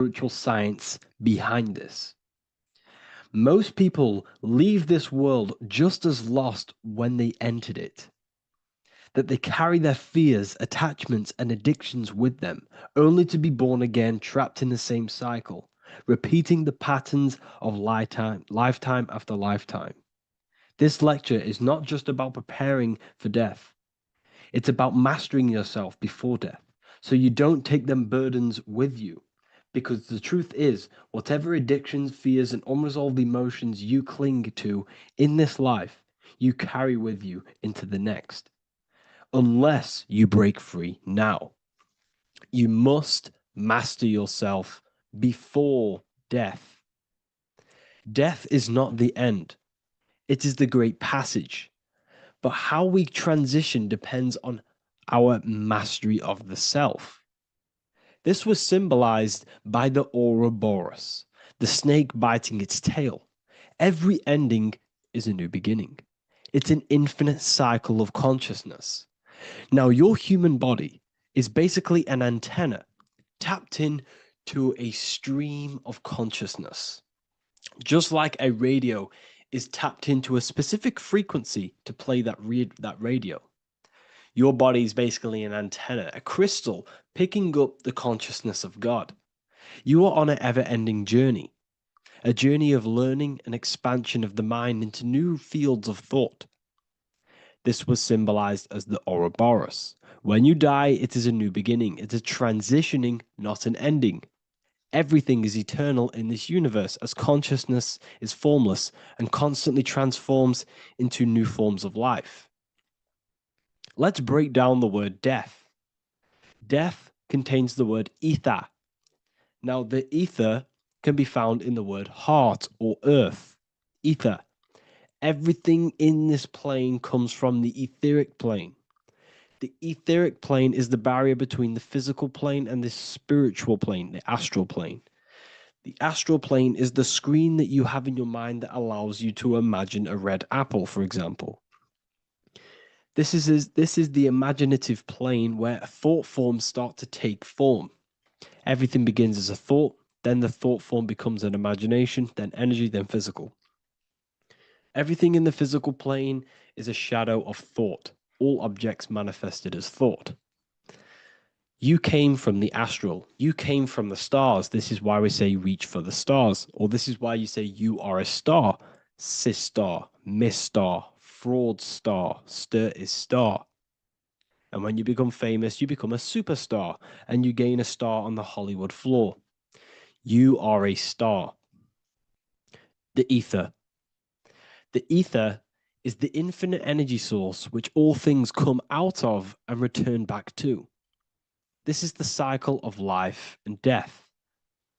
spiritual science behind this. Most people leave this world just as lost when they entered it. That they carry their fears, attachments, and addictions with them, only to be born again, trapped in the same cycle, repeating the patterns of lifetime after lifetime. This lecture is not just about preparing for death, it's about mastering yourself before death, so you don't take them burdens with you. Because the truth is, whatever addictions, fears, and unresolved emotions you cling to in this life, you carry with you into the next. Unless you break free now. You must master yourself before death. Death is not the end, it is the great passage. But how we transition depends on our mastery of the self. This was symbolized by the Ouroboros, the snake biting its tail. Every ending is a new beginning. It's an infinite cycle of consciousness. Now, your human body is basically an antenna tapped in to a stream of consciousness. Just like a radio is tapped into a specific frequency to play that radio. Your body is basically an antenna, a crystal picking up the consciousness of God. You are on an ever-ending journey, a journey of learning and expansion of the mind into new fields of thought. This was symbolized as the Ouroboros. When you die, it is a new beginning. It's a transitioning, not an ending. Everything is eternal in this universe as consciousness is formless and constantly transforms into new forms of life. Let's break down the word death. Death contains the word ether. Now, the ether can be found in the word heart or earth. Ether. Everything in this plane comes from the etheric plane. The etheric plane is the barrier between the physical plane and the spiritual plane, the astral plane. The astral plane is the screen that you have in your mind that allows you to imagine a red apple, for example. This is the imaginative plane where thought forms start to take form. Everything begins as a thought, then the thought form becomes an imagination, then energy, then physical. Everything in the physical plane is a shadow of thought, all objects manifested as thought. You came from the astral. You came from the stars. This is why we say reach for the stars. Or this is why you say you are a star. Cis star, miss star, fraud star, stir is star. And when you become famous, you become a superstar and you gain a star on the Hollywood floor. You are a star. The ether. The ether is the infinite energy source which all things come out of and return back to. This is the cycle of life and death,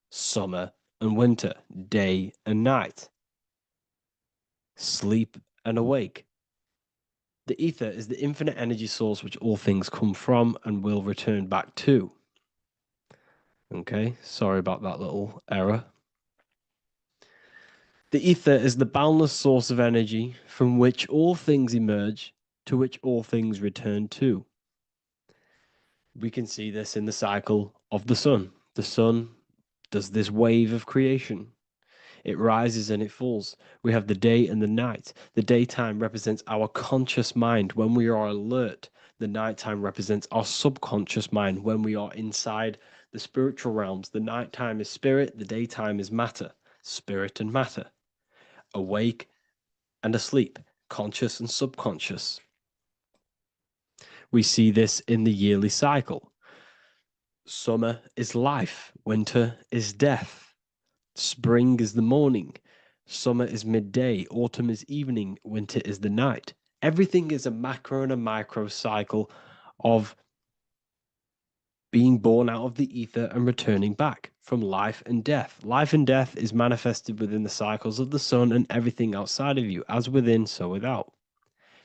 summer and winter, day and night, sleep and awake. The ether is the infinite energy source which all things come from and will return back to. Okay, sorry about that little error. The ether is the boundless source of energy from which all things emerge, to which all things return to. We can see this in the cycle of the sun. The sun does this wave of creation. It rises and it falls. We have the day and the night. The daytime represents our conscious mind when we are alert. The nighttime represents our subconscious mind when we are inside the spiritual realms. The nighttime is spirit, the daytime is matter, spirit and matter. Awake and asleep, conscious and subconscious. We see this in the yearly cycle. Summer is life, winter is death. Spring is the morning, summer is midday, autumn is evening, winter is the night. Everything is a macro and a micro cycle of being born out of the ether and returning back from life and death. Life and death is manifested within the cycles of the sun and everything outside of you, as within, so without.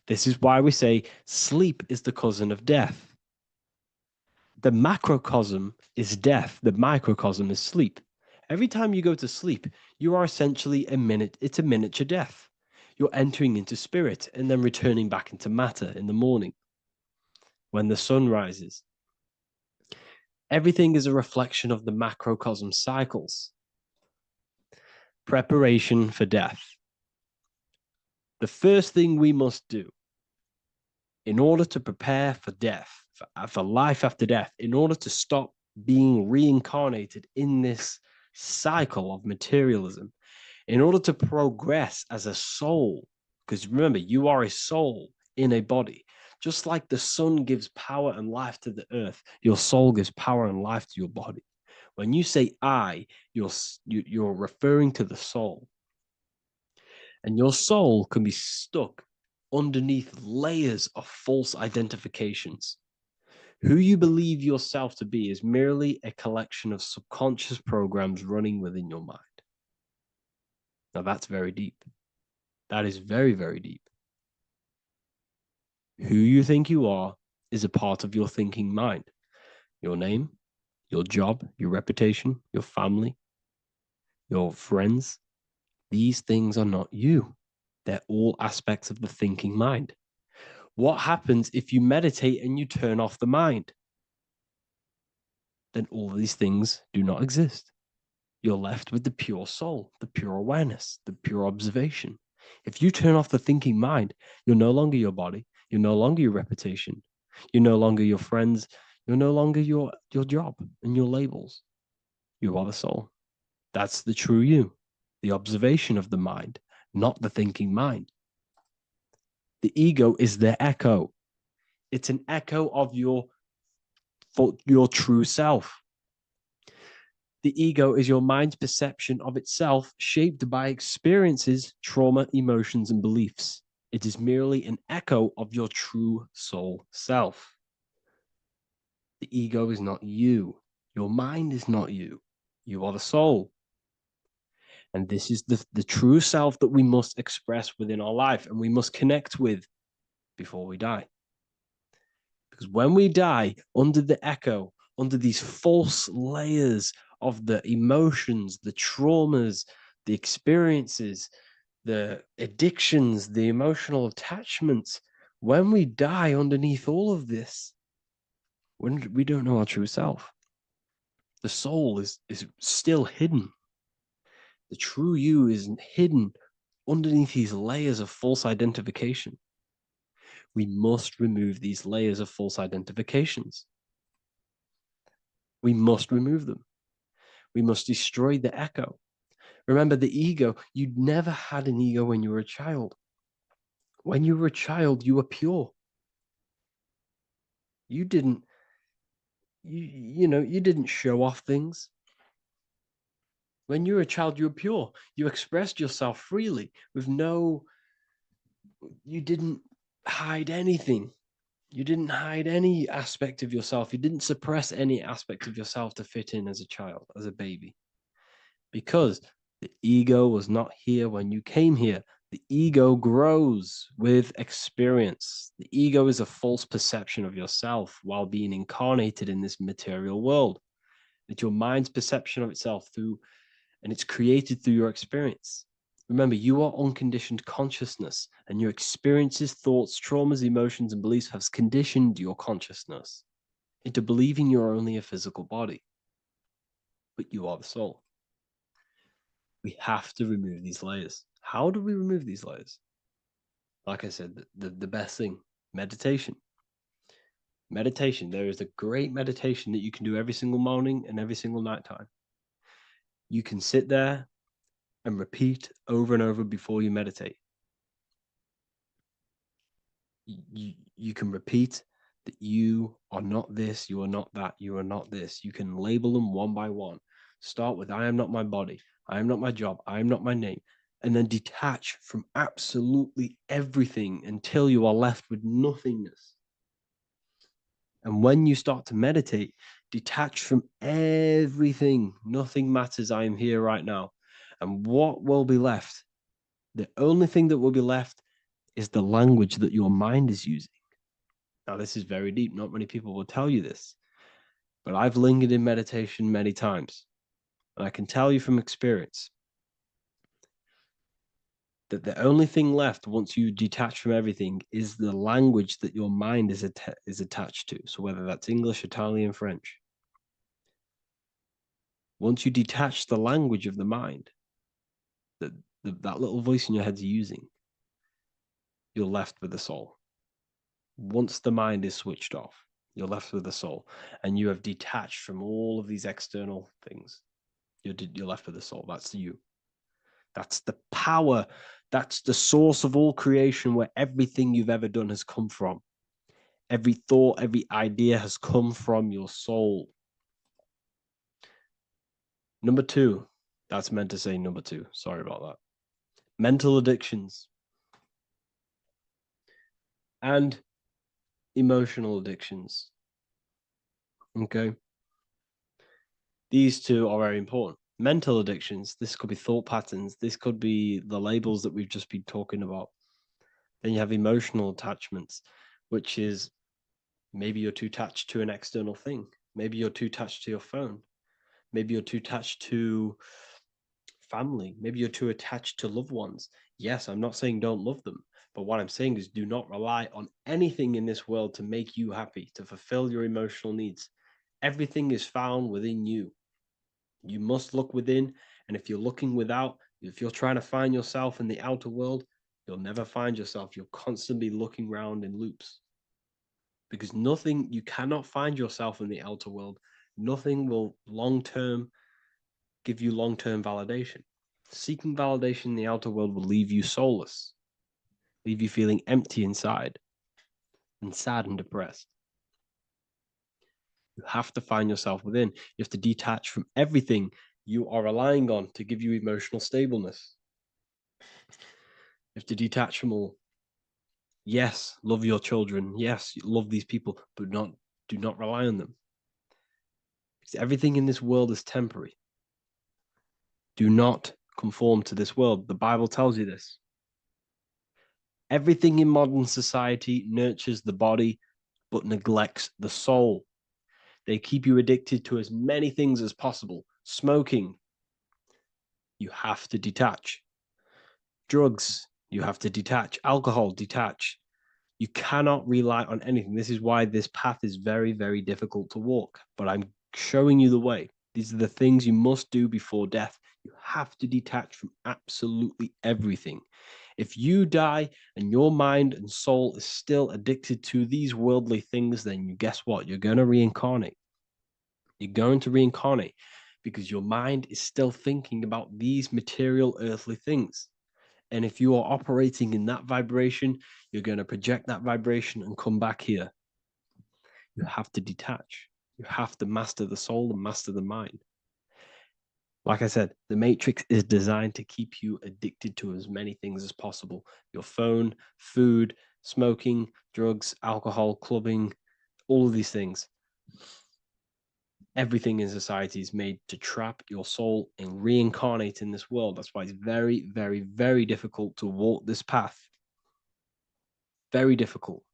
This is why we say sleep is the cousin of death. The macrocosm is death, the microcosm is sleep. Every time you go to sleep, you are essentially it's a miniature death. You're entering into spirit and then returning back into matter in the morning when the sun rises. Everything is a reflection of the macrocosm cycles. Preparation for death. The first thing we must do in order to prepare for death, for life after death, in order to stop being reincarnated in this cycle of materialism, in order to progress as a soul, because remember, you are a soul in a body. Just like the sun gives power and life to the earth, your soul gives power and life to your body. When you say I, you're referring to the soul. And your soul can be stuck underneath layers of false identifications. Who you believe yourself to be is merely a collection of subconscious programs running within your mind. Now that's very deep. That is very, very deep. Who you think you are is a part of your thinking mind. Your name, your job, your reputation, your family, your friends. These things are not you. They're all aspects of the thinking mind. What happens if you meditate and you turn off the mind? Then all these things do not exist. You're left with the pure soul, the pure awareness, the pure observation. If you turn off the thinking mind, you're no longer your body, you're no longer your reputation, you're no longer your friends, you're no longer your job and your labels. You are the soul. That's the true you, the observation of the mind, not the thinking mind. The ego is the echo. It's an echo of your true self. The ego is your mind's perception of itself, shaped by experiences, trauma, emotions, and beliefs. It is merely an echo of your true soul self. The ego is not you. Your mind is not you. You are the soul. And this is the true self that we must express within our life and we must connect with before we die. Because when we die under the echo, under these false layers of the emotions, the traumas, the experiences, the addictions, the emotional attachments, when we die underneath all of this, when we don't know our true self, the soul is still hidden. The true you is hidden underneath these layers of false identification. We must remove these layers of false identifications. We must remove them. We must destroy the echo. Remember, the ego, you never had an ego when you were a child. When you were a child, you were pure. You didn't, you didn't show off things. When you were a child, you were pure. You expressed yourself freely with you didn't hide anything. You didn't hide any aspect of yourself. You didn't suppress any aspect of yourself to fit in as a child, as a baby. Because the ego was not here when you came here. The ego grows with experience. The ego is a false perception of yourself while being incarnated in this material world. It's your mind's perception of itself and it's created through your experience. Remember, you are unconditioned consciousness, and your experiences, thoughts, traumas, emotions, and beliefs have conditioned your consciousness into believing you're only a physical body, but you are the soul. We have to remove these layers. How do we remove these layers? Like I said, the best thing, meditation. Meditation. There is a great meditation that you can do every single morning and every single nighttime. You can sit there and repeat over and over before you meditate. You can repeat that you are not this, you are not that, you are not this. You can label them one by one. Start with, I am not my body, I am not my job, I am not my name, and then detach from absolutely everything until you are left with nothingness. And when you start to meditate, detach from everything. Nothing matters. I am here right now. And what will be left? The only thing that will be left is the language that your mind is using. Now, this is very deep. Not many people will tell you this, but I've lingered in meditation many times. And I can tell you from experience that the only thing left once you detach from everything is the language that your mind is attached to. So whether that's English, Italian, French. Once you detach the language of the mind that that little voice in your head's using, you're left with the soul. Once the mind is switched off, you're left with the soul, and you have detached from all of these external things. You're left with the soul. That's you. That's the power. That's the source of all creation, where everything you've ever done has come from. Every thought, every idea has come from your soul. Number two, that's meant to say number two. Sorry about that. Mental addictions and emotional addictions. Okay. These two are very important. Mental addictions, this could be thought patterns, this could be the labels that we've just been talking about. Then you have emotional attachments, which is maybe you're too attached to an external thing. Maybe you're too attached to your phone. Maybe you're too attached to family. Maybe you're too attached to loved ones. Yes, I'm not saying don't love them, but what I'm saying is do not rely on anything in this world to make you happy, to fulfill your emotional needs. Everything is found within you. You must look within, and if you're looking without, if you're trying to find yourself in the outer world, you'll never find yourself. You'll constantly looking around in loops. Because nothing, you cannot find yourself in the outer world. Nothing will long-term give you long-term validation. Seeking validation in the outer world will leave you soulless, leave you feeling empty inside and sad and depressed. You have to find yourself within. You have to detach from everything you are relying on to give you emotional stableness. You have to detach from all. Yes, love your children. Yes, love these people, but do not rely on them. Because everything in this world is temporary. Do not conform to this world. The Bible tells you this. Everything in modern society nurtures the body, but neglects the soul. They keep you addicted to as many things as possible. Smoking, you have to detach. Drugs, you have to detach. Alcohol, detach. You cannot rely on anything. This is why this path is very, very difficult to walk. But I'm showing you the way. These are the things you must do before death. You have to detach from absolutely everything. If you die and your mind and soul is still addicted to these worldly things, then you guess what? You're going to reincarnate. You're going to reincarnate because your mind is still thinking about these material earthly things. And if you are operating in that vibration, you're going to project that vibration and come back here. You have to detach. You have to master the soul and master the mind. Like I said, the matrix is designed to keep you addicted to as many things as possible. Your phone, food, smoking, drugs, alcohol, clubbing, all of these things. Everything in society is made to trap your soul and reincarnate in this world. That's why it's very, very, very difficult to walk this path. Very difficult.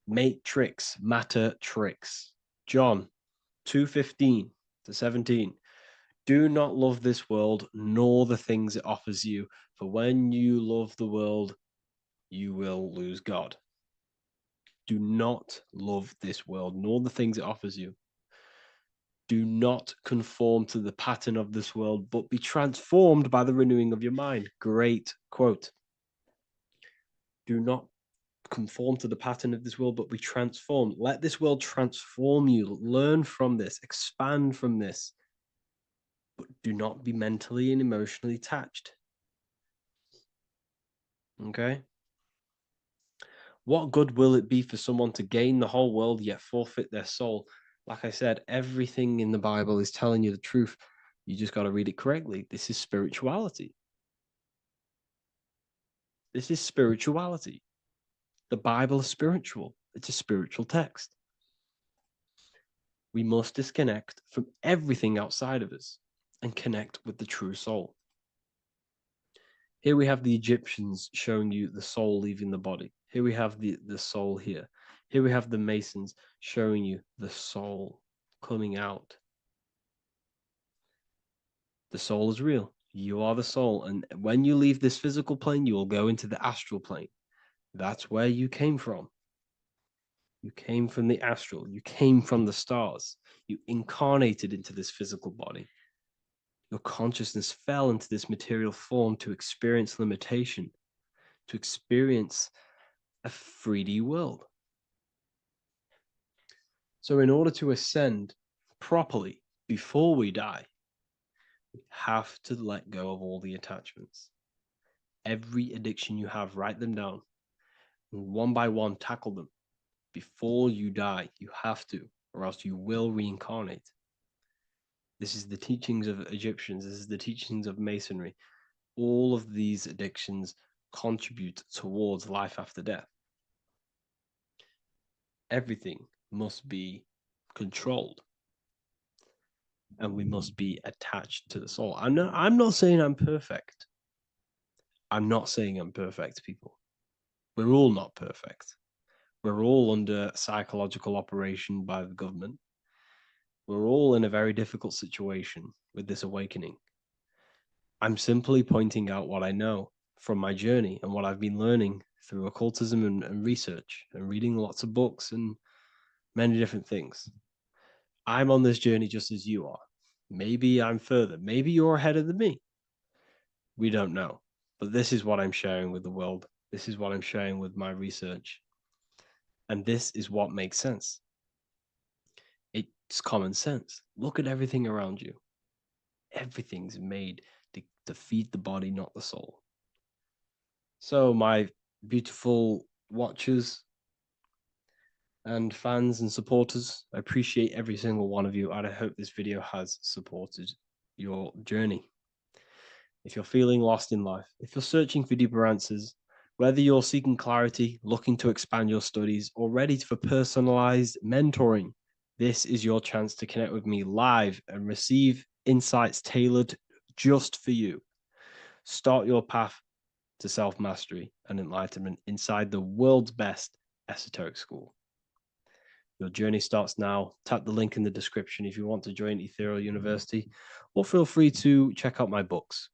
Matrix, matter tricks. John 2:15 to 17. Do not love this world, nor the things it offers you. For when you love the world, you will lose God. Do not love this world, nor the things it offers you. Do not conform to the pattern of this world, but be transformed by the renewing of your mind. Great quote. Do not conform to the pattern of this world, but be transformed. Let this world transform you. Learn from this, expand from this, but do not be mentally and emotionally attached. Okay? What good will it be for someone to gain the whole world yet forfeit their soul? Like I said, everything in the Bible is telling you the truth. You just got to read it correctly. This is spirituality. This is spirituality. The Bible is spiritual. It's a spiritual text. We must disconnect from everything outside of us and connect with the true soul. Here we have the Egyptians showing you the soul leaving the body. Here we have the soul here. Here we have the Masons showing you the soul coming out. The soul is real. You are the soul. And when you leave this physical plane, you will go into the astral plane. That's where you came from. You came from the astral. You came from the stars. You incarnated into this physical body. Your consciousness fell into this material form to experience limitation, to experience a 3D world. So in order to ascend properly before we die, we have to let go of all the attachments. Every addiction you have, write them down. And one by one, tackle them. Before you die, you have to, or else you will reincarnate. This is the teachings of Egyptians. This is the teachings of Masonry. All of these addictions contribute towards life after death. Everything must be controlled, and we must be attached to the soul. I'm not saying I'm perfect. I'm not saying I'm perfect, people. We're all not perfect. We're all under psychological operation by the government. We're all in a very difficult situation with this awakening. I'm simply pointing out what I know from my journey and what I've been learning through occultism and research and reading lots of books and many different things. I'm on this journey just as you are. Maybe I'm further. Maybe you're ahead of me. We don't know. But this is what I'm sharing with the world. This is what I'm sharing with my research. And this is what makes sense. It's common sense. Look at everything around you. Everything's made to feed the body, not the soul. So, my beautiful watchers and fans and supporters, I appreciate every single one of you, and I hope this video has supported your journey. If you're feeling lost in life, if you're searching for deeper answers, whether you're seeking clarity, looking to expand your studies, or ready for personalized mentoring, this is your chance to connect with me live and receive insights tailored just for you. Start your path to self-mastery and enlightenment inside the world's best esoteric school. Your journey starts now. Tap the link in the description if you want to join Ethereal University, or feel free to check out my books.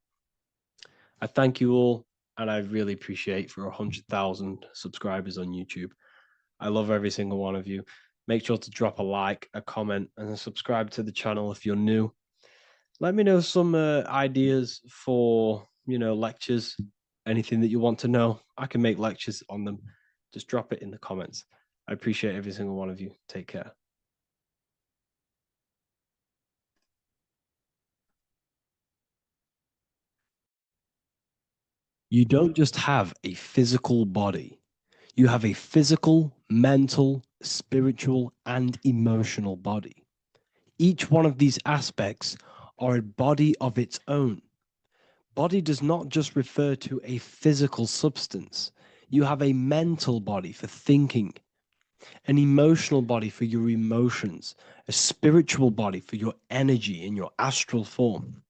I thank you all, and I really appreciate for 100,000 subscribers on YouTube. I love every single one of you. Make sure to drop a like, a comment, and subscribe to the channel if you're new. Let me know some ideas for, lectures, anything that you want to know. I can make lectures on them. Just drop it in the comments. I appreciate every single one of you. Take care. You don't just have a physical body. You have a physical, mental, spiritual, and emotional body. Each one of these aspects are a body of its own. Body does not just refer to a physical substance. You have a mental body for thinking, an emotional body for your emotions, a spiritual body for your energy in your astral form,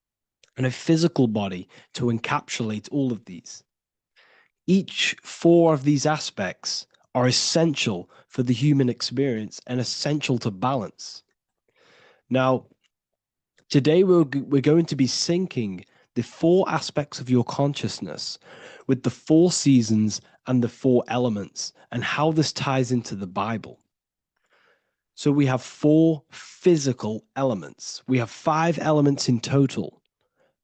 and a physical body to encapsulate all of these. Each four of these aspects are essential for the human experience and essential to balance. Now, today we're going to be syncing the four aspects of your consciousness with the four seasons and the four elements and how this ties into the Bible. So we have four physical elements. We have 5 elements in total,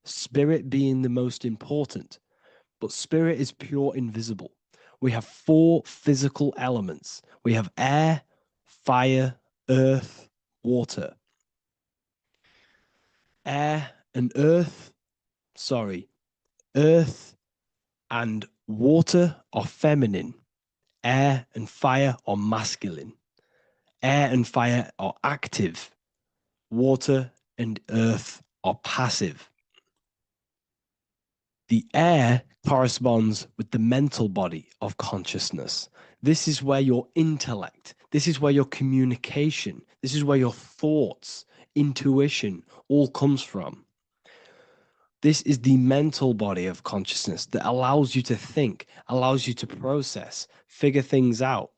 spirit being the most important, but spirit is pure invisible. We have 4 physical elements. We have air, fire, earth, water. Air and earth, earth and water are feminine. Air and fire are masculine. Air and fire are active. Water and earth are passive. The air corresponds with the mental body of consciousness. This is where your intellect, this is where your communication, this is where your thoughts, intuition all comes from. This is the mental body of consciousness that allows you to think, allows you to process, figure things out,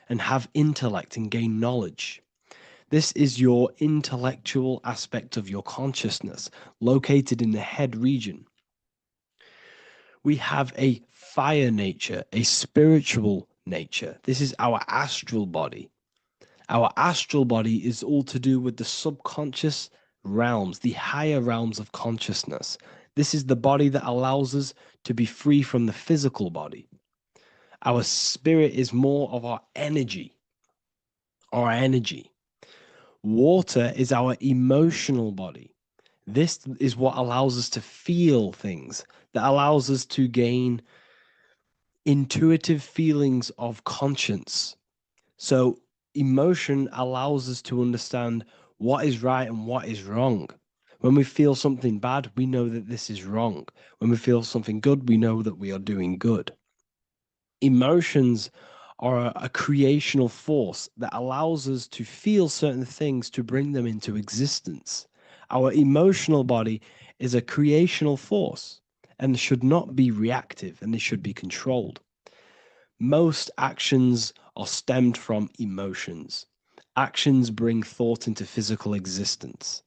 and have intellect and gain knowledge. This is your intellectual aspect of your consciousness, located in the head region. We have a fire nature, a spiritual nature. This is our astral body. Our astral body is all to do with the subconscious realms, the higher realms of consciousness. This is the body that allows us to be free from the physical body. Our spirit is more of our energy. Water is our emotional body. This is what allows us to feel things, that allows us to gain intuitive feelings of conscience. So emotion allows us to understand what is right and what is wrong. When we feel something bad, we know that this is wrong. When we feel something good, we know that we are doing good. Emotions are a creational force that allows us to feel certain things to bring them into existence. Our emotional body is a creational force and should not be reactive, and they should be controlled. Most actions are stemmed from emotions. Actions bring thought into physical existence.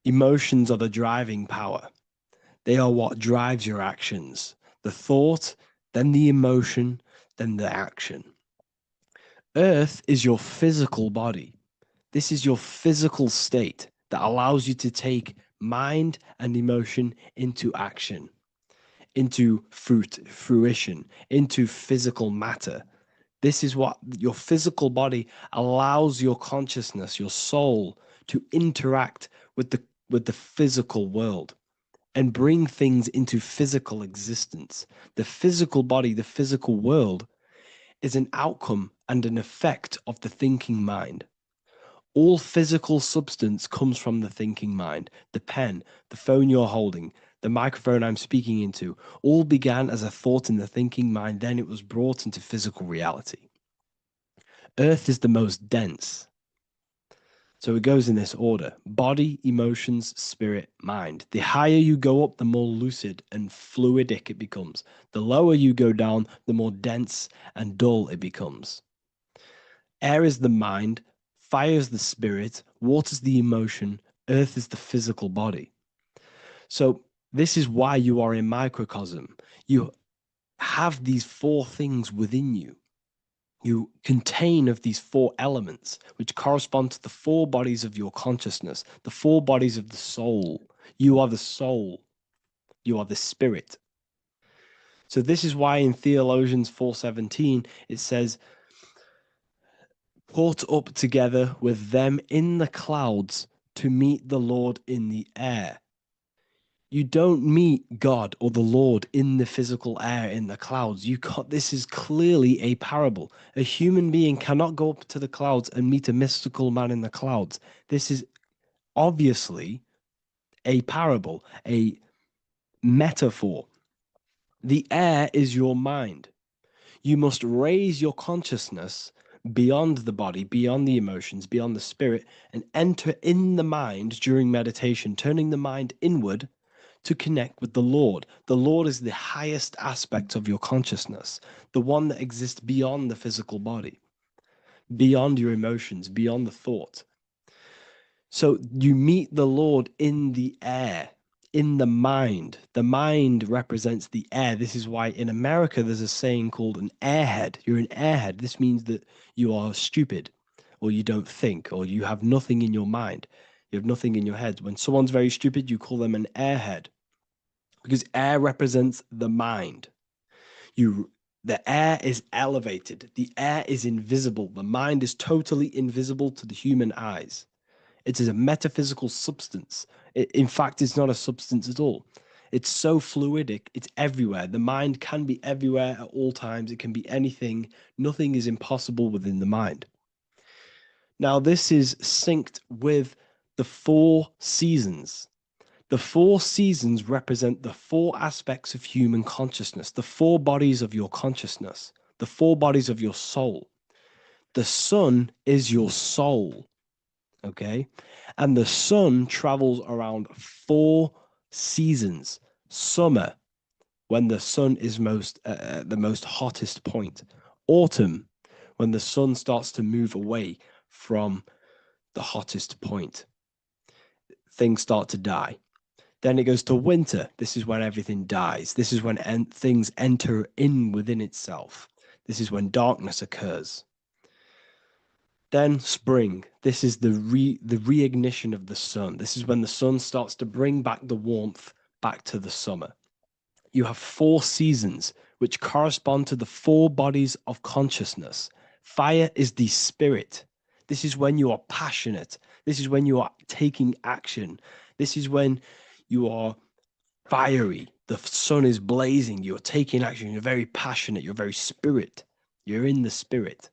Emotions are the driving power. They are what drives your actions. The thought, then the emotion, then the action. Earth is your physical body. This is your physical state that allows you to take mind and emotion into action, into fruition, into physical matter. This is what your physical body allows your consciousness, your soul, to interact with the physical world and bring things into physical existence. The physical body, the physical world, is an outcome and an effect of the thinking mind. All physical substance comes from the thinking mind. The pen, the phone you're holding, the microphone I'm speaking into, all began as a thought in the thinking mind, then it was brought into physical reality. Earth is the most dense. So it goes in this order: body, emotions, spirit, mind. The higher you go up, the more lucid and fluidic it becomes. The lower you go down, the more dense and dull it becomes. Air is the mind, fire is the spirit, water is the emotion, earth is the physical body. So this is why you are a microcosm. You have these four things within you. You contain of these four elements, which correspond to the four bodies of your consciousness, the four bodies of the soul. You are the soul. You are the spirit. So this is why in Theologians 4:17 it says, "Caught up together with them in the clouds to meet the Lord in the air." You don't meet God or the Lord in the physical air, in the clouds. This is clearly a parable. A human being cannot go up to the clouds and meet a mystical man in the clouds. This is obviously a parable, a metaphor. The air is your mind. You must raise your consciousness beyond the body, beyond the emotions, beyond the spirit, and enter in the mind during meditation, turning the mind inward to connect with the Lord. The Lord is the highest aspect of your consciousness, the one that exists beyond the physical body, beyond your emotions, beyond the thought. So you meet the Lord in the air, in the mind. The mind represents the air. This is why in America there's a saying called an airhead. You're an airhead. This means that you are stupid, or you don't think, or you have nothing in your mind. You have nothing in your head. When someone's very stupid, you call them an airhead, because air represents the mind. The air is elevated. The air is invisible. The mind is totally invisible to the human eyes. It is a metaphysical substance. In fact, it's not a substance at all. It's so fluidic. It's everywhere. The mind can be everywhere at all times. It can be anything. Nothing is impossible within the mind. Now, this is synced with the four seasons. The four seasons represent the four aspects of human consciousness, the four bodies of your consciousness, the four bodies of your soul. The sun is your soul, okay? And the sun travels around four seasons. Summer, when the sun is the most hottest point. Autumn, when the sun starts to move away from the hottest point. Things start to die. Then it goes to winter. This is when everything dies. This is when things enter in within itself. This is when darkness occurs. Then spring. This is the reignition of the sun. This is when the sun starts to bring back the warmth back to the summer. You have 4 seasons, which correspond to the 4 bodies of consciousness. Fire is the spirit. This is when you are passionate. This is when you are taking action. This is when you are fiery. The sun is blazing. You're taking action. You're very passionate. You're very spirit. You're in the spirit.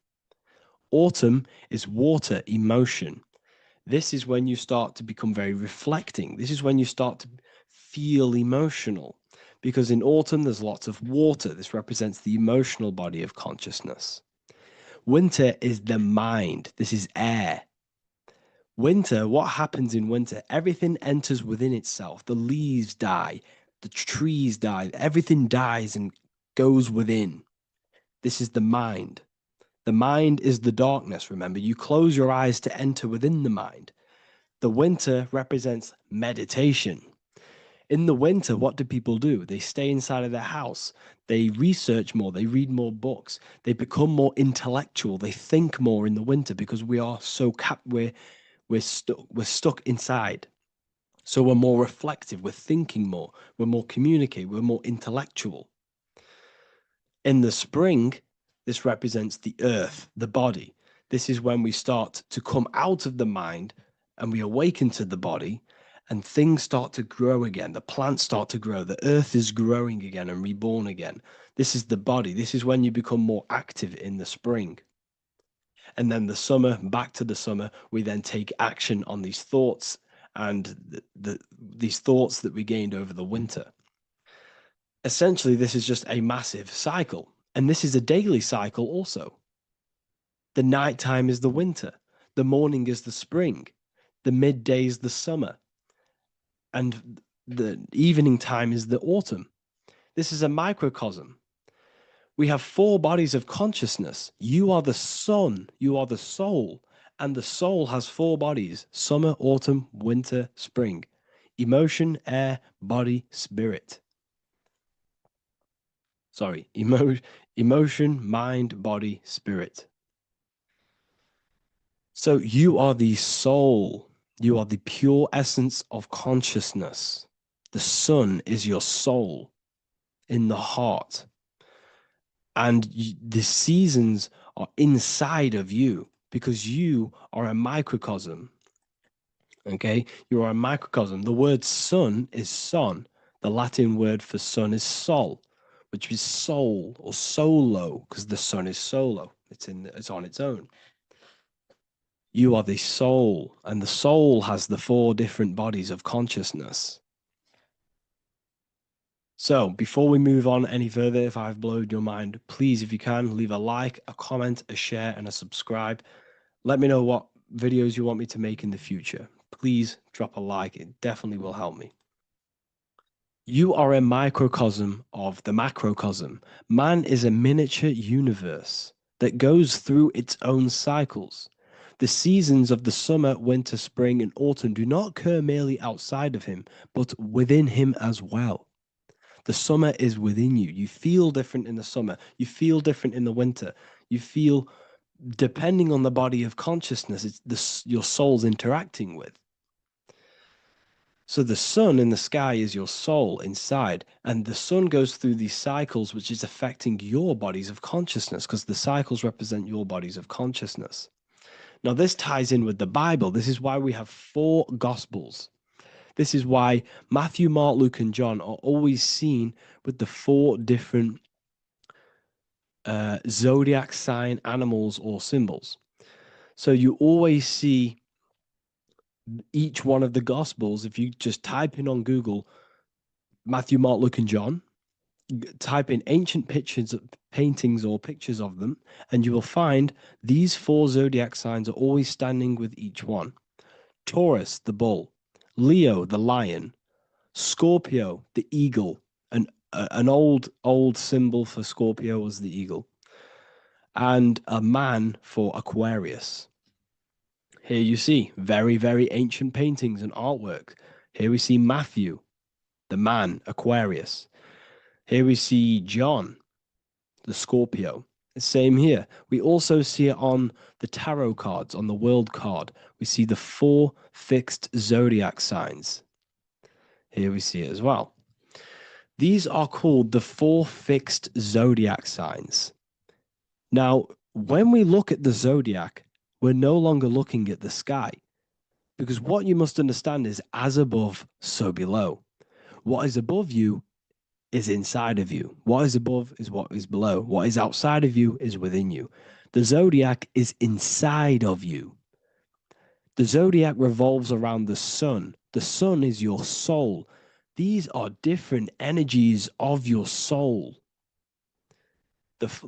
Autumn is water, emotion. This is when you start to become very reflecting. This is when you start to feel emotional. Because in autumn, there's lots of water. This represents the emotional body of consciousness. Winter is the mind. This is air. Winter, what happens in winter? Everything enters within itself. The leaves die, the trees die, everything dies and goes within. This is the mind. The mind is the darkness, remember. You close your eyes to enter within the mind. The winter represents meditation. In the winter, what do people do? They stay inside of their house. They research more. They read more books. They become more intellectual. They think more in the winter because we are so we're stuck inside. So we're more reflective. We're thinking more. We're more communicative. We're more intellectual. In the spring, this represents the earth, the body. This is when we start to come out of the mind and we awaken to the body and things start to grow again. The plants start to grow. The earth is growing again and reborn again. This is the body. This is when you become more active in the spring. And then the summer, back to the summer, we then take action on these thoughts and these thoughts that we gained over the winter. Essentially, this is just a massive cycle. And this is a daily cycle also. The nighttime is the winter. The morning is the spring. The midday is the summer. And the evening time is the autumn. This is a microcosm. We have 4 bodies of consciousness. You are the sun. You are the soul. And the soul has 4 bodies: summer, autumn, winter, spring. Emotion, air, body, spirit. Sorry, emotion, mind, body, spirit. So you are the soul. You are the pure essence of consciousness. The sun is your soul in the heart. And the seasons are inside of you because you are a microcosm. Okay? You are a microcosm. The word sun is son. The Latin word for sun is sol, which is soul or solo, because the sun is solo. It's on its own. You are the soul, and the soul has the 4 different bodies of consciousness. So before we move on any further, if I've blown your mind, please, if you can, leave a like, a comment, a share, and a subscribe. Let me know what videos you want me to make in the future. Please drop a like. It definitely will help me. You are a microcosm of the macrocosm. Man is a miniature universe that goes through its own cycles. The seasons of the summer, winter, spring, and autumn do not occur merely outside of him, but within him as well. The summer is within you. You feel different in the summer. You feel different in the winter. You feel, depending on the body of consciousness, it's your soul's interacting with. So the sun in the sky is your soul inside, and the sun goes through these cycles, which is affecting your bodies of consciousness, because the cycles represent your bodies of consciousness. Now, this ties in with the Bible. This is why we have 4 gospels. This is why Matthew, Mark, Luke, and John are always seen with the 4 different zodiac sign animals or symbols. So you always see each one of the gospels. If you just type in on Google Matthew, Mark, Luke, and John, type in ancient pictures, paintings, or pictures of them, and you will find these 4 zodiac signs are always standing with each one. Taurus, the bull; Leo, the lion; Scorpio, the eagle. An old symbol for Scorpio was the eagle, and a man for Aquarius. Here you see very, very ancient paintings and artwork. Here we see Matthew, the man, Aquarius. Here we see John, the Scorpio. Same here. We also see it on the tarot cards, on the world card. We see the 4 fixed zodiac signs. Here we see it as well. These are called the 4 fixed zodiac signs. Now, when we look at the zodiac, we're no longer looking at the sky, because what you must understand is as above, so below. What is above you is inside of you. What is above is what is below. What is outside of you is within you. The zodiac is inside of you. The zodiac revolves around the sun. The sun is your soul. These are different energies of your soul.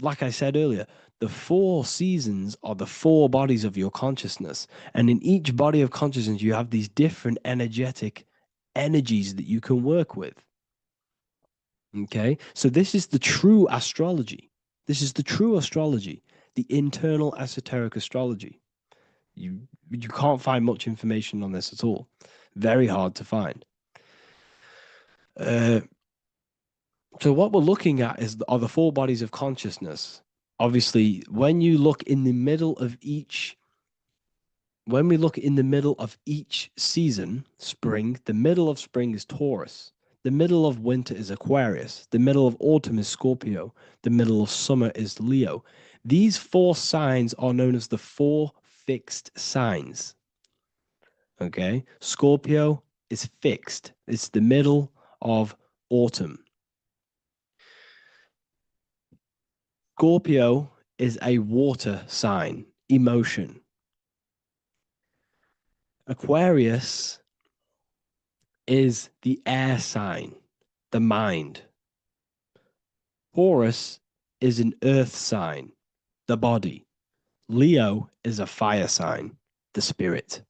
Like I said earlier, the 4 seasons are the 4 bodies of your consciousness. And in each body of consciousness, you have these different energetic energies that you can work with. Okay, so this is the true astrology. This is the true astrology, the internal esoteric astrology. You can't find much information on this at all. Very hard to find. So what we're looking at are the 4 bodies of consciousness. Obviously, when you look in the middle of each, when we look in the middle of each season, spring, the middle of spring is Taurus. The middle of winter is Aquarius. The middle of autumn is Scorpio. The middle of summer is Leo. These 4 signs are known as the 4 fixed signs. Okay, Scorpio is fixed. It's the middle of autumn. Scorpio is a water sign, emotion. Aquarius is the air sign, the mind. Taurus is an earth sign, the body. Leo is a fire sign, the spirit.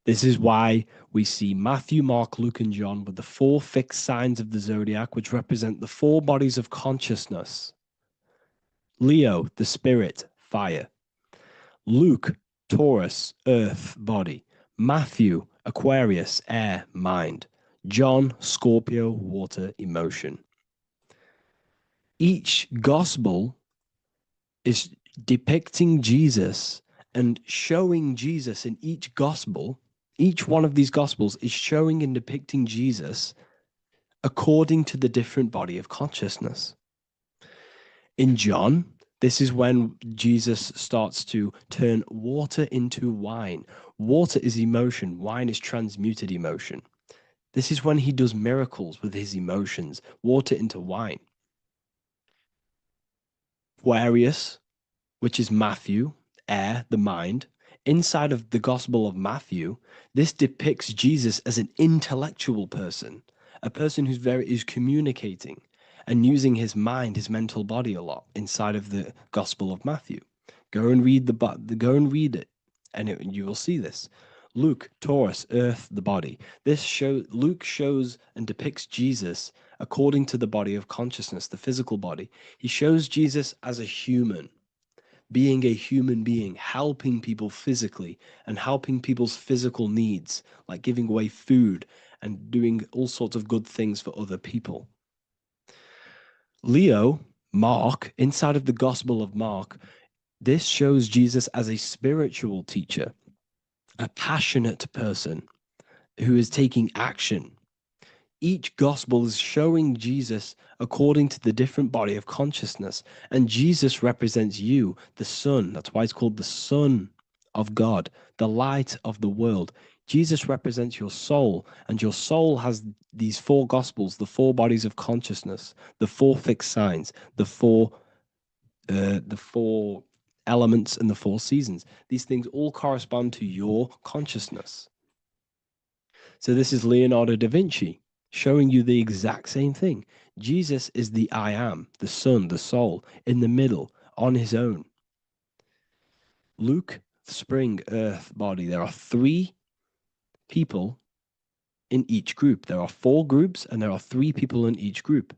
This is why we see Matthew, Mark, Luke, and John with the 4 fixed signs of the zodiac, which represent the 4 bodies of consciousness. Leo, the spirit, fire. Luke, Taurus, earth, body. Matthew, Aquarius, air, mind. John, Scorpio, water, emotion. Each gospel is depicting Jesus and showing Jesus in each gospel. Each one of these gospels is showing and depicting Jesus according to the different body of consciousness. In John, this is when Jesus starts to turn water into wine. Water is emotion, wine is transmuted emotion. This is when he does miracles with his emotions, water into wine. Aquarius, which is Matthew, air, the mind. Inside of the Gospel of Matthew, this depicts Jesus as an intellectual person, a person who's communicating and using his mind, his mental body a lot inside of the Gospel of Matthew. Go and read it, and you will see this. Luke, Taurus, earth, the body. Luke shows and depicts Jesus according to the body of consciousness, the physical body. He shows Jesus as a human, being a human being, helping people physically and helping people's physical needs, like giving away food and doing all sorts of good things for other people. Leo, Mark, inside of the Gospel of Mark, this shows Jesus as a spiritual teacher, a passionate person who is taking action. Each gospel is showing Jesus according to the different body of consciousness. And Jesus represents you, the sun. That's why it's called the Son of God, the light of the world. Jesus represents your soul, and your soul has these 4 gospels, the 4 bodies of consciousness, the 4 fixed signs, the four elements, and the 4 seasons. These things all correspond to your consciousness. So this is Leonardo da Vinci showing you the exact same thing. Jesus is the I am, the sun, the soul, in the middle, on his own. Luke, spring, earth, body. There are 3 people in each group. There are 4 groups, and there are 3 people in each group.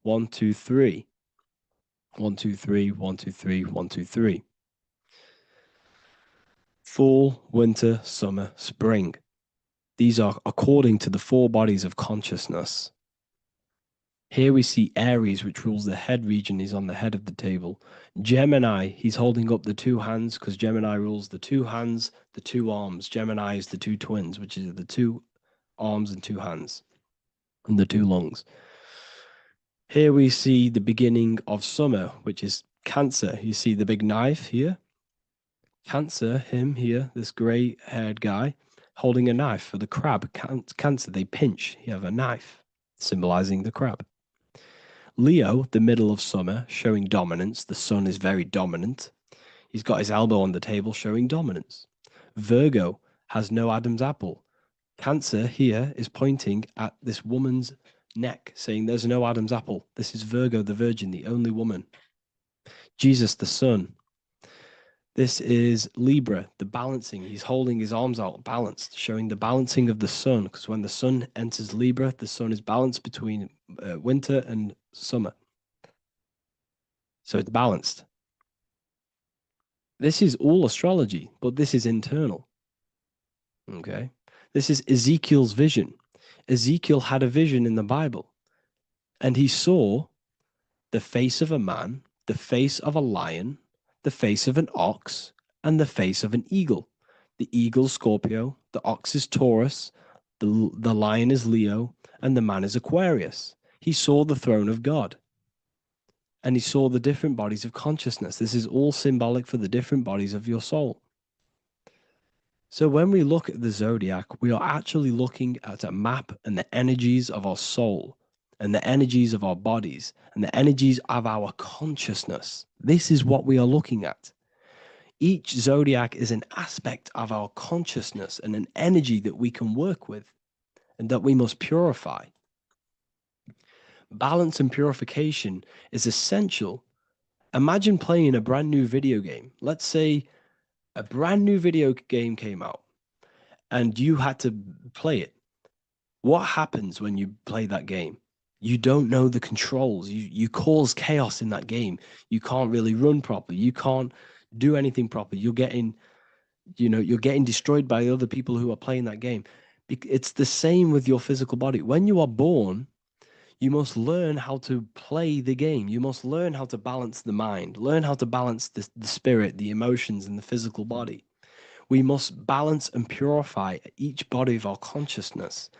1, 2, 3. 1, 2, 3, 1, 2, 3, 1, 2, 3. Fall, winter, summer, spring. These are according to the 4 bodies of consciousness. Here we see Aries, which rules the head region. He's on the head of the table. Gemini, he's holding up the two hands because Gemini rules the two hands, the two arms. Gemini is the two twins, which is the two arms and two hands, and the two lungs. Here we see the beginning of summer, which is Cancer. You see the big knife here. Cancer, him here, this gray-haired guy, holding a knife for the crab. Cancer, they pinch. You have a knife, symbolizing the crab. Leo, the middle of summer, showing dominance. The sun is very dominant. He's got his elbow on the table, showing dominance. Virgo has no Adam's apple. Cancer here is pointing at this woman's neck, saying there's no Adam's apple. This is Virgo, the virgin, the only woman. Jesus, the sun. This is Libra, the balancing. He's holding his arms out, balanced, showing the balancing of the sun. Because when the sun enters Libra, the sun is balanced between winter and summer. So it's balanced. This is all astrology, but this is internal. Okay. This is Ezekiel's vision. Ezekiel had a vision in the Bible, and he saw the face of a man, the face of a lion, the face of an ox, and the face of an eagle. The eagle, Scorpio, the ox is Taurus, the lion is Leo, and the man is Aquarius. He saw the throne of God, and he saw the different bodies of consciousness. This is all symbolic for the different bodies of your soul. So when we look at the zodiac, we are actually looking at a map and the energies of our soul and the energies of our bodies and the energies of our consciousness. This is what we are looking at. Each zodiac is an aspect of our consciousness and an energy that we can work with and that we must purify. Balance and purification is essential. Imagine playing a brand new video game. Let's say a brand new video game came out and you had to play it. What happens when you play that game? You don't know the controls. You cause chaos in that game. You can't really run properly. You can't do anything properly. You're getting destroyed by other people who are playing that game. It's the same with your physical body. When you are born, you must learn how to play the game. You must learn how to balance the mind, learn how to balance the spirit, the emotions, and the physical body. We must balance and purify each body of our consciousness.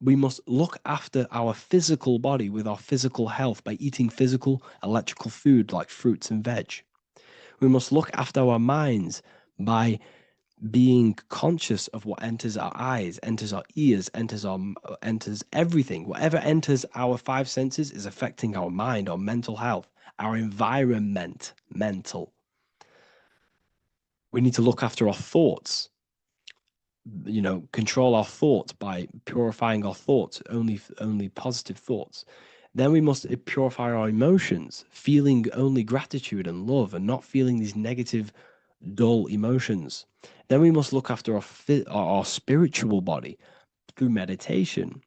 We must look after our physical body with our physical health by eating physical, electrical food like fruits and veg. We must look after our minds by being conscious of what enters our eyes, enters our ears, enters everything. Whatever enters our five senses is affecting our mind, our mental health, our environment, mental. We need to look after our thoughts, control our thoughts by purifying our thoughts, only positive thoughts. Then we must purify our emotions, feeling only gratitude and love and not feeling these negative, dull emotions. Then we must look after our spiritual body through meditation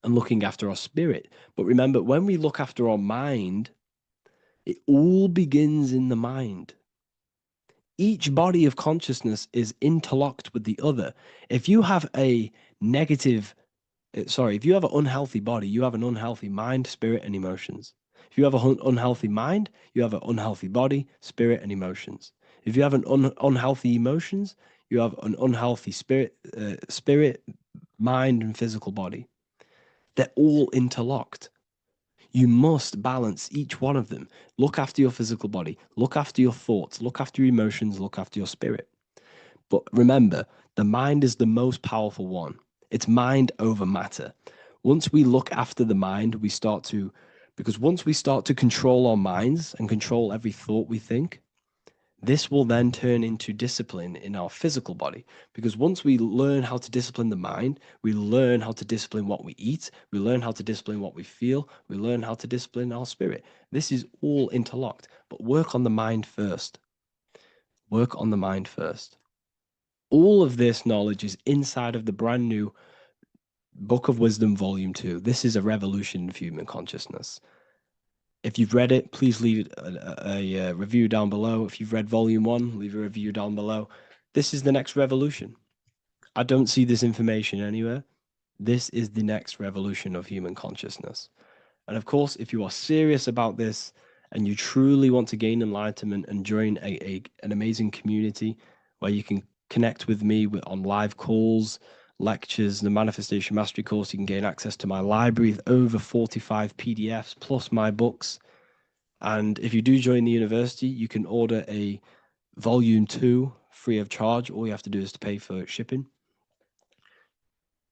and looking after our spirit. But remember, when we look after our mind, it all begins in the mind. Each body of consciousness is interlocked with the other. If you have a if you have an unhealthy body, you have an unhealthy mind, spirit, and emotions. If you have an unhealthy mind, you have an unhealthy body, spirit, and emotions. If you have an unhealthy emotions, you have an unhealthy spirit, mind, and physical body. They're all interlocked. You must balance each one of them. Look after your physical body, look after your thoughts, look after your emotions, look after your spirit. But remember, the mind is the most powerful one. It's mind over matter. Once we look after the mind, because once we start to control our minds and control every thought we think, this will then turn into discipline in our physical body. Because once we learn how to discipline the mind, we learn how to discipline what we eat, we learn how to discipline what we feel, we learn how to discipline our spirit. This is all interlocked, but work on the mind first. Work on the mind first. All of this knowledge is inside of the brand new Book of Wisdom, Volume 2. This is a revolution of human consciousness. If you've read it, please leave a review down below. If you've read Volume 1, leave a review down below. This is the next revolution. I don't see this information anywhere. This is the next revolution of human consciousness. And of course, if you are serious about this and you truly want to gain enlightenment and join an amazing community where you can connect with me on live calls, lectures, the Manifestation Mastery course, you can gain access to my library with over 45 PDFs plus my books. And if you do join the university, you can order a volume 2 free of charge. All you have to do is to pay for shipping.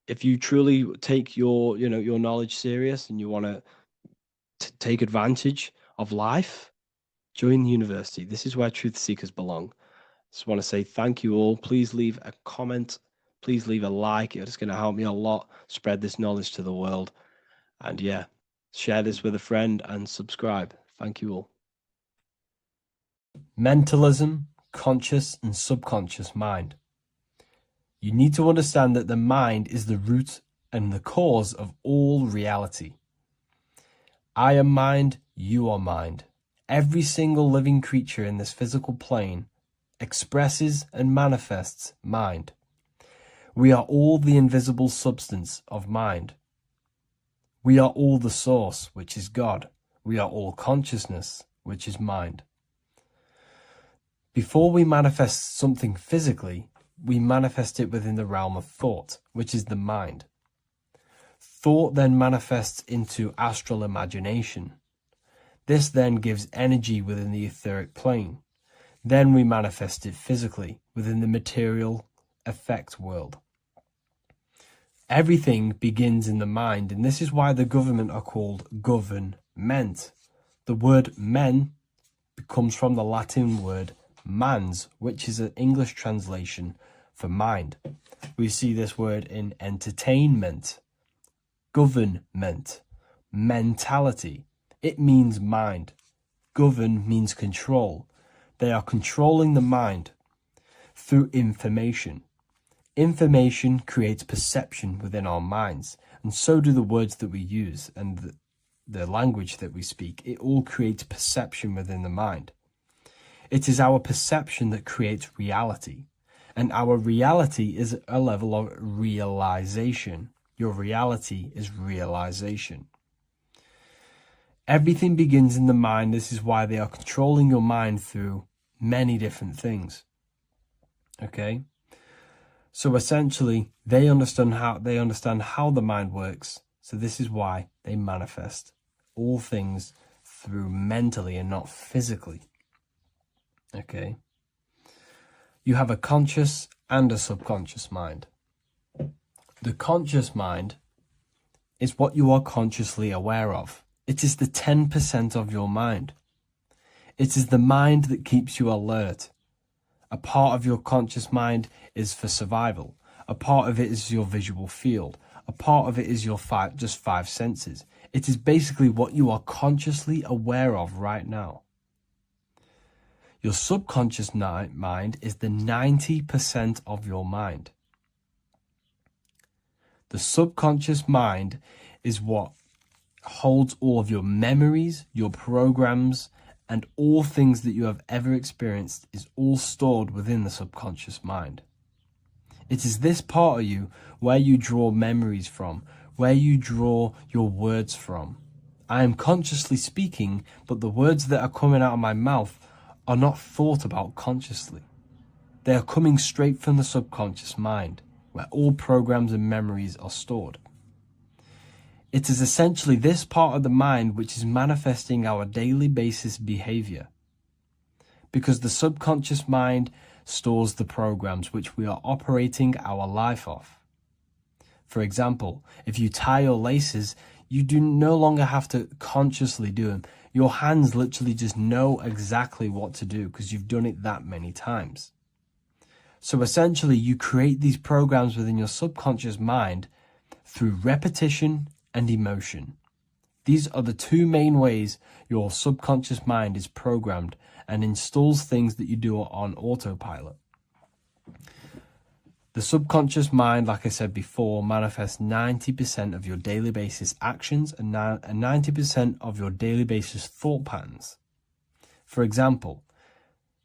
If you truly take your knowledge serious and you want to take advantage of life, join the university. This is where truth seekers belong. Just want to say thank you all. Please leave a comment. Please leave a like. It's going to help me a lot spread this knowledge to the world. And yeah, share this with a friend and subscribe. Thank you all. Mentalism, conscious and subconscious mind. You need to understand that the mind is the root and the cause of all reality. I am mind, you are mind. Every single living creature in this physical plane expresses and manifests mind. We are all the invisible substance of mind. We are all the source, which is God. We are all consciousness, which is mind. Before we manifest something physically, we manifest it within the realm of thought, which is the mind. Thought then manifests into astral imagination. This then gives energy within the etheric plane. Then we manifest it physically within the material effect world. Everything begins in the mind, and this is why the government are called government. The word men comes from the Latin word mans, which is an English translation for mind. We see this word in entertainment, government, mentality. It means mind. Govern means control. They are controlling the mind through information. Information creates perception within our minds, and so do the words that we use and the language that we speak. It all creates perception within the mind. It is our perception that creates reality, and our reality is a level of realization. Your reality is realization. Everything begins in the mind. This is why they are controlling your mind through many different things. Okay? So essentially, they understand how the mind works. So this is why they manifest all things through mentally and not physically. Okay? You have a conscious and a subconscious mind. The conscious mind is what you are consciously aware of. It is the 10% of your mind. It is the mind that keeps you alert. A part of your conscious mind is for survival. A part of it is your visual field. A part of it is your just five senses. It is basically what you are consciously aware of right now. Your subconscious mind is the 90% of your mind. The subconscious mind is what holds all of your memories, your programs, and all things that you have ever experienced is all stored within the subconscious mind. It is this part of you where you draw memories from, where you draw your words from. I am consciously speaking, but the words that are coming out of my mouth are not thought about consciously. They are coming straight from the subconscious mind, where all programs and memories are stored. It is essentially this part of the mind which is manifesting our daily basis behavior, because the subconscious mind stores the programs which we are operating our life off. For example, if you tie your laces, you do no longer have to consciously do them. Your hands literally just know exactly what to do because you've done it that many times. So essentially, you create these programs within your subconscious mind through repetition and emotion. These are the two main ways your subconscious mind is programmed and installs things that you do on autopilot. The subconscious mind, like I said before, manifests 90% of your daily basis actions and 90% of your daily basis thought patterns. For example,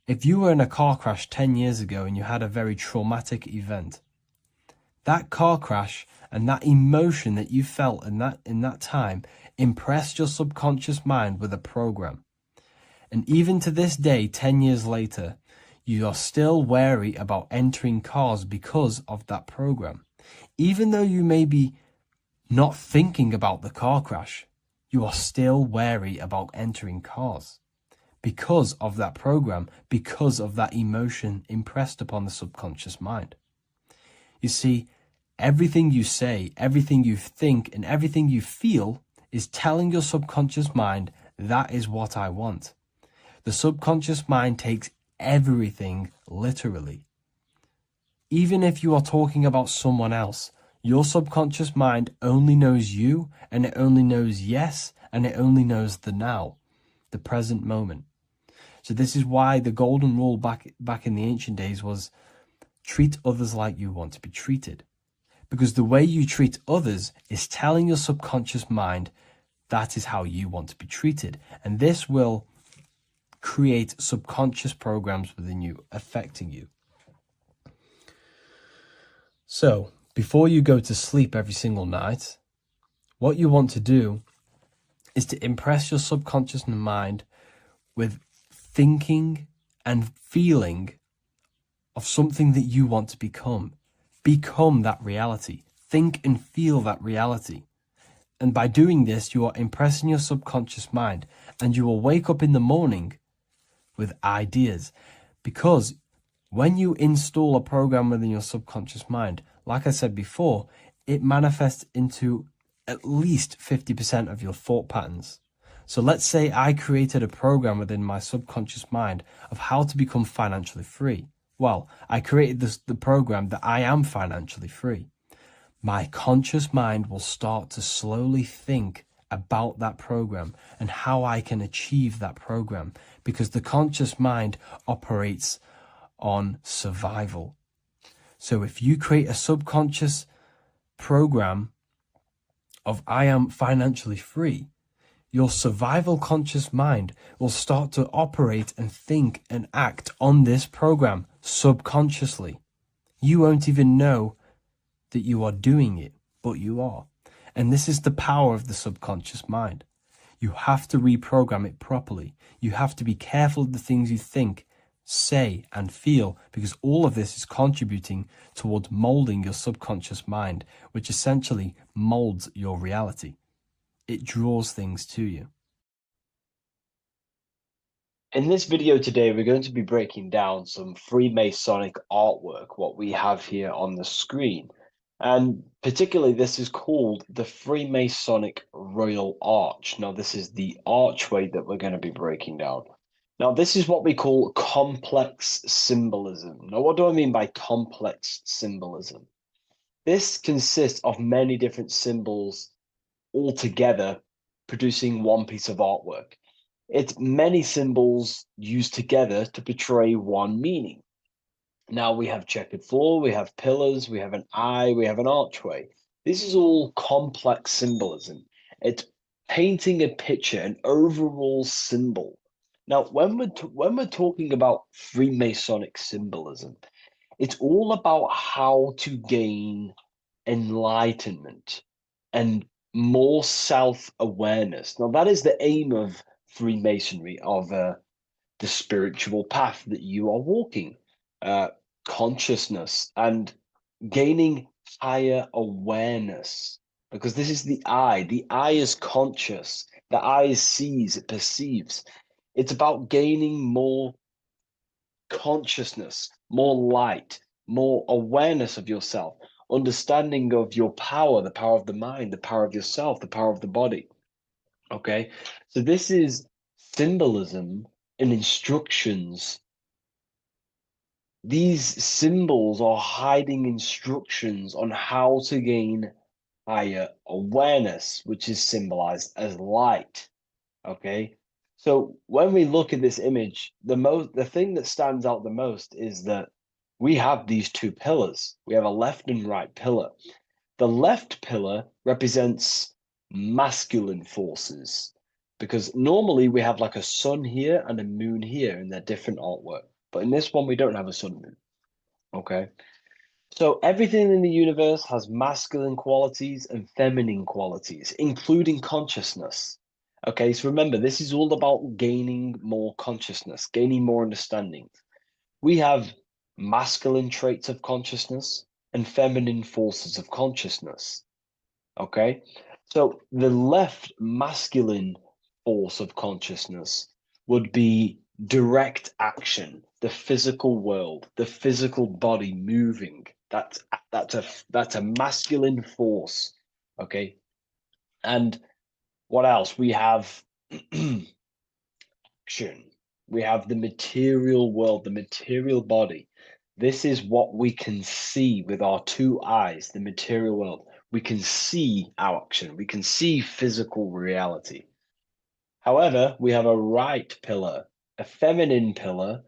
if you were in a car crash 10 years ago and you had a very traumatic event, that car crash And that emotion that you felt in that time impressed your subconscious mind with a program. And even to this day, 10 years later, you are still wary about entering cars because of that program. Even though you may be not thinking about the car crash, you are still wary about entering cars because of that program, because of that emotion impressed upon the subconscious mind. You see, everything you say, everything you think, and everything you feel is telling your subconscious mind, that is what I want. The subconscious mind takes everything literally. Even if you are talking about someone else, your subconscious mind only knows you, and it only knows yes, and it only knows the now, the present moment. So this is why the golden rule back in the ancient days was treat others like you want to be treated. Because the way you treat others is telling your subconscious mind that is how you want to be treated. And this will create subconscious programs within you, affecting you. So, before you go to sleep every single night, what you want to do is to impress your subconscious mind with thinking and feeling of something that you want to become. Become that reality. Think and feel that reality. And by doing this, you are impressing your subconscious mind, and you will wake up in the morning with ideas. Because when you install a program within your subconscious mind, like I said before, it manifests into at least 50% of your thought patterns. So let's say I created a program within my subconscious mind of how to become financially free. Well, I created the program that I am financially free. My conscious mind will start to slowly think about that program and how I can achieve that program, because the conscious mind operates on survival. So if you create a subconscious program of I am financially free, your survival conscious mind will start to operate and think and act on this program subconsciously. You won't even know that you are doing it, but you are. And this is the power of the subconscious mind. You have to reprogram it properly. You have to be careful of the things you think, say, and feel, because all of this is contributing towards molding your subconscious mind, which essentially molds your reality. It draws things to you. In this video today, we're going to be breaking down some Freemasonic artwork, what we have here on the screen. And particularly, this is called the Freemasonic Royal Arch. Now, this is the archway that we're going to be breaking down. Now, this is what we call complex symbolism. Now, what do I mean by complex symbolism? This consists of many different symbols all together producing one piece of artwork. It's many symbols used together to portray one meaning. Now we have checkered floor, we have pillars, we have an eye, we have an archway. This is all complex symbolism. It's painting a picture, an overall symbol. Now, when we're talking about Freemasonic symbolism, it's all about how to gain enlightenment and more self-awareness. Now, that is the aim of Freemasonry, of the spiritual path that you are walking, consciousness and gaining higher awareness. Because this is the eye. The eye is conscious. The eye sees, it perceives. It's about gaining more consciousness, more light, more awareness of yourself, understanding of your power, the power of the mind, the power of yourself, the power of the body. Okay, so this is symbolism and instructions. These symbols are hiding instructions on how to gain higher awareness, which is symbolized as light. Okay, so when we look at this image, the thing that stands out the most is that we have these two pillars. We have a left and right pillar. The left pillar represents masculine forces, because normally we have like a sun here and a moon here in their different artwork. But in this one, we don't have a sun and moon. Okay. So everything in the universe has masculine qualities and feminine qualities, including consciousness. Okay, so remember, this is all about gaining more consciousness, gaining more understanding. We have masculine traits of consciousness and feminine forces of consciousness. Okay, so the left masculine force of consciousness would be direct action, the physical world, the physical body moving. That's a masculine force. Okay, and what else? We have action. We have the material world, the material body. This is what we can see with our two eyes, the material world. We can see our action. We can see physical reality. However, we have a right pillar, a feminine pillar,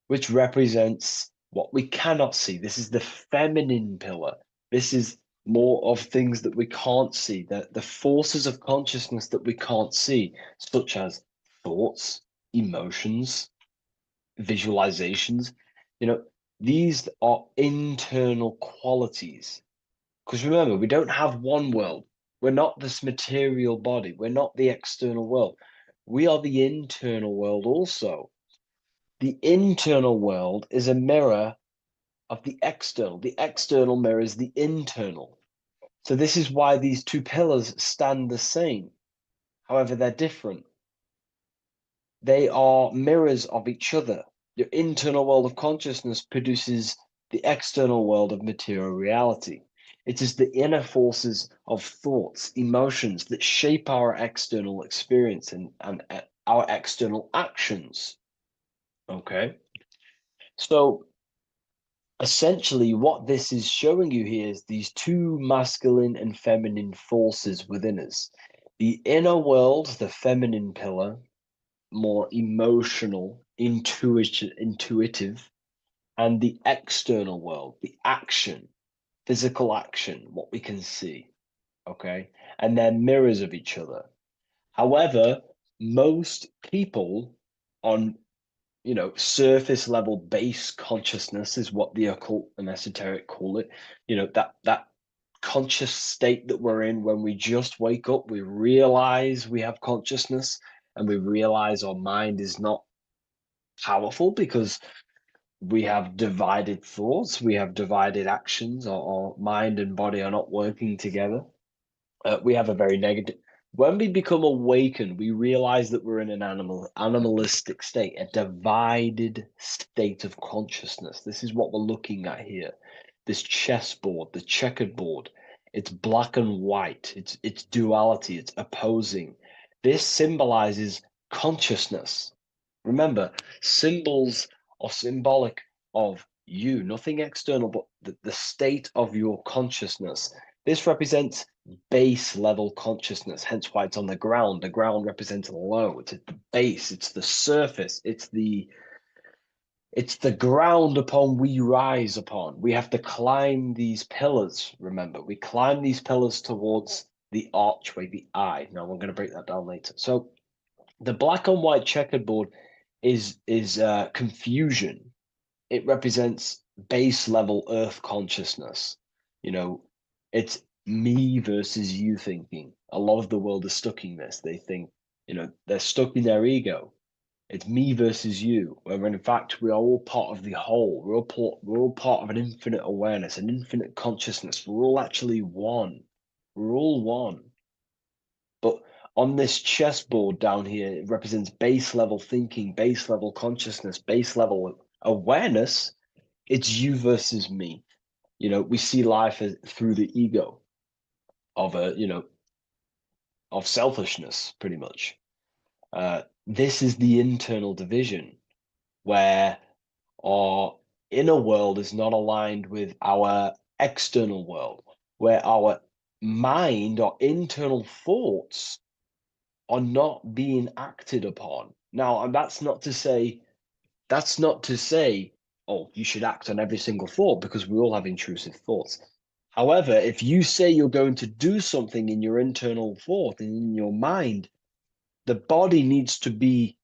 which represents what we cannot see. This is the feminine pillar. This is more of things that we can't see, the forces of consciousness that we can't see, such as thoughts, emotions, visualizations. You know, these are internal qualities. Because remember, we don't have one world. We're not this material body. We're not the external world. We are the internal world also. The internal world is a mirror of the external. The external mirrors the internal. So this is why these two pillars stand the same. However, they're different. They are mirrors of each other. Your internal world of consciousness produces the external world of material reality. It is the inner forces of thoughts, emotions that shape our external experience and our external actions. Okay. So essentially, what this is showing you here is these two masculine and feminine forces within us. The inner world, the feminine pillar, more emotional, intuitive, and the external world, the action, physical action, what we can see. Okay. And they're mirrors of each other. However, most people on surface level base consciousness is what the occult and esoteric call it. That conscious state that we're in when we just wake up, we realize we have consciousness and we realize our mind is not powerful because we have divided thoughts, we have divided actions, our mind and body are not working together. We have a very negative. When we become awakened, we realize that we're in an animalistic state, a divided state of consciousness. This is what we're looking at here. This chessboard, the checkered board. It's black and white. It's duality. It's opposing. This symbolizes consciousness. Remember, symbols are symbolic of you, nothing external, but the state of your consciousness. This represents base level consciousness, hence why it's on the ground. The ground represents low, it's at the base, it's the surface, it's the ground upon we rise upon. We have to climb these pillars, remember. We climb these pillars towards the archway, the eye. Now we're going to break that down later. So the black and white checkered board is confusion. It represents base level earth consciousness. It's me versus you thinking. A lot of the world is stuck in this. They think, they're stuck in their ego. It's me versus you, when in fact we are all part of the whole. We're all part of an infinite awareness, an infinite consciousness. We're all actually one. We're all one. But on this chessboard down here, it represents base level thinking, base level consciousness, base level awareness. It's you versus me. We see life through the ego of of selfishness, pretty much. This is the internal division where our inner world is not aligned with our external world, where our mind, our internal thoughts are not being acted upon. Now, and that's not to say, oh, you should act on every single thought because we all have intrusive thoughts. However, if you say you're going to do something in your internal thought and in your mind, the body needs to be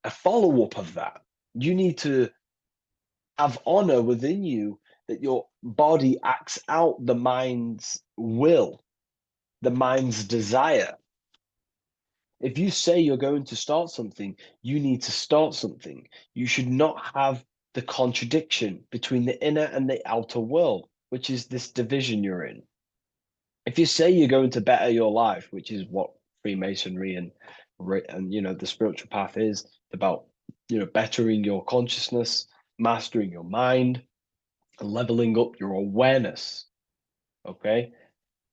a follow-up of that. You need to have honor within you that your body acts out the mind's will, the mind's desire. If you say you're going to start something, you need to start something. You should not have the contradiction between the inner and the outer world, which is this division you're in. If you say you're going to better your life, which is what Freemasonry and the spiritual path is about, bettering your consciousness, mastering your mind, leveling up your awareness. Okay,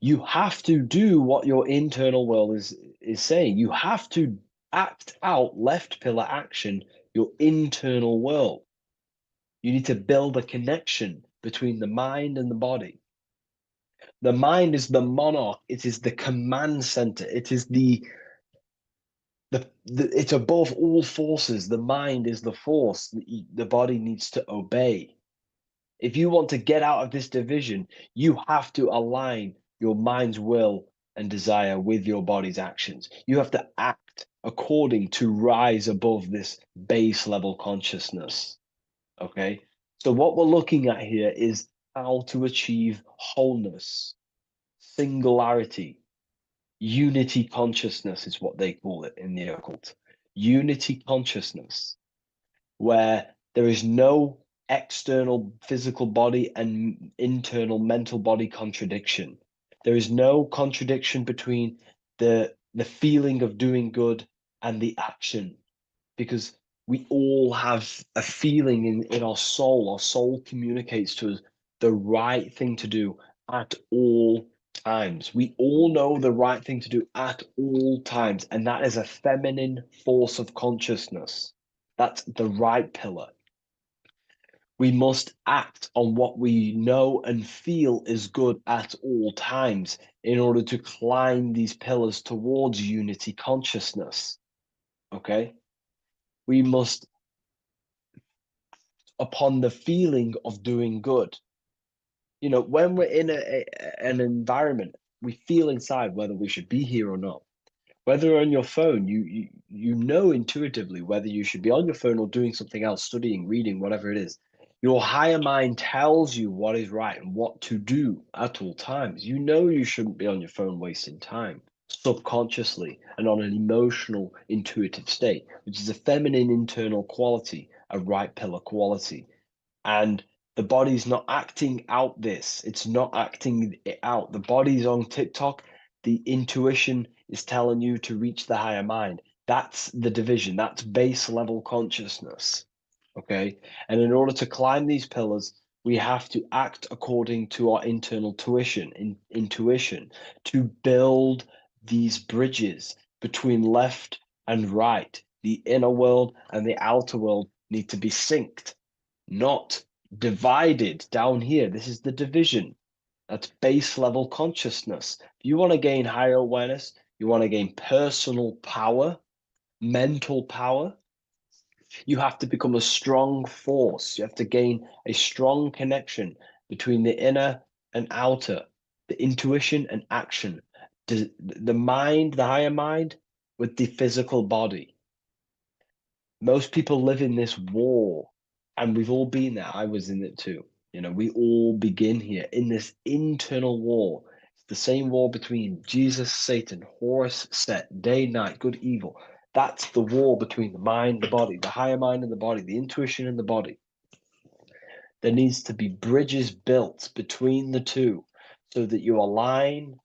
you have to do what your internal world is saying. You have to act out left pillar action, your internal world. You need to build a connection between the mind and the body. The mind is the monarch. It is the command center. It is it's above all forces. The mind is the force. The body needs to obey. If you want to get out of this division, you have to align your mind's will and desire with your body's actions. You have to act according to rise above this base level consciousness. Okay. So what we're looking at here is how to achieve wholeness, singularity, unity consciousness is what they call it in the occult. Unity consciousness, where there is no external physical body and internal mental body contradiction. There is no contradiction between the feeling of doing good and the action, because we all have a feeling in our soul. Our soul communicates to us the right thing to do at all times. We all know the right thing to do at all times, and that is a feminine force of consciousness. That's the right pillar. We must act on what we know and feel is good at all times in order to climb these pillars towards unity consciousness. Okay? We must, upon the feeling of doing good. When we're in an environment, we feel inside whether we should be here or not. Whether on your phone, you know intuitively whether you should be on your phone or doing something else, studying, reading, whatever it is. Your higher mind tells you what is right and what to do at all times. You know you shouldn't be on your phone wasting time subconsciously and on an emotional, intuitive state, which is a feminine internal quality, a right pillar quality. And the body's not acting out this. It's not acting it out. The body's on TikTok. The intuition is telling you to reach the higher mind. That's the division. That's base level consciousness. Okay. And in order to climb these pillars, we have to act according to our internal intuition to build these bridges between left and right. The inner world and the outer world need to be synced, not divided down here. This is the division. That's base level consciousness. If you want to gain higher awareness, you want to gain personal power, mental power, you have to become a strong force. You have to gain a strong connection between the inner and outer, the intuition and action, the mind, the higher mind, with the physical body. Most people live in this war, and we've all been there. I was in it too. We all begin here in this internal war. It's the same war between Jesus, Satan, Horus, Set, day, night, good, evil. That's the war between the mind, the body, the higher mind and the body, the intuition and the body. There needs to be bridges built between the two so that you align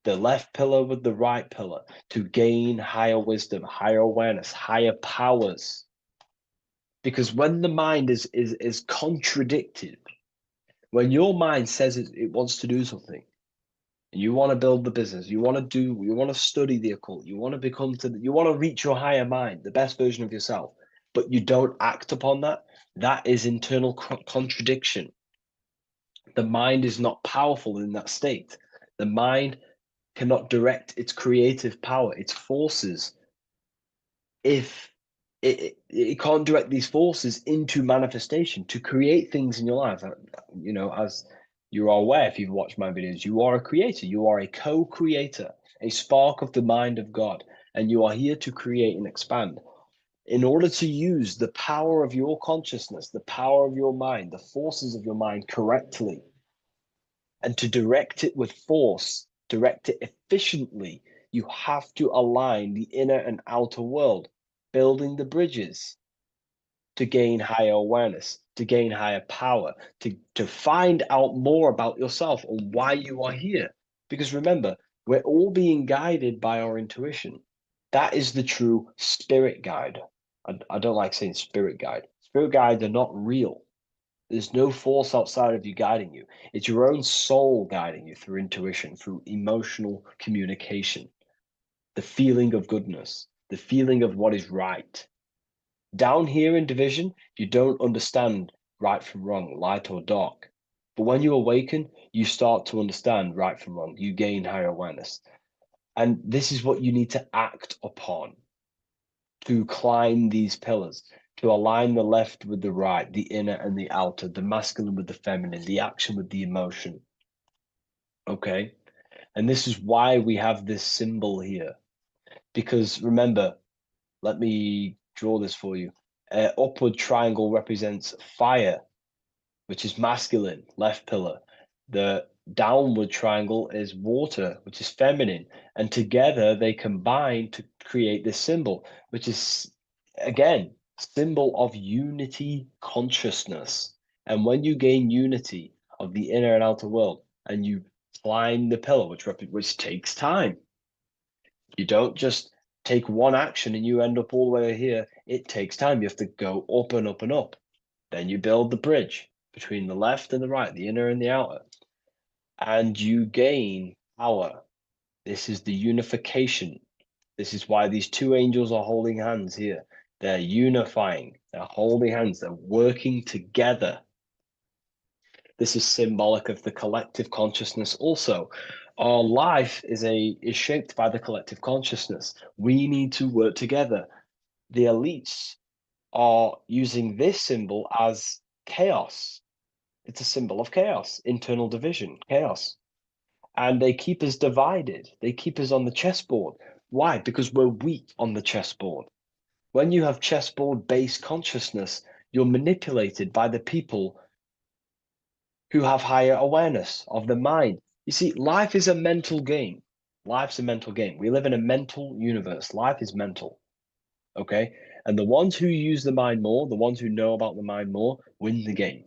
the left pillar with the right pillar to gain higher wisdom, higher awareness, higher powers. Because when the mind is contradicted, when your mind says it wants to do something, and you want to build the business, you want to study the occult, you want to reach your higher mind, the best version of yourself, but you don't act upon that, that is internal contradiction. The mind is not powerful in that state. The mind cannot direct its creative power, its forces, if it can't direct these forces into manifestation to create things in your life. As you are aware, if you've watched my videos, you are a creator, you are a co-creator, a spark of the mind of God, and you are here to create and expand. in order to use the power of your consciousness, the power of your mind, the forces of your mind correctly, and to direct it with force, direct it efficiently, you have to align the inner and outer world, building the bridges to gain higher awareness, to gain higher power, to find out more about yourself and why you are here. Because remember, we're all being guided by our intuition. That is the true spirit guide. I don't like saying spirit guide. Spirit guides are not real. There's no force outside of you guiding you. It's your own soul guiding you through intuition, through emotional communication, the feeling of goodness, the feeling of what is right. Down here in division, you don't understand right from wrong, light or dark. But when you awaken, you start to understand right from wrong. You gain higher awareness. And this is what you need to act upon to climb these pillars, to align the left with the right, the inner and the outer, the masculine with the feminine, the action with the emotion. Okay? And this is why we have this symbol here. Because remember, let me draw this for you. Upward triangle represents fire, which is masculine, left pillar. The downward triangle is water, which is feminine. And together they combine to create this symbol, which is, again, symbol of unity consciousness. And when you gain unity of the inner and outer world, and you climb the pillar, which takes time, you don't just take one action and you end up all the way here. It takes time. You have to go up and up and up. Then you build the bridge between the left and the right, the inner and the outer, and you gain power. This is the unification. This is why these two angels are holding hands here. They're unifying, they're holding hands, they're working together. This is symbolic of the collective consciousness also. Our life is shaped by the collective consciousness. We need to work together. The elites are using this symbol as chaos. It's a symbol of chaos, internal division, chaos. And they keep us divided. They keep us on the chessboard. Why? Because we're weak on the chessboard. When you have chessboard-based consciousness, you're manipulated by the people who have higher awareness of the mind. You see, life is a mental game. Life's a mental game. We live in a mental universe. Life is mental. Okay? And the ones who use the mind more, the ones who know about the mind more, win the game.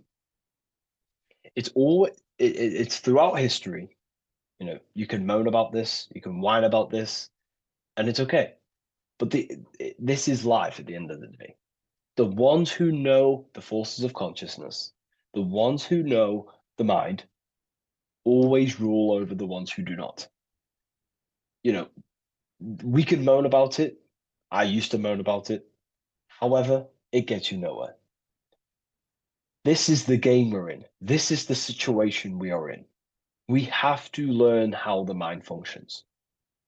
It's throughout history. You know, you can moan about this, you can whine about this, and it's okay. But this is life at the end of the day. The ones who know the forces of consciousness, the ones who know the mind, always rule over the ones who do not. You know, we can moan about it. I used to moan about it. However, it gets you nowhere. This is the game we're in. This is the situation we are in. We have to learn how the mind functions.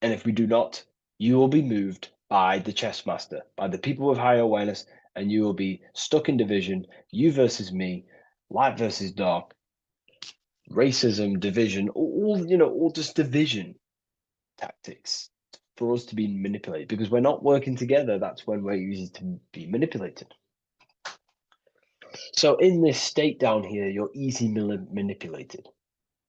And if we do not, you will be moved by the chess master, by the people with higher awareness, and you will be stuck in division, you versus me, light versus dark, racism, division, all just division tactics for us to be manipulated. Because we're not working together, that's when we're easy to be manipulated. So in this state down here, you're easily manipulated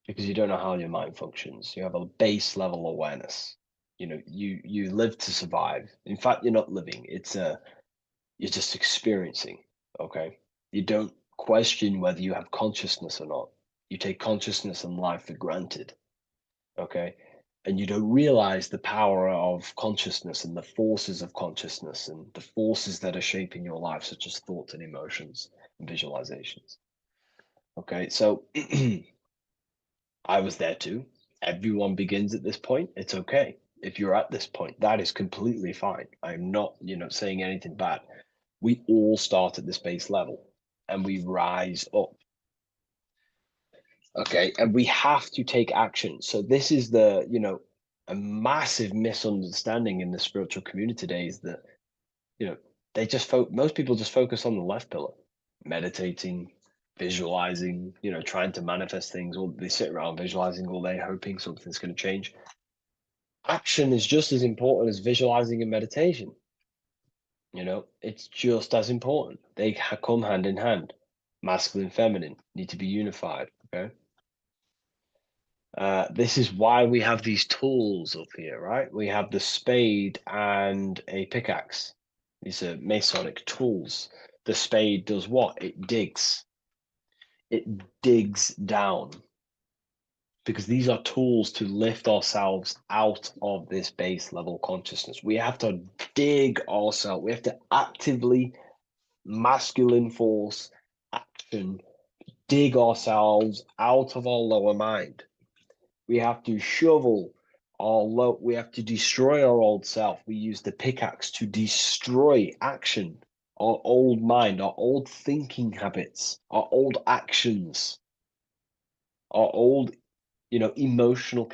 because you don't know how your mind functions. You have a base level awareness. You know, you live to survive. In fact, you're not living. You're just experiencing. Okay. You don't question whether you have consciousness or not. You take consciousness and life for granted. Okay. And you don't realize the power of consciousness and the forces of consciousness and the forces that are shaping your life, such as thoughts and emotions and visualizations. Okay. So I was there too. Everyone begins at this point. It's okay. If you're at this point, that is completely fine. I'm not, saying anything bad. We all start at this base level and we rise up. Okay. And we have to take action. So this is a massive misunderstanding in the spiritual community today is that, most people just focus on the left pillar, meditating, visualizing, trying to manifest things, or they sit around visualizing all day, hoping something's going to change. Action is just as important as visualizing and meditation. You know, it's just as important. They come hand in hand. Masculine, feminine need to be unified. Okay. This is why we have these tools up here, right? We have the spade and a pickaxe. These are Masonic tools. The spade does what? It digs. It digs down, because these are tools to lift ourselves out of this base level consciousness. We have to dig ourselves. We have to actively, masculine force, action, dig ourselves out of our lower mind. We have to shovel we have to destroy our old self. We use the pickaxe to destroy action, our old mind, our old thinking habits, our old actions, our old, emotional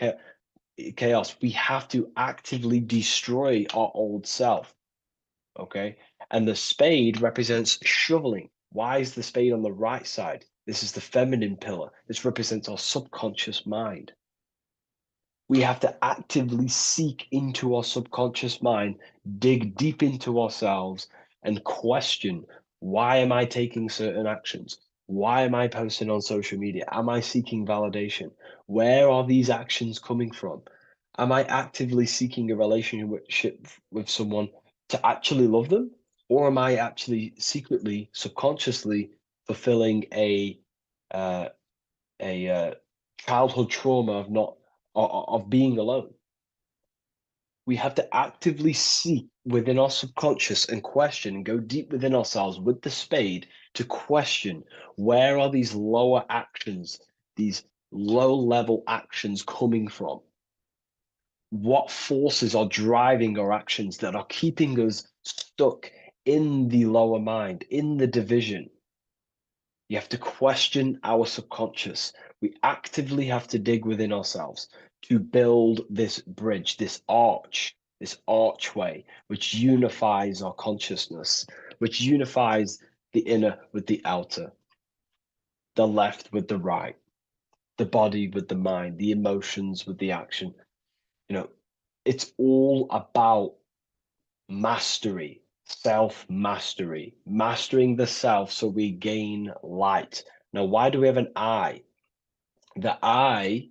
chaos. We have to actively destroy our old self. Okay. And the spade represents shoveling. Why is the spade on the right side? This is the feminine pillar. This represents our subconscious mind. We have to actively seek into our subconscious mind, dig deep into ourselves, and question, why am I taking certain actions? Why am I posting on social media? Am I seeking validation? Where are these actions coming from? Am I actively seeking a relationship with someone to actually love them? Or am I actually secretly, subconsciously fulfilling uh, a childhood trauma of not of being alone? We have to actively seek within our subconscious and question and go deep within ourselves with the spade to question, where are these lower actions, these low level actions coming from? What forces are driving our actions that are keeping us stuck in the lower mind, in the division? You have to question our subconscious. We actively have to dig within ourselves to build this bridge, this archway, which unifies our consciousness, which unifies the inner with the outer, the left with the right, the body with the mind, the emotions with the action. It's all about mastery, self mastery, mastering the self so we gain light. Now, why do we have an eye? The eye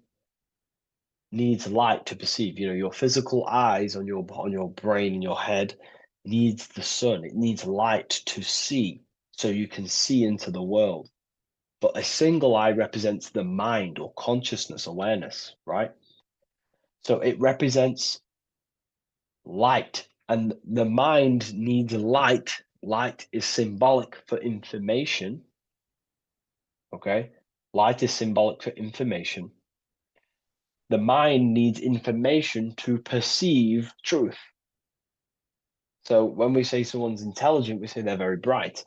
needs light to perceive. Your physical eyes on your brain and your head needs the sun. It needs light to see, so you can see into the world. But a single eye represents the mind or consciousness, awareness, right? So it represents light, and the mind needs light. Light is symbolic for information. Okay, light is symbolic for information. The mind needs information to perceive truth. So when we say someone's intelligent, we say they're very bright.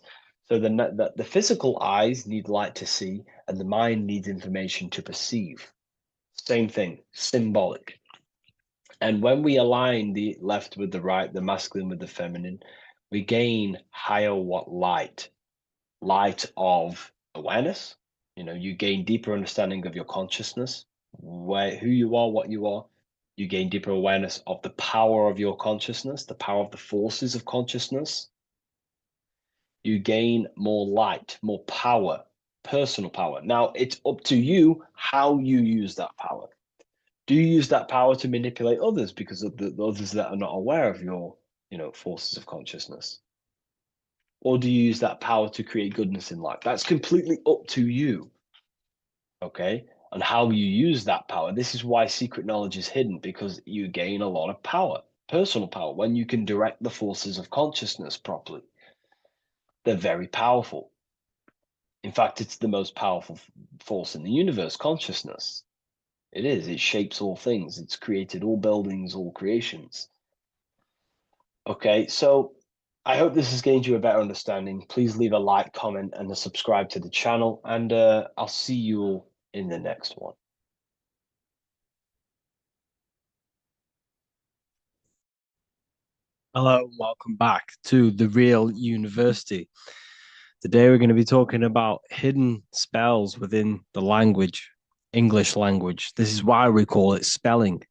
So the physical eyes need light to see, and the mind needs information to perceive. Same thing, symbolic. And when we align the left with the right, the masculine with the feminine, we gain higher light of awareness. You gain deeper understanding of your consciousness, who you are, what you are. You gain deeper awareness of the power of your consciousness, the power of the forces of consciousness. You gain more light, more power, personal power. Now, it's up to you how you use that power. Do you use that power to manipulate others because of the others that are not aware of your, forces of consciousness? Or do you use that power to create goodness in life? That's completely up to you. Okay. And how you use that power. This is why secret knowledge is hidden, because you gain a lot of power, personal power, when you can direct the forces of consciousness properly. They're very powerful. In fact, it's the most powerful force in the universe, consciousness. It is. It shapes all things. It's created all buildings, all creations. Okay, so I hope this has gained you a better understanding. Please leave a like, comment, and a subscribe to the channel, and I'll see you all in the next one. Hello and welcome back to The Real University. Today we're going to be talking about hidden spells within the language, English language. This is why we call it spelling.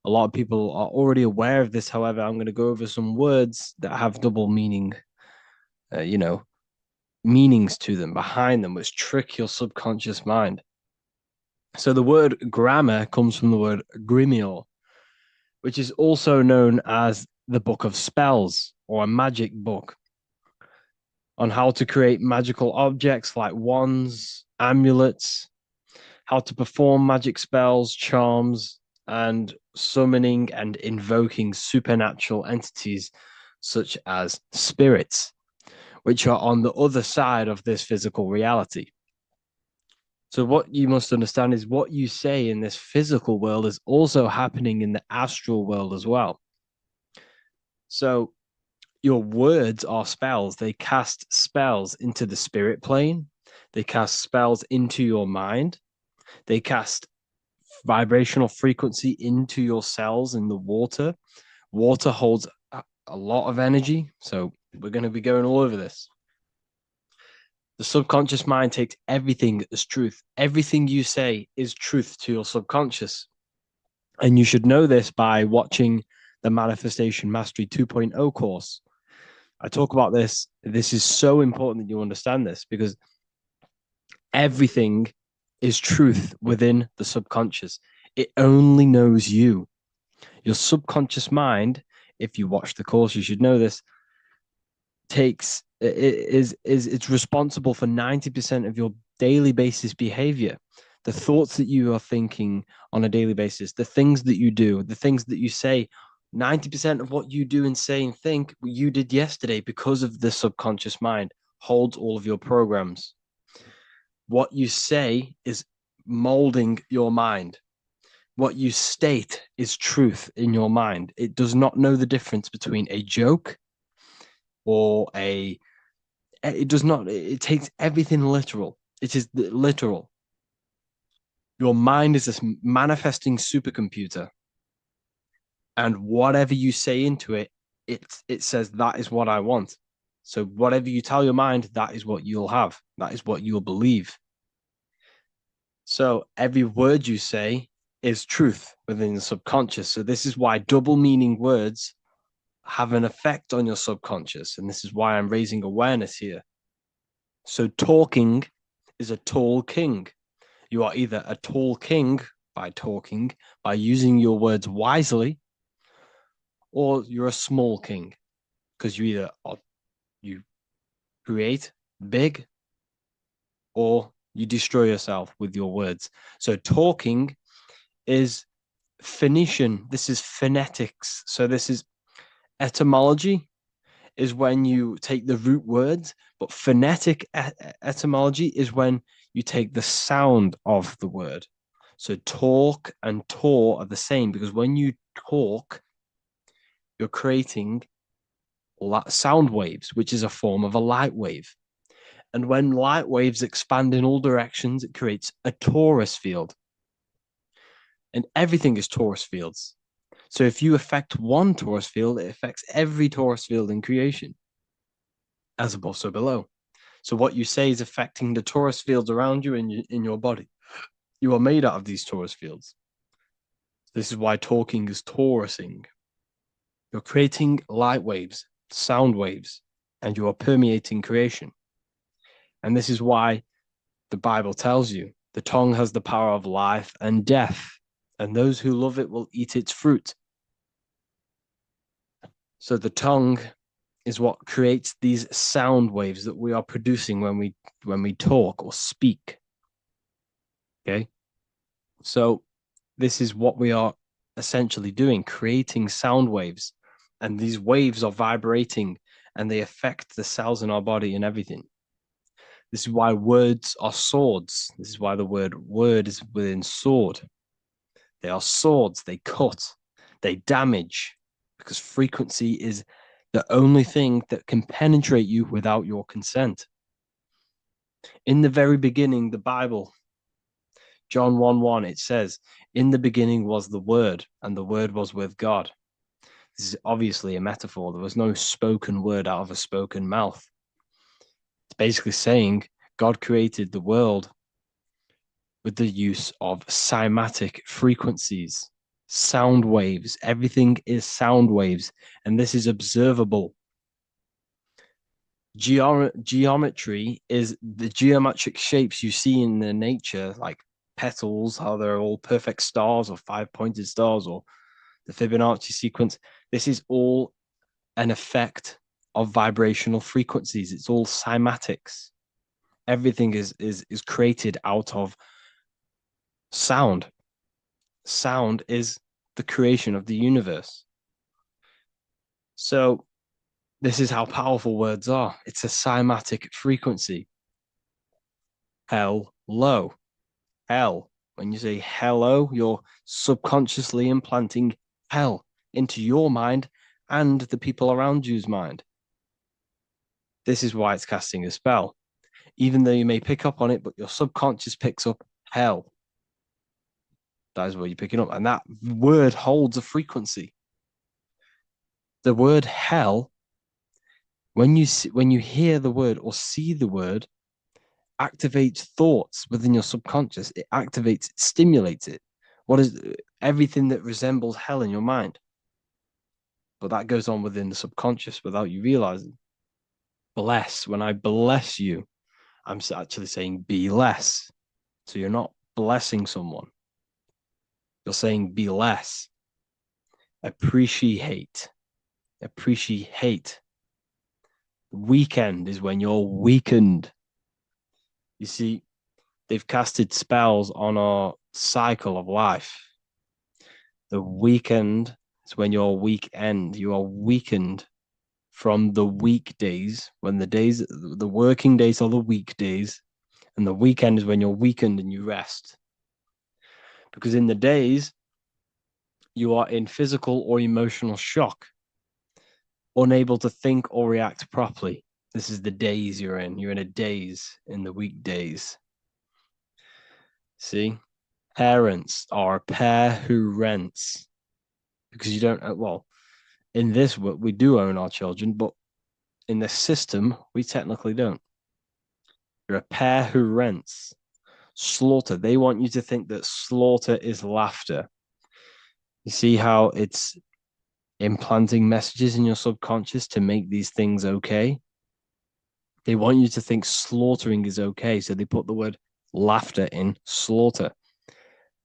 A lot of people are already aware of this. However, I'm going to go over some words that have double meaning, meanings to them, behind them, which trick your subconscious mind. So the word grammar comes from the word grimoire, which is also known as the book of spells or a magic book on how to create magical objects like wands, amulets, how to perform magic spells, charms, and summoning and invoking supernatural entities such as spirits, which are on the other side of this physical reality. So, what you must understand is what you say in this physical world is also happening in the astral world as well. So, your words are spells. They cast spells into the spirit plane, they cast spells into your mind, they cast vibrational frequency into your cells in the water. Water holds a lot of energy. So, we're going to be going all over this. The subconscious mind takes everything as truth. Everything you say is truth to your subconscious. And you should know this by watching the Manifestation Mastery 2.0 course. I talk about this. This is so important that you understand this because everything is truth within the subconscious. It only knows you. Your subconscious mind, if you watch the course, you should know this, it's responsible for 90% of your daily basis behavior. The thoughts that you are thinking on a daily basis, the things that you do, the things that you say, 90% of what you do and say and think you did yesterday because of the subconscious mind holds all of your programs. What you say is molding your mind. What you state is truth in your mind. It does not know the difference between a joke or it does not, it takes everything literal. It is literal. Your mind is this manifesting supercomputer, and whatever you say into it, it says that is what I want. So whatever you tell your mind, that is what you'll have. That is what you'll believe. So every word you say is truth within the subconscious. So this is why double meaning words have an effect on your subconscious. And this is why I'm raising awareness here. So talking is a tall king. You are either a tall king by talking, by using your words wisely, or you're a small king because you create big or you destroy yourself with your words. So talking is Phoenician. This is phonetics. So this is etymology is when you take the root words, but phonetic etymology is when you take the sound of the word. So talk and tour are the same because when you talk, you're creating sound waves, which is a form of a light wave. And when light waves expand in all directions, it creates a torus field. And everything is torus fields. So if you affect one torus field, it affects every torus field in creation, as above, so below. So what you say is affecting the torus fields around you in your body. You are made out of these torus fields. This is why talking is torusing. You're creating light waves, sound waves, and you are permeating creation. And this is why the Bible tells you the tongue has the power of life and death, and those who love it will eat its fruit. So the tongue is what creates these sound waves that we are producing when we talk or speak. Okay. So this is what we are essentially doing, creating sound waves. And these waves are vibrating and they affect the cells in our body and everything. This is why words are swords. This is why the word is within sword. They are swords, they cut, they damage, because frequency is the only thing that can penetrate you without your consent. In the very beginning, the Bible, John 1:1, it says, in the beginning was the Word, and the Word was with God. This is obviously a metaphor. There was no spoken word out of a spoken mouth. It's basically saying God created the world with the use of cymatic frequencies. Sound waves. Everything is sound waves, and this is observable. Geometry is the geometric shapes you see in the nature, like petals, how they're all perfect stars or five-pointed stars, or the Fibonacci sequence. This is all an effect of vibrational frequencies. It's all cymatics. Everything is created out of sound. Sound is the creation of the universe. So this is how powerful words are. It's a cymatic frequency. Hello. Hell. When you say hello, you're subconsciously implanting hell into your mind and the people around you's mind. This is why it's casting a spell. Even though you may pick up on it, but your subconscious picks up hell. That is what you're picking up. And that word holds a frequency. The word hell, when you hear the word or see the word, activates thoughts within your subconscious. It activates, it stimulates it. What is everything that resembles hell in your mind? But that goes on within the subconscious without you realizing. Bless, when I bless you, I'm actually saying be less. So you're not blessing someone. You're saying be less. Appreciate. Appreciate. Weekend is when you're weakened. You see, they've casted spells on our cycle of life. The weekend is when you're weekend. You are weakened from the weekdays, when the working days are the weekdays, and the weekend is when you're weakened and you rest. Because in the days, you are in physical or emotional shock, unable to think or react properly. This is the days you're in. You're in a daze in the weekdays. See? Parents are a pair who rents. Because you don't, well, in this, we do own our children, but in the system, we technically don't. You're a pair who rents. Slaughter. They want you to think that slaughter is laughter. You see how it's implanting messages in your subconscious to make these things okay? They want you to think slaughtering is okay. So they put the word laughter in slaughter.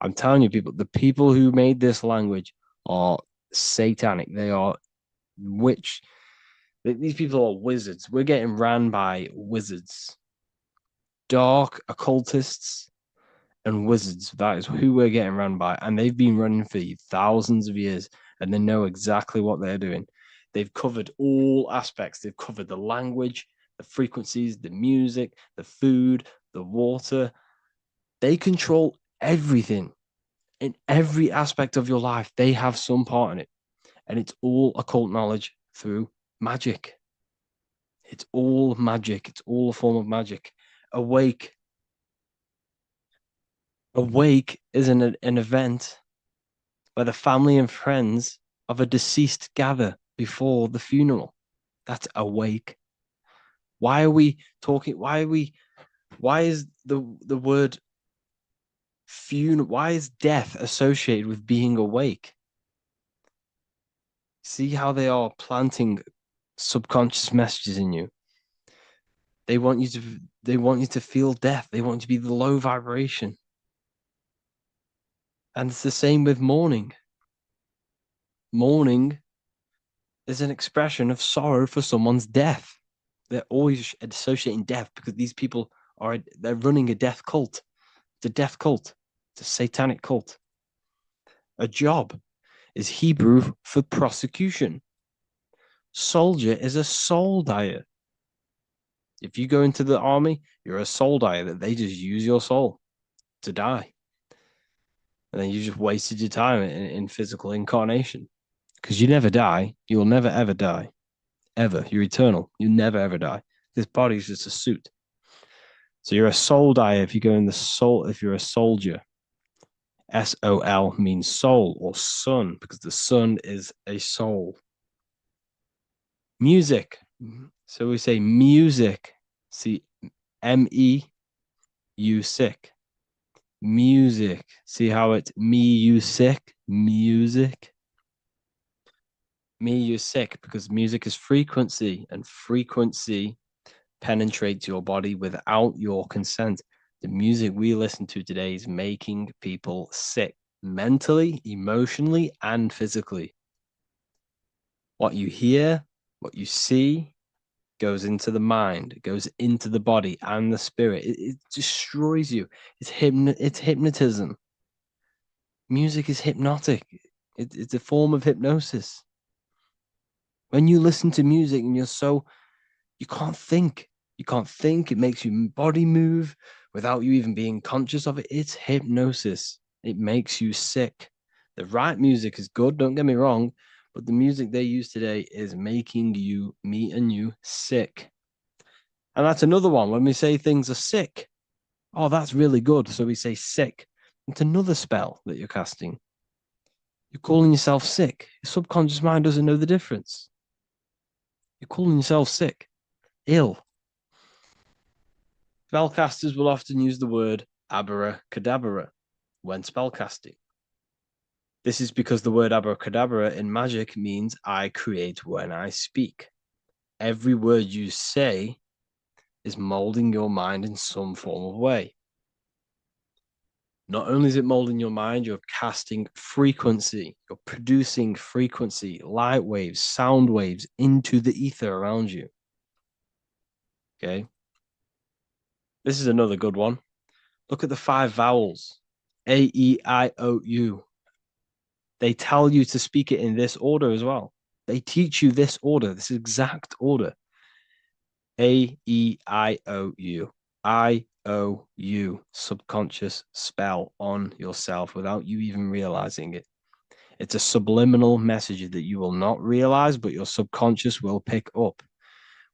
I'm telling you, people, the people who made this language are satanic. They are witch. These people are wizards. We're getting ran by wizards, dark occultists, and wizards. That is who we're getting run by. And they've been running for thousands of years and they know exactly what they're doing. They've covered all aspects. They've covered the language, the frequencies, the music, the food, the water. They control everything in every aspect of your life. They have some part in it. And it's all occult knowledge through magic. It's all magic. It's all a form of magic. Awake. Awake is an event where the family and friends of a deceased gather before the funeral. That's awake. Why are we talking? Why is the word funeral? Why is death associated with being awake? See how they are planting subconscious messages in you. They want you to feel death. They want you to be the low vibration. And it's the same with mourning. Mourning is an expression of sorrow for someone's death. They're always associating death because these people they're running a death cult. It's a death cult. It's a satanic cult. A job is Hebrew for prosecution. Soldier is a soul dyer. If you go into the army, you're a soul dyer that they just use your soul to die. And then you just wasted your time in physical incarnation. Because you never die. You will never ever die. Ever. You're eternal. You never ever die. This body is just a suit. So you're a soul dyer if you go in the soul, if you're a soldier. SOL means soul or sun, because the sun is a soul. Music. So we say music. See, MEU sick. Music. See how it's me, you, sick? Music. Me, you, sick, because music is frequency, and frequency penetrates your body without your consent. The music we listen to today is making people sick, mentally, emotionally, and physically. What you hear, what you see, goes into the mind, it goes into the body and the spirit. It destroys you. It's hypnotism. Music is hypnotic. It's a form of hypnosis. When you listen to music and you can't think. You can't think. It makes your body move without you even being conscious of it. It's hypnosis. It makes you sick. The right music is good, don't get me wrong, but the music they use today is making you, me and you, sick. And that's another one. When we say things are sick, oh, that's really good. So we say sick. It's another spell that you're casting. You're calling yourself sick. Your subconscious mind doesn't know the difference. You're calling yourself sick, ill. Spellcasters will often use the word abracadabra when spellcasting. This is because the word abracadabra in magic means I create when I speak. Every word you say is molding your mind in some form of way. Not only is it molding your mind, you're casting frequency, you're producing frequency, light waves, sound waves into the ether around you. Okay. This is another good one. Look at the 5 vowels. A, E, I, O, U. They tell you to speak it in this order as well. They teach you this order, this exact order. A, E, I, O, U. I, O, U. Subconscious spell on yourself without you even realizing it. It's a subliminal message that you will not realize, but your subconscious will pick up.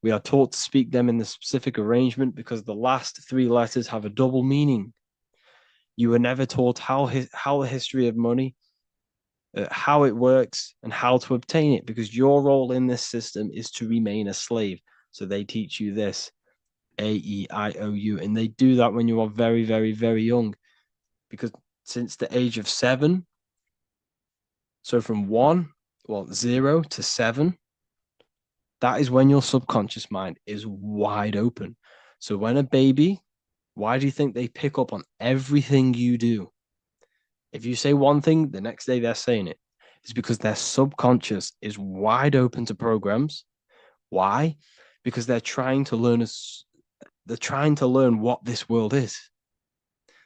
We are taught to speak them in the specific arrangement because the last 3 letters have a double meaning. You were never taught how the history of money, how it works, and how to obtain it, because your role in this system is to remain a slave. So they teach you this, A-E-I-O-U, and they do that when you are very, very, very young, because since the age of 7, so from 0 to 7, that is when your subconscious mind is wide open. So when a baby, why do you think they pick up on everything you do? If you say one thing, the next day they're saying it. It's because their subconscious is wide open to programs. Why? Because they're trying to learn what this world is.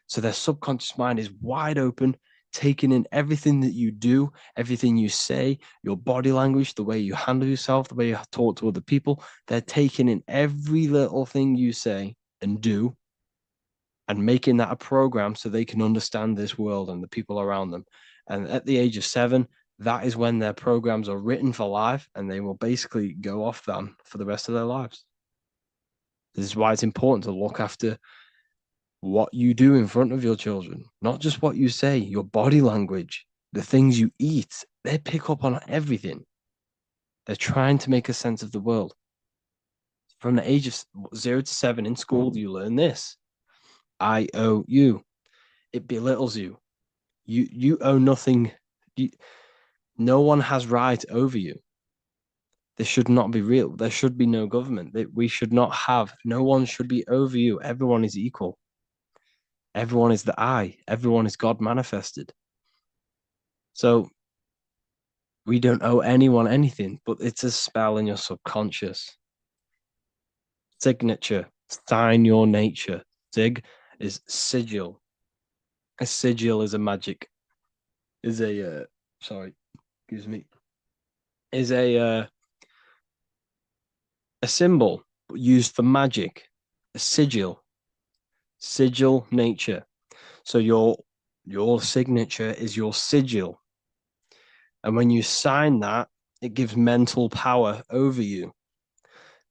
So their subconscious mind is wide open, taking in everything that you do, everything you say, your body language, the way you handle yourself, the way you talk to other people. They're taking in every little thing you say and do and making that a program so they can understand this world and the people around them. And at the age of 7, that is when their programs are written for life and they will basically go off them for the rest of their lives. This is why it's important to look after what you do in front of your children, not just what you say, your body language, the things you eat. They pick up on everything. They're trying to make a sense of the world. From the age of 0 to 7 in school, you learn this. I owe you. It belittles you. You owe nothing. No one has right over you. This should not be real. There should be no government. We should not have. No one should be over you. Everyone is equal. Everyone is the I. Everyone is God manifested. So we don't owe anyone anything, but it's a spell in your subconscious. Signature. Sign your nature. Sig is sigil. A sigil is a magic. Is a sorry, excuse me. Is a symbol used for magic. A sigil. Sigil nature. So your signature is your sigil. And when you sign that, it gives mental power over you.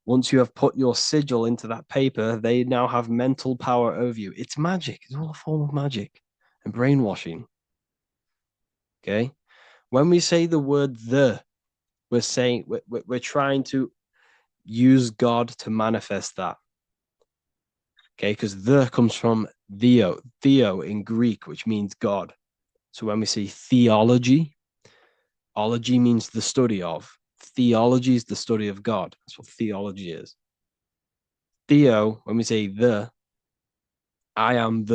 Once you have put your sigil into that paper, they now have mental power over you. It's magic. It's all a form of magic and brainwashing. Okay. When we say the word we're saying we're trying to use God to manifest that. Okay. Because the comes from Theo in Greek, which means God. So when we say theology, ology means the study of. Theology is the study of God. That's what theology is. Theo, when we say I am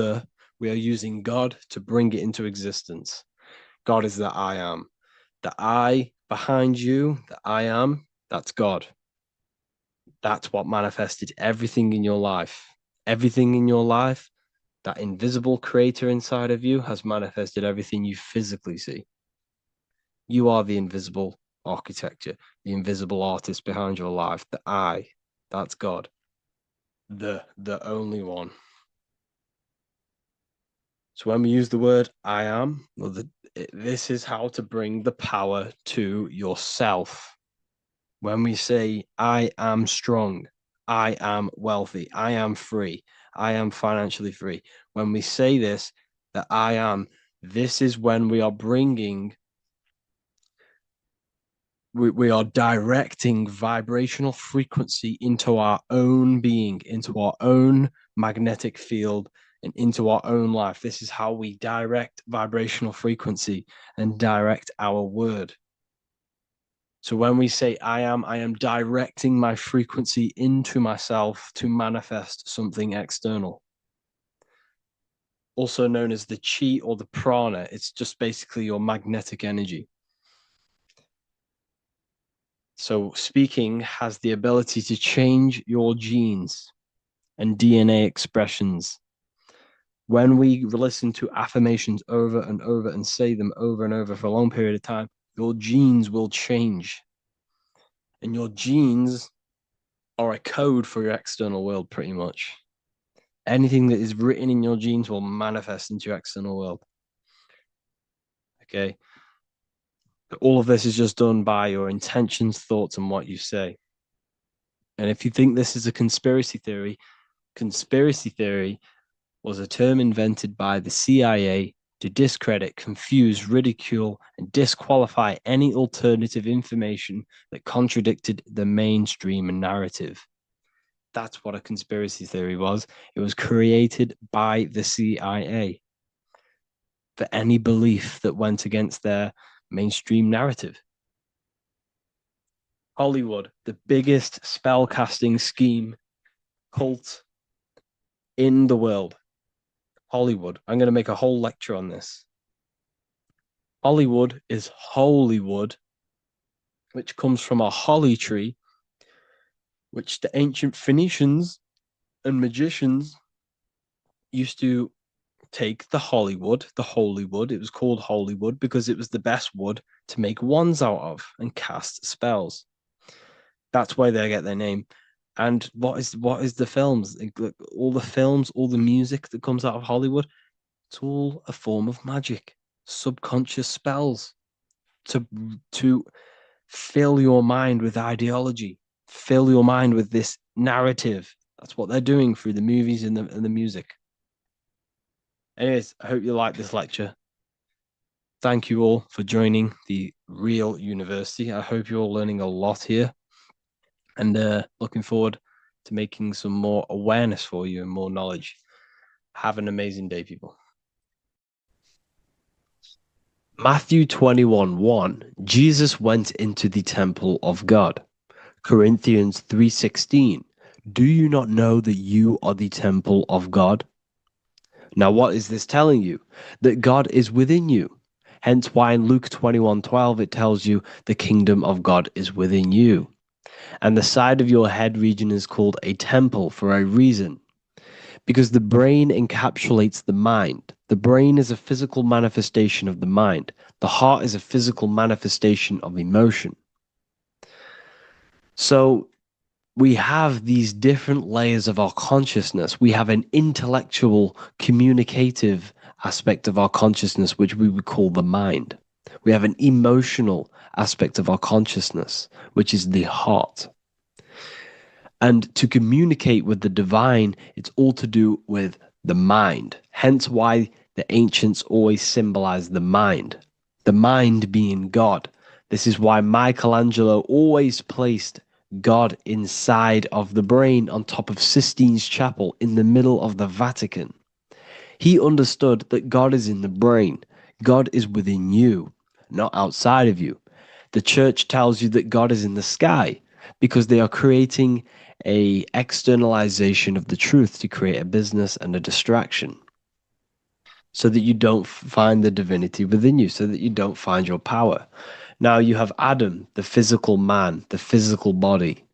we are using God to bring it into existence. God is the I am. The I behind you, the I am, that's God. That's what manifested everything in your life. Everything in your life, that invisible creator inside of you has manifested everything you physically see. You are the invisible architecture, the invisible artist behind your life. The I, that's God. The only one. So when we use the word I am, well, this is how to bring the power to yourself. When we say I am strong, I am wealthy, I am free, I am financially free. When we say this, that I am, this is when we are bringing, we are directing vibrational frequency into our own being, into our own magnetic field, and into our own life. This is how we direct vibrational frequency and direct our word. So when we say I am directing my frequency into myself to manifest something external. Also known as the chi or the prana. It's just basically your magnetic energy. So speaking has the ability to change your genes and DNA expressions. When we listen to affirmations over and over and say them over and over for a long period of time, your genes will change. And your genes are a code for your external world, pretty much. Anything that is written in your genes will manifest into your external world. Okay. But all of this is just done by your intentions, thoughts, and what you say. And if you think this is a conspiracy theory was a term invented by the CIA to discredit, confuse, ridicule, and disqualify any alternative information that contradicted the mainstream narrative. That's what a conspiracy theory was. It was created by the CIA for any belief that went against their mainstream narrative. Hollywood, the biggest spell casting scheme cult in the world. Hollywood. I'm going to make a whole lecture on this. Hollywood is holy wood, which comes from a holly tree, which the ancient Phoenicians and magicians used to take the holy wood. It was called holy wood because it was the best wood to make wands out of and cast spells. That's why they get their name. And what is the films? All the films, all the music that comes out of Hollywood, it's all a form of magic, subconscious spells to fill your mind with ideology, fill your mind with this narrative. That's what they're doing through the movies and the music. Anyways, I hope you like this lecture. Thank you all for joining the Real University. I hope you're all learning a lot here and looking forward to making some more awareness for you and more knowledge. Have an amazing day, people. Matthew 21:1, Jesus went into the temple of God. Corinthians 3:16, do you not know that you are the temple of God? Now, what is this telling you? That God is within you. Hence why in Luke 21:12 it tells you the kingdom of God is within you. And the side of your head region is called a temple for a reason. Because the brain encapsulates the mind. The brain is a physical manifestation of the mind. The heart is a physical manifestation of emotion. So we have these different layers of our consciousness. We have an intellectual, communicative aspect of our consciousness, which we would call the mind. We have an emotional aspect of our consciousness, which is the heart. And to communicate with the divine, it's all to do with the mind. Hence why the ancients always symbolize the mind being God. This is why Michelangelo always placed God inside of the brain on top of Sistine Chapel in the middle of the Vatican. He understood that God is in the brain. God is within you, not outside of you. The church tells you that God is in the sky because they are creating a externalization of the truth to create a business and a distraction so that you don't find the divinity within you, so that you don't find your power. Now you have Adam, the physical man, the physical body,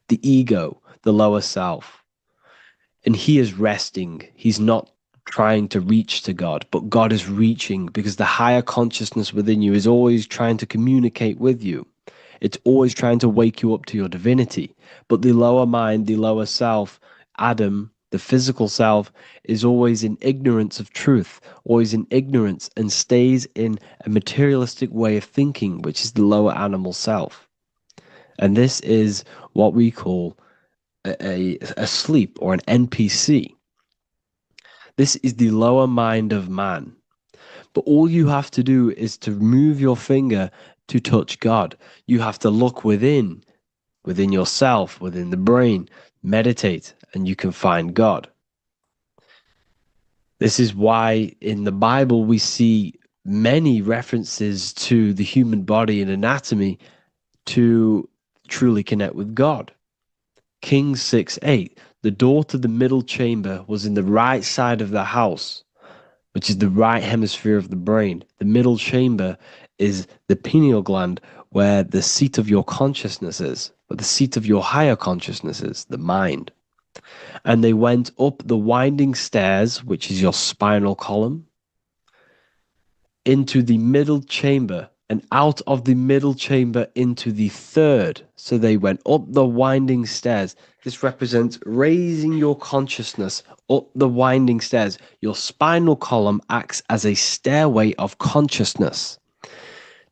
the ego, the lower self, and he is resting. He's not trying to reach to God, but God is reaching because the higher consciousness within you is always trying to communicate with you. It's always trying to wake you up to your divinity. But the lower mind, the lower self, Adam, the physical self, is always in ignorance of truth, always in ignorance, and stays in a materialistic way of thinking, which is the lower animal self. And this is what we call a sleep or an NPC. This is the lower mind of man. But all you have to do is to move your finger to touch God. You have to look within yourself, within the brain, meditate, and you can find God. This is why in the Bible we see many references to the human body and anatomy to truly connect with God. Kings 6:8, the door to the middle chamber was in the right side of the house, which is the right hemisphere of the brain. The middle chamber is the pineal gland, where the seat of your consciousness is, where the seat of your higher consciousness is, the mind. And they went up the winding stairs, which is your spinal column, into the middle chamber, and out of the middle chamber into the third. So they went up the winding stairs. This represents raising your consciousness up the winding stairs. Your spinal column acts as a stairway of consciousness.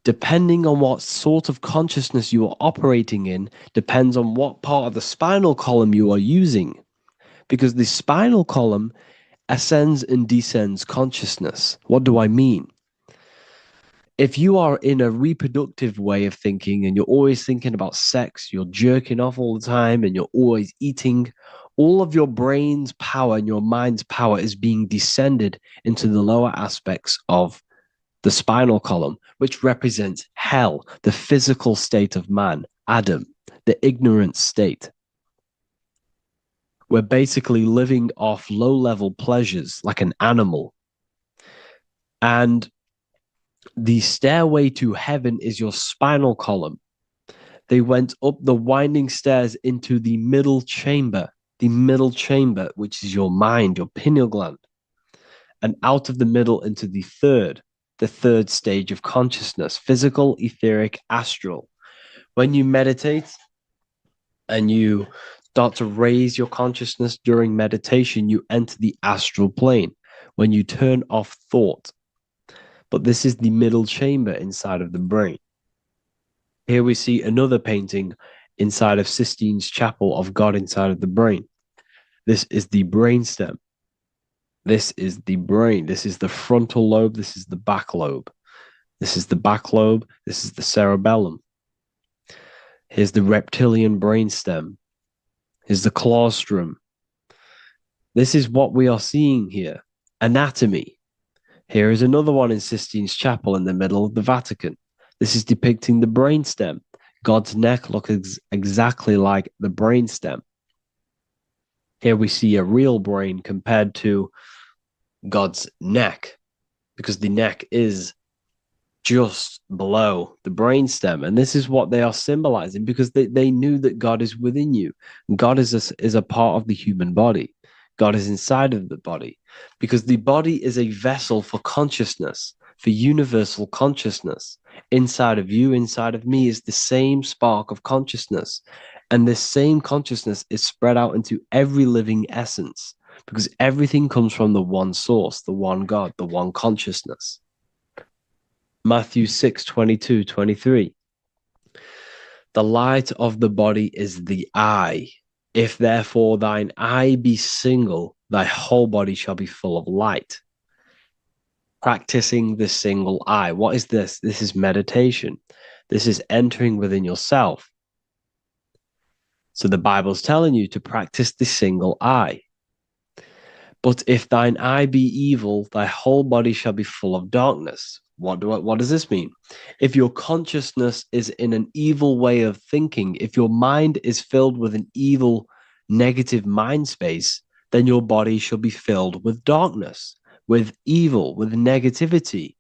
Depending on what sort of consciousness you are operating in, depends on what part of the spinal column you are using. Because the spinal column ascends and descends consciousness. What do I mean? If you are in a reproductive way of thinking and you're always thinking about sex, you're jerking off all the time and you're always eating, all of your brain's power and your mind's power is being descended into the lower aspects of the spinal column, which represents hell, the physical state of man, Adam, the ignorant state. We're basically living off low-level pleasures like an animal. And the stairway to heaven is your spinal column. They went up the winding stairs into the middle chamber, which is your mind, your pineal gland, and out of the middle into the third stage of consciousness, physical, etheric, astral. When you meditate and you start to raise your consciousness during meditation, you enter the astral plane when you turn off thought. But this is the middle chamber inside of the brain. Here we see another painting inside of Sistine's chapel of God inside of the brain. This is the brainstem. This is the brain. This is the frontal lobe. This is the back lobe. This is the back lobe. This is the cerebellum. Here's the reptilian brainstem. Here's the claustrum. This is what we are seeing here. Anatomy. Here is another one in Sistine's chapel in the middle of the Vatican. This is depicting the brainstem. God's neck looks exactly like the brainstem. Here we see a real brain compared to God's neck, because the neck is just below the brainstem. And this is what they are symbolizing, because they knew that God is within you. God is a part of the human body. God is inside of the body, because the body is a vessel for consciousness, for universal consciousness. Inside of you, inside of me, is the same spark of consciousness. And this same consciousness is spread out into every living essence, because everything comes from the one source, the one God, the one consciousness. Matthew 6:22-23. The light of the body is the eye. If therefore thine eye be single, thy whole body shall be full of light. Practicing the single eye. What is this? This is meditation. This is entering within yourself. So the Bible's telling you to practice the single eye. But if thine eye be evil, thy whole body shall be full of darkness. What does this mean? If your consciousness is in an evil way of thinking, if your mind is filled with an evil, negative mind space, then your body shall be filled with darkness, with evil, with negativity.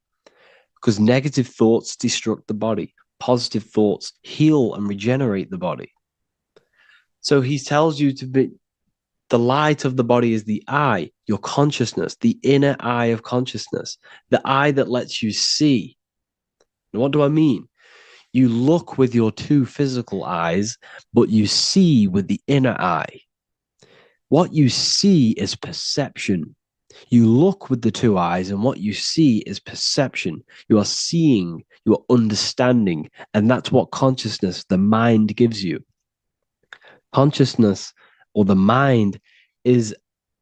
Because negative thoughts destruct the body, positive thoughts heal and regenerate the body. So he tells you to be, the light of the body is the eye, your consciousness, the inner eye of consciousness, the eye that lets you see. And what do I mean? You look with your two physical eyes, but you see with the inner eye. What you see is perception. You look with the two eyes, and what you see is perception. You are seeing, you are understanding, and that's what consciousness, the mind, gives you. Consciousness or the mind is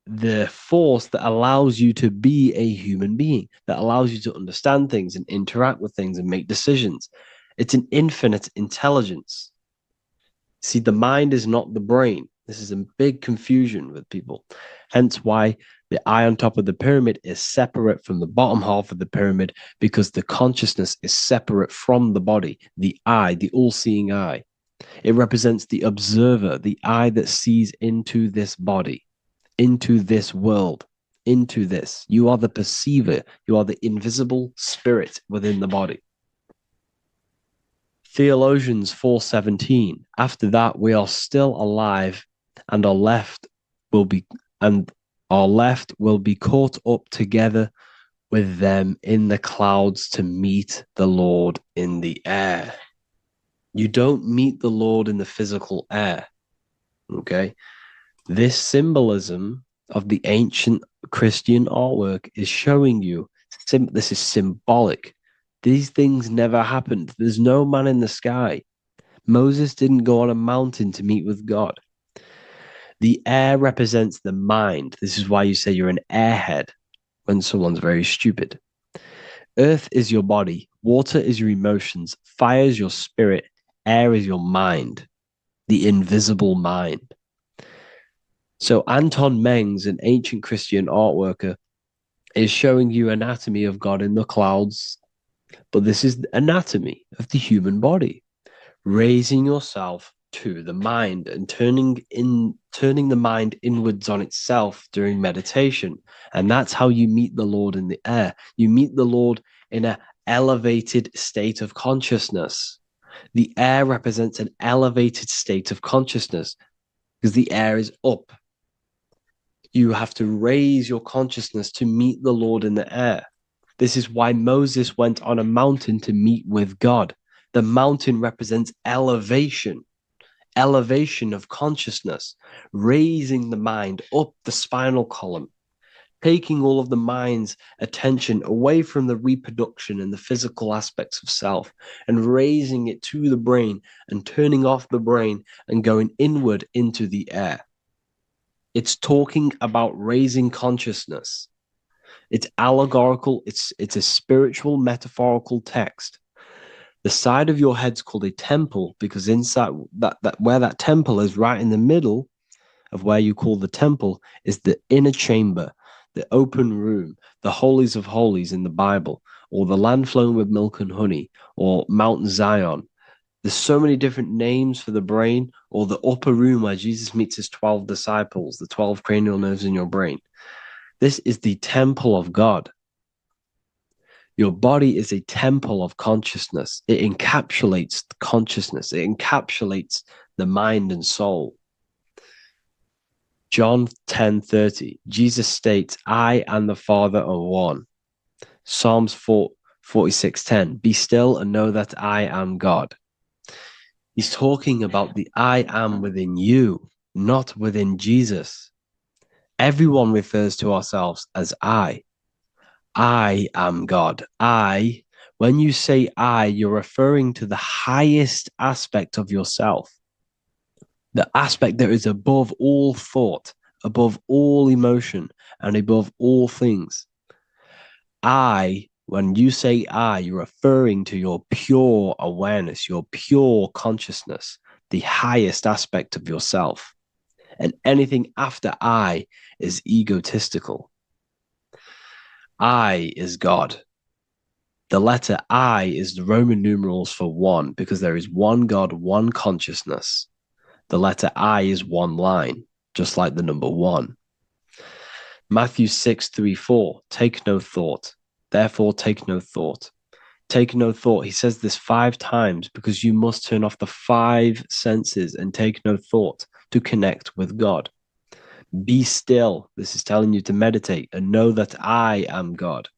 the force that allows you to be a human being, that allows you to understand things and interact with things and make decisions. It's an infinite intelligence. See, the mind is not the brain. This is a big confusion with people. Hence why the eye on top of the pyramid is separate from the bottom half of the pyramid, because the consciousness is separate from the body, the eye, the all-seeing eye. It represents the observer, the eye that sees into this body, into this world, into this. You are the perceiver. You are the invisible spirit within the body. Theologians 4:17. After that, we are still alive, and our left will be caught up together with them in the clouds to meet the Lord in the air. You don't meet the Lord in the physical air. Okay? This symbolism of the ancient Christian artwork is showing you this is symbolic. These things never happened. There's no man in the sky. Moses didn't go on a mountain to meet with God. The air represents the mind. This is why you say you're an airhead when someone's very stupid. Earth is your body. Water is your emotions. Fire is your spirit. Air is your mind, the invisible mind. So Anton Mengs, an ancient Christian art worker, is showing you anatomy of God in the clouds. But this is anatomy of the human body, raising yourself to the mind and turning the mind inwards on itself during meditation. And that's how you meet the Lord in the air. You meet the Lord in an elevated state of consciousness. The air represents an elevated state of consciousness because the air is up. You have to raise your consciousness to meet the Lord in the air. This is why Moses went on a mountain to meet with God. The mountain represents elevation of consciousness, raising the mind up the spinal column, taking all of the mind's attention away from the reproduction and the physical aspects of self and raising it to the brain and turning off the brain and going inward into the air. It's talking about raising consciousness. It's allegorical. It's a spiritual, metaphorical text. The side of your head's called a temple because inside that where that temple is, right in the middle of where you call the temple, is the inner chamber, the open room, the holies of holies in the Bible, or the land flowing with milk and honey, or Mount Zion. There's so many different names for the brain, or the upper room where Jesus meets his 12 disciples, the 12 cranial nerves in your brain. This is the temple of God. Your body is a temple of consciousness. It encapsulates consciousness. It encapsulates the mind and soul. John 10:30, Jesus states, I and the Father are one. Psalms 46:10, be still and know that I am God. He's talking about the I am within you, not within Jesus. Everyone refers to ourselves as I. I am God. When you say I, you're referring to the highest aspect of yourself, the aspect that is above all thought, above all emotion, and above all things. When you say I, you're referring to your pure awareness, your pure consciousness, the highest aspect of yourself. and anything after I is egotistical. I is God. The letter I is the Roman numerals for one, because there is one God, one consciousness. The letter I is one line, just like the number one. Matthew 6:3-4, take no thought. Therefore, take no thought. Take no thought. He says this 5 times because you must turn off the 5 senses and take no thought to connect with God. Be still. This is telling you to meditate and know that I am God.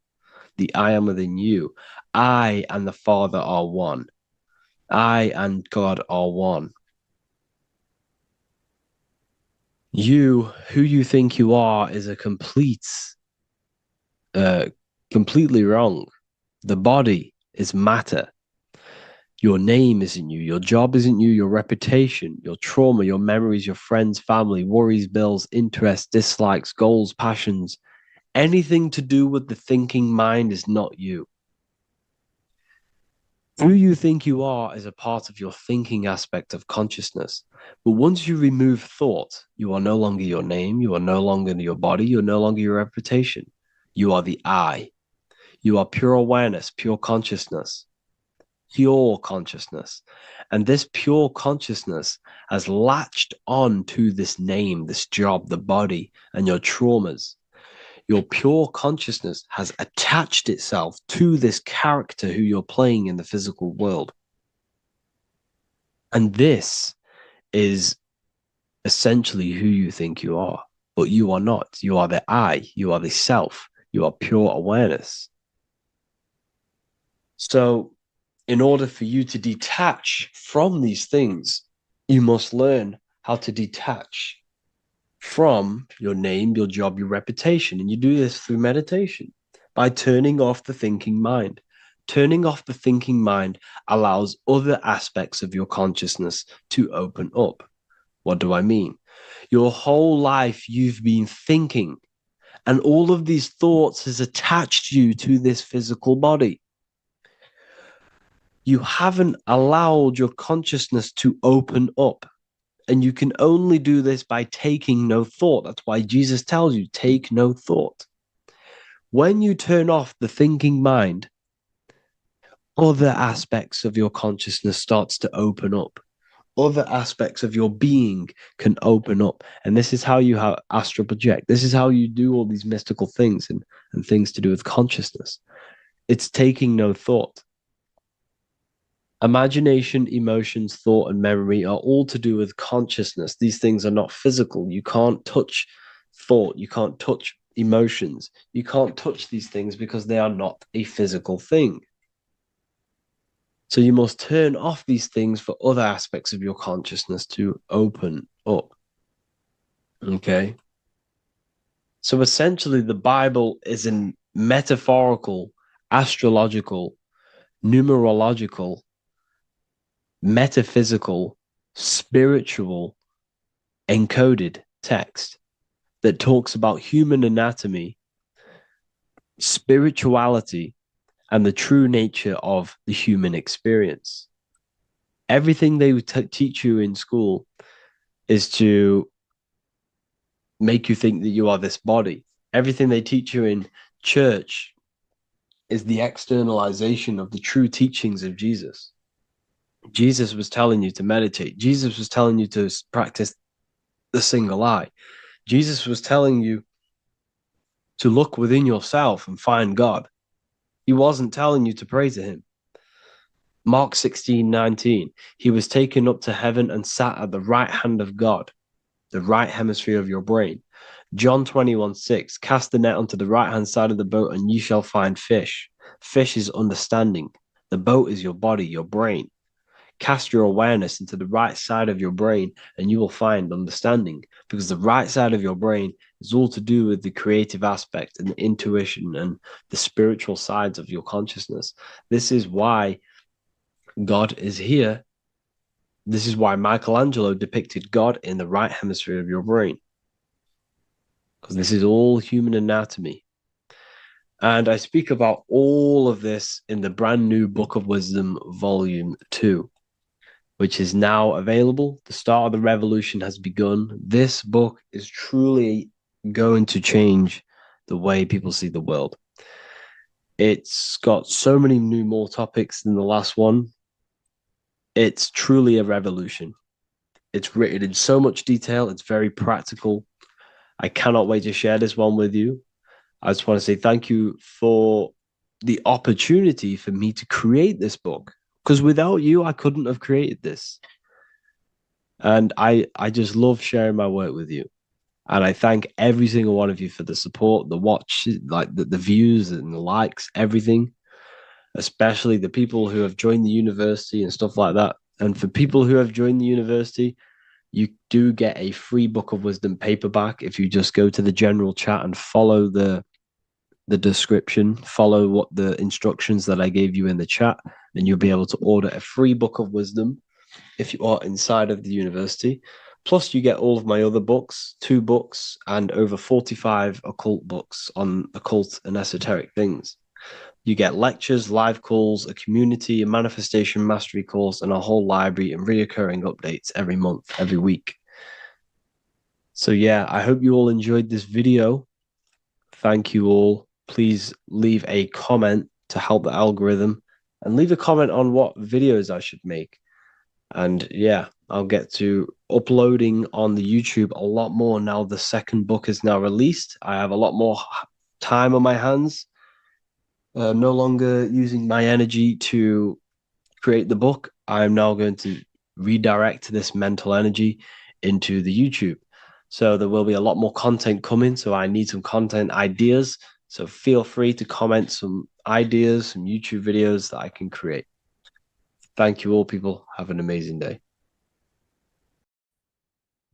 The I am within you. I and the Father are one. I and God are one. You, who you think you are, is a completely wrong. The body is matter. Your name isn't you. Your job isn't you. Your reputation, your trauma, your memories, your friends, family, worries, bills, interests, dislikes, goals, passions, anything to do with the thinking mind is not you. Who you think you are is a part of your thinking aspect of consciousness. But once you remove thought, you are no longer your name. You are no longer your body. You're no longer your reputation. You are the I. You are pure awareness, pure consciousness. Pure consciousness. And this pure consciousness has latched on to this name, this job, the body, and your traumas. Your pure consciousness has attached itself to this character who you're playing in the physical world. And this is essentially who you think you are, but you are not. You are the I, you are the self, you are pure awareness. So, in order for you to detach from these things, you must learn how to detach from your name, your job, your reputation. And you do this through meditation by turning off the thinking mind. Turning off the thinking mind allows other aspects of your consciousness to open up. What do I mean? Your whole life you've been thinking, and all of these thoughts has attached you to this physical body. You haven't allowed your consciousness to open up. And you can only do this by taking no thought. That's why Jesus tells you, take no thought. When you turn off the thinking mind, other aspects of your consciousness starts to open up. Other aspects of your being can open up. And this is how you have astral project. This is how you do all these mystical things and things to do with consciousness. It's taking no thought. Imagination, emotions, thought, and memory are all to do with consciousness. These things are not physical. You can't touch thought. You can't touch emotions. You can't touch these things because they are not a physical thing. So you must turn off these things for other aspects of your consciousness to open up. Okay? So essentially, the Bible is a metaphorical, astrological, numerological, metaphysical, spiritual, encoded text that talks about human anatomy, spirituality, and the true nature of the human experience. Everything they teach you in school is to make you think that you are this body. Everything they teach you in church is the externalization of the true teachings of Jesus. Jesus was telling you to meditate. Jesus was telling you to practice the single eye. Jesus was telling you to look within yourself and find God. He wasn't telling you to pray to him. Mark 16:19, he was taken up to heaven and sat at the right hand of God, the right hemisphere of your brain. John 21:6, cast the net onto the right hand side of the boat and you shall find fish. Fish is understanding. The boat is your body, your brain. Cast your awareness into the right side of your brain and you will find understanding, because the right side of your brain is all to do with the creative aspect and the intuition and the spiritual sides of your consciousness. This is why God is here. This is why Michelangelo depicted God in the right hemisphere of your brain, because this is all human anatomy. And I speak about all of this in the brand new Book of Wisdom, Volume 2. which is now available. The start of the revolution has begun. This book is truly going to change the way people see the world. It's got so many more topics than the last one. It's truly a revolution. It's written in so much detail. It's very practical. I cannot wait to share this one with you. I just want to say thank you for the opportunity for me to create this book, because without you, I couldn't have created this. And I just love sharing my work with you. And I thank every single one of you for the support, the watch, like the views and the likes, everything, especially the people who have joined the university and stuff like that. And for people who have joined the university, you do get a free Book of Wisdom paperback if you just go to the general chat and follow the description, follow what the instructions that I gave you in the chat, and you'll be able to order a free Book of Wisdom if you are inside of the university. Plus, you get all of my other books, 2 books, and over 45 occult books on occult and esoteric things. You get lectures, live calls, a community, a manifestation mastery course, and a whole library and reoccurring updates every month, every week. So yeah, I hope you all enjoyed this video. Thank you all. Please leave a comment to help the algorithm, and leave a comment on what videos I should make. And yeah, I'll get to uploading on the YouTube a lot more now the second book is now released. I have a lot more time on my hands. No longer using my energy to create the book. I'm now going to redirect this mental energy into the YouTube. So there will be a lot more content coming. So I need some content ideas. So feel free to comment some ideas, some YouTube videos that I can create. Thank you all, people. Have an amazing day.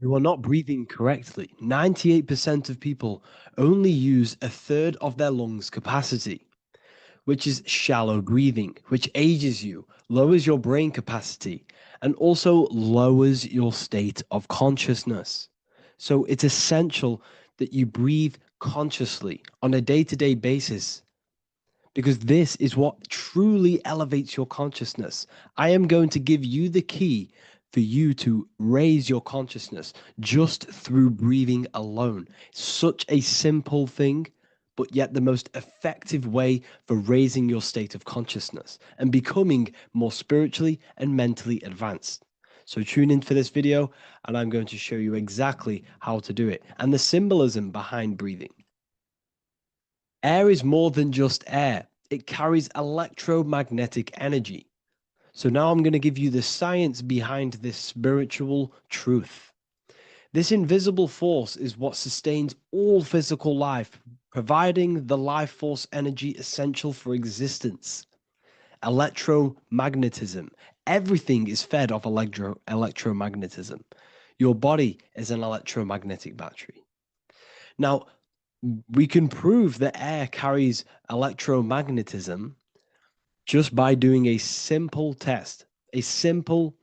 You are not breathing correctly. 98% of people only use a third of their lungs capacity, which is shallow breathing, which ages you, lowers your brain capacity, and also lowers your state of consciousness. So it's essential that you breathe consciously on a day-to-day basis, because this is what truly elevates your consciousness. I am going to give you the key for you to raise your consciousness just through breathing alone. Such a simple thing, but yet the most effective way for raising your state of consciousness and becoming more spiritually and mentally advanced. So tune in for this video, and I'm going to show you exactly how to do it and the symbolism behind breathing. Air is more than just air. It carries electromagnetic energy. So now I'm going to give you the science behind this spiritual truth. This invisible force is what sustains all physical life, providing the life force energy essential for existence. Electromagnetism. Everything is fed off electromagnetism. Your body is an electromagnetic battery. Now, we can prove that air carries electromagnetism just by doing a simple test, a simple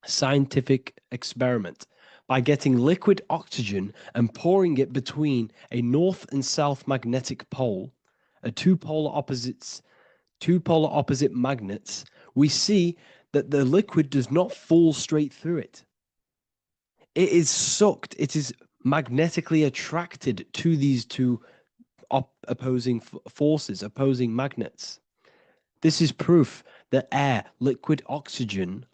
scientific experiment, by getting liquid oxygen and pouring it between a north and south magnetic pole, two polar opposite magnets. We see that the liquid does not fall straight through it. It is sucked, it is magnetically attracted to these two opposing forces, opposing magnets. This is proof that air, liquid oxygen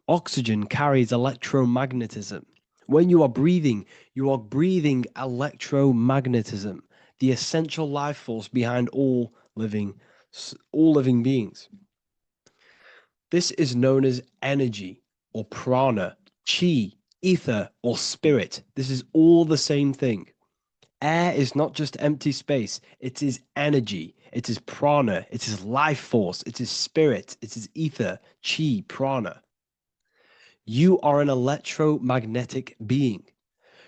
carries electromagnetism. When you are breathing electromagnetism, the essential life force behind all living beings. This is known as energy or prana, chi, ether, or spirit. This is all the same thing. Air is not just empty space, it is energy, it is prana, it is life force, it is spirit, it is ether, chi, prana. You are an electromagnetic being.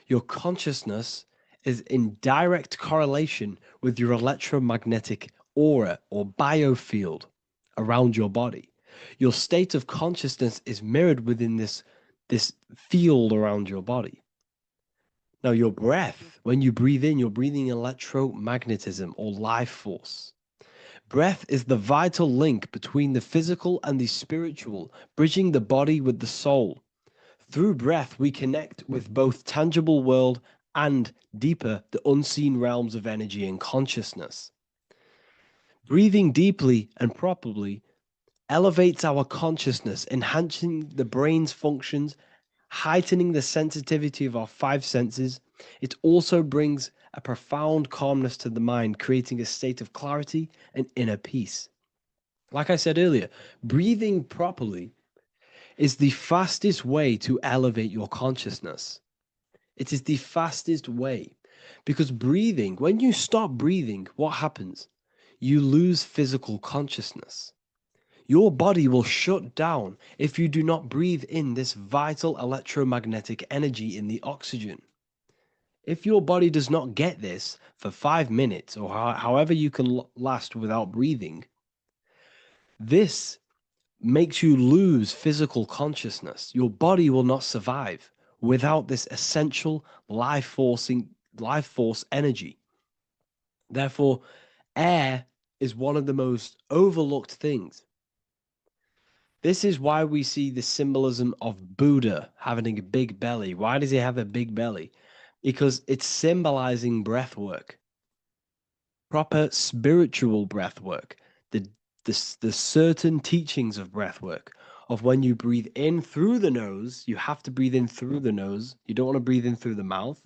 Your consciousness is in direct correlation with your electromagnetic aura or biofield around your body. Your state of consciousness is mirrored within this field around your body. Now, your breath, when you breathe in, you're breathing electromagnetism or life force. Breath is the vital link between the physical and the spiritual, bridging the body with the soul. Through breath, we connect with both tangible world and deeper, the unseen realms of energy and consciousness. Breathing deeply and properly elevates our consciousness, enhancing the brain's functions, heightening the sensitivity of our five senses. It also brings a profound calmness to the mind, creating a state of clarity and inner peace. Like I said earlier, breathing properly is the fastest way to elevate your consciousness. It is the fastest way because breathing, when you stop breathing, what happens? You lose physical consciousness. Your body will shut down if you do not breathe in this vital electromagnetic energy in the oxygen. If your body does not get this for 5 minutes or however you can last without breathing, this makes you lose physical consciousness. Your body will not survive without this essential life force energy. Therefore, air is one of the most overlooked things. This is why we see the symbolism of Buddha having a big belly. Why does he have a big belly? Because it's symbolizing breath work, proper spiritual breath work, the, the certain teachings of breath work, of when you breathe in through the nose, you have to breathe in through the nose. You don't want to breathe in through the mouth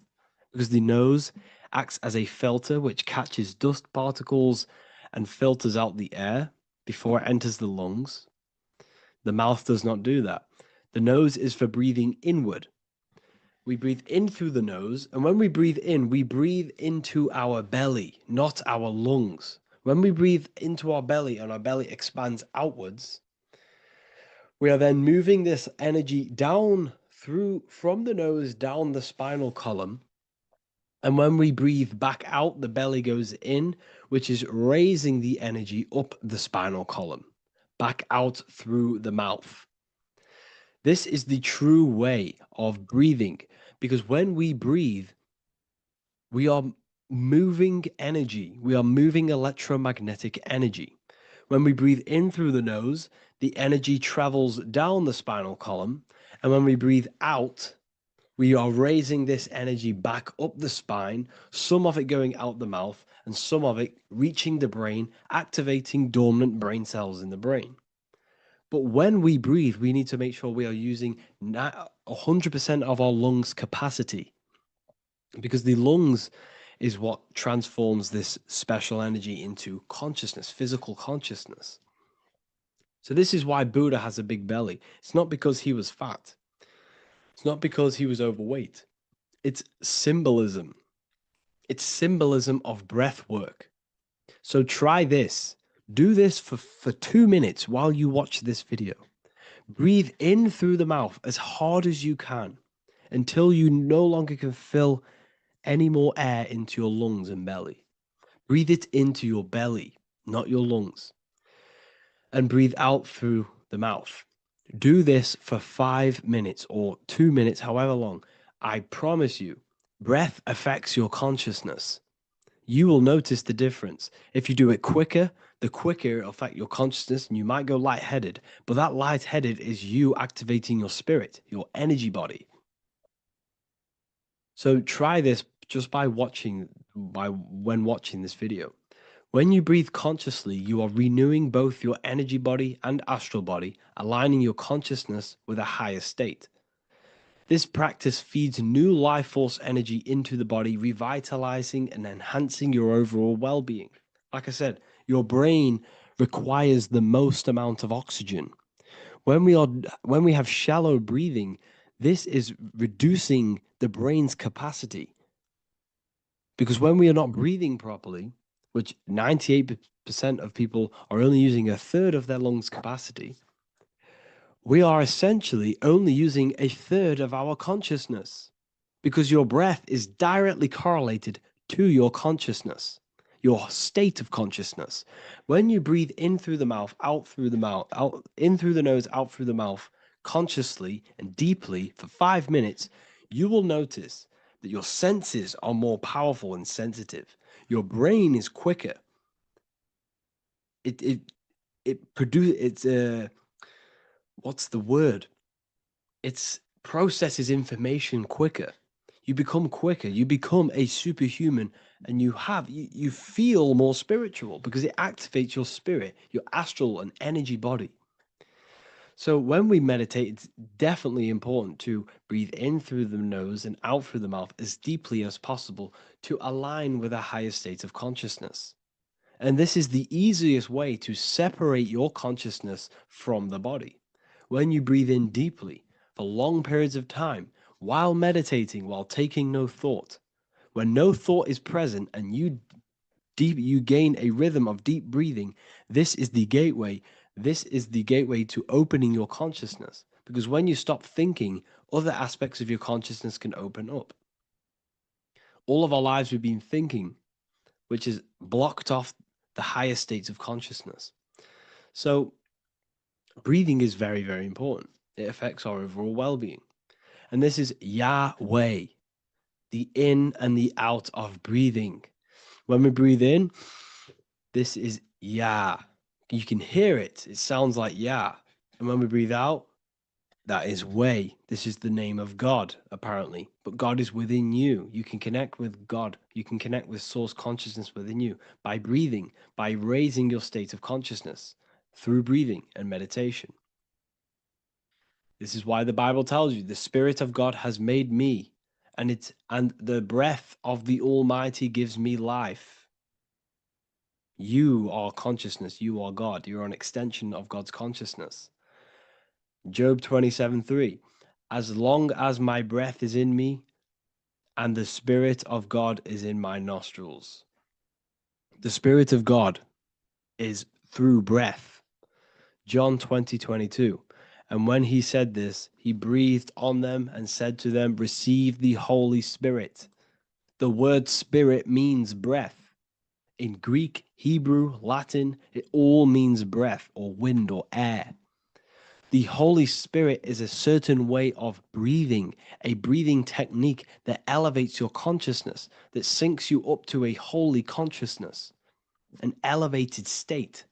because the nose acts as a filter which catches dust particles and filters out the air before it enters the lungs. The mouth does not do that. The nose is for breathing inward. We breathe in through the nose, and when we breathe in, we breathe into our belly, not our lungs. When we breathe into our belly and our belly expands outwards, we are then moving this energy down through from the nose down the spinal column. And when we breathe back out, the belly goes in, which is raising the energy up the spinal column, back out through the mouth. This is the true way of breathing because when we breathe, we are moving energy. We are moving electromagnetic energy. When we breathe in through the nose, the energy travels down the spinal column. And when we breathe out, we are raising this energy back up the spine, some of it going out the mouth, and some of it reaching the brain, activating dormant brain cells in the brain. But when we breathe, we need to make sure we are using 100% of our lungs' capacity because the lungs is what transforms this special energy into consciousness, physical consciousness. So this is why Buddha has a big belly. It's not because he was fat. It's not because he was overweight. It's symbolism. It's symbolism of breath work. So try this. Do this for 2 minutes while you watch this video. Breathe in through the mouth as hard as you can until you no longer can fill any more air into your lungs and belly. Breathe it into your belly, not your lungs. And breathe out through the mouth. Do this for 5 minutes or 2 minutes, however long. I promise you, breath affects your consciousness. You will notice the difference. If you do it quicker, the quicker it'll affect your consciousness and you might go lightheaded. But that lightheaded is you activating your spirit, your energy body. So try this just when watching this video. When you breathe consciously, you are renewing both your energy body and astral body, aligning your consciousness with a higher state. This practice feeds new life force energy into the body, revitalizing and enhancing your overall well-being. Like I said, your brain requires the most amount of oxygen. When we have shallow breathing, this is reducing the brain's capacity. Because when we are not breathing properly, which 98% of people are only using a third of their lungs capacity, we are essentially only using a third of our consciousness because your breath is directly correlated to your consciousness, your state of consciousness. When you breathe in through the mouth, out through the mouth, out in through the nose, out through the mouth, consciously and deeply for 5 minutes, you will notice that your senses are more powerful and sensitive. Your brain is quicker. what's the word? It processes information quicker. You become quicker. You become a superhuman, and you feel more spiritual because it activates your spirit, your astral and energy body. So when we meditate, it's definitely important to breathe in through the nose and out through the mouth as deeply as possible to align with a higher state of consciousness. And this is the easiest way to separate your consciousness from the body. When you breathe in deeply for long periods of time, while meditating, while taking no thought, when no thought is present and you gain a rhythm of deep breathing, this is the gateway. This is the gateway to opening your consciousness. Because when you stop thinking, other aspects of your consciousness can open up. All of our lives we've been thinking, which has blocked off the higher states of consciousness. So breathing is very, very important. It affects our overall well-being. And this is Yahweh, the in and the out of breathing. When we breathe in, this is Yah. You can hear it. It sounds like Yah. And when we breathe out, that is Way. This is the name of God, apparently. But God is within you. You can connect with God. You can connect with source consciousness within you by breathing, by raising your state of consciousness through breathing and meditation. This is why the Bible tells you the Spirit of God has made me, and the breath of the Almighty gives me life. You are consciousness. You are God. You're an extension of God's consciousness. Job 27:3. As long as my breath is in me and the Spirit of God is in my nostrils. The Spirit of God is through breath. John 20:22. And when he said this, he breathed on them and said to them, receive the Holy Spirit. The word spirit means breath. In Greek, Hebrew, Latin, it all means breath or wind or air. The Holy Spirit is a certain way of breathing, a breathing technique that elevates your consciousness, that syncs you up to a holy consciousness, an elevated state.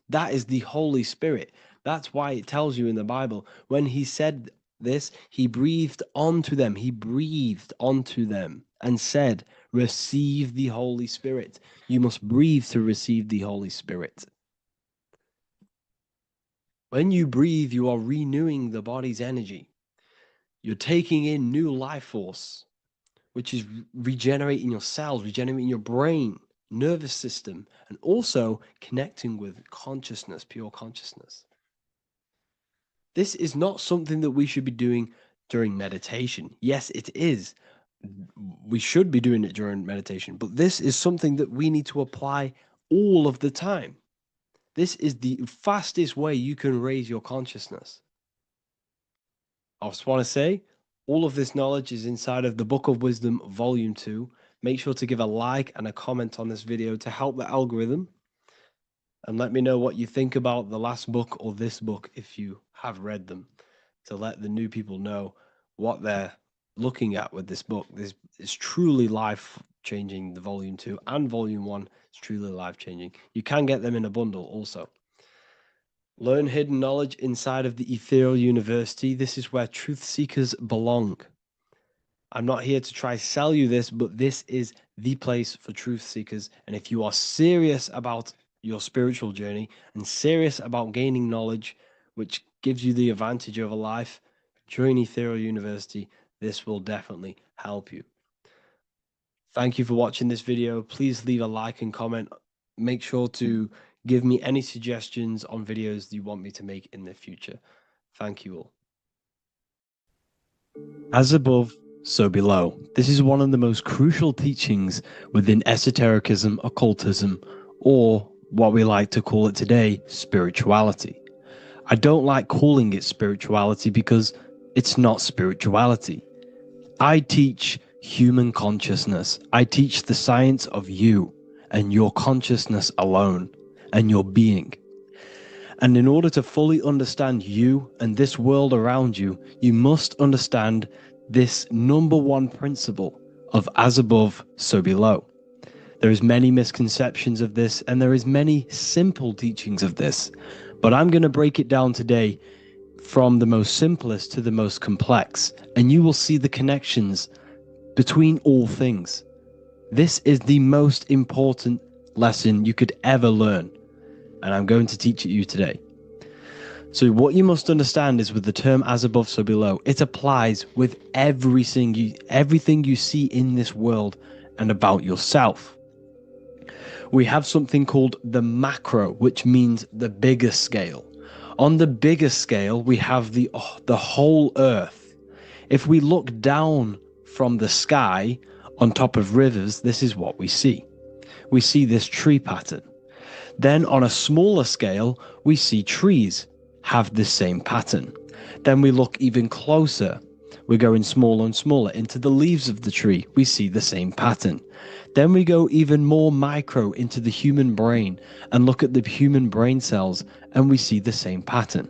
That is the Holy Spirit. That's why it tells you in the Bible, when he said this, he breathed onto them. He breathed onto them and said, receive the Holy Spirit. You must breathe to receive the Holy Spirit. When you breathe, you are renewing the body's energy. You're taking in new life force, which is regenerating your cells, regenerating your brain, nervous system, and also connecting with consciousness, pure consciousness. This is not something that we should be doing during meditation. Yes, it is. We should be doing it during meditation, but this is something that we need to apply all of the time. This is the fastest way you can raise your consciousness. I just want to say, all of this knowledge is inside of the Book of Wisdom, Volume 2. Make sure to give a like and a comment on this video to help the algorithm. And let me know what you think about the last book or this book if you have read them, to let the new people know what they're looking at with this book. This is truly life-changing, the Volume 2 and Volume 1 is truly life-changing. You can get them in a bundle also. Learn hidden knowledge inside of the Ethereal University. This is where truth seekers belong. I'm not here to try sell you this, but this is the place for truth seekers. And if you are serious about your spiritual journey and serious about gaining knowledge, which gives you the advantage of a life, join Ethereal University. This will definitely help you. Thank you for watching this video. Please leave a like and comment. Make sure to give me any suggestions on videos you want me to make in the future. Thank you all. As above, so below. This is one of the most crucial teachings within esotericism, occultism, or what we like to call it today, spirituality. I don't like calling it spirituality because it's not spirituality. I teach human consciousness. I teach the science of you and your consciousness alone and your being. And in order to fully understand you and this world around you, you must understand this number one principle of as above, so below. There is many misconceptions of this, and there is many simple teachings of this. But I'm going to break it down today from the most simplest to the most complex, and you will see the connections between all things. This is the most important lesson you could ever learn, and I'm going to teach it you today. So what you must understand is, with the term as above, so below, it applies with everything you see in this world and about yourself. We have something called the macro, which means the bigger scale. On the bigger scale, we have the whole earth. If we look down from the sky on top of rivers, this is what we see. We see this tree pattern. Then on a smaller scale, we see trees have the same pattern. Then we look even closer. We're going smaller and smaller into the leaves of the tree. We see the same pattern. Then we go even more micro into the human brain and look at the human brain cells, and we see the same pattern.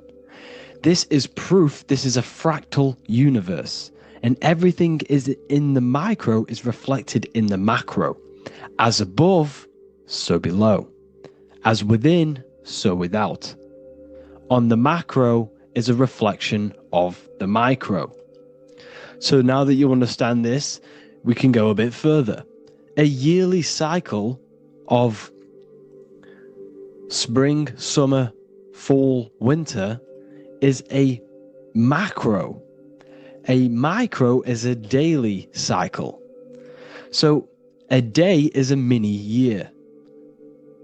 This is proof this is a fractal universe, and everything is in the micro is reflected in the macro. As above, so below. As within, so without. On the macro is a reflection of the micro. So now that you understand this, we can go a bit further. A yearly cycle of spring, summer, fall, winter is a macro. A micro is a daily cycle. So a day is a mini year.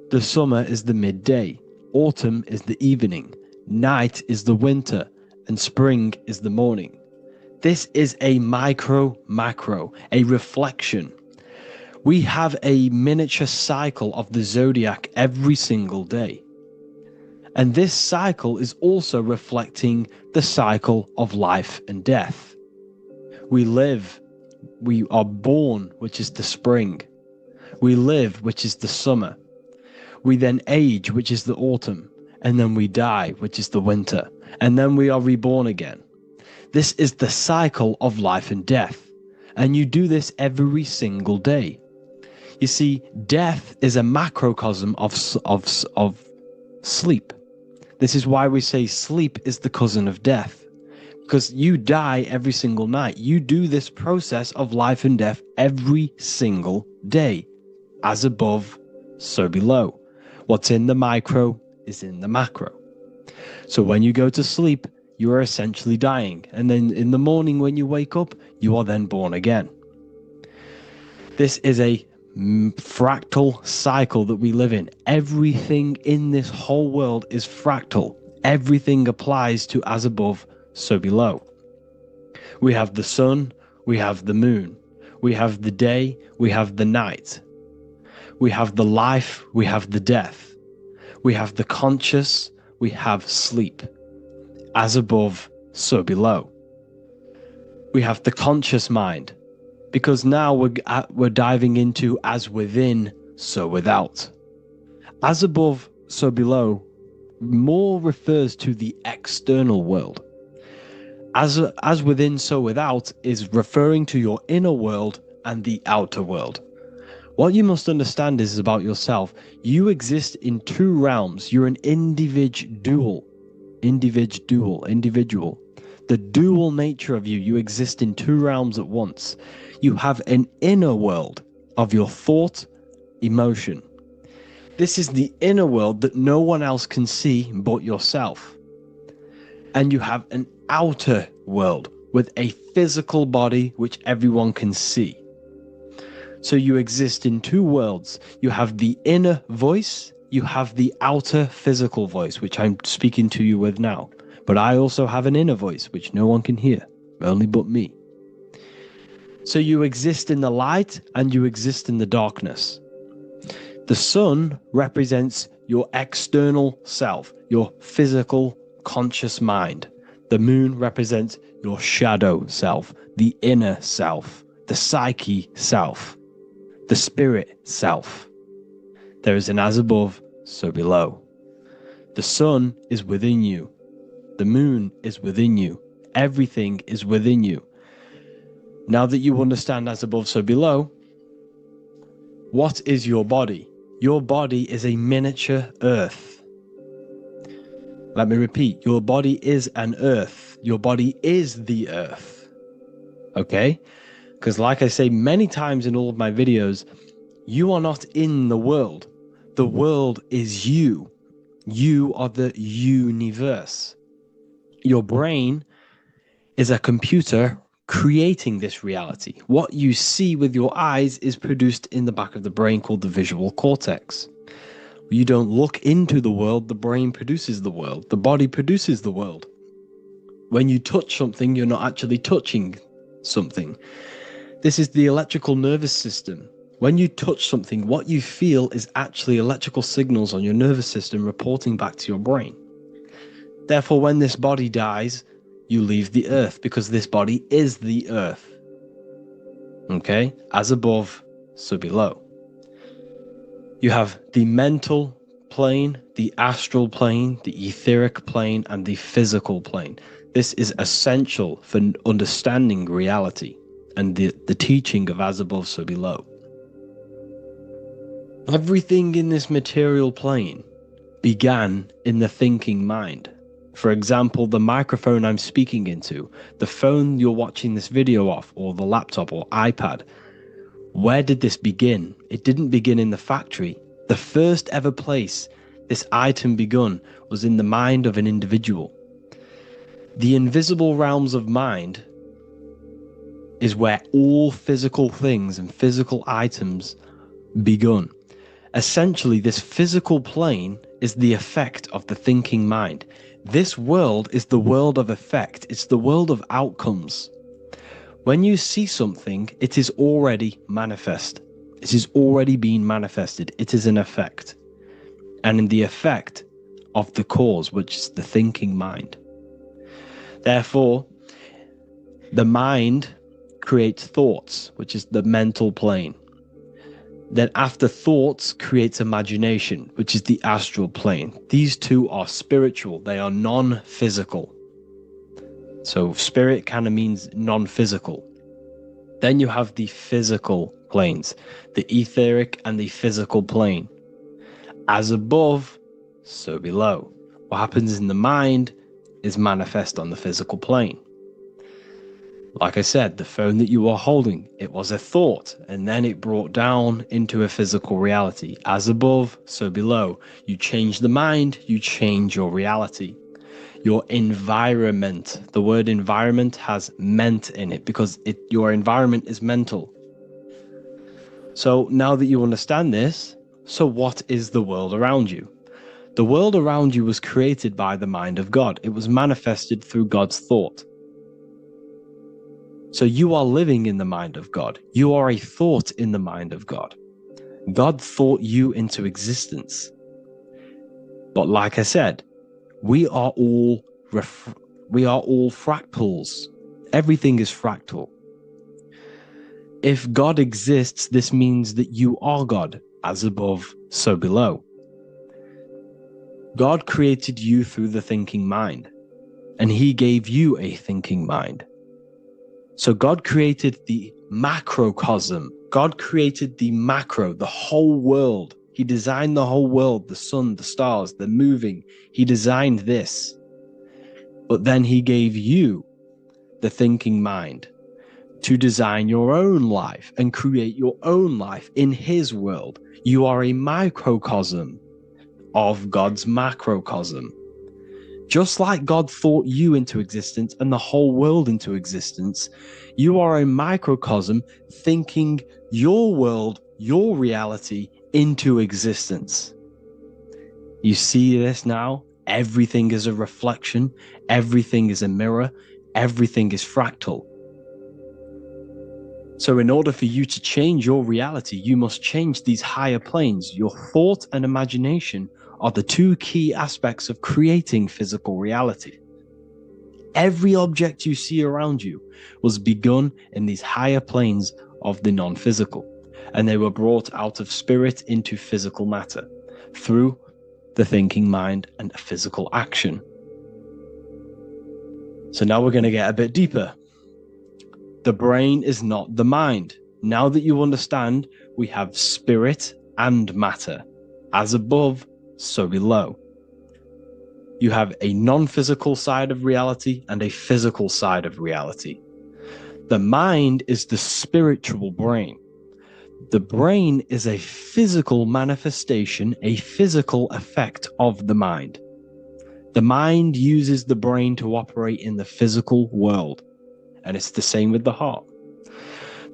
The summer is the midday. Autumn is the evening. Night is the winter, and spring is the morning. This is a macro, a reflection. We have a miniature cycle of the zodiac every single day. And this cycle is also reflecting the cycle of life and death. We live, we are born, which is the spring. We live, which is the summer. We then age, which is the autumn. And then we die, which is the winter, and then we are reborn again. This is the cycle of life and death, and you do this every single day. You see, death is a macrocosm of sleep. This is why we say sleep is the cousin of death, because you die every single night. You do this process of life and death every single day. As above, so below. What's in the micro is in the macro. So when you go to sleep, you are essentially dying. And then in the morning when you wake up, you are then born again. This is a fractal cycle that we live in. Everything in this whole world is fractal. Everything applies to as above, so below. We have the sun, we have the moon, we have the day, we have the night. We have the life, we have the death. We have the conscious, we have sleep. As above, so below. We have the conscious mind, because now we're diving into as within, so without. As above, so below more refers to the external world. As within, so without is referring to your inner world and the outer world. What you must understand is about yourself. You exist in two realms. You're an individual. The dual nature of you. You exist in two realms at once. You have an inner world of your thought, emotion. This is the inner world that no one else can see but yourself. And you have an outer world with a physical body which everyone can see. So you exist in two worlds. You have the inner voice, you have the outer physical voice, which I'm speaking to you with now. But I also have an inner voice, which no one can hear, only but me. So you exist in the light and you exist in the darkness. The sun represents your external self, your physical, conscious mind. The moon represents your shadow self, the inner self, the psyche self, the spirit self. There is an as above, so below. The sun is within you. The moon is within you. Everything is within you. Now that you understand as above, so below, What is your body? Your body is a miniature Earth. Let me repeat, your body is an Earth. Your body is the Earth. Okay? Because like I say many times in all of my videos, you are not in the world. The world is you. You are the universe. Your brain is a computer creating this reality. What you see with your eyes is produced in the back of the brain called the visual cortex. You don't look into the world, the brain produces the world. The body produces the world. When you touch something, you're not actually touching something. This is the electrical nervous system. When you touch something, what you feel is actually electrical signals on your nervous system reporting back to your brain. Therefore, when this body dies, you leave the earth because this body is the earth. Okay? As above, so below. You have the mental plane, the astral plane, the etheric plane, and the physical plane. This is essential for understanding reality and the teaching of as above, so below. Everything in this material plane began in the thinking mind. For example, the microphone I'm speaking into, the phone you're watching this video off, or the laptop or iPad. Where did this begin? It didn't begin in the factory. The first ever place this item begun was in the mind of an individual. The invisible realms of mind is where all physical things and physical items begun. Essentially, this physical plane is the effect of the thinking mind. This world is the world of effect. It's the world of outcomes. When you see something, it is already manifest. It is already being manifested. It is an effect. And in the effect of the cause, which is the thinking mind. Therefore, the mind creates thoughts, which is the mental plane. Then after thoughts creates imagination, which is the astral plane. These two are spiritual. They are non-physical. So spirit kind of means non-physical. Then you have the physical planes, the etheric and the physical plane. As above, so below. What happens in the mind is manifest on the physical plane. Like I said, the phone that you are holding, it was a thought, and then it brought down into a physical reality. As above, so below. You change the mind, you change your reality. Your environment. The word environment has ment in it because your environment is mental. So now that you understand this, so what is the world around you? The world around you was created by the mind of God. It was manifested through God's thought. So you are living in the mind of God. You are a thought in the mind of God. God thought you into existence. But like I said, we are all fractals. Everything is fractal. If God exists, this means that you are God, as above, so below. God created you through the thinking mind, and he gave you a thinking mind. So God created the macrocosm. God created the macro, the whole world. He designed the whole world, the sun, the stars, the moving. He designed this. But then he gave you the thinking mind to design your own life and create your own life in his world. You are a microcosm of God's macrocosm. Just like God thought you into existence and the whole world into existence, you are a microcosm thinking your world, your reality into existence. You see this now? Everything is a reflection. Everything is a mirror. Everything is fractal. So in order for you to change your reality, you must change these higher planes. Your thought and imagination are the two key aspects of creating physical reality. Every object you see around you was begun in these higher planes of the non-physical, and they were brought out of spirit into physical matter through the thinking mind and physical action. So now we're going to get a bit deeper. The brain is not the mind. Now that you understand, we have spirit and matter. As above, so below. You have a non-physical side of reality and a physical side of reality. The mind is the spiritual brain. The brain is a physical manifestation, a physical effect of the mind. The mind uses the brain to operate in the physical world, and it's the same with the heart.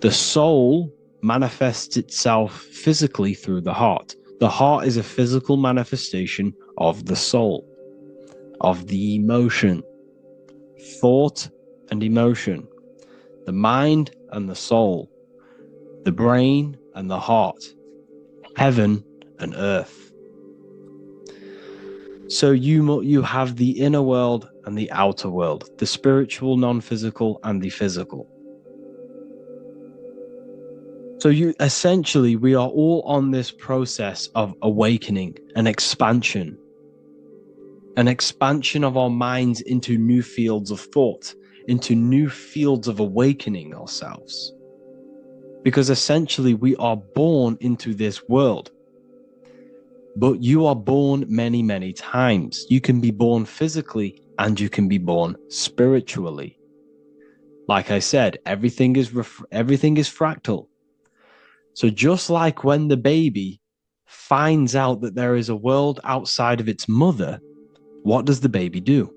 The soul manifests itself physically through the heart. The heart is a physical manifestation of the soul, of the emotion, thought and emotion, the mind and the soul, the brain and the heart, heaven and earth. So you have the inner world and the outer world, the spiritual, non-physical, and the physical. So we are all on this process of awakening, an expansion of our minds into new fields of thought, into new fields of awakening ourselves. Because essentially we are born into this world, but you are born many, many times. You can be born physically and you can be born spiritually. Like I said, everything is fractal. So just like when the baby finds out that there is a world outside of its mother, what does the baby do?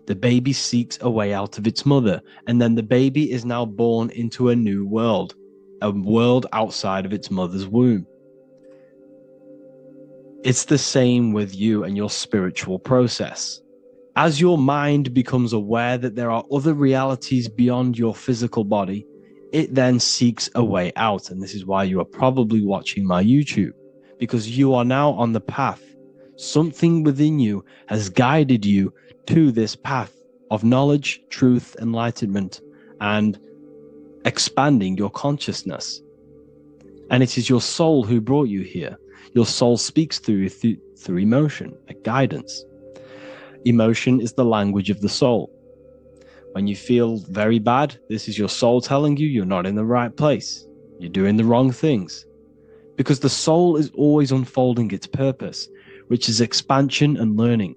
The baby seeks a way out of its mother, and then the baby is now born into a new world, a world outside of its mother's womb. It's the same with you and your spiritual process. As your mind becomes aware that there are other realities beyond your physical body, it then seeks a way out. And this is why you are probably watching my YouTube, because you are now on the path. Something within you has guided you to this path of knowledge, truth, enlightenment, and expanding your consciousness. And it is your soul who brought you here. Your soul speaks through emotion, like guidance. Emotion is the language of the soul. When you feel very bad, this is your soul telling you you're not in the right place. You're doing the wrong things. Because the soul is always unfolding its purpose, which is expansion and learning.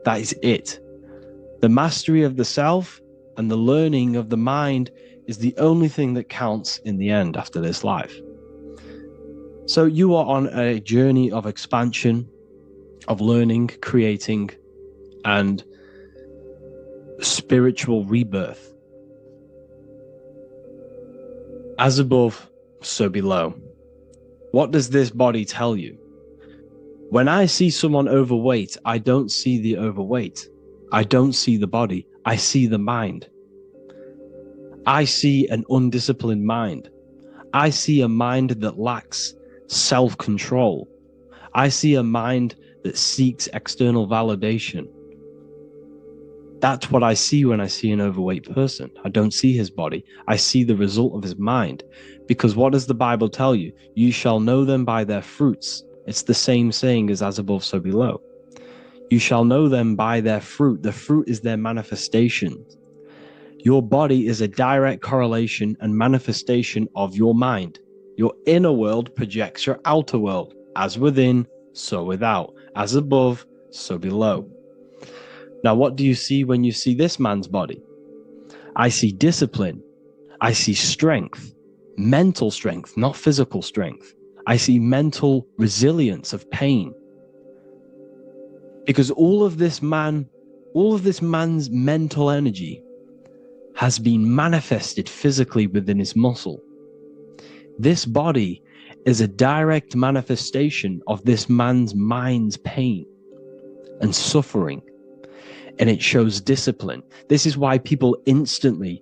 That is it. The mastery of the self and the learning of the mind is the only thing that counts in the end after this life. So you are on a journey of expansion, of learning, creating, and spiritual rebirth. As above, so below. What does this body tell you? When I see someone overweight, I don't see the overweight. I don't see the body. I see the mind. I see an undisciplined mind. I see a mind that lacks self-control. I see a mind that seeks external validation. That's what I see when I see an overweight person. I don't see his body. I see the result of his mind. Because what does the Bible tell you? You shall know them by their fruits. It's the same saying as above, so below. You shall know them by their fruit. The fruit is their manifestation. Your body is a direct correlation and manifestation of your mind. Your inner world projects your outer world. As within, so without. As above, so below. Now, what do you see when you see this man's body? I see discipline. I see strength, mental strength, not physical strength. I see mental resilience of pain. Because all of this man's mental energy has been manifested physically within his muscle. This body is a direct manifestation of this man's mind's pain and suffering. And it shows discipline. This is why people instantly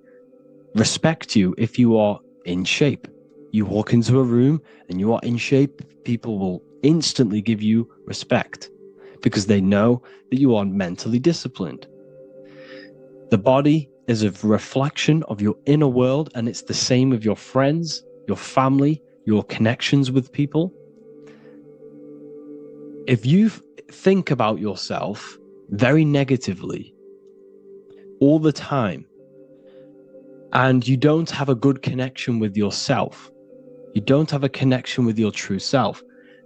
respect you if you are in shape. You walk into a room and you are in shape, people will instantly give you respect because they know that you are mentally disciplined. The body is a reflection of your inner world, and it's the same with your friends, your family, your connections with people. If you think about yourself very negatively all the time, and you don't have a good connection with yourself, you don't have a connection with your true self,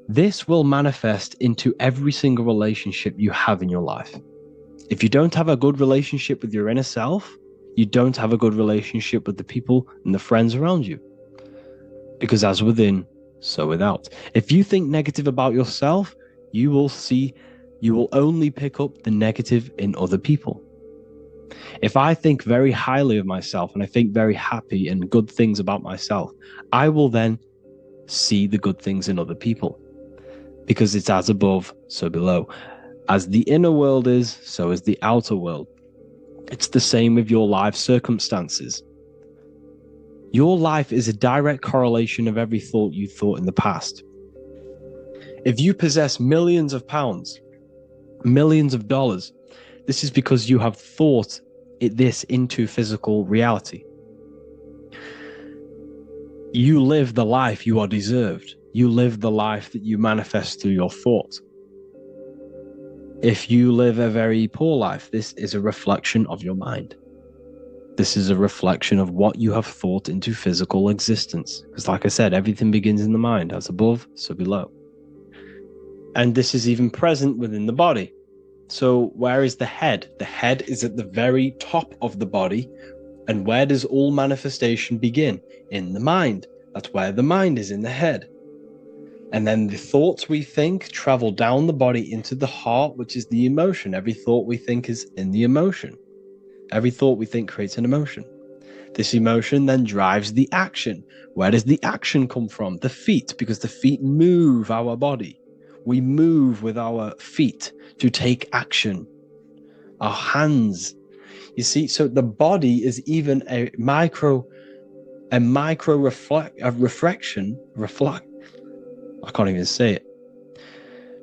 this will manifest into every single relationship you have in your life. If you don't have a good relationship with your inner self, you don't have a good relationship with the people and the friends around you. Because as within, so without. If you think negative about yourself, you will only pick up the negative in other people. If I think very highly of myself and I think very happy and good things about myself, I will then see the good things in other people. Because it's as above, so below. As the inner world is, so is the outer world. It's the same with your life circumstances. Your life is a direct correlation of every thought you thought in the past. If you possess millions of pounds, millions of dollars, this is because you have thought this into physical reality. You live the life you are deserved. You live the life that you manifest through your thought. If you live a very poor life, this is a reflection of your mind. This is a reflection of what you have thought into physical existence. Because like I said, everything begins in the mind, as above, so below. And this is even present within the body. So where is the head? The head is at the very top of the body. And where does all manifestation begin? In the mind. That's where the mind is, in the head. And then the thoughts we think travel down the body into the heart, which is the emotion. Every thought we think is in the emotion. Every thought we think creates an emotion. This emotion then drives the action. Where does the action come from? The feet, because the feet move our body. We move with our feet to take action. Our hands. You see, so the body is even a micro reflection. I can't even say it.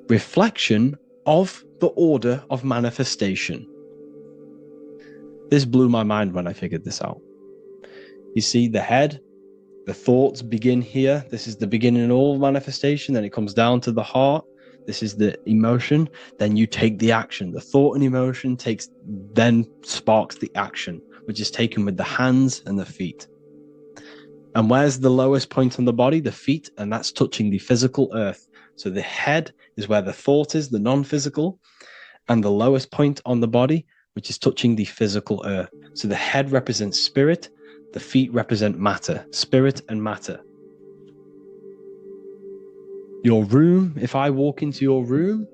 Reflection of the order of manifestation. This blew my mind when I figured this out. You see, the head, the thoughts begin here. This is the beginning of all manifestation. Then it comes down to the heart. This is the emotion. Then you take the action. The thought and emotion then sparks the action, which is taken with the hands and the feet. And where's the lowest point on the body? The feet, and that's touching the physical earth. So the head is where the thought is, the non-physical, and the lowest point on the body, which is touching the physical earth. So the head represents spirit, the feet represent matter, spirit and matter. Your room, if I walk into your room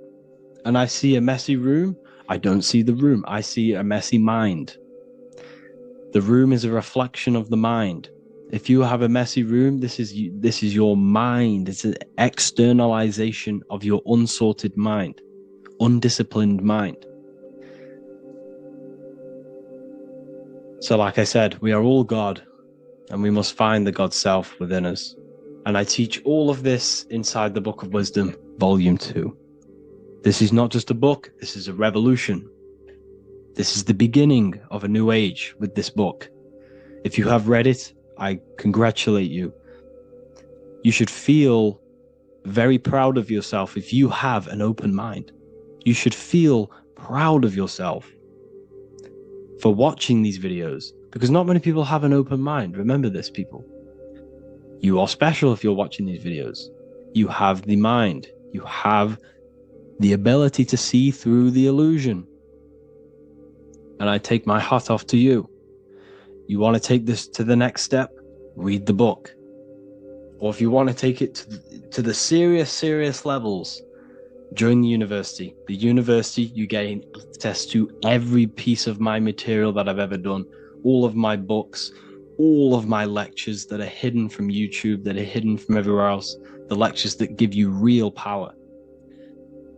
and I see a messy room, I don't see the room, I see a messy mind. The room is a reflection of the mind. If you have a messy room, this is your mind. It's an externalization of your unsorted mind, undisciplined mind. So like I said, we are all God, and we must find the God self within us. And I teach all of this inside the Book of Wisdom, Volume 2. This is not just a book, this is a revolution. This is the beginning of a new age with this book. If you have read it, I congratulate you. You should feel very proud of yourself if you have an open mind. You should feel proud of yourself for watching these videos, because not many people have an open mind. Remember this, people. You are special if you're watching these videos. You have the mind. You have the ability to see through the illusion. And I take my hat off to you. You want to take this to the next step? Read the book. Or if you want to take it to the serious levels, join the university. The university, you gain access to every piece of my material that I've ever done, all of my books, all of my lectures that are hidden from YouTube, that are hidden from everywhere else, the lectures that give you real power.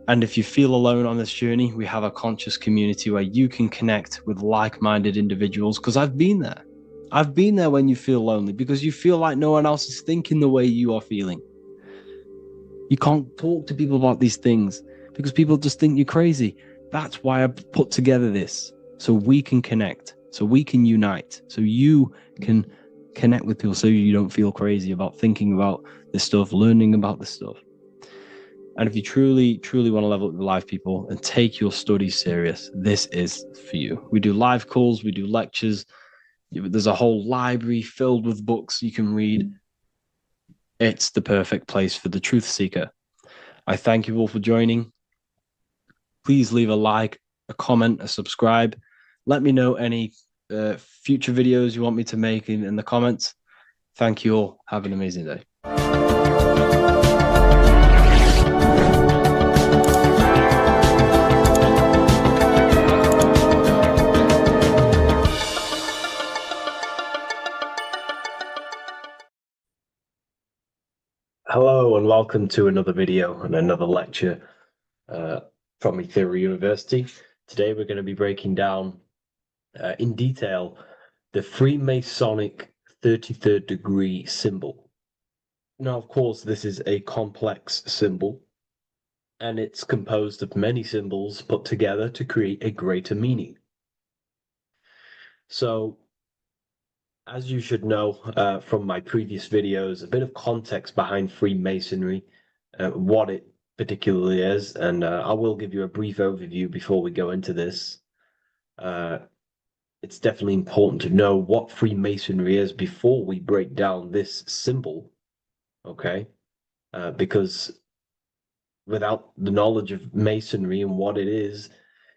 And if you feel alone on this journey, we have a conscious community where you can connect with like-minded individuals, because I've been there. I've been there when you feel lonely, because you feel like no one else is thinking the way you are feeling. You can't talk to people about these things because people just think you're crazy. That's why I put together this, so we can connect, so we can unite, so you can connect with people, so you don't feel crazy about thinking about this stuff, learning about this stuff. And if you truly want to level up your life, people, and take your studies serious, this is for you. We do live calls, we do lectures, There's a whole library filled with books you can read. It's the perfect place for the truth seeker. I thank you all for joining. Please leave a like, a comment, a subscribe. Let me know any future videos you want me to make in the comments. Thank you all. Have an amazing day. Hello and welcome to another video and another lecture from Ethereal University. Today we're going to be breaking down in detail the Freemasonic 33rd degree symbol. Now, of course, this is a complex symbol, and it's composed of many symbols put together to create a greater meaning. So, as you should know from my previous videos, a bit of context behind Freemasonry, what it particularly is, and I will give you a brief overview before we go into this. It's definitely important to know what Freemasonry is before we break down this symbol, okay? Because without the knowledge of Masonry and what it is,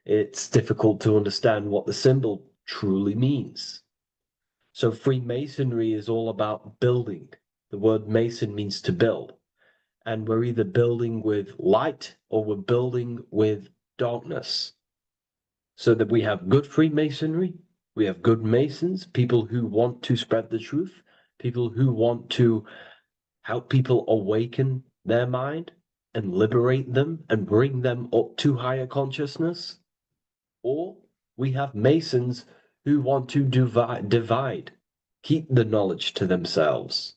it's difficult to understand what the symbol truly means. So Freemasonry is all about building. The word Mason means to build. And we're either building with light or we're building with darkness. So that we have good Freemasonry, we have good Masons, people who want to spread the truth, people who want to help people awaken their mind and liberate them and bring them up to higher consciousness. Or we have Masons who want to divide, keep the knowledge to themselves,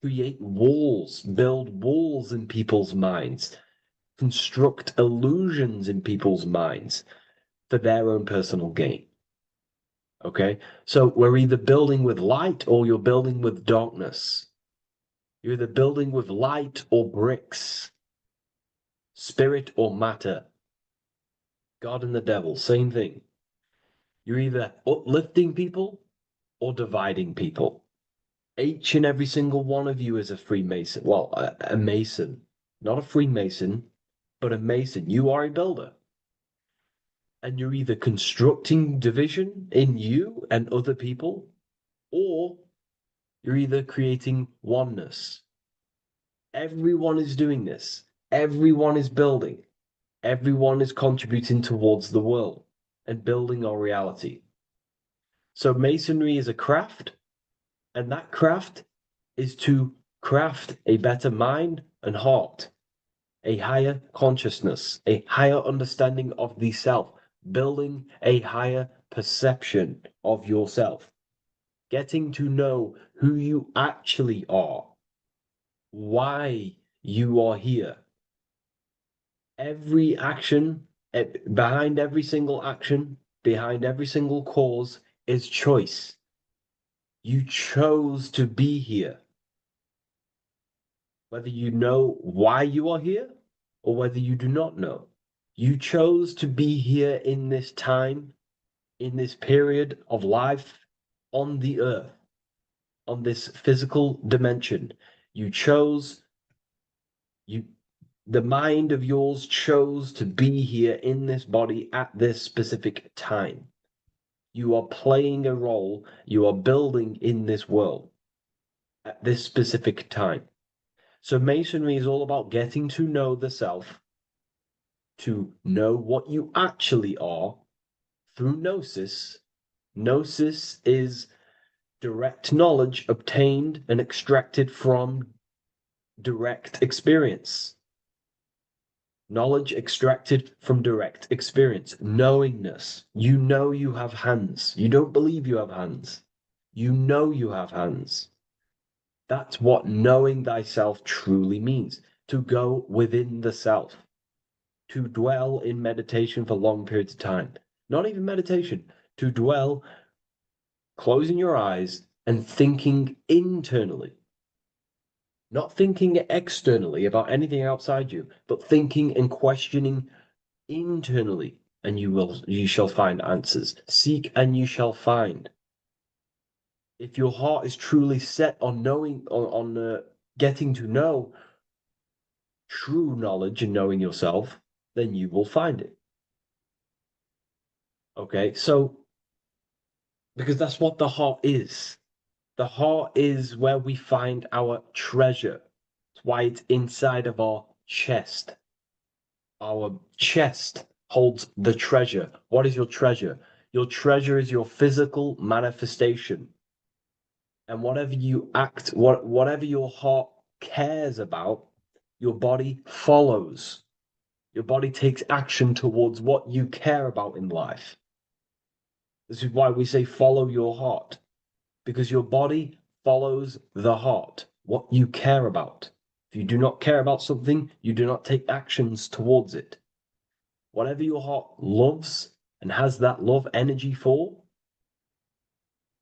create walls, build walls in people's minds, construct illusions in people's minds for their own personal gain. Okay, so we're either building with light or you're building with darkness. You're either building with light or bricks, spirit or matter. God and the devil, same thing. You're either uplifting people or dividing people. Each and every single one of you is a Freemason. Well, a Mason. Not a Freemason, but a Mason. You are a builder. And you're either constructing division in you and other people, or you're either creating oneness. Everyone is doing this. Everyone is building. Everyone is contributing towards the world and building our reality. So Masonry is a craft, and that craft is to craft a better mind and heart, a higher consciousness, a higher understanding of the self, building a higher perception of yourself, getting to know who you actually are, why you are here. Every action, behind every single action, behind every single cause is choice. You chose to be here. Whether you know why you are here or whether you do not know, you chose to be here in this time, in this period of life on the earth, on this physical dimension. You chose, the mind of yours chose to be here in this body at this specific time. You are playing a role, you are building in this world at this specific time. So Masonry is all about getting to know the self, to know what you actually are through gnosis. Gnosis is direct knowledge obtained and extracted from direct experience. Knowledge extracted from direct experience. Knowingness. You know you have hands. You don't believe you have hands. You know you have hands. That's what knowing thyself truly means. To go within the self. To dwell in meditation for long periods of time. Not even meditation. To dwell, closing your eyes and thinking internally. Not thinking externally about anything outside you, but thinking and questioning internally, and you shall find answers. Seek and you shall find. If your heart is truly set on knowing, on getting to know true knowledge and knowing yourself, then you will find it. Okay, so because that's what the heart is. The heart is where we find our treasure. That's why it's inside of our chest. Our chest holds the treasure. What is your treasure? Your treasure is your physical manifestation. And whatever you act, whatever your heart cares about, your body follows. Your body takes action towards what you care about in life. This is why we say follow your heart, because your body follows the heart, what you care about. If you do not care about something, you do not take actions towards it. Whatever your heart loves and has that love energy for,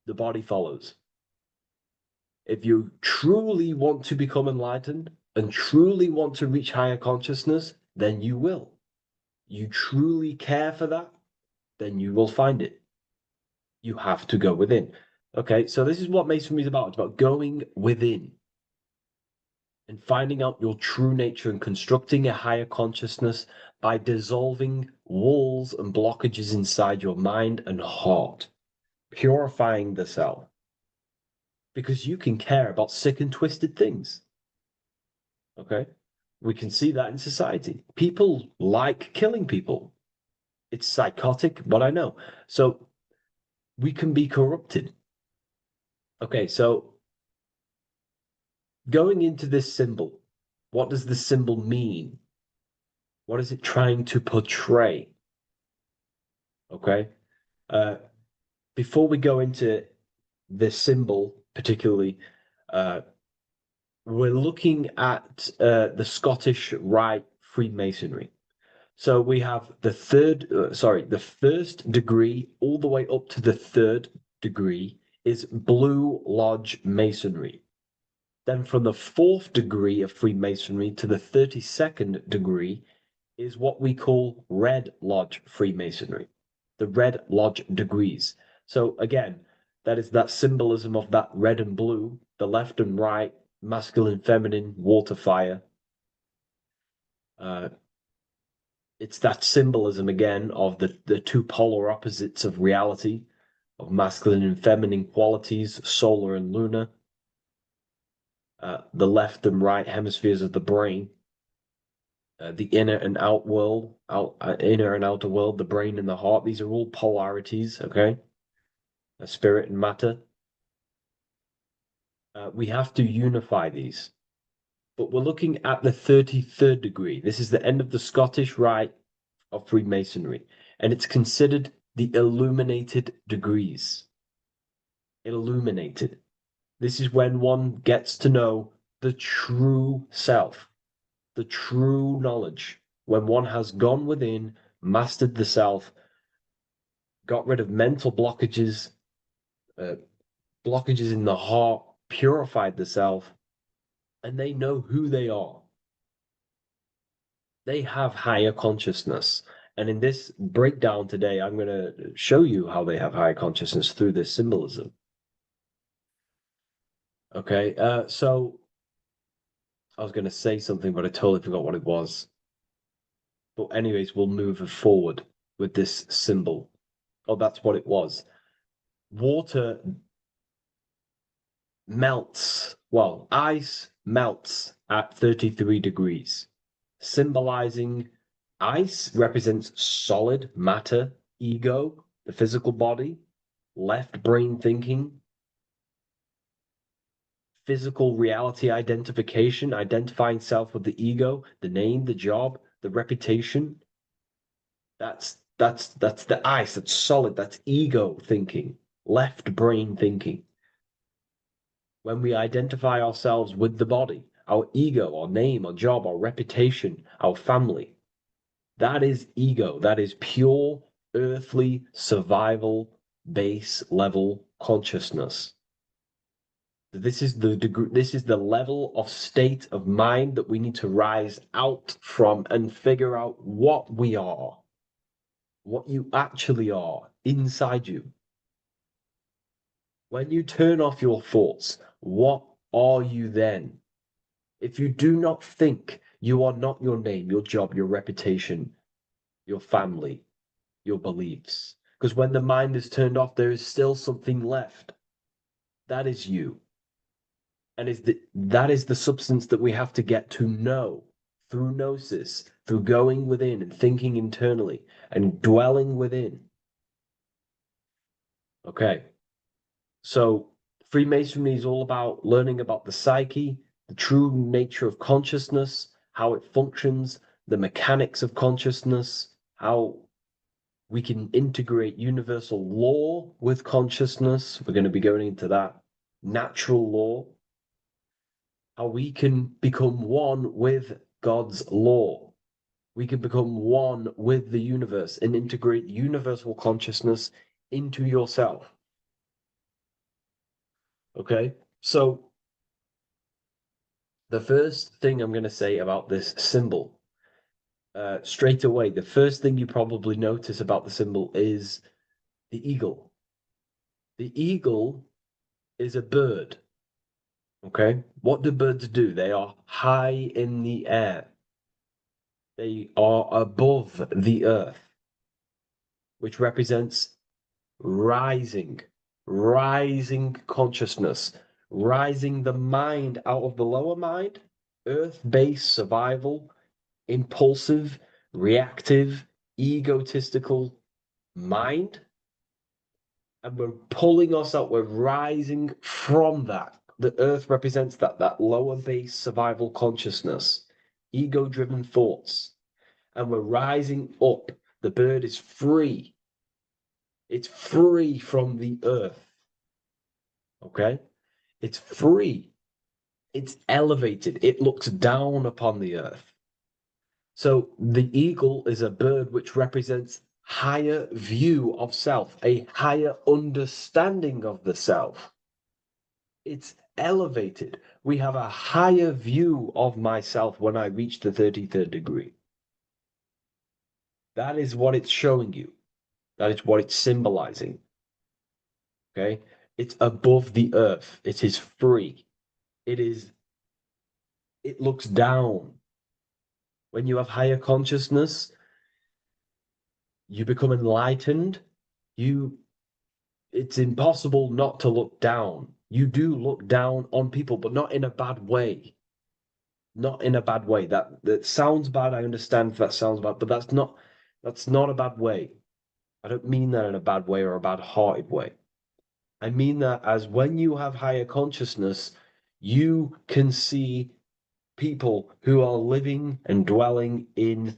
the body follows. If you truly want to become enlightened and truly want to reach higher consciousness, then you will. You truly care for that, then you will find it. You have to go within. Okay, so this is what Masonry is about. It's about going within and finding out your true nature and constructing a higher consciousness by dissolving walls and blockages inside your mind and heart, purifying the self. Because you can care about sick and twisted things. Okay? We can see that in society. People like killing people. It's psychotic, but I know. So we can be corrupted. Okay, so going into this symbol, what does the symbol mean? What is it trying to portray? Okay. Uh, Before we go into this symbol, particularly, uh, we're looking at the Scottish Rite Freemasonry. So we have the first degree all the way up to the third degree is Blue Lodge Masonry. Then from the fourth degree of Freemasonry to the 32nd degree is what we call Red Lodge Freemasonry, the Red Lodge degrees. So again, that is that symbolism of that red and blue, the left and right, masculine, feminine, water, fire. Uh, it's that symbolism again of the two polar opposites of reality, of masculine and feminine qualities, solar and lunar, the left and right hemispheres of the brain, the inner and out world, inner and outer world, the brain and the heart. These are all polarities, okay? Spirit and matter. We have to unify these. But we're looking at the 33rd degree. This is the end of the Scottish Rite of Freemasonry, and it's considered the illuminated degrees. Illuminated. This is when one gets to know the true self, the true knowledge, when one has gone within, mastered the self, got rid of mental blockages, uh, blockages in the heart, purified the self, and they know who they are. They have higher consciousness. And in this breakdown today, I'm going to show you how they have higher consciousness through this symbolism. Okay, so I was going to say something, but I totally forgot what it was. But anyways, we'll move forward with this symbol. Oh, that's what it was. Water melts. Well, ice melts at 33 degrees, symbolizing ice represents solid matter, ego, the physical body, left brain thinking, physical reality identification, identifying self with the ego, the name, the job, the reputation. That's the ice, that's solid, that's ego thinking, left brain thinking. When we identify ourselves with the body, our ego, our name, our job, our reputation, our family, that is ego. That is pure earthly survival base level consciousness. This is the degree, this is the level of state of mind that we need to rise out from and figure out what we are, what you actually are inside you. When you turn off your thoughts, what are you then? If you do not think, you are not your name, your job, your reputation, your family, your beliefs. Because when the mind is turned off, there is still something left. That is you. And that is the substance that we have to get to know through gnosis, through going within and thinking internally and dwelling within. Okay. So Freemasonry is all about learning about the psyche, the true nature of consciousness, how it functions, the mechanics of consciousness, how we can integrate universal law with consciousness. We're going to be going into that. Natural law, how we can become one with God's law. We can become one with the universe and integrate universal consciousness into yourself. Okay, so the first thing I'm going to say about this symbol, straight away, the first thing you probably notice about the symbol is the eagle. The eagle is a bird. Okay, what do birds do? They are high in the air. They are above the earth, which represents rising, rising consciousness, rising the mind out of the lower mind, earth-based survival, impulsive, reactive, egotistical mind. And we're pulling us up, we're rising from that. The earth represents that lower base survival consciousness, ego-driven thoughts. And we're rising up. The bird is free. It's free from the earth. Okay? It's free. It's elevated. It looks down upon the earth. So the eagle is a bird which represents higher view of self, a higher understanding of the self. It's elevated. We have a higher view of myself when I reach the 33rd degree. That is what it's showing you. That is what it's symbolizing. Okay? It's above the earth. It is free. It looks down. When you have higher consciousness, you become enlightened. It's impossible not to look down. You do look down on people, but not in a bad way. Not in a bad way. That sounds bad. I understand if that sounds bad, but that's not a bad way. I don't mean that in a bad way or a bad-hearted way. I mean that as when you have higher consciousness, you can see people who are living and dwelling in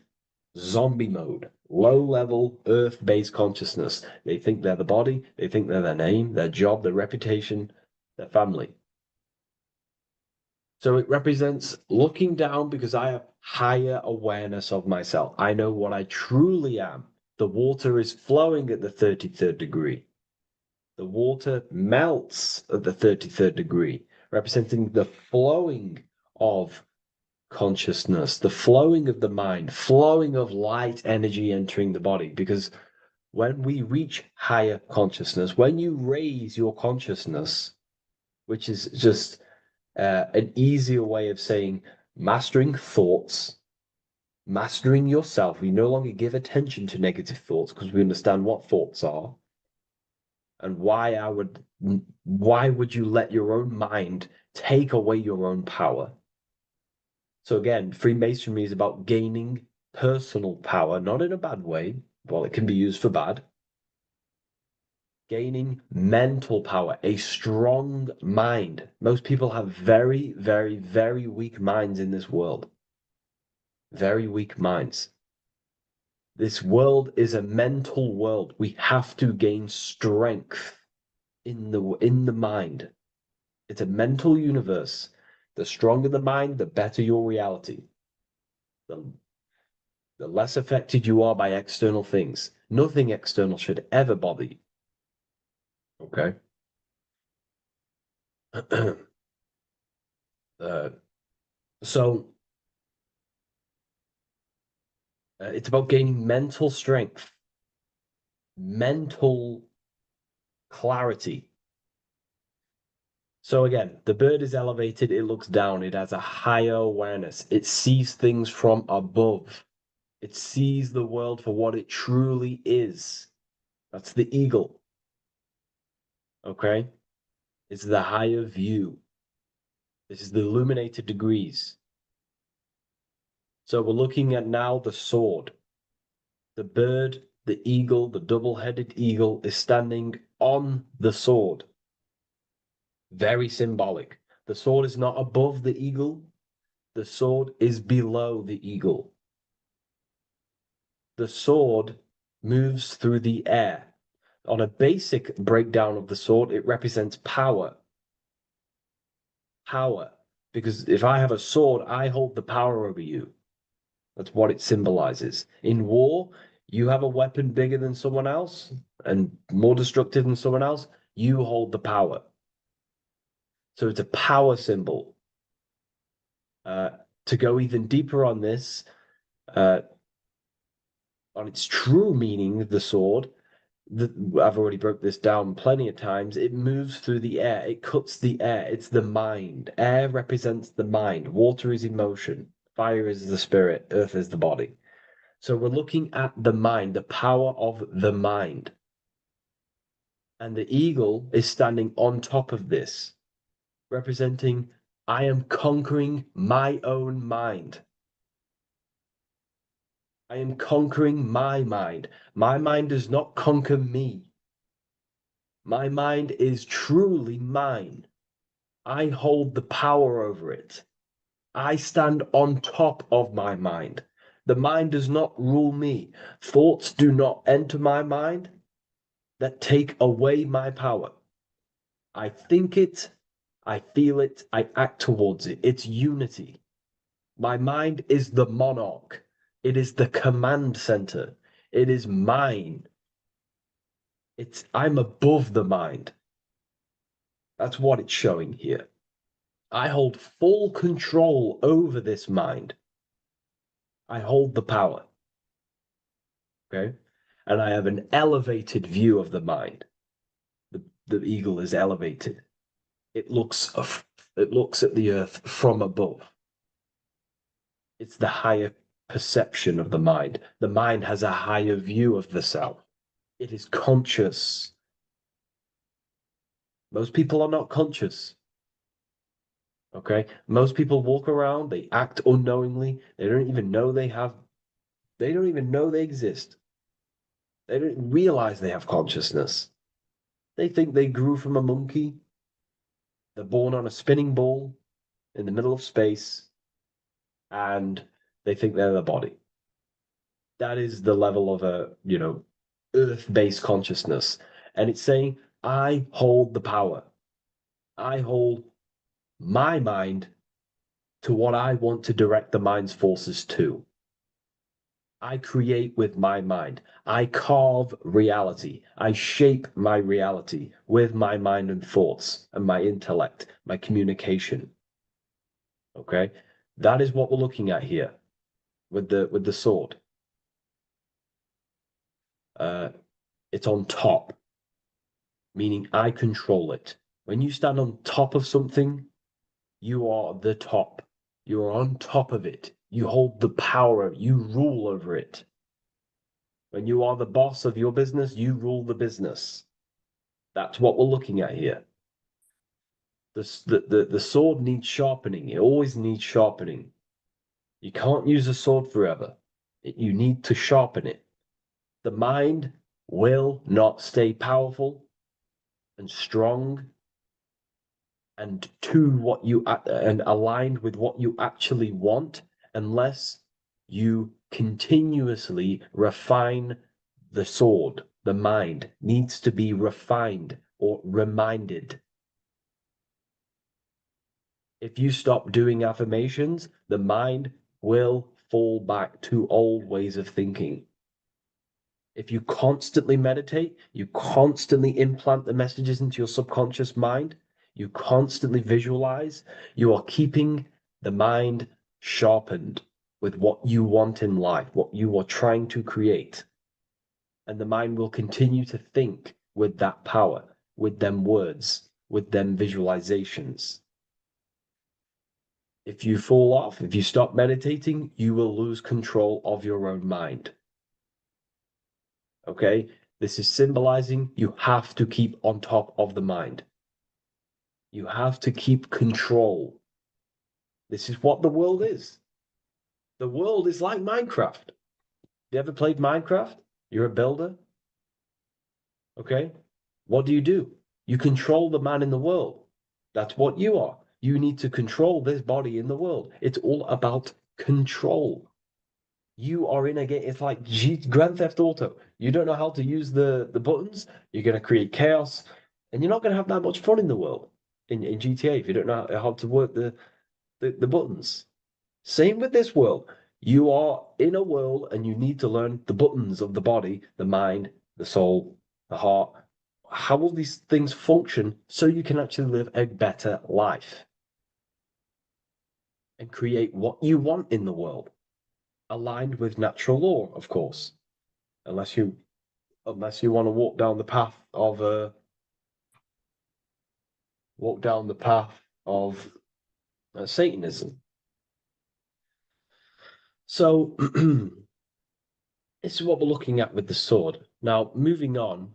zombie mode, low level earth based consciousness. They think they're the body, they think they're their name, their job, their reputation, their family. So it represents looking down because I have higher awareness of myself. I know what I truly am. The water is flowing at the 33rd degree. The water melts at the 33rd degree, representing the flowing of consciousness, the flowing of the mind, flowing of light energy entering the body. Because when we reach higher consciousness, when you raise your consciousness, which is just an easier way of saying mastering thoughts, mastering yourself, we no longer give attention to negative thoughts because we understand what thoughts are and why would you let your own mind take away your own power? So again, Freemasonry is about gaining personal power, not in a bad way. Well, it can be used for bad. Gaining mental power, a strong mind. Most people have very, very, very weak minds in this world. Very weak minds. This world is a mental world. We have to gain strength in the mind. It's a mental universe. The stronger the mind, the better your reality. The less affected you are by external things. Nothing external should ever bother you. Okay? uh, so it's about gaining mental strength, mental clarity, So again, the bird is elevated, it looks down, it has a higher awareness, it sees things from above, it sees the world for what it truly is. That's the eagle. Okay? It's the higher view. This is the illuminated degrees. So we're looking at now the sword. The bird, the eagle, the double-headed eagle is standing on the sword. Very symbolic. The sword is not above the eagle. The sword is below the eagle. The sword moves through the air. On a basic breakdown of the sword, it represents power. Power. Because if I have a sword, I hold the power over you. That's what it symbolizes. In war, you have a weapon bigger than someone else and more destructive than someone else, you hold the power. So it's a power symbol. To go even deeper on this, on its true meaning, the sword, I've already broke this down plenty of times. It moves through the air. It cuts the air. It's the mind. Air represents the mind. Water is emotion. Fire is the spirit. Earth is the body. So we're looking at the mind, the power of the mind. And the eagle is standing on top of this, representing, I am conquering my own mind. I am conquering my mind. My mind does not conquer me. My mind is truly mine. I hold the power over it. I stand on top of my mind. The mind does not rule me. Thoughts do not enter my mind that take away my power. I think it, I feel it, I act towards it. It's unity. My mind is the monarch. It is the command center. It is mine. I'm above the mind. That's what it's showing here. I hold full control over this mind. I hold the power. Okay? And I have an elevated view of the mind. The eagle is elevated. It looks at the earth from above. It's the higher perception of the mind. The mind has a higher view of the self. It is conscious. Most people are not conscious. Okay? Most people walk around, they act unknowingly, they don't even know they don't even know they exist. They don't realize they have consciousness. They think they grew from a monkey. They're born on a spinning ball in the middle of space, and they think they're the body. That is the level of earth-based consciousness. And it's saying, I hold the power. I hold my mind to what I want to direct the mind's forces to. I create with my mind. I carve reality. I shape my reality with my mind and thoughts and my intellect, my communication. Okay? That is what we're looking at here with the sword. It's on top, meaning I control it. When you stand on top of something, you are the top. You are on top of it. You hold the power. You rule over it. When you are the boss of your business, you rule the business. That's what we're looking at here. The sword needs sharpening. It always needs sharpening. You can't use a sword forever. You need to sharpen it. The mind will not stay powerful and strong and and aligned with what you actually want unless you continuously refine the sword. The mind needs to be refined or reminded. If you stop doing affirmations, the mind will fall back to old ways of thinking. If you constantly meditate, you constantly implant the messages into your subconscious mind, you constantly visualize, you are keeping the mind sharpened with what you want in life, what you are trying to create. And the mind will continue to think with that power, with them words. with them visualizations. If you fall off, if you stop meditating, you will lose control of your own mind. Okay? This is symbolizing you have to keep on top of the mind. You have to keep control. This is what the world is. The world is like Minecraft. You ever played Minecraft? You're a builder. Okay? What do? You control the man in the world. That's what you are. You need to control this body in the world. It's all about control. You are in a game. It's like Grand Theft Auto. You don't know how to use the buttons. You're going to create chaos, and you're not going to have that much fun in the world in GTA if you don't know how to work the buttons. Same with this world. You are in a world, and you need to learn the buttons of the body, the mind, the soul, the heart. How will these things function so you can actually live a better life and create what you want in the world, aligned with natural law, of course, unless you want to walk down the path of Satanism. So this is what we're looking at with the sword. Now, moving on,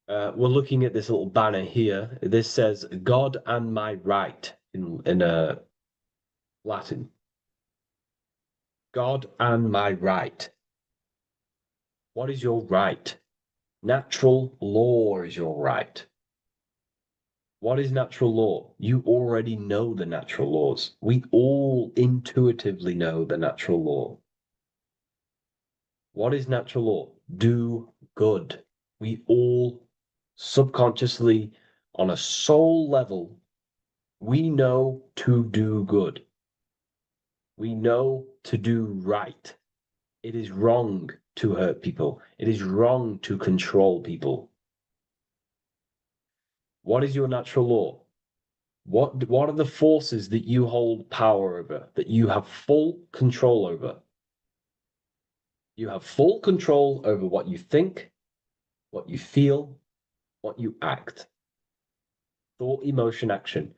we're looking at this little banner here. This says "God and my right" in Latin. God and my right. What is your right? Natural law is your right. What is natural law? You already know the natural laws. We all intuitively know the natural law. What is natural law? Do good. We all subconsciously, on a soul level, we know to do good. We know to do right. It is wrong to hurt people. It is wrong to control people. What is your natural law? What are the forces that you hold power over, that you have full control over? You have full control over what you think, what you feel, what you act. Thought, emotion, action.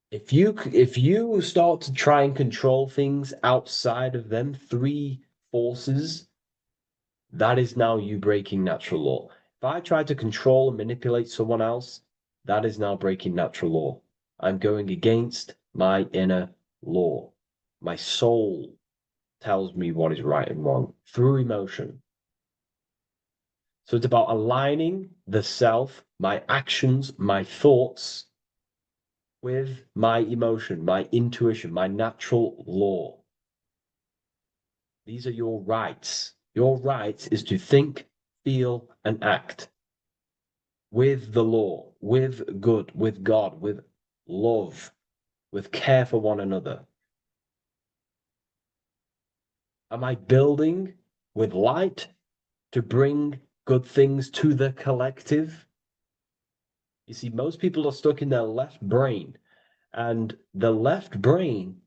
If you start to try and control things outside of them three forces, that is now you breaking natural law. If I try to control and manipulate someone else, that is now breaking natural law. I'm going against my inner law. My soul tells me what is right and wrong through emotion. So it's about aligning the self, my actions, my thoughts with my emotion, my intuition, my natural law. These are your rights. Your rights is to think, feel, and act with the law, with good, with God, with love, with care for one another. Am I building with light to bring good things to the collective? You see, most people are stuck in their left brain, and the left brain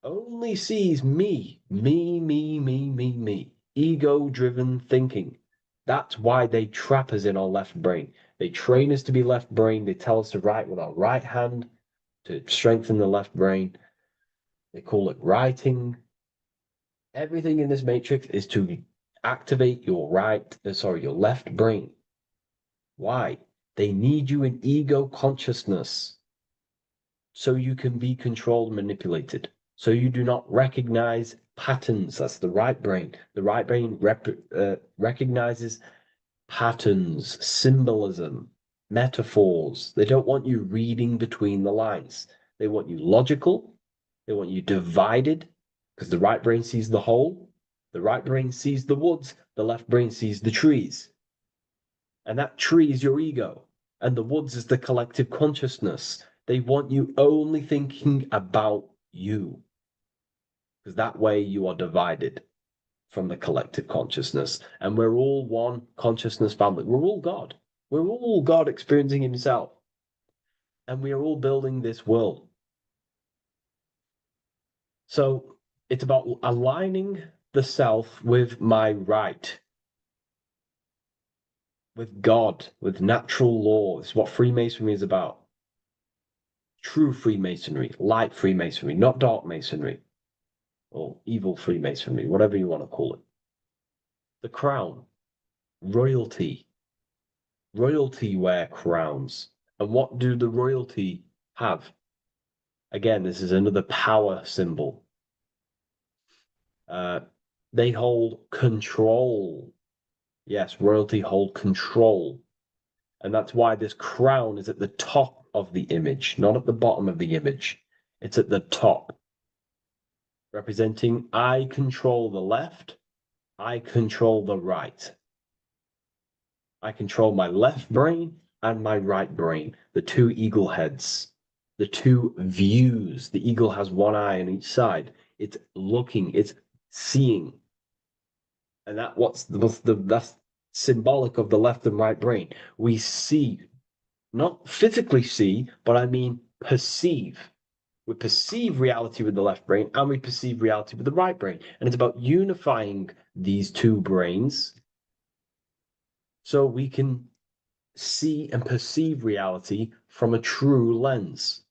only sees me, me, ego-driven thinking. That's why they trap us in our left brain. They train us to be left brain. They tell us to write with our right hand to strengthen the left brain. They call it writing. Everything in this matrix is to activate your your left brain. Why? They need you in ego consciousness so you can be controlled and manipulated. So you do not recognize patterns. That's the right brain. The right brain recognizes patterns, symbolism, metaphors. They don't want you reading between the lines. They want you logical. They want you divided because the right brain sees the whole. The right brain sees the woods. The left brain sees the trees. And that tree is your ego. And the woods is the collective consciousness. They want you only thinking about you. Because that way you are divided from the collective consciousness. And we're all one consciousness family. We're all God. We're all God experiencing himself. And we are all building this world. So it's about aligning the self with my right. with God, with natural law. This is what Freemasonry is about. True Freemasonry, light Freemasonry, not dark Masonry or evil Freemasonry, whatever you want to call it. The crown, royalty. Royalty wear crowns. And what do the royalty have? Again, this is another power symbol. They hold control. Yes, royalty hold control. And that's why this crown is at the top of the image, not at the bottom of the image. It's at the top, representing I control the left, I control the right. I control my left brain and my right brain, the two eagle heads, the two views. The eagle has one eye on each side. It's looking, it's seeing. And that's symbolic of the left and right brain. We see, not physically see, but I mean perceive. We perceive reality with the left brain and we perceive reality with the right brain. And it's about unifying these two brains so we can see and perceive reality from a true lens.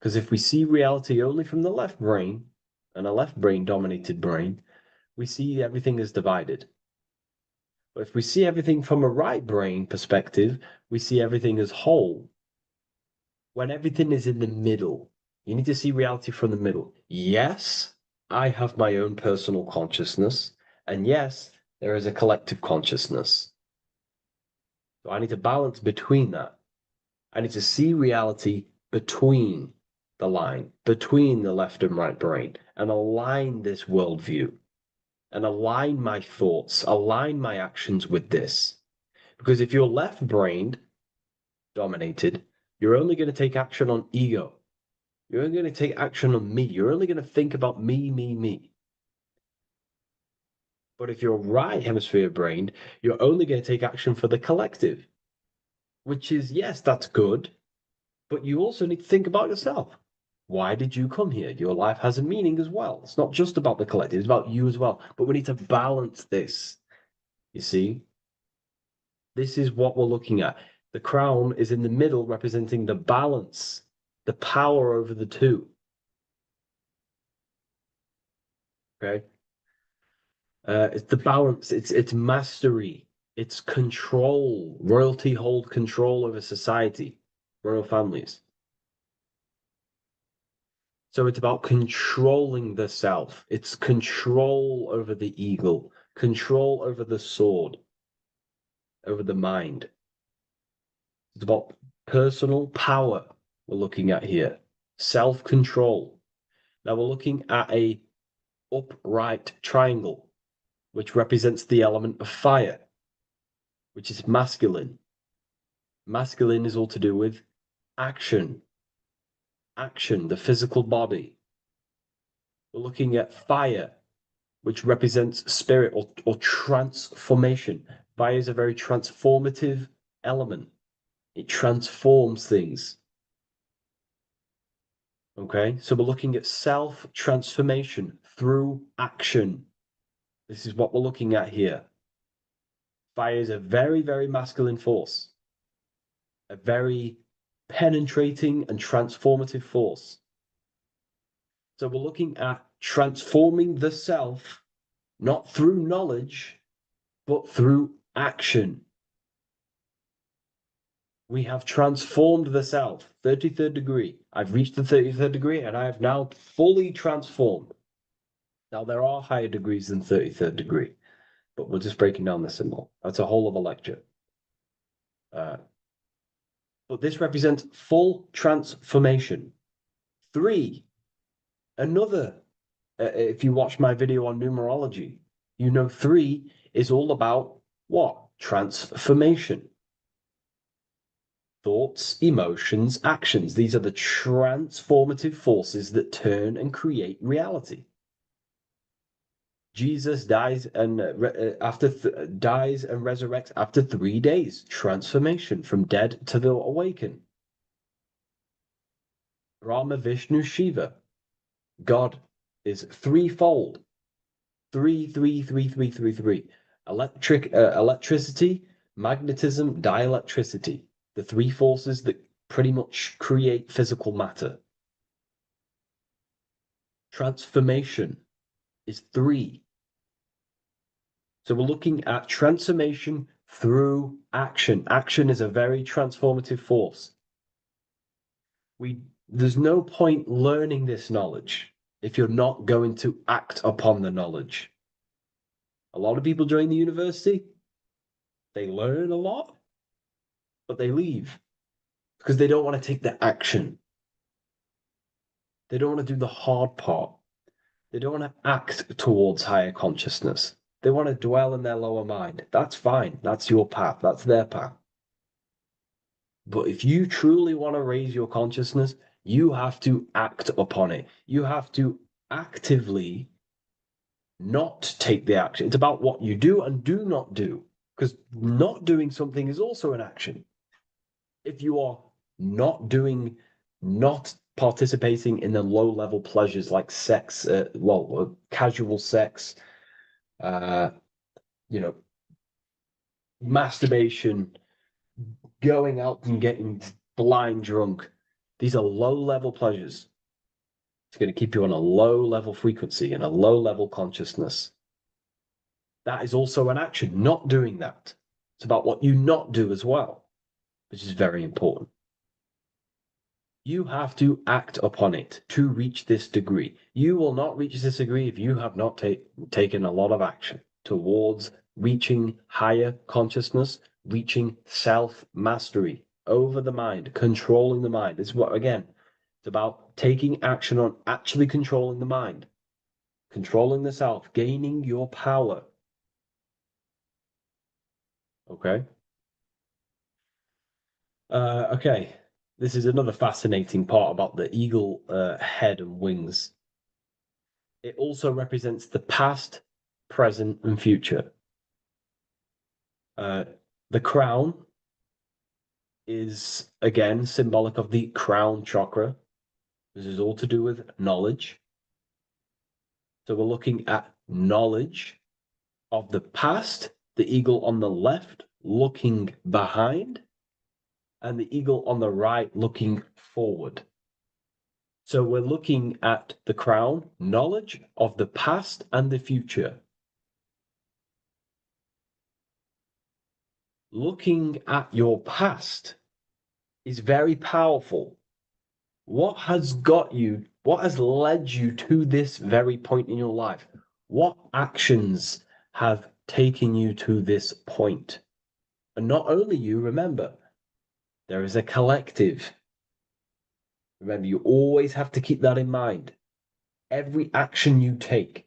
Because if we see reality only from the left brain, and a left brain dominated brain, we see everything as divided. But if we see everything from a right brain perspective, we see everything as whole. When everything is in the middle, you need to see reality from the middle. Yes, I have my own personal consciousness, and yes, there is a collective consciousness. So I need to balance between that. I need to see reality between the line, between the left and right brain, and align this worldview, and align my thoughts, align my actions with this. Because if you're left-brained dominated, you're only going to take action on ego. You're only going to take action on me. You're only going to think about me, me, me. But if you're right hemisphere brained, you're only going to take action for the collective, which is, yes, that's good, but you also need to think about yourself. Why did you come here? Your life has a meaning as well. It's not just about the collective, it's about you as well. But we need to balance this. You see? This is what we're looking at. The crown is in the middle, representing the balance, the power over the two. Okay? It's the balance, it's mastery, it's control. Royalty hold control over society, royal families. So it's about controlling the self. It's control over the eagle, control over the sword, over the mind. It's about personal power we're looking at here. Self-control. Now we're looking at a upright triangle, which represents the element of fire, which is masculine. Masculine is all to do with action. Action, the physical body. We're looking at fire, which represents spirit or transformation. Fire is a very transformative element. It transforms things. Okay, so we're looking at self-transformation through action. This is what we're looking at here. Fire is a very, very masculine force. A very penetrating and transformative force. So we're looking at transforming the self, not through knowledge, but through action. We have transformed the self, 33rd degree. I've reached the 33rd degree and I have now fully transformed. Now, there are higher degrees than 33rd degree, but we're just breaking down the symbol. That's a whole of a lecture. But this represents full transformation. 3, another, if you watch my video on numerology, you know 3 is all about what? Transformation. Thoughts, emotions, actions. These are the transformative forces that turn and create reality. Jesus dies and dies and resurrects after 3 days. Transformation from dead to the awakened. Brahma, Vishnu, Shiva. God is threefold. 3, 3, 3, 3, 3, 3. Electricity, magnetism, dielectricity, the three forces that pretty much create physical matter. Transformation is 3. So we're looking at transformation through action. Action is a very transformative force. There's no point learning this knowledge if you're not going to act upon the knowledge. A lot of people join the university, they learn a lot, but they leave because they don't want to take the action. They don't want to do the hard part. They don't want to act towards higher consciousness. They want to dwell in their lower mind. That's fine. That's your path. That's their path. But if you truly want to raise your consciousness, you have to act upon it. You have to actively not take the action. It's about what you do and do not do, because not doing something is also an action. If you are not participating in the low level pleasures like sex, casual sex, masturbation, going out and getting blind drunk. These are low level pleasures. It's going to keep you on a low level frequency and a low level consciousness. That is also an action, not doing that. It's about what you not do as well, which is very important. You have to act upon it to reach this degree. You will not reach this degree if you have not taken a lot of action towards reaching higher consciousness, reaching self-mastery over the mind, controlling the mind. This is what, again, it's about taking action on actually controlling the mind, controlling the self, gaining your power. Okay? Okay. This is another fascinating part about the eagle head and wings. It also represents the past, present, and future. The crown is, again, symbolic of the crown chakra. This is all to do with knowledge. So we're looking at knowledge of the past, the eagle on the left looking behind, and the eagle on the right looking forward. So we're looking at the crown, knowledge of the past and the future. Looking at your past is very powerful. What has led you to this very point in your life? What actions have taken you to this point? And not only you, remember, there is a collective. Remember, you always have to keep that in mind. Every action you take,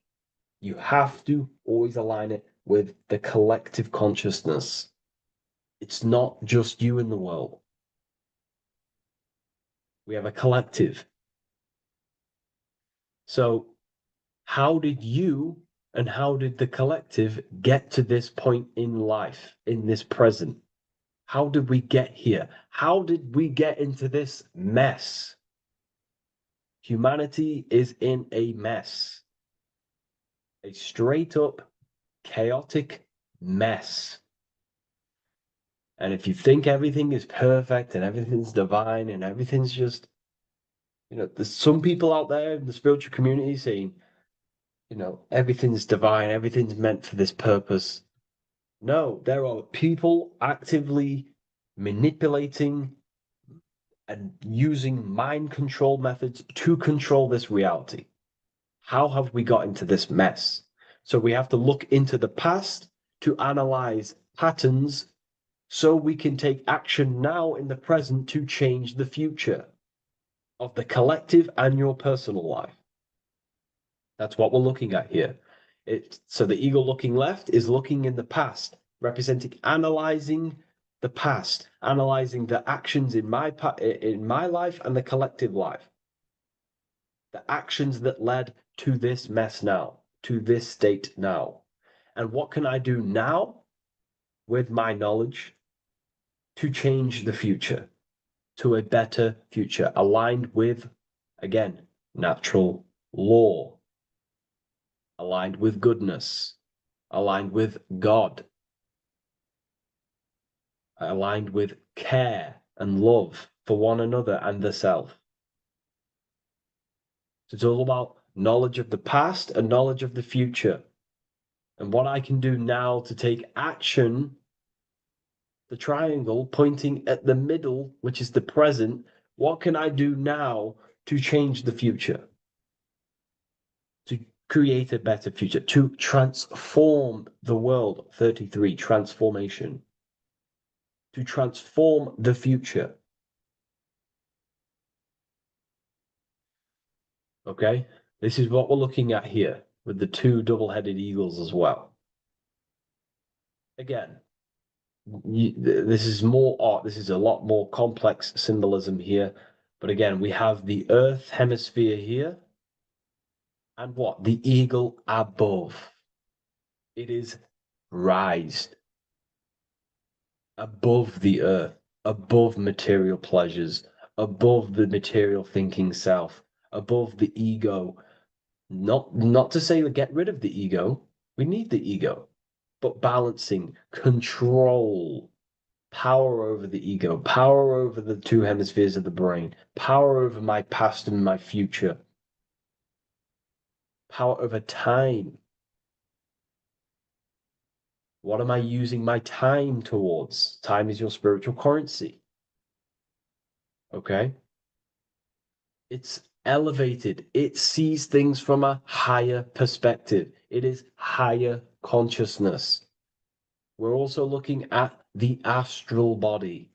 you have to always align it with the collective consciousness. It's not just you in the world. We have a collective. So how did you and how did the collective get to this point in life, in this present? How did we get here? How did we get into this mess? Humanity is in a mess. A straight up chaotic mess. And if you think everything is perfect and everything's divine and everything's just, there's some people out there in the spiritual community saying, everything's divine, everything's meant for this purpose. No, there are people actively manipulating and using mind control methods to control this reality. How have we got into this mess? So we have to look into the past to analyze patterns so we can take action now in the present to change the future of the collective and your personal life. That's what we're looking at here. So the eagle looking left is looking in the past, representing analyzing the past, analyzing the actions in my life and the collective life. The actions that led to this mess now, to this state now. And what can I do now with my knowledge to change the future to a better future, aligned with, again, natural law, aligned with goodness, aligned with God. aligned with care and love for one another and the self. So it's all about knowledge of the past and knowledge of the future. And what I can do now to take action, the triangle pointing at the middle, which is the present, what can I do now to change the future? To create a better future, to transform the world. 33, transformation. To transform the future. Okay, this is what we're looking at here with the two double-headed eagles as well. Again, this is more art. This is a lot more complex symbolism here. But again, we have the Earth hemisphere here. And what? The eagle above. It is raised above the earth, above material pleasures, above the material thinking self, above the ego. Not to say get rid of the ego. We need the ego, but balancing, control, power over the ego, power over the two hemispheres of the brain, power over my past and my future, power over time. What am I using my time towards? Time is your spiritual currency. Okay? It's elevated. It sees things from a higher perspective. It is higher consciousness. We're also looking at the astral body.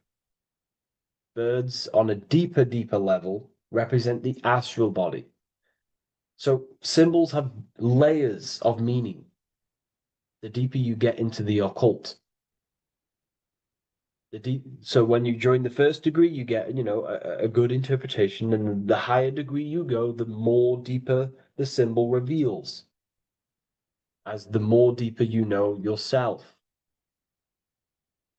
Birds on a deeper level represent the astral body. So symbols have layers of meaning. The deeper you get into the occult, so when you join the first degree, you get, a good interpretation, and the higher degree you go, the more deeper the symbol reveals, as the more deeper you know yourself.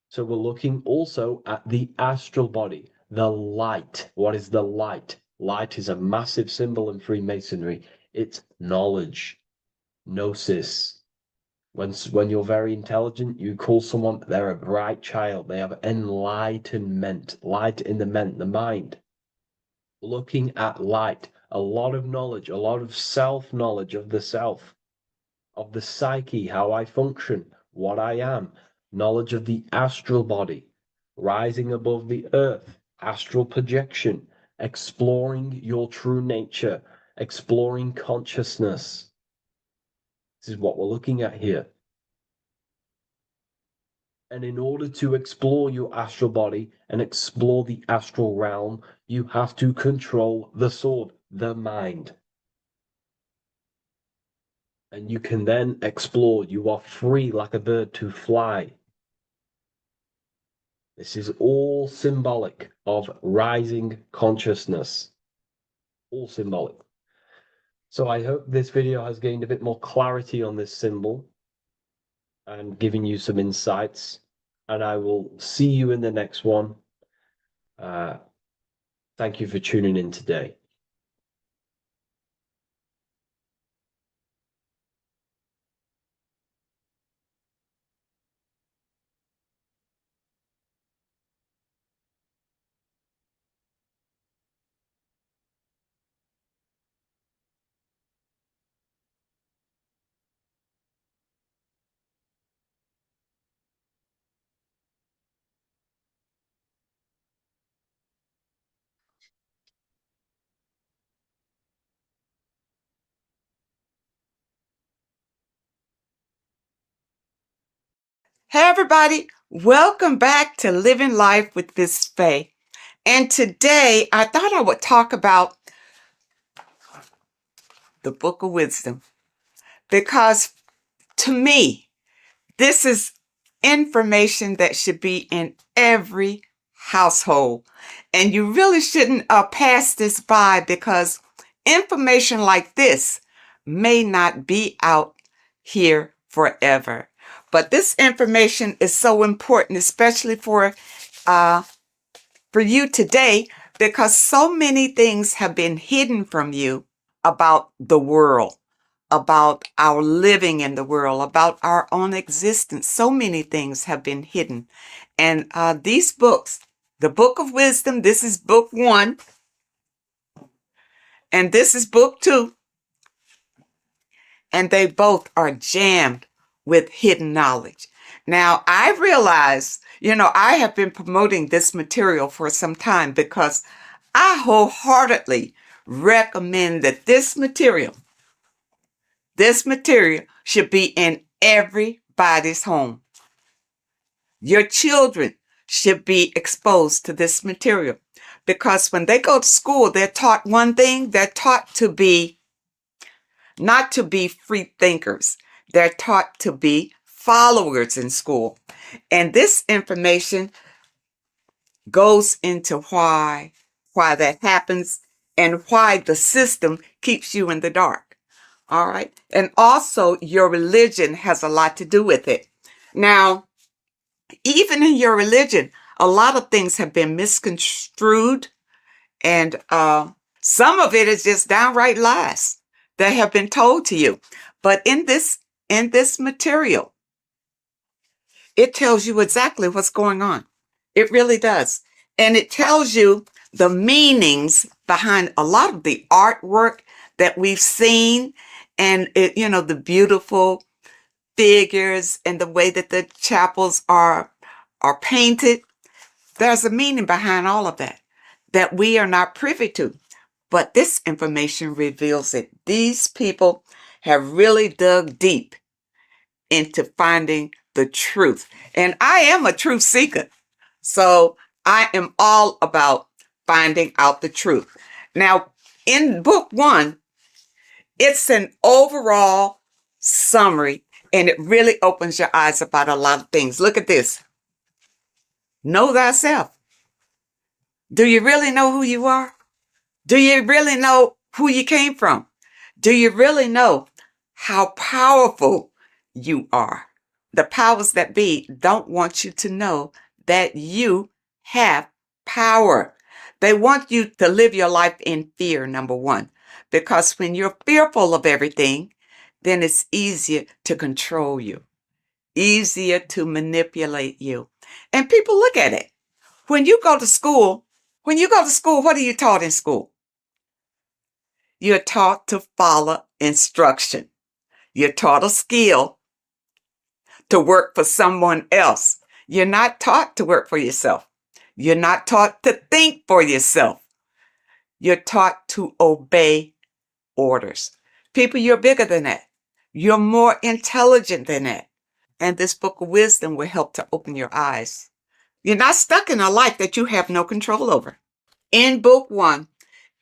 So we're looking also at the astral body, the light. What is the light? Light is a massive symbol in Freemasonry. It's knowledge, gnosis. When you're very intelligent, you call someone, they're a bright child. They have enlightenment, light in the mind. Looking at light, a lot of knowledge, a lot of self-knowledge of the self, of the psyche, how I function, what I am, knowledge of the astral body, rising above the earth, astral projection, exploring your true nature, exploring consciousness. This is what we're looking at here. And in order to explore your astral body and explore the astral realm, you have to control the sword, the mind. And you can then explore. You are free like a bird to fly. This is all symbolic of rising consciousness. All symbolic. So I hope this video has gained a bit more clarity on this symbol and given you some insights. And I will see you in the next one. Thank you for tuning in today. Hey everybody, welcome back to Living Life with Miss Faye. And today I thought I would talk about the Book of Wisdom, because to me, this is information that should be in every household. And you really shouldn't pass this by, because information like this may not be out here forever. But this information is so important, especially for you today, because so many things have been hidden from you about the world, about our living in the world, about our own existence. So many things have been hidden. And these books, the Book of Wisdom, this is book 1, and this is book 2. And they both are jammed with hidden knowledge. Now, I realize, I have been promoting this material for some time because I wholeheartedly recommend that this material should be in everybody's home. Your children should be exposed to this material because when they go to school, they're taught one thing. They're taught to be not to be free thinkers. They're taught to be followers in school. And this information goes into why that happens and why the system keeps you in the dark. All right. And also your religion has a lot to do with it. Now, even in your religion, a lot of things have been misconstrued, and some of it is just downright lies that have been told to you. But in this material, it tells you exactly what's going on. It really does. And it tells you the meanings behind a lot of the artwork that we've seen, and the beautiful figures and the way that the chapels are painted. There's a meaning behind all of that we are not privy to. But this information reveals it. These people have really dug deep into finding the truth. And I am a truth seeker. So I am all about finding out the truth. Now, in book 1, it's an overall summary, and it really opens your eyes about a lot of things. Look at this. Know thyself. Do you really know who you are? Do you really know who you came from? Do you really know how powerful you are? The powers that be don't want you to know that you have power. They want you to live your life in fear, number one, because when you're fearful of everything, then it's easier to control you, easier to manipulate you. And people look at it. When you go to school, what are you taught in school? You're taught to follow instruction. You're taught a skill to work for someone else. You're not taught to work for yourself. You're not taught to think for yourself. You're taught to obey orders. People, you're bigger than that. You're more intelligent than that. And this book of wisdom will help to open your eyes. You're not stuck in a life that you have no control over. In book 1,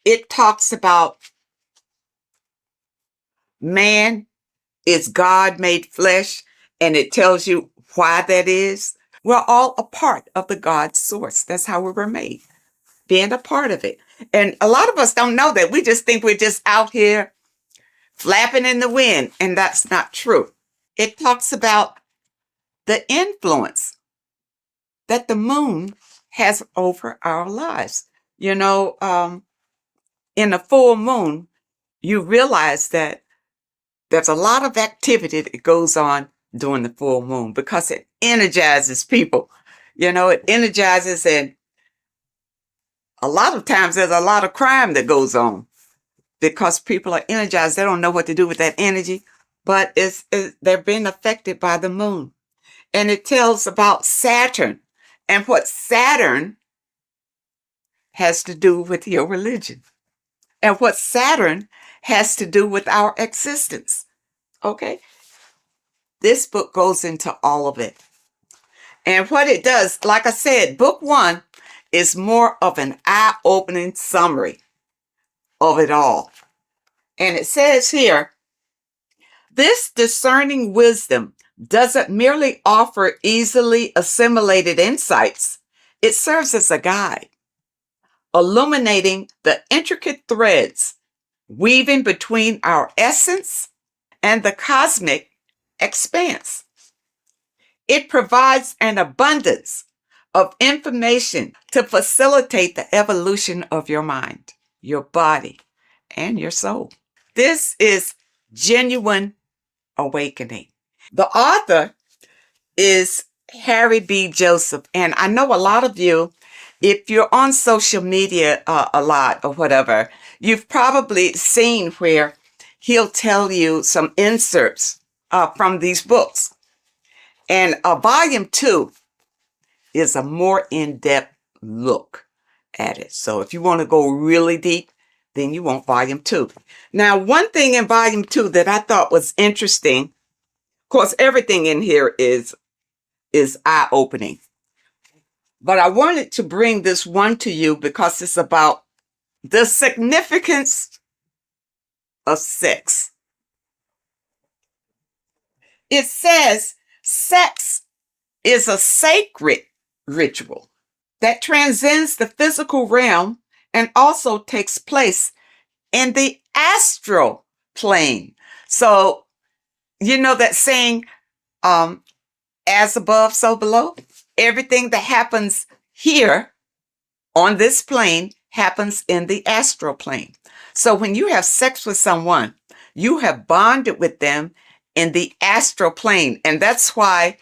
it talks about man is God made flesh, and it tells you why that is. We're all a part of the God source. That's how we were made, being a part of it. And a lot of us don't know that. We just think we're just out here flapping in the wind, and that's not true. It talks about the influence that the moon has over our lives. In a full moon, you realize that there's a lot of activity that goes on during the full moon because it energizes people. It energizes, and a lot of times there's a lot of crime that goes on because people are energized. They don't know what to do with that energy, but they're being affected by the moon. And it tells about Saturn and what Saturn has to do with your religion and what Saturn has to do with our existence. Okay? This book goes into all of it. And what it does, like I said, book 1 is more of an eye-opening summary of it all. And it says here, this discerning wisdom doesn't merely offer easily assimilated insights. It serves as a guide, illuminating the intricate threads weaving between our essence and the cosmic expanse. It provides an abundance of information to facilitate the evolution of your mind, your body, and your soul. This is genuine awakening. The author is Harry B. Joseph. And I know a lot of you, if you're on social media a lot or whatever, you've probably seen where he'll tell you some inserts from these books. And volume 2 is a more in-depth look at it. So if you want to go really deep, then you want volume 2. Now, one thing in volume 2 that I thought was interesting, of course, everything in here is eye-opening. But I wanted to bring this one to you because it's about the significance of sex. It says sex is a sacred ritual that transcends the physical realm and also takes place in the astral plane. So, you know that saying, as above, so below? Everything that happens here on this plane happens in the astral plane. So when you have sex with someone, you have bonded with them in the astral plane. And that's why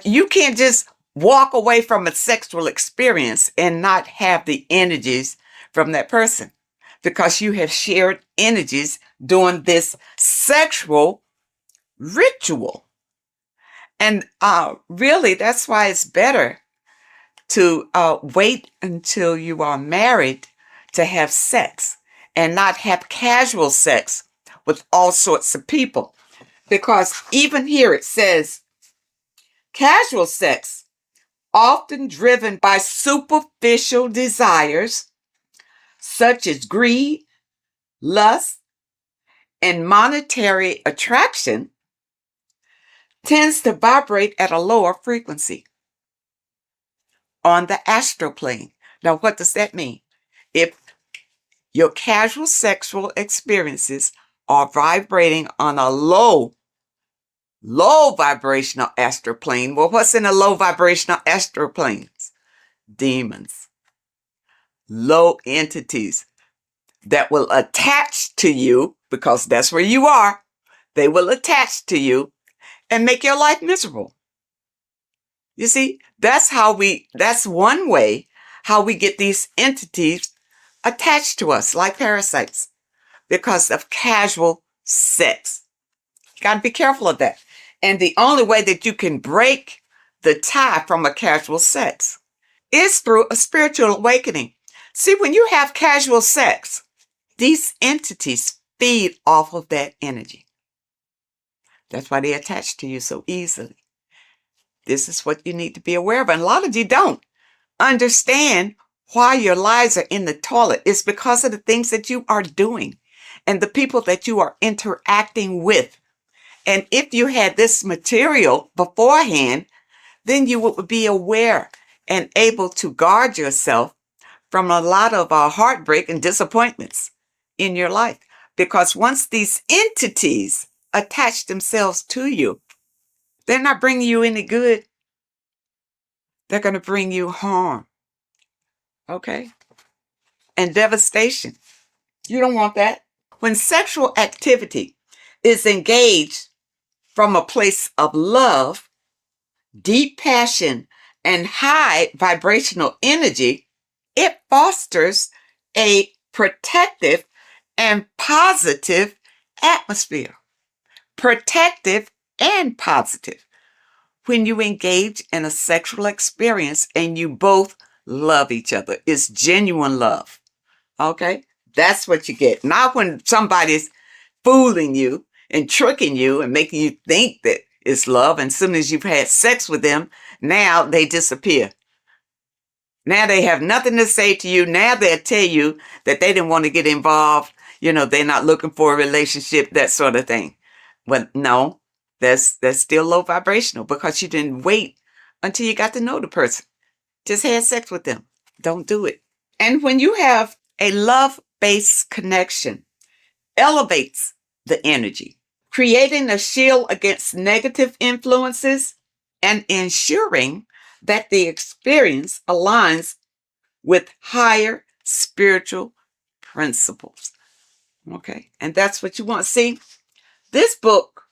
you can't just walk away from a sexual experience and not have the energies from that person, because you have shared energies during this sexual ritual. And really, that's why it's better to wait until you are married to have sex and not have casual sex with all sorts of people. Because even here it says, casual sex, often driven by superficial desires such as greed, lust, and monetary attraction, tends to vibrate at a lower frequency on the astral plane. Now, what does that mean? If your casual sexual experiences are vibrating on a low vibrational astral plane, well, what's in a low vibrational astral planes? Demons, low entities that will attach to you, because that's where you are. They will attach to you and make your life miserable. You see, that's one way how we get these entities attached to us like parasites, because of casual sex. You got to be careful of that. And the only way that you can break the tie from a casual sex is through a spiritual awakening. See, when you have casual sex, these entities feed off of that energy. That's why they attach to you so easily. This is what you need to be aware of. And a lot of you don't understand why your lives are in the toilet. It's because of the things that you are doing and the people that you are interacting with. And if you had this material beforehand, then you would be aware and able to guard yourself from a lot of heartbreak and disappointments in your life. Because once these entities attach themselves to you, they're not bringing you any good. They're going to bring you harm. Okay? And devastation. You don't want that. When sexual activity is engaged from a place of love, deep passion, and high vibrational energy, it fosters a protective and positive atmosphere. Protective and positive. When you engage in a sexual experience and you both love each other, it's genuine love. Okay? That's what you get. Not when somebody's fooling you and tricking you and making you think that it's love. And as soon as you've had sex with them, now they disappear. Now they have nothing to say to you. Now they'll tell you that they didn't want to get involved. You know, they're not looking for a relationship, that sort of thing. But no, that's still low vibrational, because you didn't wait until you got to know the person. Just had sex with them. Don't do it. And when you have a love-based connection, elevates the energy, creating a shield against negative influences and ensuring that the experience aligns with higher spiritual principles. Okay, and that's what you want. See, this book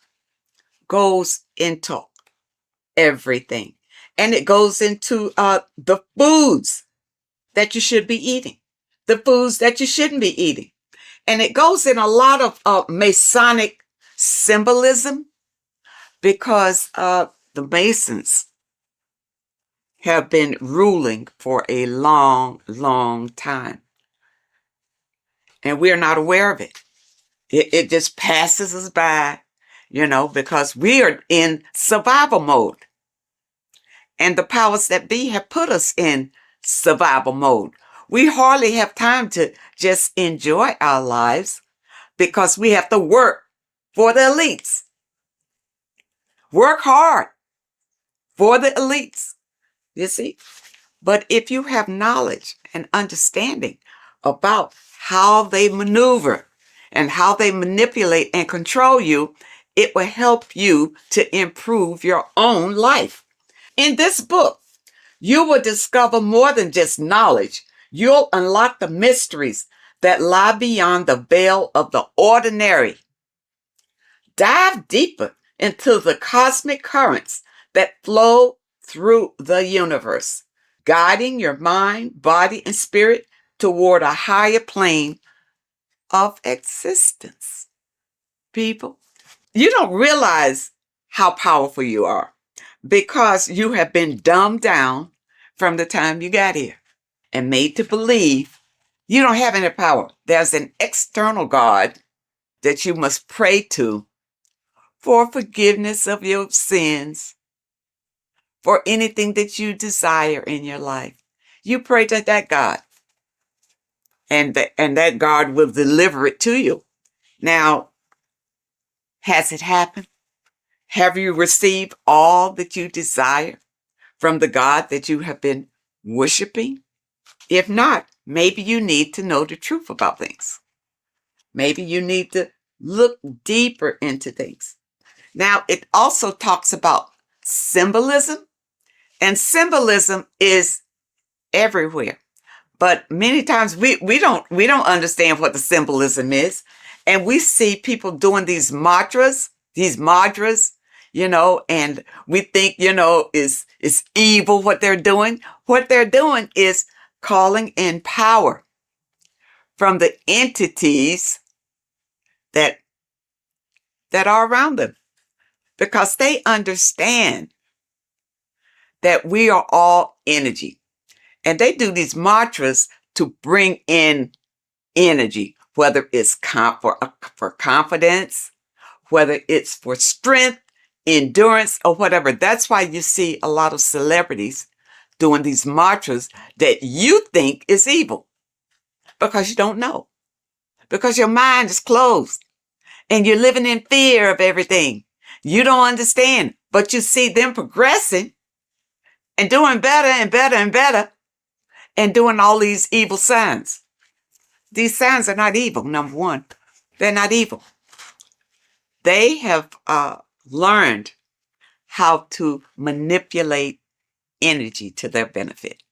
goes into everything. And it goes into the foods that you should be eating, the foods that you shouldn't be eating. And it goes in a lot of Masonic symbolism, because the Masons have been ruling for a long, long time. And we're not aware of it. It just passes us by, because we are in survival mode. And the powers that be have put us in survival mode. We hardly have time to just enjoy our lives because we have to work for the elites. Work hard for the elites, you see. But if you have knowledge and understanding about how they maneuver and how they manipulate and control you, it will help you to improve your own life. In this book, you will discover more than just knowledge. You'll unlock the mysteries that lie beyond the veil of the ordinary. Dive deeper into the cosmic currents that flow through the universe, guiding your mind, body, and spirit toward a higher plane of existence. People, you don't realize how powerful you are because you have been dumbed down from the time you got here and made to believe you don't have any power. There's an external God that you must pray to for forgiveness of your sins, for anything that you desire in your life. You pray to that God, and that God will deliver it to you. Now, has it happened? Have you received all that you desire from the God that you have been worshiping? If not, maybe you need to know the truth about things. Maybe you need to look deeper into things. Now, it also talks about symbolism, and symbolism is everywhere. But many times we don't understand what the symbolism is. And we see people doing these mantras, and we think, it's evil what they're doing. What they're doing is calling in power from the entities that are around them, because they understand that we are all energy. And they do these mantras to bring in energy, whether it's for confidence, whether it's for strength, endurance, or whatever. That's why you see a lot of celebrities doing these mantras that you think is evil, because you don't know, because your mind is closed and you're living in fear of everything. You don't understand, but you see them progressing and doing better and better and better and doing all these evil signs. These signs are not evil, number one. They're not evil. They have learned how to manipulate energy to their benefit.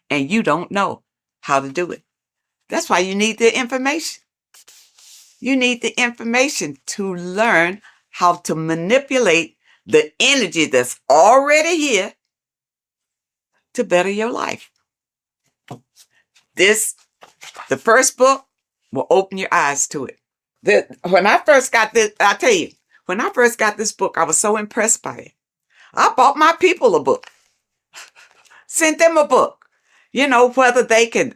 And you don't know how to do it. That's why you need the information. You need the information to learn how to manipulate the energy that's already here to better your life. The first book will open your eyes to it. When I first got this, I tell you, when I first got this book, I was so impressed by it. I bought my people a book, sent them a book, whether they can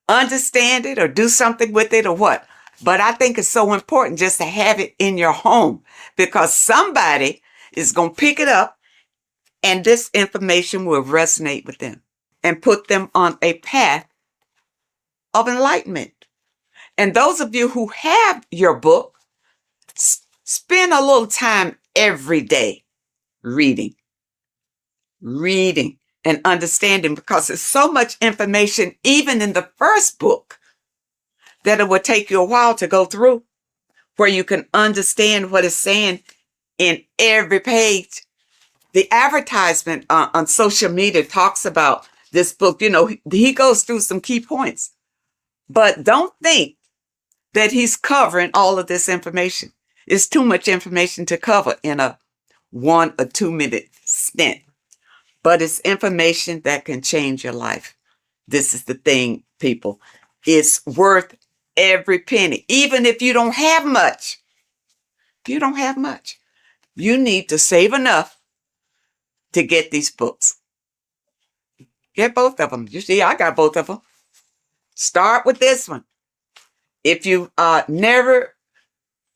understand it or do something with it or what. But I think it's so important just to have it in your home, because somebody is going to pick it up and this information will resonate with them and put them on a path of enlightenment. And those of you who have your book, spend a little time every day reading and understanding, because there's so much information, even in the first book, that it will take you a while to go through, where you can understand what it's saying in every page. The advertisement on social media talks about this book. He goes through some key points, but don't think that he's covering all of this information. It's too much information to cover in a 1 or 2 minute stint. but it's information that can change your life. This is the thing, people. It's worth every penny. Even if you don't have much, you don't have much. You need to save enough to get these books. Get both of them. You see, I got both of them. Start with this one. If you never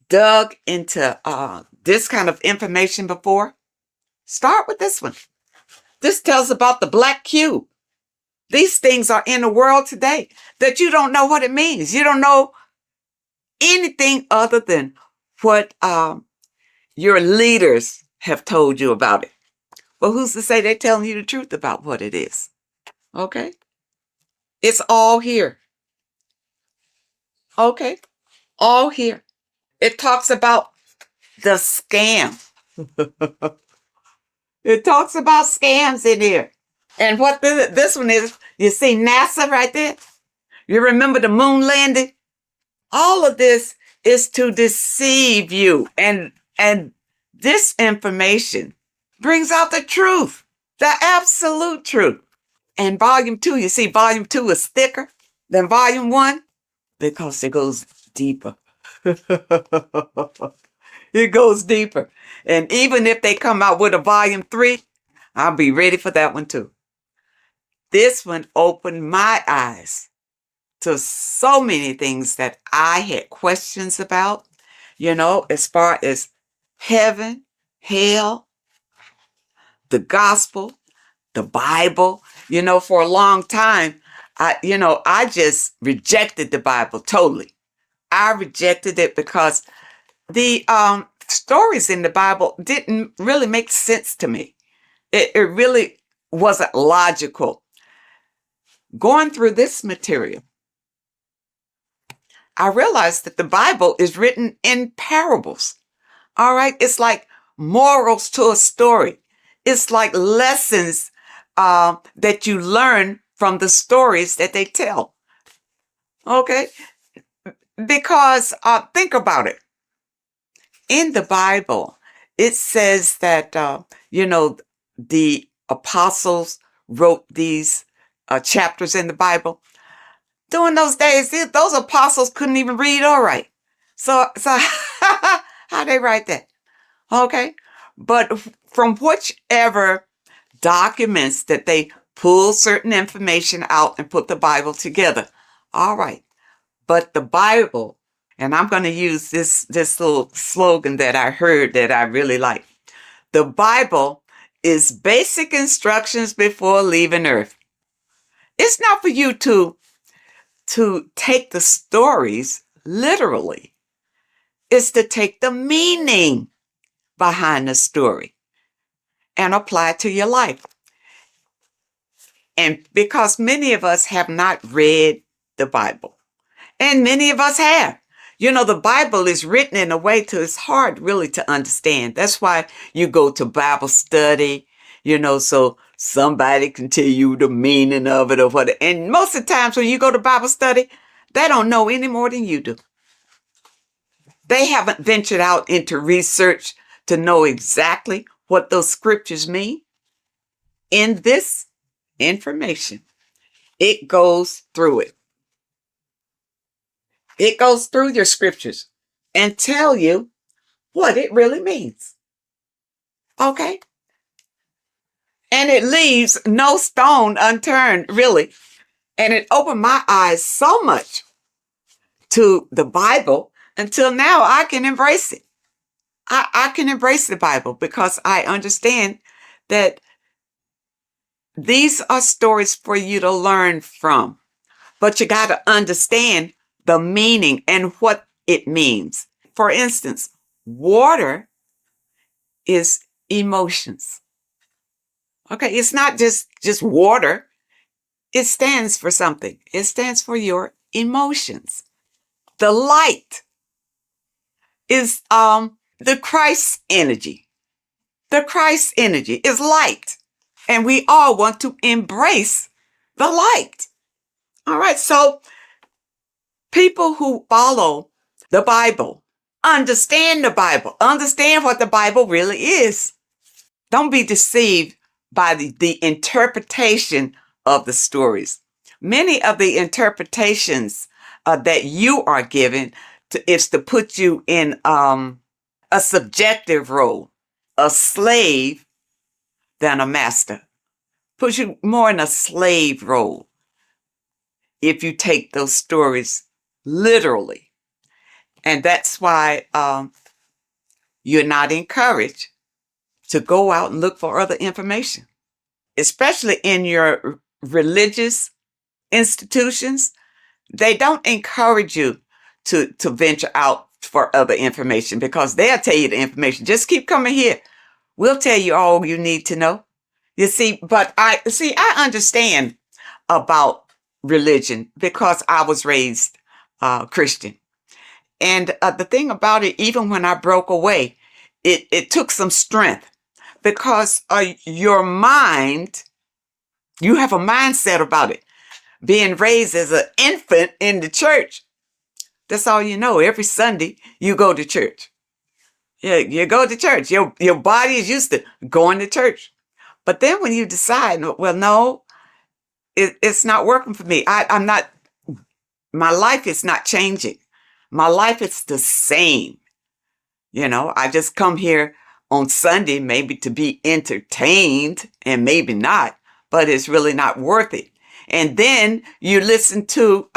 dug into this kind of information before, start with this one. This tells about the black cube. These things are in the world today that you don't know what it means. You don't know anything other than what your leaders have told you about it. Well, who's to say they're telling you the truth about what it is? Okay? It's all here. Okay? All here. It talks about the scam. It talks about scams in here. And what this one is, you see NASA right there? You remember the moon landing? All of this is to deceive you. And this information brings out the truth, the absolute truth. And volume 2, you see volume 2 is thicker than volume 1 because it goes deeper. It goes deeper. And even if they come out with a volume 3, I'll be ready for that one too. This one opened my eyes to so many things that I had questions about, as far as heaven, hell, the gospel, the Bible. For a long time, I just rejected the Bible totally. I rejected it because the stories in the Bible didn't really make sense to me. It really wasn't logical. Going through this material, I realized that the Bible is written in parables. All right. It's like morals to a story. It's like lessons that you learn from the stories that they tell. Okay. Because think about it. In the Bible, it says that, the apostles wrote these chapters in the Bible. During those days, those apostles couldn't even read or write. So how they write that? Okay. But from whichever documents that they pull certain information out and put the Bible together. All right. But the Bible, and I'm going to use this little slogan that I heard that I really like. The Bible is basic instructions before leaving Earth. It's not for you to take the stories literally. It's to take the meaning behind the story and apply it to your life. And because many of us have not read the Bible, and many of us have. The Bible is written in a way to it's hard really to understand. That's why you go to Bible study, so somebody can tell you the meaning of it or what. And most of the times when you go to Bible study, they don't know any more than you do. They haven't ventured out into research to know exactly what those scriptures mean. In this information, it goes through it. It goes through your scriptures and tell you what it really means. Okay? And it leaves no stone unturned, really. And it opened my eyes so much to the Bible until now I can embrace it. I can embrace the Bible because I understand that these are stories for you to learn from. But you got to understand the meaning and what it means. For instance, water is emotions. Okay, it's not just water. It stands for something. It stands for your emotions. The light is the Christ energy. The Christ energy is light. And we all want to embrace the light. All right, so people who follow the Bible, understand the Bible, understand what the Bible really is. Don't be deceived by the interpretation of the stories. Many of the interpretations that you are given is to put you in a subjective role, a slave than a master. Puts you more in a slave role if you take those stories literally. And that's why you're not encouraged to go out and look for other information, especially in your religious institutions. They don't encourage you to venture out for other information because they'll tell you the information. Just keep coming here. We'll tell you all you need to know. You see, but I understand about religion because I was raised Christian. And the thing about it, even when I broke away, it took some strength because your mind, you have a mindset about it. Being raised as an infant in the church, that's all you know. Every Sunday, you go to church. Yeah, you go to church. Your body is used to going to church. But then when you decide, well, no, it's not working for me. I'm not, my life is not changing. My life is the same. You know, I just come here on Sunday, maybe to be entertained and maybe not, but it's really not worth it. And then you listen to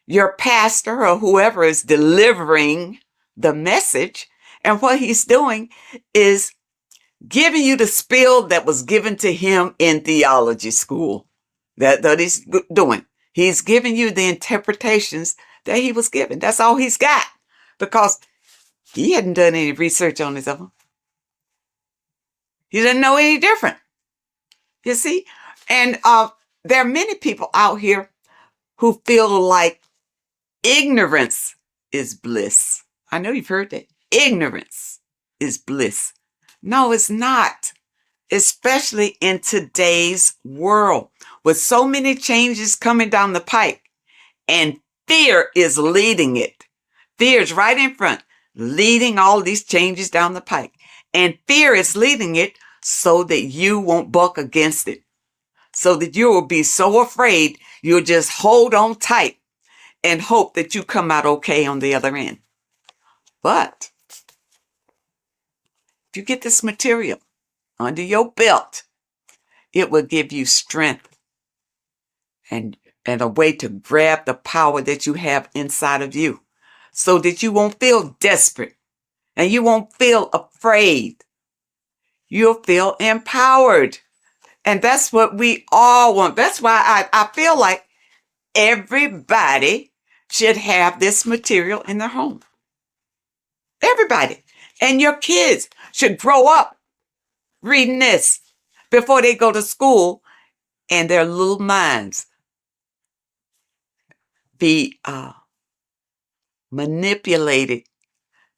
your pastor or whoever is delivering the message. And what he's doing is giving you the spiel that was given to him in theology school. That he's doing. He's giving you the interpretations that he was given. That's all he's got. Because he hadn't done any research on his own. He didn't know any different. You see? And there are many people out here who feel like ignorance is bliss. I know you've heard that. Ignorance is bliss. No, it's not. Especially in today's world with so many changes coming down the pike and fear is leading it. Fear is right in front, leading all these changes down the pike. And fear is leading it so that you won't buck against it. So that you will be so afraid, you'll just hold on tight and hope that you come out okay on the other end. But if you get this material under your belt, it will give you strength and a way to grab the power that you have inside of you so that you won't feel desperate and you won't feel afraid. You'll feel empowered. And that's what we all want. That's why I feel like everybody should have this material in their home. Everybody. And your kids should grow up reading this before they go to school and their little minds be manipulated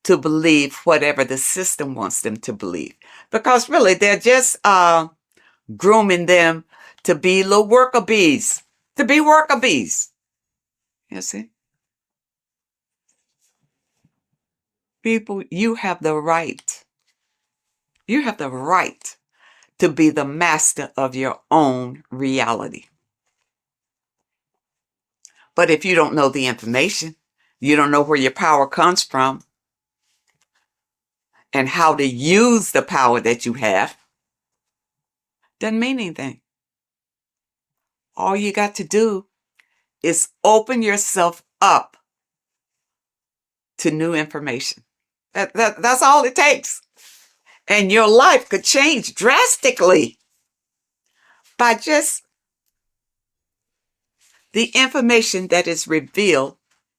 to believe whatever the system wants them to believe. Because really, they're just grooming them to be little worker bees, to be worker bees. You see? People, you have the right. You have the right to be the master of your own reality. But if you don't know the information, you don't know where your power comes from and how to use the power that you have, doesn't mean anything. All you got to do is open yourself up to new information. That's all it takes. And your life could change drastically by just the information that is revealed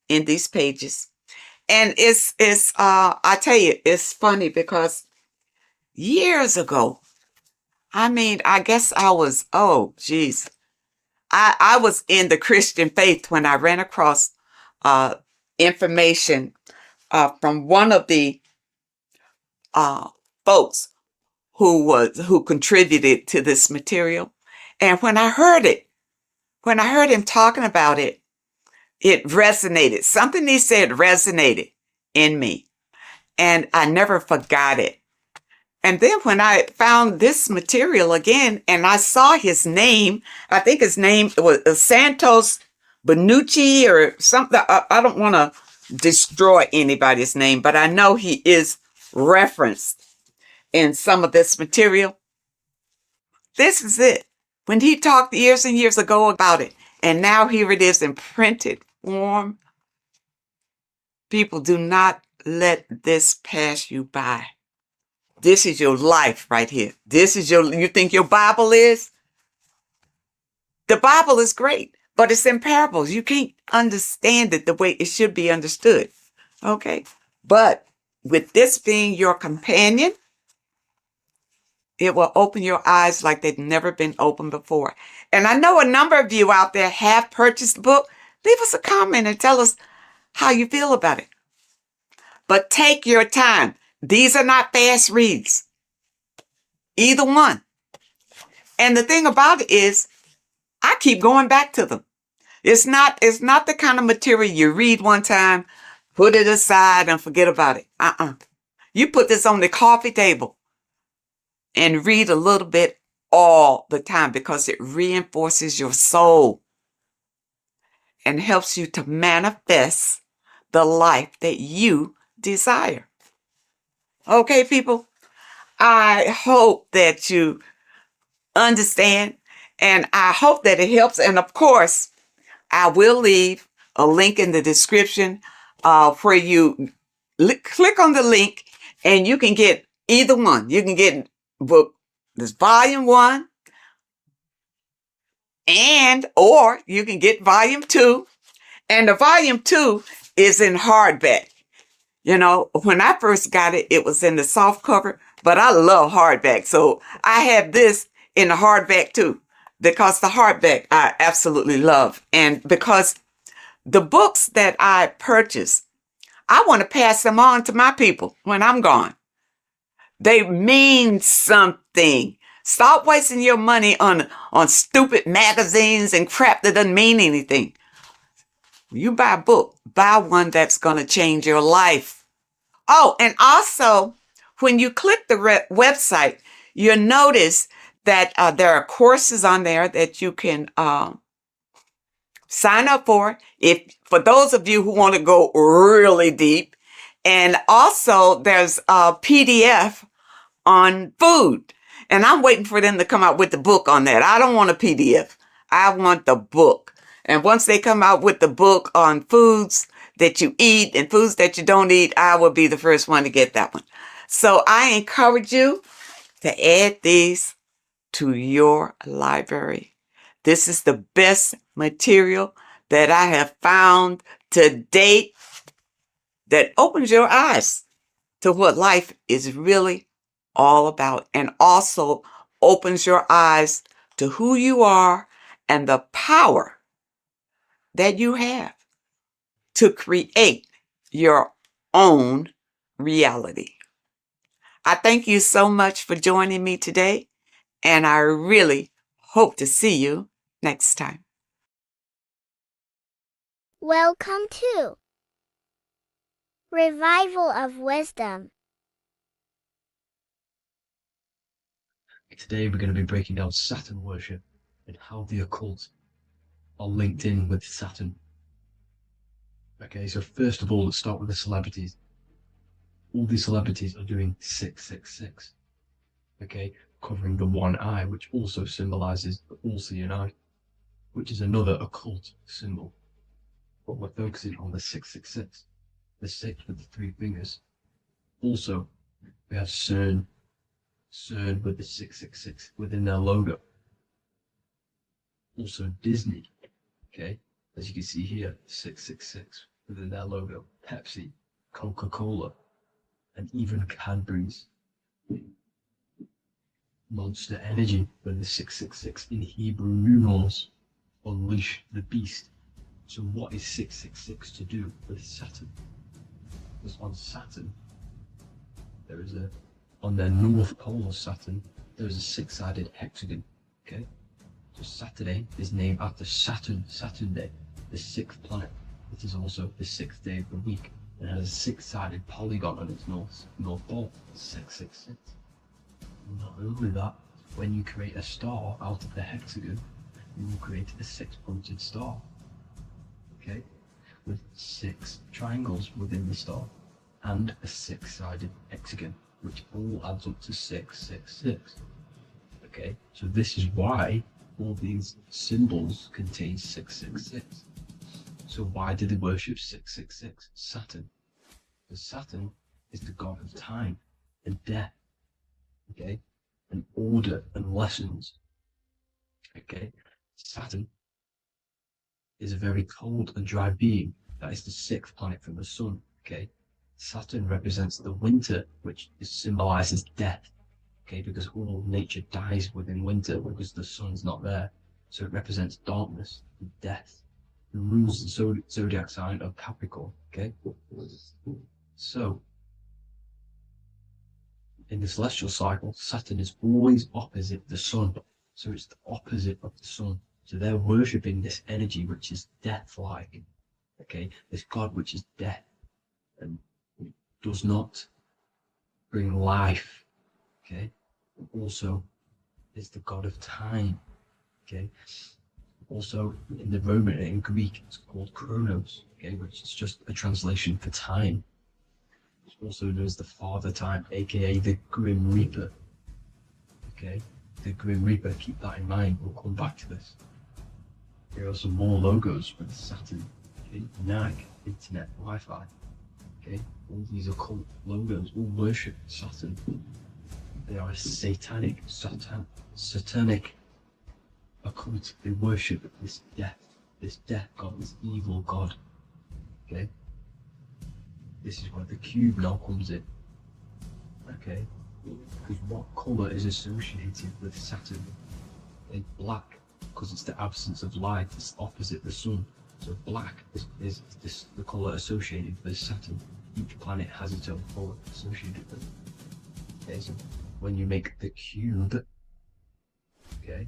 in these pages. And it's I tell you, it's funny because years ago, I guess I was, I was in the Christian faith when I ran across information from one of the folks who contributed to this material. And when I heard him talking about it, it resonated. Something he said resonated in me. And I never forgot it. And then when I found this material again and I saw his name, I think his name was Santos Benucci or something. I don't want to destroy anybody's name, but I know he is referenced in some of this material. This is it. When he talked years and years ago about it, and now here it is in printed form. People, do not let this pass you by. This is your life right here. You think your Bible is? The Bible is great, but it's in parables. You can't understand it the way it should be understood. Okay? But with this being your companion, it will open your eyes like they've never been opened before. And I know a number of you out there have purchased the book. Leave us a comment and tell us how you feel about it. But take your time. These are not fast reads. Either one. And the thing about it is, I keep going back to them. It's not the kind of material you read one time, put it aside and forget about it. You put this on the coffee table and read a little bit all the time because it reinforces your soul and helps you to manifest the life that you desire. Okay, people? I hope that you understand, and I hope that it helps. And of course, I will leave a link in the description where you click on the link and you can get either one. You can get book, this volume 1, or you can get volume 2. And the volume 2 is in hardback. You know, when I first got it, it was in the soft cover, but I love hardback. So I have this in the hardback too, because the hardback I absolutely love. And because the books that I purchase, I want to pass them on to my people when I'm gone. They mean something. Stop wasting your money on stupid magazines and crap that doesn't mean anything. You buy a book, buy one that's going to change your life. Oh, and also, when you click the website, you'll notice that there are courses on there that you can sign up for, for those of you who want to go really deep. And also, there's a PDF on food. And I'm waiting for them to come out with the book on that. I don't want a PDF. I want the book. And once they come out with the book on foods that you eat and foods that you don't eat, I will be the first one to get that one. So I encourage you to add these to your library. This is the best material that I have found to date that opens your eyes to what life is really all about, and also opens your eyes to who you are and the power that you have to create your own reality. I thank you so much for joining me today, and I really hope to see you next time. Welcome to Revival of Wisdom. Today we're going to be breaking down Saturn worship and how the occult are linked in with Saturn. Okay, so first of all, let's start with the celebrities. All these celebrities are doing 666. Okay, covering the one eye, which also symbolizes the all-seeing eye, which is another occult symbol. But we're focusing on the 666, the 6 with the 3 fingers. Also, we have CERN with the 666 within their logo. Also Disney, okay, as you can see here, 666 within their logo. Pepsi, Coca-Cola, and even Cadbury's. Monster Energy with the 666 in Hebrew numerals. Unleash the beast. So what is 666 to do with Saturn? Because on Saturn, there is on their north pole of Saturn, there is a 6-sided hexagon, okay? So Saturday is named after Saturn Day, the 6th planet. It is also the 6th day of the week and has a 6-sided polygon on its north pole, 666. Not only that, when you create a star out of the hexagon, you will create a 6-pointed star, okay, with 6 triangles within the star, and a 6-sided hexagon, which all adds up to 666. Okay, so this is why all these symbols contain 666. So why do they worship 666? Saturn. Because Saturn is the god of time and death, okay, and order and lessons. Okay, Saturn is a very cold and dry being. That is the 6th planet from the sun. Okay, Saturn represents the winter, which symbolizes death. Okay, because all nature dies within winter because the sun's not there. So it represents darkness and death. It rules the zodiac sign of Capricorn. Okay, so in the celestial cycle, Saturn is always opposite the sun. So it's the opposite of the sun. So they're worshipping this energy which is death-like. Okay, this god which is death and does not bring life. Okay, also is the god of time. Okay, also in the Roman and in Greek it's called Chronos. Okay, which is just a translation for time. It's also known as the Father Time, aka the Grim Reaper. Okay, the Grim Reaper. Keep that in mind. We'll come back to this. Here are some more logos with Saturn. Okay, NAG, Internet, Wi-Fi. Okay, all these occult logos all worship Saturn. They are a satanic occult. They worship this death god, this evil god. Okay, this is where the cube now comes in. Okay, because what color is associated with Saturn? It's black, because it's the absence of light. It's opposite the sun. So black is the color associated with Saturn. Each planet has its own color associated with it. Okay, so when you make the cube, okay,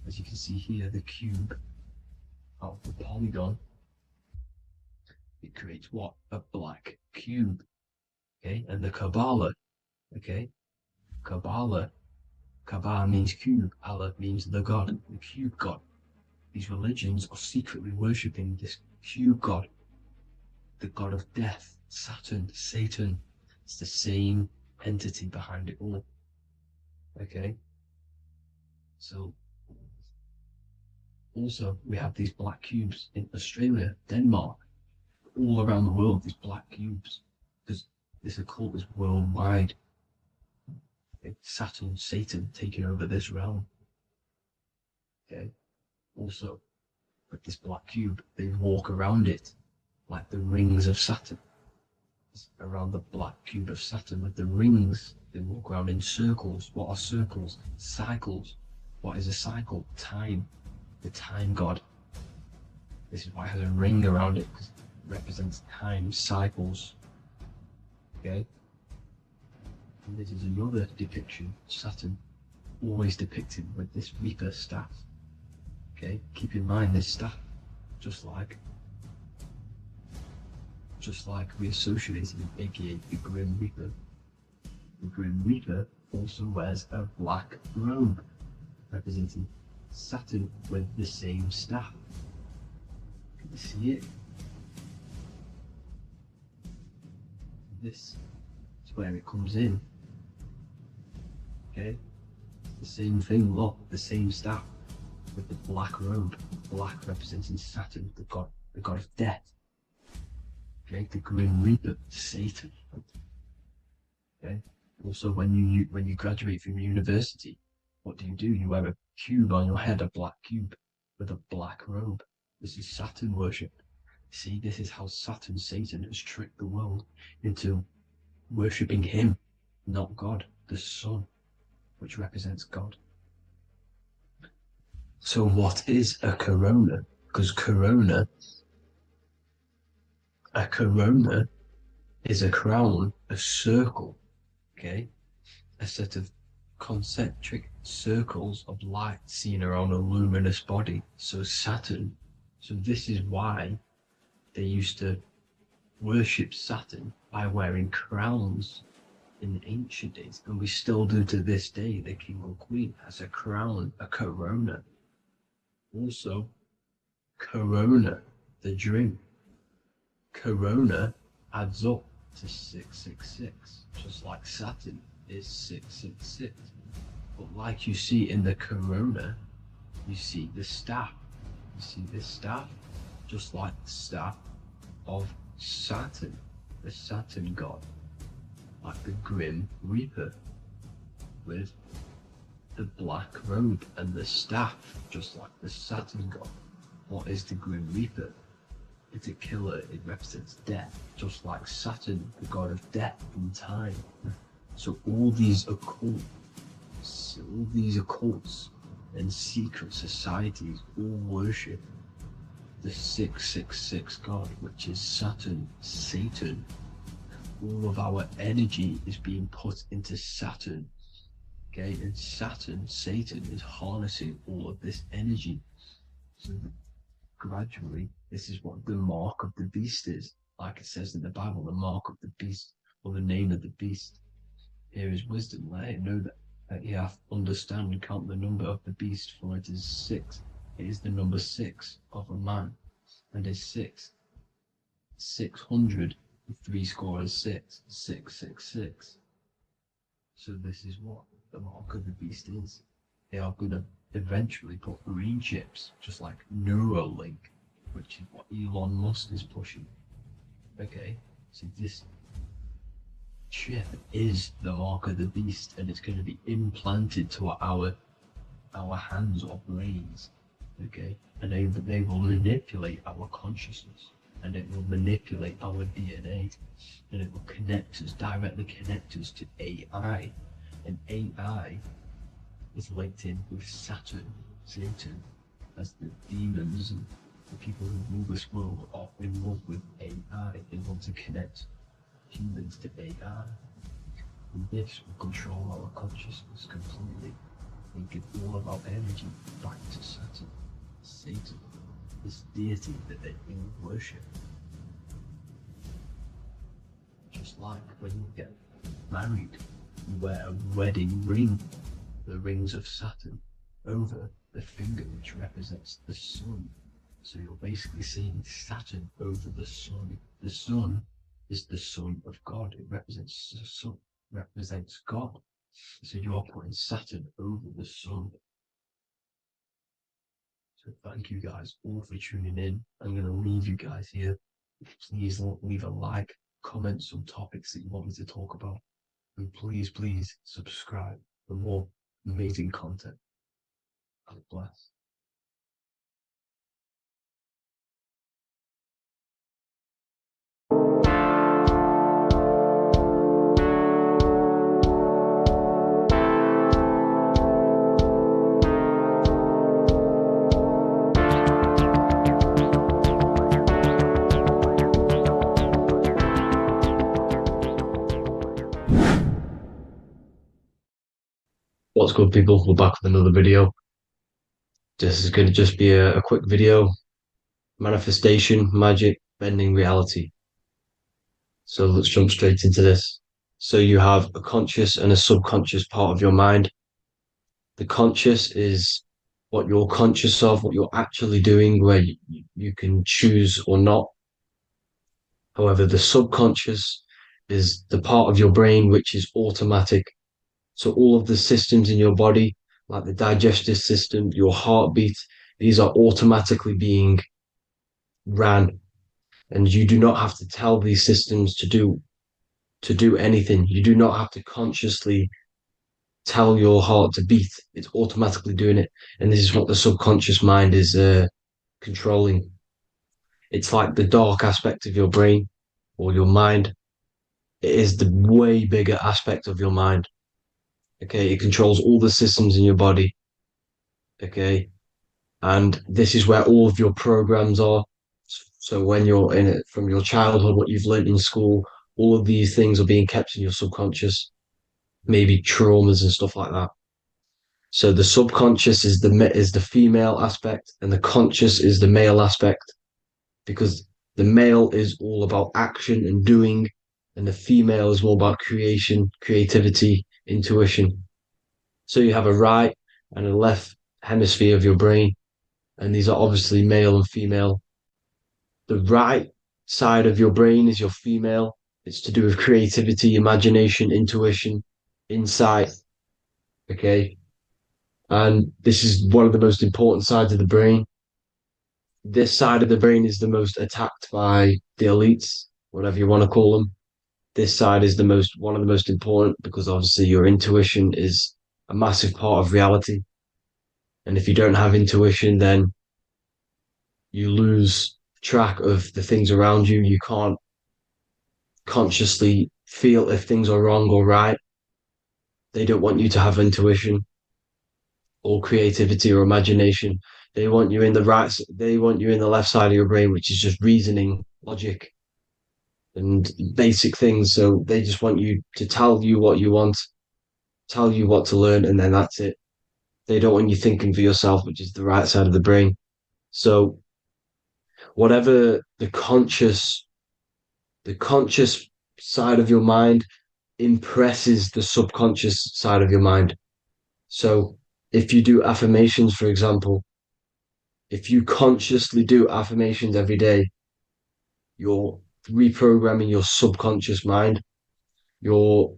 as you can see here, the cube out of the polygon, it creates what? A black cube. Okay, and the Kabbalah, okay, Kabbalah means cube, Allah means the god, the cube god. These religions are secretly worshipping this cube god, the god of death, Saturn, Satan. It's the same entity behind it all. Okay, so also we have these black cubes in Australia, Denmark, all around the world, these black cubes, because this occult is worldwide. It's Saturn, Satan taking over this realm. Okay, also with this black cube, they walk around it like the rings of Saturn. Around the black cube of Saturn with the rings, they walk around in circles. What are circles? Cycles. What is a cycle? Time. The time god. This is why it has a ring around it, because it represents time, cycles. Okay, and this is another depiction. Saturn always depicted with this Reaper staff. Okay, keep in mind this staff, just like we associated with aka the Grim Reaper. The Grim Reaper also wears a black robe, representing Saturn with the same staff. Can you see it? This is where it comes in. Okay, the same thing. Look, the same staff with the black robe. Black representing Saturn, the god of death. Okay, the Grim Reaper, Satan. Okay. Also, when you graduate from university, what do? You wear a cube on your head, a black cube with a black robe. This is Saturn worship. See, this is how Saturn, Satan, has tricked the world into worshipping him, not God, the sun, which represents God. So what is a corona? Because a corona is a crown, a circle, okay? A set of concentric circles of light seen around a luminous body. So Saturn. So this is why they used to worship Saturn by wearing crowns. in the ancient days, and we still do to this day. The king or queen has a crown, a corona. Also, corona, the drink. Corona adds up to 666, just like Saturn is 666. But like you see in the corona, you see the staff. You see this staff, just like the staff of Saturn, the Saturn god, like the Grim Reaper, with the black robe and the staff, just like the Saturn god. What is the Grim Reaper? It's a killer. It represents death, just like Saturn, the god of death and time. So all these occults and secret societies all worship the 666 god, which is Saturn, Satan. All of our energy is being put into Saturn. Okay, and Saturn, Satan, is harnessing all of this energy. So gradually, this is what the mark of the beast is. Like it says in the Bible, the mark of the beast, or the name of the beast. Here is wisdom. Let him know that you have to understand and count the number of the beast, for it is 6. It is the number 6 of a man, and is 6. 600, 3 score is 6, 666. So this is what the mark of the beast is. They are going to eventually put green chips, just like Neuralink, which is what Elon Musk is pushing. Okay, so this chip is the mark of the beast, and it's going to be implanted to our hands or brains. Okay, and they will manipulate our consciousness, and it will manipulate our DNA, and it will directly connect us to AI, and AI is linked in with Saturn, Satan, as the demons and the people who rule this world are in love with AI. They want to connect humans to AI. And this will control our consciousness completely and give all of our energy back to Saturn, Satan, this deity that they all worship. Just like when you get married, you wear a wedding ring, the rings of Saturn, over the finger, which represents the sun. So you're basically seeing Saturn over the sun. The sun is the son of God. It represents the sun, represents God. So you are putting Saturn over the sun. So thank you guys all for tuning in. I'm going to leave you guys here. Please leave a like, comment some topics that you want me to talk about. And please subscribe for more amazing content. God bless. What's good, people? We're back with another video. This is going to just be a quick video. Manifestation, magic, bending reality. So let's jump straight into this. So you have a conscious and a subconscious part of your mind. The conscious is what you're conscious of, what you're actually doing, where you can choose or not. However, the subconscious is the part of your brain which is automatic. So all of the systems in your body, like the digestive system, your heartbeat, these are automatically being ran. And you do not have to tell these systems to do anything. You do not have to consciously tell your heart to beat. It's automatically doing it. And this is what the subconscious mind is controlling. It's like the dark aspect of your brain or your mind. It is the way bigger aspect of your mind. Okay, it controls all the systems in your body. Okay, and this is where all of your programs are. So when you're in it from your childhood, what you've learned in school, all of these things are being kept in your subconscious, maybe traumas and stuff like that. So the subconscious is the female aspect, and the conscious is the male aspect, because the male is all about action and doing, and the female is more about creation, creativity, intuition. So you have a right and a left hemisphere of your brain, and these are obviously male and female. The right side of your brain is your female. It's to do with creativity, imagination, intuition, insight. Okay. And this is one of the most important sides of the brain. This side of the brain is the most attacked by the elites, whatever you want to call them. This side is one of the most important because obviously your intuition is a massive part of reality. And if you don't have intuition, then you lose track of the things around you. You can't consciously feel if things are wrong or right. They don't want you to have intuition or creativity or imagination. They want you in the left side of your brain, which is just reasoning, logic, and basic things. So they just want you to tell you what you want, tell you what to learn, and then that's it. They don't want you thinking for yourself, which is the right side of the brain. So whatever the conscious side of your mind impresses the subconscious side of your mind. So if you do affirmations, for example, if you consciously do affirmations every day, you're reprogramming your subconscious mind. You're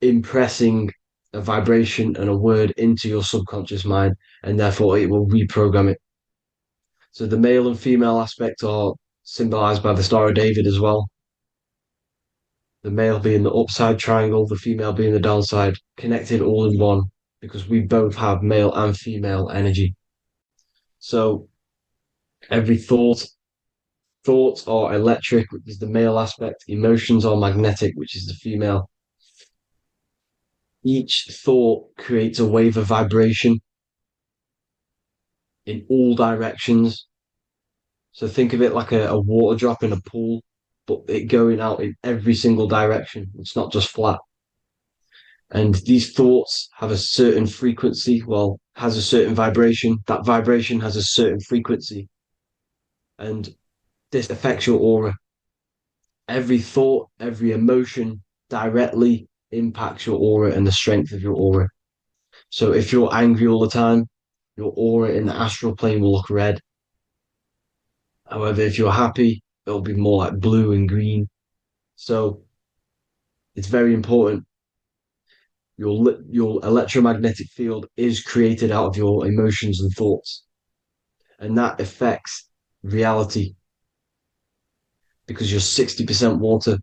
impressing a vibration and a word into your subconscious mind, and therefore it will reprogram it. So the male and female aspect are symbolized by the Star of David as well. The male being the upside triangle, the female being the downside, connected all in one, because we both have male and female energy. So every thoughts are electric, which is the male aspect. Emotions are magnetic, which is the female. Each thought creates a wave of vibration in all directions. So think of it like a water drop in a pool, but it going out in every single direction. It's not just flat. And these thoughts have a certain frequency, has a certain vibration. That vibration has a certain frequency. And this affects your aura. Every thought, every emotion directly impacts your aura and the strength of your aura. So if you're angry all the time, your aura in the astral plane will look red. However, if you're happy, it'll be more like blue and green. So it's very important. Your electromagnetic field is created out of your emotions and thoughts. And that affects reality because you're 60% water,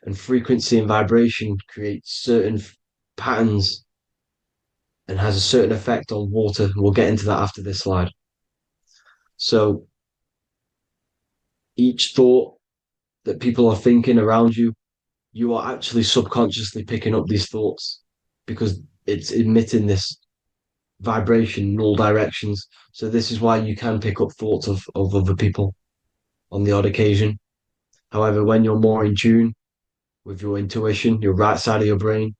and frequency and vibration create certain patterns and has a certain effect on water. We'll get into that after this slide. So each thought that people are thinking around you, you are actually subconsciously picking up these thoughts because it's emitting this vibration in all directions. So this is why you can pick up thoughts of other people on the odd occasion. However, when you're more in tune with your intuition, your right side of your brain,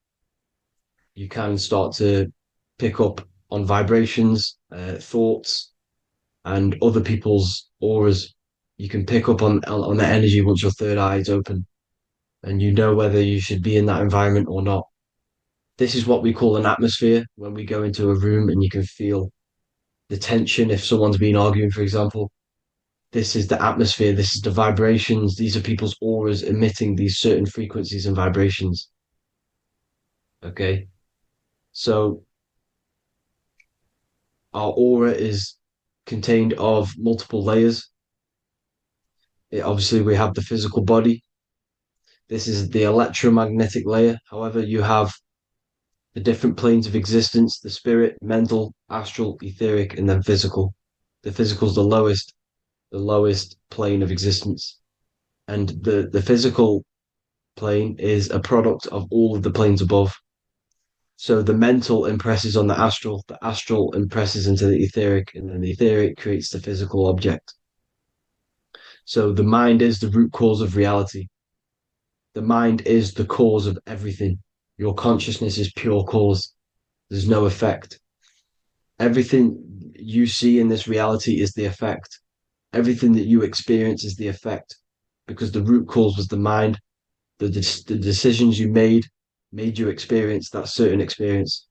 you can start to pick up on vibrations, thoughts, and other people's auras. You can pick up on the energy once your third eye is open, and you know whether you should be in that environment or not. This is what we call an atmosphere. When we go into a room and you can feel the tension if someone's been arguing, for example. This is the atmosphere. This is the vibrations. These are people's auras emitting these certain frequencies and vibrations. Okay. So our aura is contained of multiple layers. Obviously, we have the physical body. This is the electromagnetic layer. However, you have the different planes of existence, the spirit, mental, astral, etheric, and then physical. The physical is the lowest plane of existence. And the physical plane is a product of all of the planes above. So the mental impresses on the astral impresses into the etheric, and then the etheric creates the physical object. So the mind is the root cause of reality. The mind is the cause of everything. Your consciousness is pure cause. There's no effect. Everything you see in this reality is the effect. Everything that you experience is the effect, because the root cause was the mind. the decisions you made you experience that certain experience.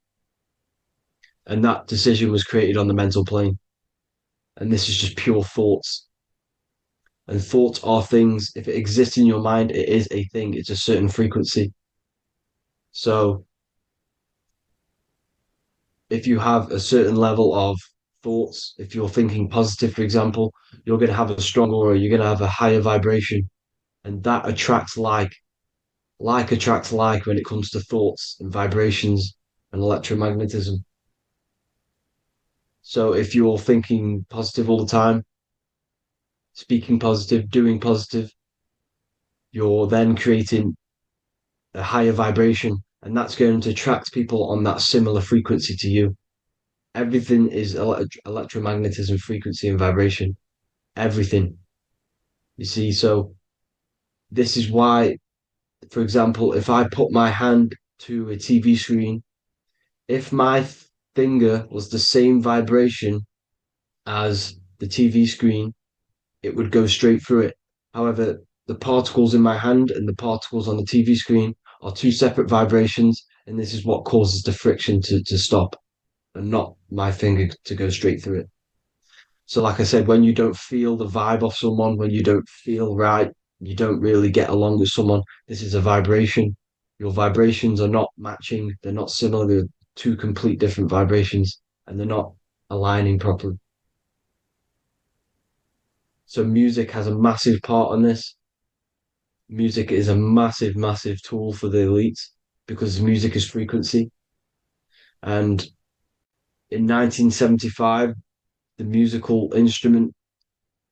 And that decision was created on the mental plane. And this is just pure thoughts. And thoughts are things. If it exists in your mind, it is a thing. It's a certain frequency. So if you have a certain level of thoughts, if you're thinking positive, for example, you're going to have a strong aura, you're going to have a higher vibration. And that attracts like. Like attracts like when it comes to thoughts and vibrations and electromagnetism. So if you're thinking positive all the time, speaking positive, doing positive, you're then creating a higher vibration, and that's going to attract people on that similar frequency to you. Everything is electromagnetism, frequency, and vibration. Everything. You see, so this is why, for example, if I put my hand to a TV screen, if my finger was the same vibration as the TV screen, it would go straight through it. However, the particles in my hand and the particles on the TV screen are two separate vibrations, and this is what causes the friction to stop and not my finger to go straight through it. So, like I said, when you don't feel the vibe of someone, when you don't feel right, you don't really get along with someone, this is a vibration. Your vibrations are not matching, they're not similar, they're two complete different vibrations, and they're not aligning properly. So music has a massive part on this. Music is a massive, massive tool for the elites because music is frequency. And in 1975, the musical instrument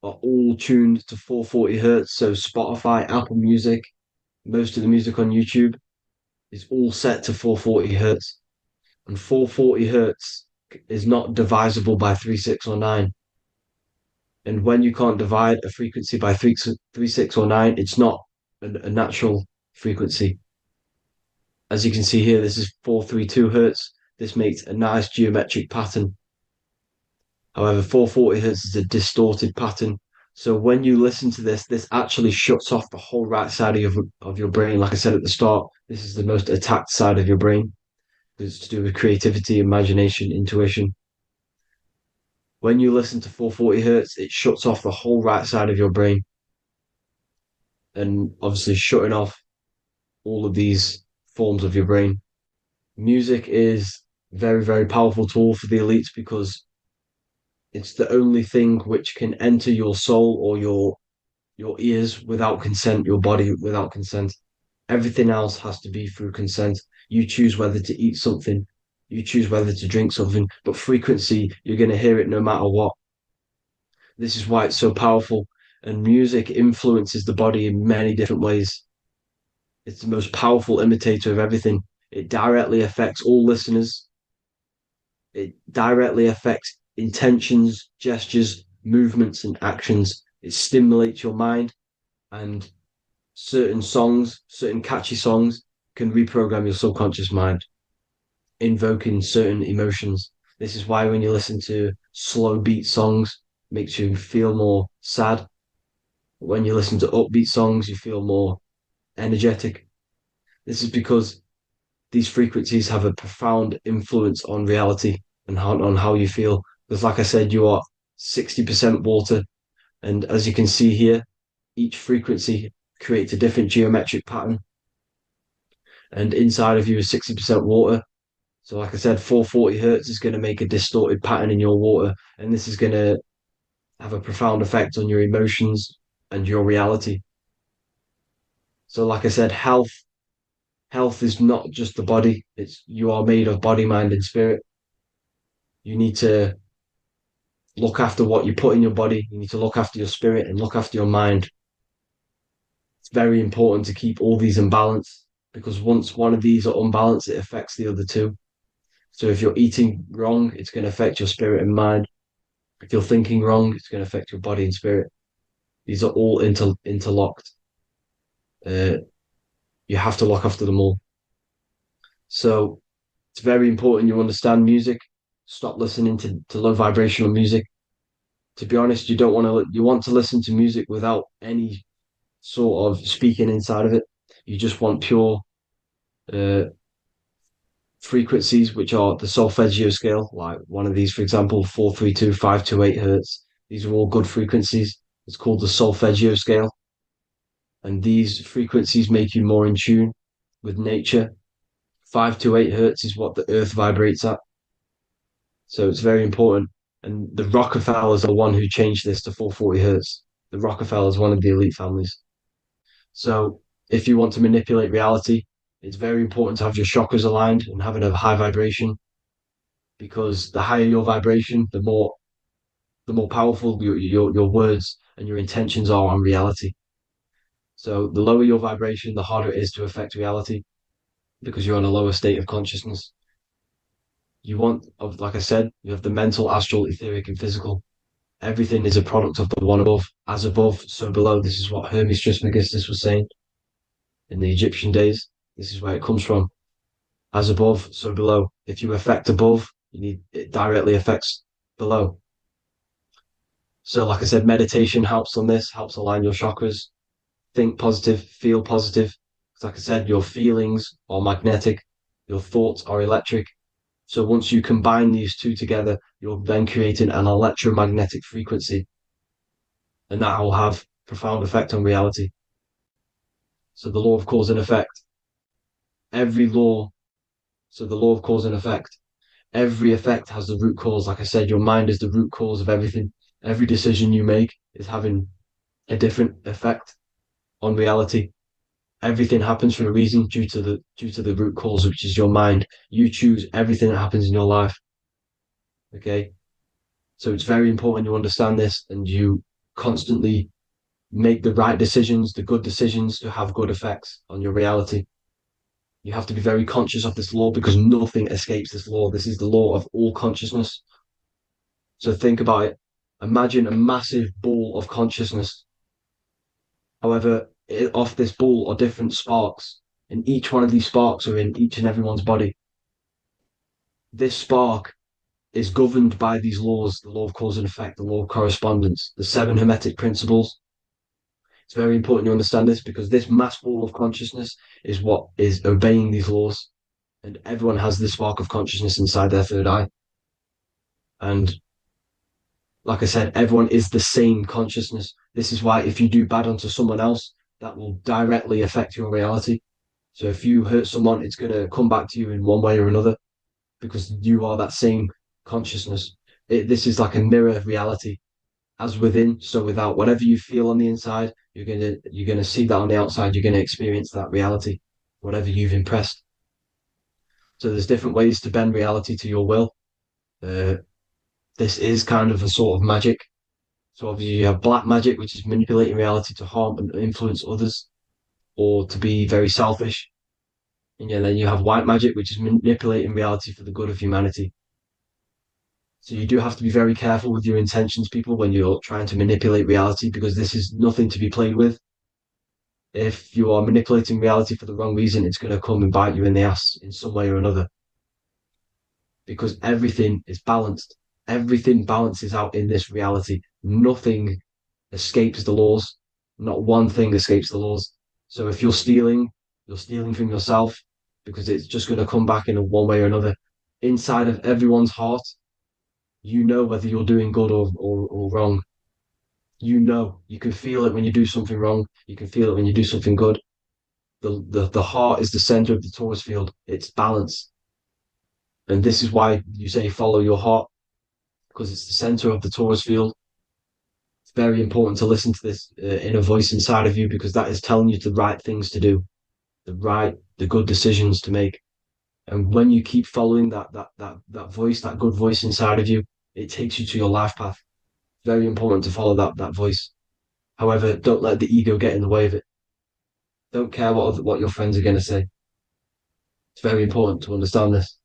are all tuned to 440 hertz. So Spotify, Apple Music, most of the music on YouTube is all set to 440 hertz. And 440 hertz is not divisible by 3, 6, or 9. And when you can't divide a frequency by 3, 6, or 9, it's not a natural frequency. As you can see here, this is 432 hertz. This makes a nice geometric pattern. However, 440 hertz is a distorted pattern. So when you listen to this, this actually shuts off the whole right side of your brain. Like I said at the start, this is the most attacked side of your brain. It's to do with creativity, imagination, intuition. When you listen to 440 hertz, it shuts off the whole right side of your brain. And obviously shutting off all of these forms of your brain. Music is a very, very powerful tool for the elites because it's the only thing which can enter your soul or your ears without consent, your body without consent. Everything else has to be through consent. You choose whether to eat something, you choose whether to drink something, but frequency, you're going to hear it no matter what. This is why it's so powerful. And music influences the body in many different ways. It's the most powerful imitator of everything. It directly affects all listeners. It directly affects intentions, gestures, movements, and actions. It stimulates your mind, and certain songs, certain catchy songs, can reprogram your subconscious mind, invoking certain emotions. This is why when you listen to slow beat songs, it makes you feel more sad. When you listen to upbeat songs, you feel more energetic. This is because these frequencies have a profound influence on reality and on how you feel. Because, like I said, you are 60% water. And as you can see here, each frequency creates a different geometric pattern. And inside of you is 60% water. So, like I said, 440 hertz is going to make a distorted pattern in your water. And this is going to have a profound effect on your emotions and your reality. So, like I said, health is not just the body. It's you are made of body, mind, and spirit. You need to look after what you put in your body. You need to look after your spirit and look after your mind. It's very important to keep all these in balance because once one of these are unbalanced, it affects the other two. So if you're eating wrong, it's going to affect your spirit and mind. If you're thinking wrong, it's going to affect your body and spirit. These are all interlocked. You have to look after them all. So it's very important you understand music. Stop listening to low vibrational music. To be honest, you want to listen to music without any sort of speaking inside of it. you just want pure frequencies, which are the solfeggio scale, like one of these, for example, 432, 528 hertz. These are all good frequencies. It's called the solfeggio scale. And these frequencies make you more in tune with nature. 528 hertz is what the earth vibrates at. So it's very important. And the Rockefellers are the one who changed this to 440 hertz. The Rockefellers, one of the elite families. So if you want to manipulate reality, it's very important to have your chakras aligned and having a high vibration, because the higher your vibration, the more powerful your words and your intentions are on reality. So the lower your vibration, the harder it is to affect reality, because you're on a lower state of consciousness. You want, like I said, you have the mental, astral, etheric, and physical. Everything is a product of the one above. As above, so below. This is what Hermes Trismegistus was saying in the Egyptian days. This is where it comes from. As above, so below. If you affect above, it directly affects below. So, like I said, meditation helps on this, helps align your chakras. Think positive, feel positive. Like I said, your feelings are magnetic, your thoughts are electric. So once you combine these two together, you're then creating an electromagnetic frequency, and that will have profound effect on reality. So the law of cause and effect. Every law, so the law of cause and effect. Every effect has the root cause. Like I said, your mind is the root cause of everything. Every decision you make is having a different effect on reality. Everything happens for a reason due to the root cause, which is your mind. You choose everything that happens in your life. Okay. So it's very important you understand this and you constantly make the right decisions, the good decisions to have good effects on your reality. You have to be very conscious of this law because nothing escapes this law. This is the law of all consciousness. So think about it. Imagine a massive ball of consciousness. However, off this ball are different sparks, and each one of these sparks are in each and everyone's body. This spark is governed by these laws, the law of cause and effect, the law of correspondence, the seven hermetic principles. It's very important you understand this because this mass ball of consciousness is what is obeying these laws, and everyone has this spark of consciousness inside their third eye. And like I said, everyone is the same consciousness. This is why if you do bad unto someone else, that will directly affect your reality. So if you hurt someone, it's going to come back to you in one way or another because you are that same consciousness. This is like a mirror reality. As within, so without. Whatever you feel on the inside, you're gonna see that on the outside. You're gonna experience that reality, whatever you've impressed. So there's different ways to bend reality to your will. This is kind of a sort of magic. So obviously you have black magic, which is manipulating reality to harm and influence others, or to be very selfish. And then you have white magic, which is manipulating reality for the good of humanity. So you do have to be very careful with your intentions, people, when you're trying to manipulate reality, because this is nothing to be played with. If you are manipulating reality for the wrong reason, it's going to come and bite you in the ass in some way or another. Because everything is balanced. Everything balances out in this reality. Nothing escapes the laws. Not one thing escapes the laws. So if you're stealing from yourself because it's just going to come back in one way or another. Inside of everyone's heart, you know whether you're doing good or wrong. You can feel it when you do something wrong. You can feel it when you do something good. The heart is the center of the Taurus field. It's balance. And this is why you say follow your heart, because it's the center of the Taurus field. It's very important to listen to this inner voice inside of you, because that is telling you the right things to do, the good decisions to make. And when you keep following that voice, that good voice inside of you, it takes you to your life path. Very important to follow that voice. However, don't let the ego get in the way of it. Don't care what your friends are going to say. It's very important to understand this.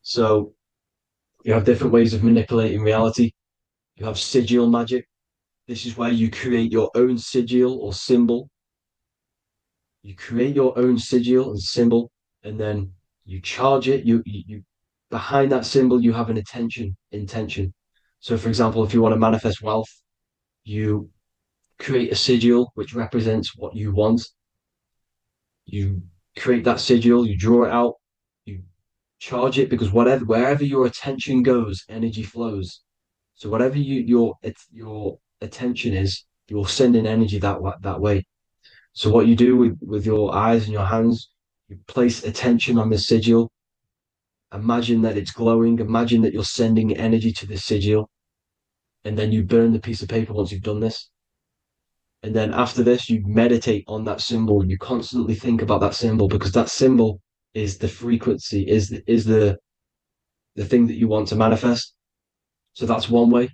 So you have different ways of manipulating reality. You have sigil magic. This is where you create your own sigil or symbol. You create your own sigil and symbol, and then you charge it. You behind that symbol, you have an intention. So, for example, if you want to manifest wealth, you create a sigil which represents what you want. You create that sigil, you draw it out, you charge it, because wherever your attention goes, energy flows. So whatever your attention is, you're sending energy that way. So what you do with your eyes and your hands, you place attention on the sigil. Imagine that it's glowing. Imagine that you're sending energy to the sigil. And then you burn the piece of paper once you've done this. And then after this, you meditate on that symbol. You constantly think about that symbol, because that symbol is the frequency, is the thing that you want to manifest. So that's one way.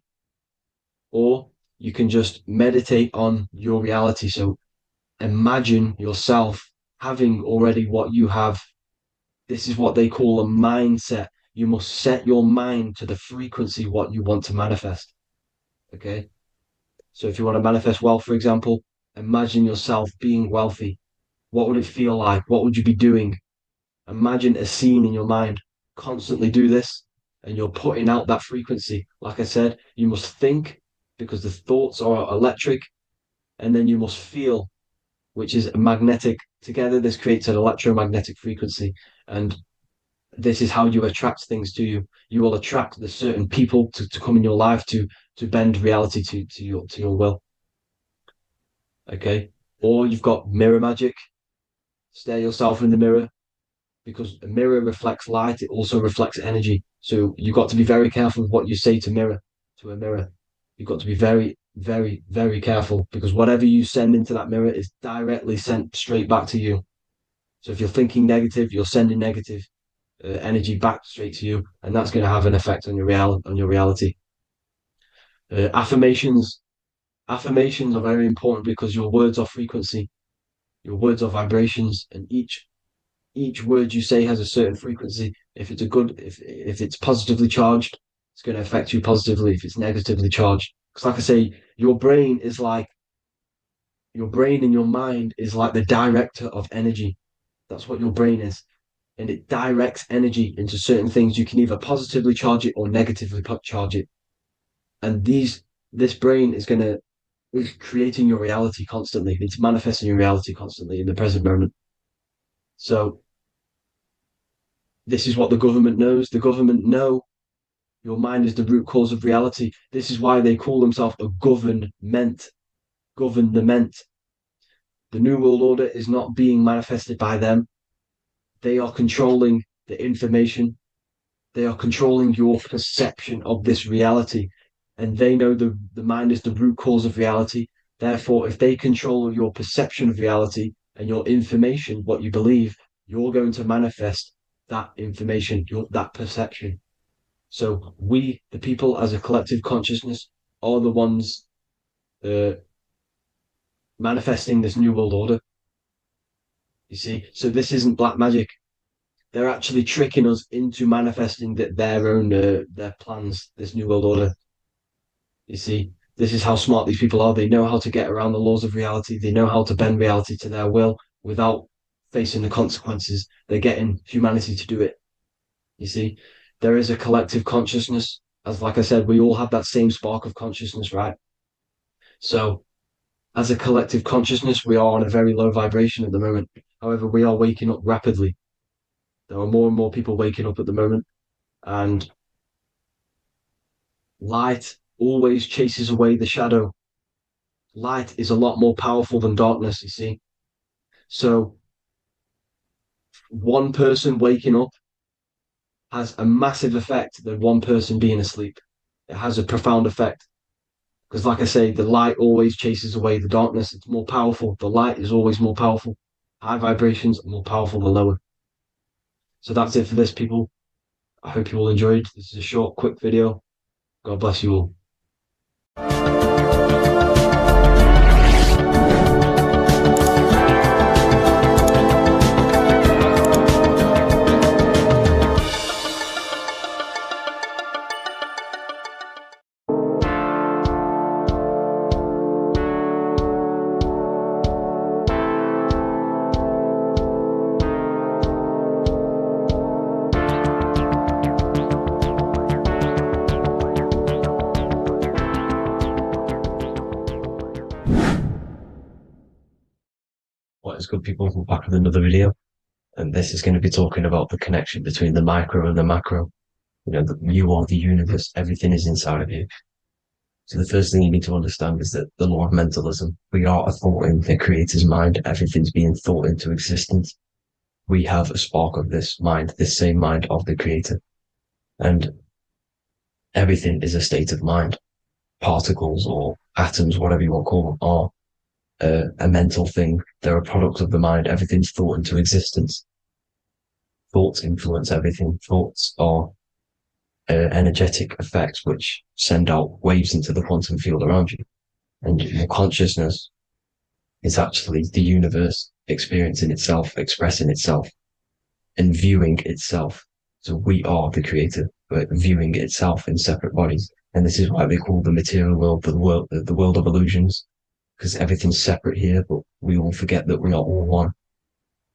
Or you can just meditate on your reality. So imagine yourself having already what you have. This is what they call a mindset. You must set your mind to the frequency what you want to manifest. Okay. So if you want to manifest wealth, for example, imagine yourself being wealthy. What would it feel like? What would you be doing? Imagine a scene in your mind. Constantly do this, and you're putting out that frequency. Like I said, you must think, because the thoughts are electric, and then you must feel, which is magnetic. Together, this creates an electromagnetic frequency. And this is how you attract things to you. You will attract the certain people to come in your life to bend reality to your will. Okay. Or you've got mirror magic. Stare yourself in the mirror, because a mirror reflects light. It also reflects energy. So you've got to be very careful with what you say to a mirror. You've got to be very, very, very careful, because whatever you send into that mirror is directly sent straight back to you. So if you're thinking negative, you're sending negative energy back straight to you, and that's going to have an effect on your reality. Affirmations are very important, because your words are frequency, your words are vibrations, and each word you say has a certain frequency. If it's positively charged, it's going to affect you positively. If it's negatively charged, because like I say, your brain and your mind is like the director of energy. That's what your brain is. And it directs energy into certain things. You can either positively charge it or negatively charge it. And this brain is creating your reality constantly. It's manifesting your reality constantly in the present moment. So this is what the government knows. The government know your mind is the root cause of reality. This is why they call themselves a government. Government. The New World Order is not being manifested by them. They are controlling the information. They are controlling your perception of this reality. And they know the mind is the root cause of reality. Therefore, if they control your perception of reality and your information, what you believe, you're going to manifest that information, that perception. So we, the people as a collective consciousness, are the ones manifesting this New World Order. You see, so this isn't black magic. They're actually tricking us into manifesting their own their plans, this New World Order. You see, this is how smart these people are. They know how to get around the laws of reality. They know how to bend reality to their will without facing the consequences. They're getting humanity to do it. You see, there is a collective consciousness. As like I said, we all have that same spark of consciousness, right? So as a collective consciousness, we are on a very low vibration at the moment. However, we are waking up rapidly. There are more and more people waking up at the moment, and light always chases away the shadow. Light is a lot more powerful than darkness, you see. So one person waking up has a massive effect than one person being asleep. It has a profound effect. Because like I say, the light always chases away the darkness. It's more powerful. The light is always more powerful. High vibrations are more powerful than lower. So that's it for this, people. I hope you all enjoyed. This is a short, quick video. God bless you all. What is good, people? We're back with another video, and this is going to be talking about the connection between the micro and the macro. You know, you are the universe, everything is inside of you. So the first thing you need to understand is that the law of mentalism, we are a thought in the creator's mind, everything's being thought into existence. We have a spark of this mind, this same mind of the creator. And everything is a state of mind. Particles or atoms, whatever you want to call them, are a mental thing. They're a product of the mind. Everything's thought into existence. Thoughts influence everything. Thoughts are energetic effects which send out waves into the quantum field around you. And your consciousness is actually the universe experiencing itself, expressing itself, and viewing itself. So we are the creator, but viewing itself in separate bodies. And this is why they call the material world the world of illusions, because everything's separate here, but we all forget that we're not all one.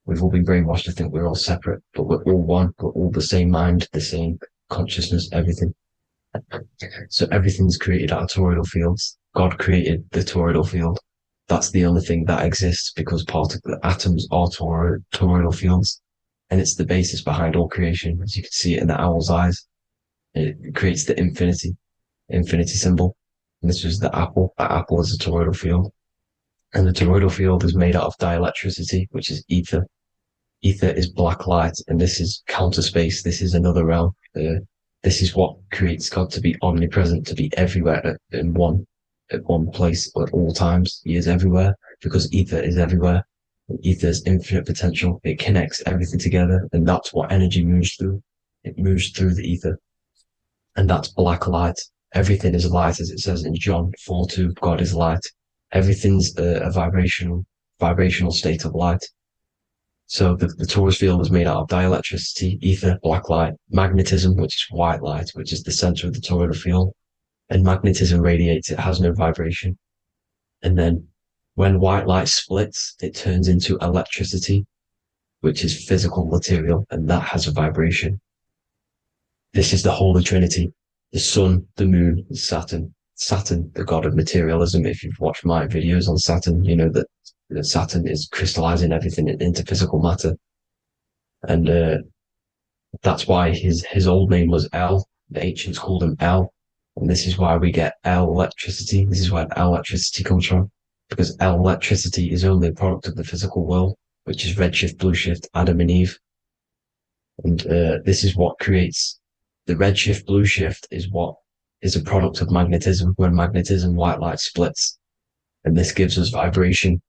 We've all been brainwashed to think we're all separate, but we're all one. We're all the same mind, the same consciousness, everything. So everything's created out of toroidal fields. God created the toroidal field. That's the only thing that exists because the atoms are toroidal fields. And it's the basis behind all creation. As you can see it in the owl's eyes, it creates the infinity symbol. And this was the apple. That apple is a toroidal field. And the toroidal field is made out of dielectricity, which is ether. Ether is black light, and this is counter space. This is another realm. This is what creates God to be omnipresent, to be everywhere at one place at all times. He is everywhere because ether is everywhere. Ether's infinite potential. It connects everything together, and that's what energy moves through. It moves through the ether, and that's black light. Everything is light, as it says in John 4:2. God is light. Everything's a vibrational state of light. So the Taurus field is made out of dielectricity, ether, black light, magnetism, which is white light, which is the center of the toroidal field. And magnetism radiates, it has no vibration. And then when white light splits, it turns into electricity, which is physical material, and that has a vibration. This is the Holy Trinity, the sun, the moon, and Saturn. Saturn, the god of materialism. If you've watched my videos on Saturn, you know that Saturn is crystallizing everything into physical matter. And that's why his old name was El. The ancients called him El. And this is why we get El electricity. This is where El electricity comes from. Because El electricity is only a product of the physical world, which is redshift, blueshift, Adam and Eve. And this is what creates the redshift, blueshift is what is a product of magnetism. When magnetism, white light splits. And this gives us vibration.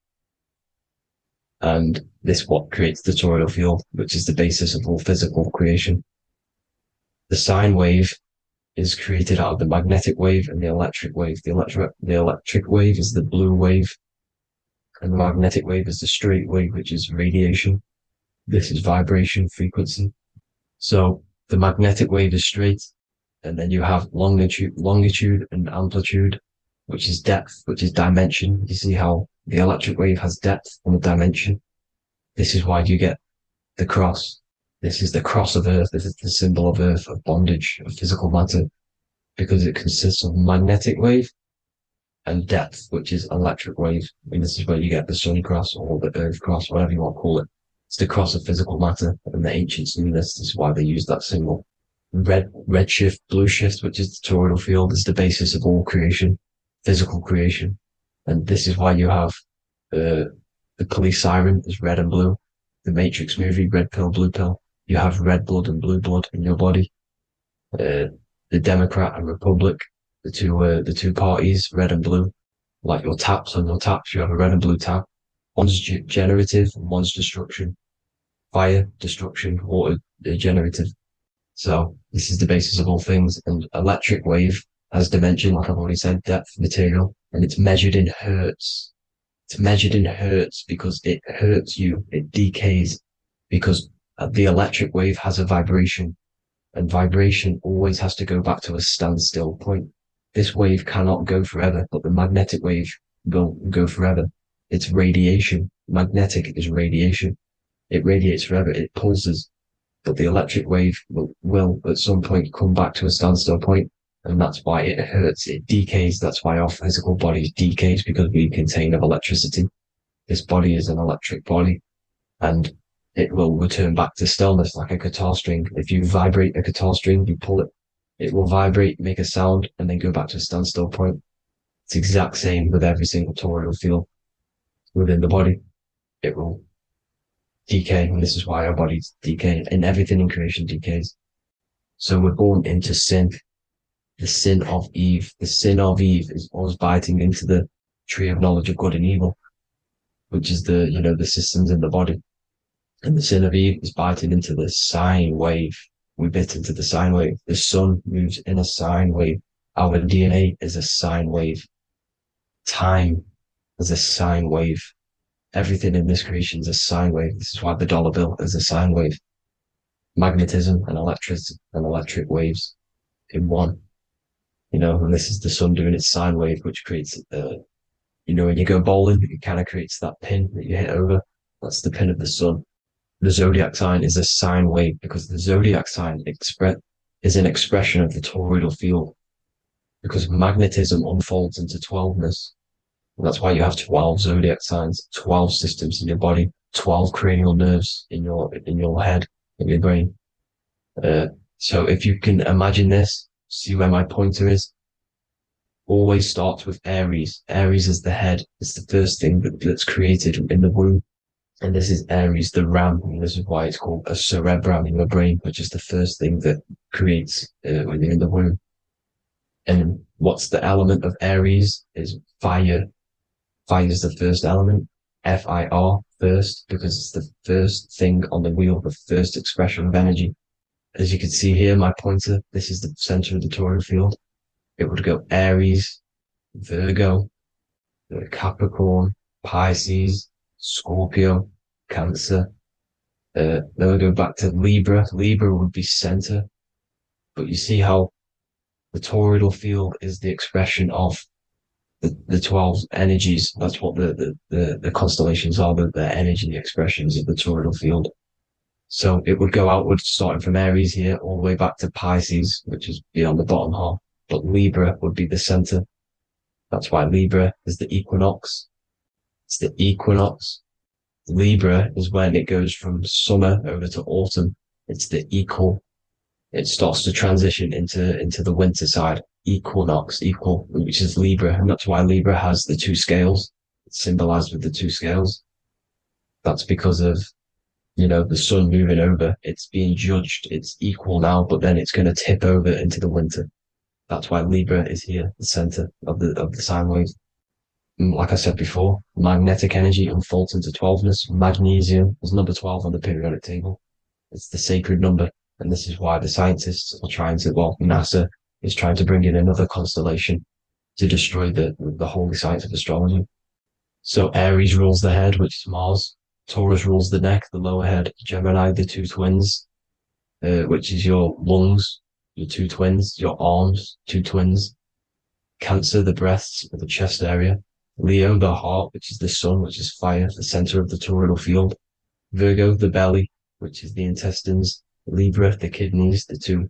And this what creates the toroidal field, which is the basis of all physical creation. The sine wave is created out of the magnetic wave and the electric wave. The electric wave is the blue wave, and the magnetic wave is the straight wave, which is radiation. This is vibration frequency. So the magnetic wave is straight, and then you have longitude and amplitude, which is depth, which is dimension. You see how the electric wave has depth and a dimension. This is why you get the cross. This is the cross of Earth. This is the symbol of Earth, of bondage, of physical matter, because it consists of magnetic wave and depth, which is electric wave. I mean, this is where you get the sun cross or the Earth cross, whatever you want to call it. It's the cross of physical matter, and the ancients knew this. This is why they used that symbol. Redshift, blueshift, which is the toroidal field, is the basis of all creation, physical creation. And this is why you have the police siren is red and blue. The Matrix movie, red pill, blue pill. You have red blood and blue blood in your body. The Democrat and Republic, the two parties, red and blue. Like your taps on your taps, you have a red and blue tap. One's generative and one's destruction. Fire, destruction, water, generative. So this is the basis of all things. And electric wave has dimension, like I've already said, depth, material, and it's measured in hertz. It's measured in hertz because it hurts you. It decays because the electric wave has a vibration, and vibration always has to go back to a standstill point. This wave cannot go forever, but the magnetic wave will go forever. It's radiation. Magnetic is radiation. It radiates forever. It pulses. But the electric wave will at some point come back to a standstill point, and that's why it hurts. It decays. That's why our physical body decays, because we contain of electricity. this body is an electric body, and it will return back to stillness like a guitar string. If you vibrate a guitar string, you pull it, it will vibrate, make a sound, and then go back to a standstill point. It's the exact same with every single toroidal field within the body. It will decay, and this is why our bodies decay, and everything in creation decays. So we're born into sin, the sin of Eve. The sin of Eve is us biting into the tree of knowledge of good and evil, which is the, the systems in the body. And the sin of Eve is biting into the sine wave. We bit into the sine wave. The sun moves in a sine wave. Our DNA is a sine wave. Time is a sine wave. Everything in this creation is a sine wave. This is why the dollar bill is a sine wave. Magnetism and electricity and electric waves in one. And this is the sun doing its sine wave, which creates, when you go bowling, it kind of creates that pin that you hit over. That's the pin of the sun. The zodiac sign is a sine wave because the zodiac sign is an expression of the toroidal field, because magnetism unfolds into 12ness. And that's why you have 12 zodiac signs, 12 systems in your body, 12 cranial nerves in your head, in your brain. So if you can imagine this, see where my pointer is. Always starts with Aries. Aries is the head. It's the first thing that's created in the womb. And this is Aries, the ram. And this is why it's called a cerebrum in your brain, which is the first thing that creates when you're in the womb. And what's the element of Aries is fire. Fire is the first element. F-I-R, first, because it's the first thing on the wheel, the first expression of energy. As you can see here, my pointer, this is the center of the toroidal field. It would go Aries, Virgo, Capricorn, Pisces, Scorpio, Cancer. Then we go back to Libra. Libra would be center. But you see how the toroidal field is the expression of the 12 energies. That's what the constellations are, the energy expressions of the toroidal field. So it would go outwards, starting from Aries here, all the way back to Pisces, which is beyond the bottom half. But Libra would be the center. That's why Libra is the equinox. It's the equinox. Libra is when it goes from summer over to autumn. It's the equal. It starts to transition into the winter side. Equinox, equal, which is Libra. And that's why Libra has the two scales. It's symbolized with the two scales. That's because of, the sun moving over. It's being judged. It's equal now, but then it's going to tip over into the winter. That's why Libra is here, the center of the sine wave. Like I said before, magnetic energy unfolds into 12ness. Magnesium is number 12 on the periodic table. It's the sacred number. And this is why the scientists are NASA is trying to bring in another constellation to destroy the holy science of astrology. So Aries rules the head, which is Mars. Taurus rules the neck, the lower head. Gemini, the two twins, which is your lungs, your two twins, your arms, two twins. Cancer, the breasts, or the chest area. Leo, the heart, which is the sun, which is fire, the center of the toroidal field. Virgo, the belly, which is the intestines. Libra, the kidneys, the two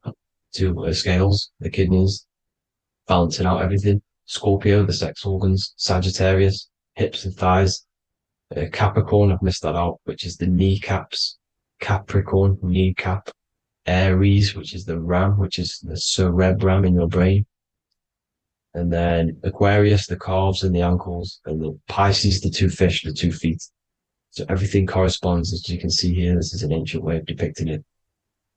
scales, the kidneys, balancing out everything. Scorpio, the sex organs. Sagittarius, hips and thighs. Capricorn, I've missed that out, which is the kneecaps. Capricorn, kneecap. Aries, which is the ram, which is the cerebrum in your brain. And then Aquarius, the calves and the ankles. And the Pisces, the two fish, the 2 feet. So everything corresponds, as you can see here. This is an ancient way of depicting it,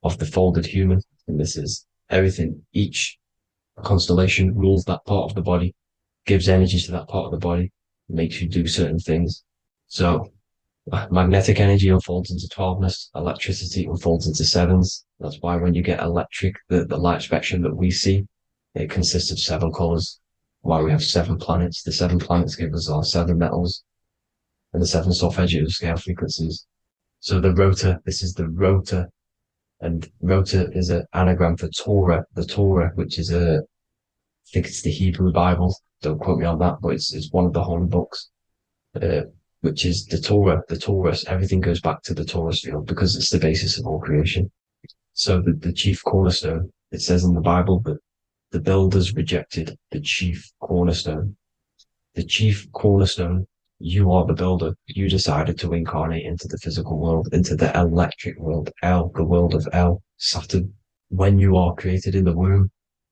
of the folded human. And this is everything. Each constellation rules that part of the body, gives energy to that part of the body, makes you do certain things. So magnetic energy unfolds into 12ness, electricity unfolds into 7s. That's why when you get electric, the light spectrum that we see, it consists of 7 colors. Why we have 7 planets. The 7 planets give us our 7 metals and the 7 solfeggio scale frequencies. So the rotor, this is the rotor. And rotor is an anagram for Torah, the Torah, which is I think it's the Hebrew Bible. Don't quote me on that, but it's one of the holy books, which is the Torah, the Taurus. Everything goes back to the Taurus field because it's the basis of all creation. So the chief cornerstone, it says in the Bible that the builders rejected the chief cornerstone. The chief cornerstone You are the builder. You decided to incarnate into the physical world, into the electric world, El, the world of El, Saturn. When you are created in the womb,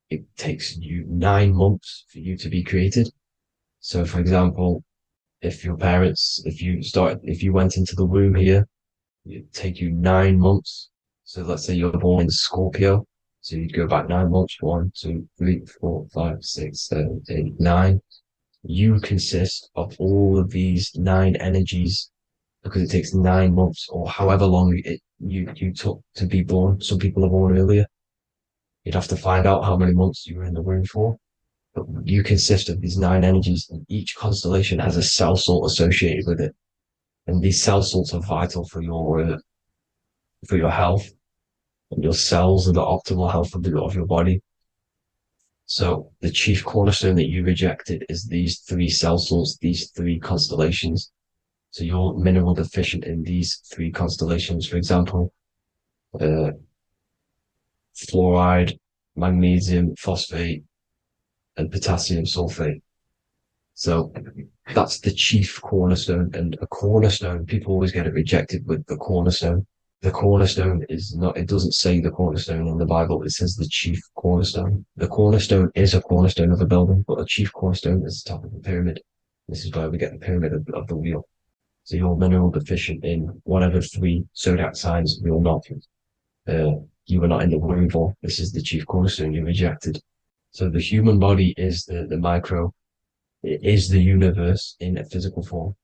it takes you 9 months for you to be created. So, for example, if your parents, if you went into the womb here, it'd take you 9 months. So let's say you're born in Scorpio. So you'd go back 9 months, 1, 2, 3, 4, 5, 6, 7, 8, 9. You consist of all of these 9 energies because it takes 9 months or however long you took to be born. Some people are born earlier. You'd have to find out how many months you were in the womb for. But you consist of these 9 energies, and each constellation has a cell salt associated with it. And these cell salts are vital for your health, and your cells and the optimal health of your body. So the chief cornerstone that you rejected is these 3 cell salts, these 3 constellations. So you're mineral deficient in these 3 constellations. For example, fluoride, magnesium, phosphate, and potassium sulfate. So that's the chief cornerstone. And a cornerstone, people always get it rejected with the cornerstone. The cornerstone is not, it doesn't say the cornerstone in the Bible, it says the chief cornerstone. The cornerstone is a cornerstone of a building, but the chief cornerstone is the top of the pyramid. This is where we get the pyramid of the wheel. So you're mineral deficient in whatever 3 zodiac signs you're not. You were not in the womb for. This is the chief cornerstone you rejected. So the human body is the micro. It is the universe in a physical form.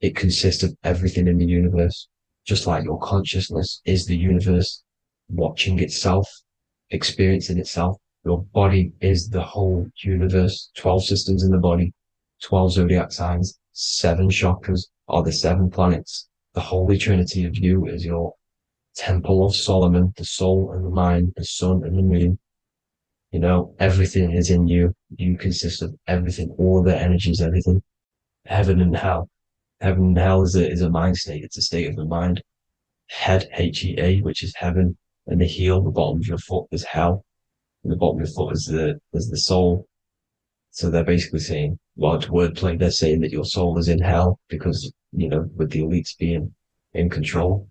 It consists of everything in the universe. Just like your consciousness is the universe watching itself, experiencing itself. Your body is the whole universe. 12 systems in the body, 12 zodiac signs, 7 chakras are the 7 planets. The Holy Trinity of you is your Temple of Solomon, the soul and the mind, the sun and the moon. You know, everything is in you. You consist of everything, all the energies, everything. Heaven and hell. Heaven and hell is a mind state. It's a state of the mind. Head, H-E-A, which is heaven, and the heel, the bottom of your foot, is hell. And the bottom of your foot is the soul. So they're basically saying, well, it's wordplay. They're saying that your soul is in hell because, you know, with the elites being in control.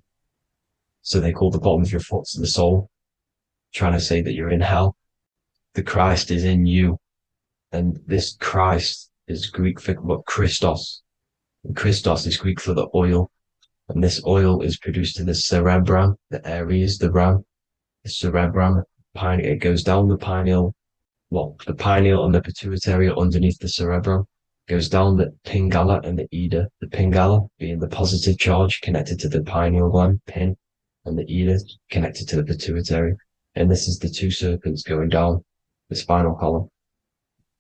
So they call the bottom of your foot the soul, trying to say that you're in hell. The Christ is in you. And this Christ is Greek for what? Christos. And Christos is Greek for the oil. And this oil is produced in the cerebrum, the Aries, the ram, the cerebrum. It goes down the pineal. Well, the pineal and the pituitary are underneath the cerebrum. Goes down the pingala and the ida. The pingala being the positive charge connected to the pineal gland, pin, and the ida connected to the pituitary. And this is the 2 serpents going down the spinal column.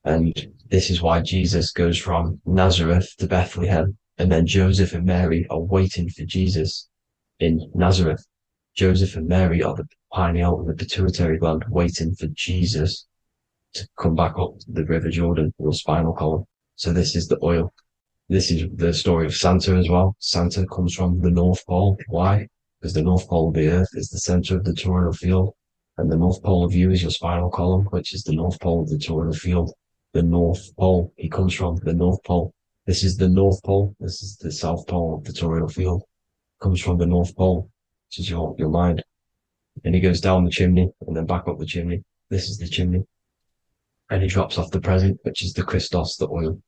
And this is why Jesus goes from Nazareth to Bethlehem, and then Joseph and Mary are waiting for Jesus in Nazareth. Joseph and Mary are the pineal and the pituitary gland waiting for Jesus to come back up the River Jordan, or spinal column. So this is the oil. This is the story of Santa as well. Santa comes from the North Pole. Why? Because the North Pole of the Earth is the center of the toroidal field, and the North Pole of you is your spinal column, which is the North Pole of the toroidal field. The North Pole, he comes from the North Pole. This is the North Pole. This is the South Pole of the toroidal field. Comes from the North Pole, which is your mind. And he goes down the chimney and then back up the chimney. This is the chimney. And he drops off the present, which is the Christos, the oil.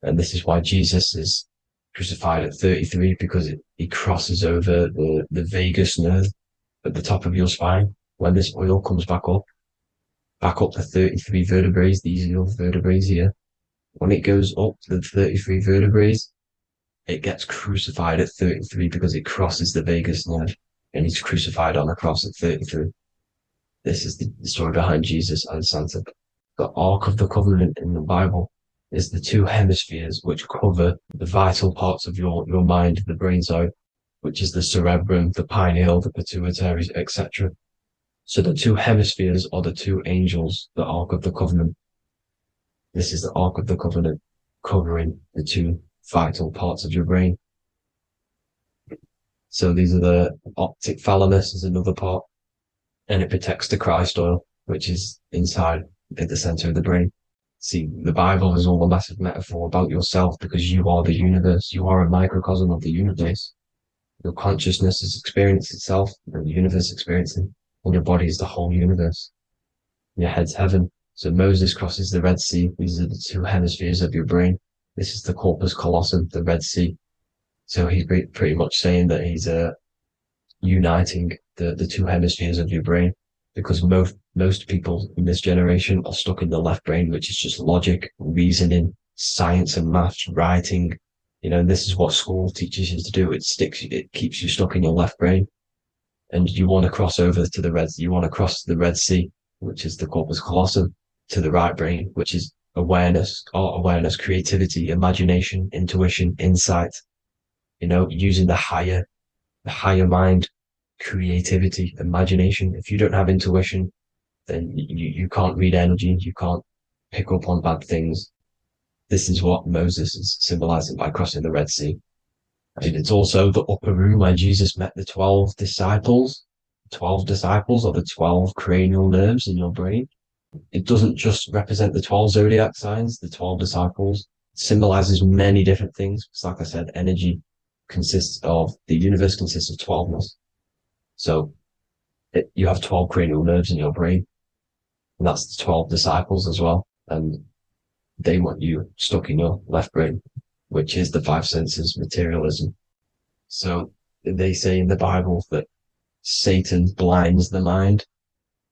And this is why Jesus is crucified at 33, because he crosses over the vagus nerve at the top of your spine. When this oil comes back up the 33 vertebrae, these are your vertebrae here. When it goes up the 33 vertebrae, it gets crucified at 33 because it crosses the vagus nerve, and he's crucified on a cross at 33. This is the story behind Jesus and Santa. The Ark of the Covenant in the Bible is the 2 hemispheres which cover the vital parts of your mind, the brain side, which is the cerebrum, the pineal, the pituitary, etc. So the 2 hemispheres are the 2 angels, the Ark of the Covenant. This is the Ark of the Covenant covering the 2 vital parts of your brain. So these are the optic thalamus is another part, and it protects the Christ oil, which is inside at the center of the brain. See, the Bible is all a massive metaphor about yourself because you are the universe. You are a microcosm of the universe. Your consciousness is experiencing itself, and the universe experiencing, and your body is the whole universe. Your head's heaven. So Moses crosses the Red Sea. These are the two hemispheres of your brain. This is the corpus callosum, the Red Sea. So he's pretty much saying that he's uniting the two hemispheres of your brain, because most people in this generation are stuck in the left brain, which is just logic, reasoning, science and maths, writing. And this is what school teaches you to do. It keeps you stuck in your left brain. And you want to cross over to you want to cross the Red Sea, which is the corpus callosum, to the right brain, which is awareness, art awareness, creativity, imagination, intuition, insight, using the higher mind, creativity, imagination. If you don't have intuition, then you can't read energy, you can't pick up on bad things. This is what Moses is symbolizing by crossing the Red Sea. And it's also the upper room where Jesus met the 12 disciples. 12 disciples are the 12 cranial nerves in your brain. It doesn't just represent the 12 zodiac signs, the 12 disciples. It symbolizes many different things. It's like I said, the universe consists of 12ness. So you have 12 cranial nerves in your brain, and that's the 12 disciples as well. And they want you stuck in your left brain, which is the five senses, materialism. So they say in the Bible that Satan blinds the mind.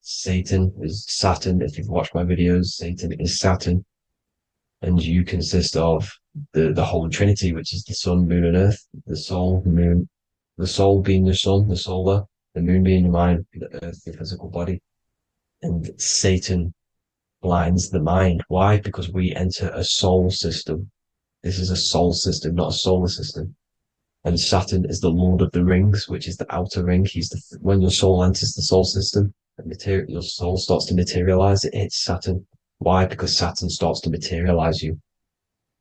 Satan is Saturn. If you've watched my videos, Satan is Saturn. And you consist of the Holy Trinity, which is the sun, moon, and earth. The soul, moon, the soul being your sun, the solar, the moon being your mind, the earth, your physical body. And Satan blinds the mind. Why? Because we enter a soul system. This is a soul system, not a solar system. And Saturn is the Lord of the Rings, which is the outer ring. When your soul enters the soul system, your soul starts to materialize. It hits Saturn. Why? Because Saturn starts to materialize you.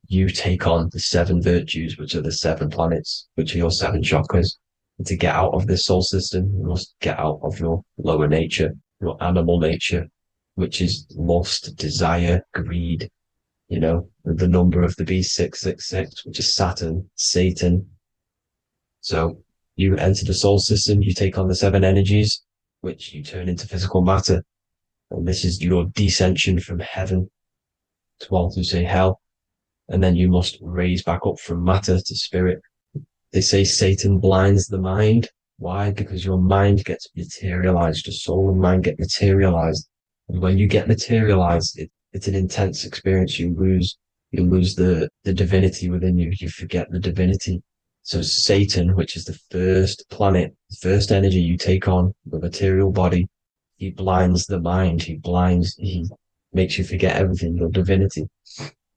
You take on the 7 virtues, which are the 7 planets, which are your 7 chakras. And to get out of this soul system, you must get out of your lower nature, your animal nature, which is lust, desire, greed. The number of the beast, 666, which is Saturn, Satan. So you enter the soul system, you take on the 7 energies, which you turn into physical matter. And this is your descension from heaven to all who say hell. And then you must raise back up from matter to spirit. They say Satan blinds the mind. Why? Because your mind gets materialized. Your soul and mind get materialized. And when you get materialized, it's an intense experience. You lose the divinity within you. You forget the divinity. So Satan, which is the first planet, the first energy you take on, the material body, he blinds the mind. He makes you forget everything, your divinity.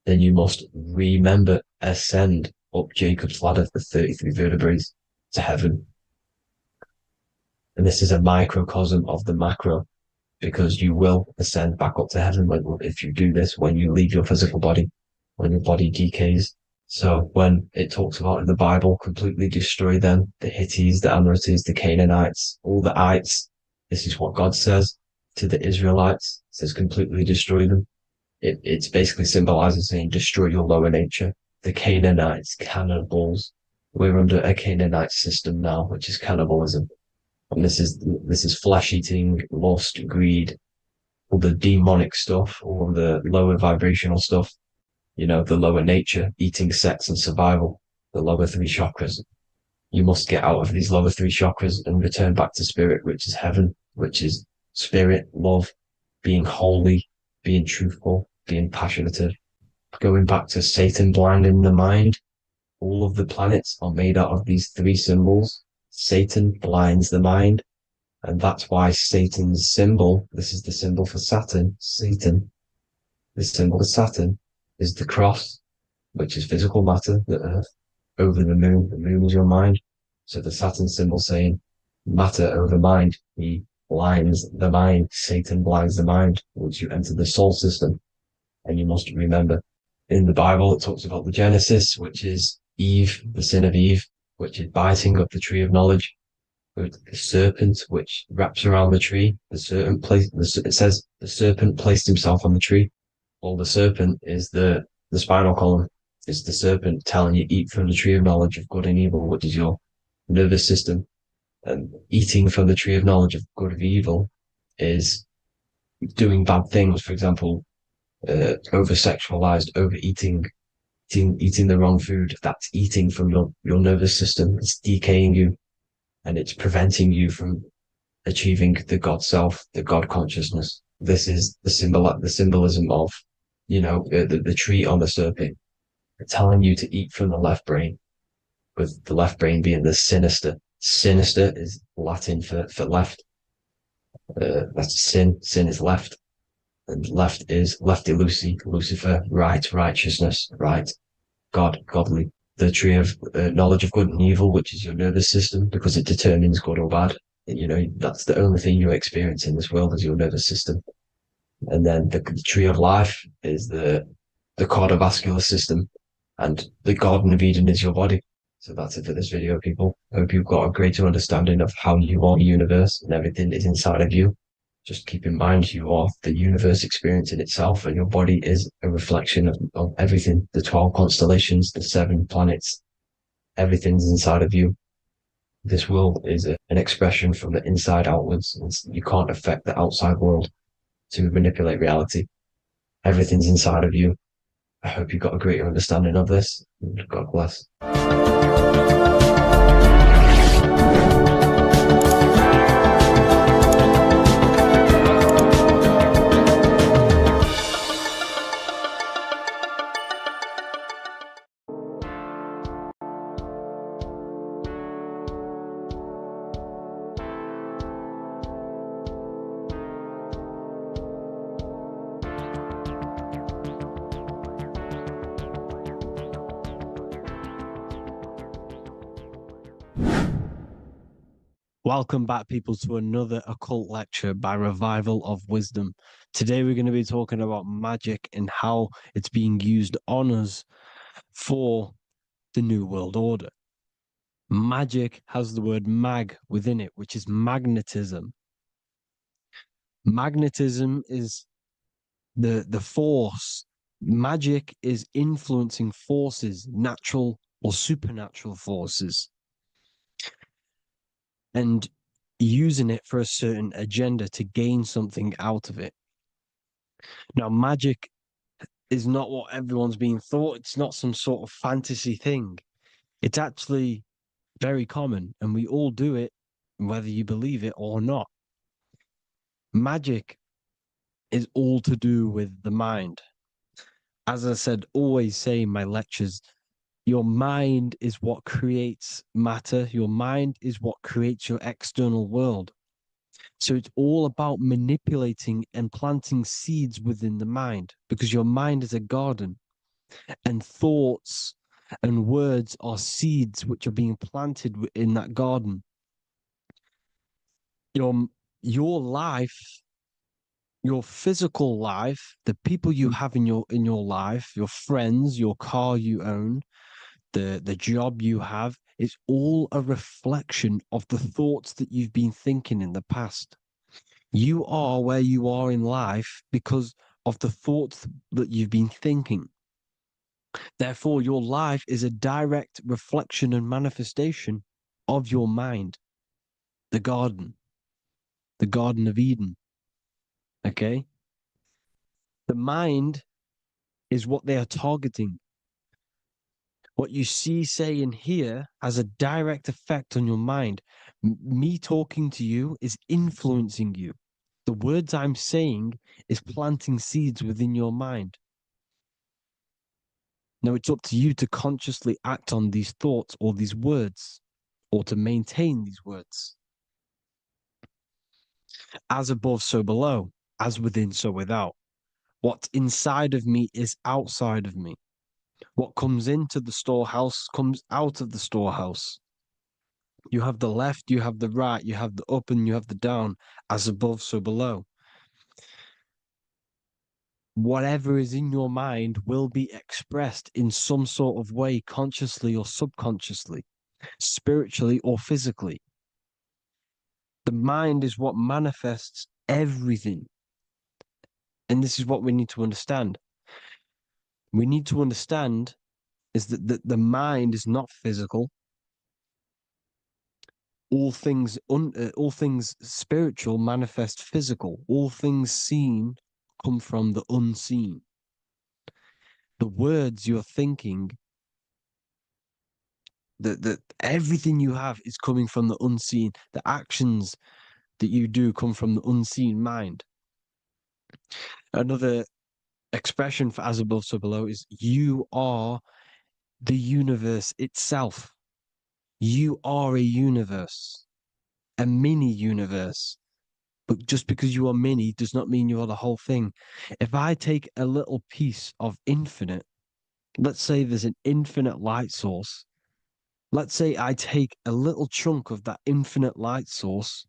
Then you must remember, ascend up Jacob's ladder, the 33 vertebrae, to heaven. And this is a microcosm of the macro, because you will ascend back up to heaven if you do this, when you leave your physical body, when your body decays. So when it talks about in the Bible, completely destroy them, the Hittites, the Amorites, the Canaanites, all the ites, this is what God says to the Israelites. It says completely destroy them. It's basically symbolizing saying destroy your lower nature. The Canaanites, cannibals. We're under a Canaanite system now, which is cannibalism. And this is flesh eating, lust, greed, all the demonic stuff, all the lower vibrational stuff. The lower nature, eating, sex, and survival, the lower 3 chakras. You must get out of these lower 3 chakras and return back to spirit, which is heaven, which is spirit, love, being holy, being truthful, being passionate. Going back to Satan blinding the mind, all of the planets are made out of these 3 symbols. Satan blinds the mind, and that's why Satan's symbol, this is the symbol for Saturn, Satan, the symbol of Saturn is the cross, which is physical matter, the earth, over the moon. The moon is your mind. So the Saturn symbol saying matter over mind. He blinds the mind. Satan blinds the mind once you enter the soul system. And you must remember, in the Bible, it talks about the Genesis, which is Eve, the sin of Eve, which is biting of the tree of knowledge. The serpent, which wraps around the tree. It says the serpent placed himself on the tree. Well, the serpent is the spinal column. It's the serpent telling you eat from the tree of knowledge of good and evil, which is your nervous system. And eating from the tree of knowledge of good and evil is doing bad things. For example, over sexualized, overeating, eating the wrong food. That's eating from your nervous system. It's decaying you, and it's preventing you from achieving the God self, the God consciousness. This is the symbolism of, the tree on the serpent, telling you to eat from the left brain, with the left brain being the sinister. Sinister is Latin for left. That's sin. Sin is left. And left is lefty Lucy, Lucifer, right, righteousness, right, God, godly. The tree of knowledge of good and evil, which is your nervous system, because it determines good or bad. That's the only thing you experience in this world is your nervous system. And then the tree of life is the cardiovascular system, and the Garden of Eden is your body. So that's it for this video, people. Hope you've got a greater understanding of how you are the universe and everything is inside of you. Just keep in mind you are the universe experience in itself, and your body is a reflection of everything. The 12 constellations, the 7 planets, everything's inside of you. This world is an expression from the inside outwards. You can't affect the outside world to manipulate reality. Everything's inside of you. I hope you got a greater understanding of this. God bless. Welcome back, people, to another occult lecture by Revival of Wisdom. Today, we're going to be talking about magic and how it's being used on us for the New World Order. Magic has the word mag within it, which is magnetism. Magnetism is the force. Magic is influencing forces, natural or supernatural forces, and using it for a certain agenda to gain something out of it. Now, magic is not what everyone's being thought. It's not some sort of fantasy thing. It's actually very common, and we all do it, whether you believe it or not. Magic is all to do with the mind. As I said, always say in my lectures, your mind is what creates matter. Your mind is what creates your external world. So it's all about manipulating and planting seeds within the mind, because your mind is a garden, and thoughts and words are seeds which are being planted in that garden. Your life, your physical life, the people you have in your life, your friends, your car you own, the job you have, is all a reflection of the thoughts that you've been thinking in the past. You are where you are in life because of the thoughts that you've been thinking. Therefore, your life is a direct reflection and manifestation of your mind, the Garden of Eden. Okay? The mind is what they are targeting. What you see, say, and hear has a direct effect on your mind. Me talking to you is influencing you. The words I'm saying is planting seeds within your mind. Now, it's up to you to consciously act on these thoughts or these words, or to maintain these words. As above, so below. As within, so without. What's inside of me is outside of me. What comes into the storehouse comes out of the storehouse. You have the left, you have the right, you have the up, and you have the down. As above, so below. Whatever is in your mind will be expressed in some sort of way, consciously or subconsciously, spiritually or physically. The mind is what manifests everything. And this is what we need to understand. we need to understand is that the mind is not physical. All things spiritual manifest physical. All things seen come from the unseen. The words you're thinking, that everything you have is coming from the unseen. The actions that you do come from the unseen mind. Another expression for as above, so below is you are the universe itself. You are a universe, a mini universe. But just because you are mini does not mean you are the whole thing. If I take a little piece of infinite, let's say there's an infinite light source. Let's say I take a little chunk of that infinite light source.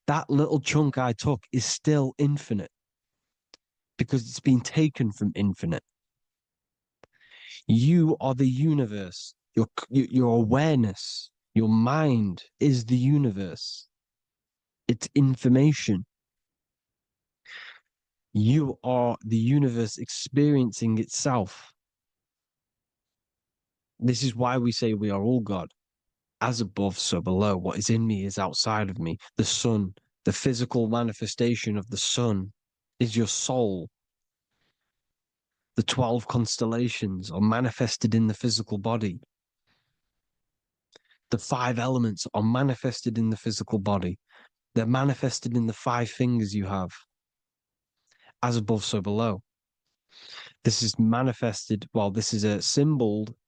That little chunk I took is still infinite because it's been taken from infinite. You are the universe. Your awareness, your mind is the universe. It's information. You are the universe experiencing itself. This is why we say we are all God. As above, so below. What is in me is outside of me. The sun, the physical manifestation of the sun, is your soul. The 12 constellations are manifested in the physical body. The 5 elements are manifested in the physical body. They're manifested in the 5 fingers you have. As above, so below. This is manifested, well, this is a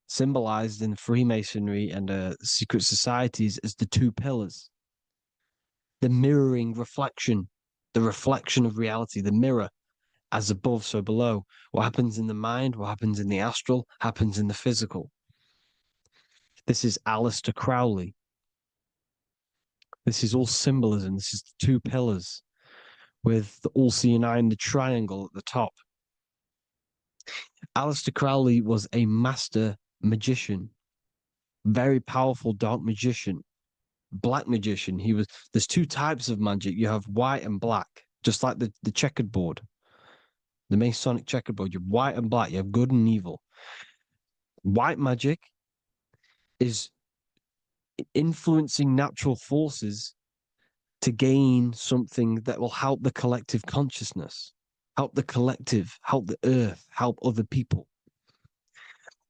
symbolized in Freemasonry and secret societies as the 2 pillars. The mirroring reflection, the reflection of reality, the mirror, as above, so below. What happens in the mind, what happens in the astral, happens in the physical. This is Aleister Crowley. This is all symbolism. This is the 2 pillars with the all-seeing eye and the triangle at the top. Aleister Crowley was a master magician, very powerful dark magician, black magician. There's 2 types of magic. You have white and black, just like the checkered board, the Masonic checkerboard. You have white and black. You have good and evil. White magic is influencing natural forces to gain something that will help the collective consciousness, help the collective, help the earth, help other people.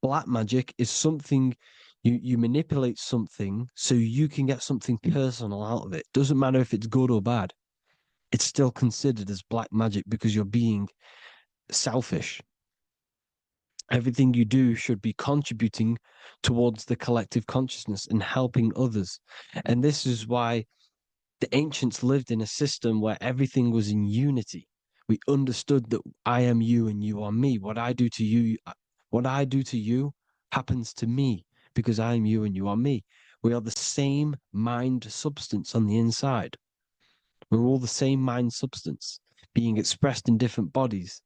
Black magic is something you manipulate something so you can get something personal out of it. Doesn't matter if it's good or bad. It's still considered as black magic because you're being selfish. Everything you do should be contributing towards the collective consciousness and helping others. And this is why the ancients lived in a system where everything was in unity. We understood that I am you and you are me. What I do to you happens to me because I am you and you are me. We are the same mind substance on the inside. We're all the same mind substance being expressed in different bodies.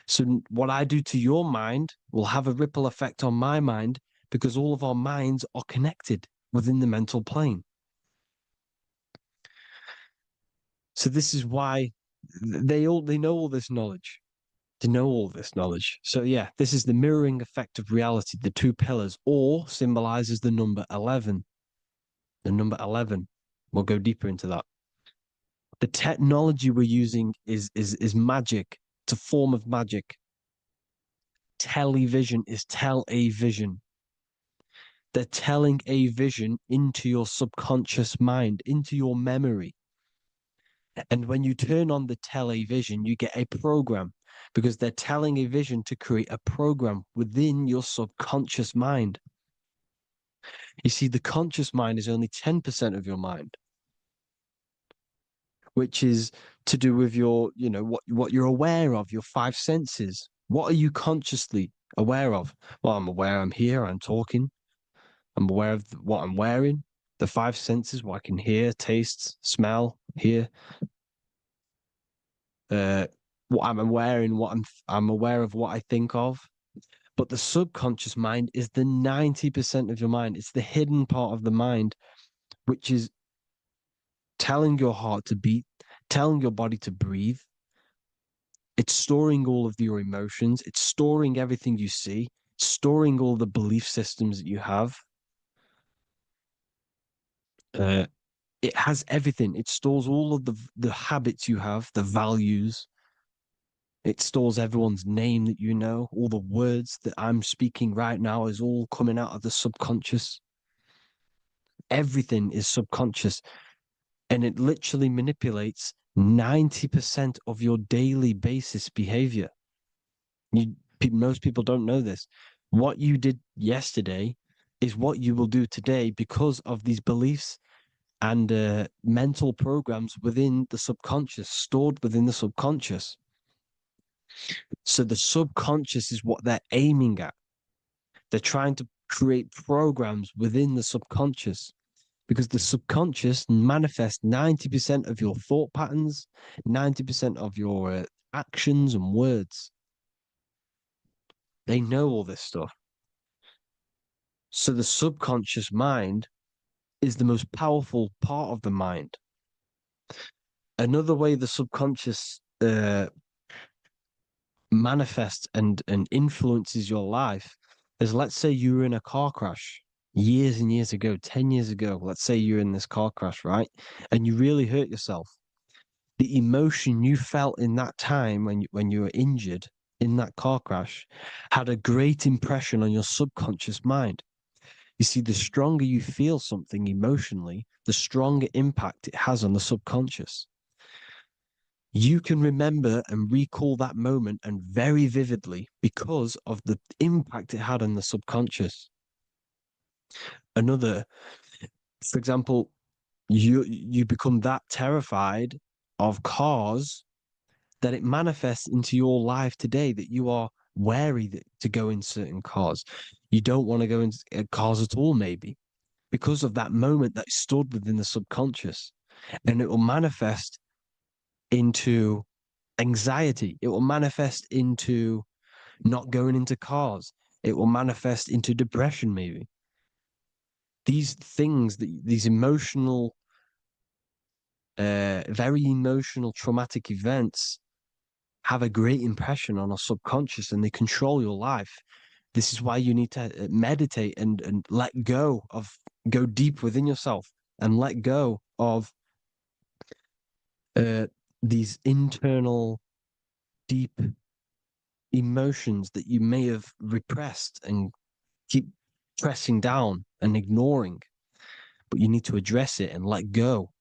So what I do to your mind will have a ripple effect on my mind because all of our minds are connected within the mental plane. So this is why they know all this knowledge. They know all this knowledge. So yeah, this is the mirroring effect of reality, the 2 pillars, or symbolizes the number 11. The number 11. We'll go deeper into that. The technology we're using is magic. It's a form of magic. Television is tell-a-vision. They're telling a vision into your subconscious mind, into your memory. And when you turn on the television, you get a program because they're telling a vision to create a program within your subconscious mind. You see, the conscious mind is only 10% of your mind, which is to do with your, what you're aware of, your 5 senses. What are you consciously aware of? Well, I'm aware I'm here, I'm talking. I'm aware of what I'm wearing, the 5 senses, what I can hear, taste, smell, hear. What I'm wearing, I'm aware of what I think of. But the subconscious mind is the 90% of your mind. It's the hidden part of the mind, which is telling your heart to beat, telling your body to breathe, It's storing all of your emotions. It's storing everything you see, storing all the belief systems that you have. It has everything. It stores all of the habits you have, the values. It stores everyone's name that you know. All the words that I'm speaking right now is all coming out of the subconscious. Everything is subconscious, and it literally manipulates 90% of your daily basis behavior. Most people don't know this. What you did yesterday is what you will do today because of these beliefs and mental programs within the subconscious, stored within the subconscious. So the subconscious is what they're aiming at. They're trying to create programs within the subconscious because the subconscious manifests 90% of your thought patterns, 90% of your actions and words. They know all this stuff. So the subconscious mind is the most powerful part of the mind. Another way the subconscious manifests and influences your life is, let's say you were in a car crash years and years ago, 10 years ago. Let's say you're in this car crash, right? And you really hurt yourself. The emotion you felt in that time when you were injured in that car crash had a great impression on your subconscious mind. You see, the stronger you feel something emotionally, the stronger impact it has on the subconscious. You can remember and recall that moment and very vividly because of the impact it had on the subconscious. For example, you become that terrified of cars that it manifests into your life today, that you are wary to go in certain cars. You don't want to go into cars at all, maybe, because of that moment that stood within the subconscious. And it will manifest into anxiety. It will manifest into not going into cars. It will manifest into depression, maybe. These things, these emotional, very emotional, traumatic events have a great impression on our subconscious and they control your life. This is why you need to meditate and let go deep within yourself and let go of these internal, deep emotions that you may have repressed and keep pressing down and ignoring. But you need to address it and let go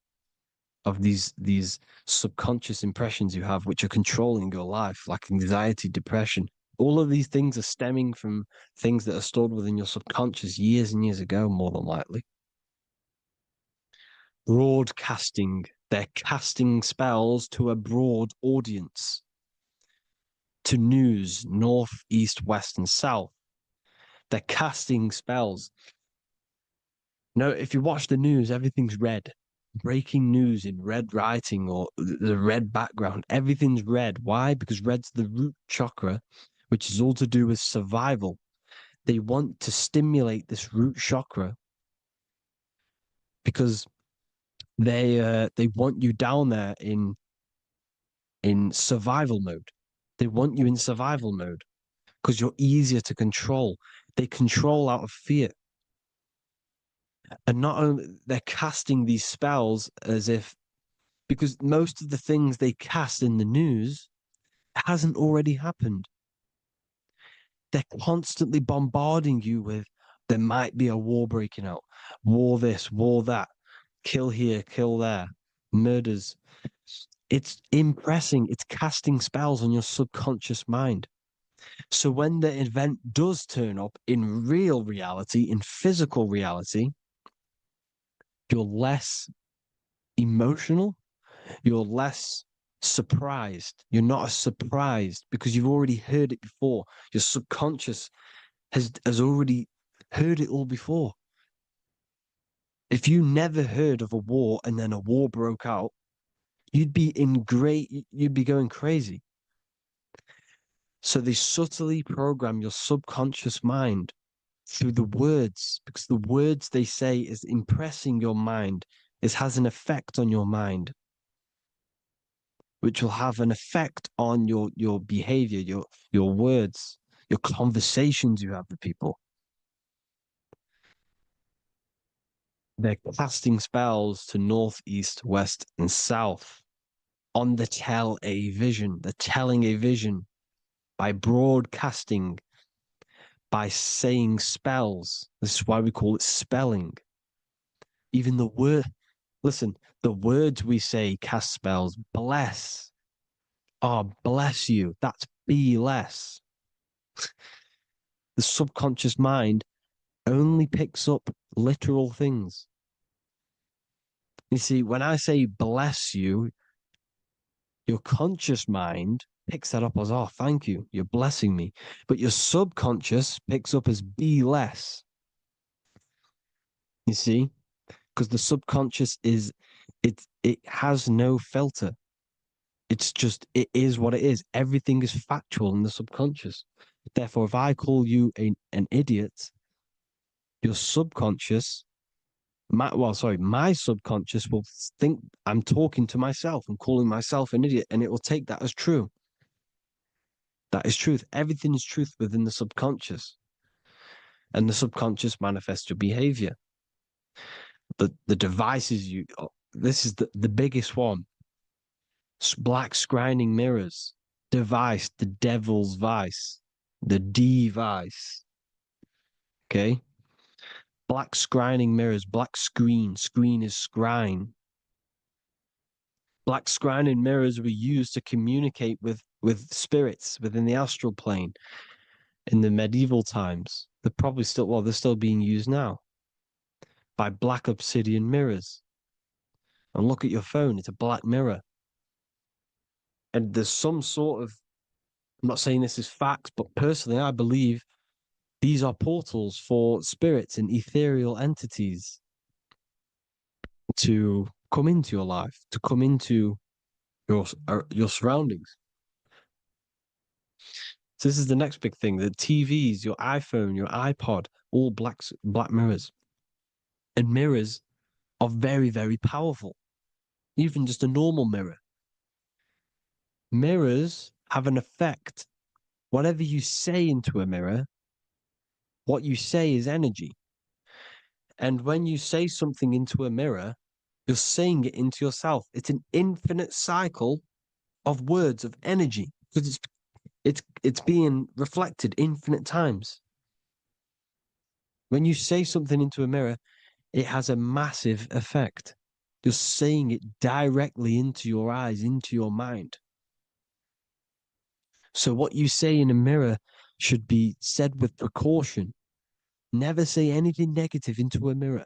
of these subconscious impressions you have, which are controlling your life, like anxiety, depression. All of these things are stemming from things that are stored within your subconscious years and years ago, more than likely. Broadcasting. They're casting spells to a broad audience, to news, north, east, west, and south. They're casting spells. No, if you watch the news, everything's red. Breaking news in red writing or the red background. Everything's red. Why? Because red's the root chakra, which is all to do with survival. They want to stimulate this root chakra because they want you down there in survival mode. They want you in survival mode because you're easier to control. They control out of fear. And not only they're casting these spells as if, because most of the things they cast in the news hasn't already happened. They're constantly bombarding you with, there might be a war breaking out, war this, war that, kill here, kill there, murders. It's impressing, it's casting spells on your subconscious mind. So when the event does turn up in real reality, in physical reality, you're less emotional, you're less surprised. You're not as surprised because you've already heard it before. Your subconscious has already heard it all before. If you never heard of a war and then a war broke out, you'd be going crazy. So they subtly program your subconscious mind through the words, because the words they say is impressing your mind, has an effect on your mind, which will have an effect on your behavior, your words, your conversations you have with people. They're casting spells to north, east, west, and south on the tell a vision. They're telling a vision by broadcasting, by saying spells. This is why we call it spelling. Even the word, listen, the words we say cast spells. Bless. Oh, bless you. That's be less. The subconscious mind only picks up literal things. You see, when I say bless you, your conscious mind picks that up as, oh, thank you, you're blessing me. But your subconscious picks up as be less. You see? Because the subconscious it has no filter. It's just, it is what it is. Everything is factual in the subconscious. Therefore, if I call you an idiot, your subconscious, my subconscious will think I'm talking to myself and calling myself an idiot, and it will take that as true. That is truth. Everything is truth within the subconscious. And the subconscious manifests your behavior. The devices this is the biggest one. Black scrying mirrors, device, the devil's vice, the device. Okay? Black scrying mirrors, black screen is scrying. Black scrying mirrors were used to communicate with spirits within the astral plane in the medieval times. They're still being used now by black obsidian mirrors. And look at your phone, it's a black mirror. And there's some sort of, I'm not saying this is fact, but personally, I believe these are portals for spirits and ethereal entities to come into your life, to come into your surroundings. So this is the next big thing: the TVs, your iPhone, your iPod, all black mirrors. And mirrors are very, very powerful. Even just a normal mirror. Mirrors have an effect. Whatever you say into a mirror, what you say is energy. And when you say something into a mirror, you're saying it into yourself. It's an infinite cycle of words of energy because it's being reflected infinite times. When you say something into a mirror, it has a massive effect. You're saying it directly into your eyes, into your mind. So what you say in a mirror should be said with precaution. Never say anything negative into a mirror,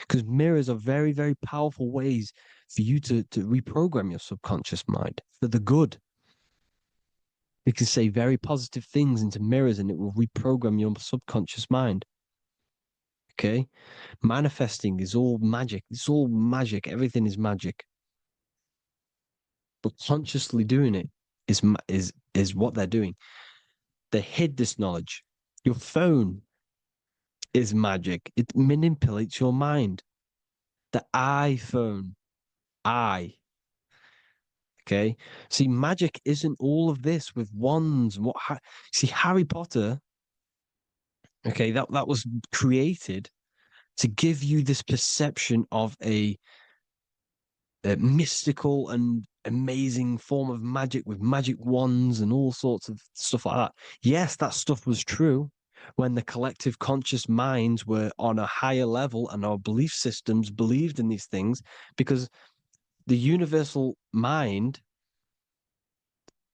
because mirrors are very, very powerful ways for you to reprogram your subconscious mind for the good. You can say very positive things into mirrors and it will reprogram your subconscious mind. Okay? Manifesting is all magic. It's all magic. Everything is magic. But consciously doing it is what they're doing. They hid this knowledge. Your phone is magic. It manipulates your mind. The iPhone. Okay. See, magic isn't all of this with wands and see, Harry Potter, okay, that was created to give you this perception of a mystical and amazing form of magic with magic wands and all sorts of stuff like that. Yes, that stuff was true when the collective conscious minds were on a higher level and our belief systems believed in these things, because the universal mind,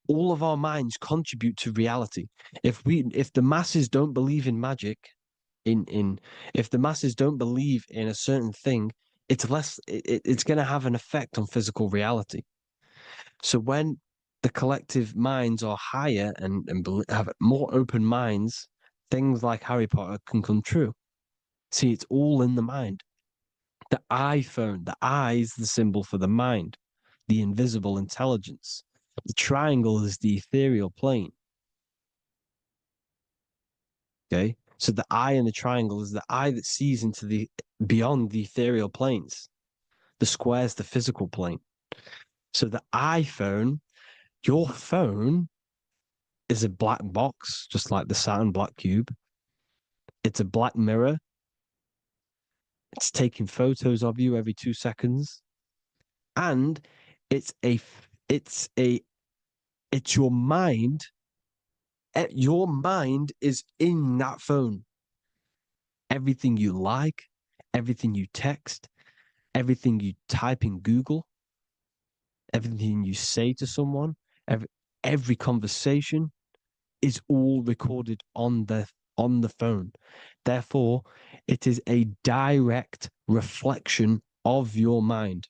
all of our minds contribute to reality. If the masses don't believe in magic, if the masses don't believe in a certain thing, it's going to have an effect on physical reality. So when the collective minds are higher and have more open minds, things like Harry Potter can come true. See, it's all in the mind. The iPhone, the eye is the symbol for the mind, the invisible intelligence. The triangle is the ethereal plane. Okay, so the eye in the triangle is the eye that sees into beyond the ethereal planes. The square is the physical plane. So the iPhone, your phone is a black box, just like the Saturn black cube. It's a black mirror. It's taking photos of you every 2 seconds. And it's your mind. Your mind is in that phone. Everything you like, everything you text, everything you type in Google, everything you say to someone, every conversation is all recorded on the phone. Therefore, it is a direct reflection of your mind.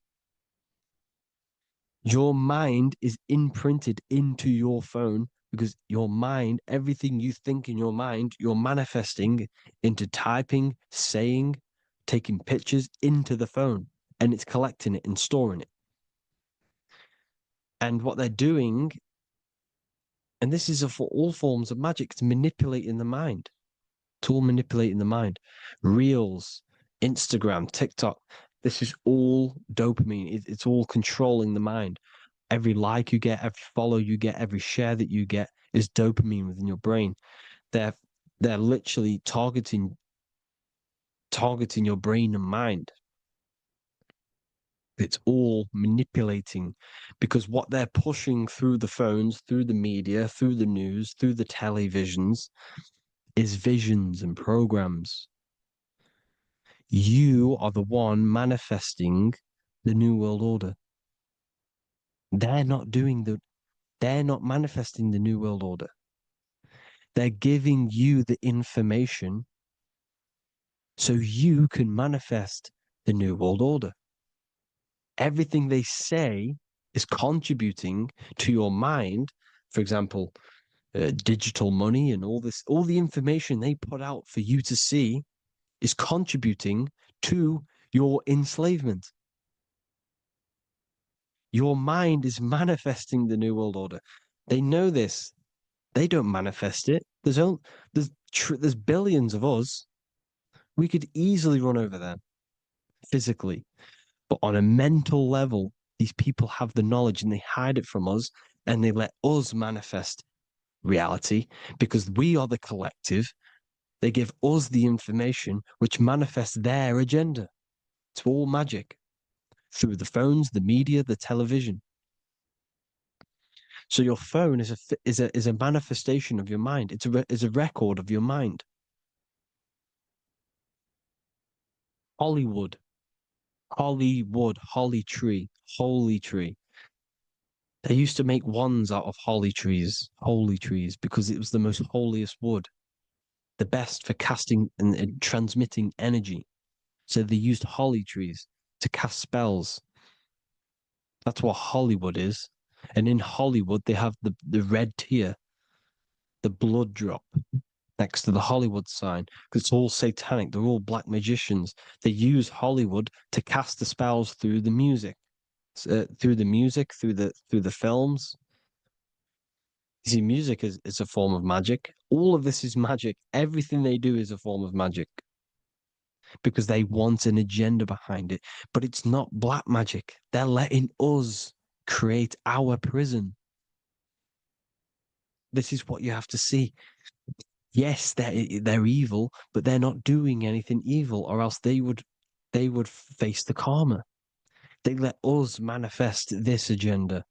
Your mind is imprinted into your phone because your mind, everything you think in your mind, you're manifesting into typing, saying, taking pictures into the phone, and it's collecting it and storing it. And what they're doing, and this is for all forms of magic, it's manipulating the mind. It's all manipulating the mind. Reels, Instagram, TikTok, this is all dopamine. It's all controlling the mind. Every like you get, every follow you get, every share that you get is dopamine within your brain. They're literally targeting your brain and mind. It's all manipulating because what they're pushing through the phones, through the media, through the news, through the televisions is visions and programs. You are the one manifesting the New World Order. They're not manifesting the New World Order. They're giving you the information so you can manifest the New World Order. Everything they say is contributing to your mind. For example, digital money and all the information they put out for you to see is contributing to your enslavement. Your mind is manifesting the New World Order. They know this. They don't manifest it. There's billions of us. We could easily run over them physically. But on a mental level, these people have the knowledge and they hide it from us and they let us manifest reality because we are the collective. They give us the information which manifests their agenda. It's all magic through the phones, the media, the television. So your phone is a manifestation of your mind. It's a record of your mind. Hollywood, holly tree, holy tree. They used to make wands out of holy trees, because it was the most holiest wood, the best for casting and transmitting energy. So they used holly trees to cast spells. That's what Hollywood is. And in Hollywood, they have the red tear, the blood drop next to the Hollywood sign, because it's all satanic. They're all black magicians. They use Hollywood to cast the spells through the music, through the films. You see, music is a form of magic. All of this is magic. Everything they do is a form of magic because they want an agenda behind it. But it's not black magic. They're letting us create our prison. This is what you have to see. Yes, they're evil, but they're not doing anything evil, or else they would face the karma. They let us manifest this agenda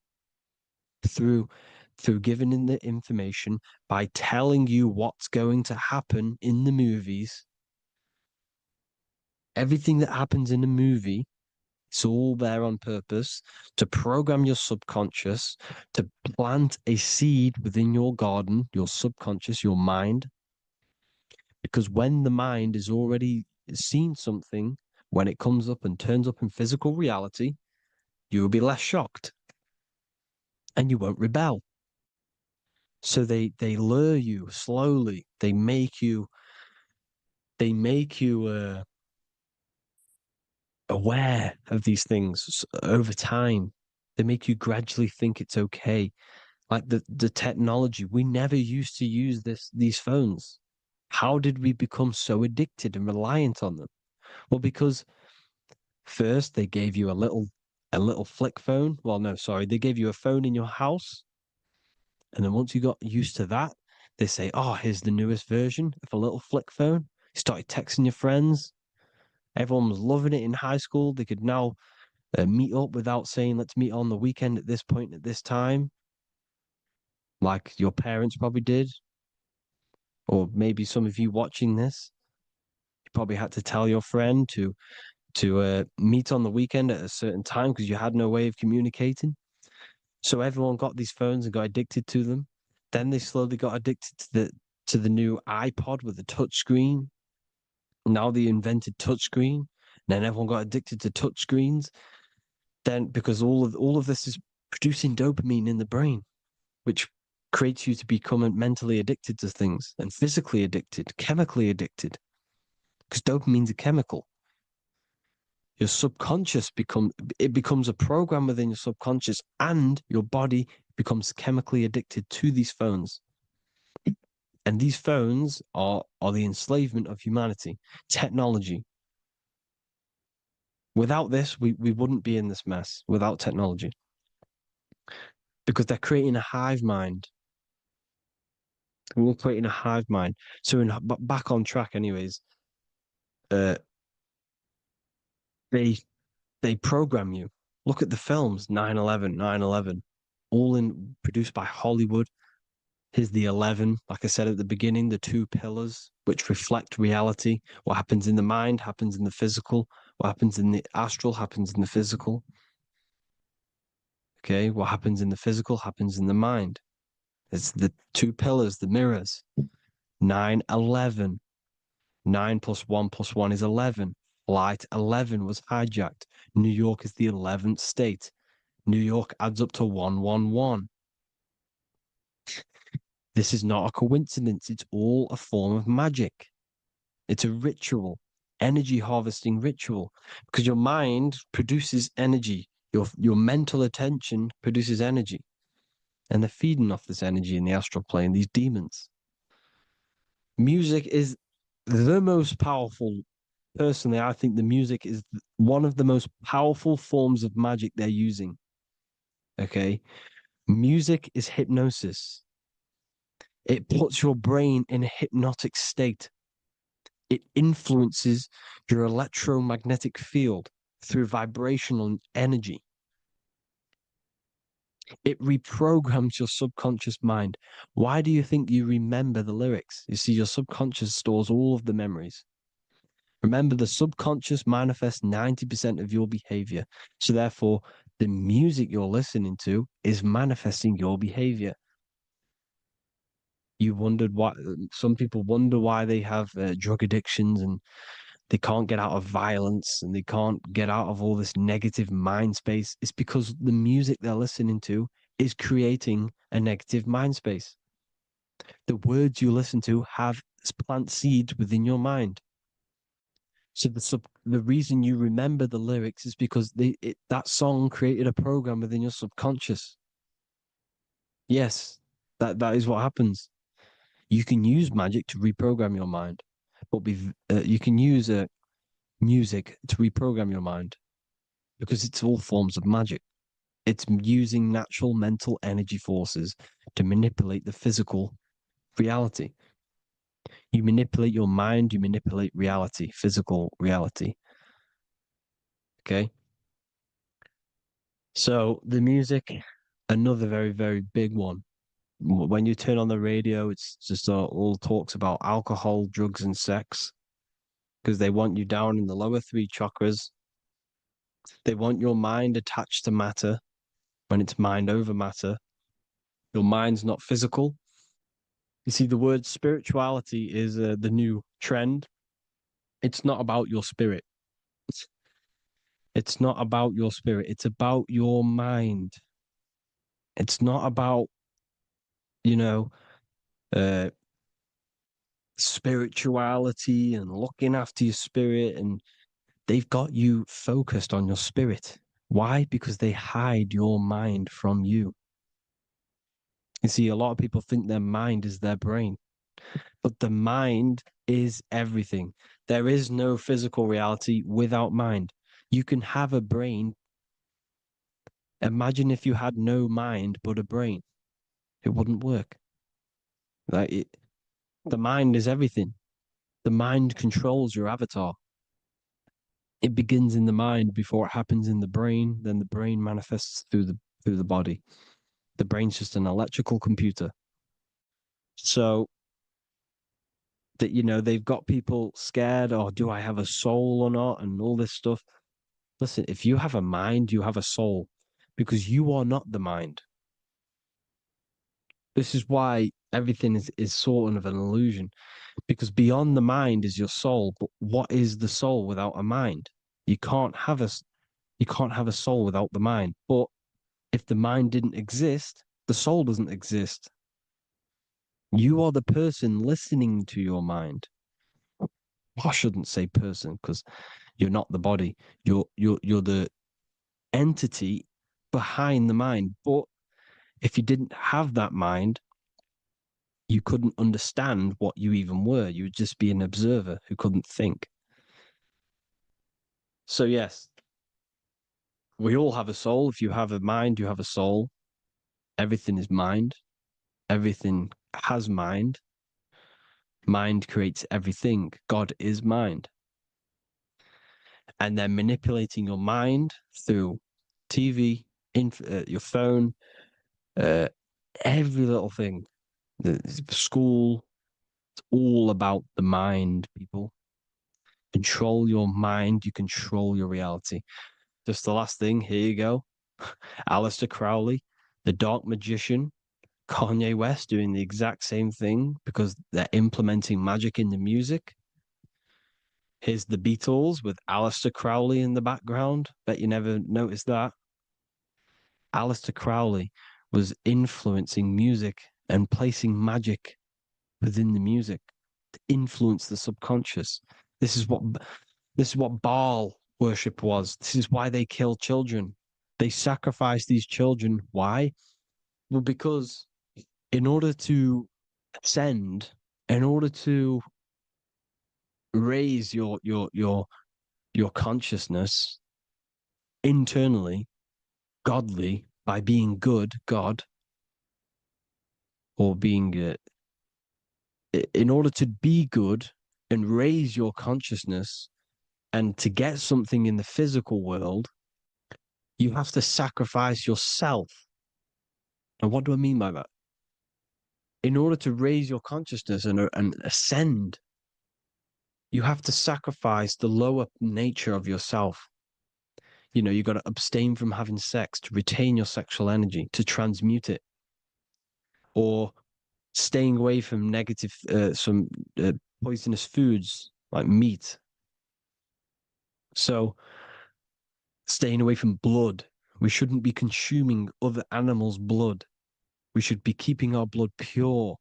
through giving in the information, by telling you what's going to happen in the movies. Everything that happens in a movie, it's all there on purpose to program your subconscious, to plant a seed within your garden, your subconscious, your mind. Because when the mind is already seen something, when it comes up and turns up in physical reality, you will be less shocked and you won't rebel. So they lure you slowly. They make you aware of these things over time. They make you gradually think it's okay. Like the technology, we never used to use these phones. How did we become so addicted and reliant on them? Well, because first they gave you a little a little flick phone. Well, no, sorry, they gave you a phone in your house, and then once you got used to that, they say, "Oh, here's the newest version of a little flick phone." You started texting your friends. Everyone was loving it in high school. They could now meet up without saying, "Let's meet on the weekend at this point at this time," like your parents probably did, or maybe some of you watching this, you probably had to tell your friend to meet on the weekend at a certain time because you had no way of communicating. So everyone got these phones and got addicted to them. Then they slowly got addicted to the new iPod with the touch screen. Now they invented touch screen. Then everyone got addicted to touch screens. Then because all of this is producing dopamine in the brain, which creates you to become mentally addicted to things and physically addicted, chemically addicted. Because dopamine's a chemical. Your subconscious becomes a program within your subconscious, and your body becomes chemically addicted to these phones. And these phones are the enslavement of humanity, technology. Without this, we wouldn't be in this mess without technology. Because they're creating a hive mind. We're creating a hive mind. So back on track anyways, they program you. Look at the films, 9/11, 9/11, all produced by Hollywood. Here's the 11, like I said at the beginning, the two pillars which reflect reality. What happens in the mind happens in the physical. What happens in the astral happens in the physical. Okay, what happens in the physical happens in the mind. It's the two pillars, the mirrors. 9/11. 9 plus 1 plus 1 is 11. Flight 11 was hijacked. New York is the 11th state. New York adds up to 111. This is not a coincidence. It's all a form of magic. It's a ritual, energy harvesting ritual, because your mind produces energy. Your mental attention produces energy, and they're feeding off this energy in the astral plane, these demons. Music is the most powerful. Personally, I think the music is one of the most powerful forms of magic they're using. Okay. Music is hypnosis. It puts your brain in a hypnotic state. It influences your electromagnetic field through vibrational energy. It reprograms your subconscious mind. Why do you think you remember the lyrics? You see, your subconscious stores all of the memories. Remember, the subconscious manifests 90% of your behavior. So therefore, the music you're listening to is manifesting your behavior. You wondered why some people wonder why they have drug addictions and they can't get out of violence and they can't get out of all this negative mind space. It's because the music they're listening to is creating a negative mind space. The words you listen to have plant seeds within your mind. So the reason you remember the lyrics is because that song created a program within your subconscious. Yes, that is what happens. You can use magic to reprogram your mind, but you can use music to reprogram your mind because it's all forms of magic. It's using natural mental energy forces to manipulate the physical reality. You manipulate your mind, you manipulate reality, physical reality. Okay. So the music, another very, very big one. When you turn on the radio, it's just all talks about alcohol, drugs, and sex because they want you down in the lower three chakras. They want your mind attached to matter when it's mind over matter. Your mind's not physical. You see, the word spirituality is the new trend. It's not about your spirit. It's not about your spirit. It's about your mind. It's not about, you know, uh, spirituality and looking after your spirit. And they've got you focused on your spirit. Why? Because they hide your mind from you. You see, a lot of people think their mind is their brain, but the mind is everything. There is no physical reality without mind. You can have a brain Imagine if you had no mind but a brain. It wouldn't work. The mind is everything. The mind controls your avatar. It begins in the mind before it happens in the brain. Then the brain manifests through the body. The brain's just an electrical computer. So that, they've got people scared, or do I have a soul or not, and all this stuff. Listen, if you have a mind, you have a soul, because you are not the mind. This is why everything is sort of an illusion, because beyond the mind is your soul. But what is the soul without a mind? You can't have a soul without the mind. But if the mind didn't exist, the soul doesn't exist. You are the person listening to your mind. I shouldn't say person, because you're not the body. You're the entity behind the mind. But if you didn't have that mind, you couldn't understand what you even were. You would just be an observer who couldn't think. So yes, we all have a soul. If you have a mind, you have a soul. Everything is mind. Everything has mind. Mind creates everything. God is mind. And then manipulating your mind through TV, your phone, every little thing. The school, it's all about the mind, people. Control your mind, you control your reality. Just the last thing, here you go. Aleister Crowley, the dark magician, Kanye West doing the exact same thing because they're implementing magic in the music. Here's the Beatles with Aleister Crowley in the background. Bet you never noticed that. Aleister Crowley was influencing music and placing magic within the music to influence the subconscious. This is what Baal worship was. This is why they kill children. They sacrifice these children. Why? Well, because in order to ascend, in order to raise your consciousness internally, godly, by being good, God, or being in order to be good and raise your consciousness and to get something in the physical world, you have to sacrifice yourself. And what do I mean by that? In order to raise your consciousness and ascend, you have to sacrifice the lower nature of yourself. You got to abstain from having sex to retain your sexual energy, to transmute it, or staying away from negative, some poisonous foods like meat. So, staying away from blood. We shouldn't be consuming other animals' blood. We should be keeping our blood pure.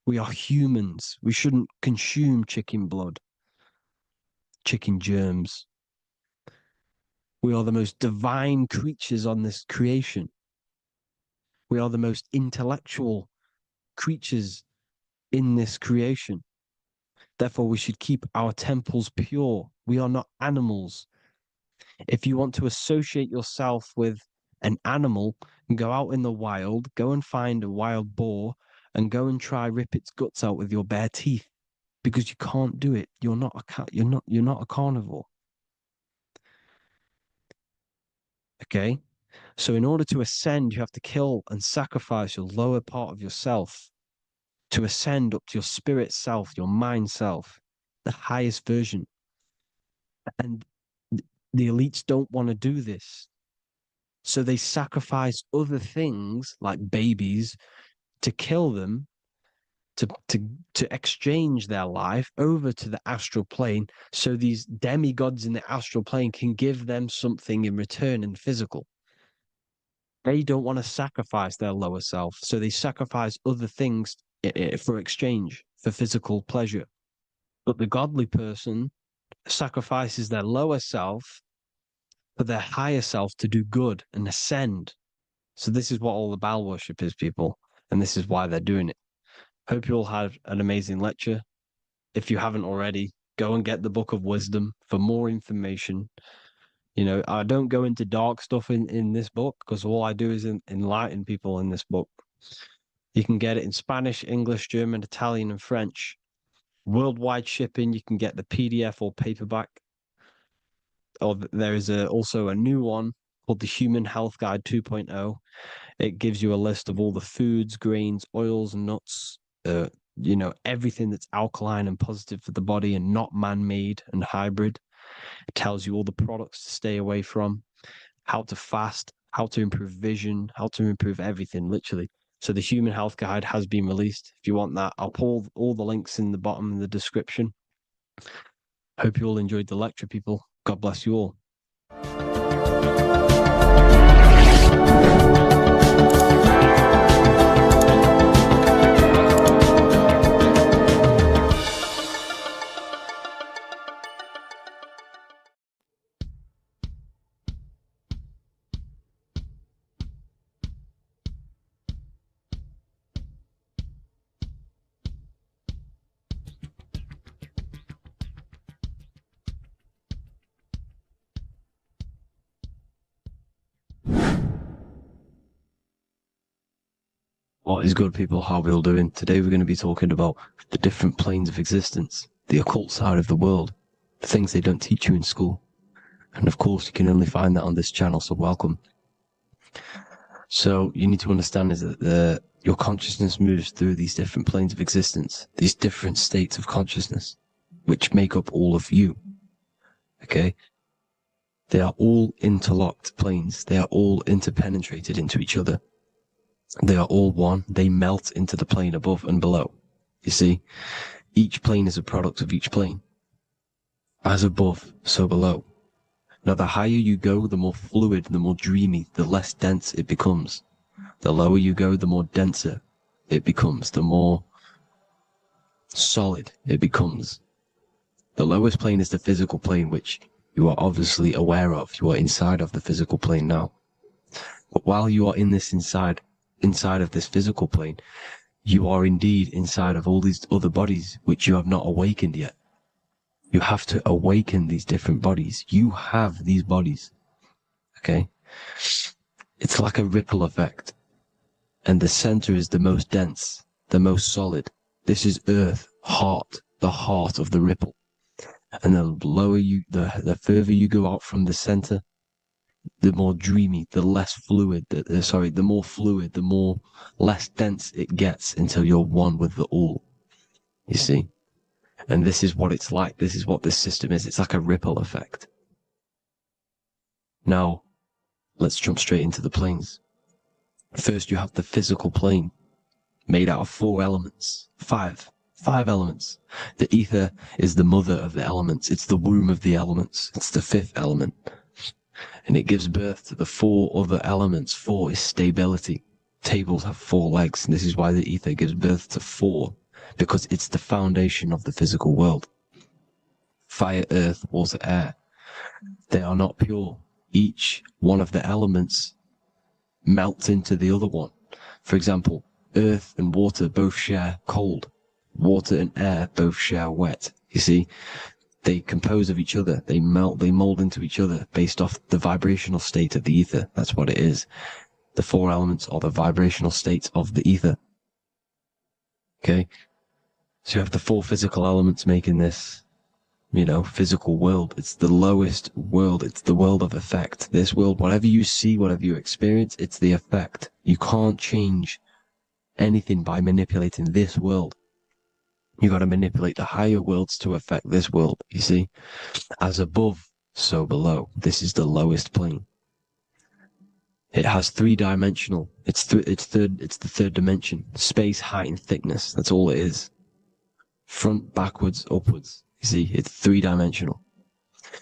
We are humans. We shouldn't consume chicken blood, chicken germs. We are the most divine creatures on this creation. We are the most intellectual creatures in this creation. Therefore, we should keep our temples pure. We are not animals. If you want to associate yourself with an animal, go out in the wild, go and find a wild boar and go and try rip its guts out with your bare teeth, because you can't do it. You're not a cat. You're not a carnivore. Okay? So in order to ascend, you have to kill and sacrifice your lower part of yourself to ascend up to your spirit self, your mind self, the highest version. And the elites don't want to do this. So they sacrifice other things like babies to kill them, to exchange their life over to the astral plane, so these demigods in the astral plane can give them something in return in physical. They don't want to sacrifice their lower self, so they sacrifice other things for exchange, for physical pleasure. But the godly person sacrifices their lower self for their higher self to do good and ascend. So this is what all the Baal worship is, people, and this is why they're doing it. Hope you all had an amazing lecture. If you haven't already, go and get the Book of Wisdom for more information. You know, I don't go into dark stuff in this book because all I do is enlighten people in this book. You can get it in Spanish, English, German, Italian, and French. Worldwide shipping, you can get the PDF or paperback. Or there is also a new one called the Human Health Guide 2.0. It gives you a list of all the foods, grains, oils, and nuts, you know, everything that's alkaline and positive for the body and not man-made and hybrid. It tells you all the products to stay away from, how to fast, how to improve vision, how to improve everything, literally. So the Human Health Guide has been released. If you want that, I'll pull all the links in the bottom in the description. Hope you all enjoyed the lecture, people. God bless you all. What is good, people? How are we all doing? Today we're going to be talking about the different planes of existence, the occult side of the world, the things they don't teach you in school. And of course, you can only find that on this channel, so welcome. So you need to understand is that your consciousness moves through these different planes of existence, these different states of consciousness, which make up all of you. Okay? They are all interlocked planes. They are all interpenetrated into each other. They are all one. They melt into the plane above and below. You see, each plane is a product of each plane. As above, so below. Now, the higher you go, the more fluid, the more dreamy, the less dense it becomes. The lower you go, the more denser it becomes, the more solid it becomes. The lowest plane is the physical plane, which you are obviously aware of. You are inside of the physical plane now. But while you are in this inside of this physical plane, you are indeed inside of all these other bodies which you have not awakened yet. You have to awaken these different bodies. You have these bodies. Okay? It's like a ripple effect. And the center is the most dense, the most solid. This is Earth, heart, the heart of the ripple. And the lower you, the further you go out from the center, the more dreamy, the less fluid, the more fluid, the more less dense it gets until you're one with the all. You see? And this is what it's like. This is what this system is. It's like a ripple effect. Now, let's jump straight into the planes. First, you have the physical plane, made out of 4 elements. Five elements. The ether is the mother of the elements. It's the womb of the elements. It's the 5th element. And it gives birth to the 4 other elements. 4 is stability. Tables have 4 legs, and this is why the ether gives birth to 4, because it's the foundation of the physical world. Fire, earth, water, air. They are not pure. Each one of the elements melts into the other one. For example, earth and water both share cold. Water and air both share wet. You see? They compose of each other. They melt, they mold into each other based off the vibrational state of the ether. That's what it is. The 4 elements are the vibrational states of the ether. Okay? So you have the 4 physical elements making this, you know, physical world. It's the lowest world. It's the world of effect. This world, whatever you see, whatever you experience, it's the effect. You can't change anything by manipulating this world. You got to manipulate the higher worlds to affect this world, you see? As above, so below. This is the lowest plane. It has 3-dimensional. It's the 3rd dimension. Space, height, and thickness. That's all it is. Front, backwards, upwards. You see, it's 3-dimensional.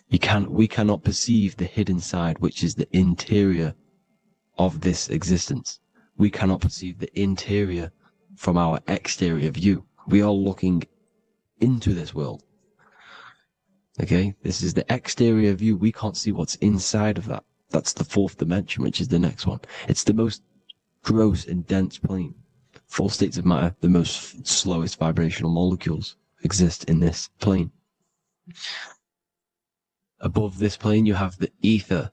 We cannot perceive the hidden side, which is the interior of this existence. We cannot perceive the interior from our exterior view. We are looking into this world. Okay, this is the exterior view. We can't see what's inside of that. That's the 4th dimension, which is the next one. It's the most gross and dense plane. 4 states of matter, the most slowest vibrational molecules exist in this plane. Above this plane, you have the ether.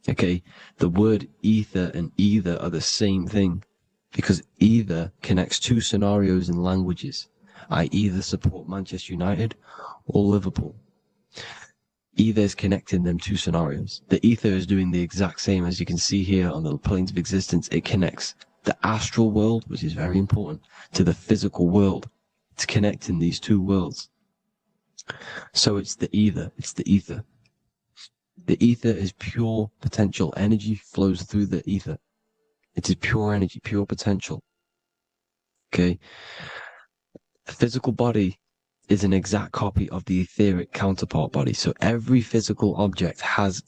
Okay, the word ether and either are the same thing, because either connects two scenarios in languages. I either support Manchester United or Liverpool. Either is connecting them two scenarios. The ether is doing the exact same, as you can see here on the planes of existence. It connects the astral world, which is very important, to the physical world. It's connecting these two worlds. So it's the ether. It's the ether. The ether is pure potential. Energy flows through the ether. It is pure energy, pure potential. Okay? The physical body is an exact copy of the etheric counterpart body. So every physical object has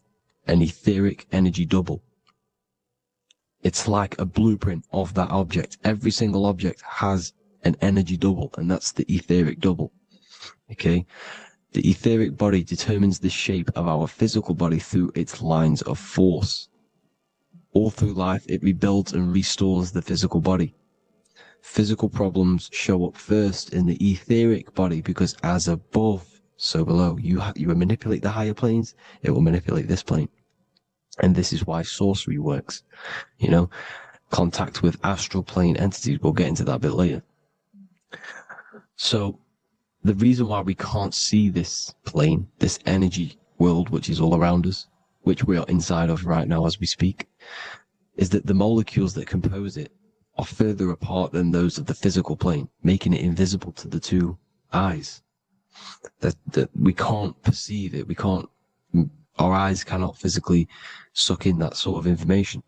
an etheric energy double. It's like a blueprint of that object. Every single object has an energy double, and that's the etheric double. Okay? The etheric body determines the shape of our physical body through its lines of force. All through life, it rebuilds and restores the physical body. Physical problems show up first in the etheric body, because as above, so below. You manipulate the higher planes, it will manipulate this plane. And this is why sorcery works. You know, contact with astral plane entities. We'll get into that a bit later. So, the reason why we can't see this plane, this energy world, which is all around us, which we are inside of right now as we speak, is that the molecules that compose it are further apart than those of the physical plane, making it invisible to the two eyes. That we can't perceive it. Our eyes cannot physically suck in that sort of information,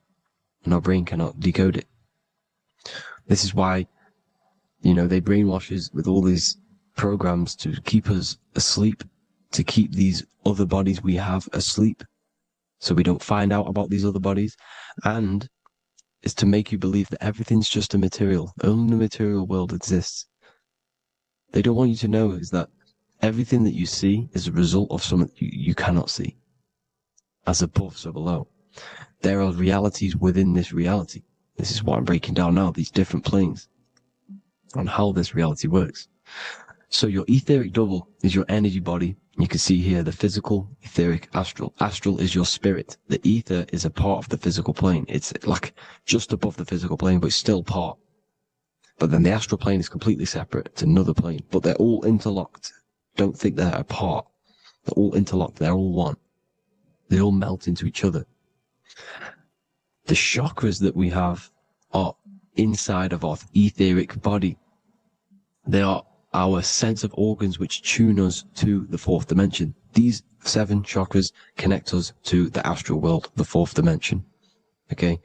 and our brain cannot decode it. This is why, you know, they brainwash us with all these programs to keep us asleep, to keep these other bodies we have asleep, so we don't find out about these other bodies, and is to make you believe that everything's just a material, only the material world exists. They don't want you to know is that everything that you see is a result of something you cannot see. As above, so below. There are realities within this reality. This is what I'm breaking down now, these different planes, on how this reality works. So your etheric double is your energy body. You can see here the physical, etheric, astral. Astral is your spirit. The ether is a part of the physical plane. It's like just above the physical plane, but it's still part. But then the astral plane is completely separate. It's another plane, but they're all interlocked. Don't think they're apart. They're all interlocked. They're all one. They all melt into each other. The chakras that we have are inside of our etheric body. They are our sense of organs which tune us to the fourth dimension. These 7 chakras connect us to the astral world, the fourth dimension. Okay?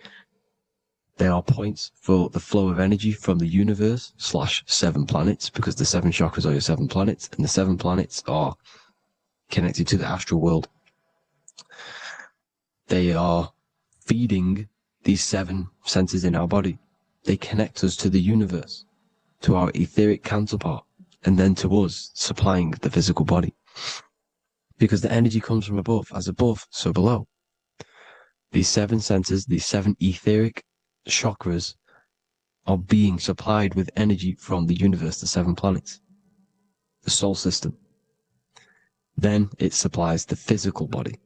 They are points for the flow of energy from the universe / 7 planets, because the 7 chakras are your 7 planets, and the 7 planets are connected to the astral world. They are feeding these 7 senses in our body. They connect us to the universe, to our etheric counterpart, and then to us, supplying the physical body. Because the energy comes from above. As above, so below. These 7 senses, these 7 etheric chakras, are being supplied with energy from the universe, the 7 planets, the solar system. Then it supplies the physical body.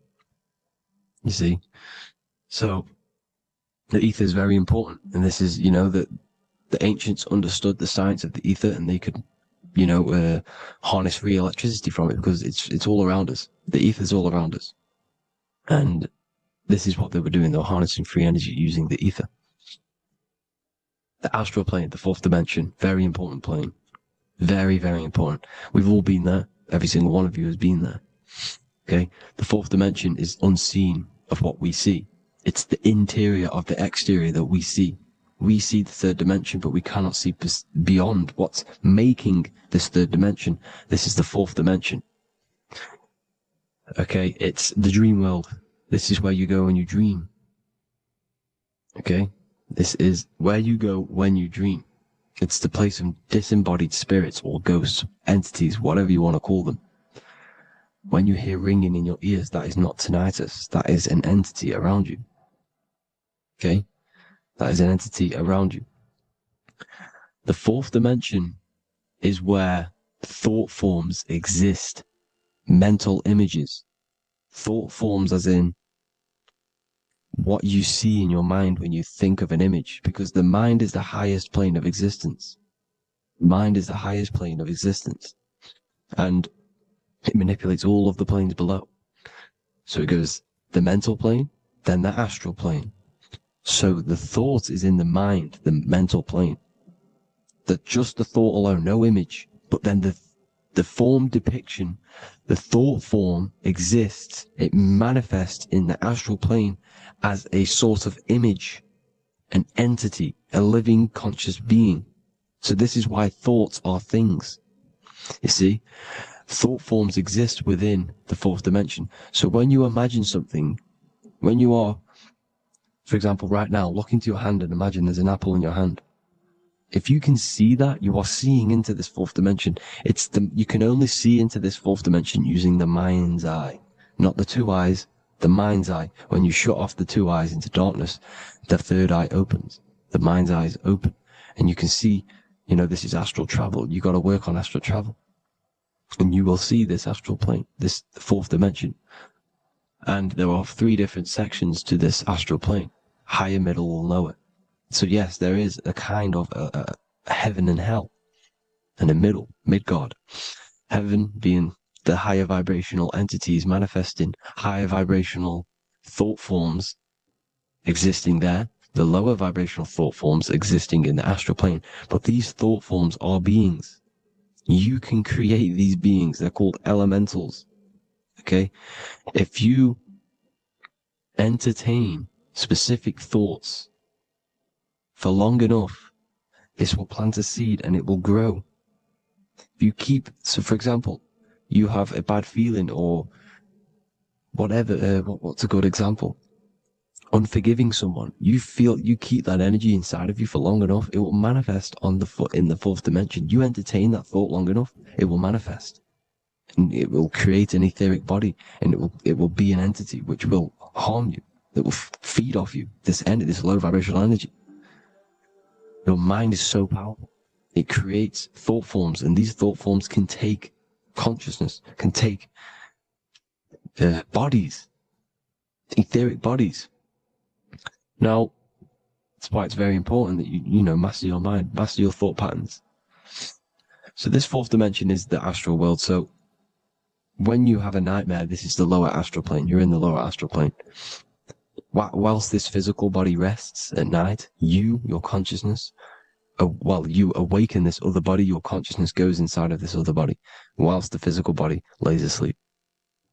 You see? So, the ether is very important. And this is, you know, that the ancients understood the science of the ether, and they could, you know, harness free electricity from it, because it's all around us. The ether is all around us. And this is what they were doing. They were harnessing free energy using the ether. The astral plane, the 4th dimension, very important plane. Very, very important. We've all been there. Every single one of you has been there. Okay? The 4th dimension is unseen of what we see. It's the interior of the exterior that we see. We see the 3rd dimension, but we cannot see beyond what's making this 3rd dimension. This is the 4th dimension. Okay? It's the dream world. This is where you go when you dream. Okay? This is where you go when you dream. It's the place of disembodied spirits or ghosts, entities, whatever you want to call them. When you hear ringing in your ears, that is not tinnitus. That is an entity around you. Okay? That is an entity around you. The 4th dimension is where thought forms exist. Mental images. Thought forms as in what you see in your mind when you think of an image, because the mind is the highest plane of existence. Mind is the highest plane of existence, and it manipulates all of the planes below. So it goes the mental plane, then the astral plane. So the thought is in the mind, the mental plane. That just the thought alone, no image, but then the form depiction, the thought form exists. It manifests in the astral plane as a sort of image, an entity, a living conscious being. So this is why thoughts are things. You see, thought forms exist within the fourth dimension. So when you imagine something, when you are, for example, right now, look into your hand and imagine there's an apple in your hand. If you can see that, you are seeing into this fourth dimension. You can only see into this fourth dimension using the mind's eye, not the two eyes, the mind's eye. When you shut off the two eyes into darkness, the third eye opens. The mind's eye is open, and you can see, this is astral travel. You got to work on astral travel, and you will see this astral plane, this fourth dimension. And there are 3 different sections to this astral plane: higher, middle, or lower. So yes, there is a kind of a heaven and hell, and a mid-god. Heaven being the higher vibrational entities manifesting higher vibrational thought forms existing there, the lower vibrational thought forms existing in the astral plane. But these thought forms are beings. You can create these beings. They're called elementals. Okay? If you entertain specific thoughts for long enough, this will plant a seed and it will grow. If you keep, so for example, you have a bad feeling or whatever, what's a good example? Unforgiving someone. You keep that energy inside of you for long enough, it will manifest in the fourth dimension. You entertain that thought long enough, it will manifest. And it will create an etheric body, and it will be an entity which will harm you, that will feed off you, this low vibrational energy. Your mind is so powerful. It creates thought forms, and these thought forms can take consciousness, can take bodies, etheric bodies. Now, that's why it's very important that you master your mind, master your thought patterns. So this fourth dimension is the astral world. So when you have a nightmare, this is the lower astral plane. You're in the lower astral plane. Whilst this physical body rests at night, your consciousness, you awaken this other body, your consciousness goes inside of this other body, whilst the physical body lays asleep.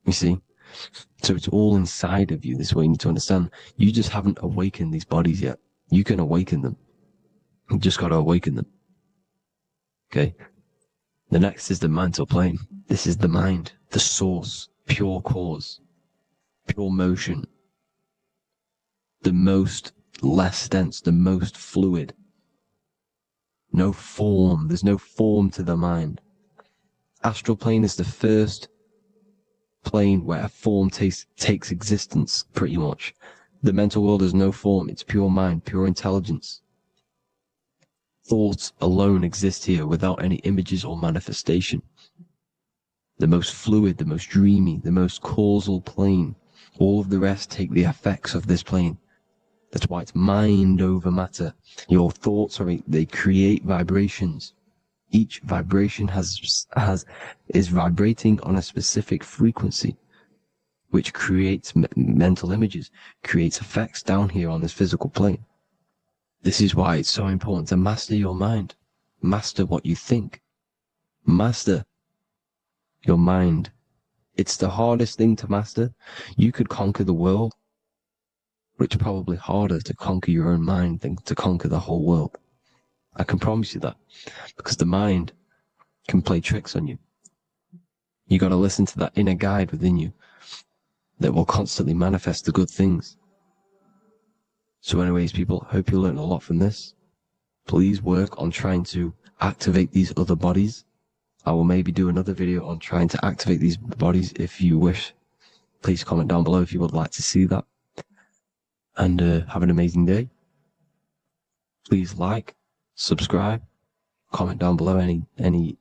You see? So it's all inside of you. This is what you need to understand. You just haven't awakened these bodies yet. You can awaken them. You just got to awaken them. Okay? The next is the mental plane. This is the mind, the source, pure cause, pure motion. The most less dense, the most fluid. No form. There's no form to the mind. Astral plane is the first plane where a form takes existence, pretty much. The mental world has no form. It's pure mind, pure intelligence. Thoughts alone exist here without any images or manifestation. The most fluid, the most dreamy, the most causal plane. All of the rest take the effects of this plane. That's why it's mind over matter. Your thoughts they create vibrations. Each vibration is vibrating on a specific frequency, which creates mental images, creates effects down here on this physical plane. This is why it's so important to master your mind. Master what you think. Master your mind. It's the hardest thing to master. You could conquer the world, but it's probably harder to conquer your own mind than to conquer the whole world. I can promise you that, because the mind can play tricks on you. You got to listen to that inner guide within you that will constantly manifest the good things. So anyways, people, hope you learned a lot from this. Please work on trying to activate these other bodies. I will maybe do another video on trying to activate these bodies if you wish. Please comment down below if you would like to see that. And have an amazing day. Please like, subscribe, comment down below any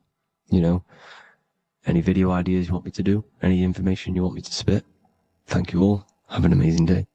video ideas you want me to do, any information you want me to spit. Thank you all. Have an amazing day.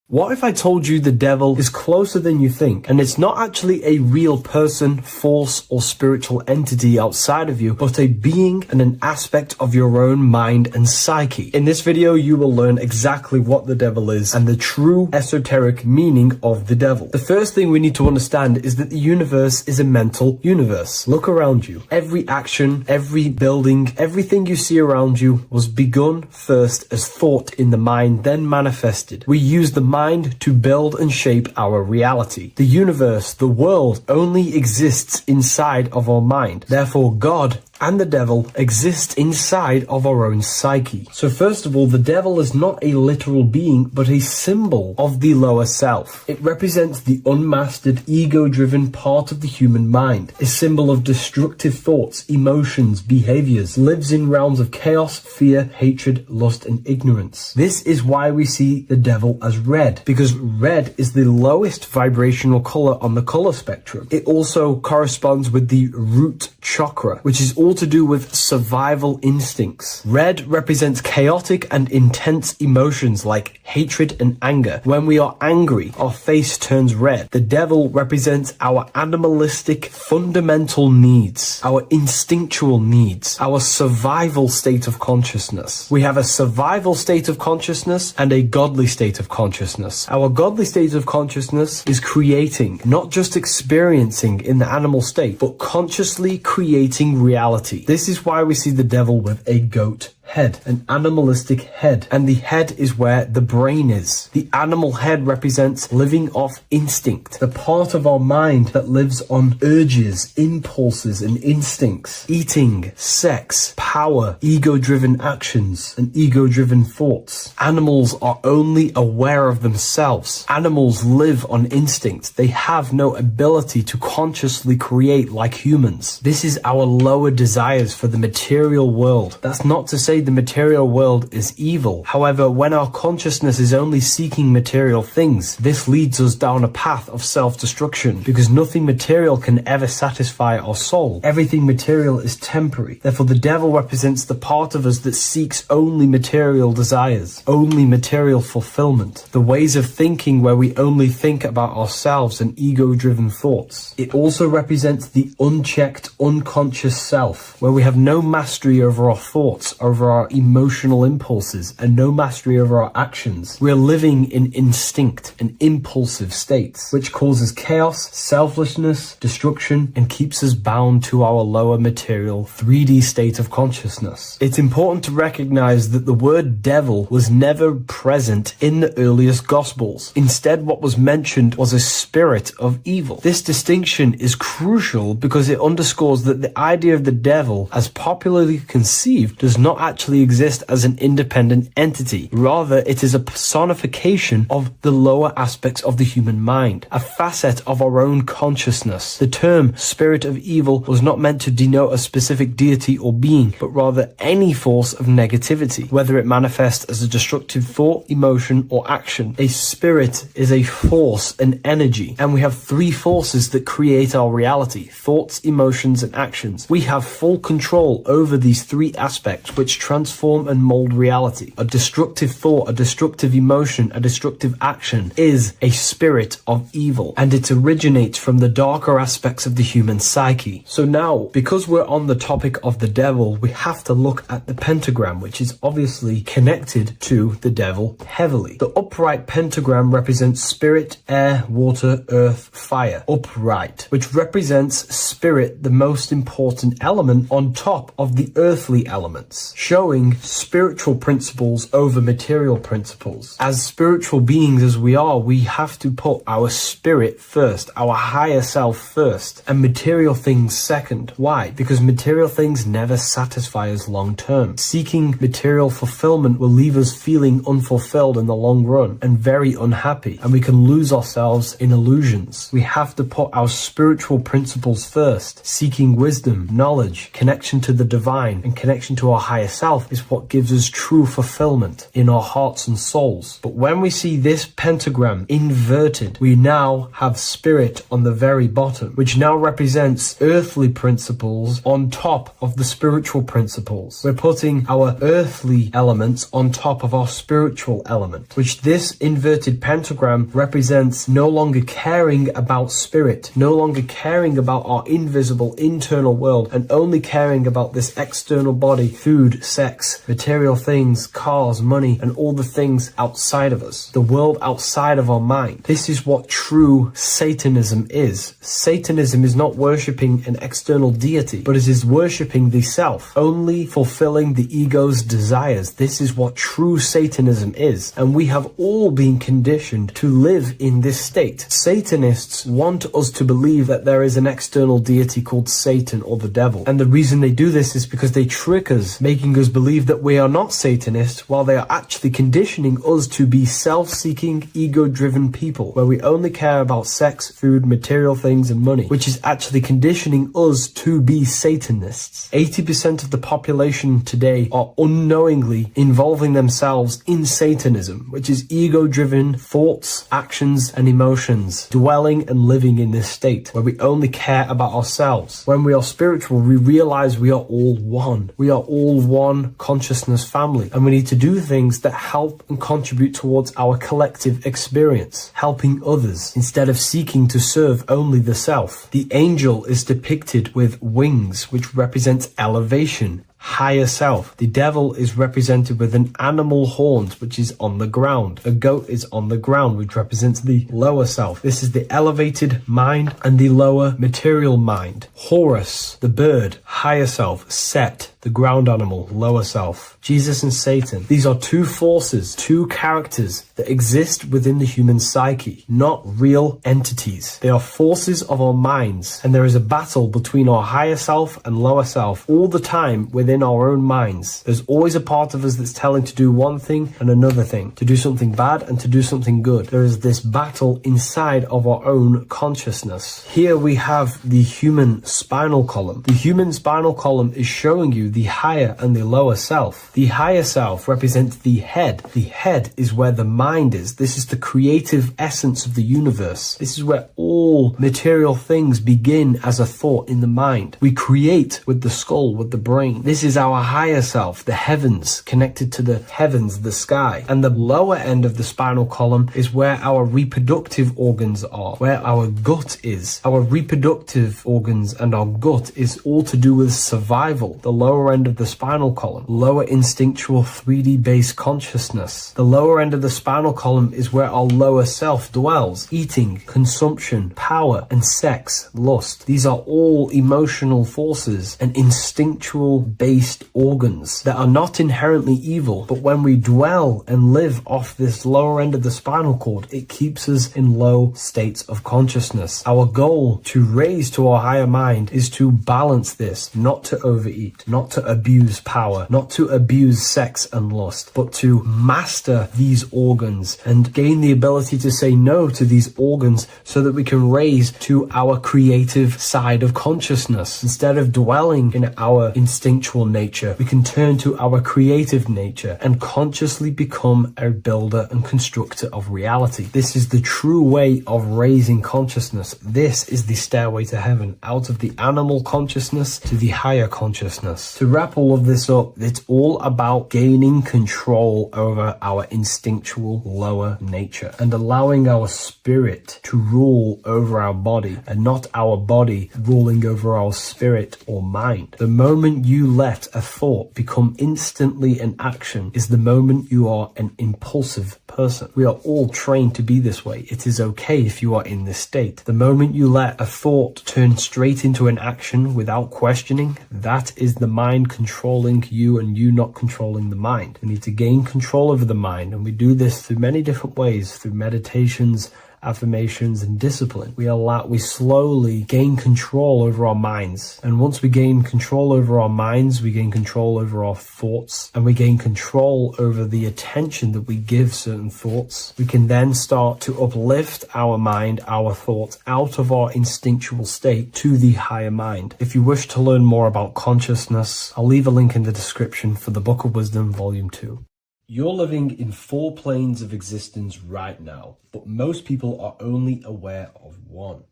What if I told you the devil is closer than you think, and it's not actually a real person, force, or spiritual entity outside of you, but a being and an aspect of your own mind and psyche? In this video, you will learn exactly what the devil is and the true esoteric meaning of the devil. The first thing we need to understand is that the universe is a mental universe. Look around you. Every action, every building, everything you see around you was begun first as thought in the mind, then manifested. We use the mind to build and shape our reality. The universe, the world, only exists inside of our mind. Therefore, God and the devil exist inside of our own psyche. So first of all, the devil is not a literal being, but a symbol of the lower self. It represents the unmastered, ego-driven part of the human mind, a symbol of destructive thoughts, emotions, behaviors, lives in realms of chaos, fear, hatred, lust, and ignorance. This is why we see the devil as red, because red is the lowest vibrational color on the color spectrum. It also corresponds with the root chakra, which is all to do with survival instincts. Red represents chaotic and intense emotions like hatred and anger. When we are angry, our face turns red. The devil represents our animalistic fundamental needs, our instinctual needs, our survival state of consciousness. We have a survival state of consciousness and a godly state of consciousness. Our godly state of consciousness is creating, not just experiencing in the animal state, but consciously creating reality. This is why we see the devil with a goat head, an animalistic head, and the head is where the brain is. The animal head represents living off instinct, the part of our mind that lives on urges, impulses, and instincts. Eating, sex, power, ego-driven actions, and ego-driven thoughts. Animals are only aware of themselves. Animals live on instinct. They have no ability to consciously create like humans. This is our lower desires for the material world. That's not to say the material world is evil. However, when our consciousness is only seeking material things, this leads us down a path of self-destruction, because nothing material can ever satisfy our soul. Everything material is temporary. Therefore, the devil represents the part of us that seeks only material desires, only material fulfillment, the ways of thinking where we only think about ourselves and ego-driven thoughts. It also represents the unchecked, unconscious self, where we have no mastery over our thoughts, over our emotional impulses, and no mastery over our actions. We're living in instinct and impulsive states, which causes chaos, selflessness, destruction, and keeps us bound to our lower material 3D state of consciousness. It's important to recognize that the word devil was never present in the earliest Gospels. Instead, what was mentioned was a spirit of evil. This distinction is crucial because it underscores that the idea of the devil, as popularly conceived, does not actually exist as an independent entity. Rather, it is a personification of the lower aspects of the human mind, a facet of our own consciousness. The term spirit of evil was not meant to denote a specific deity or being, but rather any force of negativity, whether it manifests as a destructive thought, emotion, or action. A spirit is a force, an energy, and we have three forces that create our reality: thoughts, emotions, and actions. We have full control over these three aspects, which transform and mold reality. A destructive thought, a destructive emotion, a destructive action is a spirit of evil, and it originates from the darker aspects of the human psyche. So now, because we're on the topic of the devil, we have to look at the pentagram, which is obviously connected to the devil heavily. The upright pentagram represents spirit, air, water, earth, fire. Upright, which represents spirit, the most important element on top of the earthly elements, showing spiritual principles over material principles. As spiritual beings as we are, we have to put our spirit first, our higher self first, and material things second. Why? Because material things never satisfy us long term. Seeking material fulfillment will leave us feeling unfulfilled in the long run and very unhappy, and we can lose ourselves in illusions. We have to put our spiritual principles first, seeking wisdom, knowledge, connection to the divine, and connection to our higher ourselves is what gives us true fulfillment in our hearts and souls. But when we see this pentagram inverted, we now have spirit on the very bottom, which now represents earthly principles on top of the spiritual principles. We're putting our earthly elements on top of our spiritual element, which this inverted pentagram represents no longer caring about spirit, no longer caring about our invisible internal world, and only caring about this external body, food, sex, material things, cars, money, and all the things outside of us, the world outside of our mind. This is what true Satanism is. Satanism is not worshipping an external deity, but it is worshipping the self, only fulfilling the ego's desires. This is what true Satanism is, and we have all been conditioned to live in this state. Satanists want us to believe that there is an external deity called Satan or the devil, and the reason they do this is because they trick us, making us believe that we are not Satanists, while they are actually conditioning us to be self-seeking, ego-driven people, where we only care about sex, food, material things, and money, which is actually conditioning us to be Satanists. 80% of the population today are unknowingly involving themselves in Satanism, which is ego-driven thoughts, actions, and emotions, dwelling and living in this state, where we only care about ourselves. When we are spiritual, we realize we are all one. We are all one consciousness family, and we need to do things that help and contribute towards our collective experience, helping others, instead of seeking to serve only the self. The angel is depicted with wings, which represents elevation, higher self. The devil is represented with an animal horns, which is on the ground. A goat is on the ground, which represents the lower self. This is the elevated mind and the lower material mind. Horus, the bird, higher self. Set, the ground animal, lower self. Jesus and Satan. These are two forces, two characters that exist within the human psyche, not real entities. They are forces of our minds, and there is a battle between our higher self and lower self all the time within our own minds. There's always a part of us that's telling to do one thing and another thing, to do something bad and to do something good. There is this battle inside of our own consciousness. Here we have the human spinal column. The human spinal column is showing you the higher and the lower self. The higher self represents the head. The head is where the mind is. This is the creative essence of the universe. This is where all material things begin as a thought in the mind. We create with the skull, with the brain. This is our higher self, the heavens, connected to the heavens, the sky. And the lower end of the spinal column is where our reproductive organs are, where our gut is. Our reproductive organs and our gut is all to do with survival. The lower end of the spinal column, lower instinctual 3D based consciousness. The lower end of the spinal column is where our lower self dwells. Eating, consumption, power, and sex, lust. These are all emotional forces and instinctual based organs that are not inherently evil, but when we dwell and live off this lower end of the spinal cord, it keeps us in low states of consciousness. Our goal to raise to our higher mind is to balance this, not to overeat, not to abuse power, not to abuse sex and lust, but to master these organs and gain the ability to say no to these organs so that we can raise to our creative side of consciousness. Instead of dwelling in our instinctual nature, we can turn to our creative nature and consciously become a builder and constructor of reality. This is the true way of raising consciousness. This is the stairway to heaven, out of the animal consciousness to the higher consciousness. To wrap all of this up, it's all about gaining control over our instinctual lower nature and allowing our spirit to rule over our body and not our body ruling over our spirit or mind. The moment you let a thought become instantly an action is the moment you are an impulsive person. We are all trained to be this way. It is okay if you are in this state. The moment you let a thought turn straight into an action without questioning, that is the mind controlling you and you not controlling the mind. We need to gain control over the mind, and we do this through many different ways, through meditations, affirmations, and discipline, we slowly gain control over our minds. And once we gain control over our minds, we gain control over our thoughts, and we gain control over the attention that we give certain thoughts. We can then start to uplift our mind, our thoughts, out of our instinctual state to the higher mind. If you wish to learn more about consciousness, I'll leave a link in the description for the Book of Wisdom, Volume 2. You're living in 4 planes of existence right now, but most people are only aware of one.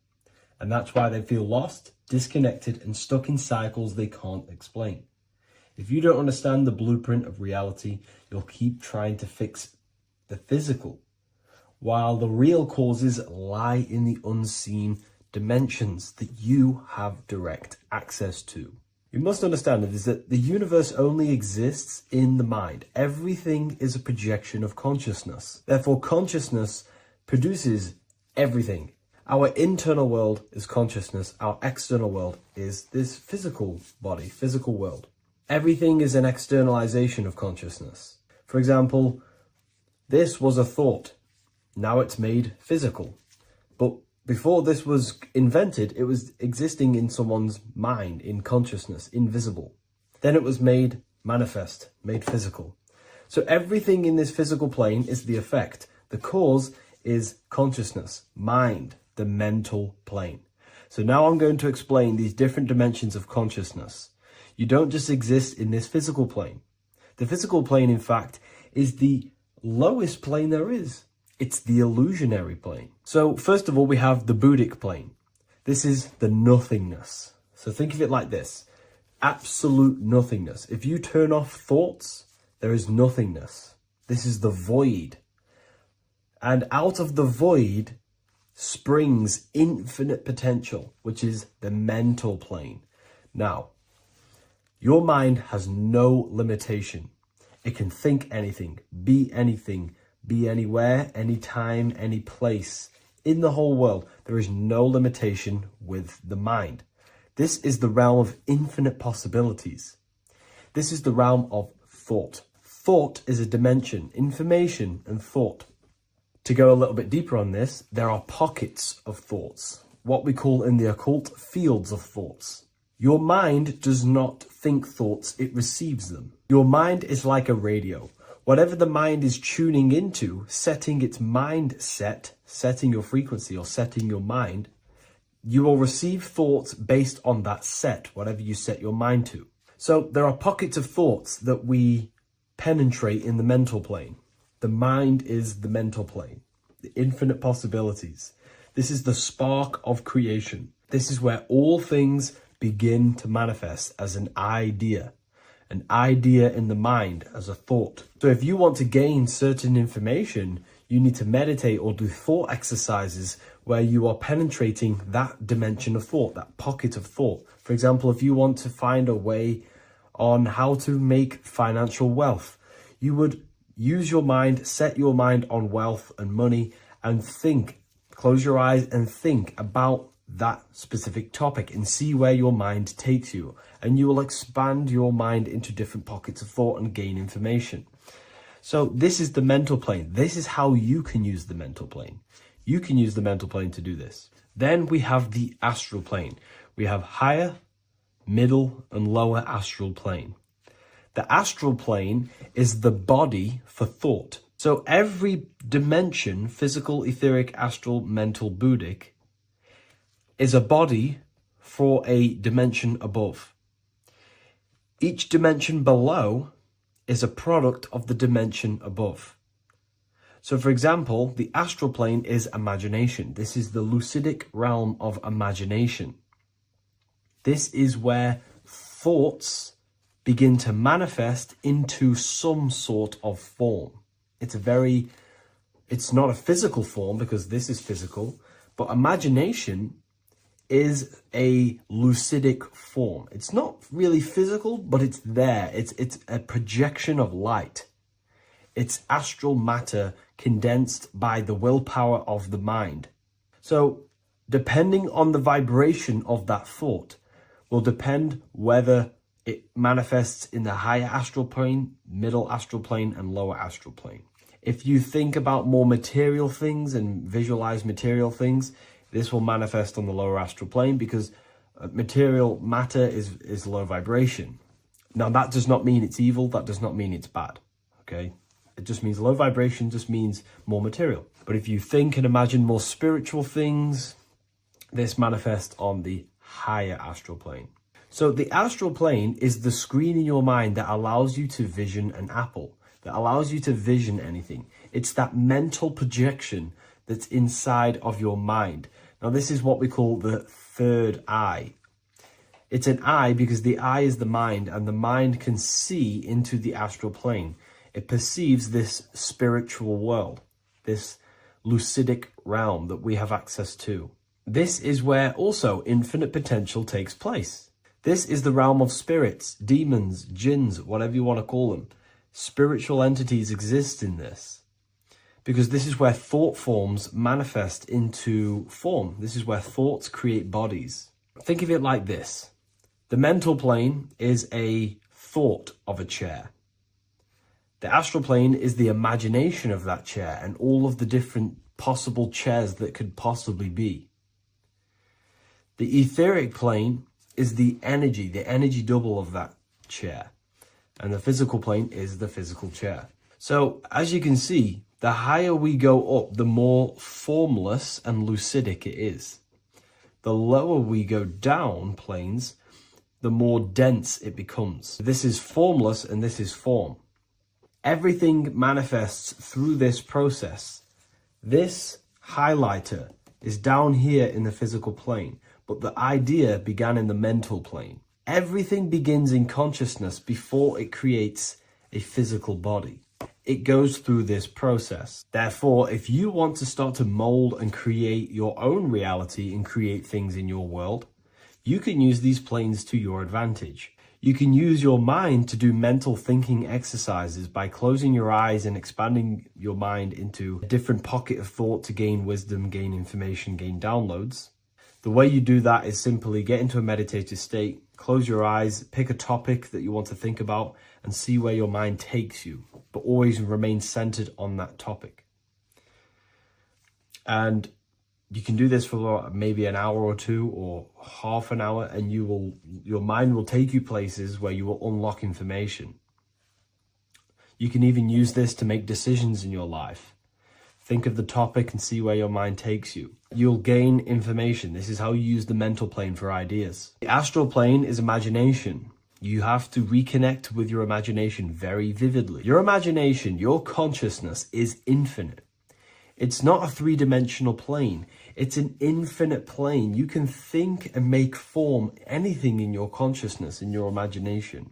And that's why they feel lost, disconnected, and stuck in cycles they can't explain. If you don't understand the blueprint of reality, you'll keep trying to fix the physical, while the real causes lie in the unseen dimensions that you have direct access to. You must understand that the universe only exists in the mind. Everything is a projection of consciousness. Therefore, consciousness produces everything. Our internal world is consciousness. Our external world is this physical body, physical world. Everything is an externalization of consciousness. For example, this was a thought. Now it's made physical. But before this was invented, it was existing in someone's mind, in consciousness, invisible. Then it was made manifest, made physical. So everything in this physical plane is the effect. The cause is consciousness, mind, the mental plane. So now I'm going to explain these different dimensions of consciousness. You don't just exist in this physical plane. The physical plane, in fact, is the lowest plane there is. It's the illusionary plane. So first of all, we have the Buddhic plane. This is the nothingness. So think of it like this. Absolute nothingness. If you turn off thoughts, there is nothingness. This is the void. And out of the void springs infinite potential, which is the mental plane. Now, your mind has no limitation. It can think anything, be anywhere, anytime, any place. In the whole world, there is no limitation with the mind. This is the realm of infinite possibilities. This is the realm of thought. Thought is a dimension, information and thought. To go a little bit deeper on this, there are pockets of thoughts, what we call in the occult fields of thoughts. Your mind does not think thoughts, it receives them. Your mind is like a radio. Whatever the mind is tuning into, setting its mindset, setting your frequency or setting your mind, you will receive thoughts based on that set, whatever you set your mind to. So there are pockets of thoughts that we penetrate in the mental plane. The mind is the mental plane, the infinite possibilities. This is the spark of creation. This is where all things begin to manifest as an idea in the mind as a thought. So if you want to gain certain information, you need to meditate or do thought exercises where you are penetrating that dimension of thought, that pocket of thought. For example, if you want to find a way on how to make financial wealth, you would use your mind, set your mind on wealth and money and think, close your eyes and think about that specific topic and see where your mind takes you. And you will expand your mind into different pockets of thought and gain information. So this is the mental plane. This is how you can use the mental plane. You can use the mental plane to do this. Then we have the astral plane. We have higher, middle, and lower astral plane. The astral plane is the body for thought. So every dimension, physical, etheric, astral, mental, Buddhic, is a body for a dimension above. Each dimension below is a product of the dimension above. So for example, the astral plane is imagination. This is the lucidic realm of imagination. This is where thoughts begin to manifest into some sort of form. It's not a physical form because this is physical, but imagination is a lucidic form. It's not really physical, but it's there. It's a projection of light. It's astral matter condensed by the willpower of the mind. So depending on the vibration of that thought will depend whether it manifests in the higher astral plane, middle astral plane, and lower astral plane. If you think about more material things and visualize material things, this will manifest on the lower astral plane, because material matter is low vibration. Now, that does not mean it's evil. That does not mean it's bad. Okay? It just means low vibration just means more material. But if you think and imagine more spiritual things, this manifests on the higher astral plane. So the astral plane is the screen in your mind that allows you to vision an apple, that allows you to vision anything. It's that mental projection that's inside of your mind. Now, this is what we call the third eye. It's an eye because the eye is the mind, and the mind can see into the astral plane. It perceives this spiritual world, this lucidic realm that we have access to. This is where also infinite potential takes place. This is the realm of spirits, demons, jinns, whatever you want to call them. Spiritual entities exist in this, because this is where thought forms manifest into form. This is where thoughts create bodies. Think of it like this. The mental plane is a thought of a chair. The astral plane is the imagination of that chair and all of the different possible chairs that could possibly be. The etheric plane is the energy double of that chair. And the physical plane is the physical chair. So, as you can see, the higher we go up, the more formless and lucidic it is. The lower we go down planes, the more dense it becomes. This is formless and this is form. Everything manifests through this process. This highlighter is down here in the physical plane, but the idea began in the mental plane. Everything begins in consciousness before it creates a physical body. It goes through this process. Therefore, if you want to start to mold and create your own reality and create things in your world, you can use these planes to your advantage. You can use your mind to do mental thinking exercises by closing your eyes and expanding your mind into a different pocket of thought to gain wisdom, gain information, gain downloads. The way you do that is simply get into a meditative state, close your eyes, pick a topic that you want to think about, and see where your mind takes you, but always remain centered on that topic. And you can do this for maybe an hour or two or half an hour, and your mind will take you places where you will unlock information. You can even use this to make decisions in your life. Think of the topic and see where your mind takes you. You'll gain information. This is how you use the mental plane for ideas. The astral plane is imagination. You have to reconnect with your imagination very vividly. Your imagination, your consciousness is infinite. It's not a three-dimensional plane. It's an infinite plane. You can think and make form anything in your consciousness, in your imagination.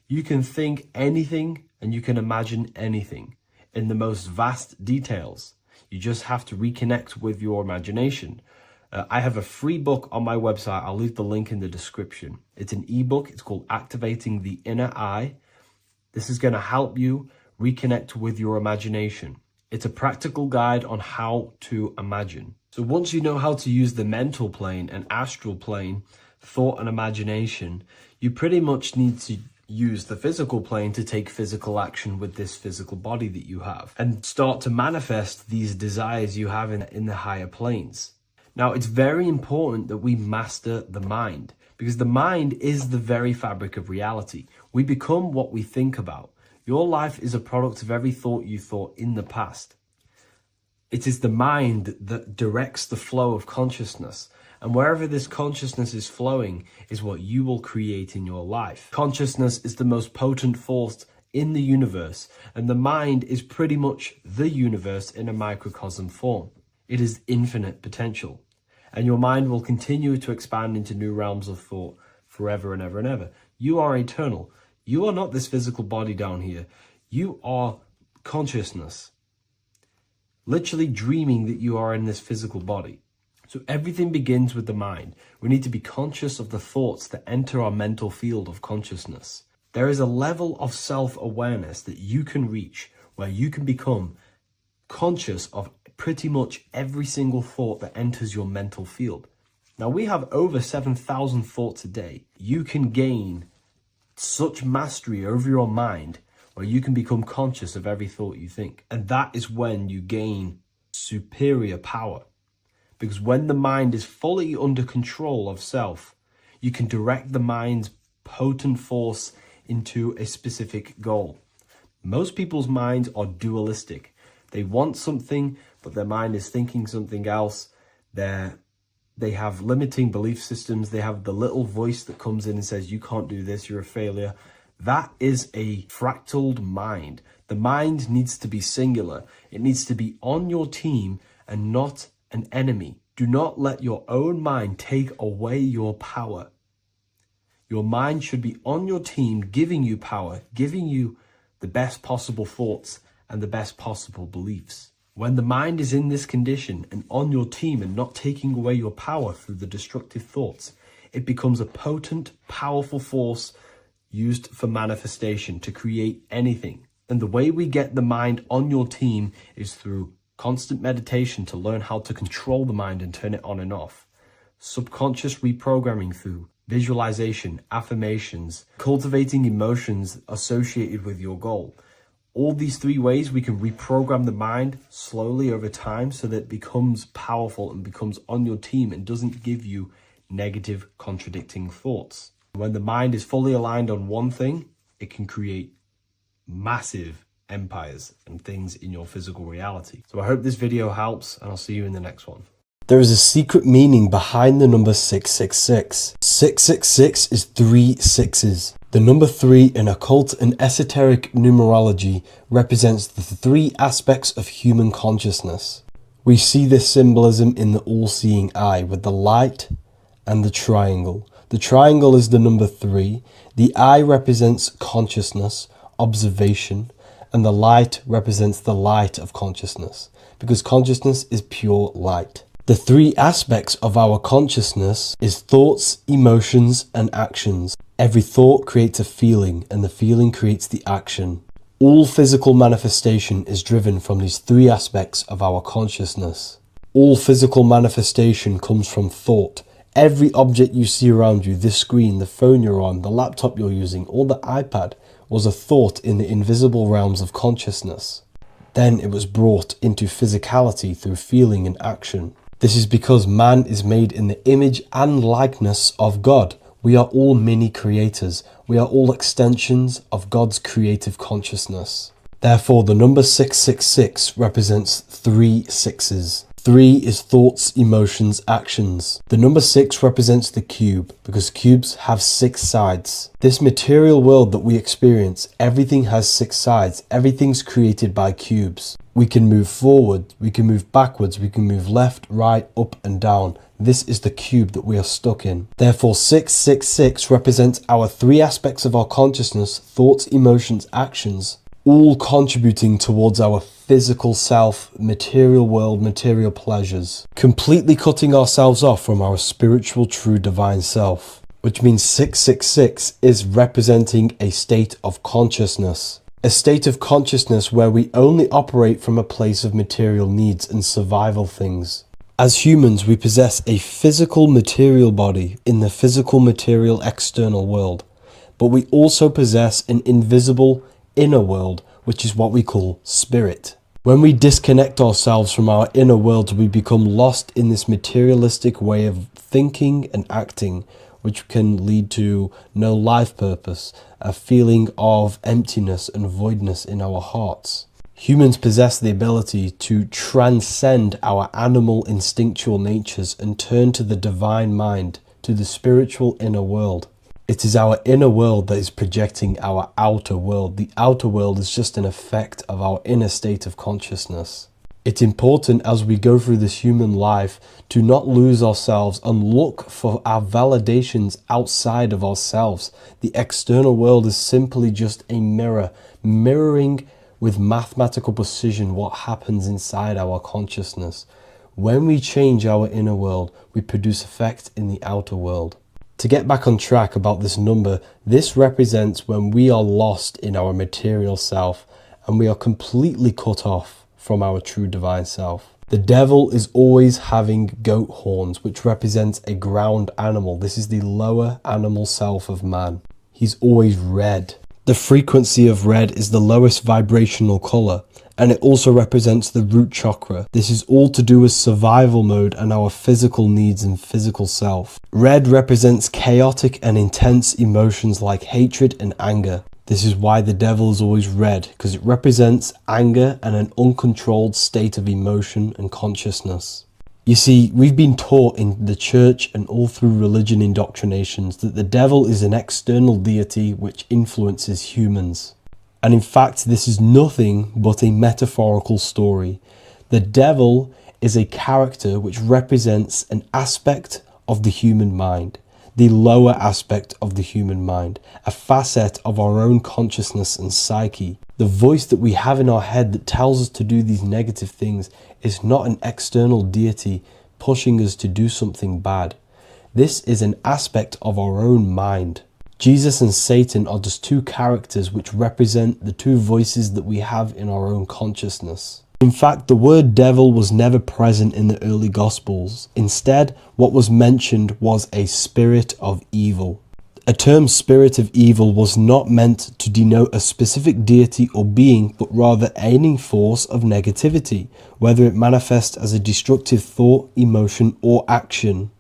You can think anything and you can imagine anything in the most vast details. You just have to reconnect with your imagination. I have a free book on my website. I'll leave the link in the description. It's an ebook. It's called Activating the Inner Eye. This is going to help you reconnect with your imagination. It's a practical guide on how to imagine. So once you know how to use the mental plane and astral plane, thought and imagination, you pretty much need to use the physical plane to take physical action with this physical body that you have and start to manifest these desires you have in the higher planes. Now, it's very important that we master the mind, because the mind is the very fabric of reality. We become what we think about. Your life is a product of every thought you thought in the past. It is the mind that directs the flow of consciousness. And wherever this consciousness is flowing is what you will create in your life. Consciousness is the most potent force in the universe, and the mind is pretty much the universe in a microcosm form. It is infinite potential, and your mind will continue to expand into new realms of thought forever and ever and ever. You are eternal. You are not this physical body down here. You are consciousness, literally dreaming that you are in this physical body. So everything begins with the mind. We need to be conscious of the thoughts that enter our mental field of consciousness. There is a level of self-awareness that you can reach where you can become conscious of pretty much every single thought that enters your mental field. Now, we have over 7,000 thoughts a day. You can gain such mastery over your mind where you can become conscious of every thought you think. And that is when you gain superior power. Because when the mind is fully under control of self, you can direct the mind's potent force into a specific goal. Most people's minds are dualistic. They want something, but their mind is thinking something else. They have limiting belief systems. They have the little voice that comes in and says, you can't do this, you're a failure. That is a fractaled mind. The mind needs to be singular. It needs to be on your team and not an enemy. Do not let your own mind take away your power. Your mind should be on your team, giving you power, giving you the best possible thoughts and the best possible beliefs. When the mind is in this condition and on your team and not taking away your power through the destructive thoughts, it becomes a potent, powerful force used for manifestation to create anything. And the way we get the mind on your team is through constant meditation to learn how to control the mind and turn it on and off. Subconscious reprogramming through visualization, affirmations, cultivating emotions associated with your goal. All these three ways we can reprogram the mind slowly over time so that it becomes powerful and becomes on your team and doesn't give you negative contradicting thoughts. When the mind is fully aligned on one thing, it can create massive empires and things in your physical reality. So I hope this video helps, and I'll see you in the next one. There is a secret meaning behind the number 666. 666 is 3 sixes. The number 3 in occult and esoteric numerology represents the 3 aspects of human consciousness. We see this symbolism in the all-seeing eye with the light and the triangle. The triangle is the number 3. The eye represents consciousness, observation, and the light represents the light of consciousness, because consciousness is pure light. The 3 aspects of our consciousness is thoughts, emotions, and actions. Every thought creates a feeling, and the feeling creates the action. All physical manifestation is driven from these 3 aspects of our consciousness. All physical manifestation comes from thought. Every object you see around you, this screen, the phone you're on, the laptop you're using, or the iPad, was a thought in the invisible realms of consciousness. Then it was brought into physicality through feeling and action. This is because man is made in the image and likeness of God. We are all mini creators. We are all extensions of God's creative consciousness. Therefore, the number 666 represents 3 sixes. 3 is thoughts, emotions, actions. The number 6 represents the cube, because cubes have 6 sides. This material world that we experience, everything has 6 sides. Everything's created by cubes. We can move forward, we can move backwards, we can move left, right, up and down. This is the cube that we are stuck in. Therefore, 666 represents our 3 aspects of our consciousness, thoughts, emotions, actions, all contributing towards our physical self, material world, material pleasures, completely cutting ourselves off from our spiritual, true, divine self, which means 666 is representing a state of consciousness. A state of consciousness where we only operate from a place of material needs and survival things. As humans, we possess a physical material body in the physical material external world, but we also possess an invisible inner world, which is what we call spirit. When we disconnect ourselves from our inner worlds, we become lost in this materialistic way of thinking and acting, which can lead to no life purpose, a feeling of emptiness and voidness in our hearts. Humans possess the ability to transcend our animal instinctual natures and turn to the divine mind, to the spiritual inner world. It is our inner world that is projecting our outer world. The outer world is just an effect of our inner state of consciousness. It's important as we go through this human life to not lose ourselves and look for our validations outside of ourselves. The external world is simply just a mirror, mirroring with mathematical precision what happens inside our consciousness. When we change our inner world, we produce effect in the outer world. To get back on track about this number, this represents when we are lost in our material self and we are completely cut off from our true divine self. The devil is always having goat horns, which represents a ground animal. This is the lower animal self of man. He's always red. The frequency of red is the lowest vibrational color, and it also represents the root chakra. This is all to do with survival mode and our physical needs and physical self. Red represents chaotic and intense emotions like hatred and anger. This is why the devil is always red, because it represents anger and an uncontrolled state of emotion and consciousness. You see, we've been taught in the church and all through religion indoctrinations that the devil is an external deity which influences humans. And in fact, this is nothing but a metaphorical story. The devil is a character which represents an aspect of the human mind, the lower aspect of the human mind, a facet of our own consciousness and psyche. The voice that we have in our head that tells us to do these negative things is not an external deity pushing us to do something bad. This is an aspect of our own mind. Jesus and Satan are just two characters which represent the two voices that we have in our own consciousness. In fact, the word devil was never present in the early Gospels. Instead, what was mentioned was a spirit of evil. A term spirit of evil was not meant to denote a specific deity or being, but rather any force of negativity, whether it manifests as a destructive thought, emotion, or action.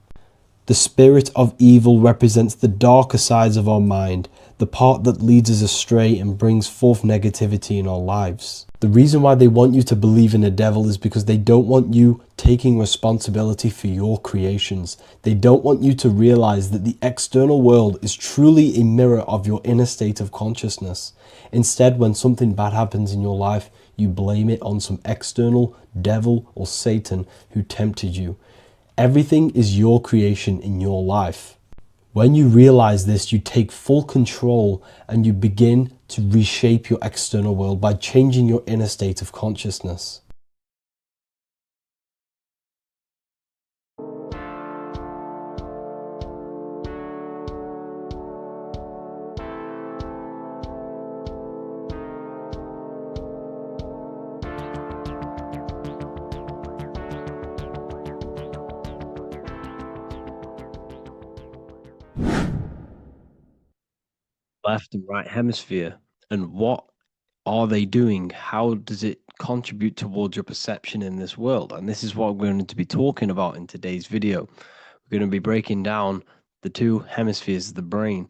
The spirit of evil represents the darker sides of our mind, the part that leads us astray and brings forth negativity in our lives. The reason why they want you to believe in a devil is because they don't want you taking responsibility for your creations. They don't want you to realize that the external world is truly a mirror of your inner state of consciousness. Instead, when something bad happens in your life, you blame it on some external devil or Satan who tempted you. Everything is your creation in your life. When you realize this, you take full control and you begin to reshape your external world by changing your inner state of consciousness. Left and right hemisphere, and what are they doing? How does it contribute towards your perception in this world? And this is what we're going to be talking about in today's video. We're going to be breaking down the two hemispheres of the brain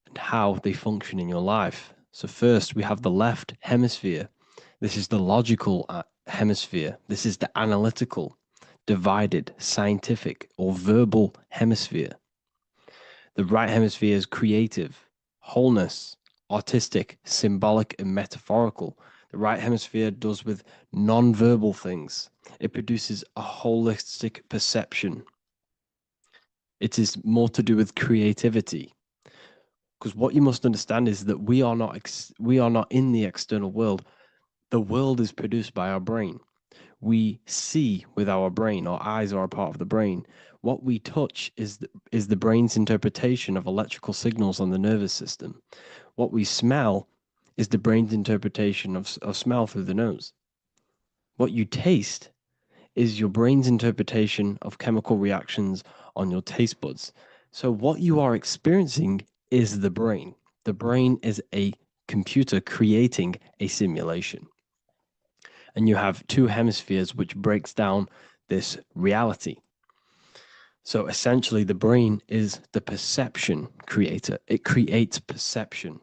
and how they function in your life. So first, we have the left hemisphere. This is the logical hemisphere. This is the analytical, divided, scientific, or verbal hemisphere. The right hemisphere is creative, wholeness, artistic, symbolic, and metaphorical. The right hemisphere does with non-verbal things. It produces a holistic perception. It is more to do with creativity. Because what you must understand is that we are not in the external world. The world is produced by our brain. We see with our brain. Our eyes are a part of the brain. What we touch is the brain's interpretation of electrical signals on the nervous system. What we smell is the brain's interpretation of smell through the nose. What you taste is your brain's interpretation of chemical reactions on your taste buds. So what you are experiencing is the brain. The brain is a computer creating a simulation. And you have two hemispheres which breaks down this reality. So essentially, the brain is the perception creator. It creates perception.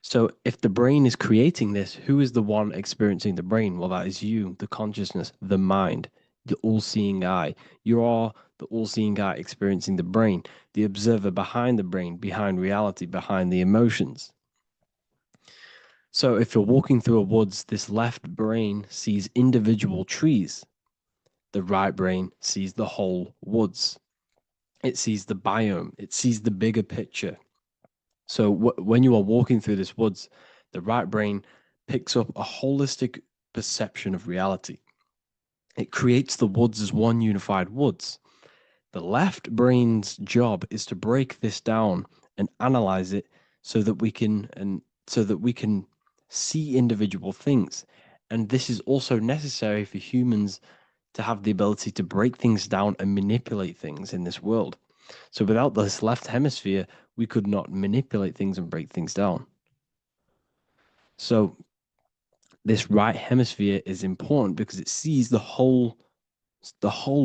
So if the brain is creating this, who is the one experiencing the brain? Well, that is you, the consciousness, the mind, the all-seeing eye. You are the all-seeing eye experiencing the brain, the observer behind the brain, behind reality, behind the emotions. So if you're walking through a woods, this left brain sees individual trees. The right brain sees the whole woods. It sees the biome. It sees the bigger picture. So when you are walking through this woods, the right brain picks up a holistic perception of reality. It creates the woods as one unified woods. The left brain's job is to break this down and analyze it so that we can see individual things. And this is also necessary for humans to have the ability to break things down and manipulate things in this world. So without this left hemisphere, we could not manipulate things and break things down. So this right hemisphere is important because it sees the whole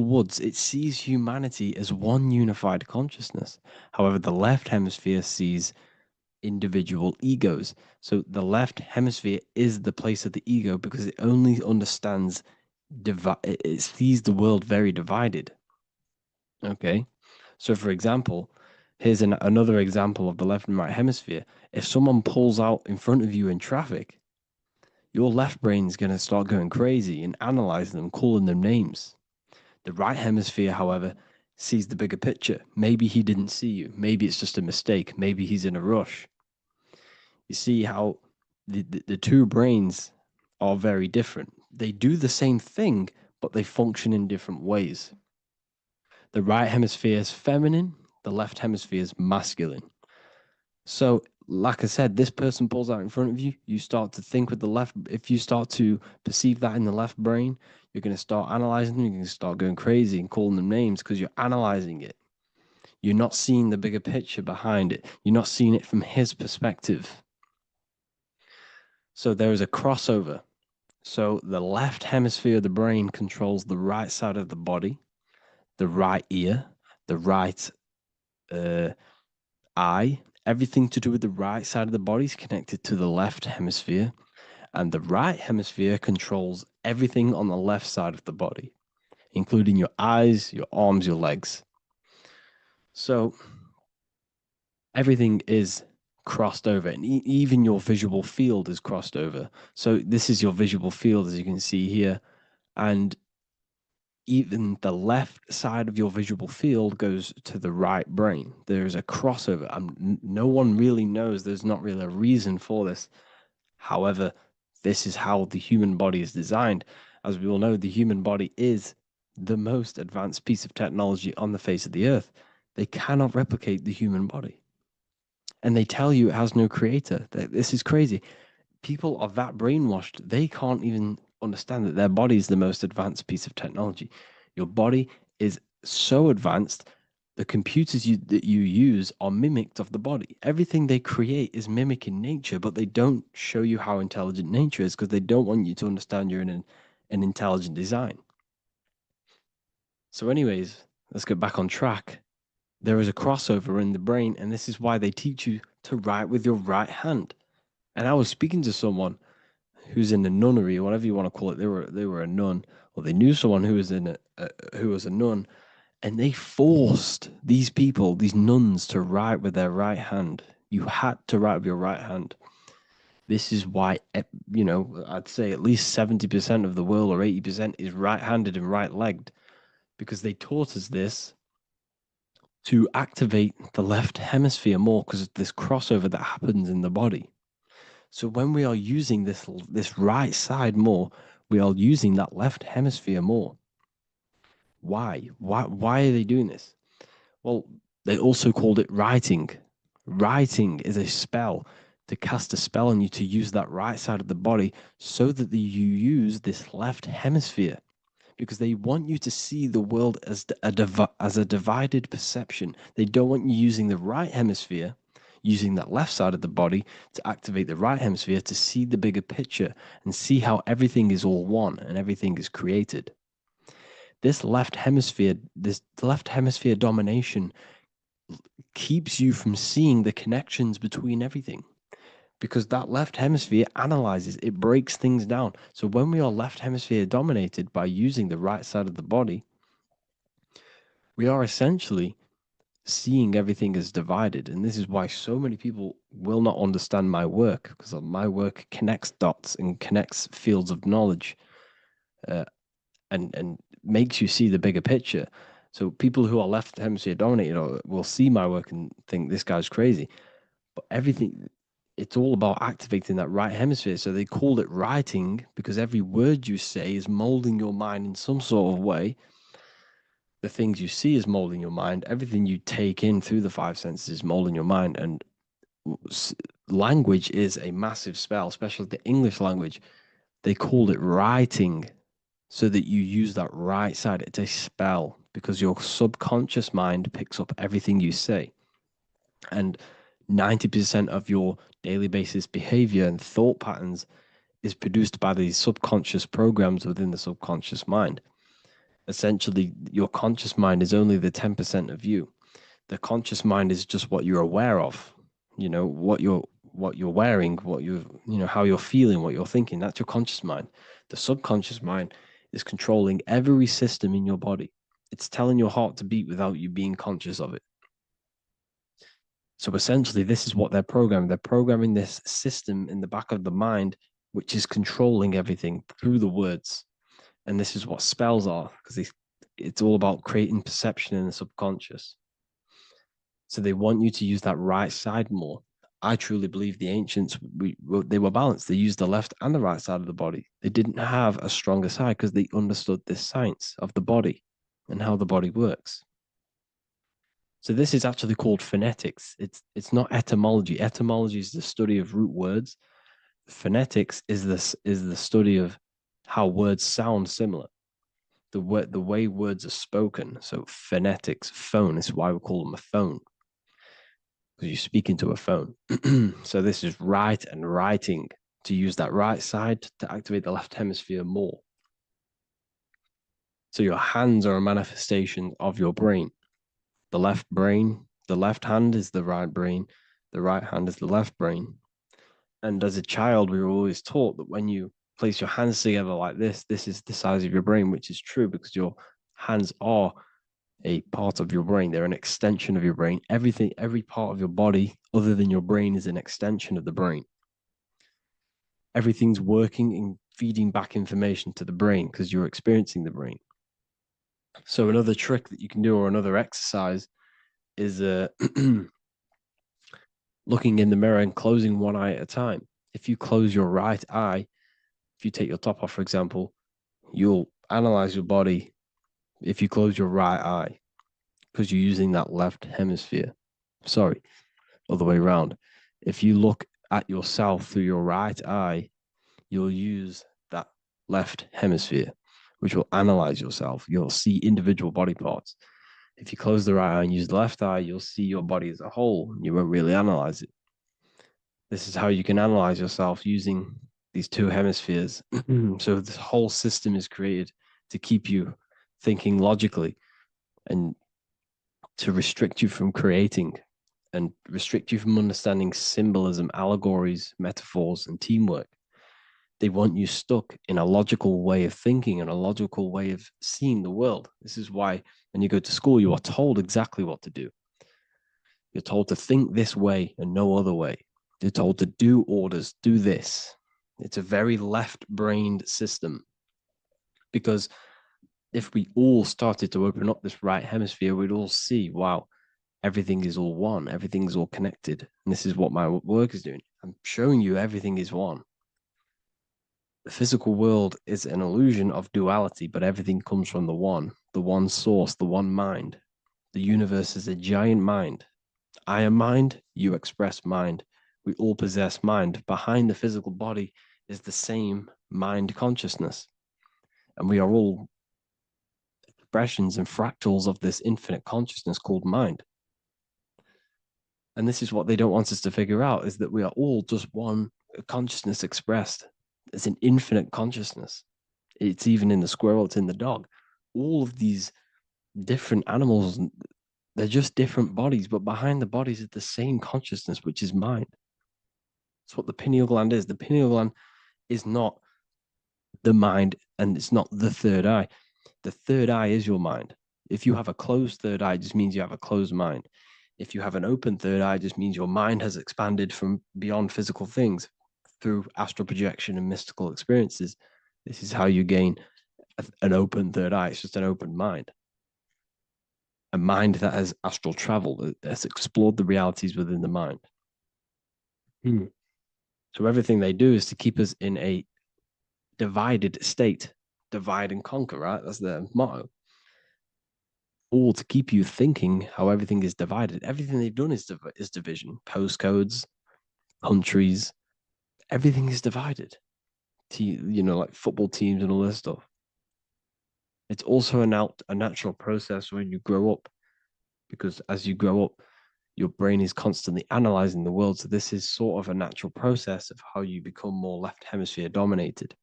woods. It sees humanity as one unified consciousness. However, the left hemisphere sees individual egos. So the left hemisphere is the place of the ego because it only understands it sees the world very divided. Okay, so for example, here's another example of the left and right hemisphere. If someone pulls out in front of you in traffic, your left brain is going to start going crazy and analyzing them, calling them names. The right hemisphere, however, sees the bigger picture. Maybe he didn't see you. Maybe it's just a mistake. Maybe he's in a rush. You see how the two brains are very different. They do the same thing, but they function in different ways. The right hemisphere is feminine, the left hemisphere is masculine. So, like I said, this person pulls out in front of you, you start to think with the left. If you start to perceive that in the left brain, you're going to start analyzing them, you're going to start going crazy and calling them names because you're analyzing it. You're not seeing the bigger picture behind it. You're not seeing it from his perspective. So there is a crossover. So the left hemisphere of the brain controls the right side of the body, the right ear, the right eye. Everything to do with the right side of the body is connected to the left hemisphere, and the right hemisphere controls everything on the left side of the body, including your eyes, your arms, your legs. So everything is crossed over, and even your visual field is crossed over. So this is your visual field, as you can see here, and even the left side of your visual field goes to the right brain. There's a crossover. No one really knows. There's not really a reason for this. However, this is how the human body is designed. As we all know, the human body is the most advanced piece of technology on the face of the earth. They cannot replicate the human body. And they tell you it has no creator. This is crazy. People are that brainwashed, they can't even understand that their body is the most advanced piece of technology. Your body is so advanced, the computers that you use are mimicked of the body. Everything they create is mimicking nature, but they don't show you how intelligent nature is because they don't want you to understand you're in an intelligent design. So anyways, let's get back on track. There is a crossover in the brain, and this is why they teach you to write with your right hand. And I was speaking to someone who's in a nunnery, or whatever you want to call it. They were a nun, or they knew someone who was who was a nun, and they forced these people, these nuns, to write with their right hand. You had to write with your right hand. This is why, I'd say at least 70% of the world, or 80%, is right-handed and right-legged, because they taught us this to activate the left hemisphere more because of this crossover that happens in the body. So when we are using this right side more, we are using that left hemisphere more. Why? Why are they doing this? Well, they also called it writing. Writing is a spell, to cast a spell on you, to use that right side of the body so that you use this left hemisphere, because they want you to see the world as a divided perception. They don't want you using the right hemisphere, using that left side of the body to activate the right hemisphere to see the bigger picture and see how everything is all one and everything is created. This left hemisphere domination keeps you from seeing the connections between everything, because that left hemisphere analyzes, it breaks things down. So when we are left hemisphere dominated by using the right side of the body, we are essentially seeing everything as divided. And this is why so many people will not understand my work, because my work connects dots and connects fields of knowledge, and makes you see the bigger picture. So people who are left hemisphere dominated will see my work and think this guy's crazy. But it's all about activating that right hemisphere. So they called it writing because every word you say is molding your mind in some sort of way. The things you see is molding your mind. Everything you take in through the five senses is molding your mind. And language is a massive spell, especially the English language. They called it writing. so that you use that right side. It's a spell because your subconscious mind picks up everything you say. And 90% of your daily basis behavior and thought patterns is produced by these subconscious programs within the subconscious mind. Essentially, your conscious mind is only the 10% of you. The conscious mind is just what you're aware of, what you're wearing, how you're feeling, what you're thinking. That's your conscious mind. The subconscious mind is controlling every system in your body. It's telling your heart to beat without you being conscious of it. So essentially, this is what they're programming. They're programming this system in the back of the mind, which is controlling everything through the words. And this is what spells are, because it's all about creating perception in the subconscious. So they want you to use that right side more. I truly believe the ancients, they were balanced. They used the left and the right side of the body. They didn't have a stronger side because they understood this science of the body and how the body works. So this is actually called phonetics. It's not etymology. Etymology is the study of root words. Phonetics is the study of how words sound similar. The way words are spoken. So phonetics, phone is why we call them a phone, because you speak into a phone. So this is write and writing, to use that right side to activate the left hemisphere more. So your hands are a manifestation of your brain. The left hand is the right brain, the right hand is the left brain. And as a child, we were always taught that when you place your hands together like this is the size of your brain, which is true because your hands are a part of your brain. They're an extension of your brain. Every part of your body other than your brain is an extension of the brain. Everything's working and feeding back information to the brain because you're experiencing the brain. So another trick that you can do, or another exercise, is looking in the mirror and closing one eye at a time. If you close your right eye, if you take your top off, for example, you'll analyze your body if you close your right eye, because you're using that left hemisphere. Sorry, other way around. If you look at yourself through your right eye, you'll use that left hemisphere, which will analyze yourself. You'll see individual body parts. If you close the right eye and use the left eye, you'll see your body as a whole. You won't really analyze it. This is how you can analyze yourself using these two hemispheres. So this whole system is created to keep you thinking logically and to restrict you from creating and restrict you from understanding symbolism, allegories, metaphors, and teamwork. They want you stuck in a logical way of thinking and a logical way of seeing the world. This is why when you go to school, you are told exactly what to do. You're told to think this way and no other way. You're told to do orders, do this. It's a very left-brained system, because if we all started to open up this right hemisphere, we'd all see, wow, everything is all one, everything's all connected. And this is what my work is doing. I'm showing you everything is one. The physical world is an illusion of duality, but everything comes from the one source, the one mind. The universe is a giant mind. I am mind, you express mind. We all possess mind. Behind the physical body is the same mind consciousness. And we are all expressions and fractals of this infinite consciousness called mind. And this is what they don't want us to figure out, is that we are all just one consciousness expressed. It's an infinite consciousness. It's even in the squirrel, it's in the dog. All of these different animals, they're just different bodies, but behind the bodies is the same consciousness, which is mind. That's what the pineal gland is. The pineal gland is not the mind, and it's not the third eye. The third eye is your mind. If you have a closed third eye, it just means you have a closed mind. If you have an open third eye, it just means your mind has expanded from beyond physical things through astral projection and mystical experiences. This is how you gain an open third eye. It's just an open mind. A mind that has astral travel, that has explored the realities within the mind. So everything they do is to keep us in a divided state. Divide and conquer, right? That's their motto. All to keep you thinking how everything is divided. Everything they've done is division. Postcodes, countries, everything is divided. Like football teams and all this stuff. It's also a natural process when you grow up, because as you grow up, your brain is constantly analyzing the world. So this is sort of a natural process of how you become more left hemisphere dominated,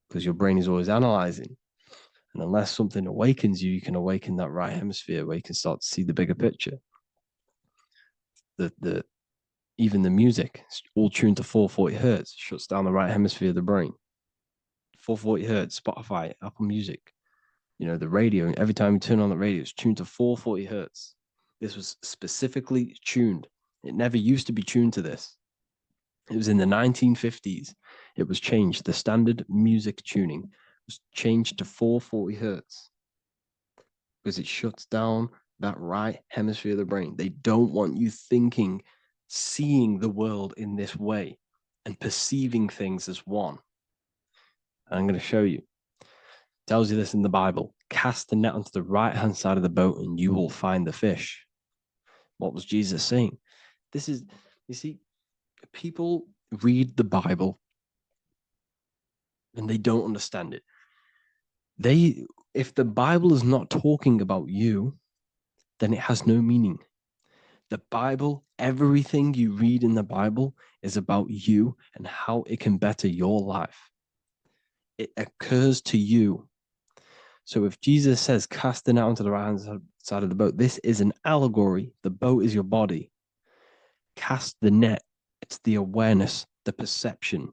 because your brain is always analyzing. And unless something awakens you, you can awaken that right hemisphere where you can start to see the bigger picture. Even the music, all tuned to 440 hertz, shuts down the right hemisphere of the brain. 440 hertz, Spotify, Apple Music, the radio. Every time you turn on the radio, it's tuned to 440 hertz. This was specifically tuned. It never used to be tuned to this. It was in the 1950s. It was changed. The standard music tuning was changed to 440 hertz because it shuts down that right hemisphere of the brain. They don't want you thinking, seeing the world in this way and perceiving things as one. I'm going to show you. It tells you this in the Bible. Cast the net onto the right-hand side of the boat and you will find the fish. What was Jesus saying? This is, you see, people read the Bible and they don't understand it. If the Bible is not talking about you, then it has no meaning. The Bible, everything you read in the Bible is about you and how it can better your life. It occurs to you. So if Jesus says, cast the net onto the right-hand side of the boat, this is an allegory. The boat is your body. Cast the net. It's the awareness, the perception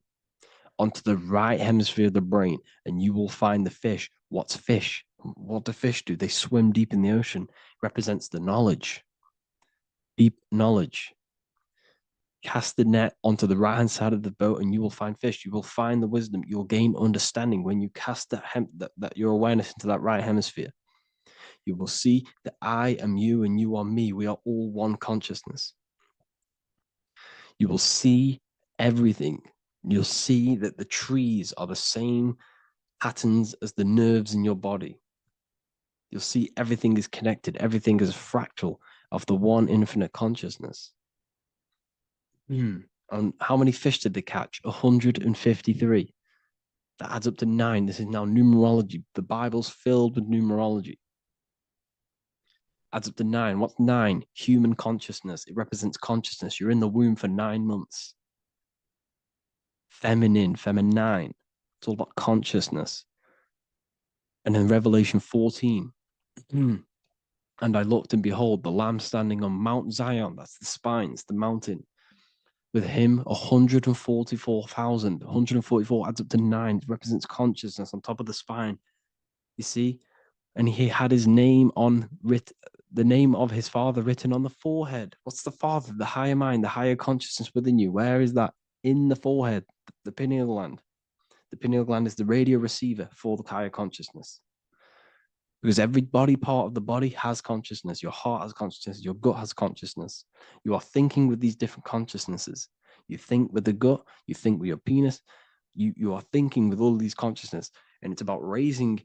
onto the right hemisphere of the brain, and you will find the fish. What's fish? What do fish do? They swim deep in the ocean. It represents the knowledge. Deep knowledge. Cast the net onto the right-hand side of the boat and you will find fish. You will find the wisdom. You will gain understanding when you cast that your awareness into that right hemisphere. You will see that I am you and you are me. We are all one consciousness. You will see everything. You'll see that the trees are the same patterns as the nerves in your body. You'll see everything is connected. Everything is a fractal of the one infinite consciousness. And how many fish did they catch? 153. That adds up to 9. This is now numerology. The Bible's filled with numerology. Adds up to 9. What's 9? Human consciousness. It represents consciousness. You're in the womb for 9 months. Feminine, feminine. It's all about consciousness. And then Revelation 14. And I looked, and behold, the Lamb standing on Mount Zion. That's the spines, the mountain. With him, 144,000. 144 adds up to 9. It represents consciousness on top of the spine. You see? And he had his name the name of his Father written on the forehead. What's the Father? The higher mind, the higher consciousness within you. Where is that? In the forehead, the pineal gland. The pineal gland is the radio receiver for the higher consciousness. Because every body part of the body has consciousness. Your heart has consciousness. Your gut has consciousness. You are thinking with these different consciousnesses. You think with the gut. You think with your penis. You are thinking with all these consciousness. And it's about raising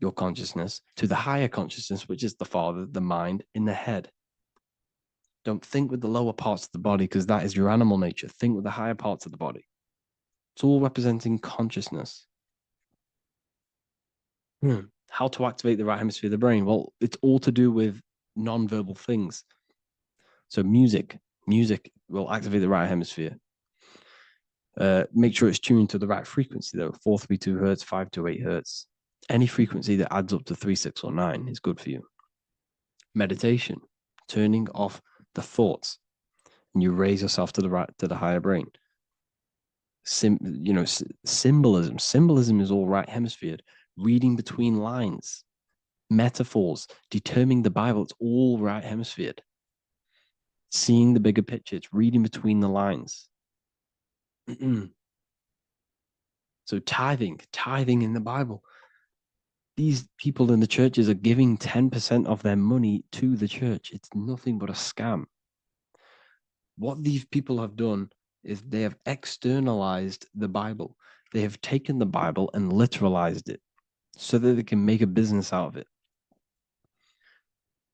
your consciousness to the higher consciousness, which is the Father, the mind in the head. Don't think with the lower parts of the body, because that is your animal nature. Think with the higher parts of the body. It's all representing consciousness. How to activate the right hemisphere of the brain? Well, it's all to do with non-verbal things. So music will activate the right hemisphere. Make sure it's tuned to the right frequency though. 432 hertz, 528 hertz. Any frequency that adds up to 3, 6, or 9 is good for you. Meditation, turning off the thoughts, and you raise yourself to the higher brain. Symbolism. Symbolism is all right hemisphere. Reading between lines, metaphors, determining the Bible, it's all right hemisphere. Seeing the bigger picture, it's reading between the lines. So tithing in the Bible. These people in the churches are giving 10% of their money to the church. It's nothing but a scam. What these people have done is they have externalized the Bible. They have taken the Bible and literalized it, so that they can make a business out of it.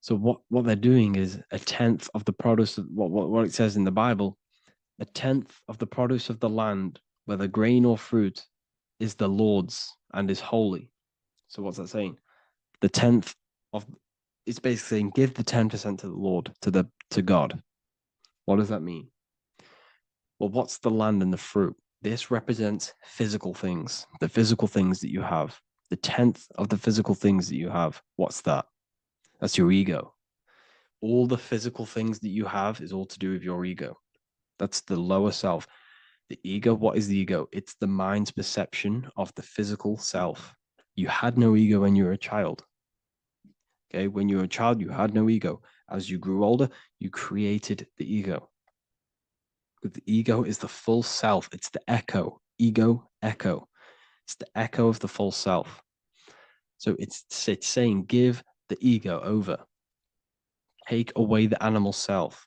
So what they're doing is 1/10 of the produce of what it says in the Bible, 1/10 of the produce of the land, whether grain or fruit, is the Lord's and is holy. So what's that saying? the 10th of, it's basically saying give the 10% to the Lord, to God. What does that mean? Well, what's the land and the fruit? This represents physical things, the physical things that you have. The 10th of the physical things that you have, what's that? That's your ego. All the physical things that you have is all to do with your ego. That's the lower self. The ego, what is the ego? It's the mind's perception of the physical self. You had no ego when you were a child. Okay, when you were a child, you had no ego. As you grew older, you created the ego. But the ego is the full self. It's the echo. Ego, echo. It's the echo of the full self. So it's saying give the ego over. Take away the animal self.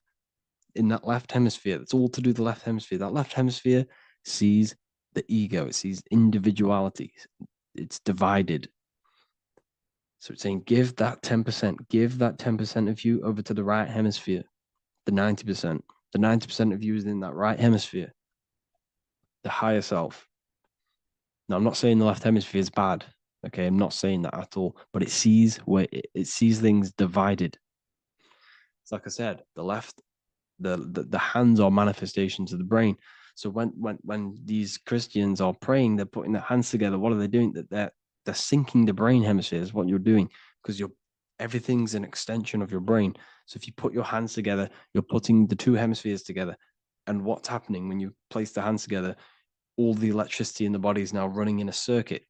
In that left hemisphere, that's all to do with the left hemisphere. That left hemisphere sees the ego. It sees individuality. It's divided. So it's saying give that 10%. Give that 10% of you over to the right hemisphere. The 90%. The 90% of you is in that right hemisphere. The higher self. Now, I'm not saying the left hemisphere is bad. Okay, I'm not saying that at all. But it sees where it sees things divided. It's like I said, the left, the hands are manifestations of the brain. So when these Christians are praying, they're putting their hands together. What are they doing? They're syncing the brain hemispheres. What you're doing, because everything's an extension of your brain. So if you put your hands together, you're putting the two hemispheres together. And what's happening when you place the hands together? All the electricity in the body is now running in a circuit.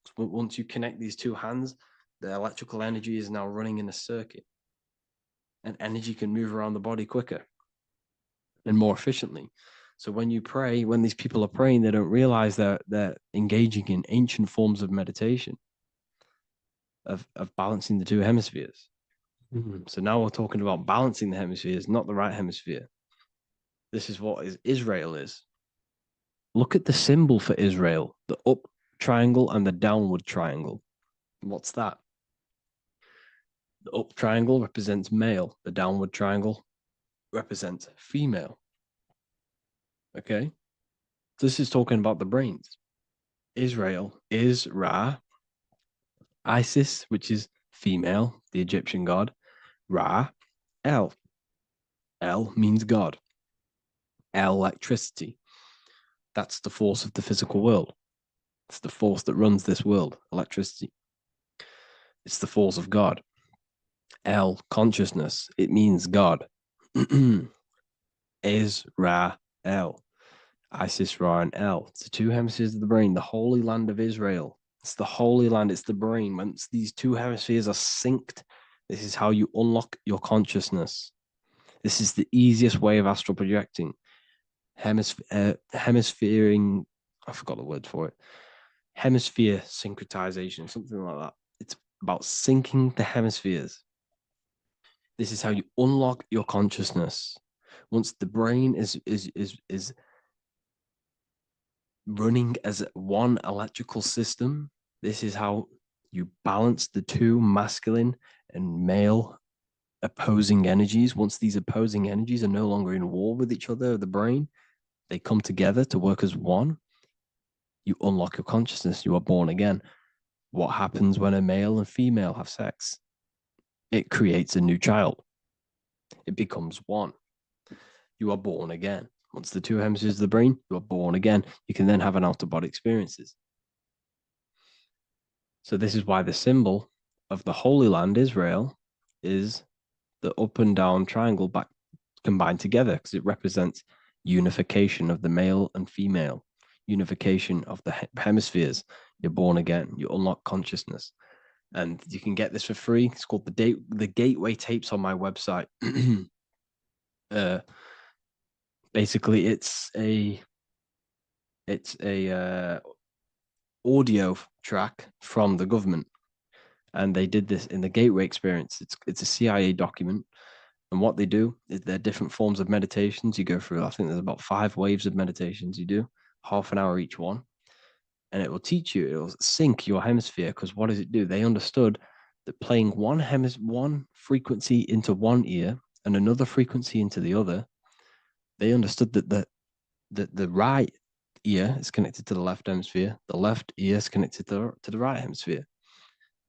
So once you connect these two hands, the electrical energy is now running in a circuit. And energy can move around the body quicker and more efficiently. So when you pray, when these people are praying, they don't realize that they're engaging in ancient forms of meditation, of balancing the two hemispheres. So now we're talking about balancing the hemispheres, not the right hemisphere. This is what Israel is. Look at the symbol for Israel, the up triangle and the downward triangle. What's that? The up triangle represents male. The downward triangle represents female. Okay? This is talking about the brains. Israel is Ra, Isis, which is female, the Egyptian god. Ra, El. El means God. El, electricity. That's the force of the physical world. It's the force that runs this world, electricity. It's the force of God. El, consciousness. It means God. Is Ra, El. Isis, Ra, and El. It's the two hemispheres of the brain, the holy land of Israel. It's the holy land, it's the brain. Once these two hemispheres are synced, this is how you unlock your consciousness. This is the easiest way of astral projecting. Hemisphering, I forgot the word for it. Hemisphere syncretization, something like that. It's about syncing the hemispheres. This is how you unlock your consciousness. Once the brain is running as one electrical system, this is how you balance the two masculine and male opposing energies. Once these opposing energies are no longer in war with each other, the brain, they come together to work as one. You unlock your consciousness. You are born again. What happens when a male and female have sex? It creates a new child. It becomes one. You are born again. Once the two hemispheres of the brain, you are born again. You can then have an out-of-body experiences. So this is why the symbol of the Holy Land, Israel, is the up and down triangle back combined together, because it represents unification of the male and female, unification of the hemispheres. You're born again. You unlock consciousness. And you can get this for free. It's called the Gateway Tapes on my website. Basically, it's a audio track from the government, and they did this in the Gateway Experience. It's a CIA document, and what they do is there are different forms of meditations you go through. I think there's about 5 waves of meditations you do, half an hour each one, and it will teach you. It will sync your hemisphere, because what does it do? They understood that playing one frequency into one ear and another frequency into the other, they understood that the right ear is connected to the left hemisphere, the left ear is connected to the right hemisphere.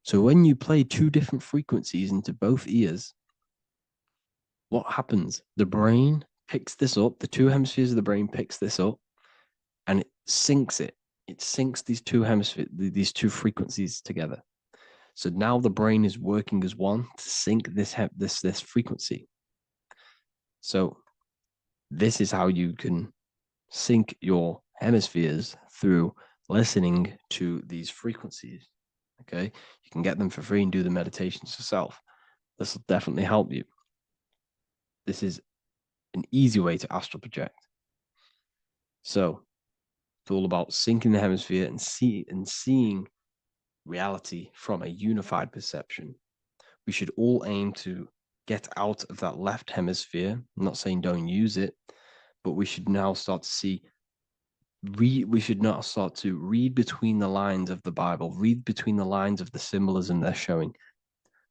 So when you play two different frequencies into both ears, what happens? The brain picks this up, the two hemispheres of the brain picks this up, and it syncs it. It syncs these two hemispheres, these two frequencies together. So now the brain is working as one to sync this frequency. So this is how you can sync your hemispheres through listening to these frequencies. Okay, you can get them for free and do the meditations yourself. This will definitely help you. This is an easy way to astral project. So it's all about syncing the hemisphere and seeing reality from a unified perception. We should all aim to get out of that left hemisphere. I'm not saying don't use it, but we should now start to see we should not start to read between the lines of the Bible, read between the lines of the symbolism they're showing,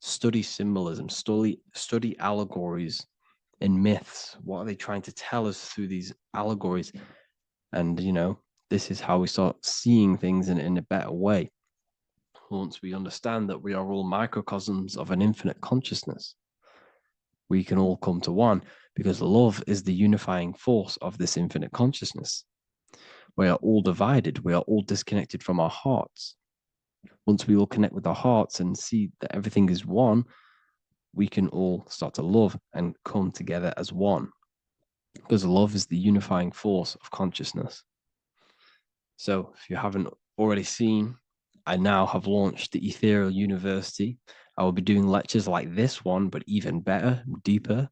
study symbolism, study allegories and myths. What are they trying to tell us through these allegories? And, you know, this is how we start seeing things in a better way. Once we understand that we are all microcosms of an infinite consciousness, we can all come to one, because love is the unifying force of this infinite consciousness. We are all divided. We are all disconnected from our hearts. Once we all connect with our hearts and see that everything is one, we can all start to love and come together as one, because love is the unifying force of consciousness. So if you haven't already seen, I now have launched the Ethereal University. I will be doing lectures like this one, but even better, deeper,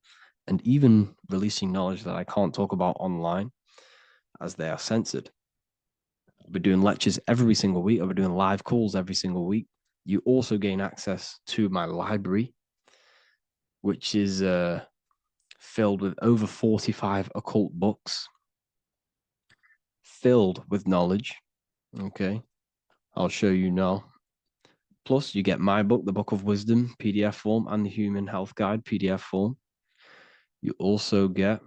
and even releasing knowledge that I can't talk about online as they are censored. I'll be doing lectures every single week. I'll be doing live calls every single week. You also gain access to my library, which is filled with over 45 occult books, filled with knowledge. Okay, I'll show you now. Plus, you get my book, The Book of Wisdom, PDF form, and the Human Health Guide, PDF form. You also get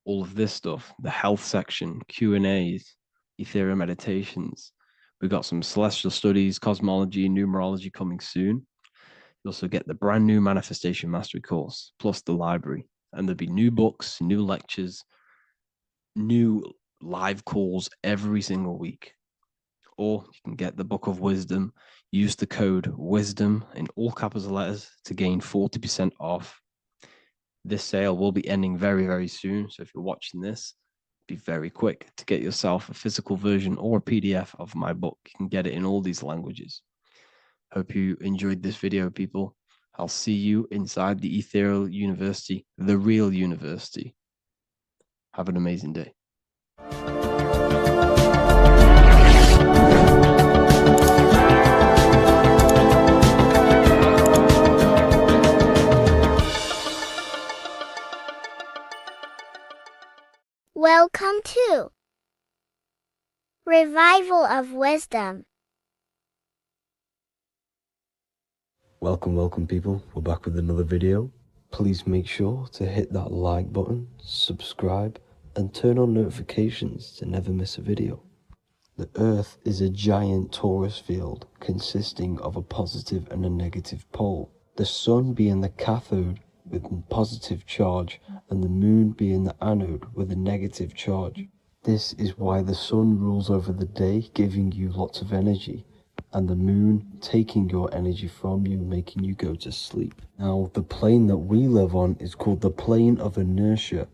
all of this stuff, the health section, Q&As, ethereal meditations. We've got some celestial studies, cosmology, numerology coming soon. You also get the brand new Manifestation Mastery course, plus the library. And there'll be new books, new lectures, new live calls every single week. Or you can get the Book of Wisdom, use the code WISDOM in all capital letters to gain 40% off. This sale will be ending very, very soon. So if you're watching this, be very quick to get yourself a physical version or a PDF of my book. You can get it in all these languages. Hope you enjoyed this video, people. I'll see you inside the Ethereal University, the real university. Have an amazing day. Welcome to Revival of Wisdom. Welcome people, we're back with another video. Please make sure to hit that like button, subscribe, and turn on notifications to never miss a video. The Earth is a giant torus field consisting of a positive and a negative pole. The Sun being the cathode with a positive charge and the Moon being the anode with a negative charge. This is why the Sun rules over the day, giving you lots of energy, and the Moon taking your energy from you, making you go to sleep. Now, the plane that we live on is called the plane of inertia,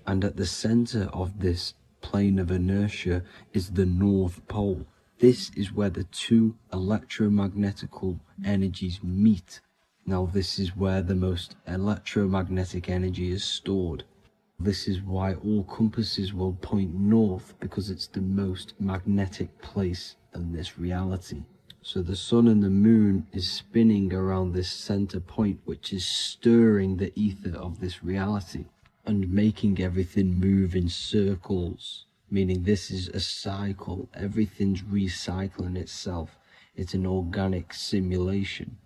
and at the center of this plane of inertia is the North Pole. This is where the two electromagnetical energies meet. Now, this is where the most electromagnetic energy is stored. This is why all compasses will point north, because it's the most magnetic place in this reality. So the Sun and the Moon is spinning around this center point, which is stirring the ether of this reality and making everything move in circles, meaning this is a cycle. Everything's recycling itself. It's an organic simulation.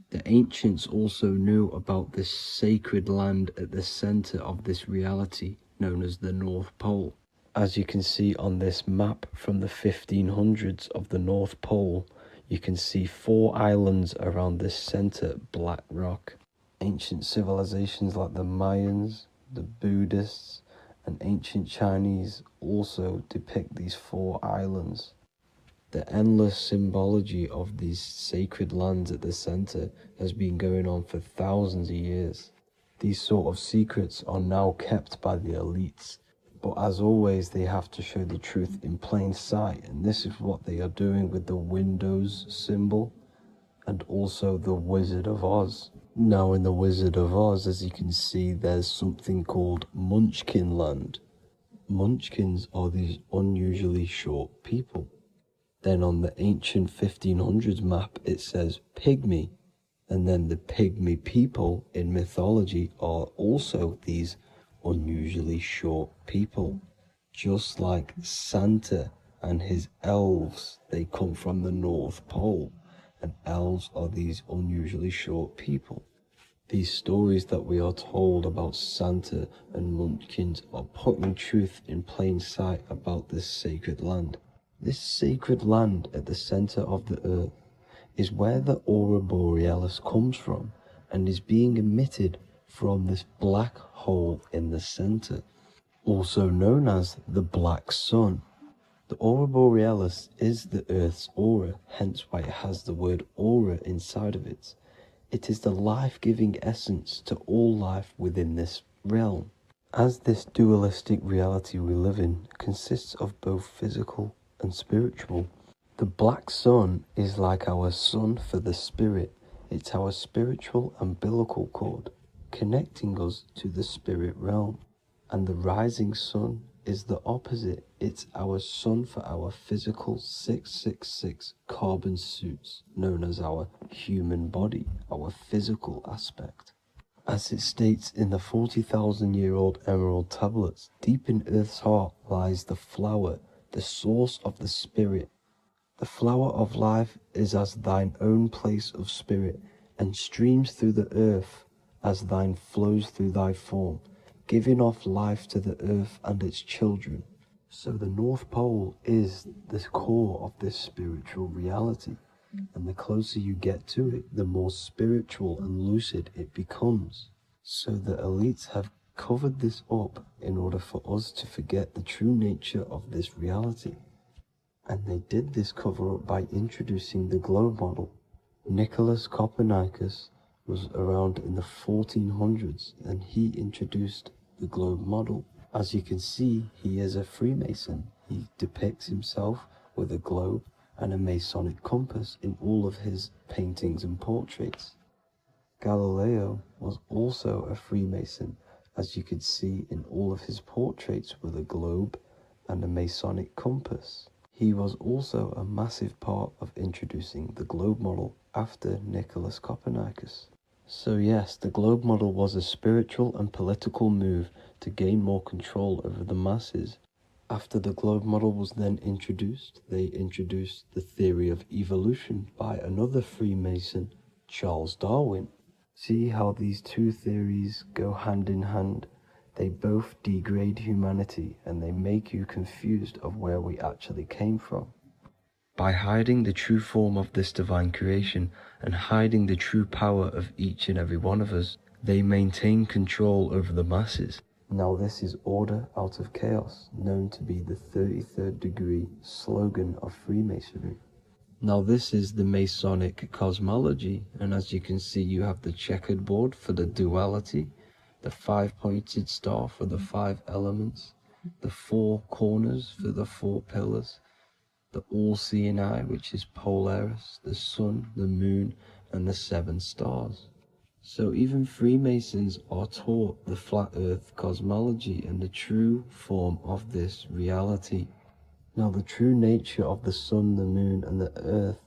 The ancients also knew about this sacred land at the center of this reality, known as the North Pole. As you can see on this map from the 1500s of the North Pole, You can see 4 islands around this center black rock. Ancient civilizations like the Mayans, the Buddhists, and ancient Chinese also depict these 4 islands. The endless symbology of these sacred lands at the center has been going on for thousands of years. These sort of secrets are now kept by the elites, but as always they have to show the truth in plain sight, and this is what they are doing with the Windows symbol and also the Wizard of Oz. Now in the Wizard of Oz, as you can see, there's something called Munchkin Land. Munchkins are these unusually short people. Then on the ancient 1500s map, it says Pygmy. And then the Pygmy people in mythology are also these unusually short people. Just like Santa and his elves, they come from the North Pole. And elves are these unusually short people. These stories that we are told about Santa and Munchkins are putting truth in plain sight about this sacred land. This sacred land at the center of the earth is where the aurora borealis comes from and is being emitted from this black hole in the center, also known as the black sun. The aurora borealis is the earth's aura, hence why it has the word aura inside of it. It is the life-giving essence to all life within this realm. As this dualistic reality we live in consists of both physical and spiritual, the black sun is like our sun for the spirit. It's our spiritual umbilical cord, connecting us to the spirit realm. And the rising sun is the opposite. It's our sun for our physical 666 carbon suits, known as our human body, our physical aspect. As it states in the 40,000-year-old emerald tablets, deep in Earth's heart lies the flower, the source of the spirit. The flower of life is as thine own place of spirit, and streams through the earth as thine flows through thy form, giving off life to the earth and its children. So the North Pole is the core of this spiritual reality, and the closer you get to it, the more spiritual and lucid it becomes. So the elites have covered this up in order for us to forget the true nature of this reality. And they did this cover up by introducing the globe model. Nicholas Copernicus was around in the 1400s and he introduced the globe model. As you can see, he is a Freemason. He depicts himself with a globe and a Masonic compass in all of his paintings and portraits. Galileo was also a Freemason, as you could see in all of his portraits with a globe and a Masonic compass. He was also a massive part of introducing the globe model after Nicholas Copernicus. So yes, the globe model was a spiritual and political move to gain more control over the masses. After the globe model was then introduced, they introduced the theory of evolution by another Freemason, Charles Darwin. See how these two theories go hand in hand? They both degrade humanity and they make you confused of where we actually came from. By hiding the true form of this divine creation and hiding the true power of each and every one of us, they maintain control over the masses. Now this is order out of chaos, known to be the 33rd degree slogan of Freemasonry. Now this is the Masonic cosmology, and as you can see you have the checkered board for the duality, the 5-pointed star for the 5 elements, the 4 corners for the 4 pillars, the all-seeing eye, which is Polaris, the sun, the moon, and the 7 stars. So even Freemasons are taught the flat earth cosmology and the true form of this reality. Now the true nature of the sun, the moon, and the earth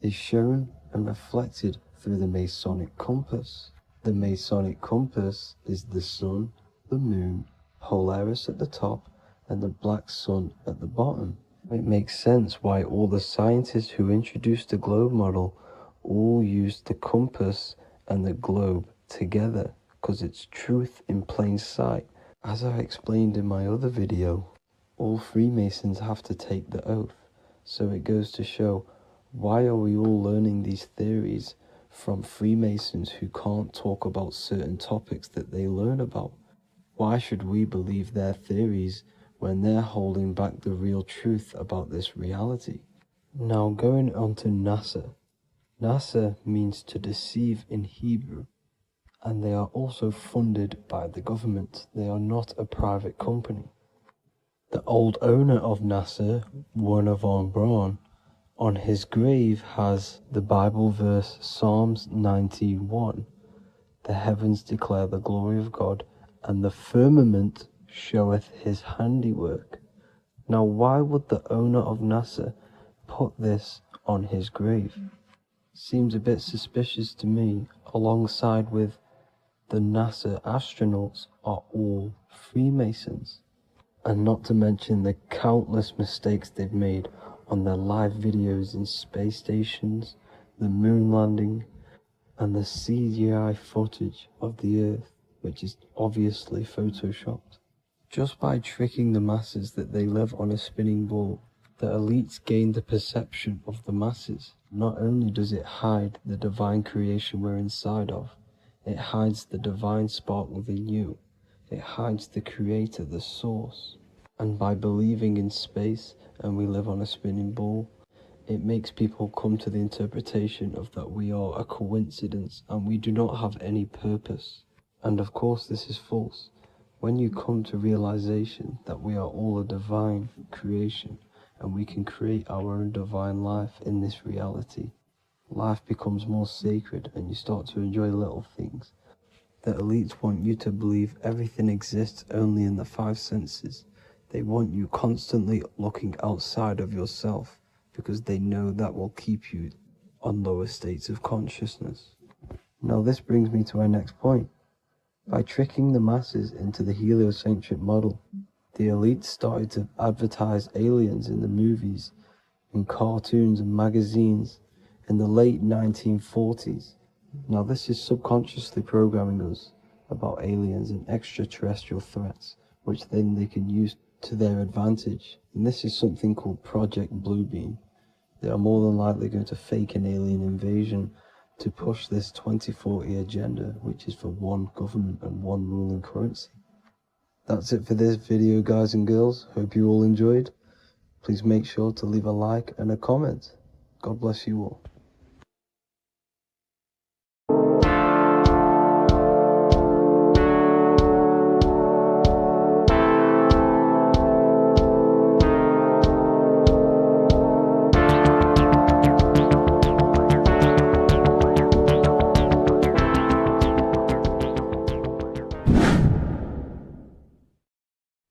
is shown and reflected through the Masonic compass. The Masonic compass is the sun, the moon, Polaris at the top, and the black sun at the bottom. It makes sense why all the scientists who introduced the globe model all used the compass and the globe together, because it's truth in plain sight. As I explained in my other video, all Freemasons have to take the oath, so it goes to show Why are we all learning these theories from Freemasons who can't talk about certain topics that they learn about? Why should we believe their theories when they're holding back the real truth about this reality? Now going on to NASA. NASA means to deceive in Hebrew, and they are also funded by the government. They are not a private company. The old owner of NASA, Werner von Braun, on his grave has the Bible verse Psalms 91. The heavens declare the glory of God, and the firmament showeth his handiwork. Now why would the owner of NASA put this on his grave? Seems a bit suspicious to me, alongside with the NASA astronauts are all Freemasons. And not to mention the countless mistakes they've made on their live videos in space stations, the moon landing, and the CGI footage of the Earth, which is obviously photoshopped. Just by tricking the masses that they live on a spinning ball, the elites gain the perception of the masses. Not only does it hide the divine creation we're inside of, it hides the divine spark within you. It hides the creator, the source. And by believing in space and we live on a spinning ball, it makes people come to the interpretation of that we are a coincidence and we do not have any purpose. And of course this is false. When you come to realization that we are all a divine creation and we can create our own divine life in this reality, life becomes more sacred and you start to enjoy little things. The elites want you to believe everything exists only in the five senses. They want you constantly looking outside of yourself because they know that will keep you on lower states of consciousness. Now this brings me to our next point. By tricking the masses into the heliocentric model, the elites started to advertise aliens in the movies, in cartoons and magazines in the late 1940s. Now this is subconsciously programming us about aliens and extraterrestrial threats, which then they can use to their advantage. And this is something called Project Bluebeam. They are more than likely going to fake an alien invasion to push this 2040 agenda, which is for one government and one ruling currency. That's it for this video, guys and girls. Hope you all enjoyed. Please make sure to leave a like and a comment. God bless you all.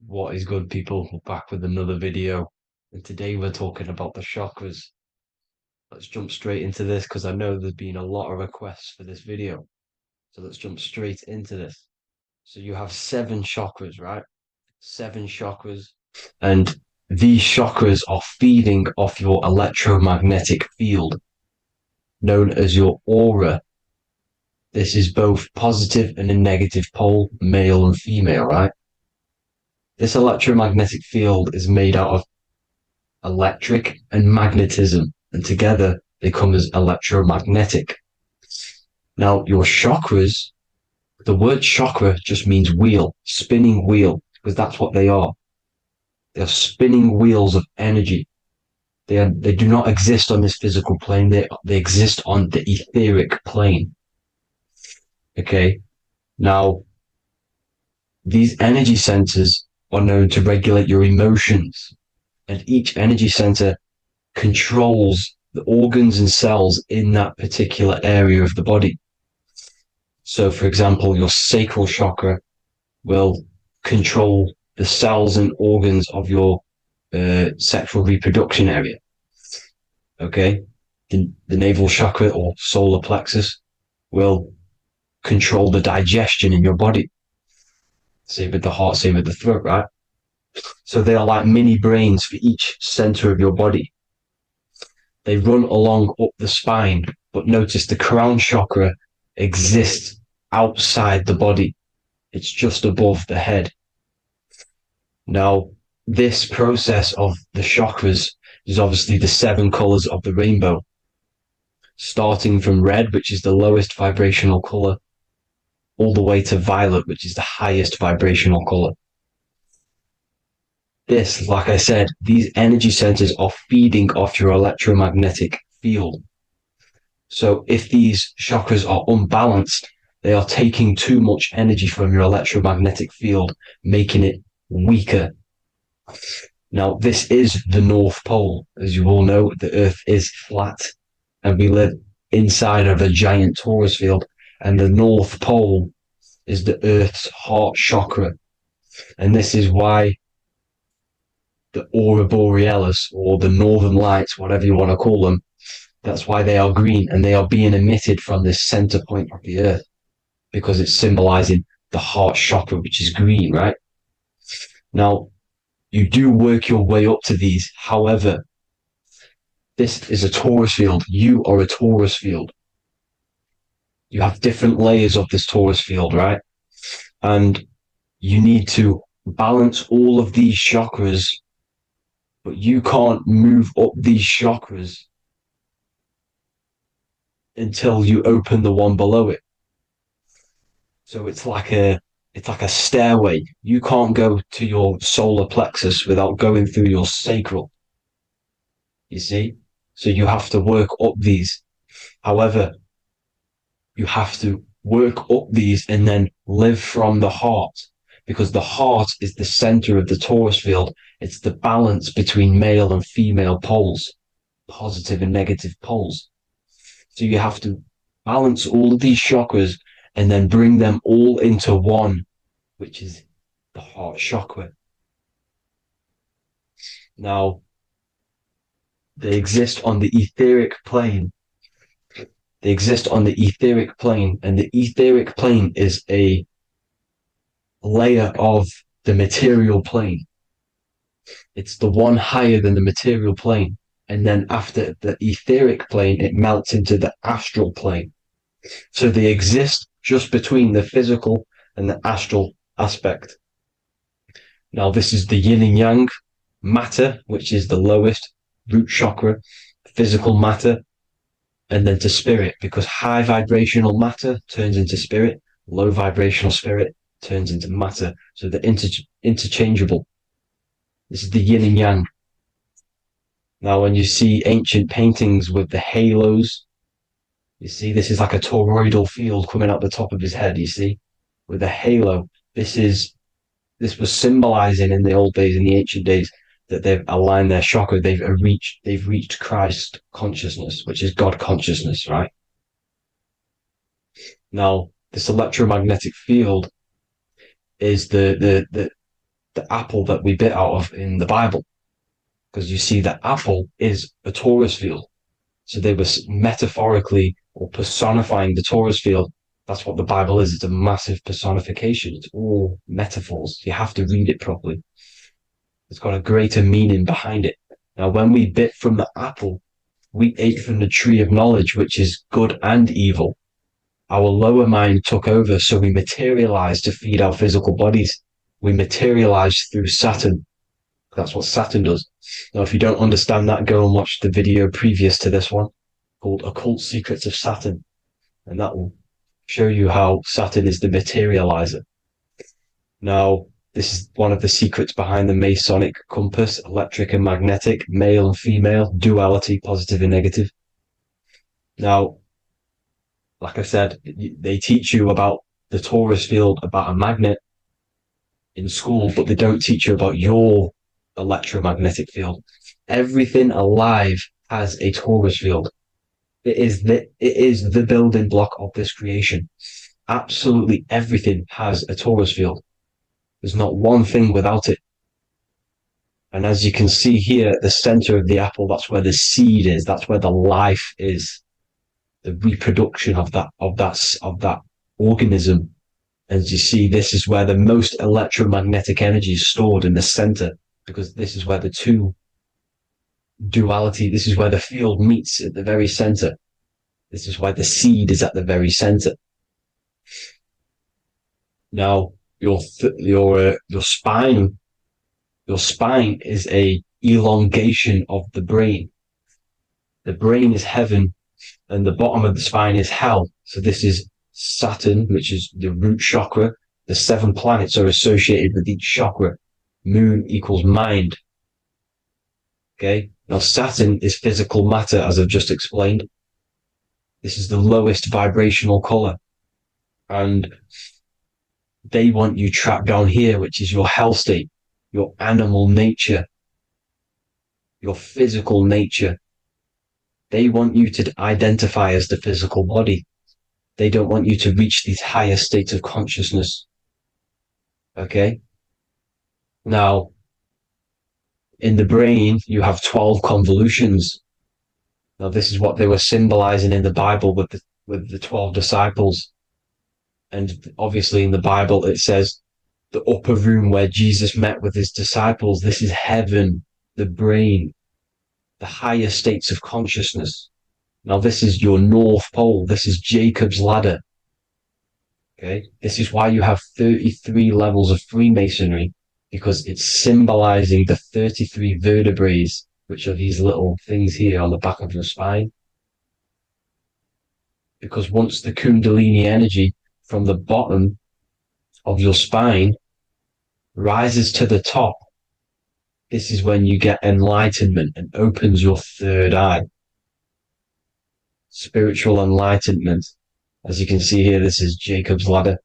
What is good, people? We're back with another video, and today we're talking about the chakras. Let's jump straight into this because I know there's been a lot of requests for this video. So let's jump straight into this. So you have 7 chakras, right? 7 chakras, and these chakras are feeding off your electromagnetic field, known as your aura. This is both positive and a negative pole, male and female, right? This electromagnetic field is made out of electric and magnetism, and together they come as electromagnetic. Now, your chakras, the word chakra just means wheel, spinning wheel, because that's what they are. They are spinning wheels of energy. They do not exist on this physical plane. They exist on the etheric plane. Okay. Now, these energy centers are known to regulate your emotions, and each energy center controls the organs and cells in that particular area of the body. So, for example, your sacral chakra will control the cells and organs of your sexual reproduction area. Okay, the navel chakra or solar plexus will control the digestion in your body. Same with the heart, same with the throat, right? So they are like mini brains for each center of your body. They run along up the spine, but notice the crown chakra exists outside the body. It's just above the head. Now, this process of the chakras is obviously the 7 colors of the rainbow. starting from red, which is the lowest vibrational color, all the way to violet, which is the highest vibrational color. This, like I said, these energy centers are feeding off your electromagnetic field. So if these chakras are unbalanced, they are taking too much energy from your electromagnetic field, making it weaker. Now, this is the North Pole. As you all know, the Earth is flat, and we live inside of a giant Taurus field, and the North Pole is the Earth's heart chakra. And this is why the aurora borealis, or the northern lights, whatever you want to call them, that's why they are green, and they are being emitted from this center point of the Earth, because it's symbolizing the heart chakra, which is green, right? Now, you do work your way up to these. However, this is a Taurus field. You are a Taurus field. You have different layers of this Taurus field, right? And you need to balance all of these chakras, but you can't move up these chakras until you open the one below it. So it's like a stairway. You can't go to your solar plexus without going through your sacral. You see? So you have to work up these. However, you have to work up these and then live from the heart, because the heart is the center of the Taurus field. It's the balance between male and female poles, positive and negative poles. So you have to balance all of these chakras and then bring them all into one, which is the heart chakra. Now, they exist on the etheric plane. They exist on the etheric plane, and the etheric plane is a layer of the material plane. It's the one higher than the material plane. And then after the etheric plane, it melts into the astral plane. So they exist just between the physical and the astral aspect. Now, this is the yin and yang matter, which is the lowest root chakra, physical matter, and then to spirit, because high vibrational matter turns into spirit, low vibrational spirit turns into matter. So they're interchangeable. This is the yin and yang. Now, when you see ancient paintings with the halos, you see this is like a toroidal field coming out the top of his head, you see, with a halo. This was symbolizing in the old days, in the ancient days, that they've aligned their chakra, they've reached Christ consciousness, which is God consciousness, right? Now, this electromagnetic field is the apple that we bit out of in the Bible, because you see that apple is a Taurus field. So they were metaphorically or personifying the Taurus field. That's what the Bible is. It's a massive personification. It's all metaphors. You have to read it properly. It's got a greater meaning behind it. Now, when we bit from the apple, we ate from the tree of knowledge, which is good and evil. Our lower mind took over, so we materialized to feed our physical bodies. We materialized through Saturn. That's what Saturn does. Now, if you don't understand that, go and watch the video previous to this one called Occult Secrets of Saturn. And that will show you how Saturn is the materializer. Now, this is one of the secrets behind the Masonic compass, electric and magnetic, male and female, duality, positive and negative. Now, like I said, they teach you about the Taurus field, about a magnet in school, but they don't teach you about your electromagnetic field. Everything alive has a Taurus field. It is the building block of this creation. Absolutely everything has a Taurus field. There's not one thing without it. And as you can see here at the center of the apple, that's where the seed is. That's where the life is. The reproduction of that organism. As you see, this is where the most electromagnetic energy is stored, in the center, because this is where the two duality, this is where the field meets at the very center. This is why the seed is at the very center. Now, your spine is a elongation of the brain. The brain is heaven, and the bottom of the spine is hell. So this is Saturn, which is the root chakra. The 7 planets are associated with each chakra. Moon equals mind. Okay. Now Saturn is physical matter, as I've just explained. This is the lowest vibrational color. And they want you trapped down here, which is your hell state, your animal nature, your physical nature. They want you to identify as the physical body. They don't want you to reach these higher states of consciousness. Okay? Now, in the brain, you have 12 convolutions. Now, this is what they were symbolizing in the Bible with the 12 disciples. And obviously in the Bible, it says the upper room where Jesus met with his disciples. This is heaven, the brain, the higher states of consciousness. Now, this is your North Pole. This is Jacob's ladder. Okay. This is why you have 33 levels of Freemasonry, because it's symbolizing the 33 vertebrae, which are these little things here on the back of your spine. Because once the Kundalini energy from the bottom of your spine rises to the top, this is when you get enlightenment and opens your third eye. Spiritual enlightenment. As you can see here, this is Jacob's ladder.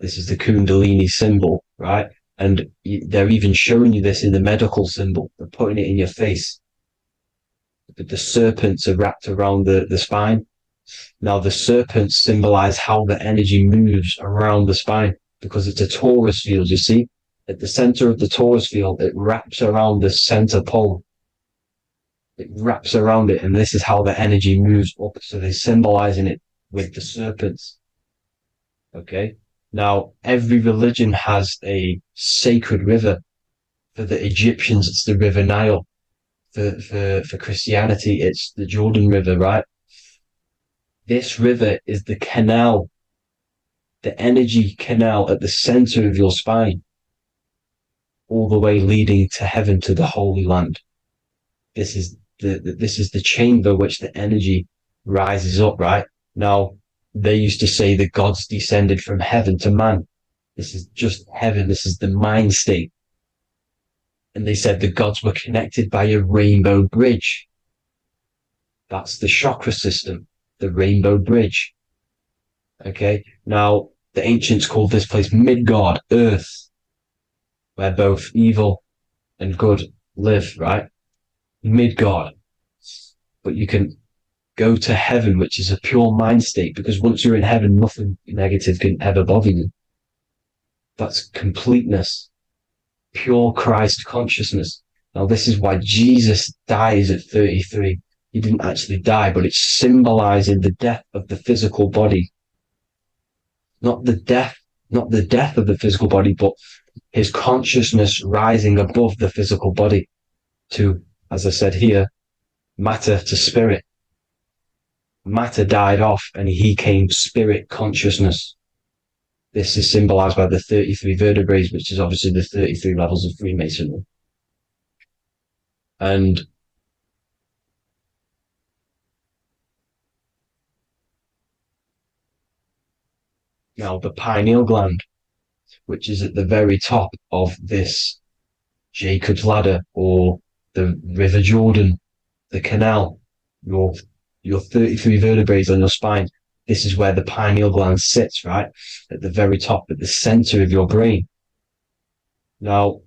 This is the Kundalini symbol, right? And they're even showing you this in the medical symbol. They're putting it in your face. The serpents are wrapped around the spine. Now, the serpents symbolize how the energy moves around the spine, because it's a Taurus field, you see? At the center of the Taurus field, it wraps around the center pole. It wraps around it, and this is how the energy moves up. So they're symbolizing it with the serpents. Okay? Now, every religion has a sacred river. For the Egyptians, it's the River Nile. For Christianity, it's the Jordan River, right? This river is the canal, the energy canal at the center of your spine, all the way leading to heaven, to the Holy Land. This is the chamber which the energy rises up, right? Now, they used to say the gods descended from heaven to man. This is just heaven. This is the mind state. And they said the gods were connected by a rainbow bridge. That's the chakra system, the rainbow bridge. Okay. Now, the ancients called this place Midgard, Earth, where both evil and good live, right? Midgard. But you can go to heaven, which is a pure mind state, because once you're in heaven, nothing negative can ever bother you. That's completeness, pure Christ consciousness. Now, this is why Jesus dies at 33. He didn't actually die, but it's symbolizing the death of the physical body. Not the death of the physical body, but his consciousness rising above the physical body to, as I said here, matter to spirit. Matter died off and he came spirit consciousness. This is symbolized by the 33 vertebrae, which is obviously the 33 levels of Freemasonry. And now the pineal gland, which is at the very top of this Jacob's ladder, or the River Jordan, the canal, your 33 vertebrae on your spine. This is where the pineal gland sits, right? At the very top, at the center of your brain. Now,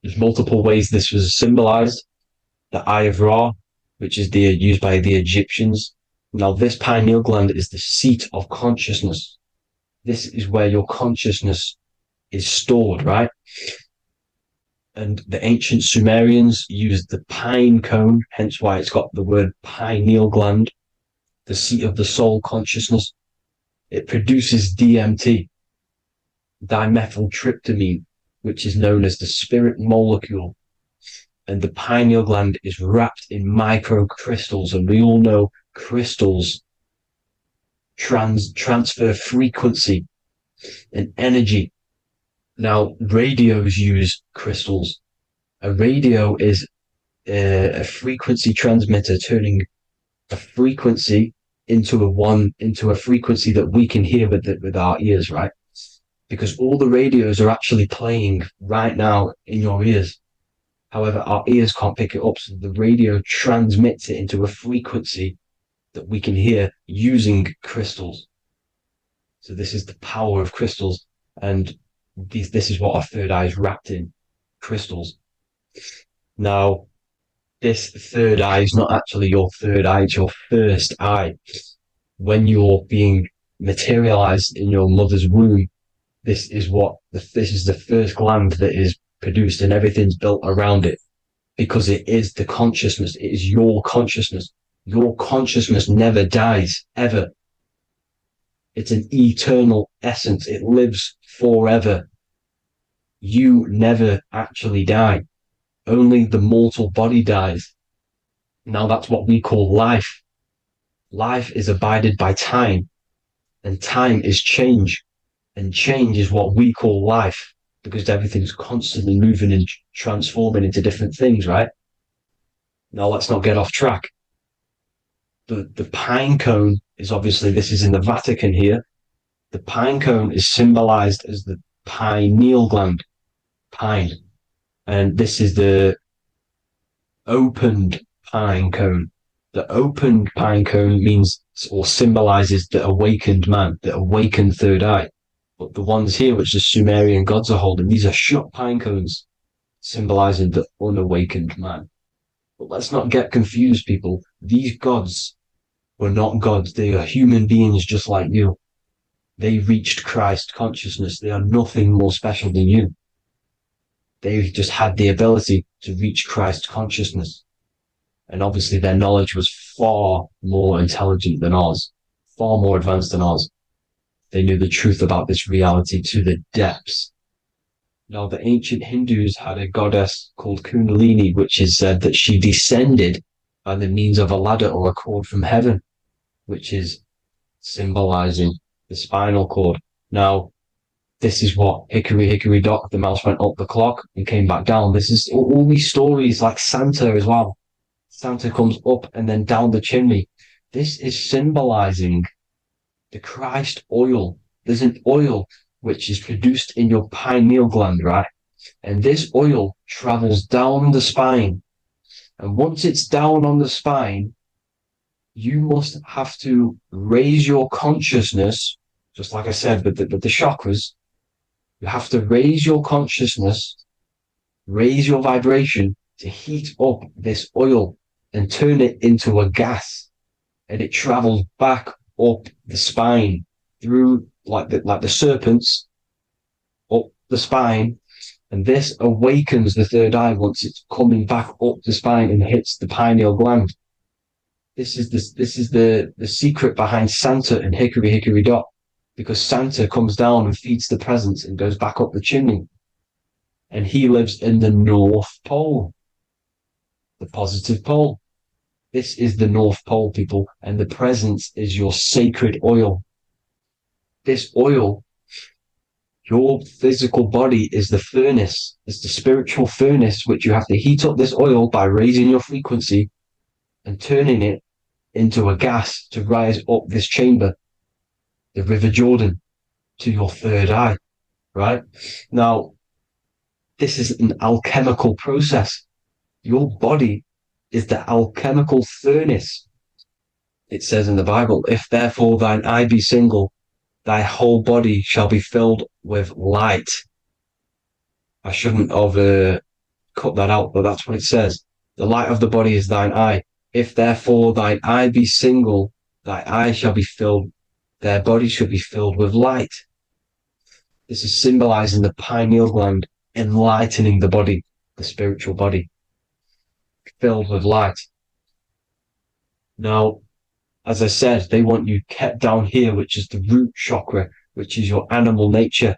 there's multiple ways this was symbolized. The Eye of Ra, which is used by the Egyptians. Now, this pineal gland is the seat of consciousness. This is where your consciousness is stored, right? And the ancient Sumerians used the pine cone, hence why it's got the word pineal gland, the seat of the soul consciousness. It produces DMT, dimethyltryptamine, which is known as the spirit molecule. And the pineal gland is wrapped in microcrystals, and we all know crystals transfer frequency and energy. Now, radios use crystals. A radio is a frequency transmitter turning a frequency into a frequency that we can hear with our ears, right? Because all the radios are actually playing right now in your ears. However, our ears can't pick it up, so the radio transmits it into a frequency that we can hear using crystals. So this is the power of crystals, and this is what our third eye is wrapped in, crystals. Now, this third eye is not actually your third eye, it's your first eye. When you're being materialized in your mother's womb, this is the first gland that is produced, and everything's built around it, because it is the consciousness. It is your consciousness. Your consciousness never dies, ever. It's an eternal essence. It lives forever. You never actually die. Only the mortal body dies. Now that's what we call life. Life is abided by time, and time is change. And change is what we call life, because everything's constantly moving and transforming into different things, right? Now let's not get off track. The pine cone is obviously, this is in the Vatican here. The pine cone is symbolized as the pineal gland, pine. And this is the opened pine cone. The opened pine cone means, or symbolizes, the awakened man, the awakened third eye. But the ones here, which the Sumerian gods are holding, these are shut pine cones, symbolizing the unawakened man. But let's not get confused, people. These gods were not gods. They are human beings just like you. They reached Christ consciousness. They are nothing more special than you. They just had the ability to reach Christ consciousness. And obviously their knowledge was far more intelligent than ours, far more advanced than ours. They knew the truth about this reality to the depths. Now, the ancient Hindus had a goddess called Kundalini, which is said that she descended by the means of a ladder or a cord from heaven, which is symbolizing the spinal cord. Now, this is what hickory, hickory dock, the mouse went up the clock and came back down. This is all these stories, like Santa as well. Santa comes up and then down the chimney. This is symbolizing the Christ oil. There's an oil which is produced in your pineal gland, right? And this oil travels down the spine. And once it's down on the spine, you must have to raise your consciousness, just like I said, with the chakras. You have to raise your consciousness, raise your vibration to heat up this oil and turn it into a gas. And it travels back up the spine through like the serpents up the spine, and this awakens the third eye once it's coming back up the spine and hits the pineal gland. This is the secret behind Santa and hickory hickory dock, because Santa comes down and feeds the presents and goes back up the chimney, and he lives in the North Pole, the positive pole. This is the North Pole, people, and the presence is your sacred oil. This oil, your physical body is the furnace. It's the spiritual furnace, which you have to heat up this oil by raising your frequency and turning it into a gas to rise up this chamber, the River Jordan, to your third eye, right? Now, this is an alchemical process. Your body is the alchemical furnace. It says in the Bible, if therefore thine eye be single, thy whole body shall be filled with light. I shouldn't have cut that out, but that's what it says. The light of the body is thine eye. If therefore thine eye be single, thy eye shall be filled, their body shall be filled with light. This is symbolizing the pineal gland, enlightening the body, the spiritual body, filled with light. Now, as I said, they want you kept down here, which is the root chakra, which is your animal nature,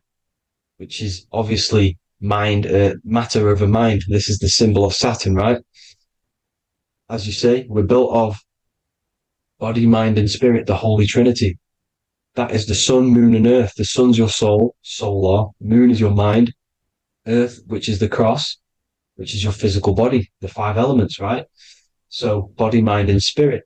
which is obviously mind, matter over mind. This is the symbol of Saturn, right? As you say, we're built of body, mind, and spirit, the Holy Trinity. That is the sun, moon, and earth. The sun's your soul, solar. Moon is your mind. Earth, which is the cross, which is your physical body, the 5 elements, right? So body, mind, and spirit.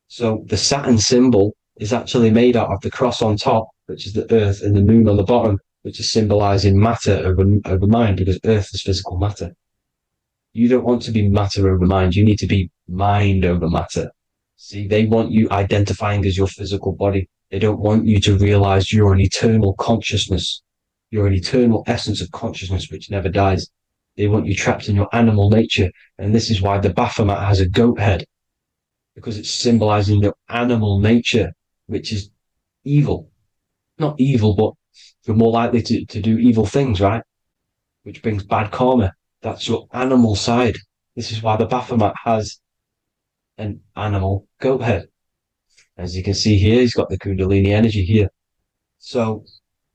So the Saturn symbol is actually made out of the cross on top, which is the earth, and the moon on the bottom, which is symbolizing matter over mind, because earth is physical matter. You don't want to be matter over mind. You need to be mind over matter. See, they want you identifying as your physical body. They don't want you to realize you're an eternal consciousness. You're an eternal essence of consciousness which never dies. They want you trapped in your animal nature. And this is why the Baphomet has a goat head, because it's symbolizing your animal nature, which is evil. Not evil, but you're more likely to do evil things, right? Which brings bad karma. That's your animal side. This is why the Baphomet has an animal goat head. As you can see here, he's got the Kundalini energy here. So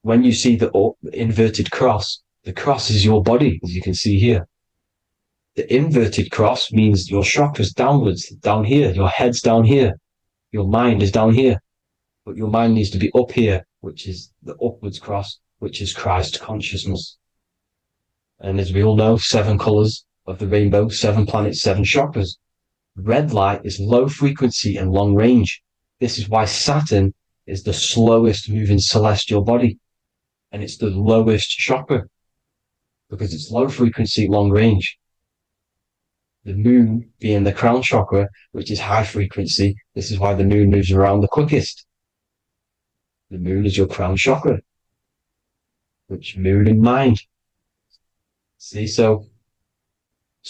when you see the inverted cross, the cross is your body, as you can see here. The inverted cross means your chakras downwards, down here. Your head's down here. Your mind is down here. But your mind needs to be up here, which is the upwards cross, which is Christ consciousness. And as we all know, 7 colors of the rainbow, 7 planets, 7 chakras. Red light is low frequency and long range. This is why Saturn is the slowest moving celestial body. And it's the lowest chakra, because it's low frequency, long range. The moon being the crown chakra, which is high frequency. This is why the moon moves around the quickest. The moon is your crown chakra, which moon in mind. See, so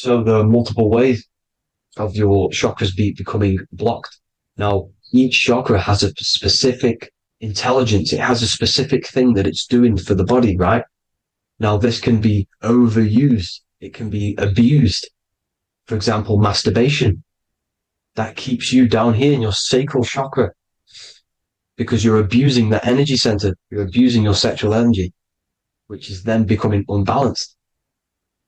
there are multiple ways of your chakras becoming blocked. Now, each chakra has a specific intelligence. It has a specific thing that it's doing for the body, right? Now, this can be overused. It can be abused. For example, masturbation. That keeps you down here in your sacral chakra, because you're abusing the energy center. You're abusing your sexual energy, which is then becoming unbalanced.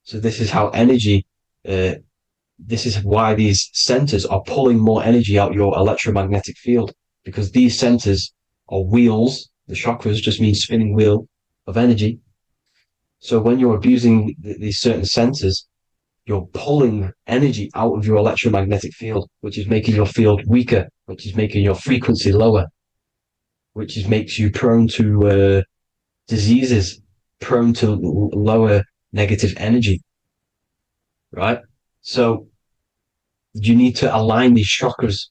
So this is how energy, this is why these centers are pulling more energy out your electromagnetic field, because these centers are wheels. The chakras just mean spinning wheel of energy. So when you're abusing these certain centers, you're pulling energy out of your electromagnetic field, which is making your field weaker, which is making your frequency lower, which makes you prone to diseases, prone to lower negative energy, right? So you need to align these chakras.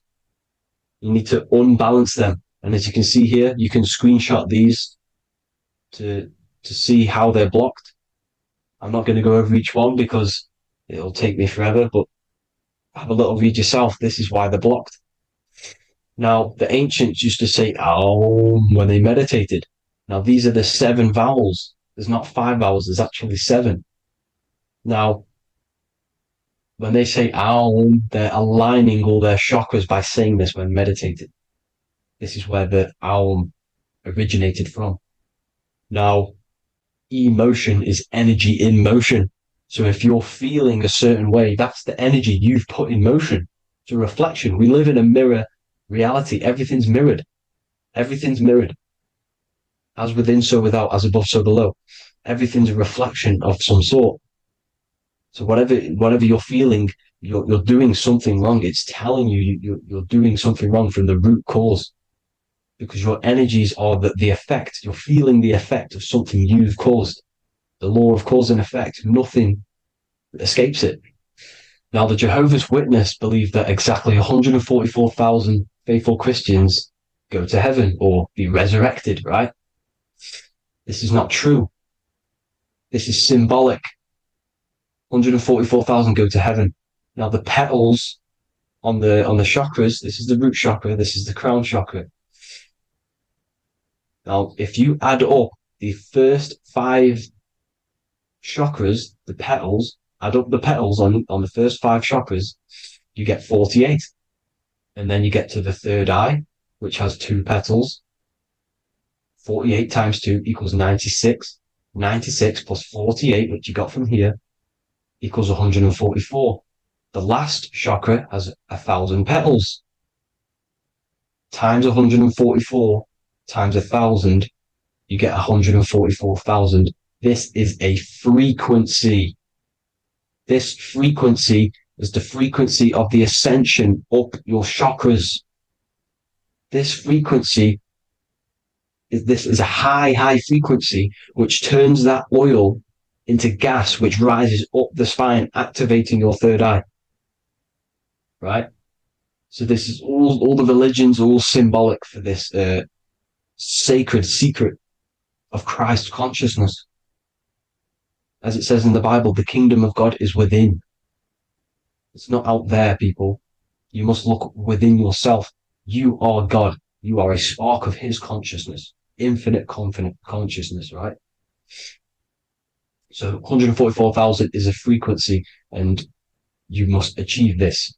You need to unbalance them. And as you can see here, you can screenshot these to see how they're blocked. I'm not going to go over each one because it'll take me forever, but have a little read yourself. This is why they're blocked. Now, the ancients used to say Aum when they meditated. Now, these are the 7 vowels. There's not 5 vowels, there's actually 7. Now, when they say Aum, they're aligning all their chakras by saying this when meditated. This is where the Aum originated from. Now, emotion is energy in motion. So if you're feeling a certain way, that's the energy you've put in motion. It's a reflection. We live in a mirror reality. Everything's mirrored. Everything's mirrored. As within, so without, as above, so below. Everything's a reflection of some sort. So whatever you're feeling, you're doing something wrong. It's telling you you're doing something wrong from the root cause, because your energies are the effect. You're feeling the effect of something you've caused. The law of cause and effect. Nothing escapes it. Now, the Jehovah's Witness believe that exactly 144,000 faithful Christians go to heaven or be resurrected, right? This is not true. This is symbolic. 144,000 go to heaven. Now, the petals on the chakras, this is the root chakra, this is the crown chakra. Now, if you add up the first 5 chakras, the petals, add up the petals on the first 5 chakras, you get 48. And then you get to the third eye, which has 2 petals. 48 times 2 equals 96. 96 plus 48, which you got from here, equals 144. The last chakra has 1,000 petals. Times 144 times 1,000, you get 144,000. This is a frequency. This frequency is the frequency of the ascension up your chakras. This frequency is a high frequency, which turns that oil into gas, which rises up the spine, activating your third eye. Right? So this is all the religions are all symbolic for this sacred secret of Christ's consciousness. As it says in the Bible, the kingdom of God is within. It's not out there, people. You must look within yourself. You are God. You are a spark of his consciousness, infinite consciousness, right? So 144,000 is a frequency, and you must achieve this.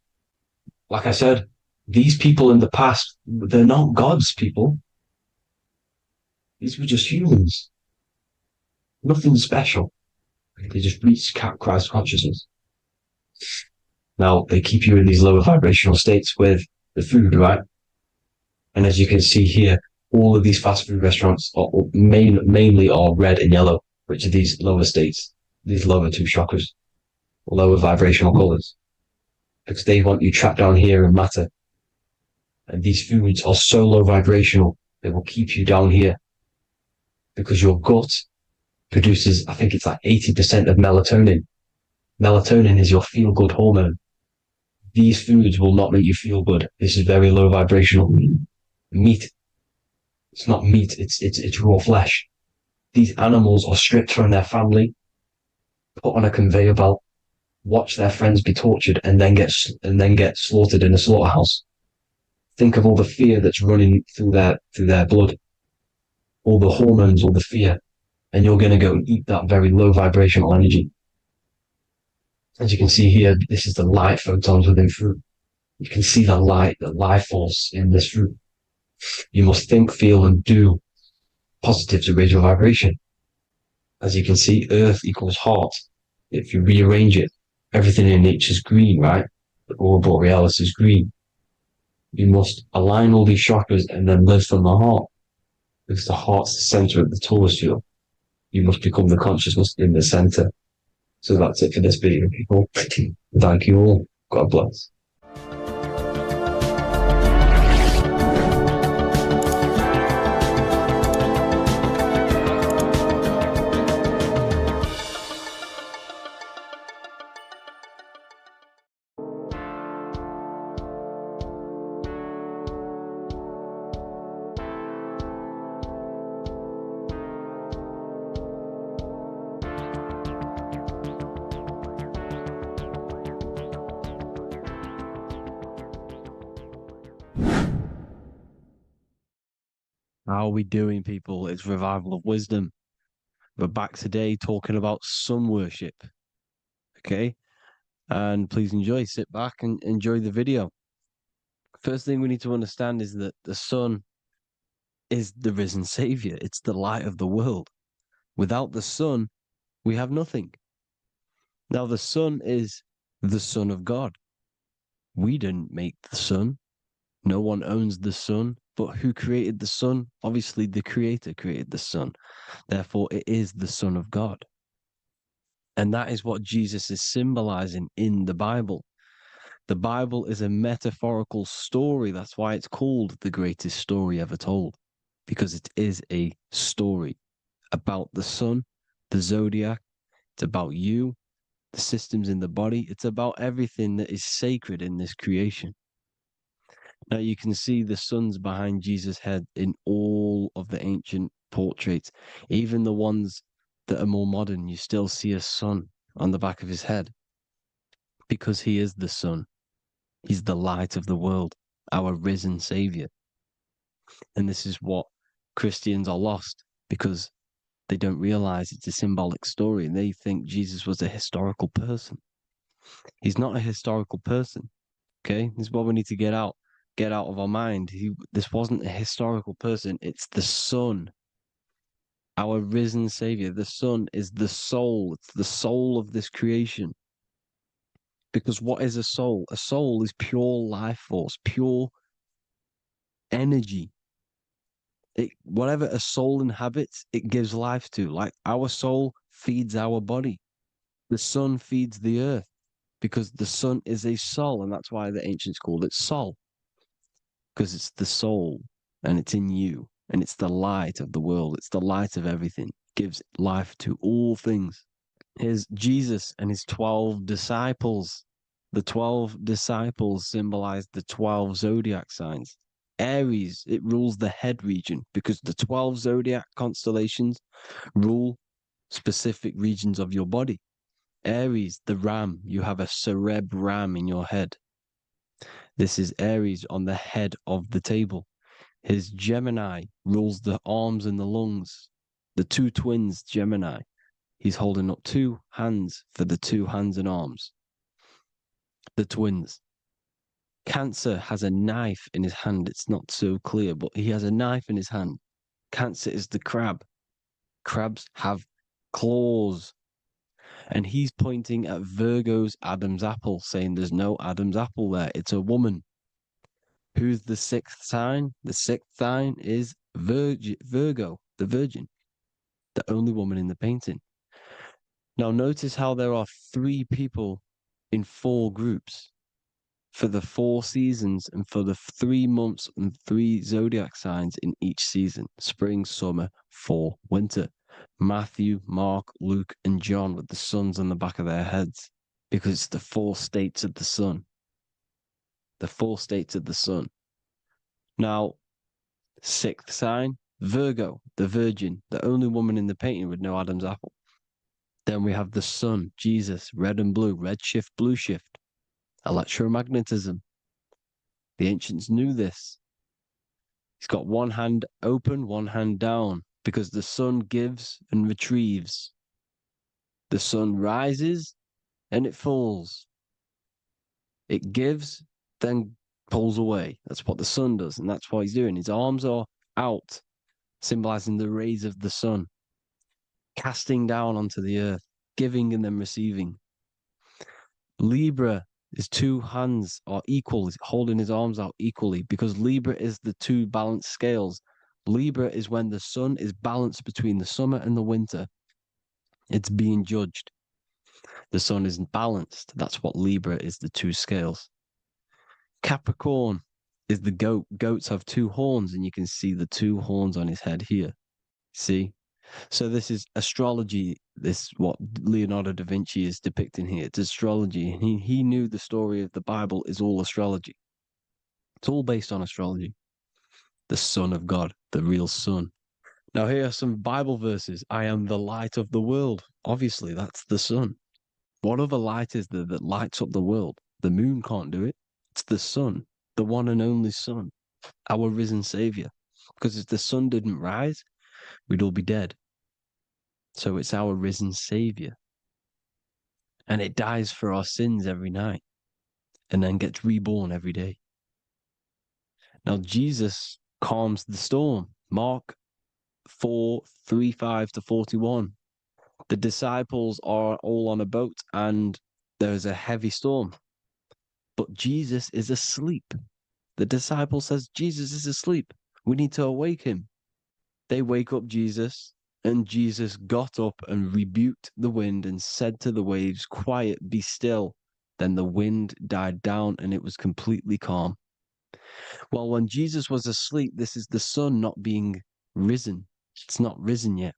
Like I said, these people in the past, they're not gods, people. These were just humans. Nothing special. They just reach Christ consciousness. Now, they keep you in these lower vibrational states with the food, right? And as you can see here, all of these fast food restaurants are mainly are red and yellow, which are these lower states, these lower two chakras, lower vibrational colors, because they want you trapped down here in matter. And these foods are so low vibrational, they will keep you down here because your gut produces, I think it's like 80% of melatonin. Melatonin is your feel-good hormone. These foods will not make you feel good. This is very low vibrational. Meat. It's not meat. It's raw flesh. These animals are stripped from their family, put on a conveyor belt, watch their friends be tortured, and then get slaughtered in a slaughterhouse. Think of all the fear that's running through their blood, all the hormones, all the fear, and you're going to go and eat that very low vibrational energy. As you can see here, this is the light photons within fruit. You can see the life force in this fruit. You must think, feel, and do positive to raise your vibration. As you can see, earth equals heart. If you rearrange it, everything in nature is green, right? The aurora borealis is green. You must align all these chakras and then live from the heart, because the heart's the center of the Taurus field. You must become the consciousness in the center. So that's it for this video, people. Thank you all. God bless. How are we doing, people? It's Revival of Wisdom. We're back today talking about sun worship. Okay? And please enjoy, sit back and enjoy the video. First thing we need to understand is that the sun is the risen savior. It's the light of the world. Without the sun, we have nothing. Now, the sun is the Son of God. We didn't make the sun. No one owns the sun. But who created the sun? Obviously, the Creator created the sun. Therefore, it is the Son of God. And that is what Jesus is symbolizing in the Bible. The Bible is a metaphorical story. That's why it's called the greatest story ever told, because it is a story about the sun, the Zodiac. It's about you, the systems in the body. It's about everything that is sacred in this creation. Now you can see the suns behind Jesus' head in all of the ancient portraits, even the ones that are more modern. You still see a sun on the back of his head because he is the sun. He's the light of the world, our risen savior. And this is what Christians are lost because they don't realize it's a symbolic story and they think Jesus was a historical person. He's not a historical person. Okay, this is what we need to get out of our mind. This wasn't a historical person. It's the sun, our risen savior. The sun is the soul. It's the soul of this creation. Because what is a soul? A soul is pure life force, pure energy. Whatever a soul inhabits, it gives life to. Like our soul feeds our body. The sun feeds the earth because the sun is a soul, and that's why the ancients called it Sol. because it's the soul and it's in you and it's the light of the world. It's the light of everything. It gives life to all things. Here's Jesus and his 12 disciples. The 12 disciples symbolize the 12 zodiac signs. Aries, it rules the head region because the 12 zodiac constellations rule specific regions of your body. Aries, the ram, you have a cerebrum in your head. This is Aries on the head of the table. His Gemini rules the arms and the lungs. The two twins, Gemini. He's holding up two hands for the two hands and arms. The twins. Cancer has a knife in his hand. It's not so clear, but he has a knife in his hand. Cancer is the crab. Crabs have claws. And he's pointing at Virgo's Adam's apple, saying there's no Adam's apple there. It's a woman. Who's the sixth sign? The sixth sign is Virgo, the Virgin, the only woman in the painting. Now notice how there are 3 people in 4 groups for the 4 seasons and for the 3 months and 3 zodiac signs in each season: spring, summer, fall, winter. Matthew, Mark, Luke, and John with the suns on the back of their heads, because it's the 4 states of the sun. The 4 states of the sun. Now, 6th sign, Virgo, the Virgin, the only woman in the painting with no Adam's apple. Then we have the sun, Jesus, red and blue, red shift, blue shift. Electromagnetism. The ancients knew this. He's got one hand open, one hand down, because the sun gives and retrieves. The sun rises and it falls. It gives, then pulls away. That's what the sun does, and that's what he's doing. His arms are out, symbolizing the rays of the sun, casting down onto the earth, giving and then receiving. Libra, his 2 hands are equal, he's holding his arms out equally, because Libra is the 2 balanced scales. Libra is when the sun is balanced between the summer and the winter. It's being judged. The sun isn't balanced. That's what Libra is, the 2 scales. Capricorn is the goat. Goats have 2 horns, and you can see the 2 horns on his head here. See? So this is astrology. This is what Leonardo da Vinci is depicting here. It's astrology. He knew the story of the Bible is all astrology. It's all based on astrology. The Son of God, the real sun. Now here are some Bible verses. I am the light of the world. Obviously, that's the sun. What other light is there that lights up the world? The moon can't do it. It's the sun, the one and only sun, our risen Savior. Because if the sun didn't rise, we'd all be dead. So it's our risen Savior. And it dies for our sins every night and then gets reborn every day. Now Jesus calms the storm. Mark 4:35-41. The disciples are all on a boat and there's a heavy storm. But Jesus is asleep. The disciple says, Jesus is asleep. We need to awake him. They wake up Jesus, and Jesus got up and rebuked the wind and said to the waves, quiet, be still. Then the wind died down and it was completely calm. Well, when Jesus was asleep, this is the sun not being risen. It's not risen yet.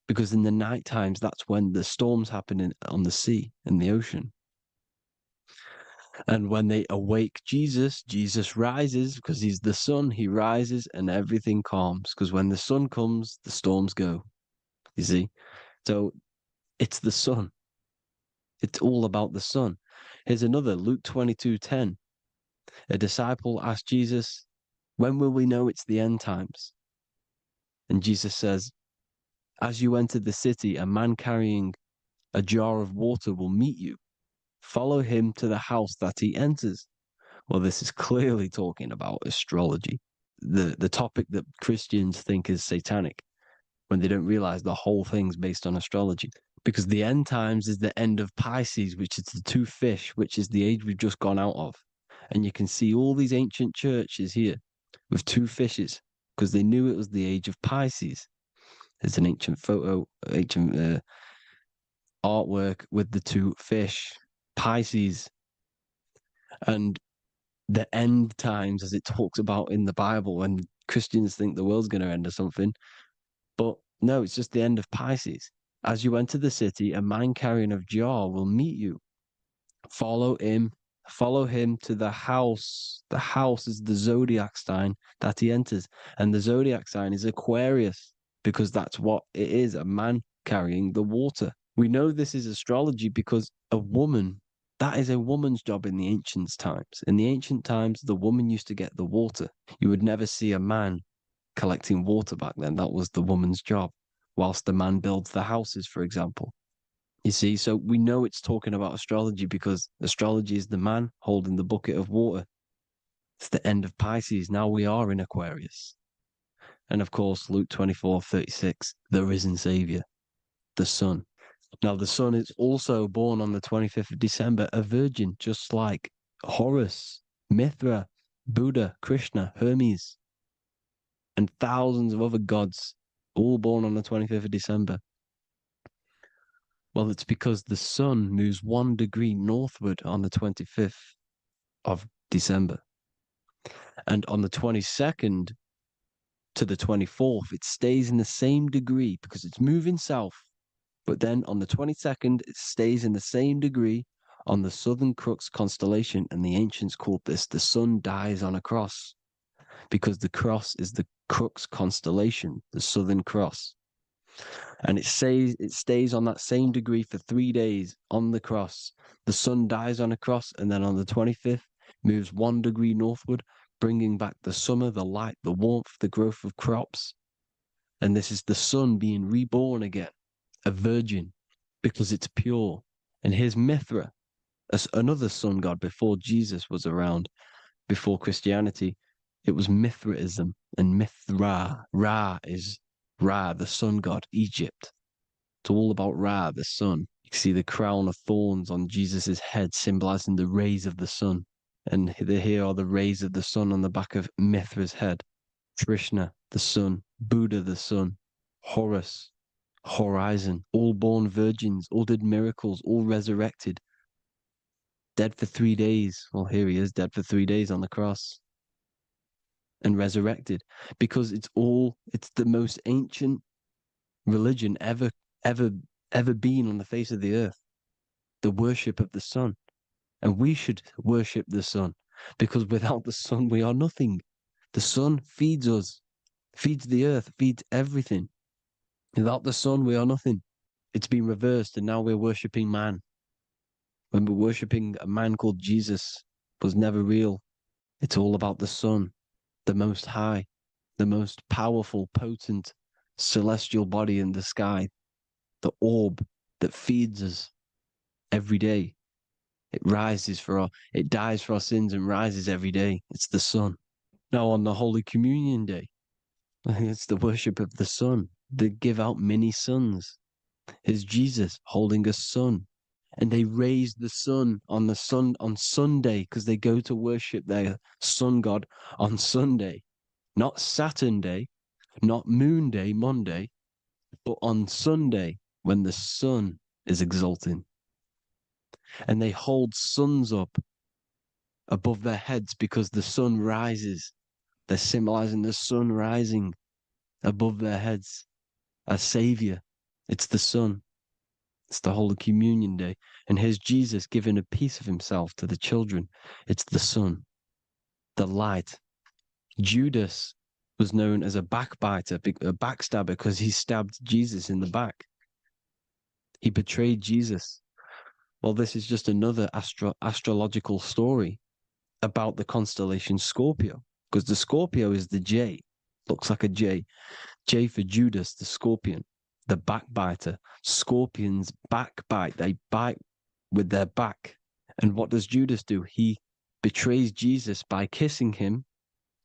Because in the night times, that's when the storms happen on the sea and the ocean. And when they awake Jesus, Jesus rises because he's the sun. He rises and everything calms. Because when the sun comes, the storms go. You see? So it's the sun. It's all about the sun. Here's another, Luke 22:10. A disciple asked Jesus, when will we know it's the end times? And Jesus says, as you enter the city, a man carrying a jar of water will meet you. Follow him to the house that he enters. Well, this is clearly talking about astrology, the topic that Christians think is satanic, when they don't realize the whole thing's based on astrology. Because the end times is the end of Pisces, which is the 2 fish, which is the age we've just gone out of. And you can see all these ancient churches here with 2 fishes, because they knew it was the age of Pisces. There's an ancient photo, ancient artwork with the 2 fish, Pisces. And the end times as it talks about in the Bible when Christians think the world's going to end or something. But no, it's just the end of Pisces. As you enter the city, a man carrying a jar will meet you. Follow him to the house. The house is the zodiac sign that he enters. And the zodiac sign is Aquarius, because that's what it is, a man carrying the water. We know this is astrology because a woman, that is a woman's job in the ancient times. In the ancient times, the woman used to get the water. You would never see a man collecting water back then. That was the woman's job, whilst the man builds the houses, for example. You see, so we know it's talking about astrology because astrology is the man holding the bucket of water. It's the end of Pisces. Now we are in Aquarius. And of course, Luke 24:36, the risen Savior, the Sun. Now, the Sun is also born on the 25th of December, a virgin, just like Horus, Mithra, Buddha, Krishna, Hermes, and thousands of other gods, all born on the 25th of December. Well, it's because the sun moves 1 degree northward on the 25th of December. And on the 22nd to the 24th, it stays in the same degree because it's moving south. But then on the 22nd, it stays in the same degree on the Southern Crux constellation. And the ancients called this the sun dies on a cross because the cross is the Crux constellation, the Southern Cross. And it stays on that same degree for 3 days on the cross. The sun dies on a cross, and then on the 25th, moves 1 degree northward, bringing back the summer, the light, the warmth, the growth of crops. And this is the sun being reborn again, a virgin, because it's pure. And here's Mithra, another sun god before Jesus was around, before Christianity. It was Mithraism, and Mithra, Ra is Ra, the sun god, Egypt. It's all about Ra, the sun. You can see the crown of thorns on Jesus' head, symbolizing the rays of the sun. And here are the rays of the sun on the back of Mithra's head. Krishna, the sun. Buddha, the sun. Horus, horizon. All born virgins, all did miracles, all resurrected. Dead for 3 days. Well, here he is, dead for 3 days on the cross. And resurrected, because it's the most ancient religion ever been on the face of the earth, the worship of the sun. And we should worship the sun, because without the sun we are nothing. The sun feeds us, feeds the earth, feeds everything. Without the sun we are nothing. It's been reversed, and now we're worshipping man. When we're worshipping a man called Jesus, was never real. It's all about the sun, the most high, the most powerful, potent, celestial body in the sky, the orb that feeds us every day. It dies for our sins and rises every day. It's the sun. Now on the Holy Communion Day, it's the worship of the sun. They give out many suns. Here's Jesus holding a sun. And they raise the sun on Sunday because they go to worship their sun god on Sunday. Not Saturn Day, not Moon Day, Monday, but on Sunday when the sun is exalting. And they hold suns up above their heads because the sun rises. They're symbolizing the sun rising above their heads as Savior. It's the sun. It's the Holy Communion Day. And here's Jesus giving a piece of himself to the children. It's the sun, the light. Judas was known as a backbiter, a backstabber, because he stabbed Jesus in the back. He betrayed Jesus. Well, this is just another astrological story about the constellation Scorpio, because the Scorpio is the J, looks like a J. J for Judas, the scorpion, the backbiter. Scorpions backbite, they bite with their back. And what does Judas do? He betrays Jesus by kissing him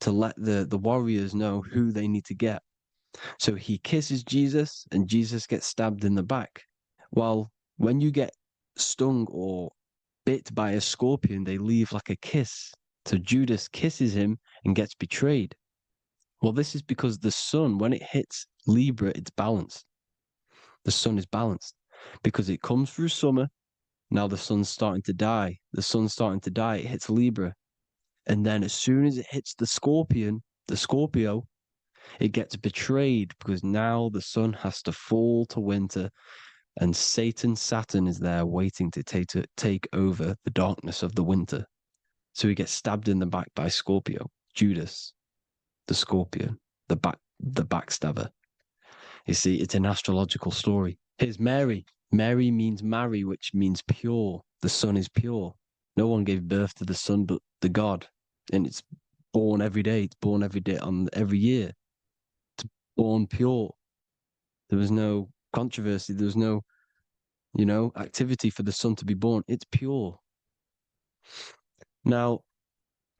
to let the warriors know who they need to get. So he kisses Jesus and Jesus gets stabbed in the back. Well, when you get stung or bit by a scorpion, they leave like a kiss. So Judas kisses him and gets betrayed. Well, this is because the sun, when it hits Libra, it's balanced. The sun is balanced because it comes through summer. Now the sun's starting to die. The sun's starting to die. It hits Libra. And then as soon as it hits the Scorpio, it gets betrayed because now the sun has to fall to winter, and Saturn is there waiting to take over the darkness of the winter. So he gets stabbed in the back by Scorpio, Judas, the Scorpion, the backstabber. You see, it's an astrological story. Here's Mary. Mary means marry, which means pure. The sun is pure. No one gave birth to the sun but the God. And it's born every day. It's born every day on every year. It's born pure. There was no controversy. There was no, activity for the sun to be born. It's pure. Now,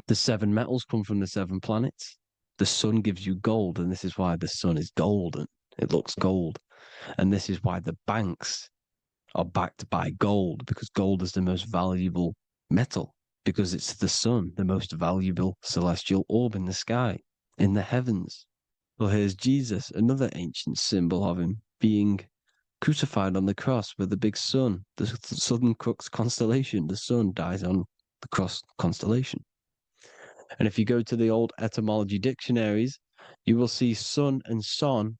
the 7 metals come from the 7 planets. The sun gives you gold, and this is why the sun is golden. It looks gold. And this is why the banks are backed by gold, because gold is the most valuable metal, because it's the sun, the most valuable celestial orb in the sky, in the heavens. Well, here's Jesus, another ancient symbol of him being crucified on the cross with the big sun, the Southern Crux constellation. The sun dies on the cross constellation. And if you go to the old etymology dictionaries, you will see sun and son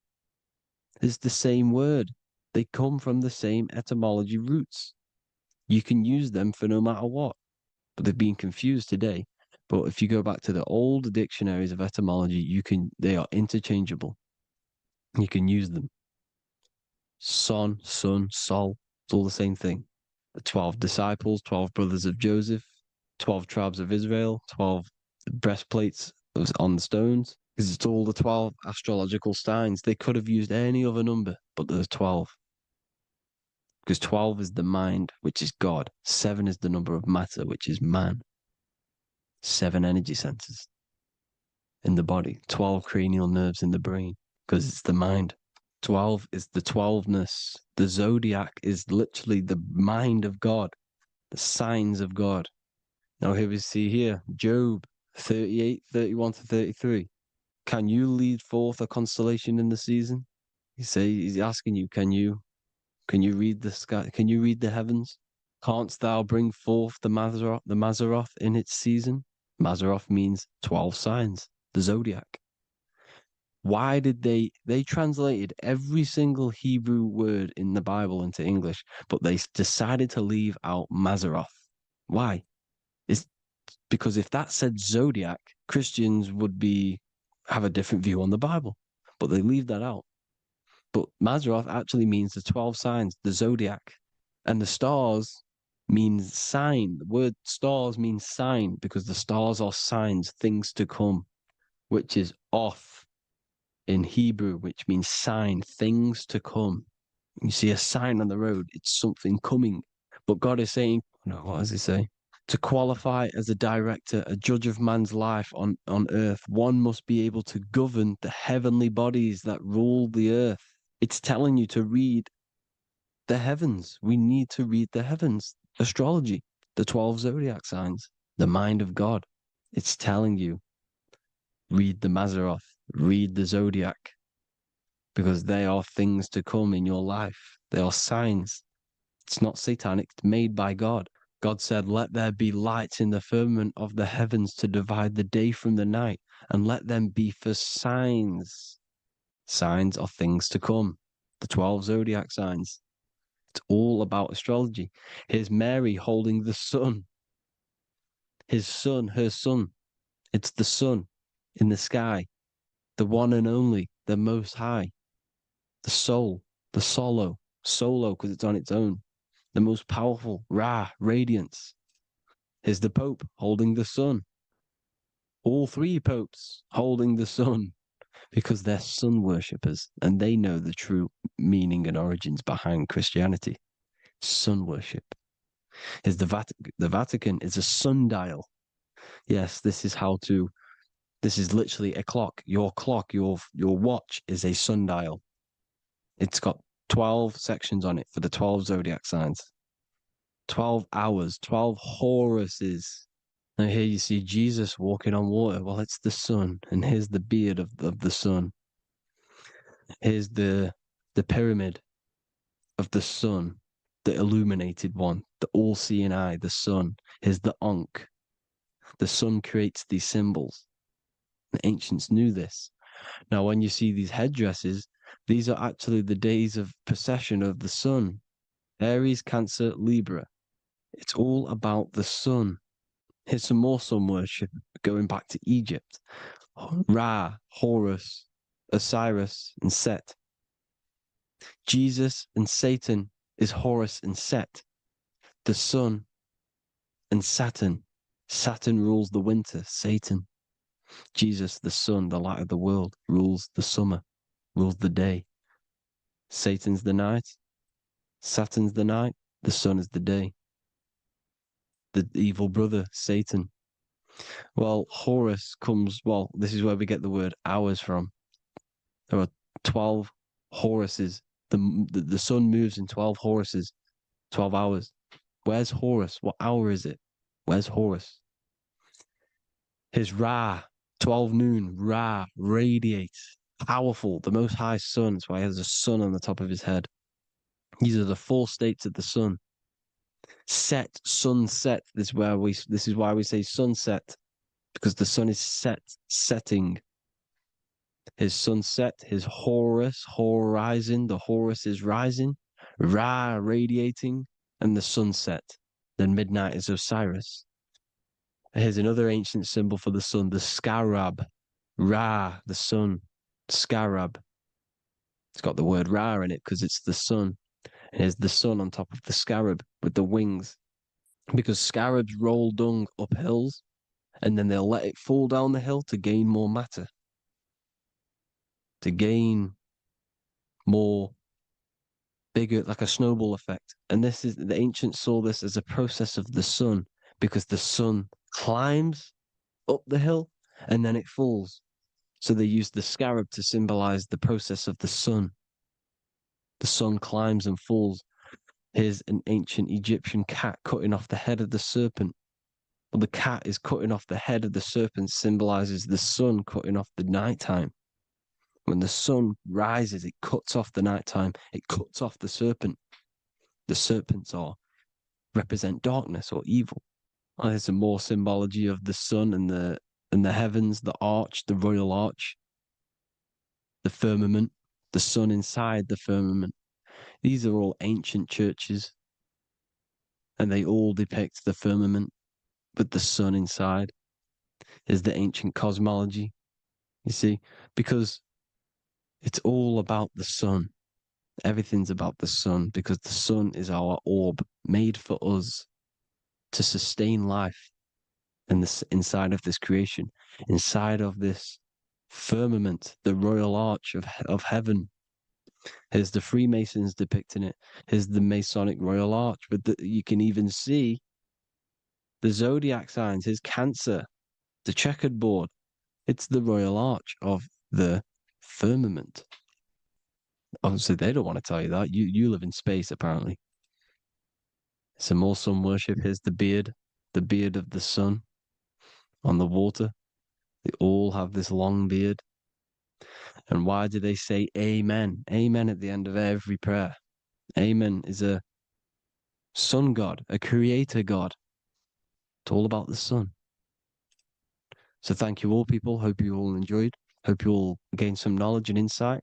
is the same word. They come from the same etymology roots. You can use them for no matter what, but they've been confused today. But if you go back to the old dictionaries of etymology, they are interchangeable. You can use them. Son, sun, sol, it's all the same thing. The 12 disciples, 12 brothers of Joseph, 12 tribes of Israel, 12 breastplates on the stones, because it's all the 12 astrological signs. They could have used any other number, but there's 12. Because 12 is the mind, which is God. 7 is the number of matter, which is man. 7 energy centers in the body. 12 cranial nerves in the brain, because it's the mind. 12 is the 12ness. The Zodiac is literally the mind of God, the signs of God. Now here we see here, Job 38, 31 to 33. Can you lead forth a constellation in the season? He's asking you, can you read the sky? Can you read the heavens? Canst thou bring forth the Mazzaroth in its season? Mazzaroth means 12 signs, the Zodiac. Why did they translated every single Hebrew word in the Bible into English, but they decided to leave out Mazzaroth? Why? It's because if that said Zodiac, Christians would have a different view on the Bible, but they leave that out. But Mazzaroth actually means the 12 signs, the Zodiac. And the stars means sign. The word stars means sign because the stars are signs, things to come, which is off in Hebrew, which means sign, things to come. You see a sign on the road, it's something coming. But God is saying, no, what does he say? To qualify as a director, a judge of man's life on earth, one must be able to govern the heavenly bodies that rule the earth. It's telling you to read the heavens. We need to read the heavens. Astrology, the 12 zodiac signs, the mind of God. It's telling you, read the Mazzaroth, read the Zodiac, because they are things to come in your life. They are signs. It's not satanic, it's made by God. God said, let there be lights in the firmament of the heavens to divide the day from the night, and let them be for signs. Signs are things to come. The 12 zodiac signs. It's all about astrology. Here's Mary holding the sun. His son, her son. It's the sun in the sky. The one and only, the most high. The soul, the solo because it's on its own. The most powerful, Ra, radiance. Here's the Pope holding the sun. All 3 popes holding the sun because they're sun worshippers and they know the true meaning and origins behind Christianity. Sun worship. Here's the Vatican is a sundial. Yes, this is literally a clock. Your watch is a sundial. It's got 12 sections on it for the 12 zodiac signs. 12 hours, 12 Horuses. Now here you see Jesus walking on water. Well, it's the sun, and here's the beard of the sun. Here's the pyramid of the sun, the illuminated one, the all-seeing eye, the sun. Here's the Ankh. The sun creates these symbols. The ancients knew this. Now, when you see these headdresses, these are actually the days of precession of the sun. Aries, Cancer, Libra. It's all about the sun. Here's some more sun worship going back to Egypt. Ra, Horus, Osiris, and Set. Jesus and Satan is Horus and Set. The sun and Saturn. Saturn rules the winter, Satan. Jesus, the sun, the light of the world, rules the summer, rules the day. Satan's the night, Saturn's the night, the sun is the day. The evil brother, Satan. Well, Horus comes, well, this is where we get the word hours from. There are 12 Horuses. The sun moves in 12 Horuses, 12 hours. Where's Horus? What hour is it? Where's Horus? His Ra, 12 noon, Ra, radiates, powerful, the most high sun. That's why he has a sun on the top of his head. These are the 4 states of the sun. Set, sunset. This is why we say sunset, because the sun is setting. His sunset, his Horus, horizon, the Horus is rising, Ra radiating, and the sunset. Then midnight is Osiris. Here's another ancient symbol for the sun, the scarab. Ra, the sun, scarab. It's got the word Ra in it because it's the sun. And here's the sun on top of the scarab with the wings. Because scarabs roll dung up hills, and then they'll let it fall down the hill to gain more matter. To gain more bigger, like a snowball effect. And this is, the ancients saw this as a process of the sun, because the sun climbs up the hill and then it falls. So they used the scarab to symbolize the process of the sun. The sun climbs and falls. Here's an ancient Egyptian cat cutting off the head of the serpent. Well, the cat is cutting off the head of the serpent, symbolizes the sun cutting off the nighttime. When the sun rises, it cuts off the nighttime. It cuts off the serpent. The serpents represent darkness or evil. Oh, there's some more symbology of the sun and the heavens, the arch, the royal arch, the firmament, the sun inside the firmament. These are all ancient churches, and they all depict the firmament with the sun inside. Is the ancient cosmology, you see, because it's all about the sun. Everything's about the sun, because the sun is our orb made for us to sustain life in this, inside of this creation, inside of this firmament, the royal arch of heaven. Here's the Freemasons depicting it. Here's the Masonic royal arch, but you can even see the Zodiac signs. Here's Cancer, the checkered board. It's the royal arch of the firmament. Obviously, they don't want to tell you that. You live in space, apparently. Some more sun worship. Here's the beard of the sun on the water. They all have this long beard. And why do they say amen? Amen at the end of every prayer. Amen is a sun god, a creator god. It's all about the sun. So thank you all, people. Hope you all enjoyed. Hope you all gained some knowledge and insight.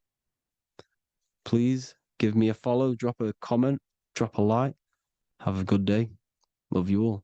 Please give me a follow, drop a comment, drop a like. Have a good day. Love you all.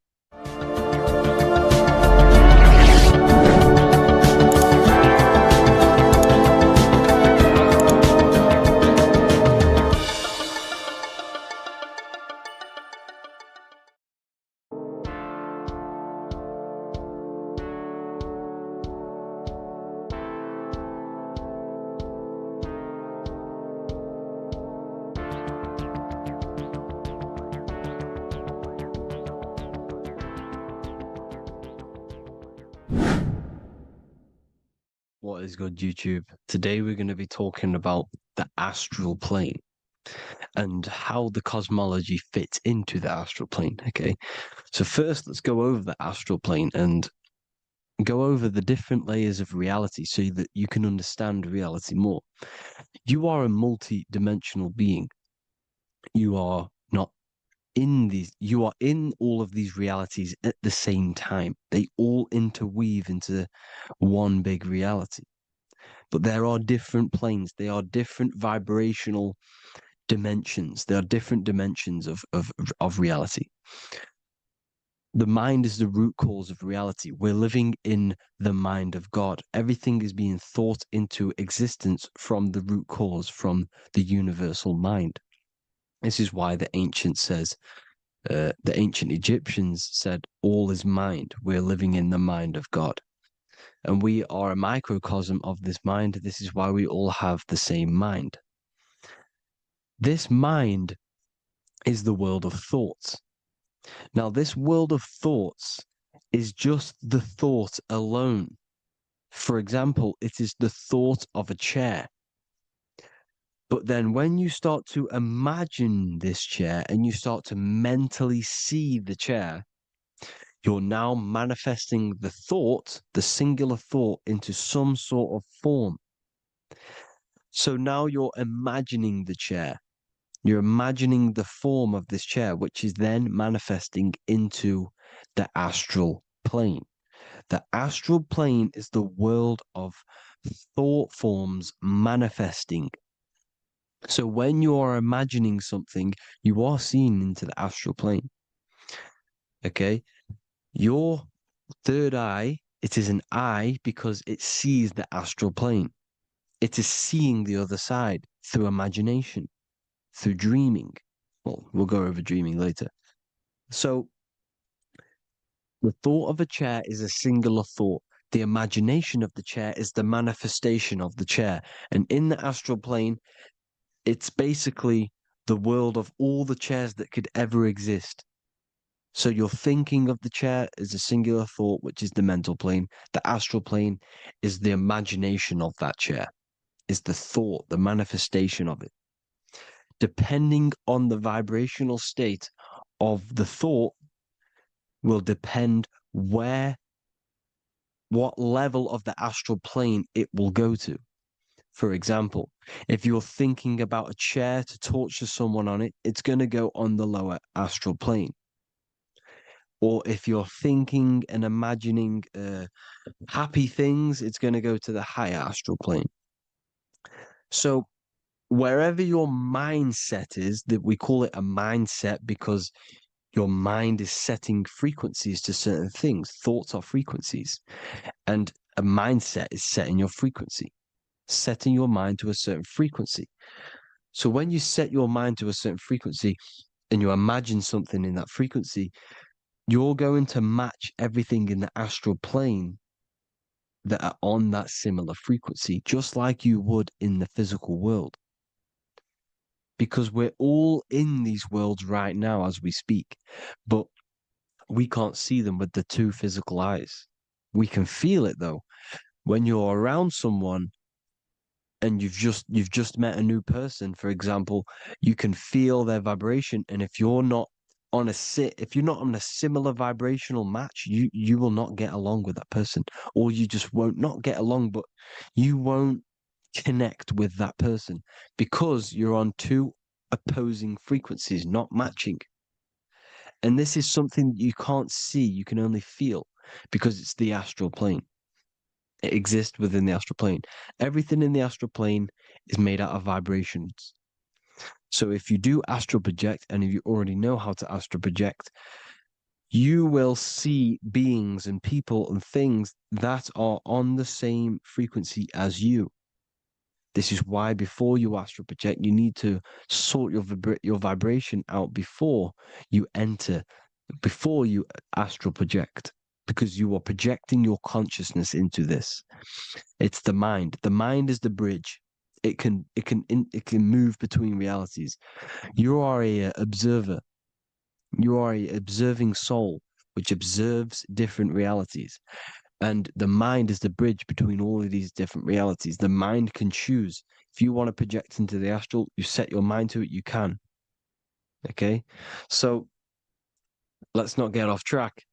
What is good, YouTube? Today we're going to be talking about the astral plane and how the cosmology fits into the astral plane. Okay, so first let's go over the astral plane and go over the different layers of reality so that you can understand reality more. You are a multi-dimensional being. You are not you are in all of these realities at the same time. They all interweave into one big reality. But there are different planes. They are different vibrational dimensions. There are different dimensions of reality. The mind is the root cause of reality. We're living in the mind of God. Everything is being thought into existence from the root cause, from the universal mind. This is why the ancient Egyptians said, all is mind. We're living in the mind of God. And we are a microcosm of this mind. This is why we all have the same mind. This mind is the world of thoughts. Now, this world of thoughts is just the thought alone. For example, it is the thought of a chair. But then when you start to imagine this chair and you start to mentally see the chair, you're now manifesting the thought, the singular thought, into some sort of form. So now you're imagining the chair. You're imagining the form of this chair, which is then manifesting into the astral plane. The astral plane is the world of thought forms manifesting. So when you are imagining something, you are seeing into the astral plane. Okay? Your third eye, it is an eye because it sees the astral plane. It is seeing the other side through imagination, through dreaming. Well, we'll go over dreaming later. So the thought of a chair is a singular thought. The imagination of the chair is the manifestation of the chair. And in the astral plane, it's basically the world of all the chairs that could ever exist. So you're thinking of the chair as a singular thought, which is the mental plane. The astral plane is the imagination of that chair, is the thought, the manifestation of it. Depending on the vibrational state of the thought will depend what level of the astral plane it will go to. For example, if you're thinking about a chair to torture someone on it, it's going to go on the lower astral plane. Or if you're thinking and imagining happy things, it's going to go to the higher astral plane. So wherever your mindset is, that we call it a mindset because your mind is setting frequencies to certain things. Thoughts are frequencies. And a mindset is setting your frequency, setting your mind to a certain frequency. So when you set your mind to a certain frequency and you imagine something in that frequency, you're going to match everything in the astral plane that are on that similar frequency, just like you would in the physical world. Because we're all in these worlds right now as we speak, but we can't see them with the two physical eyes. We can feel it though. When you're around someone and you've just met a new person, for example, you can feel their vibration, and if you're not on a similar vibrational match, you will not get along with that person, or you just won't not get along, but you won't connect with that person because you're on two opposing frequencies, not matching. And this is something you can't see, you can only feel because it's the astral plane. It exists within the astral plane. Everything in the astral plane is made out of vibrations. So if you do astral project, and if you already know how to astral project, you will see beings and people and things that are on the same frequency as you. This is why before you astral project, you need to sort your vibration out before you astral project, because you are projecting your consciousness into this. It's the mind. The mind is the bridge. It can move between realities. You are a observer. You are a observing soul which observes different realities. And the mind is the bridge between all of these different realities. The mind can choose. If you want to project into the astral, you set your mind to it, you can. Okay? So let's not get off track.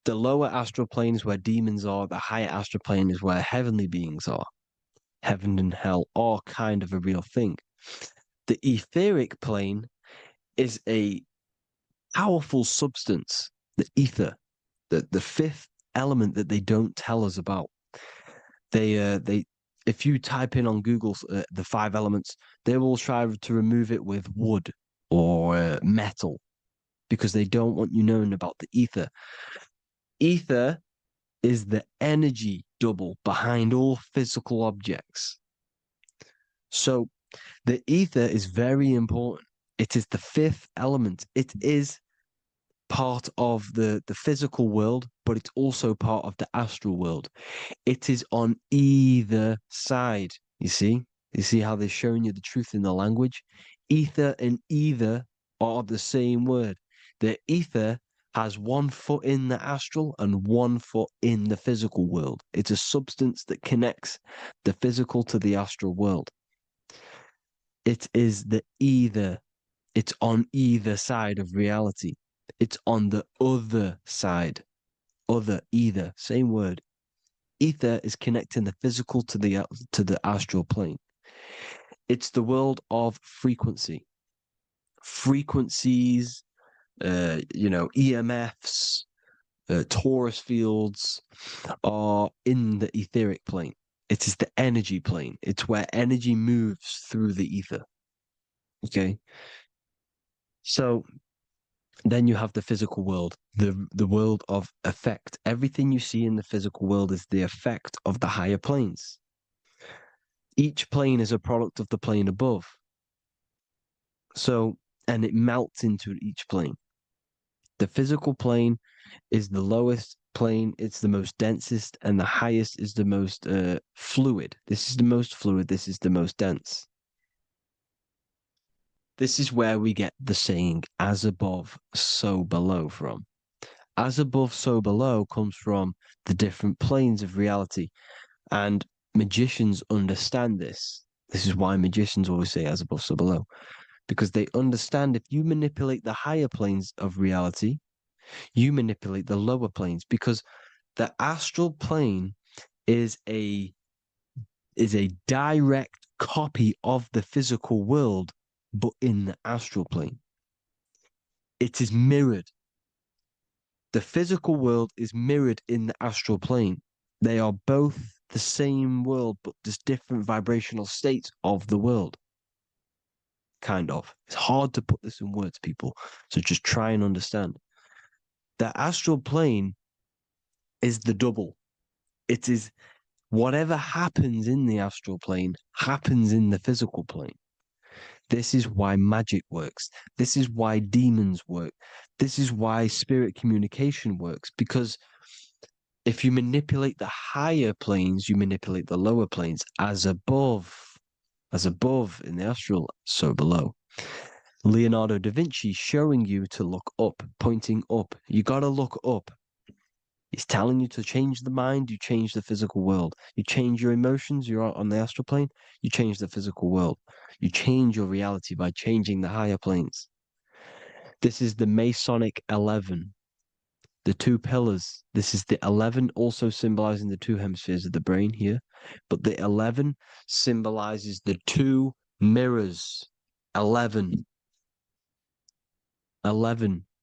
The lower astral plane is where demons are. The higher astral plane is where heavenly beings are. Heaven and hell are kind of a real thing. The etheric plane is a powerful substance, the ether, the fifth element that they don't tell us about. If you type in on Google the 5 elements, they will try to remove it with wood or metal because they don't want you knowing about the ether. Ether is the energy double behind all physical objects. So the ether is very important. It is the 5th element. It is part of the physical world, but it's also part of the astral world. It is on either side. You see how they're showing you the truth in the language? Ether and either are the same word. The ether has 1 foot in the astral and 1 foot in the physical world. It's a substance that connects the physical to the astral world. It is the either. It's on either side of reality. It's on the other side. Other, either, same word. Ether is connecting the physical to the astral plane. It's the world of frequency. Frequencies, EMFs, Taurus fields are in the etheric plane. It is the energy plane. It's where energy moves through the ether. Okay. So then you have the physical world, the world of effect. Everything you see in the physical world is the effect of the higher planes. Each plane is a product of the plane above. So, and it melts into each plane. The physical plane is the lowest plane, it's the most densest, and the highest is the most fluid. This is the most fluid, this is the most dense. This is where we get the saying, as above, so below from. As above, so below comes from the different planes of reality. And magicians understand this. This is why magicians always say as above, so below. Because they understand if you manipulate the higher planes of reality, you manipulate the lower planes. Because the astral plane is a direct copy of the physical world, but in the astral plane. It is mirrored. The physical world is mirrored in the astral plane. They are both the same world, but there's different vibrational states of the world. Kind of. It's hard to put this in words, people. So just try and understand. The astral plane is the double. It is whatever happens in the astral plane happens in the physical plane. This is why magic works. This is why demons work. This is why spirit communication works. Because if you manipulate the higher planes, you manipulate the lower planes. As above in the astral, so below. Leonardo da Vinci showing you to look up, pointing up. You got to look up. He's telling you to change the mind, you change the physical world. You change your emotions, you're on the astral plane, you change the physical world. You change your reality by changing the higher planes. This is the Masonic 11, the 2 pillars. This is the 11 also symbolizing the 2 hemispheres of the brain here. But the 11 symbolizes the 2 mirrors. 11,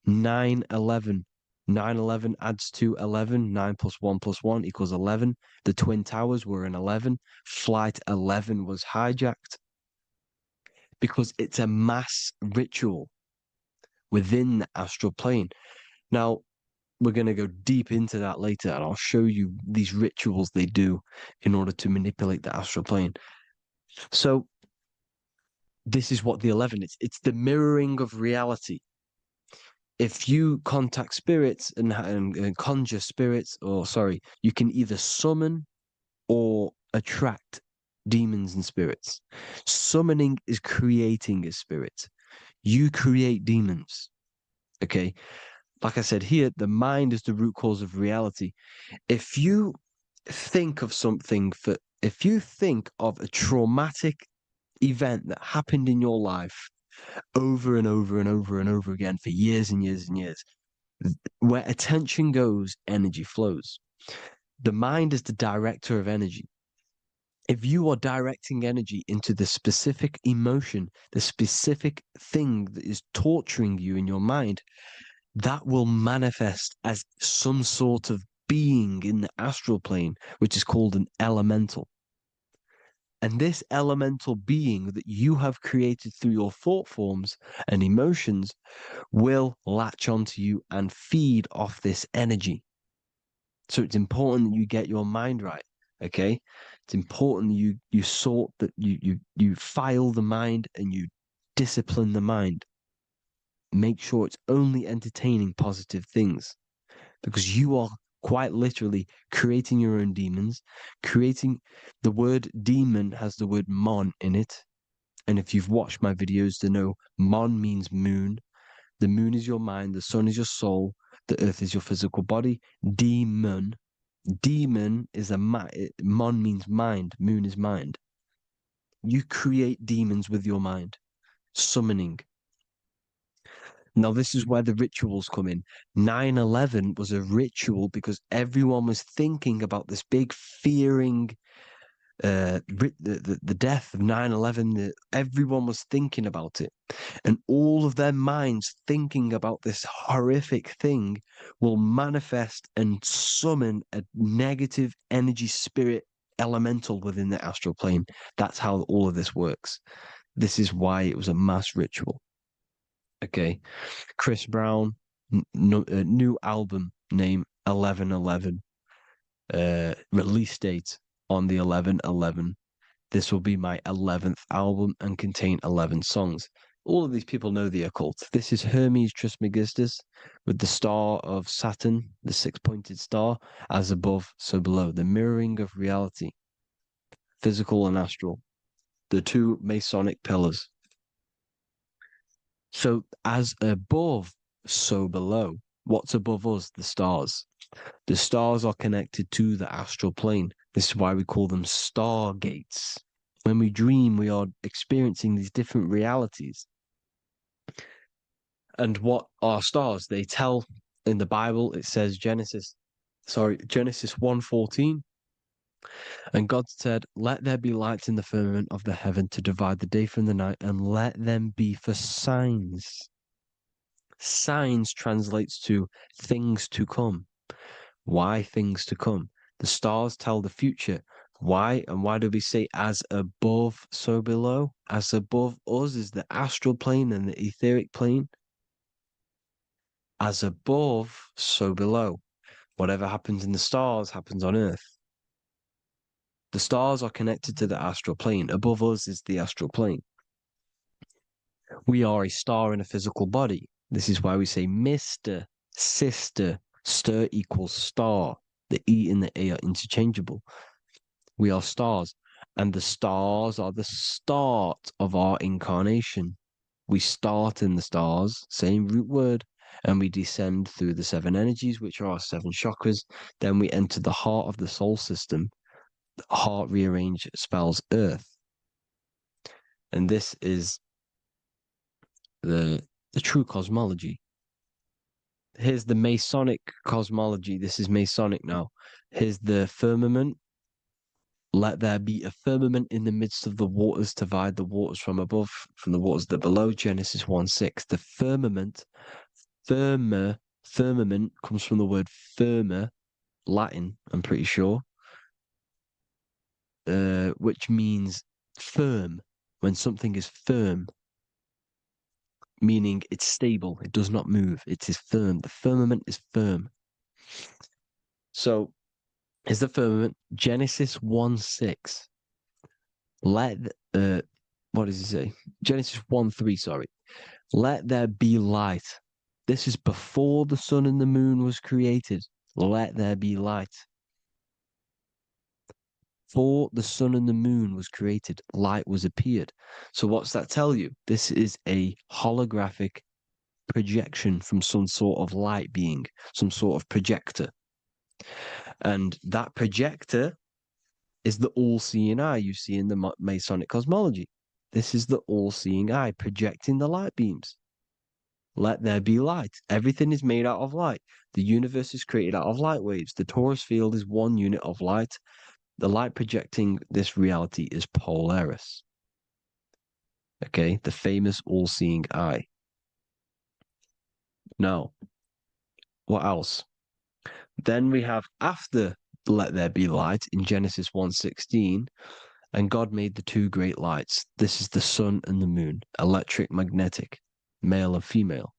9, 11. 9, 11 adds to 11. 9 plus 1 plus 1 equals 11. The Twin Towers were in 11. Flight 11 was hijacked because it's a mass ritual within the astral plane. Now, we're going to go deep into that later, and I'll show you these rituals they do in order to manipulate the astral plane. So, this is what the 11 is. It's the mirroring of reality. If you contact spirits and conjure spirits, you can either summon or attract demons and spirits. Summoning is creating a spirit. You create demons. Okay? Like I said here, the mind is the root cause of reality. If you think of if you think of a traumatic event that happened in your life over and over and over and over again for years and years and years, where attention goes, energy flows. The mind is the director of energy. If you are directing energy into the specific emotion, the specific thing that is torturing you in your mind, that will manifest as some sort of being in the astral plane, which is called an elemental. And this elemental being that you have created through your thought forms and emotions will latch onto you and feed off this energy. So it's important that you get your mind right. Okay, it's important you sort that you file the mind and you discipline the mind. Make sure it's only entertaining positive things, because you are quite literally creating your own demons. Creating the word demon has the word mon in it, and if you've watched my videos, to know mon means moon. The moon is your mind, the sun is your soul, the earth is your physical body. Demon is mon means mind, moon is mind. You create demons with your mind, summoning. Now, this is where the rituals come in. 9/11 was a ritual because everyone was thinking about this big fearing, the death of 9/11. Everyone was thinking about it. And all of their minds thinking about this horrific thing will manifest and summon a negative energy spirit elemental within the astral plane. That's how all of this works. This is why it was a mass ritual. Okay. Chris Brown, new album name 11/11. Release date on the 11/11. This will be my 11th album and contain 11 songs. All of these people know the occult. This is Hermes Trismegistus with the star of Saturn, the six-pointed star, as above, so below. The mirroring of reality, physical and astral. The two Masonic pillars. So as above, so below. What's above us? The stars. The stars are connected to the astral plane. This is why we call them stargates. When we dream, we are experiencing these different realities. And what are stars? They tell in the Bible, it says Genesis 1:14. And God said, "Let there be lights in the firmament of the heaven to divide the day from the night, and let them be for signs." Signs translates to things to come. Why things to come? The stars tell the future. Why? And why do we say as above, so below? As above us is the astral plane and the etheric plane. As above, so below. Whatever happens in the stars happens on Earth. The stars are connected to the astral plane. Above us is the astral plane. We are a star in a physical body. This is why we say Mr., sister, stir equals star. The E and the A are interchangeable. We are stars, and the stars are the start of our incarnation. We start in the stars, same root word, and we descend through the seven energies, which are our seven chakras. Then we enter the heart of the soul system. The heart rearranged spells earth. And this is the true cosmology. Here's the Masonic cosmology. This is Masonic now. Here's the firmament. Let there be a firmament in the midst of the waters to divide the waters from above, from the waters that below. Genesis 1:6. The firmament, firmament comes from the word firma, Latin, I'm pretty sure, which means firm. When something is firm, meaning it's stable, it does not move, it is firm. The firmament is firm. So, is the firmament Genesis 1:6. What does it say? Genesis 1:3, sorry. Let there be light. This is before the sun and the moon was created. Let there be light. Before the sun and the moon was created, light was appeared. So what's that tell you? This is a holographic projection from some sort of light being, some sort of projector. And that projector is the all-seeing eye you see in the Masonic cosmology. This is the all-seeing eye projecting the light beams. Let there be light. Everything is made out of light. The universe is created out of light waves. The Taurus field is one unit of light. The light projecting this reality is Polaris. Okay, the famous all-seeing eye. Now, what else? Then we have after let there be light in Genesis 1:16, and God made the two great lights. This is the sun and the moon, electric, magnetic, male and female.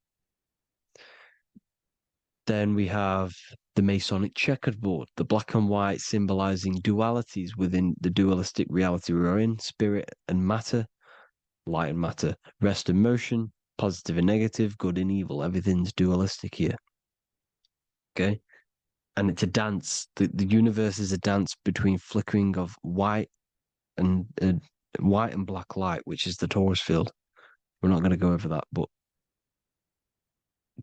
Then we have the Masonic checkerboard, the black and white symbolizing dualities within the dualistic reality we're in, spirit and matter, light and matter, rest and motion, positive and negative, good and evil. Everything's dualistic here. Okay? And it's a dance. The universe is a dance between flickering of white and black light, which is the Taurus field. We're not going to go over that, but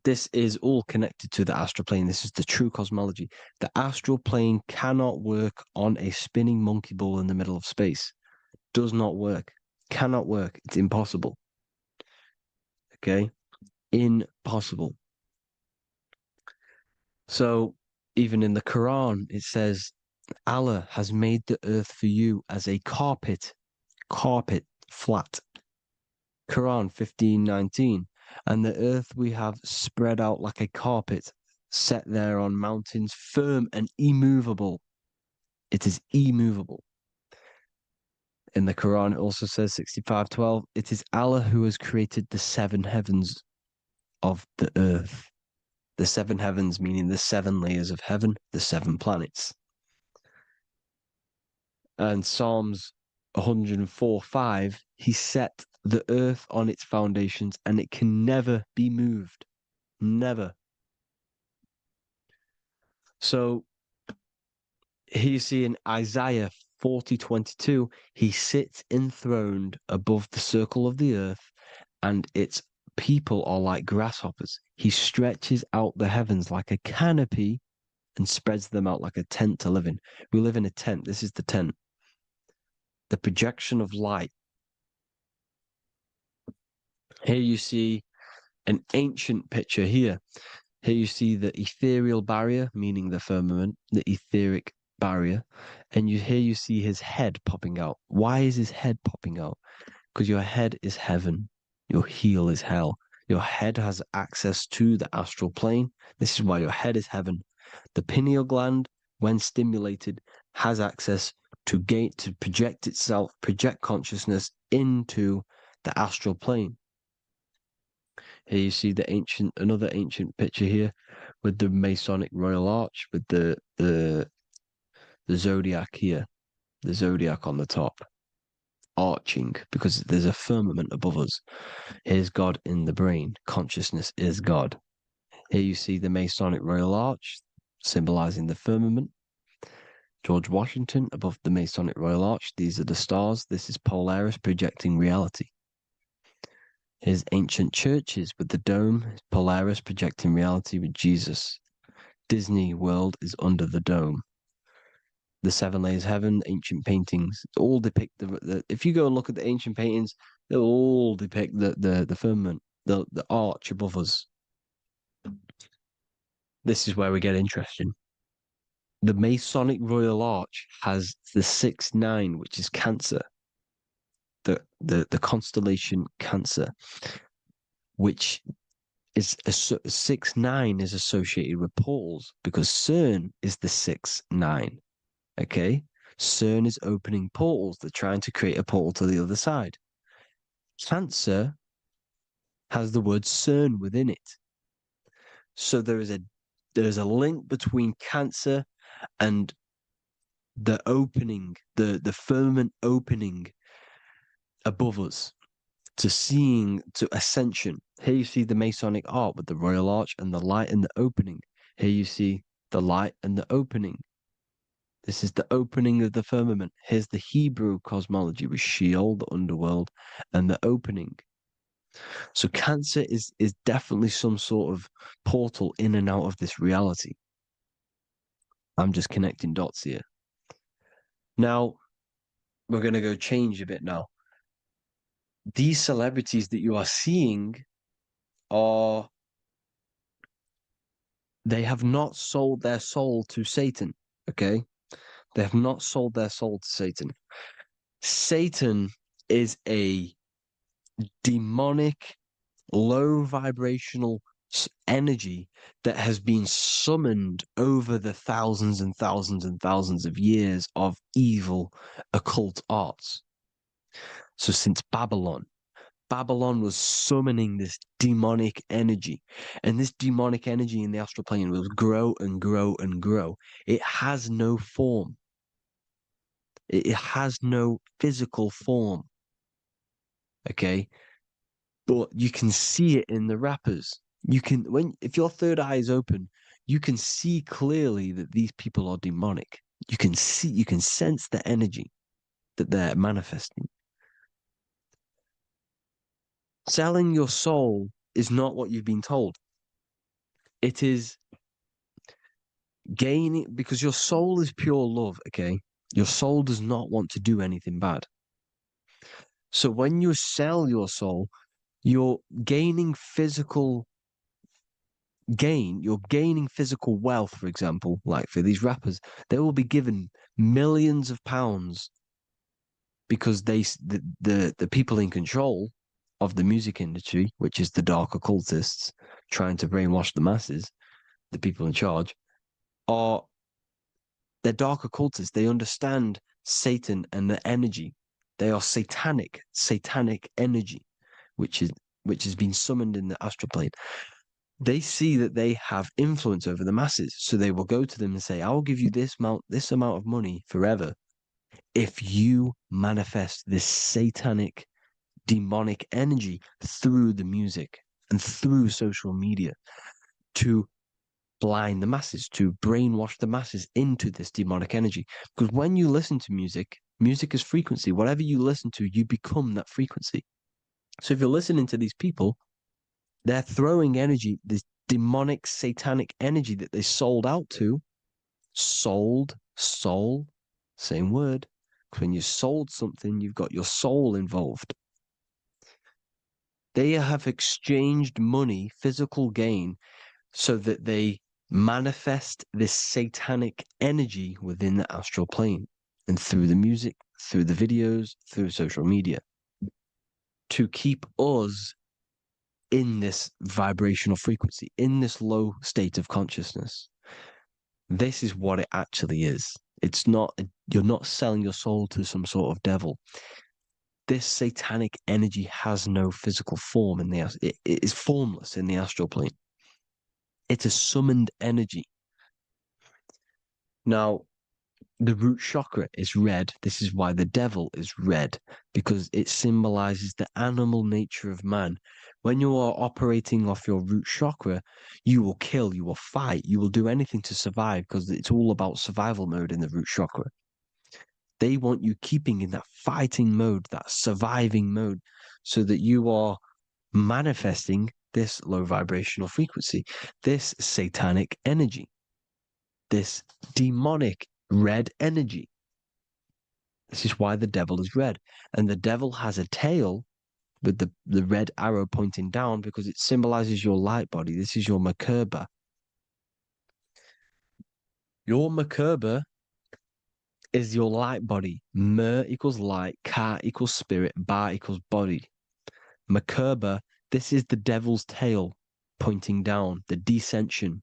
this is all connected to the astral plane. This is the true cosmology. The astral plane cannot work on a spinning monkey ball in the middle of space. Does not work. Cannot work. It's impossible. Okay? Impossible. So even in the Quran, it says, Allah has made the earth for you as a carpet, flat. Quran 15:19, and the earth we have spread out like a carpet, set there on mountains, firm and immovable. It is immovable. In the Quran, it also says 65:12, it is Allah who has created the seven heavens of the earth. The seven heavens meaning the seven layers of heaven, the seven planets. And Psalms 104:5, he set the earth on its foundations and it can never be moved. Never. So here you see in Isaiah 40:22, he sits enthroned above the circle of the earth and its people are like grasshoppers. He stretches out the heavens like a canopy and spreads them out like a tent to live in. We live in a tent. This is the tent. The projection of light. Here you see an ancient picture here. Here you see the ethereal barrier, meaning the firmament, the etheric barrier. And here you see his head popping out. Why is his head popping out? Because your head is heaven. Your heel is hell. Your head has access to the astral plane. This is why your head is heaven. The pineal gland, when stimulated, has access to project itself, project consciousness into the astral plane. Here you see another ancient picture here with the Masonic Royal Arch, with the Zodiac here, the Zodiac on the top, arching, because there's a firmament above us. Here's God in the brain. Consciousness is God. Here you see the Masonic Royal Arch, symbolizing the firmament. George Washington above the Masonic Royal Arch. These are the stars. This is Polaris projecting reality. Here's ancient churches with the dome. Polaris projecting reality with Jesus. Disney World is under the dome. The seven layers of heaven, ancient paintings, all depict if you go and look at the ancient paintings, they'll all depict the firmament, the arch above us. This is where we get interesting. The Masonic Royal Arch has the 6-9, which is Cancer. The constellation Cancer, which is 6-9 is associated with portals because CERN is the 6-9. Okay, CERN is opening portals. They're trying to create a portal to the other side. Cancer has the word CERN within it, so there is a link between Cancer and the opening, the firmament opening above us to Ascension. Here you see the Masonic art with the Royal Arch and the light and the opening. Here you see the light and the opening. This is the opening of the firmament. Here's the Hebrew cosmology with Sheol, the underworld, and the opening. So Cancer is definitely some sort of portal in and out of this reality. I'm just connecting dots here. Now, we're going to go change a bit now. These celebrities that you are seeing they have not sold their soul to Satan, okay? They have not sold their soul to Satan. Satan is a demonic, low vibrational energy that has been summoned over the thousands and thousands and thousands of years of evil occult arts. So since Babylon was summoning this demonic energy, and this demonic energy in the astral plane will grow and grow and grow. It has no form. It has no physical form. Okay? But you can see it in the rappers. If your third eye is open, you can see clearly that these people are demonic. You can sense the energy that they're manifesting. Selling your soul is not what you've been told. It is gaining, because your soul is pure love, okay? Your soul does not want to do anything bad. So when you sell your soul, you're gaining physical gain. You're gaining physical wealth, for example, like for these rappers, they will be given millions of pounds because the people in control of the music industry, which is the dark occultists trying to brainwash the masses, the people in charge, they're dark occultists. They understand Satan and the energy. They are satanic energy, which has been summoned in the astral plane. They see that they have influence over the masses, so they will go to them and say, "I will give you this amount of money forever if you manifest this satanic, demonic energy through the music and through social media to blind the masses, to brainwash the masses into this demonic energy." Because when you listen to music, music is frequency. Whatever you listen to, you become that frequency. So if you're listening to these people, they're throwing energy, this demonic, satanic energy that they sold out to. Soul, same word. When you sold something, you've got your soul involved. They have exchanged money, physical gain, so that they manifest this satanic energy within the astral plane and through the music, through the videos, through social media to keep us in this vibrational frequency, in this low state of consciousness. This is what it actually is. It's not, you're not selling your soul to some sort of devil. This satanic energy has no physical form it is formless in the astral plane. It's a summoned energy. Now, the root chakra is red. This is why the devil is red, because it symbolizes the animal nature of man. When you are operating off your root chakra, you will kill, you will fight, you will do anything to survive, because it's all about survival mode in the root chakra. They want you keeping in that fighting mode, that surviving mode, so that you are manifesting this low vibrational frequency, this satanic energy, this demonic red energy. This is why the devil is red. And the devil has a tail with the red arrow pointing down because it symbolizes your light body. This is your Merkaba. Your Merkaba is your light body. Mer equals light, Ka equals spirit, Ba equals body. Merkaba, this is the devil's tail pointing down, the descension,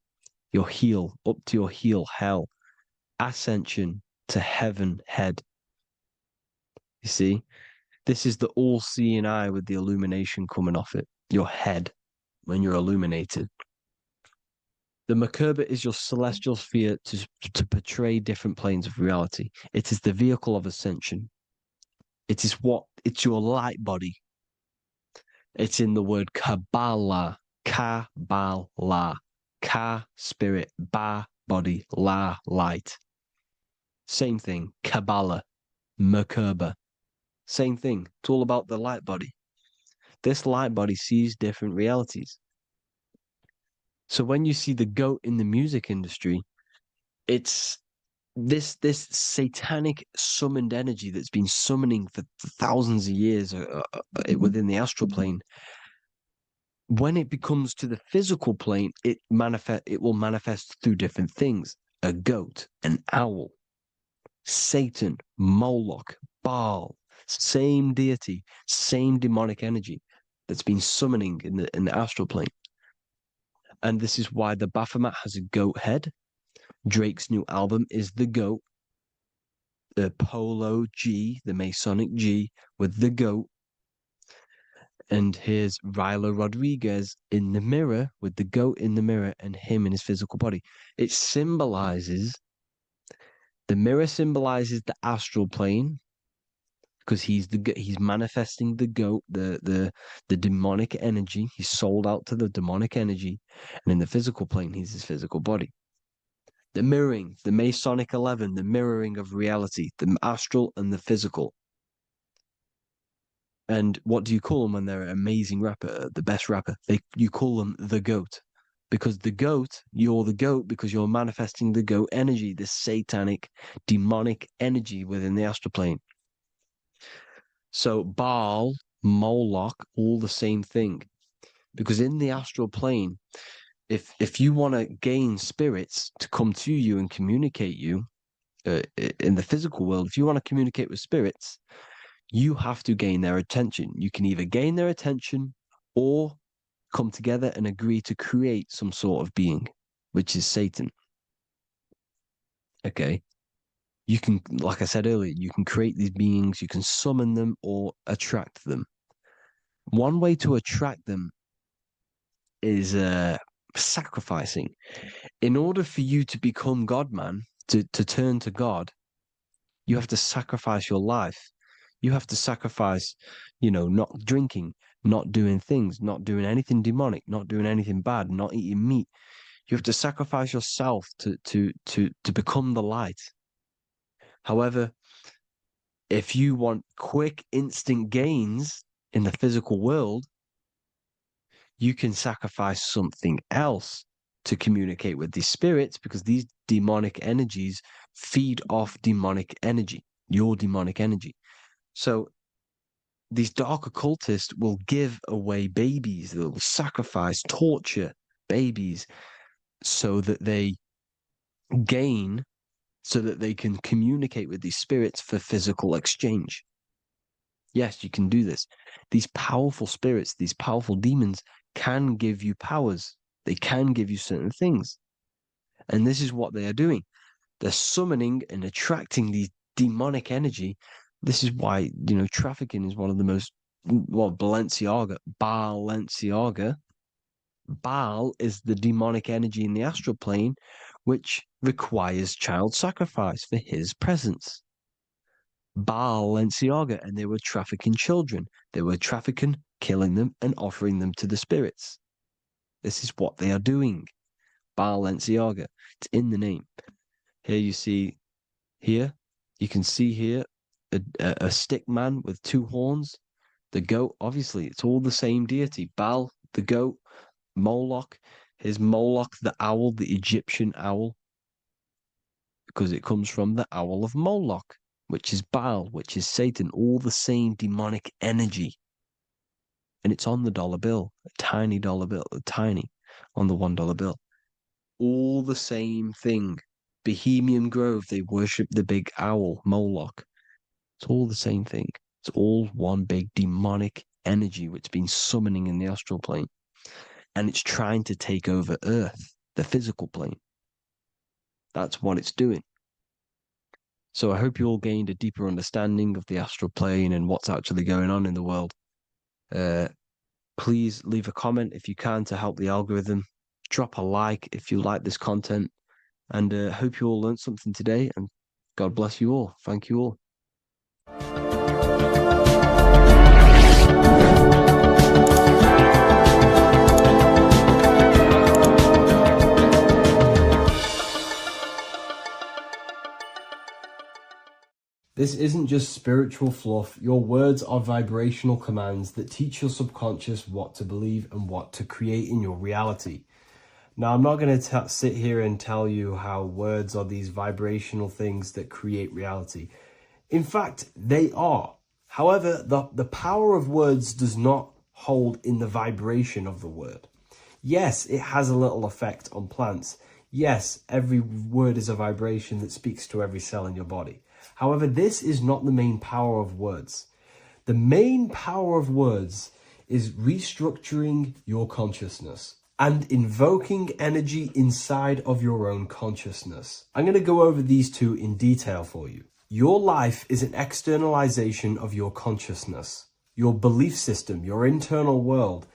your heel, up to your heel, hell. Ascension to heaven, head. You see, this is the all-seeing eye with the illumination coming off it, your head, when you're illuminated. The Merkaba is your celestial sphere to portray different planes of reality. It is the vehicle of ascension. It's your light body. It's in the word Kabbalah, Kabbalah, Ka, spirit, Ba, body, La, light. Same thing, Kabbalah, Merkaba. Same thing. It's all about the light body. This light body sees different realities. So when you see the goat in the music industry, it's this satanic summoned energy that's been summoning for thousands of years within the astral plane. When it becomes to the physical plane, it will manifest through different things. A goat, an owl, Satan, Moloch, Baal, same deity, same demonic energy that's been summoning in the astral plane. And this is why the Baphomet has a goat head. Drake's new album is the goat. The Polo G, the Masonic G, with the goat. And here's Rilo Rodriguez in the mirror, with the goat in the mirror and him in his physical body. It symbolizes, the mirror symbolizes the astral plane, because he's manifesting the goat, the demonic energy. He's sold out to the demonic energy. And in the physical plane, he's his physical body. The mirroring, the Masonic 11, the mirroring of reality, the astral and the physical. And what do you call them when they're an amazing rapper, the best rapper? You call them the goat. Because the goat, you're the goat because you're manifesting the goat energy, the satanic, demonic energy within the astral plane. So Baal, Moloch, all the same thing. Because in the astral plane, if you want to gain spirits to come to you and communicate you in the physical world, if you want to communicate with spirits, you have to gain their attention. You can either gain their attention or come together and agree to create some sort of being, which is Satan. Okay. You can, like I said earlier, you can create these beings, you can summon them or attract them. One way to attract them is sacrificing. In order for you to become God, man, to turn to God, you have to sacrifice your life. You have to sacrifice, not drinking, not doing things, not doing anything demonic, not doing anything bad, not eating meat. You have to sacrifice yourself to become the light. However, if you want quick, instant gains in the physical world, you can sacrifice something else to communicate with these spirits, because these demonic energies feed off demonic energy, your demonic energy. So these dark occultists will give away babies, they will sacrifice, torture babies so that they gain, so that they can communicate with these spirits for physical exchange. Yes, you can do this. These powerful spirits, these powerful demons can give you powers. They can give you certain things. And this is what they are doing. They're summoning and attracting these demonic energy. This is why, trafficking is one of the most, Balenciaga. Baal is the demonic energy in the astral plane, which requires child sacrifice for his presence. Balenciaga, and they were trafficking children. They were trafficking, killing them, and offering them to the spirits. This is what they are doing. Balenciaga. It's in the name. Here you see, you can see here a stick man with two horns. The goat, obviously, it's all the same deity. Baal, the goat, Moloch. Here's Moloch, the owl, the Egyptian owl, because it comes from the owl of Moloch, which is Baal, which is Satan, all the same demonic energy. And it's on the dollar bill, a tiny dollar bill, on the $1 bill. All the same thing. Bohemian Grove, they worship the big owl, Moloch. It's all the same thing. It's all one big demonic energy which has been summoning in the astral plane. And it's trying to take over Earth, the physical plane. That's what it's doing. So I hope you all gained a deeper understanding of the astral plane and what's actually going on in the world. Please leave a comment if you can to help the algorithm. Drop a like if you like this content. And hope you all learned something today. And God bless you all. Thank you all. This isn't just spiritual fluff. Your words are vibrational commands that teach your subconscious what to believe and what to create in your reality. Now, I'm not going to sit here and tell you how words are these vibrational things that create reality. In fact, they are. However, the power of words does not hold in the vibration of the word. Yes, it has a little effect on plants. Yes, every word is a vibration that speaks to every cell in your body. However, this is not the main power of words. The main power of words is restructuring your consciousness and invoking energy inside of your own consciousness. I'm going to go over these two in detail for you. Your life is an externalization of your consciousness. Your belief system, your internal world,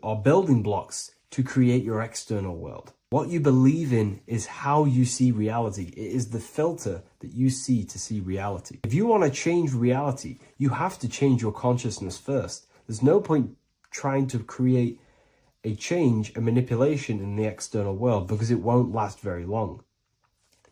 are building blocks to create your external world. What you believe in is how you see reality. It is the filter that you see to see reality. If you want to change reality, you have to change your consciousness first. There's no point trying to create a change, a manipulation in the external world, because it won't last very long.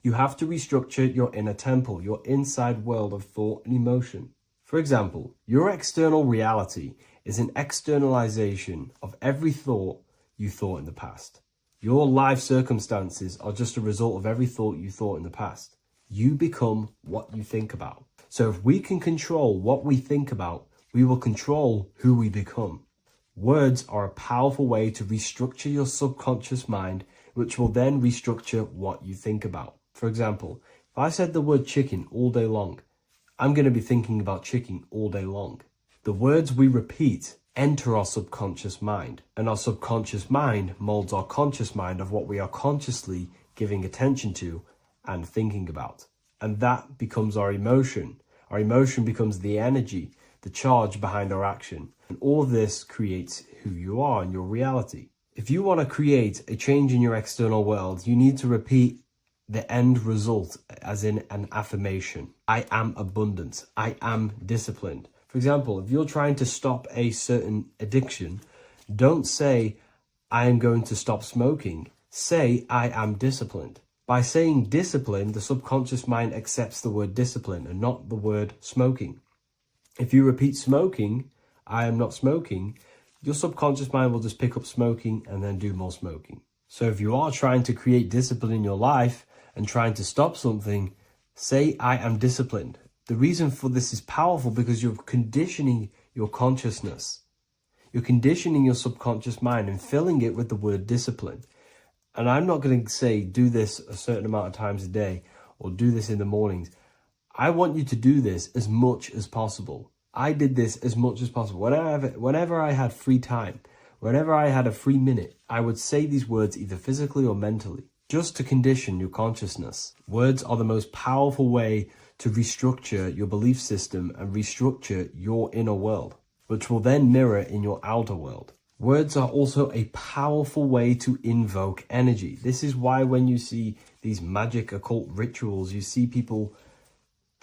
You have to restructure your inner temple, your inside world of thought and emotion. For example, your external reality is an externalization of every thought you thought in the past. Your life circumstances are just a result of every thought you thought in the past. You become what you think about. So if we can control what we think about, we will control who we become. Words are a powerful way to restructure your subconscious mind, which will then restructure what you think about. For example, if I said the word chicken all day long, I'm going to be thinking about chicken all day long. The words we repeat enter our subconscious mind, and our subconscious mind molds our conscious mind of what we are consciously giving attention to and thinking about. And that becomes our emotion. Our emotion becomes the energy, the charge behind our action. And all of this creates who you are and your reality. If you want to create a change in your external world, you need to repeat the end result as in an affirmation. I am abundant. I am disciplined. For example, if you're trying to stop a certain addiction, don't say, I am going to stop smoking. Say, I am disciplined. By saying discipline, the subconscious mind accepts the word discipline and not the word smoking. If you repeat smoking, I am not smoking, your subconscious mind will just pick up smoking and then do more smoking. So if you are trying to create discipline in your life and trying to stop something, say, I am disciplined. The reason for this is powerful because you're conditioning your consciousness. You're conditioning your subconscious mind and filling it with the word discipline. And I'm not going to say do this a certain amount of times a day or do this in the mornings. I want you to do this as much as possible. I did this as much as possible. Whenever I had free time, whenever I had a free minute, I would say these words either physically or mentally, just to condition your consciousness. Words are the most powerful way to restructure your belief system and restructure your inner world, which will then mirror in your outer world. Words are also a powerful way to invoke energy. This is why when you see these magic occult rituals, you see people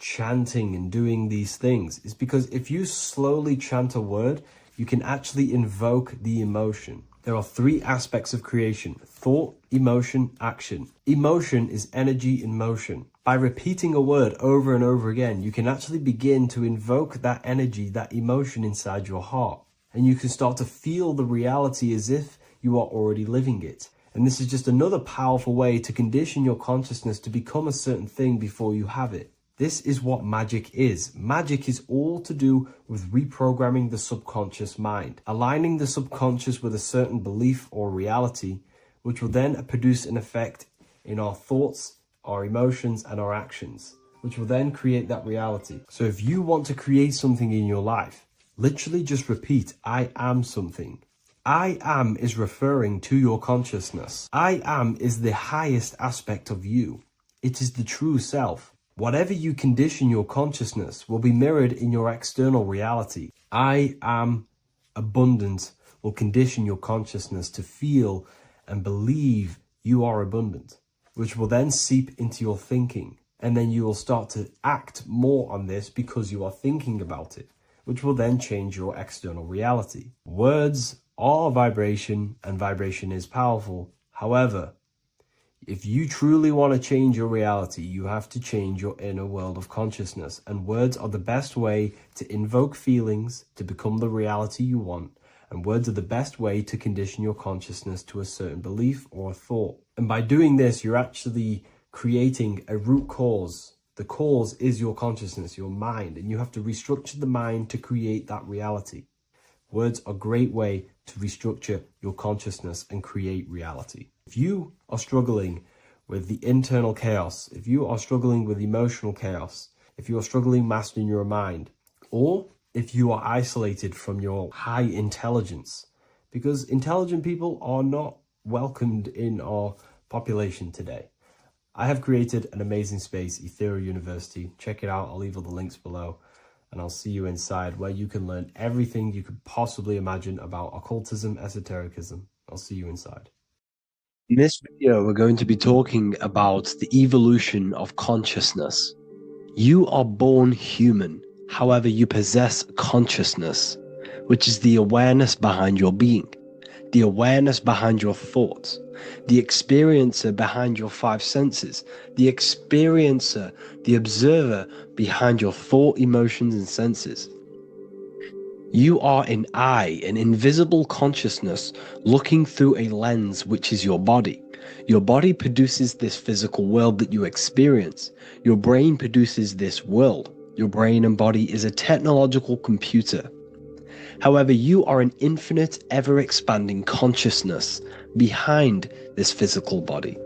chanting and doing these things. It's because if you slowly chant a word, you can actually invoke the emotion. There are three aspects of creation: thought, emotion, action. Emotion is energy in motion. By repeating a word over and over again, you can actually begin to invoke that energy, that emotion inside your heart. And you can start to feel the reality as if you are already living it. And this is just another powerful way to condition your consciousness to become a certain thing before you have it. This is what magic is. Magic is all to do with reprogramming the subconscious mind, aligning the subconscious with a certain belief or reality, which will then produce an effect in our thoughts, our emotions, and our actions, which will then create that reality. So if you want to create something in your life, literally just repeat, I am something. I am is referring to your consciousness. I am is the highest aspect of you. It is the true self. Whatever you condition your consciousness will be mirrored in your external reality. I am abundant will condition your consciousness to feel and believe you are abundant, which will then seep into your thinking. And then you will start to act more on this because you are thinking about it, which will then change your external reality. Words are vibration, and vibration is powerful. However, if you truly want to change your reality, you have to change your inner world of consciousness. And words are the best way to invoke feelings to become the reality you want. And words are the best way to condition your consciousness to a certain belief or a thought. And by doing this, you're actually creating a root cause. The cause is your consciousness, your mind, and you have to restructure the mind to create that reality. Words are a great way to restructure your consciousness and create reality. If you are struggling with the internal chaos, if you are struggling with emotional chaos, if you're struggling mastering your mind, or if you are isolated from your high intelligence, because intelligent people are not welcomed in our population today. I have created an amazing space, Ethereal University. Check it out. I'll leave all the links below, and I'll see you inside, where you can learn everything you could possibly imagine about occultism, esotericism. I'll see you inside. In this video, we're going to be talking about the evolution of consciousness. You are born human, however, you possess consciousness, which is the awareness behind your being, the awareness behind your thoughts, the experiencer behind your five senses, the experiencer, the observer behind your thought, emotions, and senses. You are an eye, an invisible consciousness looking through a lens, which is your body. Your body produces this physical world that you experience. Your brain produces this world. Your brain and body is a technological computer. However, you are an infinite, ever-expanding consciousness behind this physical body.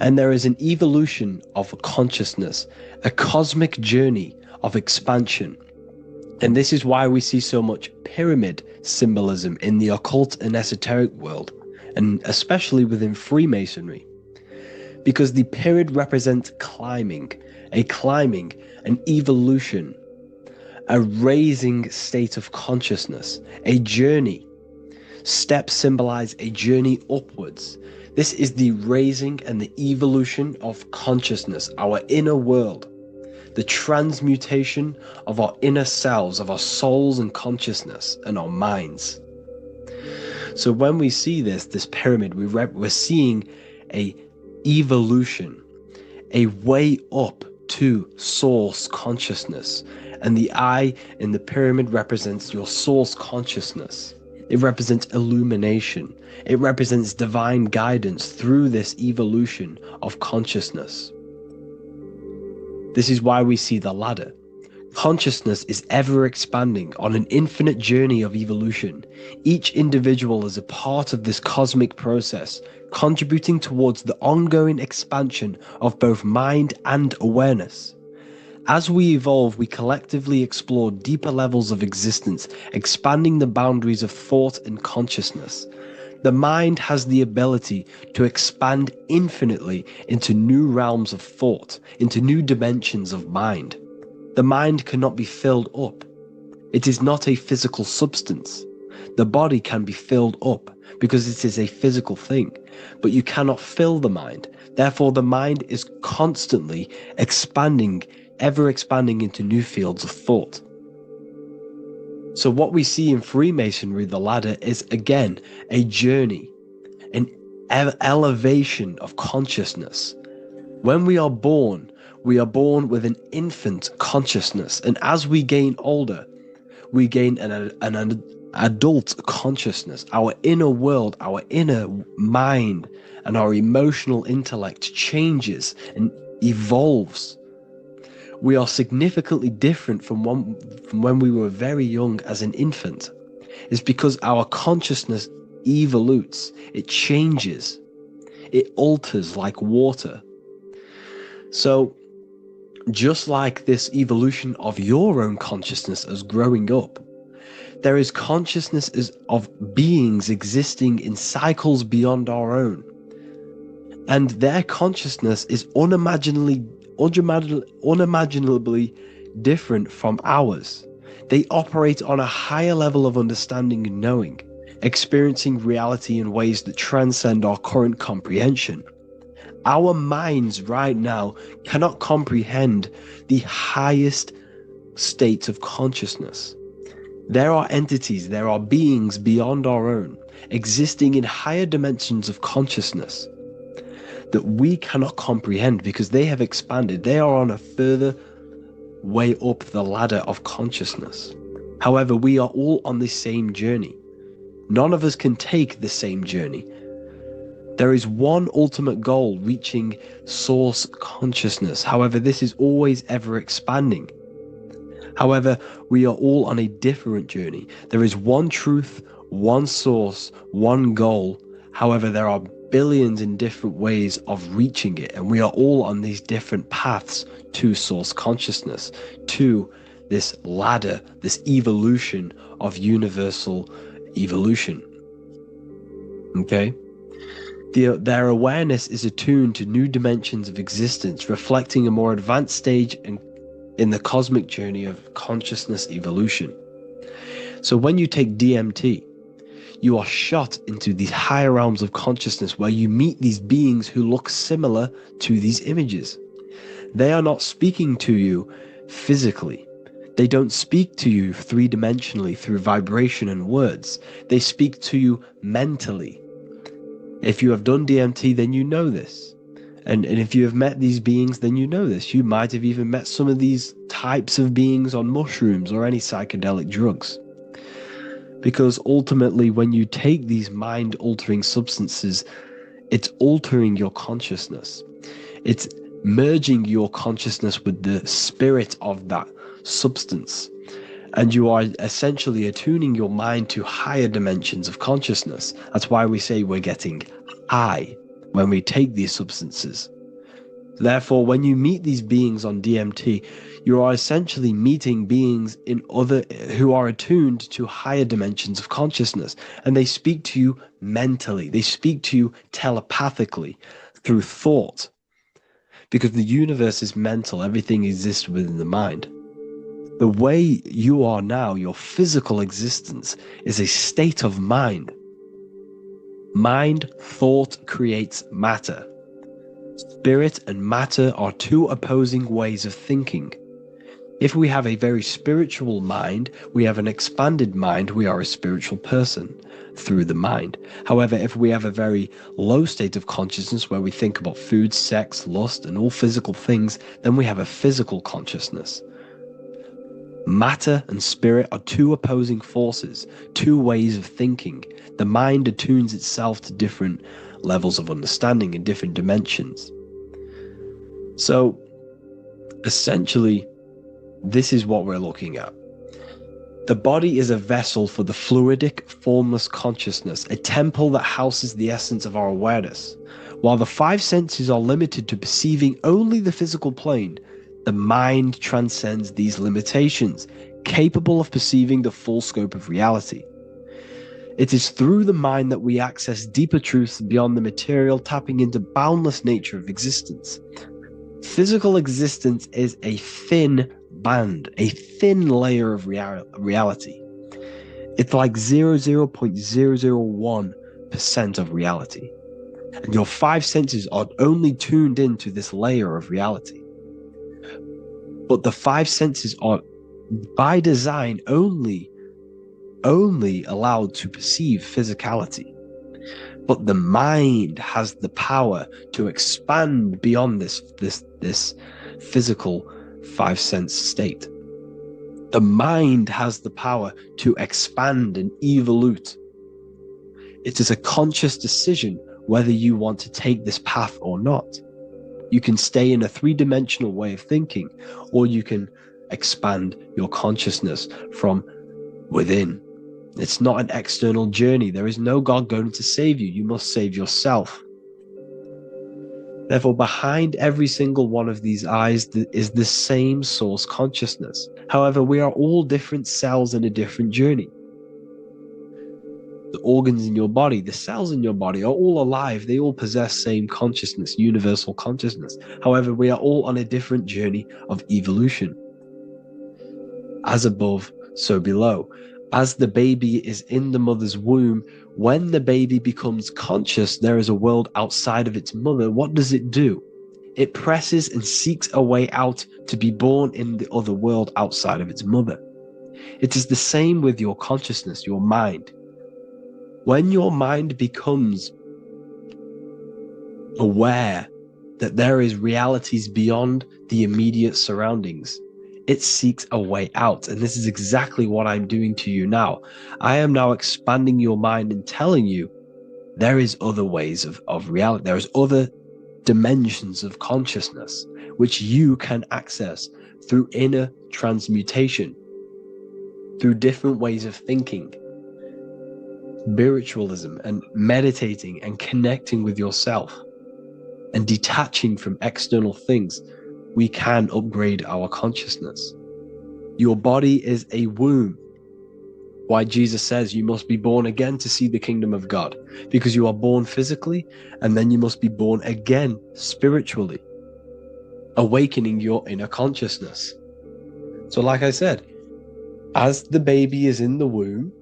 And there is an evolution of consciousness, a cosmic journey of expansion. And this is why we see so much pyramid symbolism in the occult and esoteric world, and especially within Freemasonry. Because the pyramid represents climbing, an evolution, a raising state of consciousness, a journey. Steps symbolize a journey upwards. This is the raising and the evolution of consciousness, our inner world. The transmutation of our inner selves, of our souls and consciousness and our minds. So when we see this pyramid, we're seeing a evolution, a way up to source consciousness. And the eye in the pyramid represents your source consciousness. It represents illumination. It represents divine guidance through this evolution of consciousness. This is why we see the ladder. Consciousness is ever expanding on an infinite journey of evolution. Each individual is a part of this cosmic process, contributing towards the ongoing expansion of both mind and awareness. As we evolve, we collectively explore deeper levels of existence, expanding the boundaries of thought and consciousness. The mind has the ability to expand infinitely into new realms of thought, into new dimensions of mind. The mind cannot be filled up. It is not a physical substance. The body can be filled up because it is a physical thing, but you cannot fill the mind. Therefore, the mind is constantly expanding, ever expanding into new fields of thought. So what we see in Freemasonry, the ladder, is again a journey, an elevation of consciousness. When we are born with an infant consciousness, and as we gain older, we gain an adult consciousness. Our inner world, our inner mind, and our emotional intellect changes and evolves. We are significantly different from when we were very young as an infant. It's because our consciousness evolutes, it changes, it alters like water. So just like this evolution of your own consciousness as growing up, there is consciousness of beings existing in cycles beyond our own. And their consciousness is unimaginably different from ours. They operate on a higher level of understanding and knowing, experiencing reality in ways that transcend our current comprehension. Our minds right now cannot comprehend the highest states of consciousness. There are entities, there are beings beyond our own, existing in higher dimensions of consciousness that we cannot comprehend because they have expanded. They are on a further way up the ladder of consciousness. However, we are all on the same journey. None of us can take the same journey. There is one ultimate goal, reaching source consciousness. However, this is always ever expanding. However, we are all on a different journey. There is one truth, one source, one goal. However, there are billions in different ways of reaching it, and we are all on these different paths to source consciousness, to this ladder, this evolution of universal evolution. Okay? Their awareness is attuned to new dimensions of existence, reflecting a more advanced stage in the cosmic journey of consciousness evolution. So when you take DMT, you are shot into these higher realms of consciousness where you meet these beings who look similar to these images. They are not speaking to you physically. They don't speak to you three-dimensionally through vibration and words. They speak to you mentally. If you have done DMT, then you know this. And if you have met these beings, then you know this. You might have even met some of these types of beings on mushrooms or any psychedelic drugs. Because ultimately, when you take these mind-altering substances, it's altering your consciousness. It's merging your consciousness with the spirit of that substance. And you are essentially attuning your mind to higher dimensions of consciousness. That's why we say we're getting high when we take these substances. Therefore, when you meet these beings on DMT, you are essentially meeting beings who are attuned to higher dimensions of consciousness, and they speak to you mentally. They speak to you telepathically through thought, because the universe is mental. Everything exists within the mind. The way you are now, your physical existence, is a state of mind. Mind, thought creates matter. Spirit and matter are two opposing ways of thinking. If we have a very spiritual mind, we have an expanded mind, we are a spiritual person through the mind. However, if we have a very low state of consciousness where we think about food, sex, lust, and all physical things, then we have a physical consciousness. Matter and spirit are two opposing forces, two ways of thinking. The mind attunes itself to different levels of understanding in different dimensions. So, essentially, this is what we're looking at. The body is a vessel for the fluidic, formless consciousness, a temple that houses the essence of our awareness. While the five senses are limited to perceiving only the physical plane, the mind transcends these limitations, capable of perceiving the full scope of reality. It is through the mind that we access deeper truths beyond the material, tapping into boundless nature of existence. Physical existence is a thin band, a thin layer of reality. It's like 0.001% of reality. And your five senses are only tuned into this layer of reality. But the five senses are, by design, only allowed to perceive physicality. But the mind has the power to expand beyond this physical five-sense state. The mind has the power to expand and evolute. It is a conscious decision whether you want to take this path or not. You can stay in a three-dimensional way of thinking, or you can expand your consciousness from within. It's not an external journey. There is no God going to save you. You must save yourself. Therefore, behind every single one of these eyes is the same source consciousness. However, we are all different cells in a different journey. The organs in your body, the cells in your body are all alive. They all possess same consciousness, universal consciousness. However, we are all on a different journey of evolution. As above, so below. As the baby is in the mother's womb, when the baby becomes conscious, there is a world outside of its mother. What does it do? It presses and seeks a way out to be born in the other world outside of its mother. It is the same with your consciousness, your mind. When your mind becomes aware that there is realities beyond the immediate surroundings, it seeks a way out. And this is exactly what I'm doing to you now. I am now expanding your mind and telling you there is other ways of reality. There is other dimensions of consciousness which you can access through inner transmutation, through different ways of thinking. spiritualism and meditating and connecting with yourself and detaching from external things, we can upgrade our consciousness. Your body is a womb. Why Jesus says you must be born again to see the kingdom of God, because you are born physically and then you must be born again spiritually, awakening your inner consciousness. So like I said, as the baby is in the womb,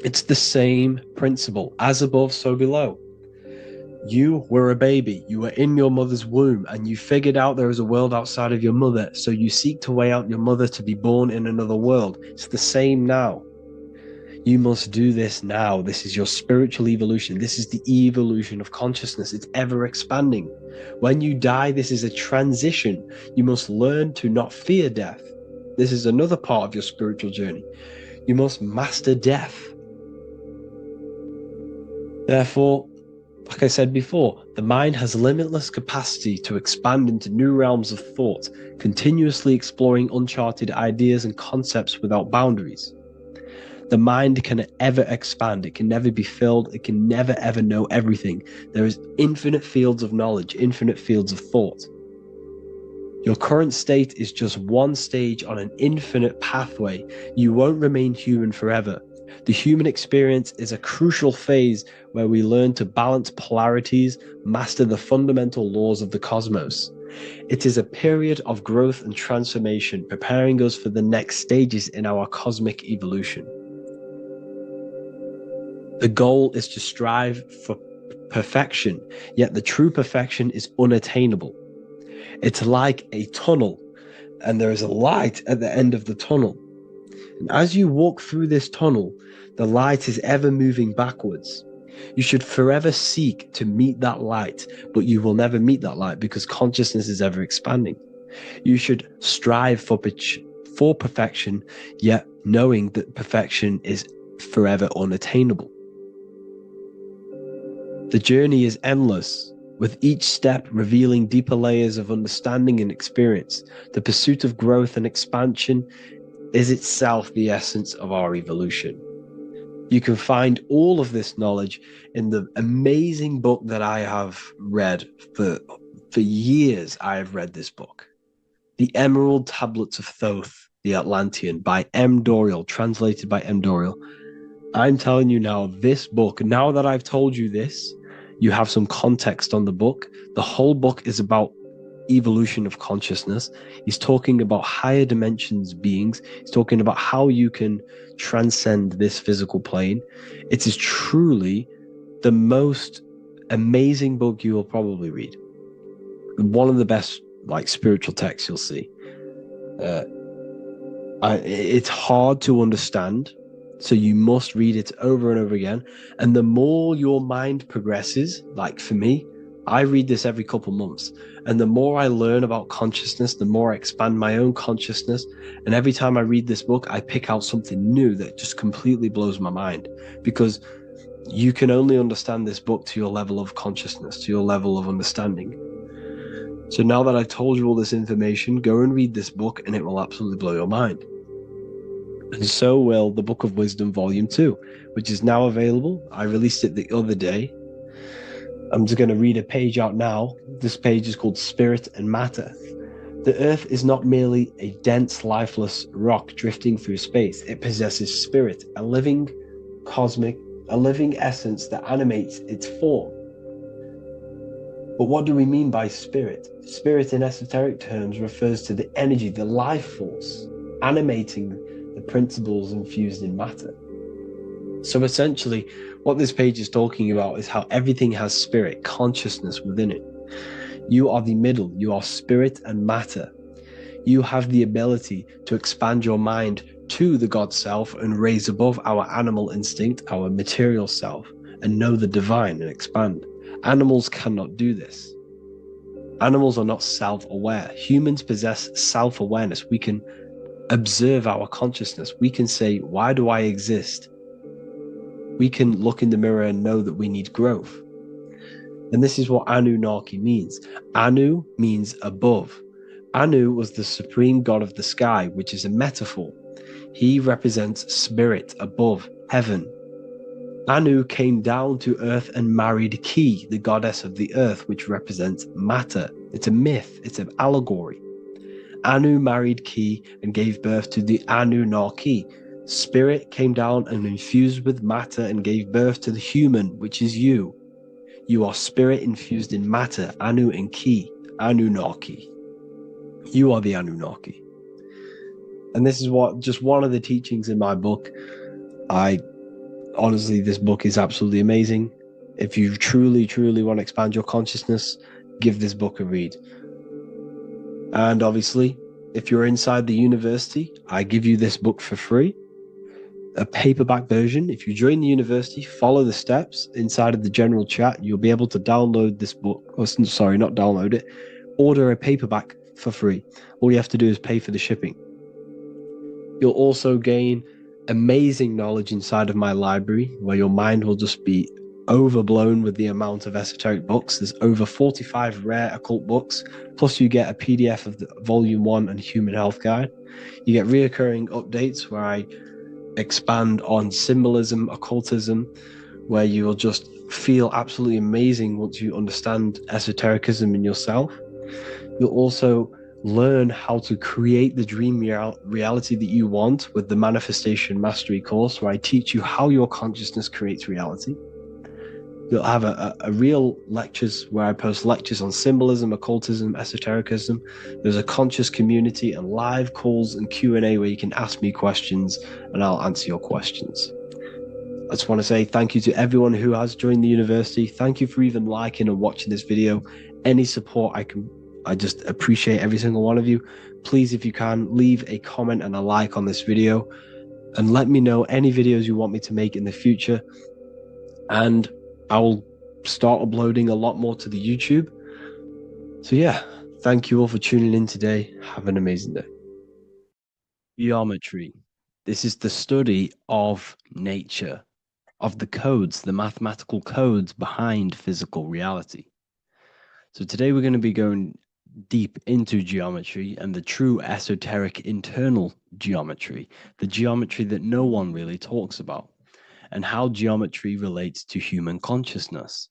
it's the same principle, as above, so below. You were a baby, you were in your mother's womb, and you figured out there is a world outside of your mother, so you seek to weigh out your mother to be born in another world. It's the same now. You must do this now. This is your spiritual evolution. This is the evolution of consciousness. It's ever expanding. When you die, this is a transition. You must learn to not fear death. This is another part of your spiritual journey. You must master death. Therefore, like I said before, the mind has limitless capacity to expand into new realms of thought, continuously exploring uncharted ideas and concepts without boundaries. The mind can ever expand. It can never be filled. It can never ever know everything. There is infinite fields of knowledge, infinite fields of thought. Your current state is just one stage on an infinite pathway. You won't remain human forever. The human experience is a crucial phase where we learn to balance polarities, master the fundamental laws of the cosmos. It is a period of growth and transformation, preparing us for the next stages in our cosmic evolution. The goal is to strive for perfection, yet the true perfection is unattainable. It's like a tunnel, and there is a light at the end of the tunnel. And as you walk through this tunnel, the light is ever moving backwards. You should forever seek to meet that light, but you will never meet that light because consciousness is ever expanding. You should strive for perfection, yet knowing that perfection is forever unattainable. The journey is endless, with each step revealing deeper layers of understanding and experience. The pursuit of growth and expansion is itself the essence of our evolution. You can find all of this knowledge in the amazing book that I have read for years. I have read this book, The Emerald Tablets of Thoth, the Atlantean, by M. Dorial, translated by M. Dorial. I'm telling you now, this book, now that I've told you this, you have some context on the book. The whole book is about evolution of consciousness. He's talking about higher dimensions beings. He's talking about how you can transcend this physical plane. It is truly the most amazing book you will probably read. One of the best spiritual texts you'll see. It's hard to understand, so you must read it over and over again. And the more your mind progresses, like for me, I read this every couple months. And the more I learn about consciousness, the more I expand my own consciousness. And every time I read this book, I pick out something new that just completely blows my mind, because you can only understand this book to your level of consciousness, to your level of understanding. So now that I've told you all this information, go and read this book and it will absolutely blow your mind. And so will the Book of Wisdom Volume 2, which is now available. I released it the other day. I'm just going to read a page out now. This page is called Spirit and Matter. The Earth is not merely a dense, lifeless rock drifting through space. It possesses spirit, a living essence that animates its form. But what do we mean by spirit? Spirit in esoteric terms refers to the energy, the life force, animating the principles infused in matter. So essentially, what this page is talking about is how everything has spirit, consciousness within it. You are the middle, you are spirit and matter. You have the ability to expand your mind to the God self and raise above our animal instinct, our material self, and know the divine and expand. Animals cannot do this. Animals are not self-aware. Humans possess self-awareness. We can observe our consciousness. We can say, why do I exist? We can look in the mirror and know that we need growth. And this is what Anunnaki means. Anu means above. Anu was the supreme god of the sky, which is a metaphor. He represents spirit above, heaven. Anu came down to earth and married Ki, the goddess of the earth, which represents matter. It's a myth, it's an allegory. Anu married Ki and gave birth to the Anunnaki. Spirit came down and infused with matter and gave birth to the human, which is you. You are spirit infused in matter, Anu and Ki, Anunnaki. You are the Anunnaki. And this is just one of the teachings in my book. Honestly, this book is absolutely amazing. If you truly, truly want to expand your consciousness, give this book a read. And obviously, if you're inside the university, I give you this book for free, a paperback version. If you join the university, follow the steps inside of the general chat, you'll be able to download this book. Sorry, not download it. Order a paperback for free. All you have to do is pay for the shipping. You'll also gain amazing knowledge inside of my library, where your mind will just be overblown with the amount of esoteric books. There's over 45 rare occult books, plus you get a PDF of the Volume 1 and Human Health Guide. You get reoccurring updates where I expand on symbolism, occultism, where you will just feel absolutely amazing once you understand esotericism in yourself. You'll also learn how to create the dream reality that you want with the Manifestation Mastery course, where I teach you how your consciousness creates reality. You'll have a real lectures where I post lectures on symbolism, occultism, esotericism. There's a conscious community and live calls and Q&A where you can ask me questions and I'll answer your questions. I just want to say thank you to everyone who has joined the university. Thank you for even liking and watching this video. Any support I just appreciate every single one of you. Please, if you can, leave a comment and a like on this video and let me know any videos you want me to make in the future. And I will start uploading a lot more to the YouTube. So yeah, thank you all for tuning in today. Have an amazing day. Geometry. This is the study of nature, of the codes, the mathematical codes behind physical reality. So today we're going to be going deep into geometry and the true esoteric internal geometry, the geometry that no one really talks about, and how geometry relates to human consciousness.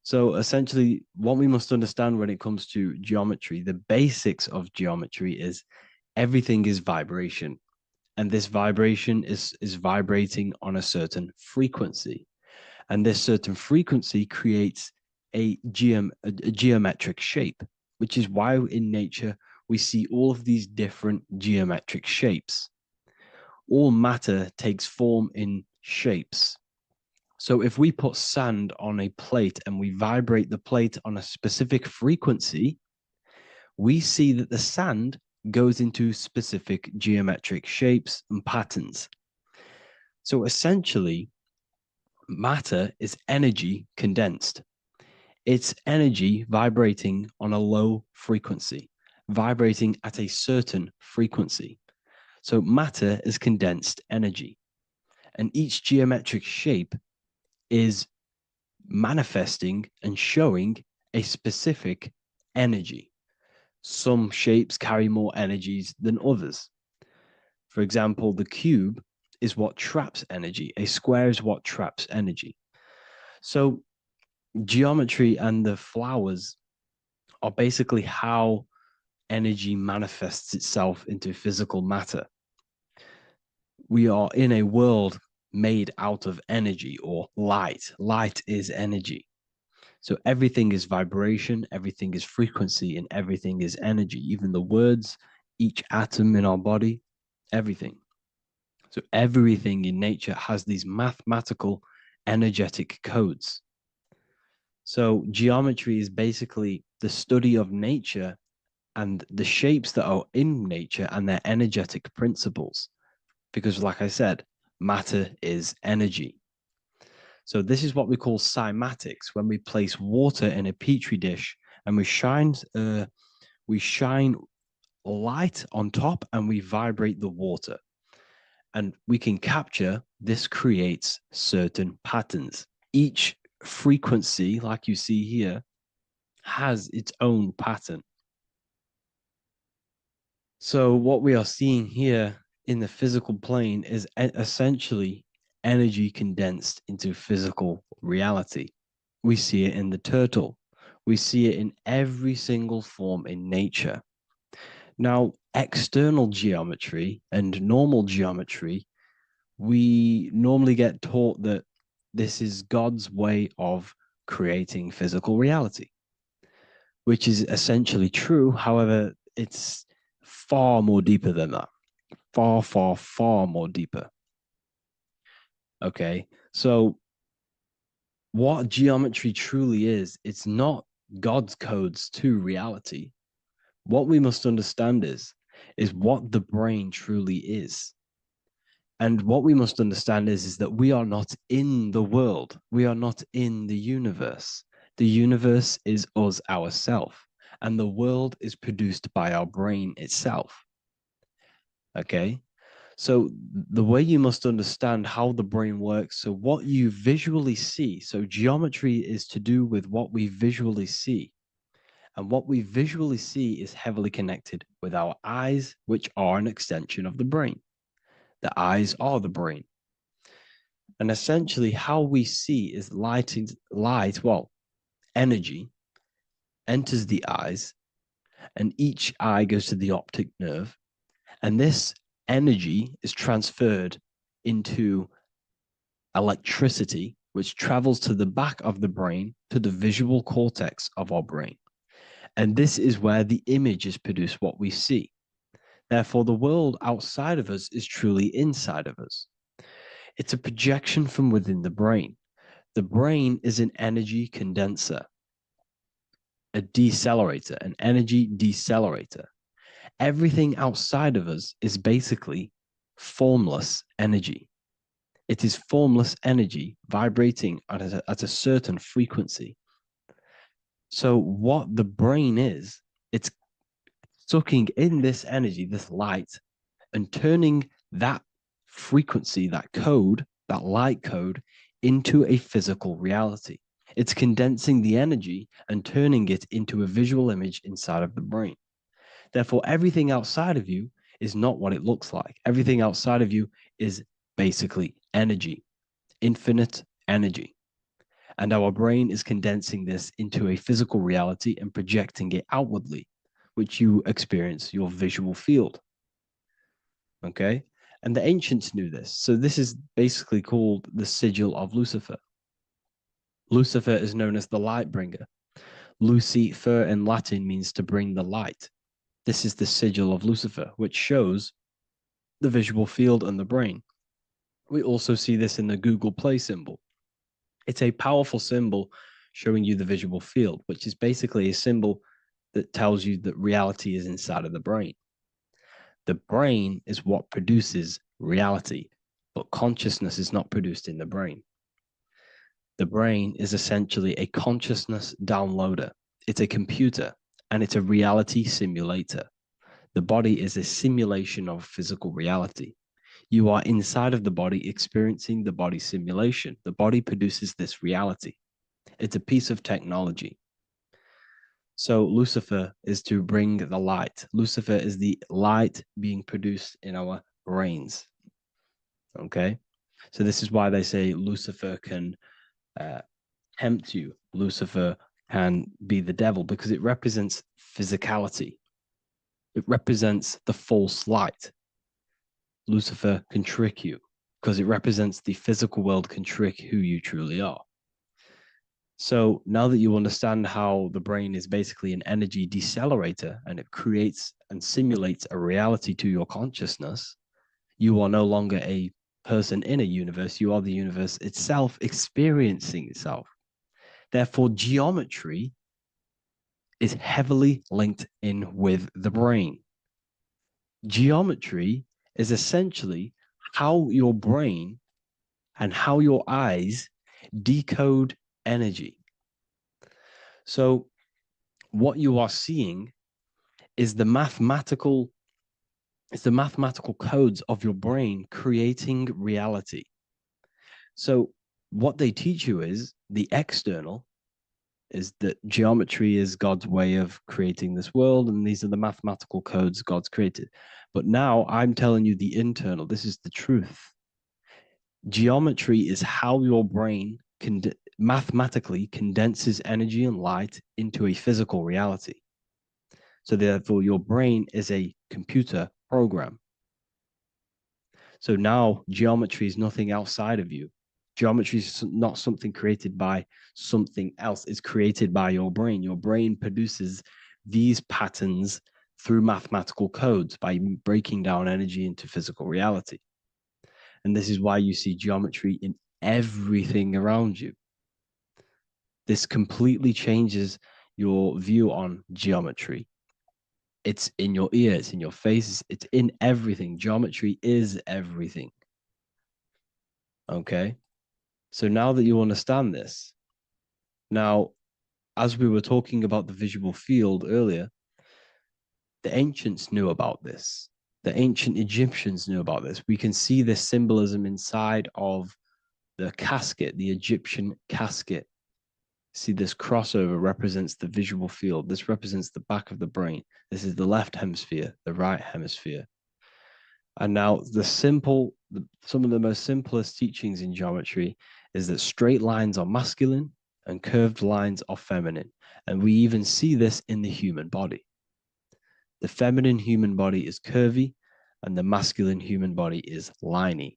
So essentially, what we must understand when it comes to geometry, the basics of geometry is everything is vibration. And this vibration is vibrating on a certain frequency. And this certain frequency creates a geometric shape, which is why in nature we see all of these different geometric shapes. All matter takes form in shapes. So if we put sand on a plate and we vibrate the plate on a specific frequency, we see that the sand goes into specific geometric shapes and patterns. So essentially, matter is energy condensed. It's energy vibrating on a low frequency, vibrating at a certain frequency. So matter is condensed energy. And each geometric shape is manifesting and showing a specific energy. Some shapes carry more energies than others. For example, the cube is what traps energy. A square is what traps energy. So geometry and the flowers are basically how energy manifests itself into physical matter. We are in a world made out of energy or light. Light is energy. So everything is vibration, everything is frequency, and everything is energy. Even the words, each atom in our body, everything. So everything in nature has these mathematical energetic codes. So geometry is basically the study of nature and the shapes that are in nature and their energetic principles. Because like I said, matter is energy. So this is what we call cymatics, when we place water in a petri dish and we shine light on top and we vibrate the water. And we can capture, this creates certain patterns. Each frequency, like you see here, has its own pattern. So what we are seeing here in the physical plane is essentially energy condensed into physical reality. We see it in the turtle. We see it in every single form in nature. Now, external geometry and normal geometry, we normally get taught that this is God's way of creating physical reality, which is essentially true. However, it's far more deeper than that. Far, far, far more deeper. Okay, so what geometry truly is, it's not God's codes to reality. What we must understand is what the brain truly is. And what we must understand is that we are not in the world. We are not in the universe. The universe is us ourselves, and the world is produced by our brain itself. Okay? So the way you must understand how the brain works, so what you visually see, so geometry is to do with what we visually see. And what we visually see is heavily connected with our eyes, which are an extension of the brain. The eyes are the brain. And essentially how we see is energy enters the eyes, and each eye goes to the optic nerve. And this energy is transferred into electricity, which travels to the back of the brain, to the visual cortex of our brain. And this is where the image is produced, what we see. Therefore, the world outside of us is truly inside of us. It's a projection from within the brain. The brain is an energy condenser, a decelerator, an energy decelerator. Everything outside of us is basically formless energy. It is formless energy vibrating at a certain frequency. So what the brain is, it's sucking in this energy, this light, and turning that frequency, that code, that light code, into a physical reality. It's condensing the energy and turning it into a visual image inside of the brain. Therefore, everything outside of you is not what it looks like. Everything outside of you is basically energy, infinite energy. And our brain is condensing this into a physical reality and projecting it outwardly, which you experience your visual field. Okay? And the ancients knew this. So this is basically called the sigil of Lucifer. Lucifer is known as the light bringer. Lucifer in Latin means to bring the light. This is the sigil of Lucifer, which shows the visual field and the brain. We also see this in the Google Play symbol. It's a powerful symbol showing you the visual field, which is basically a symbol that tells you that reality is inside of the brain. The brain is what produces reality, but consciousness is not produced in the brain. The brain is essentially a consciousness downloader. It's a computer, and it's a reality simulator. The body is a simulation of physical reality. You are inside of the body experiencing the body simulation. The body produces this reality. It's a piece of technology. So Lucifer is to bring the light. Lucifer is the light being produced in our brains. Okay? So this is why they say Lucifer can tempt you. Lucifer can be the devil because it represents physicality. It represents the false light. Lucifer can trick you because it represents the physical world can trick who you truly are. So now that you understand how the brain is basically an energy decelerator and it creates and simulates a reality to your consciousness, you are no longer a person in a universe. You are the universe itself experiencing itself. Therefore, geometry is heavily linked in with the brain. Geometry is essentially how your brain and how your eyes decode energy. So what you are seeing is the mathematical codes of your brain creating reality. So what they teach you is the external is that geometry is God's way of creating this world, and these are the mathematical codes God's created. But now I'm telling you the internal, this is the truth. Geometry is how your brain mathematically condenses energy and light into a physical reality. So therefore, your brain is a computer program. So now geometry is nothing outside of you. Geometry is not something created by something else. It's created by your brain. Your brain produces these patterns through mathematical codes by breaking down energy into physical reality. And this is why you see geometry in everything around you. This completely changes your view on geometry. It's in your ear, it's in your face, it's in everything. Geometry is everything. Okay? So now that you understand this, now, as we were talking about the visual field earlier, the ancients knew about this. The ancient Egyptians knew about this. We can see this symbolism inside of the casket, the Egyptian casket. See, this crossover represents the visual field. This represents the back of the brain. This is the left hemisphere, the right hemisphere. And now some of the most simplest teachings in geometry is that straight lines are masculine and curved lines are feminine. And we even see this in the human body. The feminine human body is curvy and the masculine human body is liney.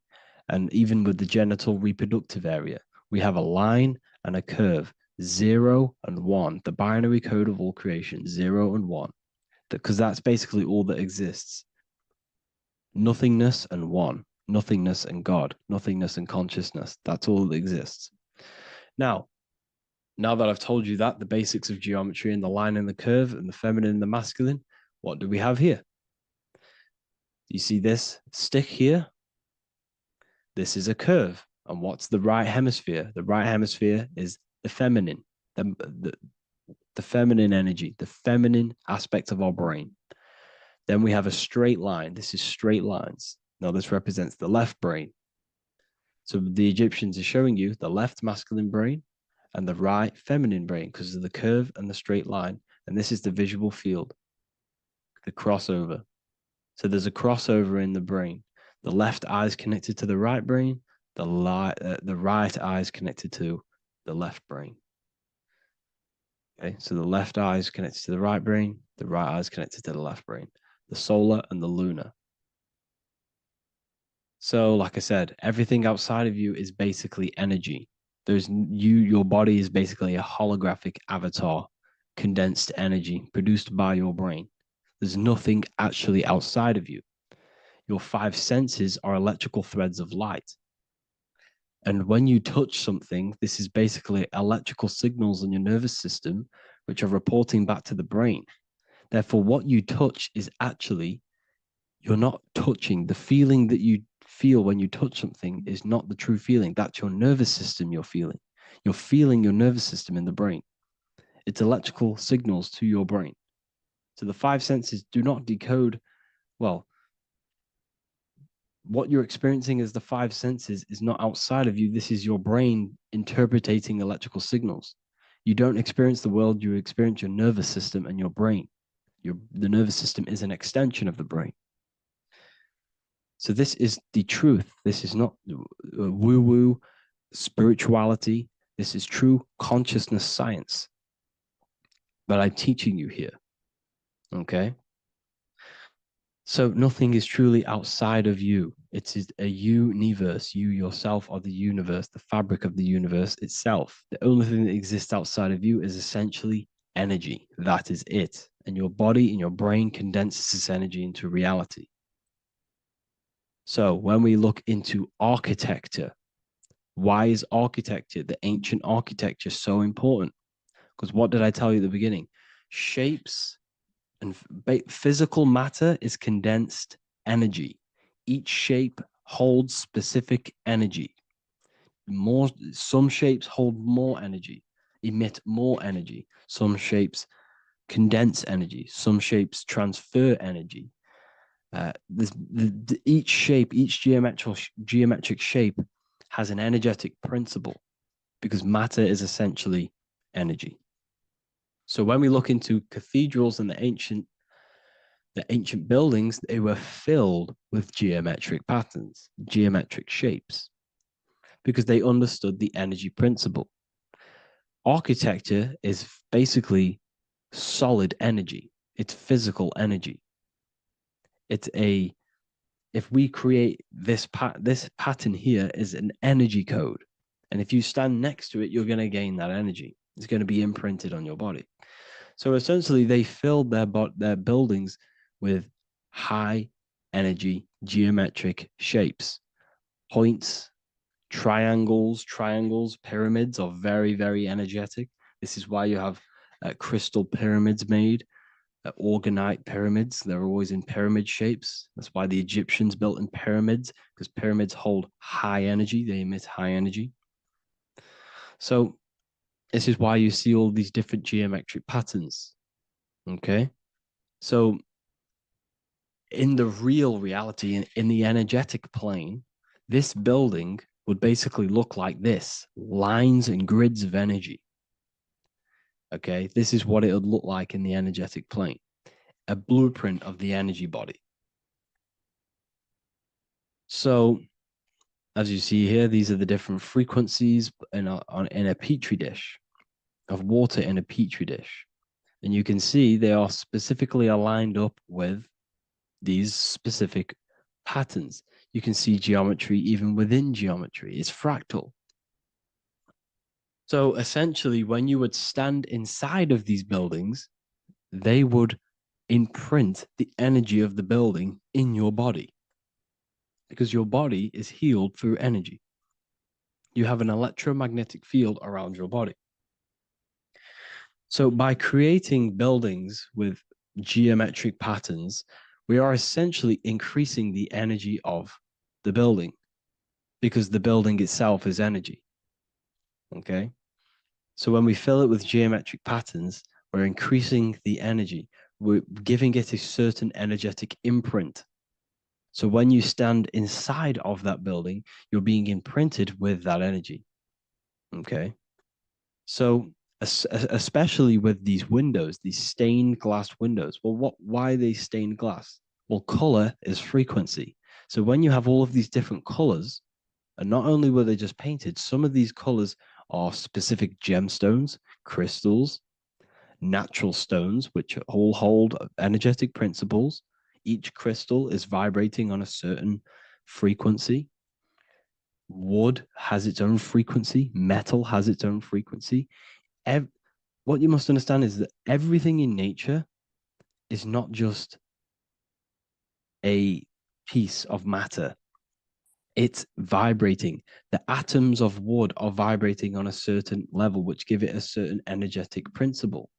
And even with the genital reproductive area, we have a line and a curve, 0 and 1, the binary code of all creation, 0 and 1, because that's basically all that exists. Nothingness and one, nothingness and God, nothingness and consciousness. That's all that exists. Now that I've told you that, the basics of geometry and the line and the curve and the feminine and the masculine, what do we have here? You see this stick here? This is a curve. And what's the right hemisphere? The right hemisphere is the feminine, the feminine energy, the feminine aspect of our brain. Then we have a straight line. This is straight lines. Now this represents the left brain. So the Egyptians are showing you the left masculine brain and the right feminine brain because of the curve and the straight line. And this is the visual field, the crossover. So there's a crossover in the brain. The left eye is connected to the right brain. The right eye is connected to the left brain. Okay, so the left eye is connected to the right brain. The right eye is connected to the left brain. The solar and the lunar. So, like I said, everything outside of you is basically energy. Your body is basically a holographic avatar, condensed energy produced by your brain. There's nothing actually outside of you. Your 5 senses are electrical threads of light. And when you touch something, this is basically electrical signals in your nervous system, which are reporting back to the brain. Therefore, what you touch is actually, you're not touching. The feeling that you feel when you touch something is not the true feeling. That's your nervous system you're feeling. You're feeling your nervous system in the brain. It's electrical signals to your brain. So the 5 senses do not decode, well, what you're experiencing as the 5 senses is not outside of you. This is your brain interpreting electrical signals. You don't experience the world, you experience your nervous system and your brain. The nervous system is an extension of the brain. So this is the truth. This is not woo-woo spirituality. This is true consciousness science that I'm teaching you here. Okay? So nothing is truly outside of you. It is a universe. You yourself are the universe, the fabric of the universe itself. The only thing that exists outside of you is essentially energy. That is it. And your body and your brain condenses this energy into reality. So when we look into architecture, why is architecture, the ancient architecture, so important? Because what did I tell you at the beginning? Shapes and physical matter is condensed energy. Each shape holds specific energy. Some shapes hold more energy, emit more energy. Some shapes condense energy. Some shapes transfer energy. Each shape, each geometric shape has an energetic principle because matter is essentially energy. So when we look into cathedrals and the ancient buildings, they were filled with geometric patterns, geometric shapes. because they understood the energy principle. Architecture is basically solid energy. It's physical energy. It's a, if we create this pattern here is an energy code. And if you stand next to it, you're going to gain that energy. It's going to be imprinted on your body. So essentially, they filled their buildings with high energy geometric shapes, points, triangles, pyramids are very, very energetic. This is why you have crystal pyramids made, organite pyramids. They're always in pyramid shapes. That's why the Egyptians built in pyramids, because pyramids hold high energy. They emit high energy. So this is why you see all these different geometric patterns. Okay. So in the real reality, in the energetic plane, this building would basically look like this: lines and grids of energy. Okay, this is what it would look like in the energetic plane, a blueprint of the energy body. So as you see here, these are the different frequencies in a petri dish, of water in a petri dish. And you can see they are specifically aligned up with these specific patterns. You can see geometry even within geometry. It's fractal. So essentially, when you would stand inside of these buildings, they would imprint the energy of the building in your body, because your body is healed through energy. You have an electromagnetic field around your body. So by creating buildings with geometric patterns, we are essentially increasing the energy of the building, because the building itself is energy. Okay. So when we fill it with geometric patterns, we're increasing the energy. We're giving it a certain energetic imprint. So when you stand inside of that building, you're being imprinted with that energy. Okay. So especially with these windows, these stained glass windows. Well, why are they stained glass? Well, color is frequency. So when you have all of these different colors, and not only were they just painted, some of these colors are specific gemstones, crystals, natural stones, which all hold energetic principles. Each crystal is vibrating on a certain frequency. Wood has its own frequency. Metal has its own frequency. What you must understand is that everything in nature is not just a piece of matter. It's vibrating. The atoms of wood are vibrating on a certain level, which give it a certain energetic principle.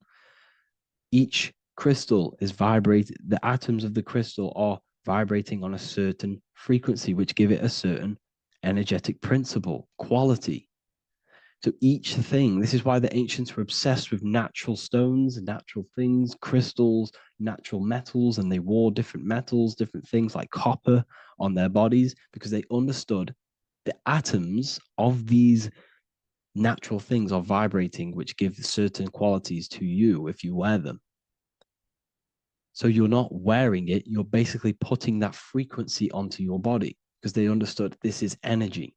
Each crystal is vibrating. The atoms of the crystal are vibrating on a certain frequency, which give it a certain energetic principle, quality. So each thing, this is why the ancients were obsessed with natural stones, natural things, crystals, natural metals, and they wore different metals, different things like copper on their bodies, because they understood the atoms of these natural things are vibrating, which give certain qualities to you if you wear them. So you're not wearing it, you're basically putting that frequency onto your body, because they understood this is energy.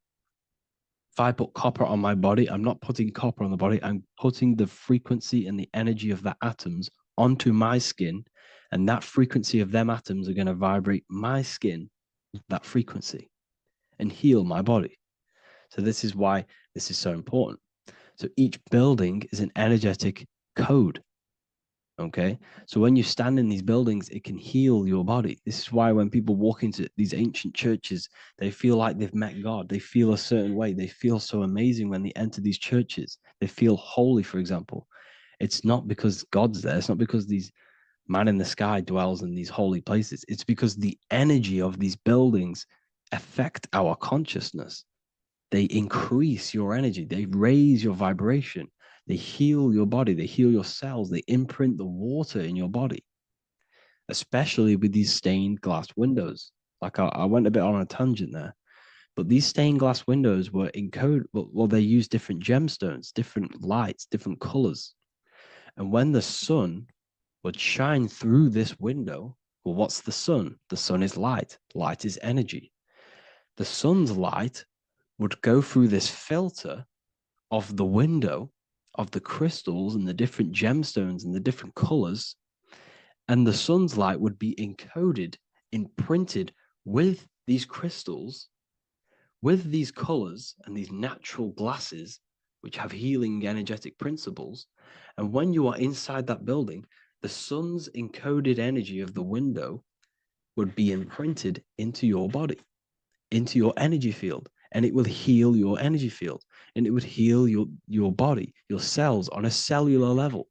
If I put copper on my body, I'm not putting copper on the body. I'm putting the frequency and the energy of the atoms onto my skin. And that frequency of them atoms are going to vibrate my skin, that frequency, and heal my body. So this is why this is so important. So each building is an energetic code. Okay. So when you stand in these buildings, it can heal your body. This is why when people walk into these ancient churches, they feel like they've met God. They feel a certain way. They feel so amazing when they enter these churches. They feel holy, for example. It's not because God's there. It's not because these man in the sky dwells in these holy places. It's because the energy of these buildings affect our consciousness. They increase your energy. They raise your vibration. They heal your body. They heal your cells. They imprint the water in your body, especially with these stained glass windows. Like I went a bit on a tangent there, but these stained glass windows were encoded. Well, they use different gemstones, different lights, different colors. And when the sun would shine through this window, well, what's the sun? The sun is light. Light is energy. The sun's light would go through this filter of the window of the crystals and the different gemstones and the different colors, and the sun's light would be encoded, imprinted with these crystals, with these colors and these natural glasses, which have healing energetic principles. And when you are inside that building, the sun's encoded energy of the window would be imprinted into your body, into your energy field, and it will heal your energy field, and it would heal your body, your cells on a cellular level.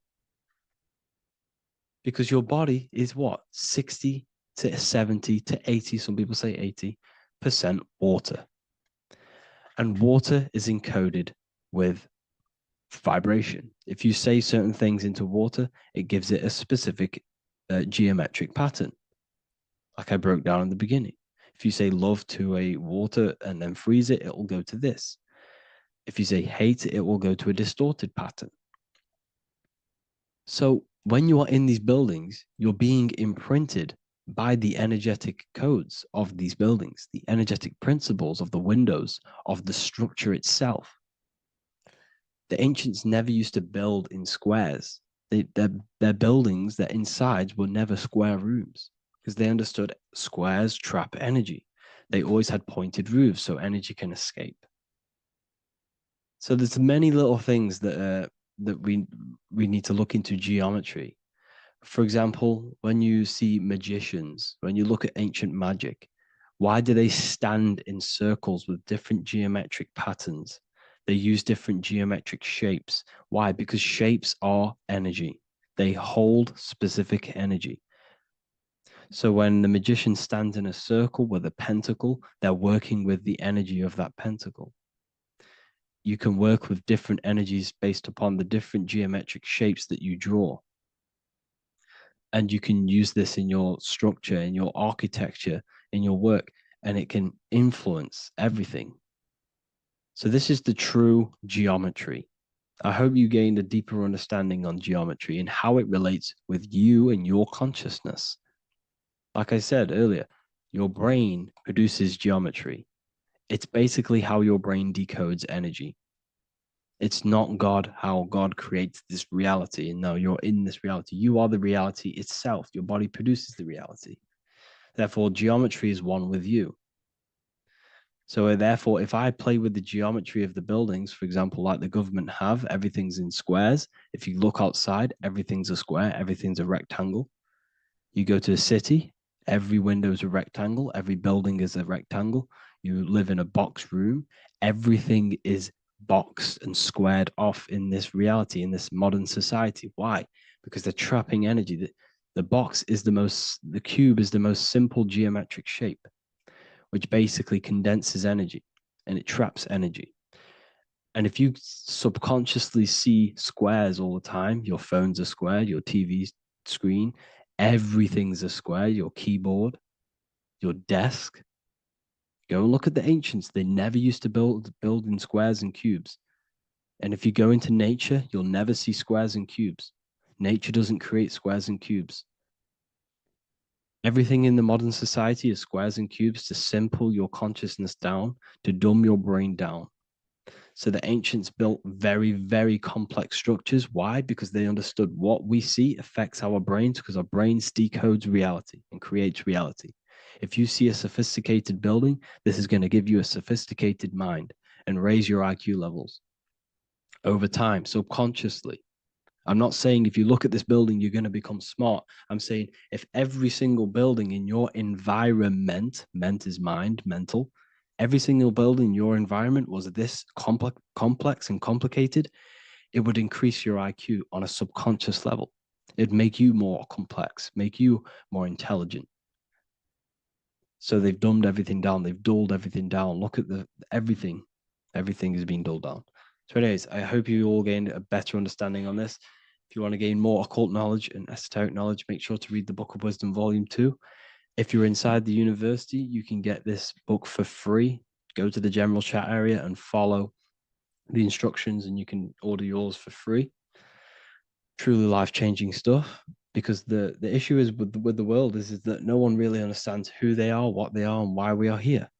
Because your body is what? 60 to 70 to 80, some people say 80% water. And water is encoded with vibration. If you say certain things into water, it gives it a specific geometric pattern, like I broke down in the beginning. If you say love to a water and then freeze it, it will go to this. If you say hate, it will go to a distorted pattern. So when you are in these buildings, you're being imprinted by the energetic codes of these buildings, the energetic principles of the windows, of the structure itself. The ancients never used to build in squares. Their buildings, their insides were never square rooms because they understood squares trap energy. They always had pointed roofs so energy can escape. So there's many little things that we need to look into geometry. For example, when you see magicians, when you look at ancient magic, why do they stand in circles with different geometric patterns? They use different geometric shapes. Why? Because shapes are energy. They hold specific energy. So when the magician stands in a circle with a pentacle, they're working with the energy of that pentacle. You can work with different energies based upon the different geometric shapes that you draw. And you can use this in your structure, in your architecture, in your work, and it can influence everything. So this is the true geometry. I hope you gained a deeper understanding on geometry and how it relates with you and your consciousness. Like I said earlier, your brain produces geometry. It's basically how your brain decodes energy. It's not God, how God creates this reality. And no, you're in this reality. You are the reality itself. Your body produces the reality. Therefore, geometry is one with you. So therefore, if I play with the geometry of the buildings, for example, like the government have, everything's in squares. If you look outside, everything's a square, everything's a rectangle. You go to a city, every window is a rectangle, every building is a rectangle. You live in a box room, everything is boxed and squared off in this reality, in this modern society. Why? Because they're trapping energy. The box is the cube is the most simple geometric shape, which basically condenses energy and it traps energy. And if you subconsciously see squares all the time, your phone's a square, your TV screen, everything's a square, your keyboard, your desk. Go and look at the ancients. They never used to build in squares and cubes. And if you go into nature, you'll never see squares and cubes. Nature doesn't create squares and cubes. Everything in the modern society is squares and cubes to simple your consciousness down, to dumb your brain down. So the ancients built very, very complex structures. Why? Because they understood what we see affects our brains, because our brains decodes reality and creates reality. If you see a sophisticated building, this is going to give you a sophisticated mind and raise your IQ levels over time, subconsciously. I'm not saying if you look at this building, you're going to become smart. I'm saying if every single building in your environment, ment is mind, mental, every single building in your environment was this complex and complicated, it would increase your IQ on a subconscious level. It'd make you more complex, make you more intelligent. So they've dumbed everything down. They've dulled everything down. Look at everything. Everything is being dulled down. So anyways, I hope you all gained a better understanding on this. If you want to gain more occult knowledge and esoteric knowledge, make sure to read the Book of Wisdom, Volume 2. If you're inside the university, you can get this book for free. Go to the general chat area and follow the instructions and you can order yours for free. Truly life-changing stuff. Because the issue is with the world is that no one really understands who they are, what they are, and why we are here.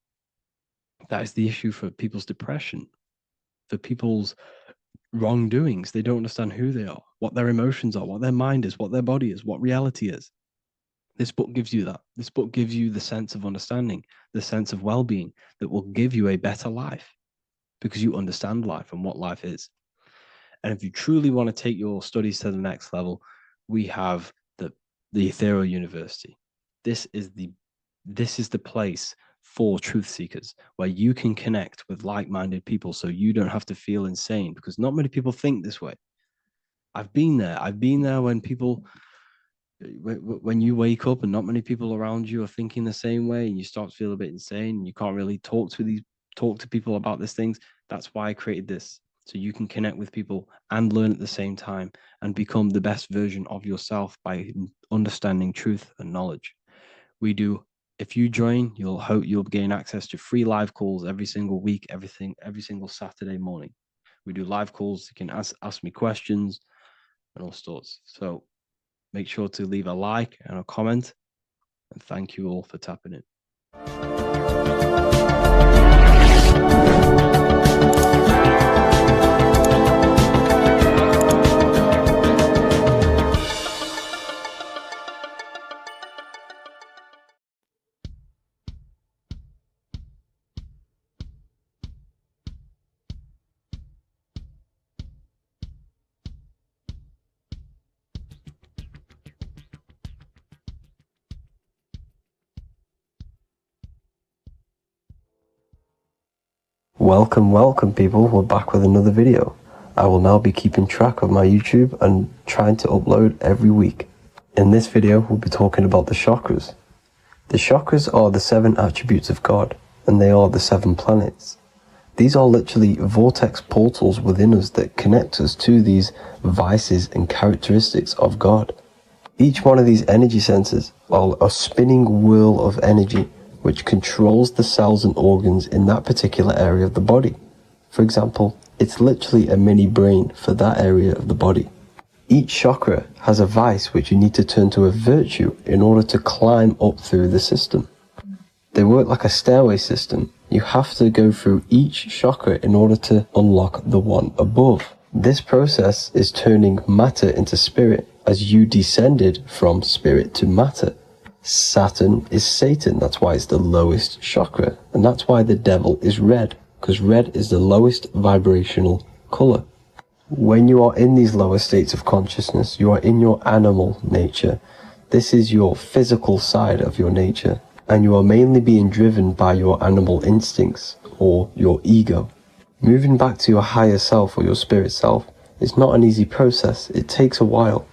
That is the issue for people's depression, for people's wrongdoings. They don't understand who they are, what their emotions are, what their mind is, what their body is, what reality is. This book gives you that. This book gives you the sense of understanding, the sense of well-being that will give you a better life because you understand life and what life is. And if you truly want to take your studies to the next level, we have the Ethereal University. This is the place for truth seekers where you can connect with like-minded people so you don't have to feel insane, because not many people think this way. I've been there when you wake up and not many people around you are thinking the same way, and you start to feel a bit insane and you can't really talk to people about these things. That's why I created this, so you can connect with people and learn at the same time and become the best version of yourself by understanding truth and knowledge. If you join, you'll gain access to free live calls every single week, every single Saturday morning. We do live calls. You can ask me questions and all sorts. So make sure to leave a like and a comment, and thank you all for tapping in. Welcome people, we're back with another video. I will now be keeping track of my YouTube and trying to upload every week. In this video, we'll be talking about the chakras. The chakras are the 7 attributes of God, and they are the 7 planets. These are literally vortex portals within us that connect us to these vices and characteristics of God. Each one of these energy centers are a spinning wheel of energy which controls the cells and organs in that particular area of the body. For example, it's literally a mini brain for that area of the body. Each chakra has a vice which you need to turn to a virtue in order to climb up through the system. They work like a stairway system. You have to go through each chakra in order to unlock the one above. This process is turning matter into spirit, as you descended from spirit to matter. Saturn is Satan, that's why it's the lowest chakra, and that's why the devil is red, because red is the lowest vibrational color. When you are in these lower states of consciousness, you are in your animal nature. This is your physical side of your nature, and you are mainly being driven by your animal instincts, or your ego. Moving back to your higher self or your spirit self is not an easy process, it takes a while.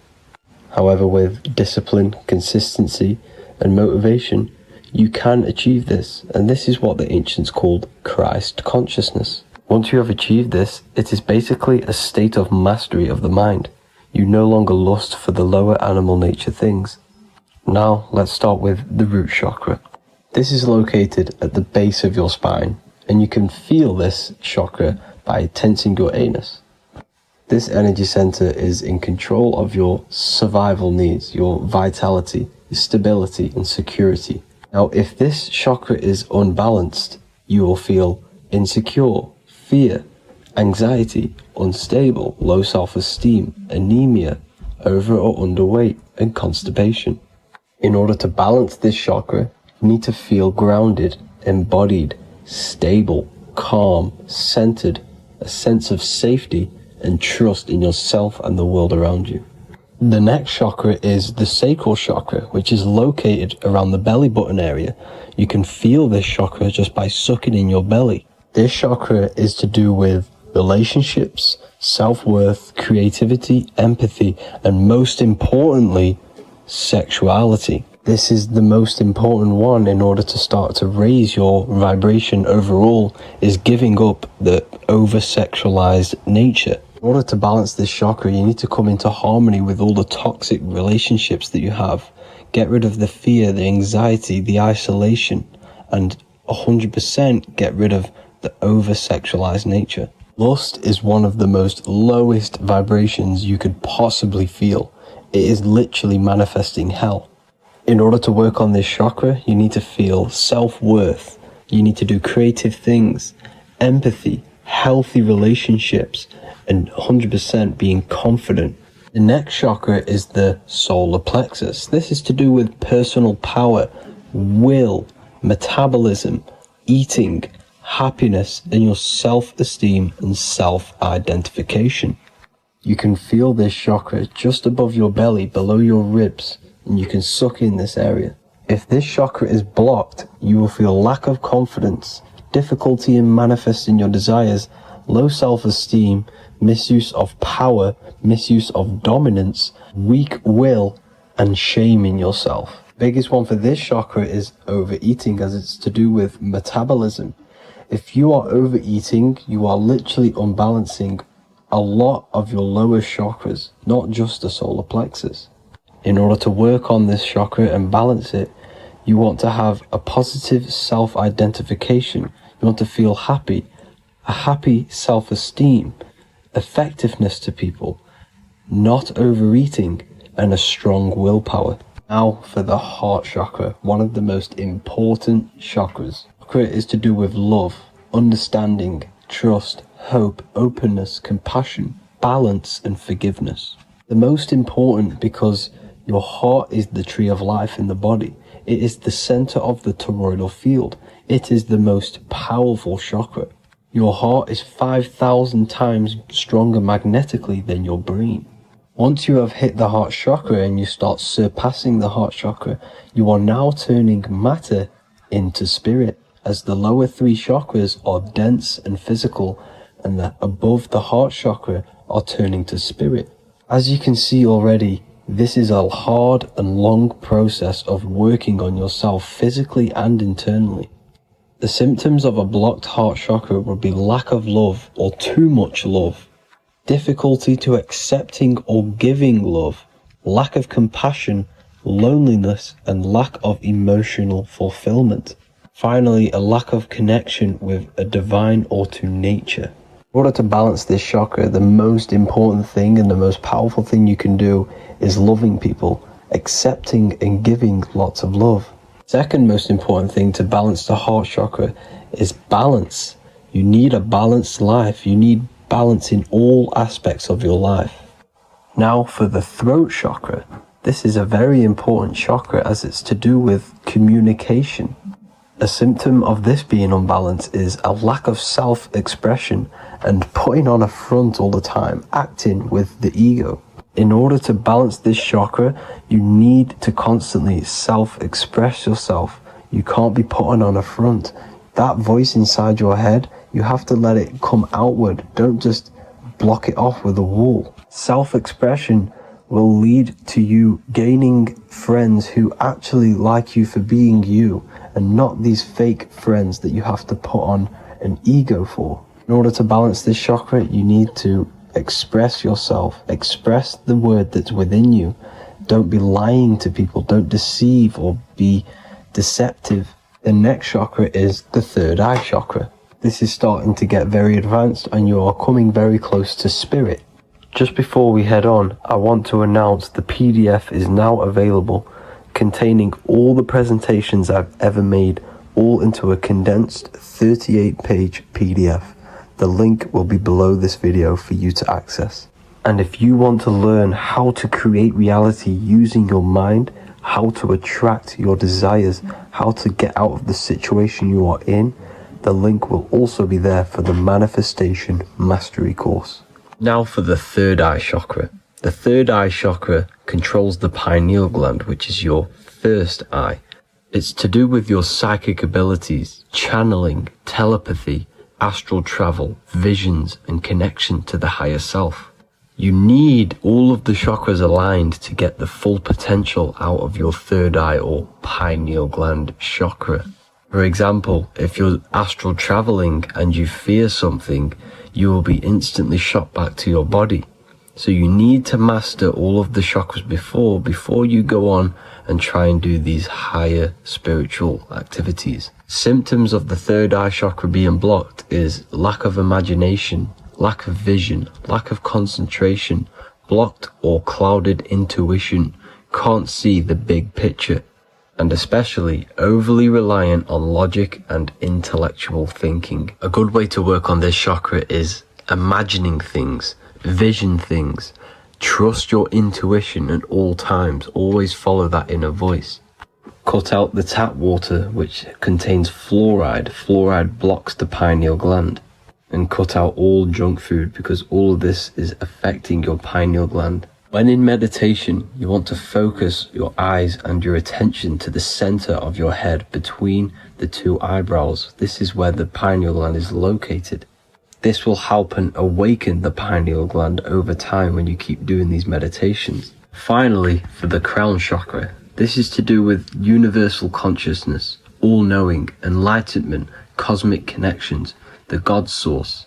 However, with discipline, consistency, and motivation, you can achieve this, and this is what the ancients called Christ consciousness. Once you have achieved this, it is basically a state of mastery of the mind. You no longer lust for the lower animal nature things. Now, let's start with the root chakra. This is located at the base of your spine, and you can feel this chakra by tensing your anus. This energy center is in control of your survival needs, your vitality, stability and security. Now, if this chakra is unbalanced, you will feel insecure, fear, anxiety, unstable, low self-esteem, anemia, over or underweight, and constipation. In order to balance this chakra, you need to feel grounded, embodied, stable, calm, centered, a sense of safety, and trust in yourself and the world around you. The next chakra is the sacral chakra, which is located around the belly button area. You can feel this chakra just by sucking in your belly. This chakra is to do with relationships, self-worth, creativity, empathy, and most importantly, sexuality. This is the most important one in order to start to raise your vibration overall, is giving up the over-sexualized nature. In order to balance this chakra, you need to come into harmony with all the toxic relationships that you have. Get rid of the fear, the anxiety, the isolation, and 100% get rid of the over-sexualized nature. Lust is one of the most lowest vibrations you could possibly feel. It is literally manifesting hell. In order to work on this chakra, you need to feel self-worth, You need to do creative things, empathy, healthy relationships, and 100% being confident. The next chakra is the solar plexus. This is to do with personal power, will, metabolism, eating, happiness, and your self-esteem and self-identification. You can feel this chakra just above your belly, below your ribs, and you can suck in this area. If this chakra is blocked, you will feel lack of confidence, difficulty in manifesting your desires, low self-esteem, misuse of power, misuse of dominance, weak will, and shame in yourself. Biggest one for this chakra is overeating, as it's to do with metabolism. If you are overeating, you are literally unbalancing a lot of your lower chakras, not just the solar plexus. In order to work on this chakra and balance it, you want to have a positive self-identification. You want to feel happy, a happy self-esteem, effectiveness to people, not overeating, and a strong willpower. Now for the heart chakra, one of the most important chakras. Chakra is to do with love, understanding, trust, hope, openness, compassion, balance, and forgiveness. The most important because your heart is the tree of life in the body. It is the center of the toroidal field. It is the most powerful chakra. Your heart is 5,000 times stronger magnetically than your brain. Once you have hit the heart chakra and you start surpassing the heart chakra, you are now turning matter into spirit, as the lower three chakras are dense and physical, and the above the heart chakra are turning to spirit. As you can see already, this is a hard and long process of working on yourself physically and internally. The symptoms of a blocked heart chakra would be lack of love or too much love, difficulty to accepting or giving love, lack of compassion, loneliness, and lack of emotional fulfillment. Finally, a lack of connection with a divine or to nature. In order to balance this chakra, the most important thing and the most powerful thing you can do is loving people, accepting and giving lots of love. Second most important thing to balance the heart chakra is balance. You need a balanced life. You need balance in all aspects of your life. Now for the throat chakra. This is a very important chakra as it's to do with communication. A symptom of this being unbalanced is a lack of self-expression and putting on a front all the time, acting with the ego. In order to balance this chakra, you need to constantly self-express yourself. You can't be putting on a front. That voice inside your head, you have to let it come outward. Don't just block it off with a wall. Self-expression will lead to you gaining friends who actually like you for being you, and not these fake friends that you have to put on an ego for. In order to balance this chakra, you need to express yourself, express the word that's within you. Don't be lying to people, don't deceive or be deceptive. The next chakra is the third eye chakra. This is starting to get very advanced and you are coming very close to spirit. Just before we head on, I want to announce the PDF is now available, containing all the presentations I've ever made, all into a condensed 38-page PDF. The link will be below this video for you to access. And if you want to learn how to create reality using your mind, how to attract your desires, how to get out of the situation you are in, the link will also be there for the Manifestation Mastery course. Now for the third eye chakra. The third eye chakra controls the pineal gland, which is your first eye. It's to do with your psychic abilities, channeling, telepathy, astral travel, visions, and connection to the higher self. You need all of the chakras aligned to get the full potential out of your third eye or pineal gland chakra. For example, if you're astral traveling and you fear something, you will be instantly shot back to your body. So you need to master all of the chakras before you go on and try and do these higher spiritual activities. Symptoms of the third eye chakra being blocked is lack of imagination, lack of vision, lack of concentration, blocked or clouded intuition, can't see the big picture. and especially overly reliant on logic and intellectual thinking. A good way to work on this chakra is imagining things, vision things. Trust your intuition at all times. Always follow that inner voice. Cut out the tap water which contains fluoride. Fluoride blocks the pineal gland. And cut out all junk food because all of this is affecting your pineal gland. When in meditation, you want to focus your eyes and your attention to the center of your head between the two eyebrows. This is where the pineal gland is located. This will help and awaken the pineal gland over time when you keep doing these meditations. Finally, for the crown chakra, this is to do with universal consciousness, all-knowing, enlightenment, cosmic connections, the God source.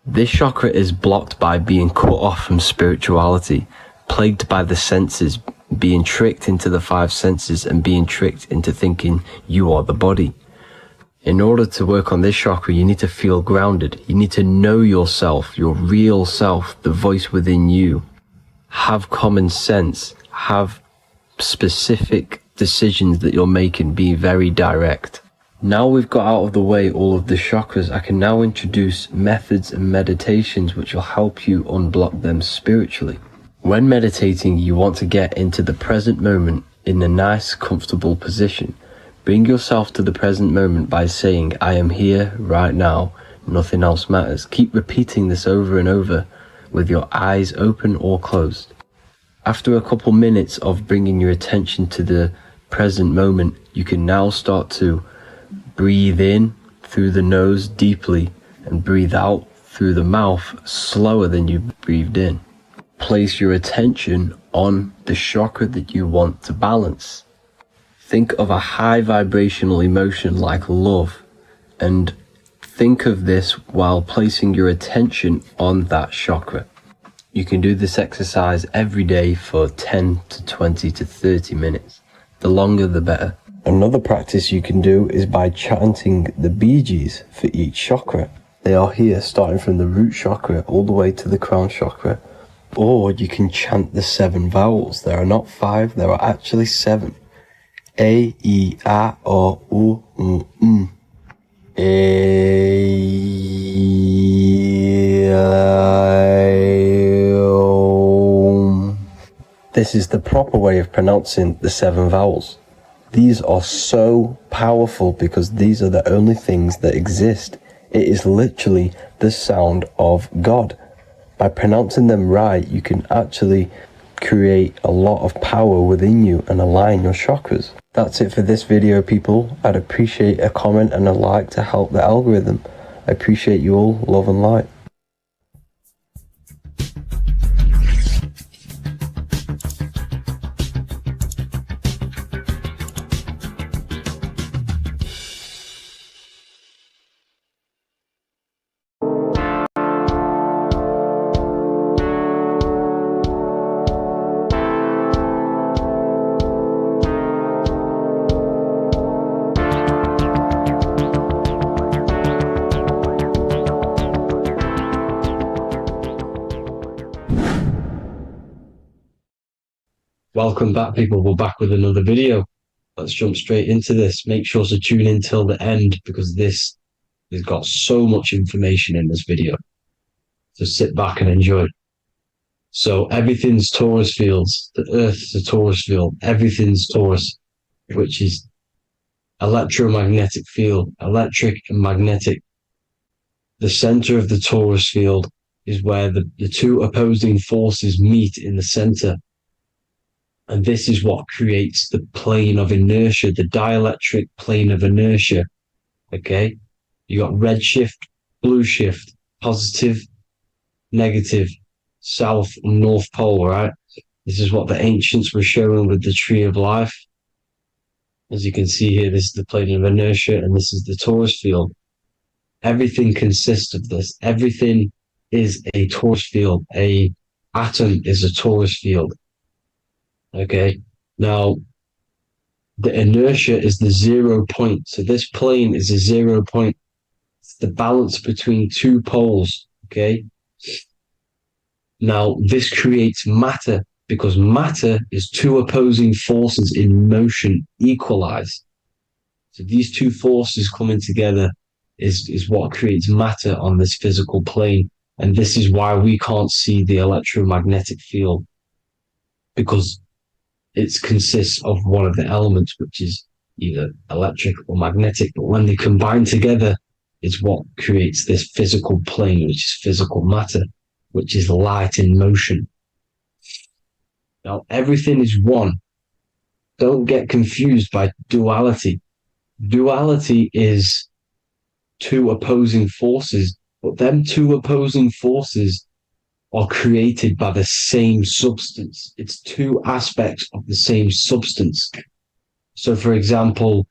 This chakra is blocked by being cut off from spirituality, plagued by the senses, being tricked into the five senses and being tricked into thinking you are the body. In order to work on this chakra, you need to feel grounded. You need to know yourself, your real self, the voice within you. Have common sense, have specific decisions that you're making, be very direct. Now we've got out of the way all of the chakras, I can now introduce methods and meditations which will help you unblock them spiritually. When meditating, you want to get into the present moment in a nice, comfortable position. Bring yourself to the present moment by saying, I am here right now, nothing else matters. Keep repeating this over and over with your eyes open or closed. After a couple minutes of bringing your attention to the present moment, you can now start to breathe in through the nose deeply and breathe out through the mouth slower than you breathed in. Place your attention on the chakra that you want to balance. Think of a high vibrational emotion like love and think of this while placing your attention on that chakra. You can do this exercise every day for 10 to 20 to 30 minutes. The longer the better. Another practice you can do is by chanting the Bijis for each chakra. They are here starting from the root chakra all the way to the crown chakra. Or you can chant the 7 vowels. There are not 5, there are actually 7. A, I, A, O, U, M. A, I, O. This is the proper way of pronouncing the 7 vowels. These are so powerful because these are the only things that exist. It is literally the sound of God. By pronouncing them right, you can actually create a lot of power within you and align your chakras. That's it for this video, people. I'd appreciate a comment and a like to help the algorithm. I appreciate you all. Love and light. Welcome back, people. We're back with another video. Let's jump straight into this. Make sure to tune in till the end because this has got so much information in this video. So sit back and enjoy. So everything's Taurus fields. The Earth's a Taurus field. Everything's Taurus, which is electromagnetic field, electric and magnetic. The center of the Taurus field is where the two opposing forces meet in the center. And this is what creates the plane of inertia, the dielectric plane of inertia. Okay? You got red shift, blue shift, positive, negative, south and north pole, right? This is what the ancients were showing with the tree of life. As you can see here, this is the plane of inertia and this is the Taurus field. Everything consists of this. Everything is a Taurus field. A atom is a Taurus field. Okay, now the inertia is the 0 point. So this plane is a 0 point. It's the balance between two poles. Okay, now this creates matter because matter is two opposing forces in motion equalize. So these two forces coming together is what creates matter on this physical plane. And this is why we can't see the electromagnetic field, because it consists of one of the elements, which is either electric or magnetic. But when they combine together, it's what creates this physical plane, which is physical matter, which is light in motion. Now, everything is one. Don't get confused by duality. Duality is two opposing forces, but them two opposing forces are created by the same substance. It's two aspects of the same substance. So, for example,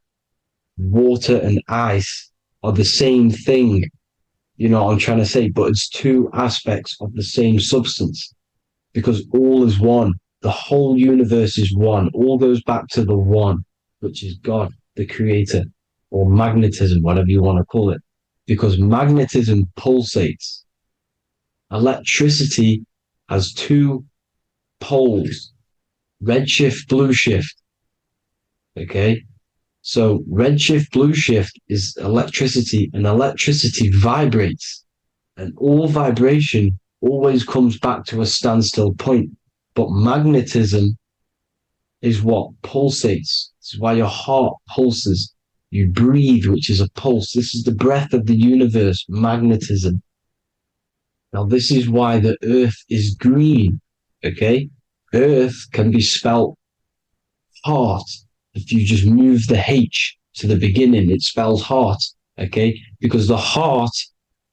water and ice are the same thing, you know what I'm trying to say, but it's two aspects of the same substance, because all is one. The whole universe is one. All goes back to the one, which is God, the creator, or magnetism, whatever you want to call it, because magnetism pulsates. Electricity has two poles, red shift, blue shift. Okay, so red shift, blue shift is electricity, and electricity vibrates, and all vibration always comes back to a standstill point. But magnetism is what pulsates. This is why your heart pulses. You breathe, which is a pulse. This is the breath of the universe, magnetism. Now, this is why the earth is green, okay? Earth can be spelled heart. If you just move the H to the beginning, it spells heart, okay? Because the heart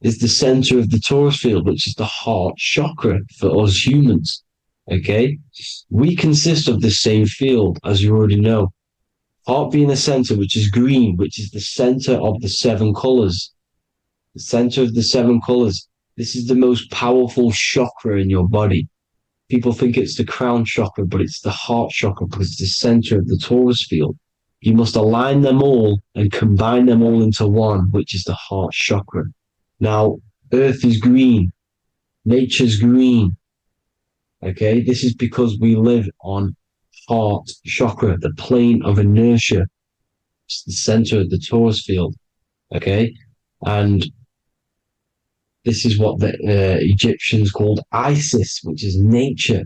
is the center of the Taurus field, which is the heart chakra for us humans, okay? We consist of the same field, as you already know. Heart being the center, which is green, which is the center of the seven colors. The center of the seven colors. This is the most powerful chakra in your body. People think it's the crown chakra, but it's the heart chakra because it's the center of the Taurus field. You must align them all and combine them all into one, which is the heart chakra. Now, Earth is green. Nature's green. Okay, this is because we live on heart chakra, the plane of inertia. It's the center of the Taurus field. Okay, and this is what the Egyptians called Isis, which is nature.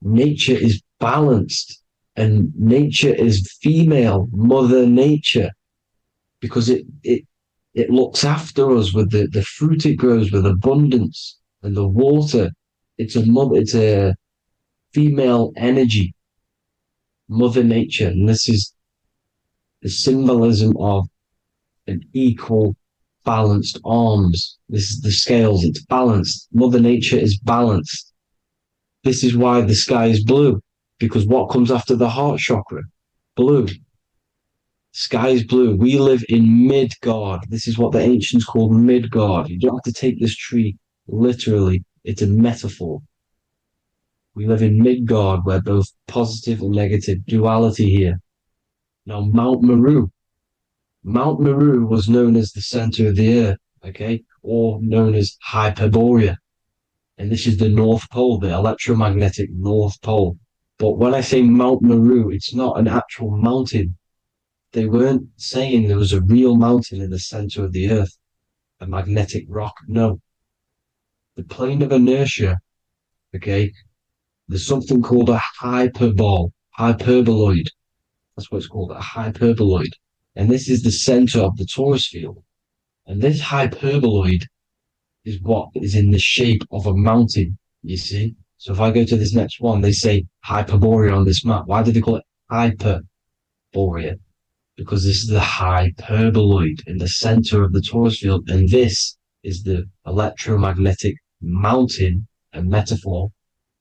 Nature is balanced, and nature is female, Mother Nature, because it looks after us with the fruit it grows with abundance, and the water. It's a female energy, Mother Nature, and this is the symbolism of an equal, balanced arms. This is the scales, it's balanced. Mother Nature is balanced. This is why the sky is blue, because what comes after the heart chakra? Blue. Sky is blue. We live in Midgard. This is what the ancients called Midgard. You don't have to take this tree literally. It's a metaphor. We live in Midgard, where both positive and negative duality here. Now, Mount Meru. Mount Meru was known as the center of the earth, okay, or known as Hyperborea. And this is the North Pole, the electromagnetic North Pole. But when I say Mount Meru, it's not an actual mountain. They weren't saying there was a real mountain in the center of the earth, a magnetic rock. No. The plane of inertia, okay, there's something called a hyperboloid. That's what it's called, a hyperboloid. And this is the center of the Taurus field. And this hyperboloid is what is in the shape of a mountain, you see? So if I go to this next one, they say Hyperborea on this map. Why do they call it Hyperborea? Because this is the hyperboloid in the center of the Taurus field. And this is the electromagnetic mountain, a metaphor.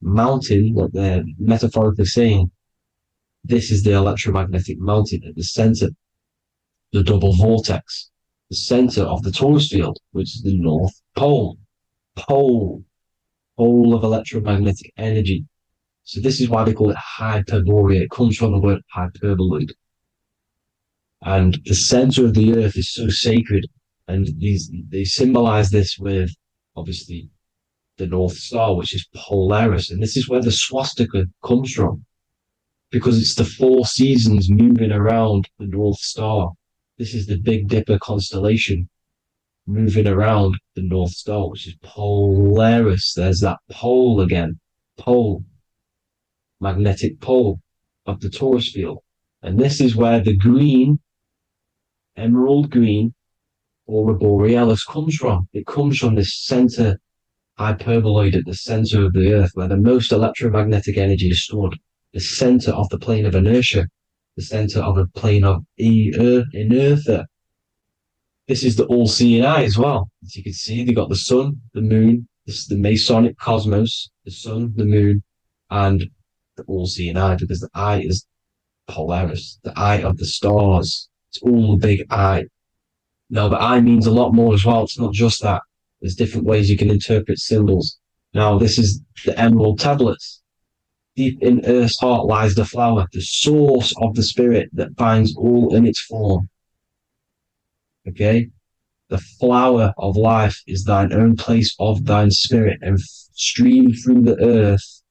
Mountain, what they're metaphorically saying, this is the electromagnetic mountain at the center, the double vortex, the center of the Taurus field, which is the North Pole. Pole of electromagnetic energy. So this is why they call it Hyperborea. It comes from the word hyperboloid. And the center of the earth is so sacred. And they symbolize this with, obviously, the North Star, which is Polaris. And this is where the swastika comes from, because it's the 4 seasons moving around the North Star. This is the Big Dipper constellation moving around the North Star, which is Polaris. There's that pole again. Pole. Magnetic pole of the Taurus field. And this is where the green, emerald green, aurora borealis comes from. It comes from this center hyperboloid at the center of the Earth, where the most electromagnetic energy is stored. The center of the plane of inertia, the center of the plane of inertia. This is the all-seeing eye as well. As you can see, they've got the sun, the moon, this is the Masonic cosmos, the sun, the moon, and the all-seeing eye, because the eye is Polaris, the eye of the stars. It's all a big eye. Now, the eye means a lot more as well. It's not just that. There's different ways you can interpret symbols. Now, this is the emerald tablets. Deep in Earth's heart lies the flower, the source of the spirit that binds all in its form. Okay? The flower of life is thine own place of thine spirit, and stream through the earth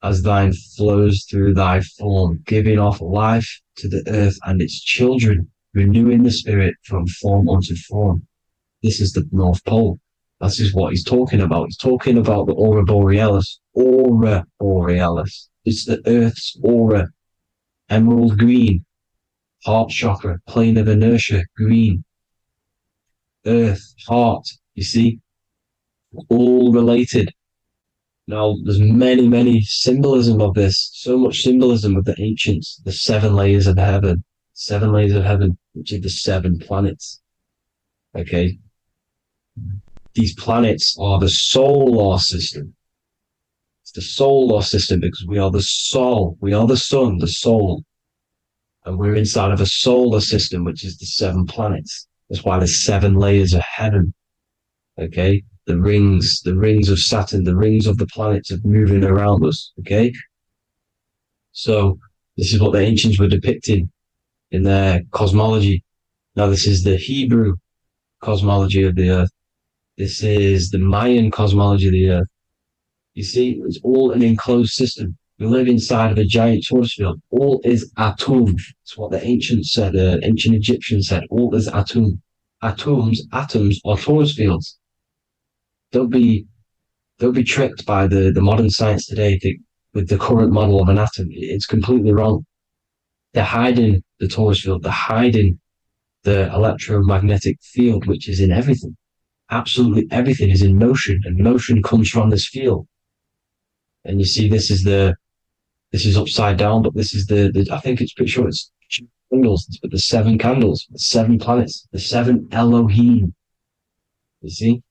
as thine flows through thy form, giving off life to the earth and its children, renewing the spirit from form unto form. This is the North Pole. This is what he's talking about. He's talking about the aurora borealis. Aurora borealis. It's the earth's aura. Emerald green. Heart chakra. Plane of inertia. Green. Earth. Heart. You see? All related. Now, there's many symbolism of this. So much symbolism of the ancients. The 7 layers of heaven. 7 layers of heaven, which are the 7 planets. Okay? These planets are the solar system. It's the solar system because we are the soul. We are the sun, the soul. And we're inside of a solar system, which is the 7 planets. That's why there's 7 layers of heaven. Okay? The rings of Saturn, the rings of the planets are moving around us. Okay? So, this is what the ancients were depicting in their cosmology. Now, this is the Hebrew cosmology of the earth. This is the Mayan cosmology of the earth. You see, it's all an enclosed system. We live inside of a giant Taurus field. All is atum. It's what the ancients said, the ancient Egyptians said. All is atum. Atoms are Taurus fields. Don't be tricked by the modern science today with the current model of an atom. It's completely wrong. They're hiding the Taurus field. They're hiding the electromagnetic field, which is in everything. Absolutely everything is in motion, and motion comes from this field. And you see, this is upside down, but this is the I think it's pretty sure it's candles, but the 7 candles, the 7 planets, the 7 Elohim. You see,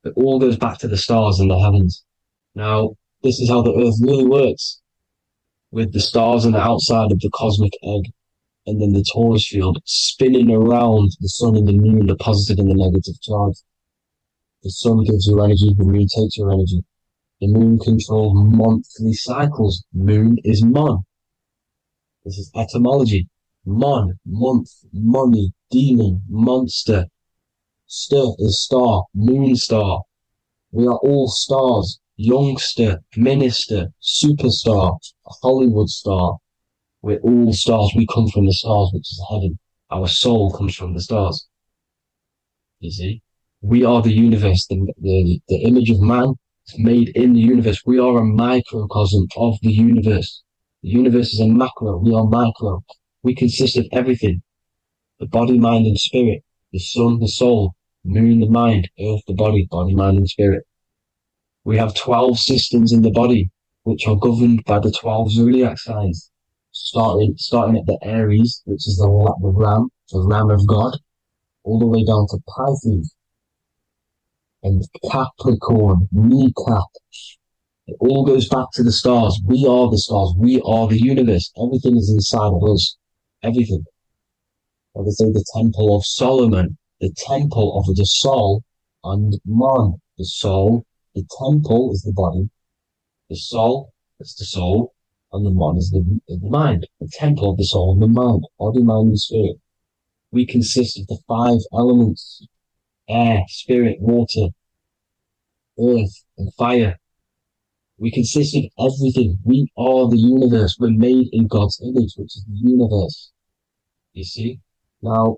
it all goes back to the stars and the heavens. Now, this is how the earth really works, with the stars on the outside of the cosmic egg, and then the Taurus field spinning around the sun and the moon, the positive and the negative charge. The sun gives you energy, the moon takes your energy. The moon controls monthly cycles. Moon is mon. This is etymology. Mon, month, money, demon, monster. Stir is star, moon star. We are all stars. Youngster, minister, superstar, Hollywood star. We're all stars. We come from the stars, which is heaven. Our soul comes from the stars. You see? We are the universe, the image of man is made in the universe. We are a microcosm of the universe. The universe is a macro. We are micro. We consist of everything. The body, mind, and spirit. The sun, the soul. Moon, the mind. Earth, the body. Body, mind, and spirit. We have 12 systems in the body, which are governed by the 12 Zodiac signs. Starting at the Aries, which is the ram of God, all the way down to Pisces. And Capricorn, kneecap. It all goes back to the stars. We are the stars. We are the universe. Everything is inside of us. Everything. Like they say, the Temple of Solomon, the Temple of the Soul, and man. The soul, the temple is the body. The soul is the soul, and the man is the mind. The temple of the soul and the mind. Body, mind, and spirit. We consist of the 5 elements. Air, spirit, water, earth, and fire. We consist of everything. We are the universe. We're made in God's image, which is the universe. You see? Now,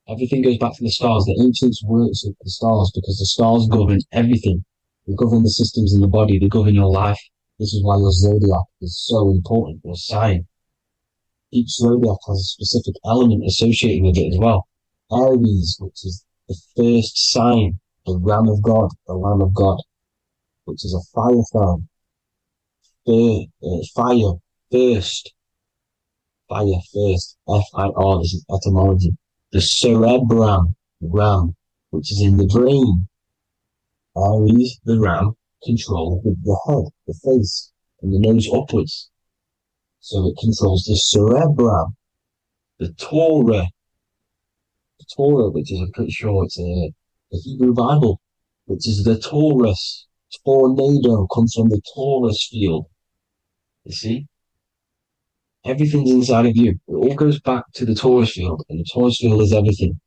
everything goes back to the stars. The ancients worship of the stars because the stars govern everything. They govern the systems in the body. They govern your life. This is why your zodiac is so important, your sign. Each zodiac has a specific element associated with it as well. Aries, which is the first sign, the Ram of God, the Lamb of God, which is a fire sign. Fire, first. Fire, first. F-I-R, this is etymology. The cerebrum, ram, which is in the brain. Aries, the ram, control the head, the face, and the nose upwards. So it controls the cerebrum. The Torah, which is, I'm pretty sure it's a Hebrew Bible, which is the Taurus. Tornado comes from the Taurus field. You see? Everything's inside of you. It all goes back to the Taurus field, and the Taurus field is everything.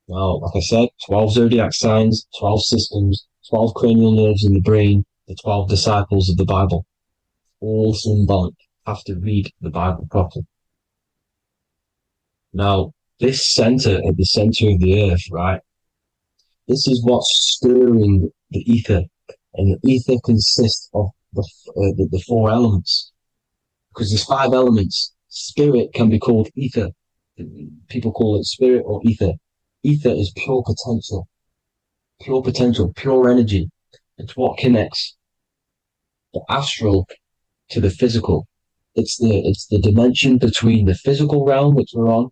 Now, like I said, 12 zodiac signs, 12 systems, 12 cranial nerves in the brain, the 12 disciples of the Bible. All symbolic. Have to read the Bible properly. Now, this center at the center of the earth, right? This is what's stirring the ether. And the ether consists of the four elements. Because there's 5 elements. Spirit can be called ether. People call it spirit or ether. Ether is pure potential, pure energy. It's what connects the astral to the physical. It's the dimension between the physical realm, which we're on,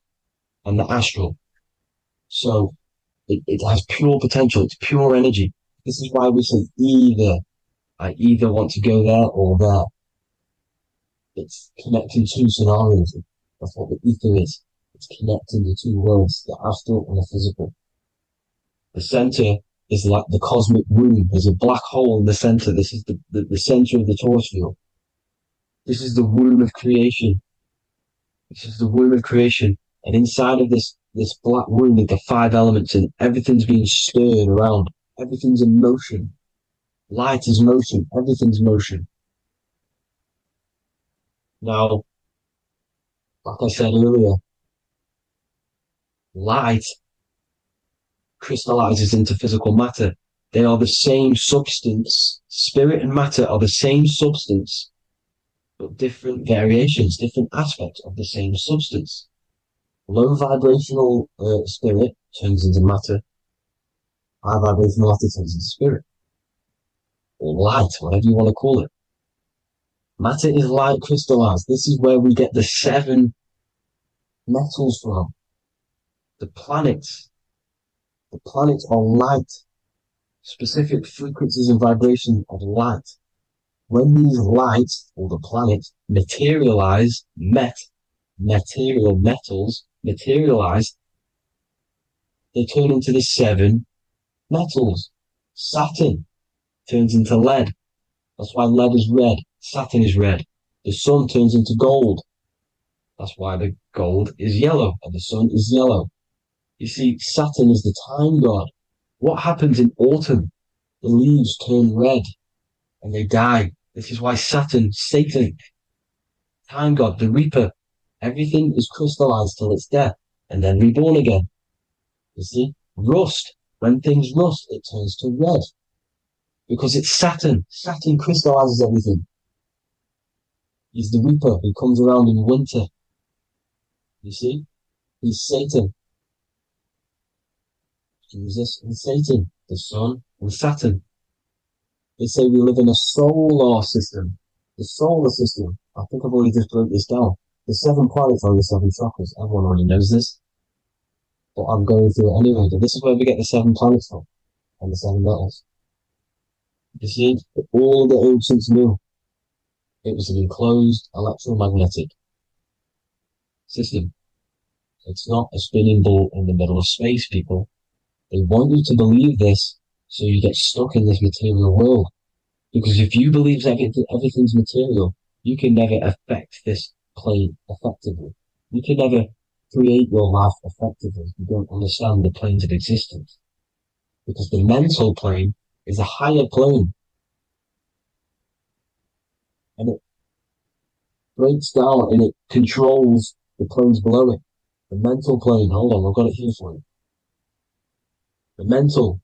and the astral. So it has pure potential. It's pure energy. This is why we say either. I either want to go there or there. It's connecting 2 scenarios. That's what the ether is. It's connecting the 2 worlds, the astral and the physical. The center is like the cosmic womb. There's a black hole in the center. This is the center of the Taurus field. This is the womb of creation. This is the womb of creation. And inside of this black womb are the 5 elements, and everything's being stirred around. Everything's in motion. Light is motion. Everything's motion. Now, like I said earlier, light crystallizes into physical matter. They are the same substance. Spirit and matter are the same substance, but different variations, different aspects of the same substance. Low vibrational spirit turns into matter. High vibrational matter turns into spirit. Or light, whatever you want to call it. Matter is light crystallized. This is where we get the 7 metals from. The planets. The planets are light. Specific frequencies and vibration of light. When these lights, or the planets, materialize, material metals, materialize, they turn into the 7 metals. Saturn turns into lead. That's why lead is red. Saturn is red. The sun turns into gold. That's why the gold is yellow and the sun is yellow. You see, Saturn is the time god. What happens in autumn? The leaves turn red and they die. This is why Saturn, Satan, time god, the reaper, everything is crystallized till it's death and then reborn again. You see, rust. When things rust, it turns to red. Because it's Saturn. Saturn crystallizes everything. He's the reaper who comes around in winter. You see? He's Satan. Jesus and Satan, the sun and Saturn. They say we live in a solar system. The solar system. I think I've already just broke this down. The 7 planets are the 7 chakras. Everyone already knows this. But I'm going through it anyway. But this is where we get the 7 planets from. And the 7 metals. You see, all the ancients knew it was an enclosed electromagnetic system. It's not a spinning ball in the middle of space, people. They want you to believe this so you get stuck in this material world. Because if you believe everything's material, you can never affect this plane effectively. You can never create your life effectively if you don't understand the planes of existence. because the mental plane is a higher plane, and it breaks down and it controls the planes below it. The mental plane, hold on, I've got it here for you. The mental,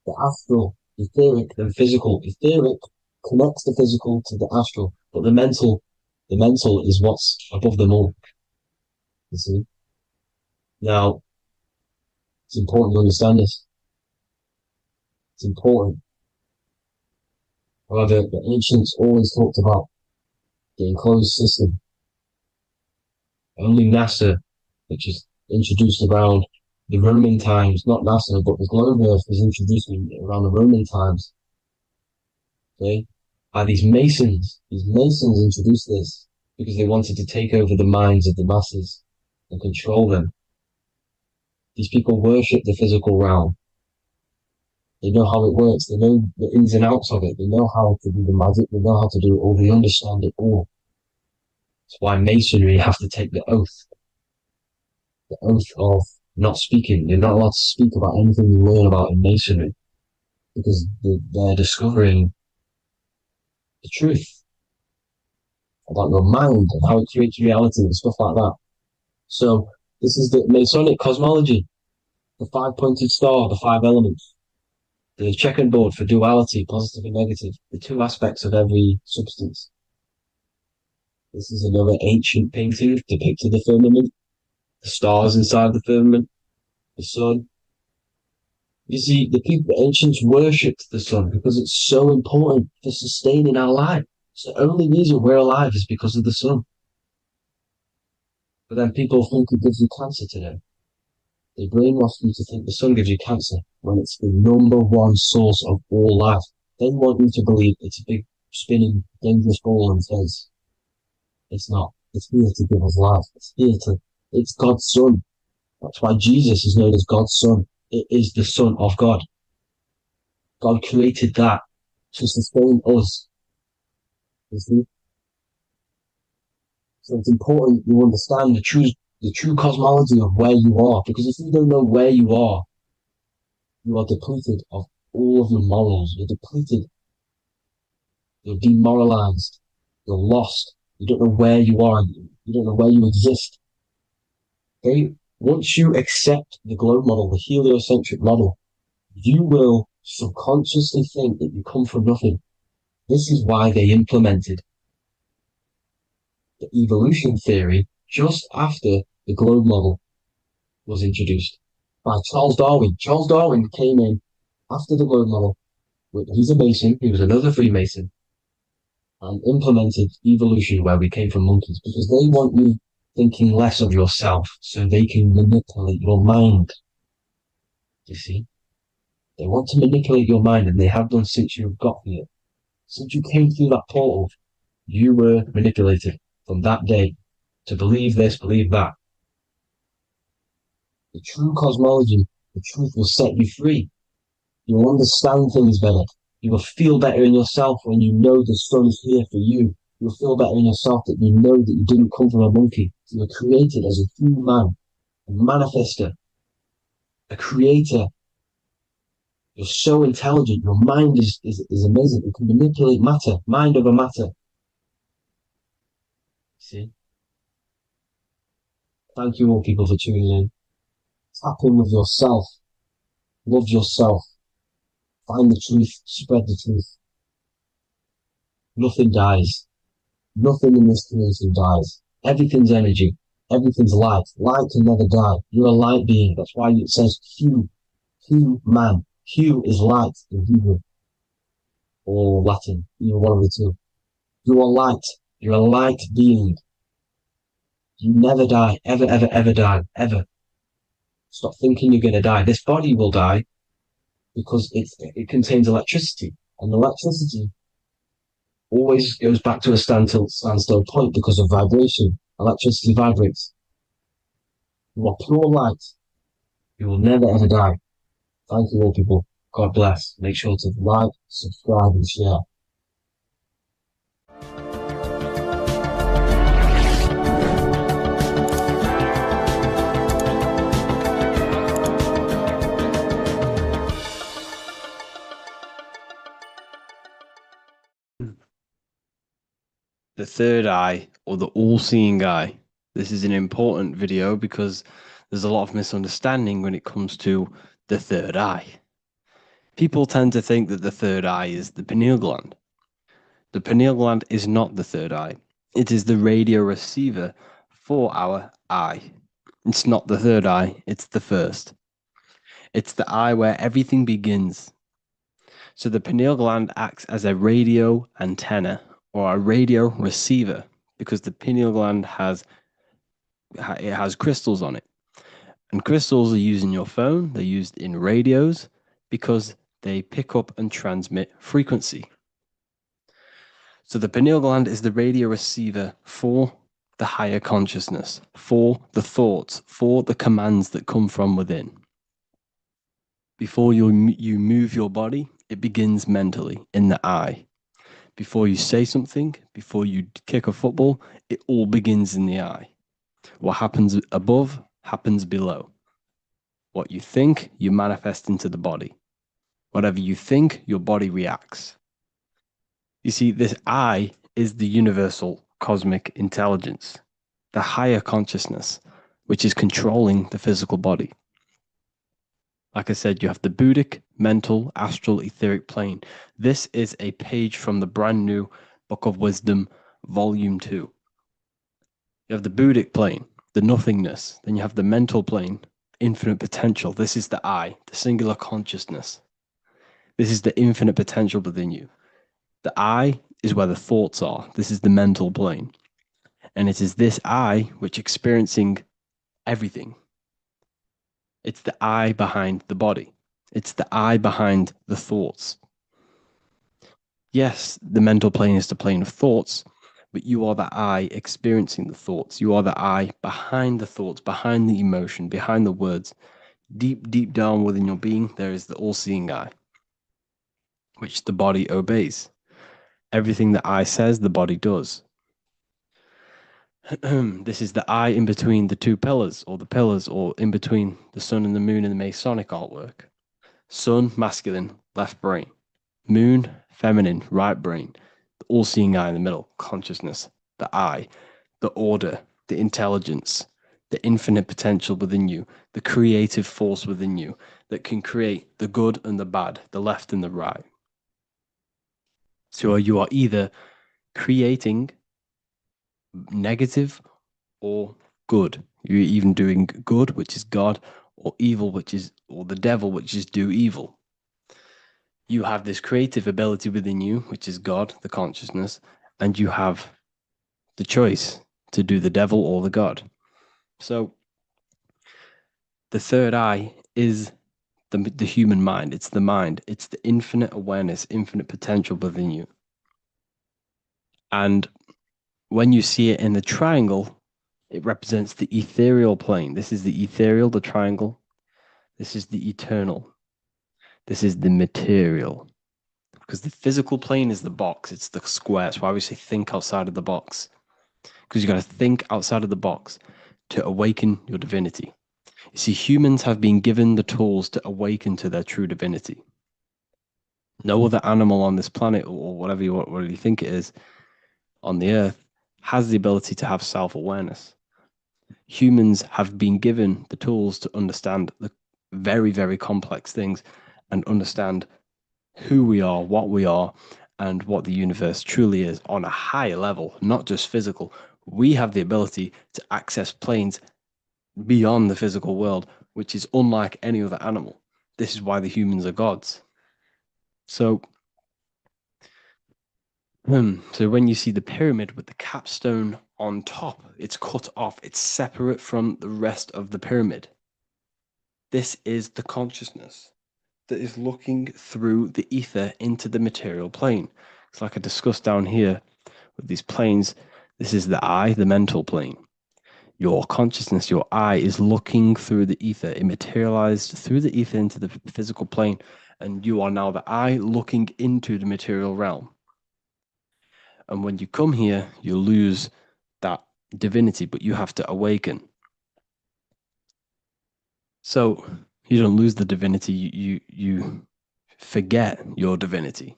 the astral, etheric, then physical. Etheric connects the physical to the astral, but the mental is what's above them all. You see? Now, it's important to understand this. It's important. However, the ancients always talked about the enclosed system. Only NASA, which is introduced around the Roman times, not NASA, but the globe Earth was introduced around the Roman times. Okay? By these Masons introduced this because they wanted to take over the minds of the masses and control them. These people worship the physical realm. They know how it works. They know the ins and outs of it. They know how to do the magic. They know how to do it all. They understand it all. That's why Masonry have to take the oath. The oath of not speaking. You're not allowed to speak about anything you learn about in Masonry because they're discovering the truth about your mind and how it creates reality and stuff like that. So this is the Masonic cosmology, the 5-pointed star, the 5 elements, the checkerboard for duality, positive and negative, the 2 aspects of every substance. This is another ancient painting depicting the firmament, the stars inside the firmament, the sun. You see, the ancients worshipped the sun because it's so important for sustaining our life. It's the only reason we're alive is because of the sun. But then people think it gives you cancer today. They brainwash you to think the sun gives you cancer when it's the #1 source of all life. They want you to believe it's a big, spinning, dangerous ball and says, it's not. It's here to give us life. It's God's son. That's why Jesus is known as God's son. It is the Son of God. God created that to sustain us. You see? So it's important you understand the true cosmology of where you are, because if you don't know where you are depleted of all of your morals. You're depleted. You're demoralized. You're lost. You don't know where you are. You don't know where you exist. Okay? Once you accept the globe model, the heliocentric model, you will subconsciously think that you come from nothing. This is why they implemented the evolution theory just after the globe model was introduced by Charles Darwin. Charles Darwin came in after the globe model. He's a Mason. He was another Freemason, and implemented evolution where we came from monkeys because they want you thinking less of yourself so they can manipulate your mind. You see? They want to manipulate your mind, and they have done since you got here. Since you came through that portal, you were manipulated from that day to believe this, believe that. The true cosmology, the truth will set you free. You will understand things better. You will feel better in yourself when you know the sun is here for you. You'll feel better in yourself that you know that you didn't come from a monkey. You were created as a human, a manifester, a creator. You're so intelligent. Your mind is amazing. You can manipulate matter, mind over matter. See? Thank you all people for tuning in. Tap in with yourself. Love yourself. Find the truth. Spread the truth. Nothing dies. Nothing in this creation dies. Everything's energy. Everything's light. Light can never die. You're a light being. That's why it says Hu. Hu man. Hu is light in Hebrew. Or Latin. Either one of the two. You are light. You're a light being. You never die. Ever, ever, ever die. Ever. Stop thinking you're going to die. This body will die because it contains electricity. And electricity always goes back to a standstill point because of vibration. Electricity vibrates. You are pure light. You will never ever die. Thank you all people. God bless. Make sure to like, subscribe and share. the third eye, or the all-seeing eye. This is an important video because there's a lot of misunderstanding when it comes to the third eye. People tend to think that the third eye is the pineal gland. The pineal gland is not the third eye. It is the radio receiver for our eye. It's not the third eye, it's the first. It's the eye where everything begins. So the pineal gland acts as a radio antenna or a radio receiver because the pineal gland has crystals on it. And crystals are used in your phone, they're used in radios because they pick up and transmit frequency. So the pineal gland is the radio receiver for the higher consciousness, for the thoughts, for the commands that come from within. Before you move your body, it begins mentally in the eye. Before you say something, before you kick a football, it all begins in the eye. What happens above happens below. What you think, you manifest into the body. Whatever you think, your body reacts. You see, this eye is the universal cosmic intelligence, the higher consciousness, which is controlling the physical body. Like I said, you have the Buddhic, mental, astral, etheric plane. This is a page from the brand new Book of Wisdom, Volume 2. You have the Buddhic plane, the nothingness. Then you have the mental plane, infinite potential. This is the I, the singular consciousness. This is the infinite potential within you. The I is where the thoughts are. This is the mental plane. And it is this I which experiencing everything. It's the I behind the body. It's the I behind the thoughts. Yes, the mental plane is the plane of thoughts, but you are the I experiencing the thoughts. You are the I behind the thoughts, behind the emotion, behind the words. Deep, deep down within your being, there is the all-seeing eye, which the body obeys. Everything the eye says, the body does. This is the eye in between the two pillars, or in between the sun and the moon in the Masonic artwork. Sun, masculine, left brain. Moon, feminine, right brain. The all-seeing eye in the middle, consciousness, the eye, the order, the intelligence, the infinite potential within you, the creative force within you that can create the good and the bad, the left and the right. So you are either creating negative or good. You're even doing good, which is God, or evil, or the devil, which is do evil. You have this creative ability within you, which is God, the consciousness, and you have the choice to do the devil or the God. So the third eye is the human mind. It's the mind. It's the infinite awareness, infinite potential within you. And when you see it in the triangle, it represents the ethereal plane. This is the ethereal, the triangle. This is the eternal. This is the material. Because the physical plane is the box. It's the square. That's why we say think outside of the box. Because you got to think outside of the box to awaken your divinity. You see, humans have been given the tools to awaken to their true divinity. No other animal on this planet, or whatever you think it is, on the earth, has the ability to have self-awareness. Humans have been given the tools to understand the very, very complex things and understand who we are, what we are, and what the universe truly is on a higher level, not just physical. We have the ability to access planes beyond the physical world, which is unlike any other animal. This is why the humans are gods. So when you see the pyramid with the capstone on top, it's cut off, it's separate from the rest of the pyramid. This is the consciousness that is looking through the ether into the material plane. It's like I discussed down here with these planes. This is the I, the mental plane. Your consciousness, your I, is looking through the ether. It materialized through the ether into the physical plane, and you are now the I looking into the material realm. And when you come here, you lose that divinity, but you have to awaken. So you don't lose the divinity, you forget your divinity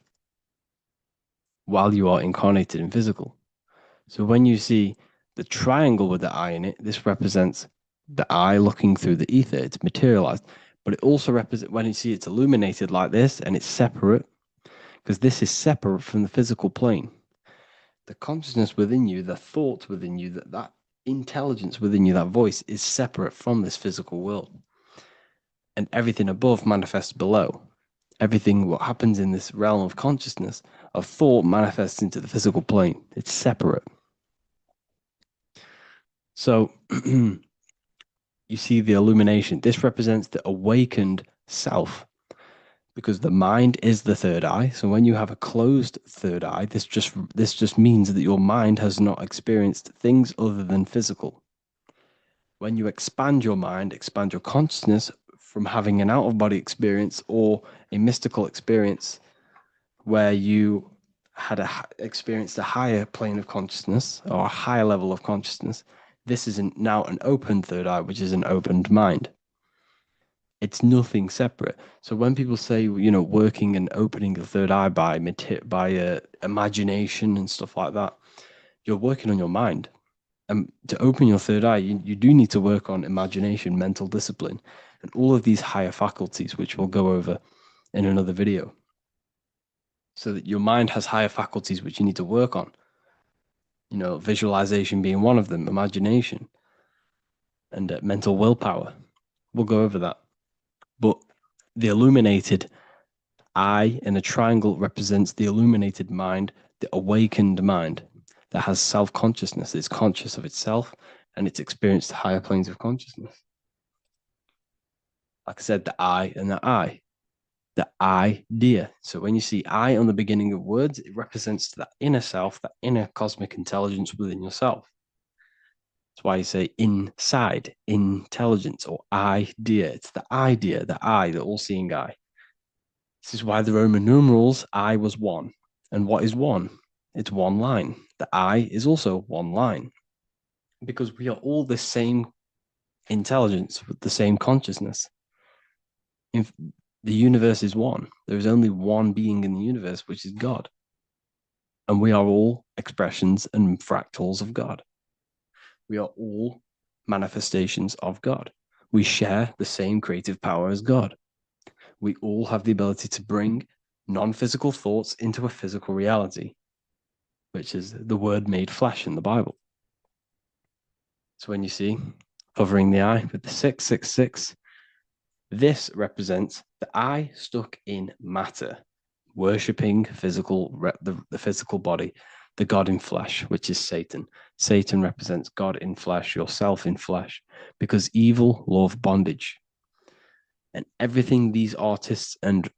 while you are incarnated in physical. So when you see the triangle with the eye in it, this represents the eye looking through the ether. It's materialized, but it also represents when you see it's illuminated like this and it's separate, because this is separate from the physical plane. The consciousness within you, the thought within you, that intelligence within you, that voice is separate from this physical world. And everything above manifests below. Everything what happens in this realm of consciousness, of thought, manifests into the physical plane. It's separate. So you see the illumination. This represents the awakened self, because the mind is the third eye. So when you have a closed third eye, this just means that your mind has not experienced things other than physical. When you expand your mind, expand your consciousness from having an out-of-body experience or a mystical experience where you had experienced a higher plane of consciousness or a higher level of consciousness, this is now an open third eye, which is an opened mind. It's nothing separate. So when people say, working and opening the third eye by imagination and stuff like that, you're working on your mind. And to open your third eye, you do need to work on imagination, mental discipline, and all of these higher faculties, which we'll go over in another video. So that your mind has higher faculties which you need to work on. Visualization being one of them, imagination, and mental willpower. We'll go over that. But the illuminated eye in a triangle represents the illuminated mind, the awakened mind that has self-consciousness, is conscious of itself, and it's experienced higher planes of consciousness. Like I said, the I and the I. The idea. So when you see I on the beginning of words, it represents that inner self, that inner cosmic intelligence within yourself. That's why you say inside, intelligence, or idea. It's the idea, the I, the all-seeing eye. This is why the Roman numerals, I was one. And what is one? It's one line. The I is also one line. Because we are all the same intelligence with the same consciousness. The universe is one. There is only one being in the universe, which is God. And we are all expressions and fractals of God. We are all manifestations of God. We share the same creative power as God. We all have the ability to bring non-physical thoughts into a physical reality, which is the word made flesh in the Bible. So when you see hovering the eye with the 666, this represents the eye stuck in matter, worshipping the physical body, the God in flesh, which is Satan. Satan represents God in flesh, yourself in flesh, because evil love bondage. And everything these artists and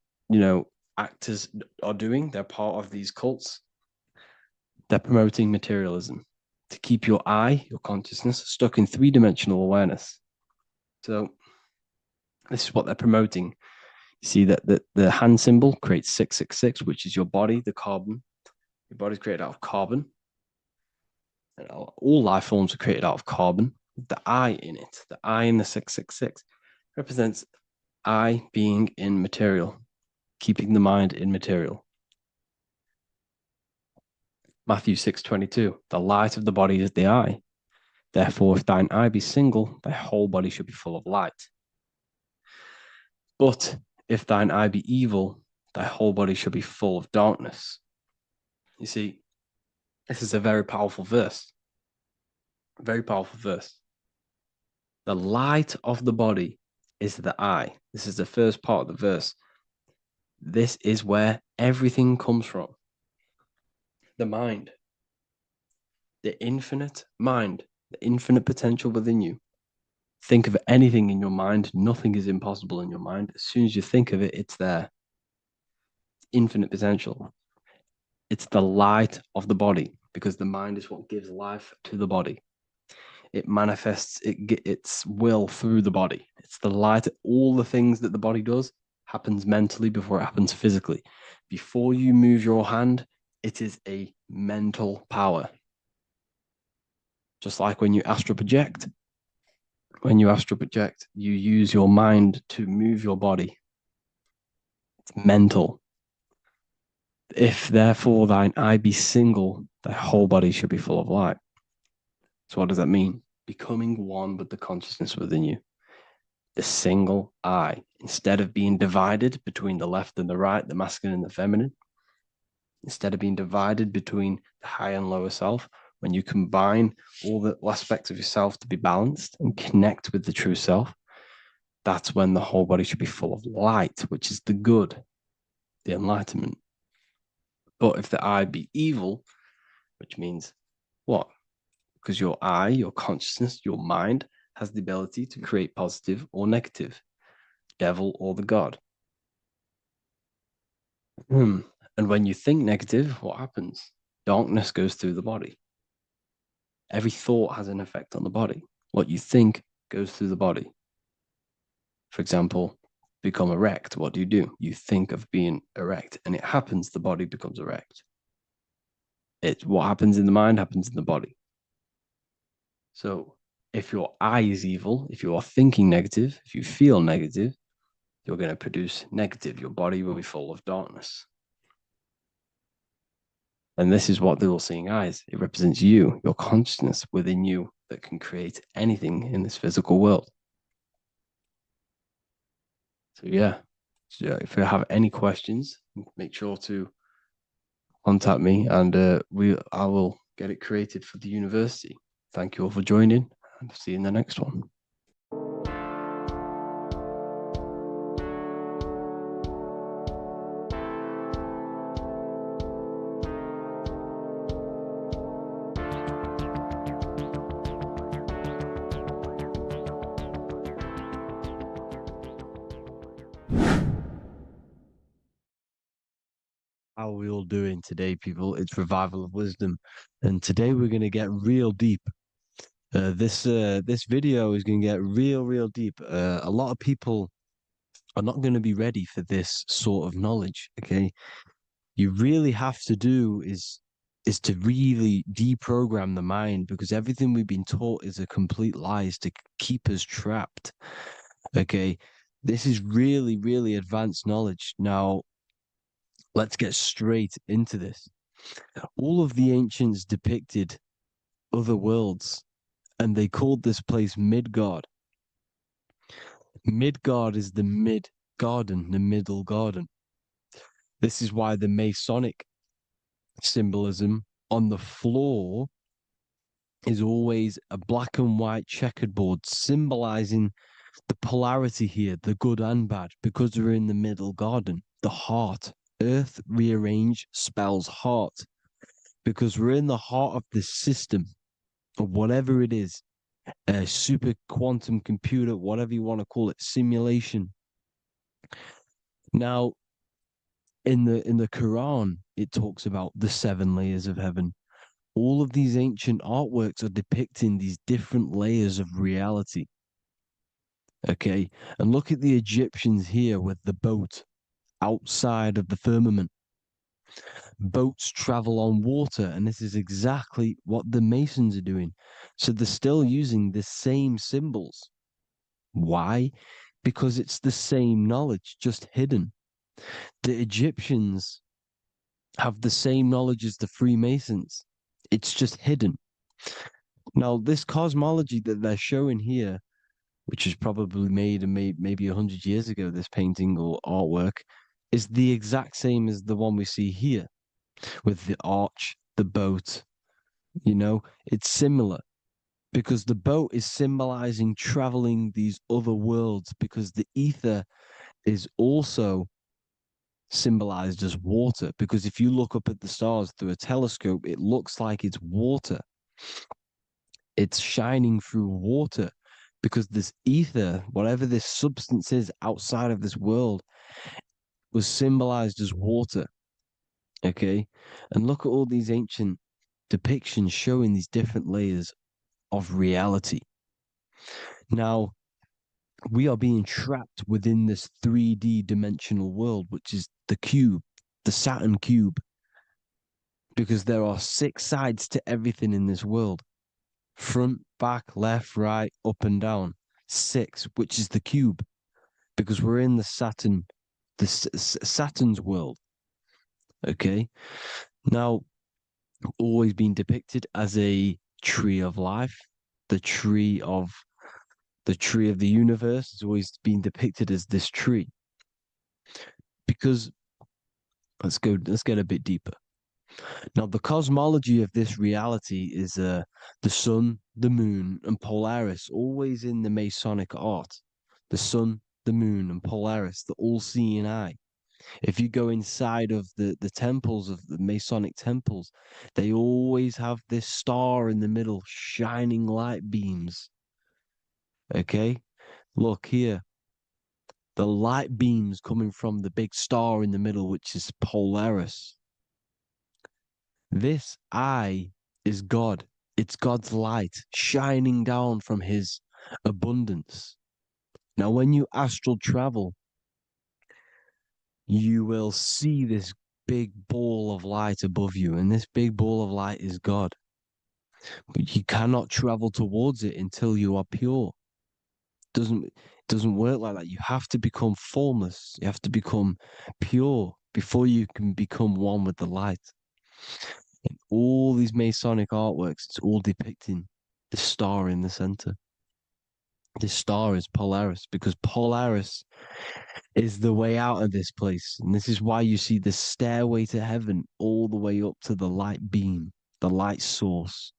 actors are doing, they're part of these cults. They're promoting materialism to keep your eye, your consciousness, stuck in three-dimensional awareness. So this is what they're promoting. You see that the hand symbol creates 666, which is your body, the carbon. Your body's created out of carbon. And all life forms are created out of carbon. The I in it, the I in the 666, represents I being in material, keeping the mind in material. Matthew 6:22, the light of the body is the eye. Therefore, if thine eye be single, thy whole body should be full of light. But if thine eye be evil, thy whole body shall be full of darkness. You see, this is a very powerful verse. Very powerful verse. The light of the body is the eye. This is the first part of the verse. This is where everything comes from. The mind. The infinite mind. The infinite potential within you. Think of anything in your mind. Nothing is impossible in your mind. As soon as you think of it, it's there. Infinite potential. It's the light of the body, because the mind is what gives life to the body. It manifests its will through the body. It's the light. All the things that the body does happens mentally before it happens physically. Before you move your hand, it is a mental power. Just like when you astral project. When you astral project, you use your mind to move your body. It's mental. If therefore thine eye be single, The whole body should be full of light. So what does that mean? Becoming one with the consciousness within you. The single I. Instead of being divided between the left and the right, the masculine and the feminine, instead of being divided between the high and lower self, when you combine all the aspects of yourself to be balanced and connect with the true self, that's when the whole body should be full of light, which is the good, the enlightenment. But if the I be evil, which means what? Because your I, your consciousness, your mind has the ability to create positive or negative, devil or the god. And when you think negative, what happens? Darkness goes through the body. Every thought has an effect on the body. What you think goes through the body. For example, become erect. What do? You think of being erect, and it happens, the body becomes erect. What happens in the mind happens in the body. So if your I is evil, if you are thinking negative, if you feel negative, you're going to produce negative. Your body will be full of darkness. And this is what the all-seeing eye is. It represents you, your consciousness within you that can create anything in this physical world. So yeah, if you have any questions, make sure to contact me, and I will get it created for the university. Thank you all for joining, and see you in the next one. How are we all doing today, people? It's Revival of Wisdom, and today we're going to get real deep. This video is going to get real deep. A lot of people are not going to be ready for this sort of knowledge. Okay, you really have to do is to really deprogram the mind, because everything we've been taught is a complete lies to keep us trapped. Okay, this is really advanced knowledge. Now, let's get straight into this. All of the ancients depicted other worlds, and they called this place Midgard. Midgard is the mid garden, the middle garden. This is why the Masonic symbolism on the floor is always a black and white checkered board, symbolizing the polarity here, the good and bad, because we're in the middle garden, the heart. Earth rearranged spells heart, because we're in the heart of the system, of whatever it is, a super quantum computer, whatever you want to call it, simulation. Now, in the Quran, it talks about the 7 layers of heaven. All of these ancient artworks are depicting these different layers of reality. Okay, and look at the Egyptians here with the boat outside of the firmament. Boats travel on water, and this is exactly what the Masons are doing. So they're still using the same symbols. Why? Because it's the same knowledge, just hidden. The Egyptians have the same knowledge as the Freemasons. It's just hidden. Now, this cosmology that they're showing here, which is probably made maybe 100 years ago, this painting or artwork, is the exact same as the one we see here, with the arch, the boat. You know, it's similar, because the boat is symbolizing traveling these other worlds, because the ether is also symbolized as water, because if you look up at the stars through a telescope, it looks like it's water. It's shining through water, because this ether, whatever this substance is outside of this world, was symbolized as water. Okay, and look at all these ancient depictions showing these different layers of reality. Now, we are being trapped within this 3D dimensional world, which is the cube, the Saturn cube, because there are 6 sides to everything in this world: front, back, left, right, up and down. 6, which is the cube, because we're in the Saturn, Saturn's world. Okay, now always been depicted as a tree of life, the tree of the universe has always been depicted as this tree. Because let's get a bit deeper. Now, the cosmology of this reality is the sun, the moon, and Polaris, always in the Masonic art. The sun, the moon, and Polaris, the all-seeing eye. If you go inside of the temples of the Masonic temples, they always have this star in the middle, shining light beams. Okay? Look here. The light beams coming from the big star in the middle, which is Polaris. This eye is God. It's God's light shining down from his abundance. Now, when you astral travel, you will see this big ball of light above you, and this big ball of light is God. But you cannot travel towards it until you are pure. It doesn't work like that. You have to become formless. You have to become pure before you can become one with the light. In all these Masonic artworks, it's all depicting the star in the center. This star is Polaris, because Polaris is the way out of this place. And this is why you see the stairway to heaven all the way up to the light beam, the light source.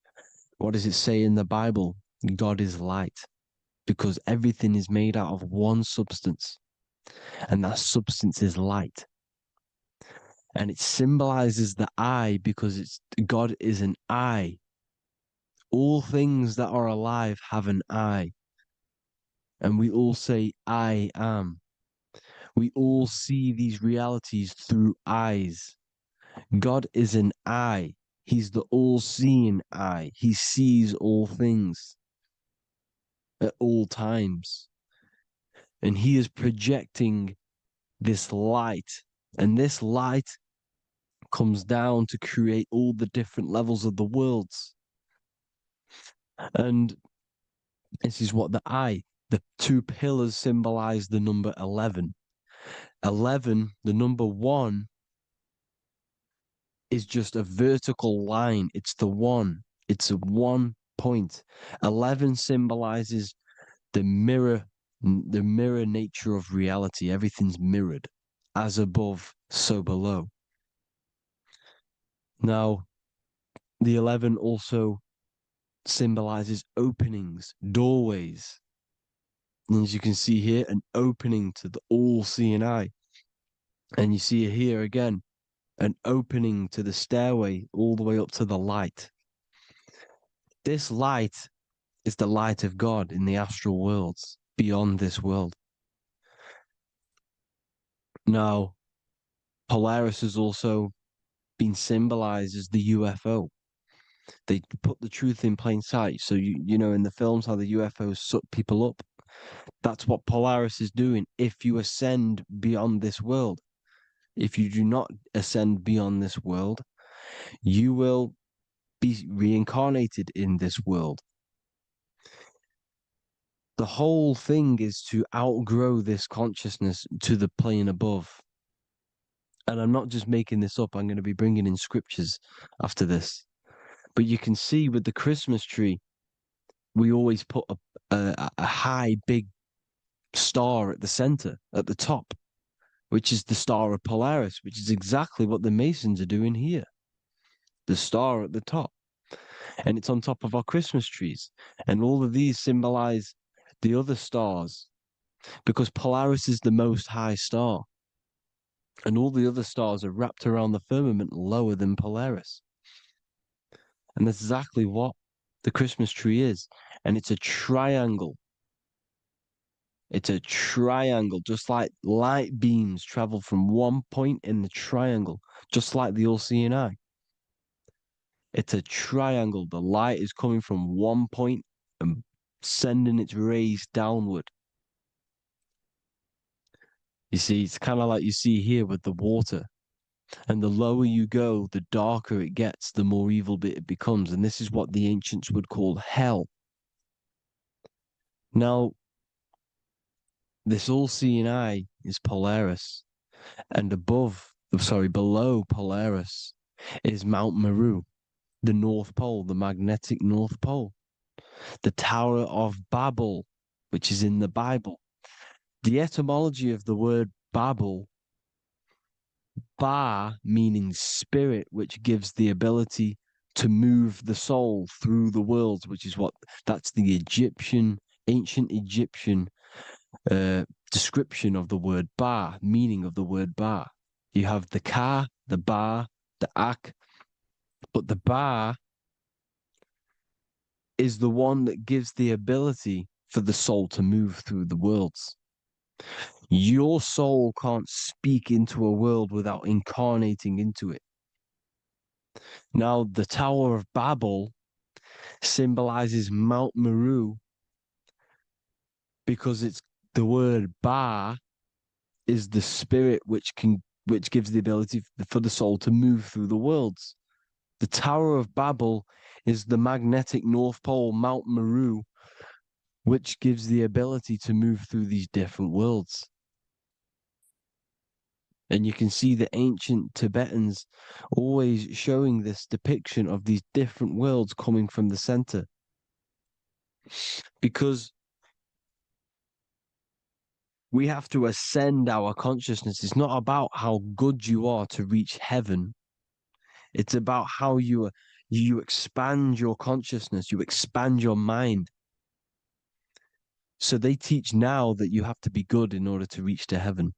What does it say in the Bible? God is light, because everything is made out of one substance, and that substance is light. And it symbolizes the eye because God is an eye. All things that are alive have an eye. And we all say, I am. We all see these realities through eyes. God is an eye. He's the all-seeing eye. He sees all things at all times. And he is projecting this light. And this light comes down to create all the different levels of the worlds. And this is what the two pillars symbolize the number 11. 11, the number 1, is just a vertical line. It's the one. It's a 1 point. 11 symbolizes the mirror nature of reality. Everything's mirrored. As above, so below. Now, the 11 also symbolizes openings, doorways. And as you can see here, an opening to the all-seeing eye. And you see here again, an opening to the stairway all the way up to the light. This light is the light of God in the astral worlds, beyond this world. Now, Polaris has also been symbolized as the UFO. They put the truth in plain sight. So, you know, in the films, how the UFOs suck people up. That's what Polaris is doing. If you ascend beyond this world, if you do not ascend beyond this world, you will be reincarnated in this world. The whole thing is to outgrow this consciousness to the plane above. And I'm not just making this up. I'm going to be bringing in scriptures after this. But you can see with the Christmas tree, we always put a high, big star at the center, at the top, which is the star of Polaris, which is exactly what the Masons are doing here. The star at the top. And it's on top of our Christmas trees. And all of these symbolize the other stars, because Polaris is the most high star. And all the other stars are wrapped around the firmament lower than Polaris. And that's exactly what the Christmas tree is. And it's a triangle. It's a triangle, just like light beams travel from one point in the triangle, just like the all-seeing eye. It's a triangle. The light is coming from one point and sending its rays downward. You see, it's kind of like you see here with the water. And the lower you go, the darker it gets, the more evil it becomes. And this is what the ancients would call hell. Now, this all-seeing eye is Polaris. And below Polaris is Mount Meru. the North Pole, the magnetic North Pole, the Tower of Babel, which is in the Bible. The etymology of the word Babel, Ba meaning spirit, which gives the ability to move the soul through the worlds, which is that's the ancient Egyptian description of the word Ba, meaning of the word Ba. You have the Ka, the Ba, the Ak, but the Ba is the one that gives the ability for the soul to move through the worlds. Your soul can't speak into a world without incarnating into it. Now, the Tower of Babel symbolizes Mount Meru because it's the word Ba is the spirit which gives the ability for the soul to move through the worlds. The Tower of Babel is the magnetic North Pole, Mount Meru, which gives the ability to move through these different worlds. And you can see the ancient Tibetans always showing this depiction of these different worlds coming from the center. Because we have to ascend our consciousness. It's not about how good you are to reach heaven. It's about how you expand your consciousness, you expand your mind. So they teach now that you have to be good in order to reach to heaven.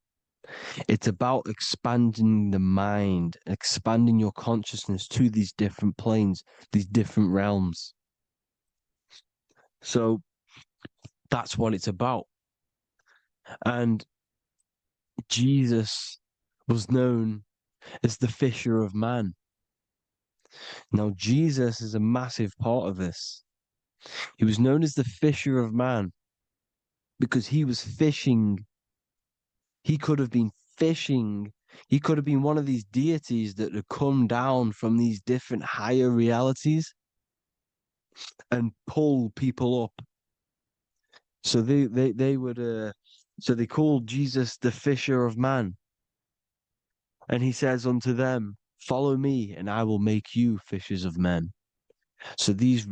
It's about expanding the mind, expanding your consciousness to these different planes, these different realms. So that's what it's about. And Jesus was known as the fisher of man. Now, Jesus is a massive part of this. He was known as the fisher of man because he was fishing. He could have been fishing. He could have been one of these deities that had come down from these different higher realities and pull people up. So they would so they called Jesus the fisher of man. And he says unto them, follow me and I will make you fishers of men. So these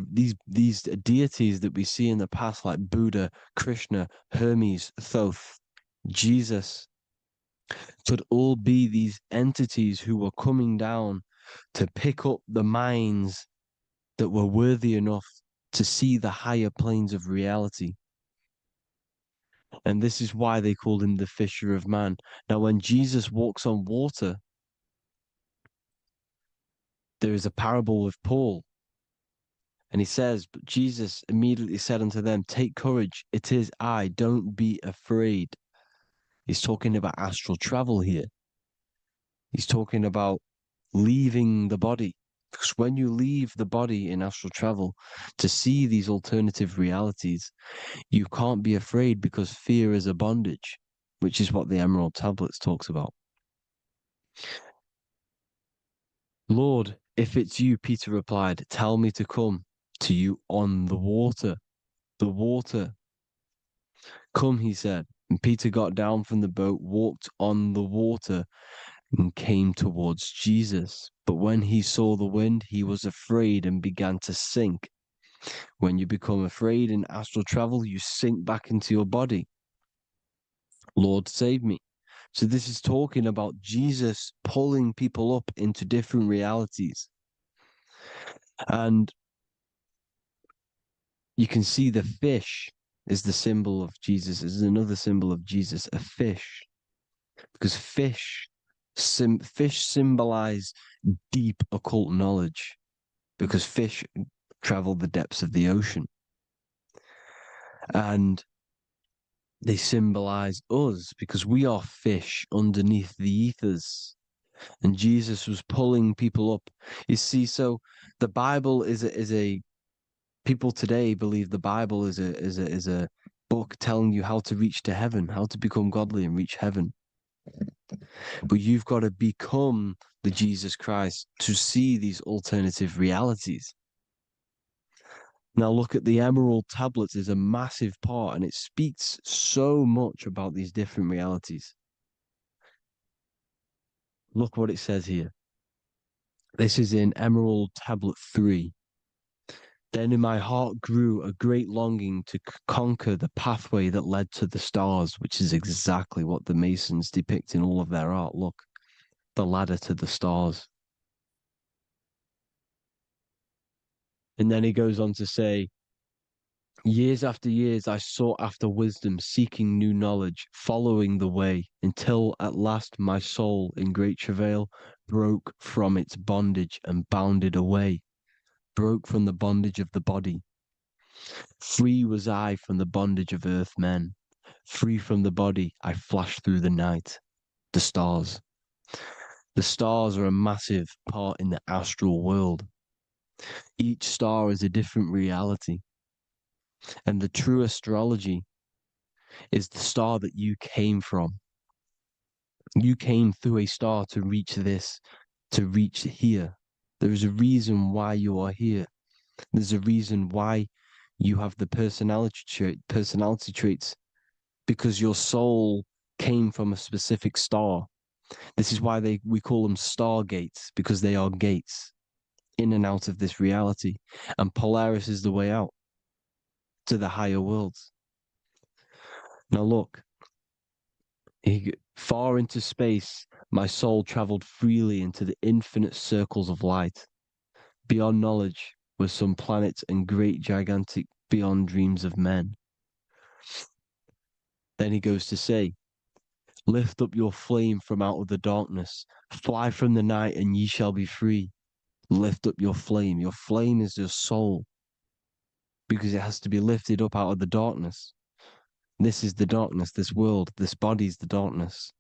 deities that we see in the past, like Buddha, Krishna, Hermes, Thoth, Jesus, could all be these entities who were coming down to pick up the minds that were worthy enough to see the higher planes of reality. And this is why they called him the fisher of man. Now, when Jesus walks on water, there is a parable with Paul. And he says, but Jesus immediately said unto them, take courage, it is I, don't be afraid. He's talking about astral travel here. He's talking about leaving the body. Because when you leave the body in astral travel to see these alternative realities, you can't be afraid because fear is a bondage, which is what the Emerald Tablets talks about. Lord, if it's you, Peter replied, tell me to come to you on the water. The water. Come, he said. And Peter got down from the boat, walked on the water, and came towards Jesus. But when he saw the wind, he was afraid and began to sink. When you become afraid in astral travel, you sink back into your body. Lord, save me. So this is talking about Jesus pulling people up into different realities. And you can see the fish is the symbol of Jesus, is another symbol of Jesus, a fish. Because fish symbolize deep occult knowledge, because fish travel the depths of the ocean. And they symbolize us because we are fish underneath the ethers. And Jesus was pulling people up. You see, so the Bible is a people today believe the Bible is a book telling you how to reach to heaven, how to become godly and reach heaven. But you've got to become the Jesus Christ to see these alternative realities. Now look at the Emerald Tablets is a massive part, and it speaks so much about these different realities. Look what it says here. This is in Emerald Tablet 3. Then in my heart grew a great longing to conquer the pathway that led to the stars, which is exactly what the Masons depict in all of their art. Look, the ladder to the stars. And then he goes on to say, years after years, I sought after wisdom, seeking new knowledge, following the way, until at last my soul, in great travail, broke from its bondage and bounded away, broke from the bondage of the body. Free was I from the bondage of earth men. Free from the body, I flashed through the night. The stars. The stars are a massive part in the astral world. Each star is a different reality. And the true astrology is the star that you came from. You came through a star to reach this, to reach here. There is a reason why you are here. There's a reason why you have the personality traits, because your soul came from a specific star. This is why we call them stargates, because they are gates in and out of this reality. And Polaris is the way out to the higher worlds. Now look, far into space, my soul traveled freely into the infinite circles of light. Beyond knowledge were some planets and great gigantic beyond dreams of men. Then he goes to say, lift up your flame from out of the darkness, fly from the night and ye shall be free. Lift up your flame. Your flame is your soul, because it has to be lifted up out of the darkness. This is the darkness, this world, this body is the darkness.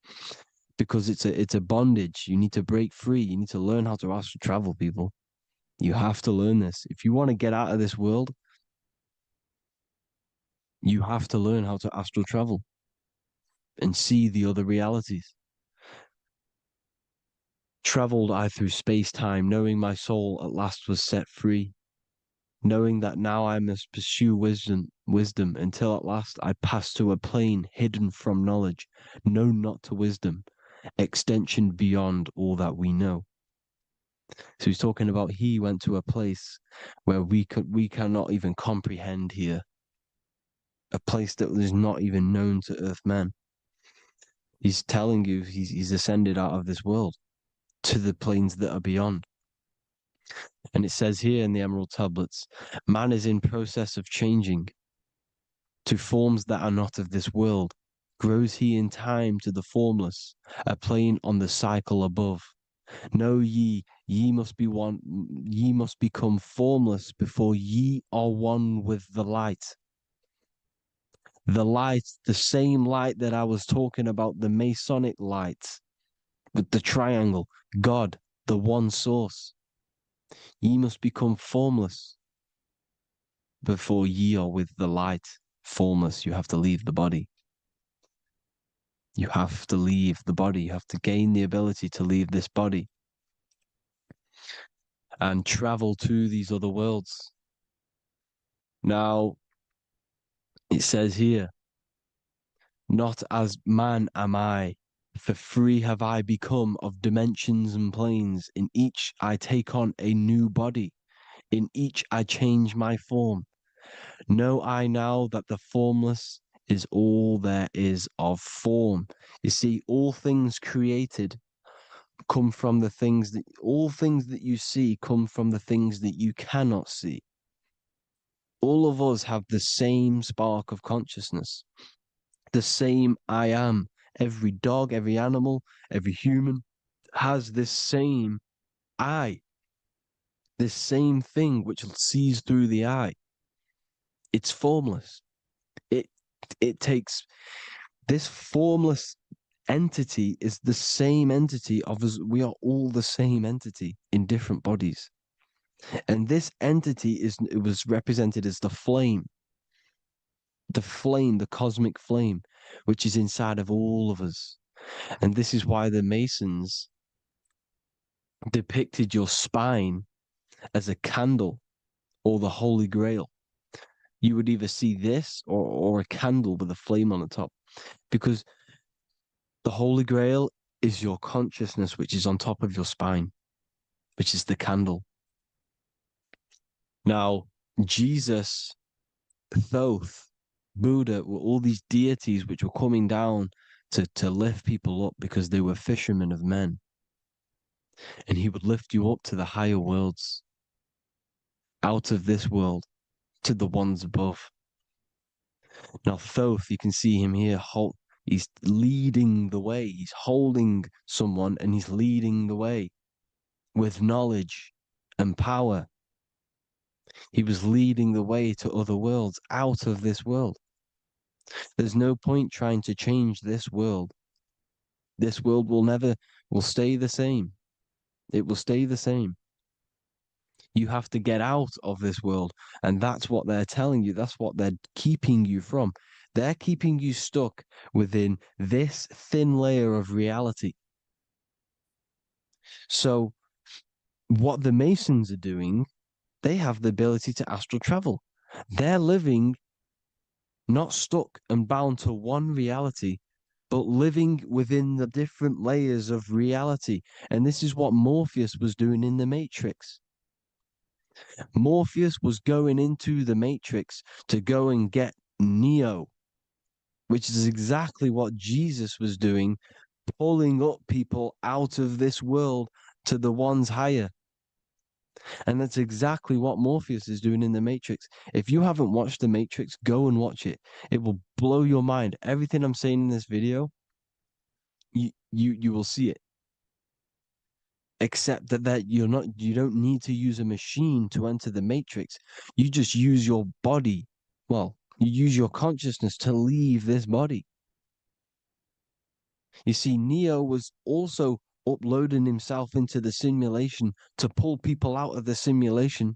Because it's a bondage. You need to break free. You need to learn how to astral travel, people. You have to learn this. If you want to get out of this world, you have to learn how to astral travel and see the other realities. Traveled I through space-time, knowing my soul at last was set free, knowing that now I must pursue wisdom until at last I pass to a plane hidden from knowledge, known not to wisdom, extension beyond all that we know. So he's talking about he went to a place where we cannot even comprehend here, a place that is not even known to Earthmen. He's telling you he's ascended out of this world to the planes that are beyond. And it says here in the Emerald Tablets, man is in process of changing to forms that are not of this world. Grows he in time to the formless, a plane on the cycle above. Know ye must be one, ye must become formless before ye are one with the light. The light, the same light that I was talking about, the Masonic light, with the triangle, God, the one source. Ye must become formless before ye are with the light. Formless, you have to leave the body. You have to leave the body. You have to gain the ability to leave this body and travel to these other worlds. Now, it says here, not as man am I, for free have I become of dimensions and planes. In each I take on a new body. In each I change my form. Know I now that the formless is all there is of form. You see, all things created come from the things that, all things that you see come from the things that you cannot see. All of us have the same spark of consciousness, the same I am. Every dog, every animal, every human has this same I, this same thing which sees through the eye. It's formless. It takes this formless entity is the same entity of us. We are all the same entity in different bodies. And this entity it was represented as the flame, the cosmic flame, which is inside of all of us. And this is why the Masons depicted your spine as a candle or the Holy Grail. You would either see this or a candle with a flame on the top, because the Holy Grail is your consciousness, which is on top of your spine. which is the candle. Now, Jesus, Thoth, Buddha were all these deities which were coming down to lift people up because they were fishermen of men. And he would lift you up to the higher worlds, out of this world, to the ones above. Now, Thoth, you can see him here, he's leading the way. He's holding someone and he's leading the way with knowledge and power. He was leading the way to other worlds, out of this world. There's no point trying to change this world. This world will stay the same. It will stay the same. You have to get out of this world. And that's what they're telling you. That's what they're keeping you from. They're keeping you stuck within this thin layer of reality. So what the Masons are doing, they have the ability to astral travel. They're living not stuck and bound to one reality, but living within the different layers of reality. And this is what Morpheus was doing in the Matrix. Morpheus was going into the Matrix to go and get Neo, which is exactly what Jesus was doing, pulling up people out of this world to the ones higher. And that's exactly what Morpheus is doing in the Matrix. If you haven't watched the Matrix, go and watch it. It will blow your mind. Everything I'm saying in this video, you will see it. Except that you don't need to use a machine to enter the Matrix. You just use your body. Well, you use your consciousness to leave this body. You see, Neo was also uploading himself into the simulation to pull people out of the simulation.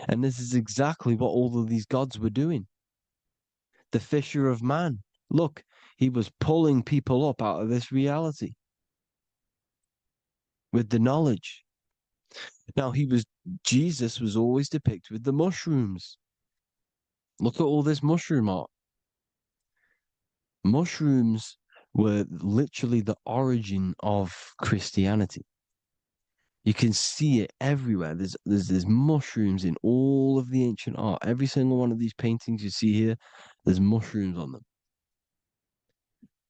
And this is exactly what all of these gods were doing. The fisher of man. Look, he was pulling people up out of this reality with the knowledge. Now, Jesus was always depicted with the mushrooms. Look at all this mushroom art. Mushrooms were literally the origin of Christianity. You can see it everywhere. There's mushrooms in all of the ancient art. Every single one of these paintings you see here, there's mushrooms on them.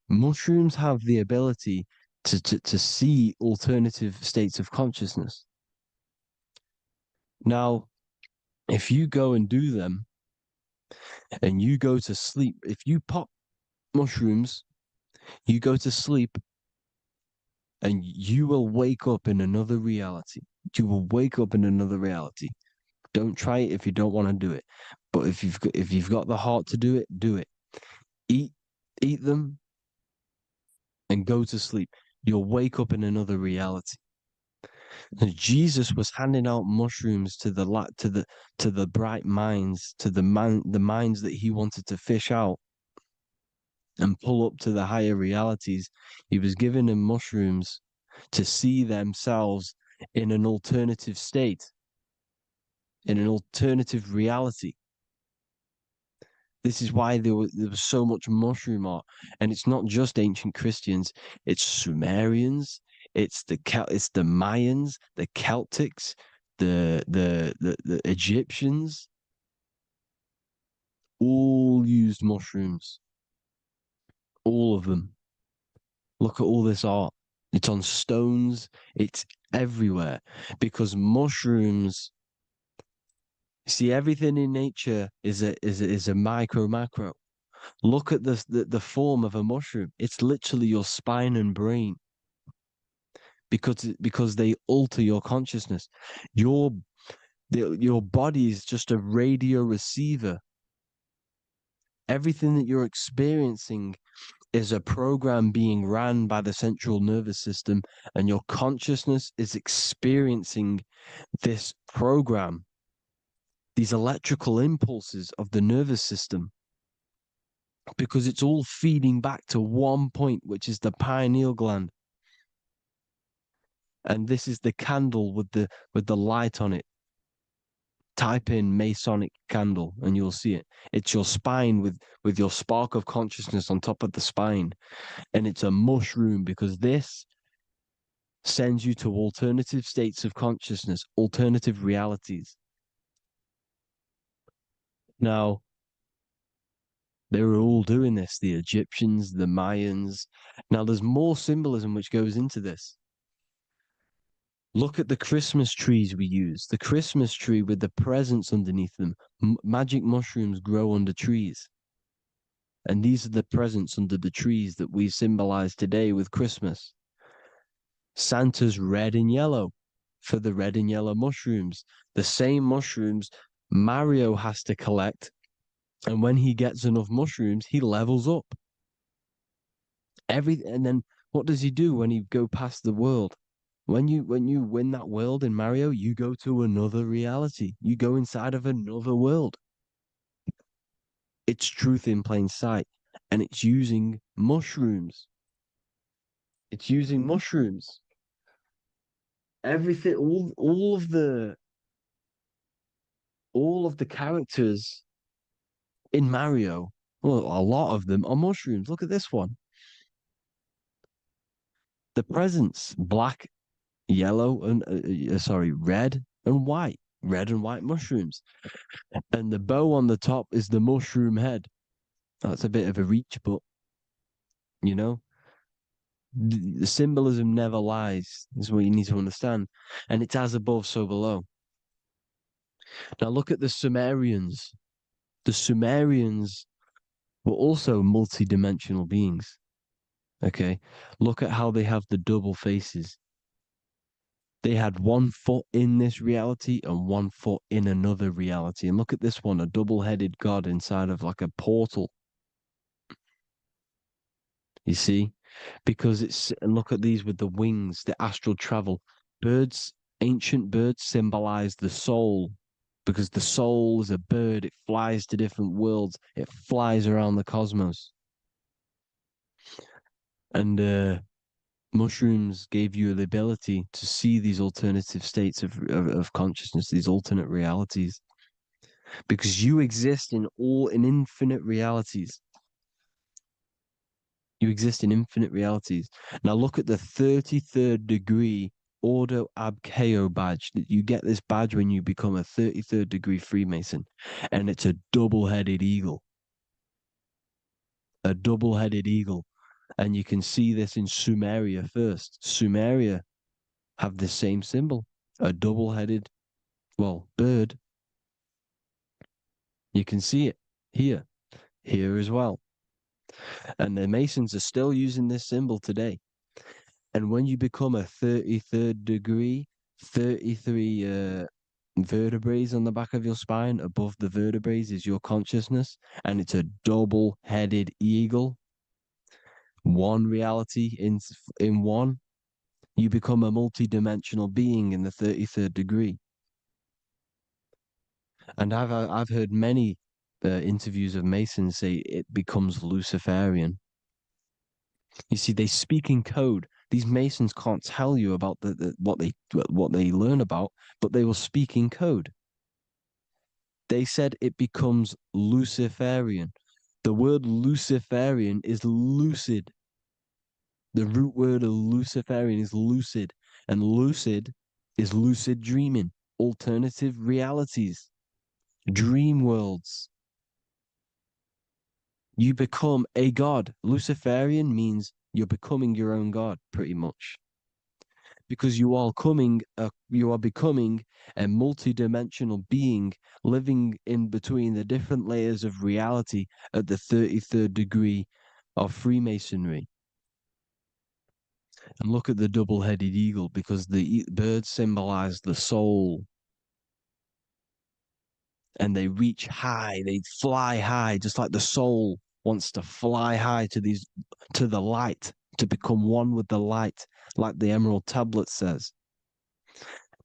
Mushrooms have the ability to see alternative states of consciousness. Now, if you go and do them and you go to sleep, if you pop mushrooms, you go to sleep and you will wake up in another reality. You will wake up in another reality. Don't try it if you don't want to do it. But if you've got the heart to do it, do it. Eat them and go to sleep. You'll wake up in another reality. And Jesus was handing out mushrooms to the bright minds, to the minds that he wanted to fish out and pull up to the higher realities. He was giving them mushrooms to see themselves in an alternative state, in an alternative reality. This is why there was so much mushroom art. And it's not just ancient Christians, it's Sumerians, it's the Mayans, the Celtics, the Egyptians, all used mushrooms. All of them. Look at all this art. It's on stones. It's everywhere. Because mushrooms, see, everything in nature is a macro. Look at the form of a mushroom. It's literally your spine and brain. Because they alter your consciousness. Your body is just a radio receiver. Everything that you're experiencing is a program being ran by the central nervous system, and your consciousness is experiencing this program, these electrical impulses of the nervous system, because it's all feeding back to one point, which is the pineal gland. And this is the candle with the light on it. Type in Masonic candle and you'll see it. It's your spine with your spark of consciousness on top of the spine. And it's a mushroom because this sends you to alternative states of consciousness, alternative realities. Now, they were all doing this, the Egyptians, the Mayans. Now, there's more symbolism which goes into this. Look at the Christmas trees we use. The Christmas tree with the presents underneath them. Magic mushrooms grow under trees. And these are the presents under the trees that we symbolize today with Christmas. Santa's red and yellow for the red and yellow mushrooms. The same mushrooms Mario has to collect. And when he gets enough mushrooms, he levels up. And then what does he do when he go past the world? When you win that world in Mario, you go to another reality. You go inside of another world. It's truth in plain sight. And it's using mushrooms. It's using mushrooms. Everything, all of the characters in Mario, well, a lot of them are mushrooms. Look at this one. The presents, black, yellow, and red and white. Red and white mushrooms. And the bow on the top is the mushroom head. That's a bit of a reach, but you know, the symbolism never lies, is what you need to understand. And it's as above, so below. Now look at the Sumerians. The Sumerians were also multi-dimensional beings. Okay, look at how they have the double faces. They had 1 foot in this reality and 1 foot in another reality. And look at this one, a double-headed god inside of like a portal. You see? Because and look at these with the wings, the astral travel. Birds, ancient birds symbolize the soul. Because the soul is a bird, it flies to different worlds. It flies around the cosmos. And mushrooms gave you the ability to see these alternative states of consciousness, these alternate realities, because you exist in infinite realities. You exist in infinite realities. Now look at the 33rd degree Ordo Ab Chao badge. You get this badge when you become a 33rd degree Freemason, and it's a double-headed eagle. A double-headed eagle. And you can see this in Sumeria first. Sumeria have the same symbol, a double-headed, bird. You can see it here as well. And the Masons are still using this symbol today. And when you become a 33rd degree, 33 vertebrae on the back of your spine, above the vertebrae is your consciousness, and it's a double-headed eagle. One reality in one. You become a multi-dimensional being in the 33rd degree. And I've heard many interviews of Masons say it becomes Luciferian. You see, they speak in code. These Masons can't tell you about what they learn about, but they will speak in code. They said it becomes Luciferian. The word Luciferian is lucid. The root word of Luciferian is lucid, and lucid is lucid dreaming, alternative realities, dream worlds. You become a god. Luciferian means you're becoming your own god, pretty much. Because you are becoming a multi-dimensional being living in between the different layers of reality at the 33rd degree of Freemasonry. And look at the double-headed eagle, because the birds symbolize the soul. And they reach high, they fly high, just like the soul wants to fly high to the light, to become one with the light, like the Emerald Tablet says.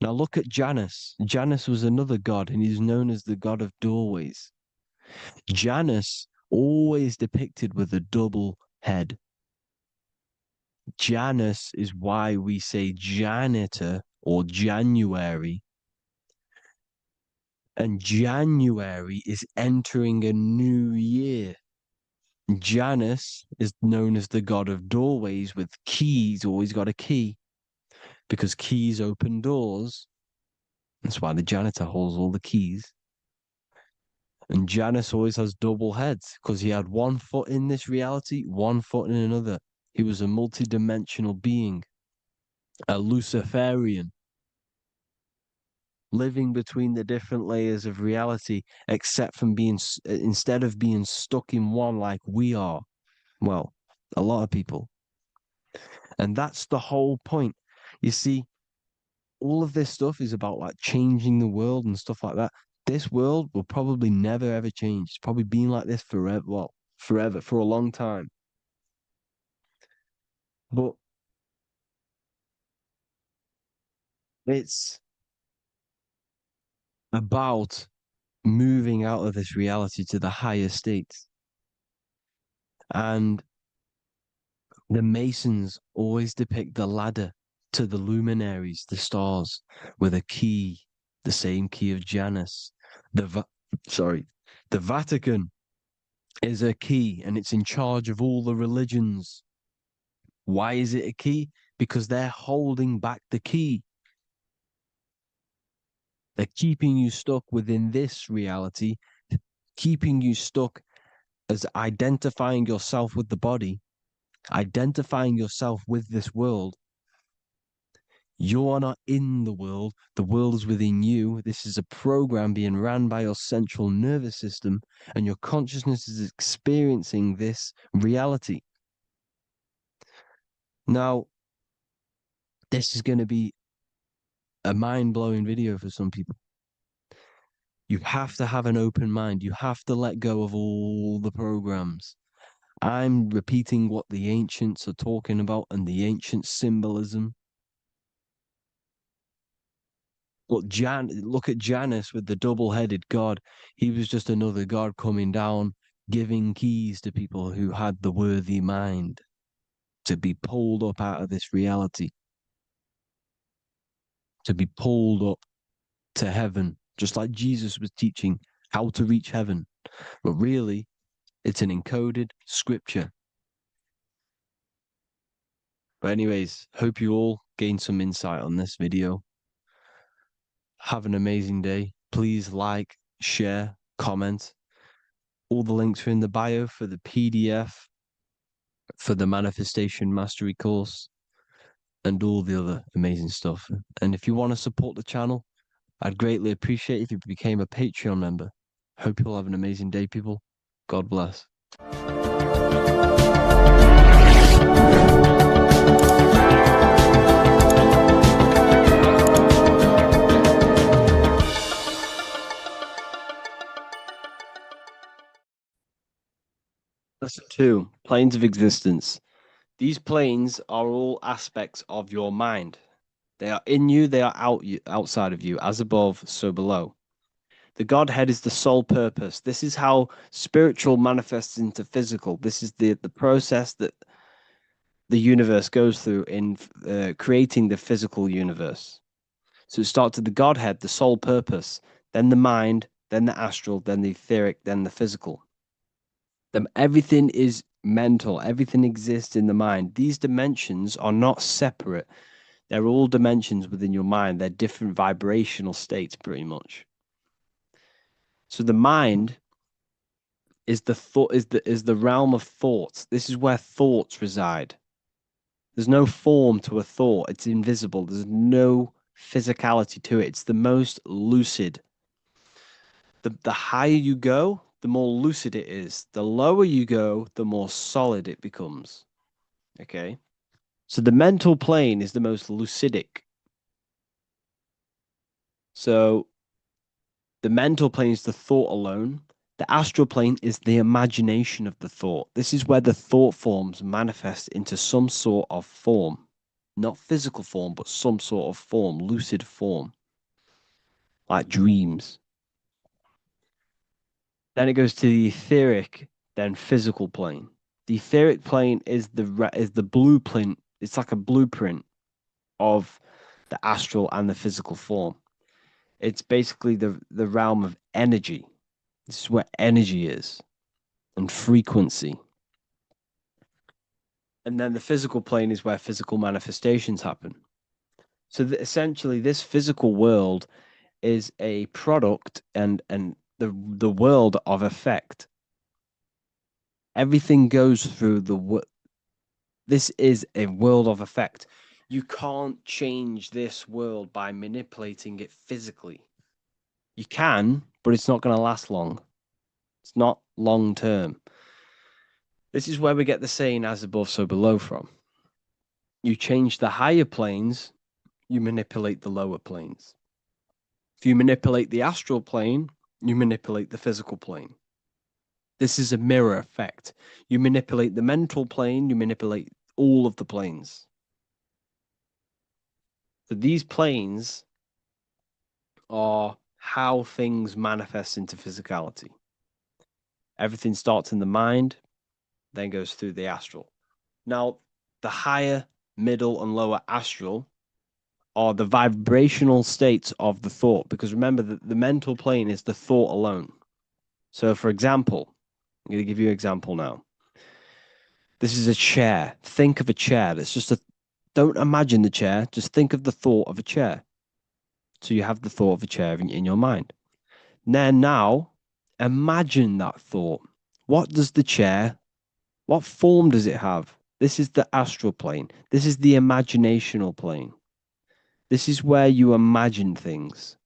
Now look at Janus. Janus was another god, and he's known as the god of doorways. Janus always depicted with a double head. Janus is why we say janitor or January. And January is entering a new year. Janus is known as the god of doorways with keys, always got a key. because keys open doors. That's why the janitor holds all the keys. And Janus always has double heads because he had one foot in this reality, one foot in another. He was a multi-dimensional being, a Luciferian, living between the different layers of reality, except from being, instead of being stuck in one like we are. Well, a lot of people. And that's the whole point. You see, all of this stuff is about like changing the world and stuff like that. This world will probably never ever change. It's probably been like this forever. Well, forever, for a long time. But it's about moving out of this reality to the higher states. And the Masons always depict the ladder to the luminaries, the stars, with a key, the same key of Janus. The Vatican is a key, and it's in charge of all the religions. Why is it a key? Because they're holding back the key. They're keeping you stuck within this reality, keeping you stuck as identifying yourself with the body, identifying yourself with this world. You are not in the world is within you. This is a program being ran by your central nervous system, and your consciousness is experiencing this reality. Now, this is going to be a mind-blowing video for some people. You have to have an open mind. You have to let go of all the programs. I'm repeating what the ancients are talking about and the ancient symbolism. Look at Janus with the double-headed god. He was just another god coming down, giving keys to people who had the worthy mind to be pulled up out of this reality, to be pulled up to heaven, just like Jesus was teaching how to reach heaven. But really, it's an encoded scripture. But anyways, hope you all gained some insight on this video. Have an amazing day. Please like, share, comment. All the links are in the bio for the PDF, for the Manifestation Mastery course, and all the other amazing stuff. And if you want to support the channel, I'd greatly appreciate if you became a Patreon member. Hope you'll have an amazing day, people. God bless. Lesson 2, Planes of Existence. These planes are all aspects of your mind. They are in you, they are outside of you, as above, so below. The Godhead is the sole purpose. This is how spiritual manifests into physical. This is the process that the universe goes through in creating the physical universe. So it starts with the Godhead, the sole purpose, then the mind, then the astral, then the etheric, then the physical. Everything is mental. Everything exists in the mind. These dimensions are not separate. They're all dimensions within your mind. They're different vibrational states, pretty much. So the mind is the realm of thoughts. This is where thoughts reside. There's no form to a thought. It's invisible. There's no physicality to it. It's the most lucid. The higher you go, the more lucid it is. The lower you go, the more solid it becomes. Okay? So the mental plane is the most lucidic. So the mental plane is the thought alone. The astral plane is the imagination of the thought. This is where the thought forms manifest into some sort of form. Not physical form, but some sort of form, lucid form. Like dreams. Then it goes to the etheric, then physical plane. The etheric plane is the blueprint. It's like a blueprint of the astral and the physical form. It's basically the realm of energy. This is where energy is and frequency. And then the physical plane is where physical manifestations happen. So essentially, this physical world is a product and the world of effect. Everything goes through this is a world of effect. You can't change this world by manipulating it physically. You can, but it's not going to last long. It's not long term. This is where we get the saying as above, so below from. You change the higher planes, you manipulate the lower planes. If you manipulate the astral plane, you manipulate the physical plane. This is a mirror effect. You manipulate the mental plane, you manipulate all of the planes. So these planes are how things manifest into physicality. Everything starts in the mind, then goes through the astral. Now, the higher, middle, and lower astral are the vibrational states of the thought, because remember that the mental plane is the thought alone. So, for example, I'm going to give you an example now. This is a chair. Think of a chair. That's just a. Don't imagine the chair. Just think of the thought of a chair. So you have the thought of a chair in your mind. Then now, imagine that thought. What does the chair? What form does it have? This is the astral plane. This is the imaginational plane. This is where you imagine things.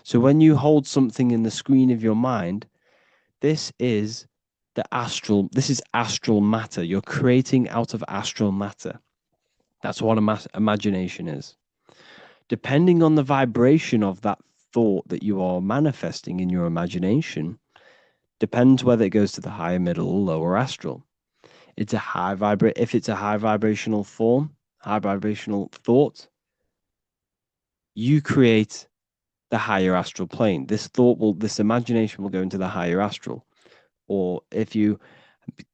So when you hold something in the screen of your mind, this is this is astral matter. You're creating out of astral matter. That's what imagination is. Depending on the vibration of that thought that you are manifesting in your imagination, depends whether it goes to the higher, middle, or lower astral. If it's a high vibrational form, high vibrational thought, you create the higher astral plane. This imagination will go into the higher astral. Or if you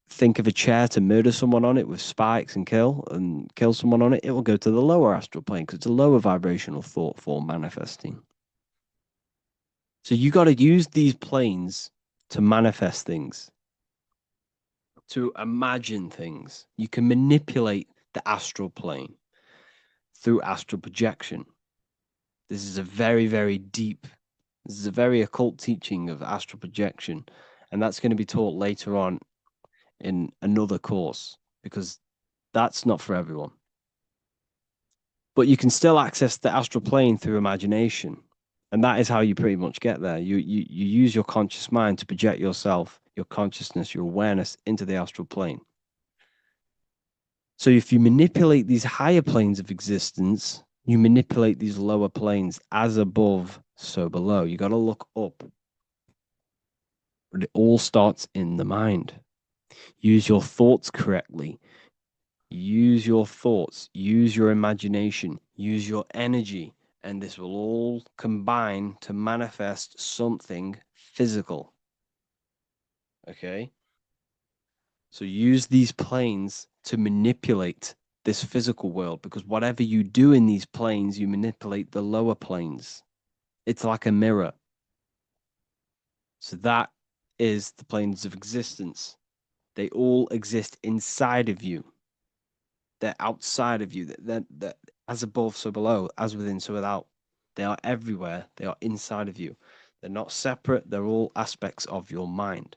think of a chair to murder someone on it with spikes and kill someone on it, it will go to the lower astral plane because it's a lower vibrational thought form manifesting. So you got to use these planes to manifest things, to imagine things. You can manipulate the astral plane through astral projection. This is a very, very deep, this is a very occult teaching of astral projection. And that's going to be taught later on in another course because that's not for everyone. But you can still access the astral plane through imagination. And that is how you pretty much get there. You use your conscious mind to project yourself, your consciousness, your awareness into the astral plane. So if you manipulate these higher planes of existence, you manipulate these lower planes as above, so below. You got to look up. But it all starts in the mind. Use your thoughts correctly. Use your thoughts. Use your imagination. Use your energy. And this will all combine to manifest something physical. Okay? So use these planes to manipulate this physical world, because whatever you do in these planes, you manipulate the lower planes. It's like a mirror. So that is the planes of existence. They all exist inside of you. They're outside of you. They're as above, so below, as within, so without. They are everywhere. They are inside of you. They're not separate. They're all aspects of your mind.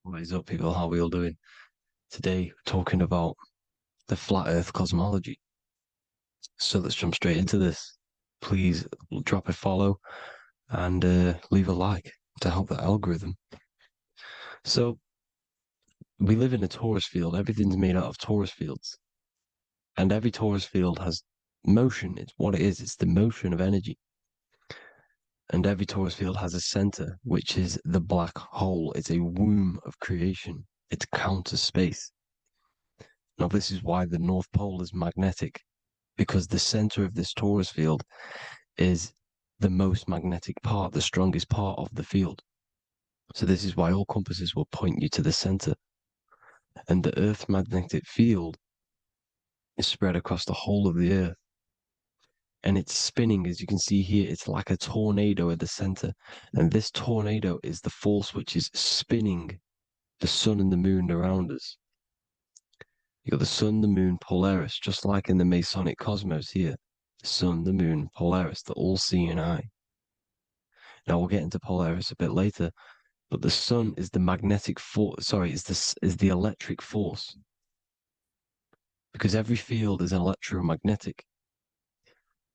What is up, people? How are we all doing? Today, we're talking about the flat earth cosmology. So let's jump straight into this. Please drop a follow and leave a like to help the algorithm. So we live in a torus field. Everything's made out of torus fields. And every torus field has motion. It's what it is. It's the motion of energy. And every torus field has a center, which is the black hole. It's a womb of creation. It's counter space. Now, this is why the North Pole is magnetic, because the center of this torus field is the most magnetic part, the strongest part of the field. So this is why all compasses will point you to the center. And the Earth's magnetic field is spread across the whole of the Earth. And it's spinning, as you can see here, it's like a tornado at the center. And this tornado is the force which is spinning the sun and the moon around us. You got the sun, the moon, Polaris, just like in the Masonic cosmos here. The sun, the moon, Polaris, the all-seeing eye. Now we'll get into Polaris a bit later, but the sun is the magnetic force. Sorry, is the electric force, because every field is electromagnetic.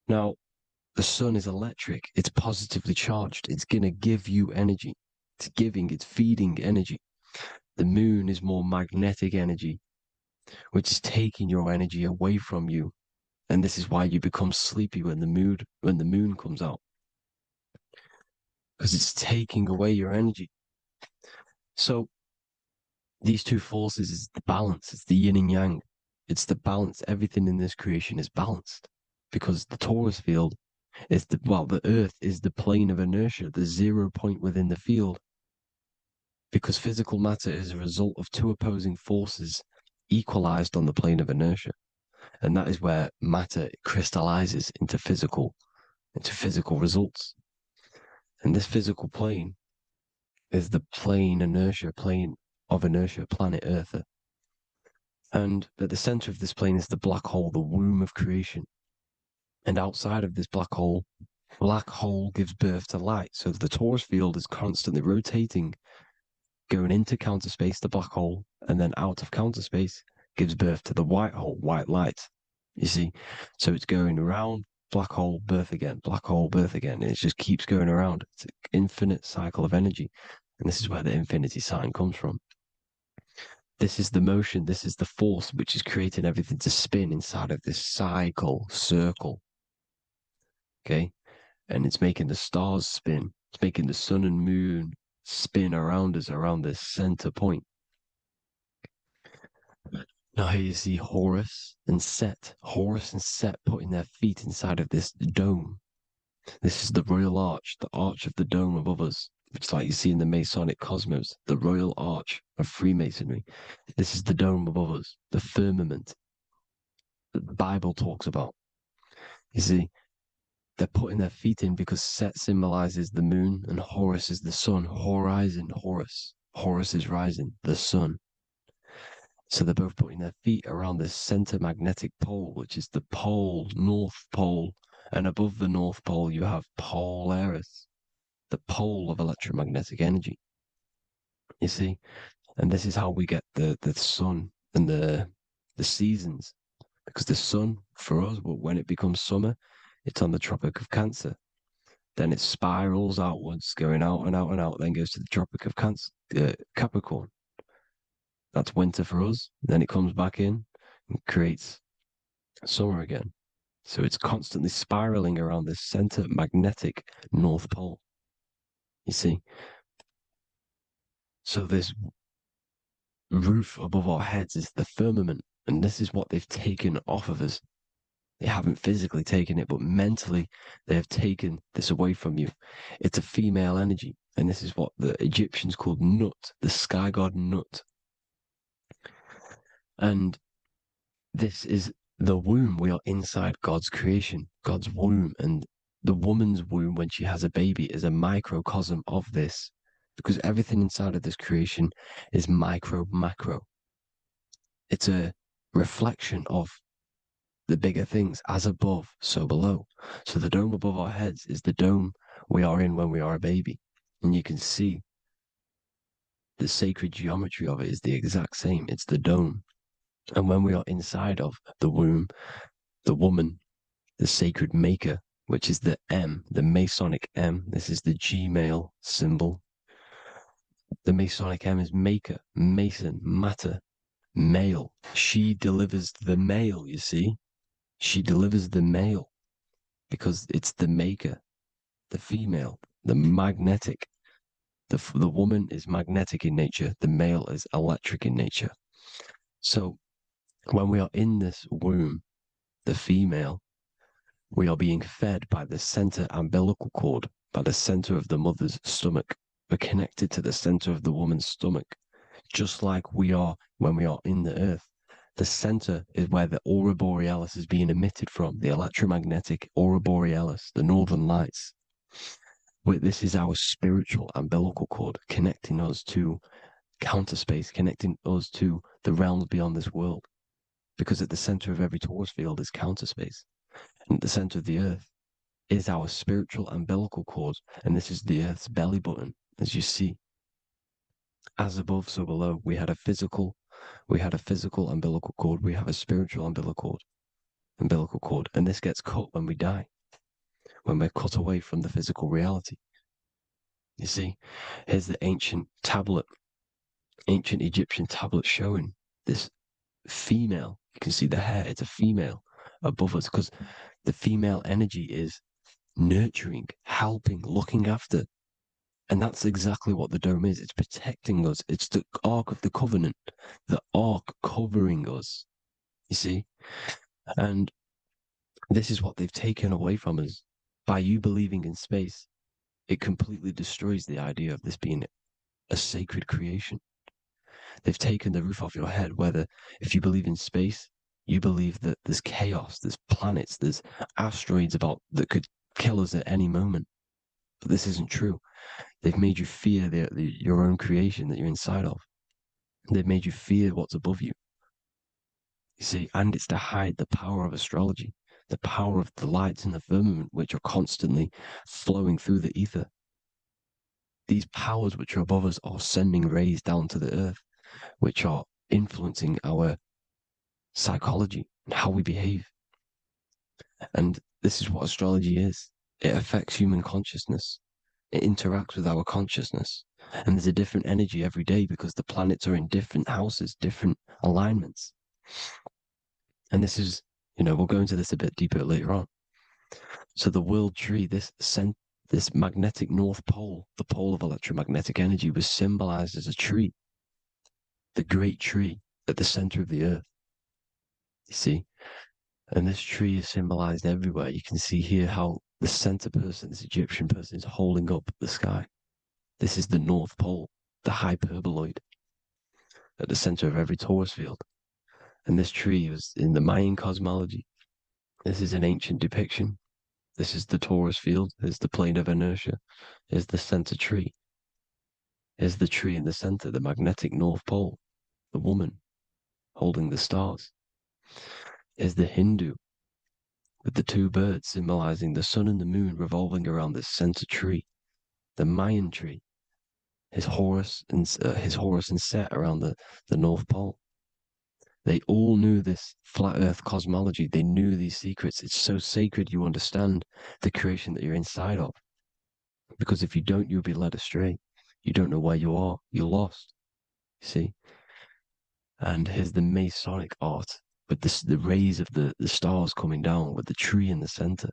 Now, the sun is electric. It's positively charged. It's gonna give you energy. It's feeding energy. The moon is more magnetic energy, which is taking your energy away from you. And this is why you become sleepy when the moon comes out, because it's taking away your energy. So these two forces is the balance. It's the yin and yang. It's the balance. Everything in this creation is balanced, because the Taurus field is the Earth is the plane of inertia, the 0 point within the field, because physical matter is a result of two opposing forces equalized on the plane of inertia. And that is where matter crystallizes into physical results. And this physical plane is the plane of inertia, planet Earth. And at the center of this plane is the black hole, the womb of creation. And outside of this black hole gives birth to light. So the Taurus field is constantly rotating, going into counter space, the black hole, and then out of counter space gives birth to the white hole, white light. You see? So it's going around, black hole, birth again, black hole, birth again. And it just keeps going around. It's an infinite cycle of energy. And this is where the infinity sign comes from. This is the motion, this is the force which is creating everything to spin inside of this circle. Okay? And it's making the stars spin. It's making the sun and moon spin around us, around this center point. Now here you see Horus and Set putting their feet inside of this dome. This is the royal arch, the arch of the dome above us. It's like you see in the Masonic cosmos, the royal arch of Freemasonry. This is the dome above us, the firmament that the Bible talks about. You see, they're putting their feet in because Set symbolizes the moon and Horus is the sun. Horizon, Horus. Horus is rising, the sun. So they're both putting their feet around this center magnetic pole, which is the pole, North Pole. And above the North Pole, you have Polaris, the pole of electromagnetic energy. You see? And this is how we get the sun and the seasons. Because the sun, for us, when it becomes summer, it's on the Tropic of Cancer. Then it spirals outwards, going out and out and out, then goes to the Tropic of Capricorn. That's winter for us. Then it comes back in and creates summer again. So it's constantly spiraling around this center magnetic North Pole. You see? So this roof above our heads is the firmament, and this is what they've taken off of us. They haven't physically taken it, but mentally they have taken this away from you. It's a female energy, and this is what the Egyptians called Nut, the sky god Nut. And this is the womb. We are inside God's creation, God's womb, and the woman's womb when she has a baby is a microcosm of this, because everything inside of this creation is macro. It's a reflection of the bigger things, as above, so below. So the dome above our heads is the dome we are in when we are a baby. And you can see the sacred geometry of it is the exact same. It's the dome. And when we are inside of the womb, the woman, the sacred maker, which is the M, the Masonic M, this is the G male symbol. The Masonic M is maker, mason, matter, male. She delivers the male, you see? She delivers the male because it's the maker, the female, the magnetic. The woman is magnetic in nature. The male is electric in nature. So when we are in this womb, the female, we are being fed by the center umbilical cord, by the center of the mother's stomach, are connected to the center of the woman's stomach, just like we are when we are in the earth. The center is where the aurora borealis is being emitted from, the electromagnetic aurora borealis, the northern lights. This is our spiritual umbilical cord, connecting us to counter space, connecting us to the realms beyond this world. Because at the center of every Taurus field is counter space. And at the center of the earth is our spiritual umbilical cord. And this is the earth's belly button, as you see. As above, so below. We had a physical umbilical cord. We have a spiritual umbilical cord. And this gets cut when we die, when we're cut away from the physical reality. You see, here's the ancient Egyptian tablet showing this female. You can see the hair, it's a female above us, because the female energy is nurturing, helping, looking after. And that's exactly what the dome is. It's protecting us. It's the Ark of the Covenant, the Ark covering us, you see? And this is what they've taken away from us. By you believing in space, it completely destroys the idea of this being a sacred creation. They've taken the roof off your head, whether if you believe in space, you believe that there's chaos, there's planets, there's asteroids that could kill us at any moment. But this isn't true. They've made you fear your own creation that you're inside of. They've made you fear what's above you. You see, and it's to hide the power of astrology, the power of the lights in the firmament, which are constantly flowing through the ether. These powers which are above us are sending rays down to the earth, which are influencing our psychology and how we behave. And this is what astrology is. It affects human consciousness. It interacts with our consciousness. And there's a different energy every day because the planets are in different houses, different alignments. And this is, we'll go into this a bit deeper later on. So the world tree, this magnetic north pole, the pole of electromagnetic energy, was symbolized as a tree, the great tree at the center of the earth. You see? And this tree is symbolized everywhere. You can see here how the center person, this Egyptian person, is holding up the sky. This is the North Pole, the hyperboloid, at the center of every Taurus field. And this tree was in the Mayan cosmology. This is an ancient depiction. This is the Taurus field. There's the plane of inertia. Here's the center tree. Here's the tree in the center, the magnetic North Pole, the woman holding the stars. Here's the Hindu with the two birds symbolizing the sun and the moon revolving around this center tree. The Mayan tree, his Horus and Set around the North Pole. They all knew this flat earth cosmology. They knew these secrets. It's so sacred you understand the creation that you're inside of. Because if you don't, you'll be led astray. You don't know where you are. You're lost. You see? And here's the Masonic art with the rays of the stars coming down with the tree in the center.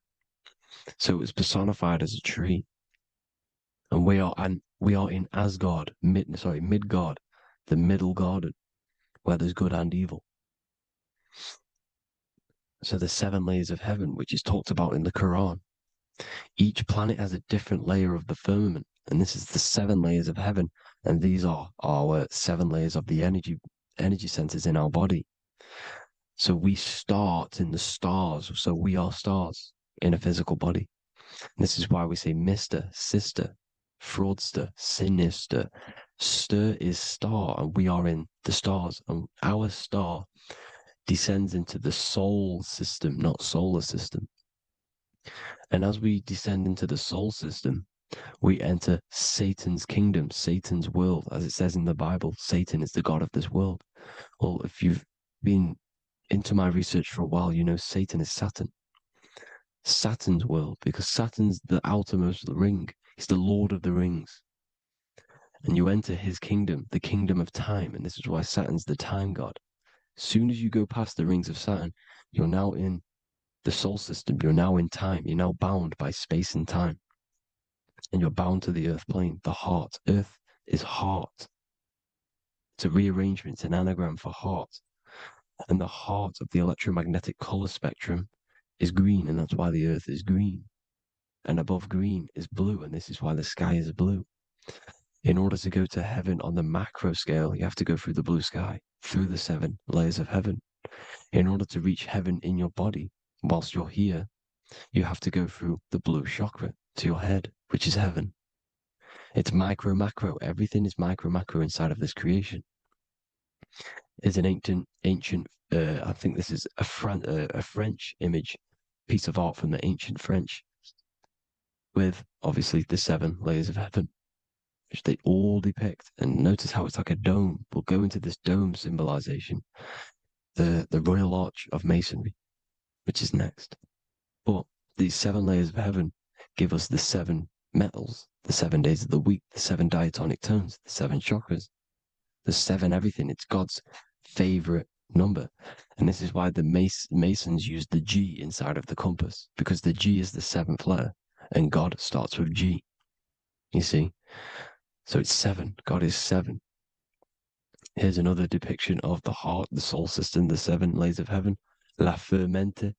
So it was personified as a tree. And we are in Asgard, Midgard, the middle garden, where there's good and evil. So the 7 layers of heaven, which is talked about in the Quran. Each planet has a different layer of the firmament, and this is the 7 layers of heaven, and these are our 7 layers of the energy centers in our body. So we start in the stars, so we are stars in a physical body. And this is why we say Mr., Sister, Fraudster, Sinister. Stir is star, and we are in the stars, and our star descends into the soul system, not solar system. And as we descend into the soul system, we enter Satan's kingdom, Satan's world. As it says in the Bible, Satan is the god of this world. Well, if you've been into my research for a while, you know Satan is Saturn. Saturn's world, because Saturn's the outermost ring. He's the Lord of the Rings. And you enter his kingdom, the kingdom of time. And this is why Saturn's the time god. As soon as you go past the rings of Saturn, you're now in the soul system. You're now in time. You're now bound by space and time. And you're bound to the earth plane, the heart. Earth is heart. It's a rearrangement, it's an anagram for heart. And the heart of the electromagnetic color spectrum is green, and that's why the earth is green. And above green is blue, and this is why the sky is blue. In order to go to heaven on the macro scale, you have to go through the blue sky, through the 7 layers of heaven. In order to reach heaven in your body, whilst you're here, you have to go through the blue chakra to your head, which is heaven. It's micro, macro. Everything is micro, macro inside of this creation. Is an ancient. I think this is a French image, piece of art from the ancient French, with obviously the 7 layers of heaven, which they all depict. And notice how it's like a dome. We'll go into this dome symbolization, the Royal Arch of Masonry, which is next. But these 7 layers of heaven give us the 7 metals, the 7 days of the week, the 7 diatonic tones, the 7 chakras, the 7 everything. It's God's favorite number. And this is why the Masons use the G inside of the compass, because the G is the 7th letter and God starts with G. You see? So it's 7. God is 7. Here's another depiction of the heart, the soul system, the 7 layers of heaven. La fermente.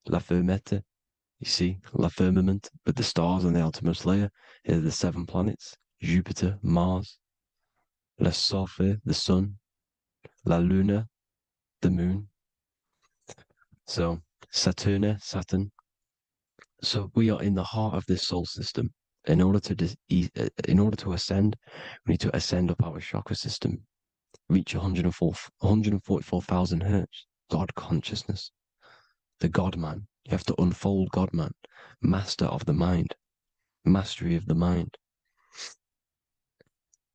You see, la firmament, with the stars on the outermost layer. Here are the 7 planets: Jupiter, Mars, la Sophie, the sun, la Luna, the moon. So Saturn. So we are in the heart of this soul system. In order to ascend, we need to ascend up our chakra system, reach 144,000 hertz, God consciousness, the God man. You have to unfold God man, master of the mind, mastery of the mind.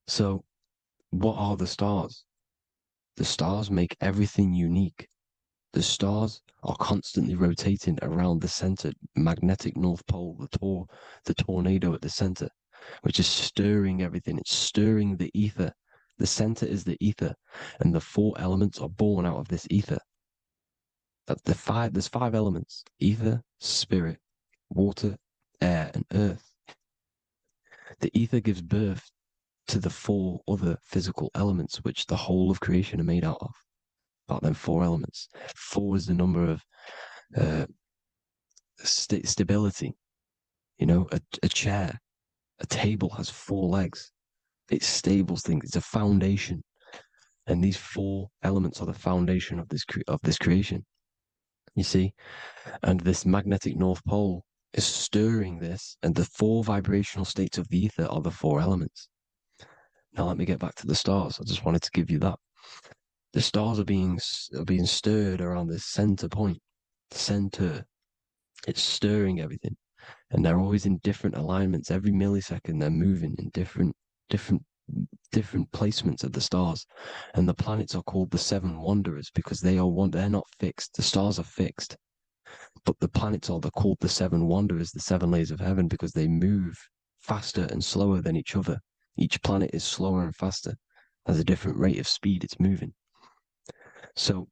So what are the stars? The stars make everything unique. The stars are constantly rotating around the center, magnetic North Pole, the tornado at the center, which is stirring everything. It's stirring the ether. The center is the ether, and the 4 elements are born out of this ether. There's 5 elements: ether, spirit, water, air, and earth. The ether gives birth to the 4 other physical elements, which the whole of creation are made out of. About them 4 elements. 4 is the number of stability. You know, a chair, a table has 4 legs. It stables things. It's a foundation, and these 4 elements are the foundation of this creation. You see, and this magnetic North Pole is stirring this, and the 4 vibrational states of the ether are the 4 elements. Now let me get back to the stars. I just wanted to give you that. The stars are being stirred around this center point. Center. It's stirring everything. And they're always in different alignments. Every millisecond they're moving in different placements of the stars. And the planets are called the 7 wanderers because they're not fixed. The stars are fixed. But the planets are called the 7 wanderers, the 7 layers of heaven, because they move faster and slower than each other. Each planet is slower and faster. Has a different rate of speed it's moving. So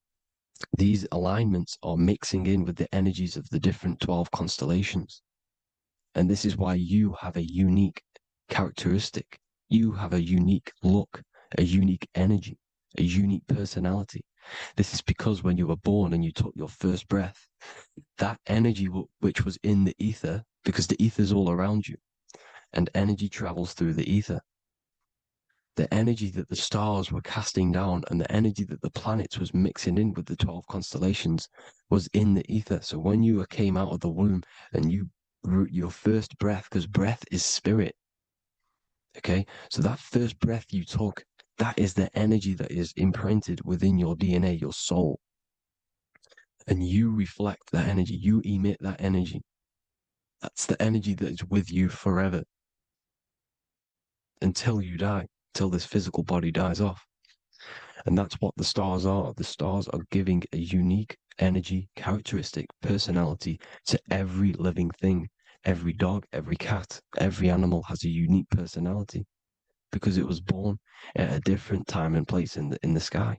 these alignments are mixing in with the energies of the different 12 constellations. And this is why you have a unique characteristic. You have a unique look, a unique energy, a unique personality. This is because when you were born and you took your first breath, that energy which was in the ether, because the ether is all around you, and energy travels through the ether. The energy that the stars were casting down and the energy that the planets was mixing in with the 12 constellations was in the ether. So when you came out of the womb and you your first breath, because breath is spirit, okay? So that first breath you took, that is the energy that is imprinted within your DNA, your soul. And you reflect that energy, you emit that energy. That's the energy that is with you forever until you die, till this physical body dies off. And that's what the stars are. The stars are giving a unique energy, characteristic, personality to every living thing. Every dog, every cat, every animal has a unique personality because it was born at a different time and place in the sky.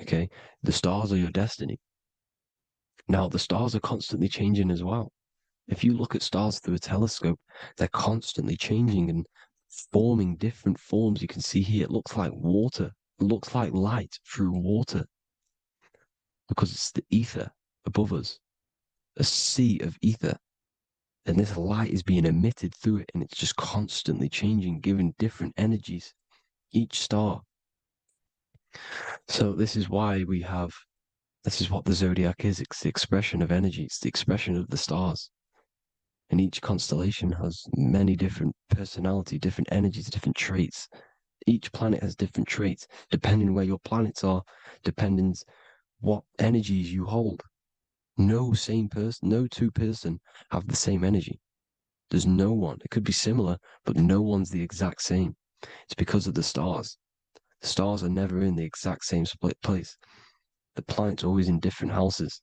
Okay, the stars are your destiny. Now, the stars are constantly changing as well. If you look at stars through a telescope, they're constantly changing and forming different forms. You can see here, it looks like water. It looks like light through water because it's the ether above us, a sea of ether. And this light is being emitted through it, and it's just constantly changing, giving different energies, each star. So this is why this is what the zodiac is. It's the expression of energy. It's the expression of the stars. And each constellation has many different personality, different energies, different traits. Each planet has different traits, depending where your planets are, depending what energies you hold. No two person have the same energy. There's no one. It could be similar, but no one's the exact same. It's because of the stars. The stars are never in the exact same split place. The planet's always in different houses.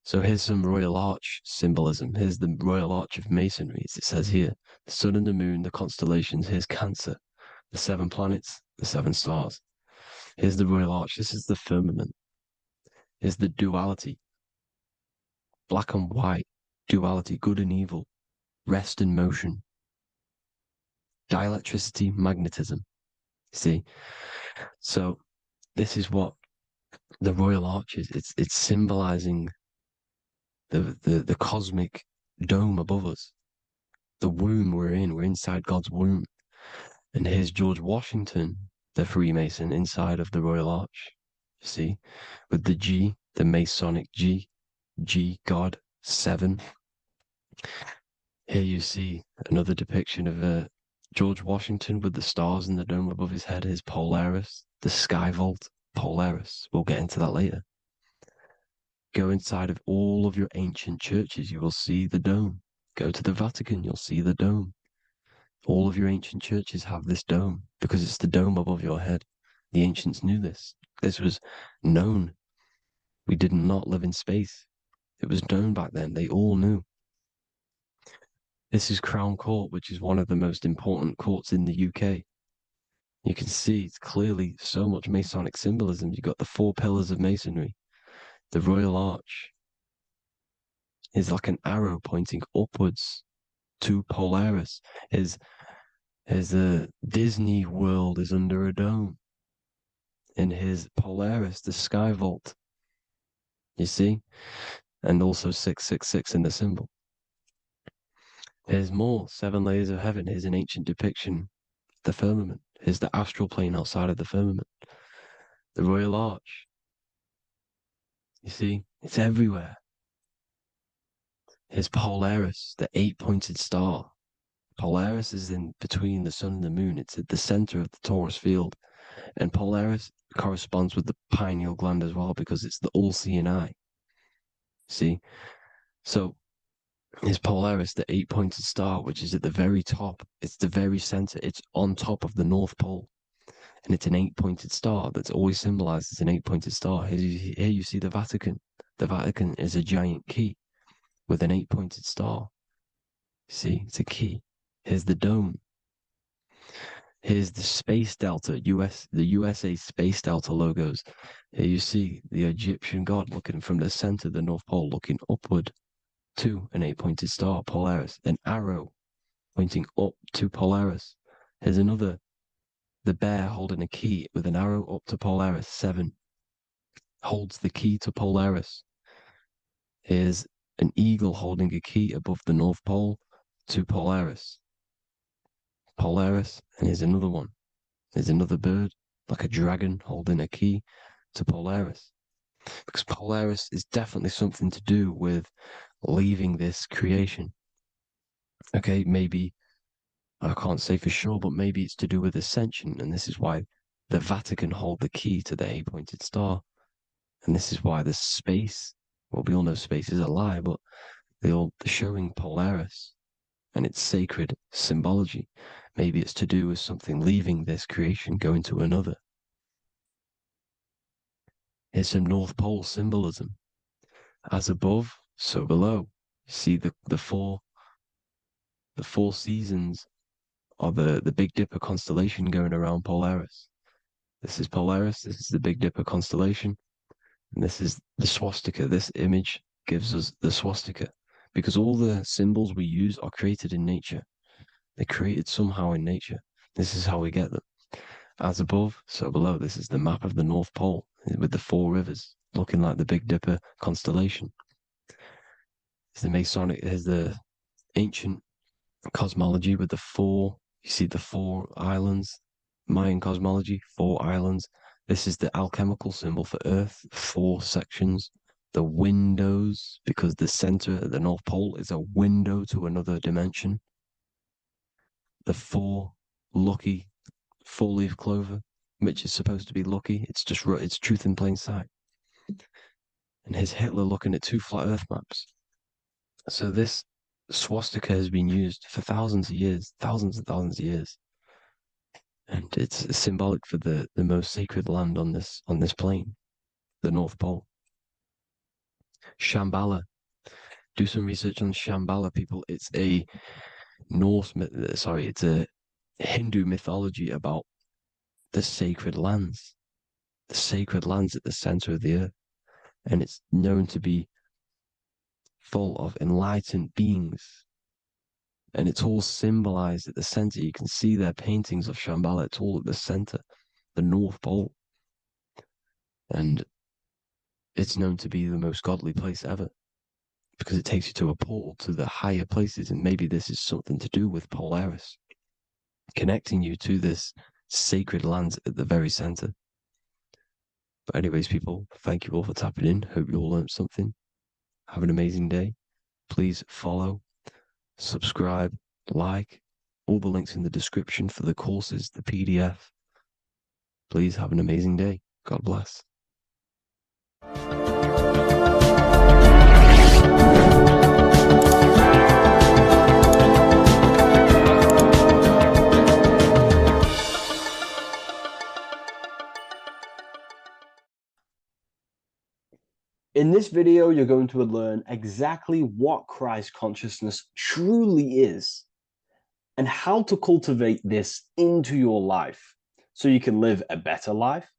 So here's some Royal Arch symbolism. Here's the Royal Arch of Masonry, as it says here. The sun and the moon, the constellations. Here's Cancer, the 7 planets, the 7 stars. Here's the Royal Arch. This is the firmament. Here's the duality. Black and white, duality, good and evil, rest and motion, dielectricity, magnetism. See? So this is what the Royal Arch is. It's symbolizing the cosmic dome above us. The womb we're in. We're inside God's womb. And here's George Washington, the Freemason, inside of the Royal Arch. You see? With the G, the Masonic G, God, 7. Here you see another depiction of George Washington with the stars in the dome above his head, his Polaris, the sky vault, Polaris. We'll get into that later. Go inside of all of your ancient churches, you will see the dome. Go to the Vatican, you'll see the dome. All of your ancient churches have this dome because it's the dome above your head. The ancients knew this. This was known. We did not live in space. It was known back then. They all knew. This is Crown Court, which is one of the most important courts in the UK. You can see it's clearly so much Masonic symbolism. You've got the 4 pillars of Masonry. The Royal Arch is like an arrow pointing upwards to Polaris. As the Disney World is under a dome. In his Polaris, the sky vault. You see? And also 666 in the symbol. Here's more 7 layers of heaven. Here's an ancient depiction. The firmament. Here's the astral plane outside of the firmament. The Royal Arch. You see? It's everywhere. Here's Polaris, the 8-pointed star. Polaris is in between the sun and the moon. It's at the center of the Taurus field. And Polaris corresponds with the pineal gland as well because it's the all-seeing eye. See? So is Polaris, the 8-pointed star, which is at the very top. It's the very center. It's on top of the North Pole. And it's an 8-pointed star that's always symbolized as an 8-pointed star. Here you see the Vatican. The Vatican is a giant key with an 8-pointed star. See, it's a key. Here's the dome. Here's the Space Delta, the USA Space Delta logos. Here you see the Egyptian god looking from the center of the North Pole, looking upward to an 8-pointed star, Polaris. An arrow pointing up to Polaris. Here's another, the bear holding a key with an arrow up to Polaris, 7. Holds the key to Polaris. Here's an eagle holding a key above the North Pole to Polaris. Polaris, and here's another one. There's another bird, like a dragon, holding a key to Polaris. Because Polaris is definitely something to do with leaving this creation. Okay, maybe, I can't say for sure, but maybe it's to do with Ascension, and this is why the Vatican hold the key to the 8-pointed star. And this is why the space, well, we all know space is a lie, but they're showing Polaris and its sacred symbology. Maybe it's to do with something leaving this creation, going to another. Here's some North Pole symbolism. As above, so below. See the four seasons of the Big Dipper constellation going around Polaris. This is Polaris, this is the Big Dipper constellation, and this is the swastika. This image gives us the swastika, because all the symbols we use are created in nature. They're created somehow in nature. This is how we get them. As above, so below. This is the map of the North Pole with the 4 rivers looking like the Big Dipper constellation. Is the Masonic, is the ancient cosmology with the four, you see the four islands, Mayan cosmology, four islands. This is the alchemical symbol for Earth, four sections. The windows, because the center at the North Pole is a window to another dimension. The four lucky four-leaf clover, which is supposed to be lucky. It's just, it's truth in plain sight. And here's Hitler looking at two flat Earth maps. So this swastika has been used for thousands of years, thousands and thousands of years. And it's symbolic for the most sacred land on this plane, the North Pole. Shambhala. Do some research on Shambhala, people. It's a it's a Hindu mythology about the sacred lands at the center of the earth. And it's known to be full of enlightened beings. And it's all symbolized at the center. You can see their paintings of Shambhala. It's all at the center, the North Pole. And it's known to be the most godly place ever because it takes you to a portal to the higher places. And maybe this is something to do with Polaris, connecting you to this sacred land at the very center. But anyways, people, thank you all for tapping in. Hope you all learned something. Have an amazing day. Please follow, subscribe, like, all the links in the description for the courses, the PDF. Please have an amazing day. God bless. In this video, you're going to learn exactly what Christ consciousness truly is and how to cultivate this into your life so you can live a better life,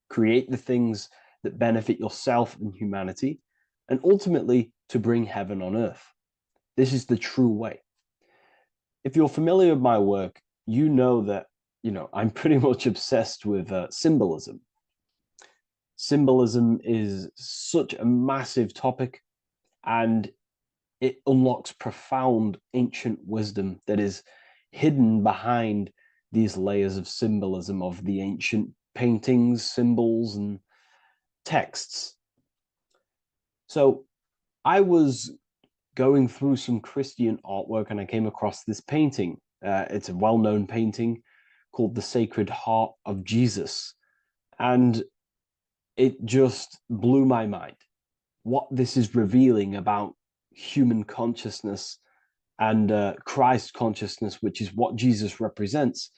create the things that benefit yourself and humanity, and ultimately to bring heaven on earth. This is the true way. If you're familiar with my work, you know that, I'm pretty much obsessed with symbolism. Symbolism is such a massive topic, and it unlocks profound ancient wisdom that is hidden behind these layers of symbolism of the ancient paintings, symbols, and texts. So I was going through some Christian artwork and I came across this painting. It's a well-known painting called The Sacred Heart of Jesus. And it just blew my mind. What this is revealing about human consciousness and Christ consciousness, which is what Jesus represents.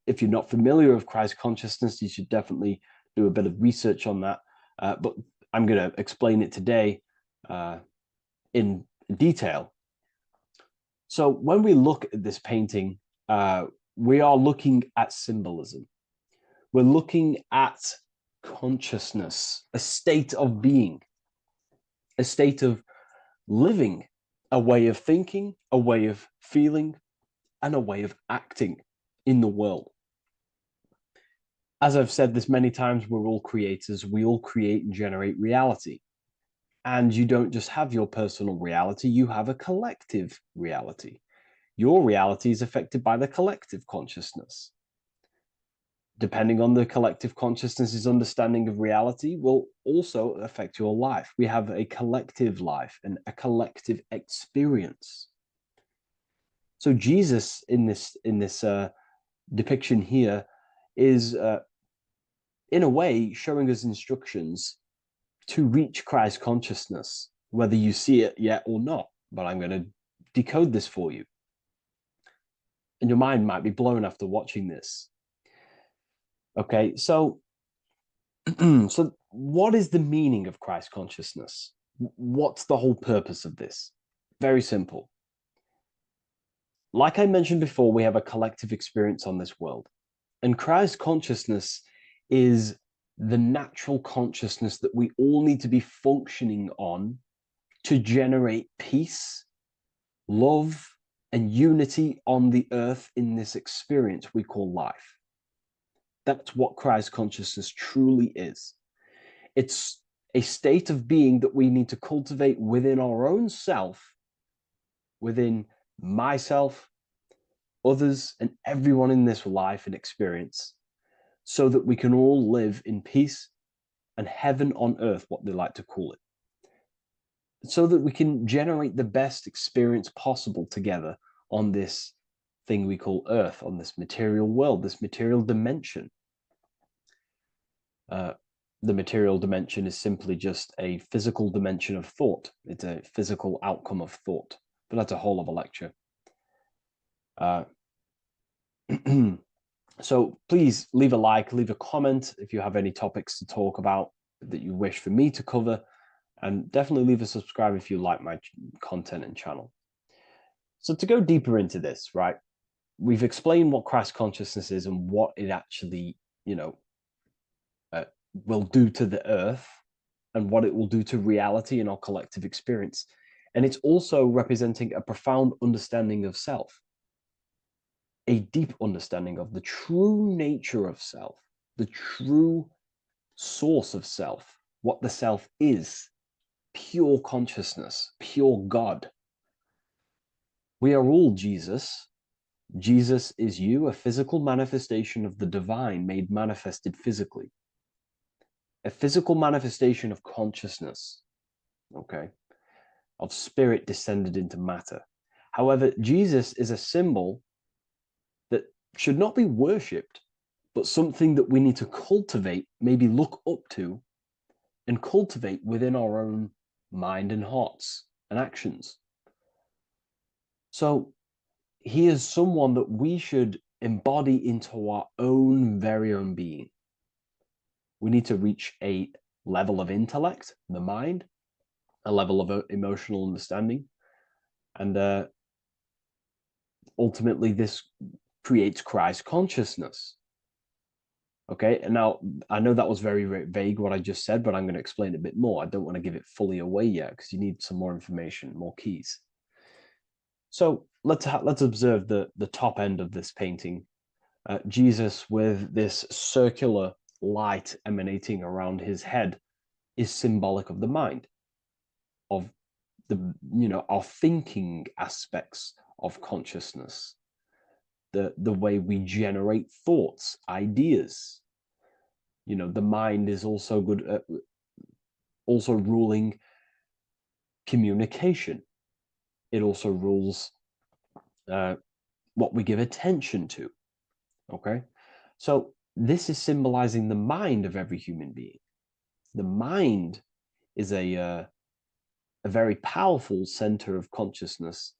If you're not familiar with Christ consciousness, you should definitely do a bit of research on that. But I'm going to explain it today in detail. So when we look at this painting, we are looking at symbolism. We're looking at consciousness, a state of being, a state of living, a way of thinking, a way of feeling, and a way of acting in the world. As I've said this many times, we're all creators. We all create and generate reality. And you don't just have your personal reality, you have a collective reality. Your reality is affected by the collective consciousness. Depending on the collective consciousness's understanding of reality will also affect your life. We have a collective life and a collective experience. So Jesus in this depiction here is in a way showing us instructions to reach Christ consciousness, whether you see it yet or not. But I'm going to decode this for you. And your mind might be blown after watching this. Okay, so what is the meaning of Christ consciousness? What's the whole purpose of this? Very simple. Like I mentioned before, we have a collective experience on this world. And Christ consciousness is the natural consciousness that we all need to be functioning on to generate peace, love, and unity on the earth in this experience we call life. That's what Christ consciousness truly is. It's a state of being that we need to cultivate within our own self, within myself, others, and everyone in this life and experience, so that we can all live in peace and heaven on earth, what they like to call it, so that we can generate the best experience possible together on this thing we call earth, on this material world, this material dimension. The material dimension is simply just a physical dimension of thought. It's a physical outcome of thought, but that's a whole of a lecture. So please leave a like, leave a comment if you have any topics to talk about that you wish for me to cover, and definitely leave a subscribe if you like my content and channel. So to go deeper into this, right, we've explained what Christ consciousness is and what it actually, will do to the earth and what it will do to reality and our collective experience. And it's also representing a profound understanding of self, a deep understanding of the true nature of self, the true source of self, what the self is, pure consciousness, pure God. We are all Jesus. Jesus is you, a physical manifestation of the divine made manifested physically. A physical manifestation of consciousness, okay, of spirit descended into matter. However, Jesus is a symbol that should not be worshipped, but something that we need to cultivate, maybe look up to, and cultivate within our own mind and hearts and actions. So he is someone that we should embody into our own very own being. We need to reach a level of intellect, the mind, a level of emotional understanding, and ultimately this creates Christ consciousness. Okay, and now I know that was very, very vague what I just said, but I'm going to explain a bit more. I don't want to give it fully away yet because you need some more information, more keys. So let's observe the top end of this painting. Jesus with this circular light emanating around his head is symbolic of the mind, of the our thinking aspects of consciousness, the way we generate thoughts, ideas. The mind is also good at also ruling communication. It also rules what we give attention to. Okay, so this is symbolizing the mind of every human being. The mind is a very powerful center of consciousness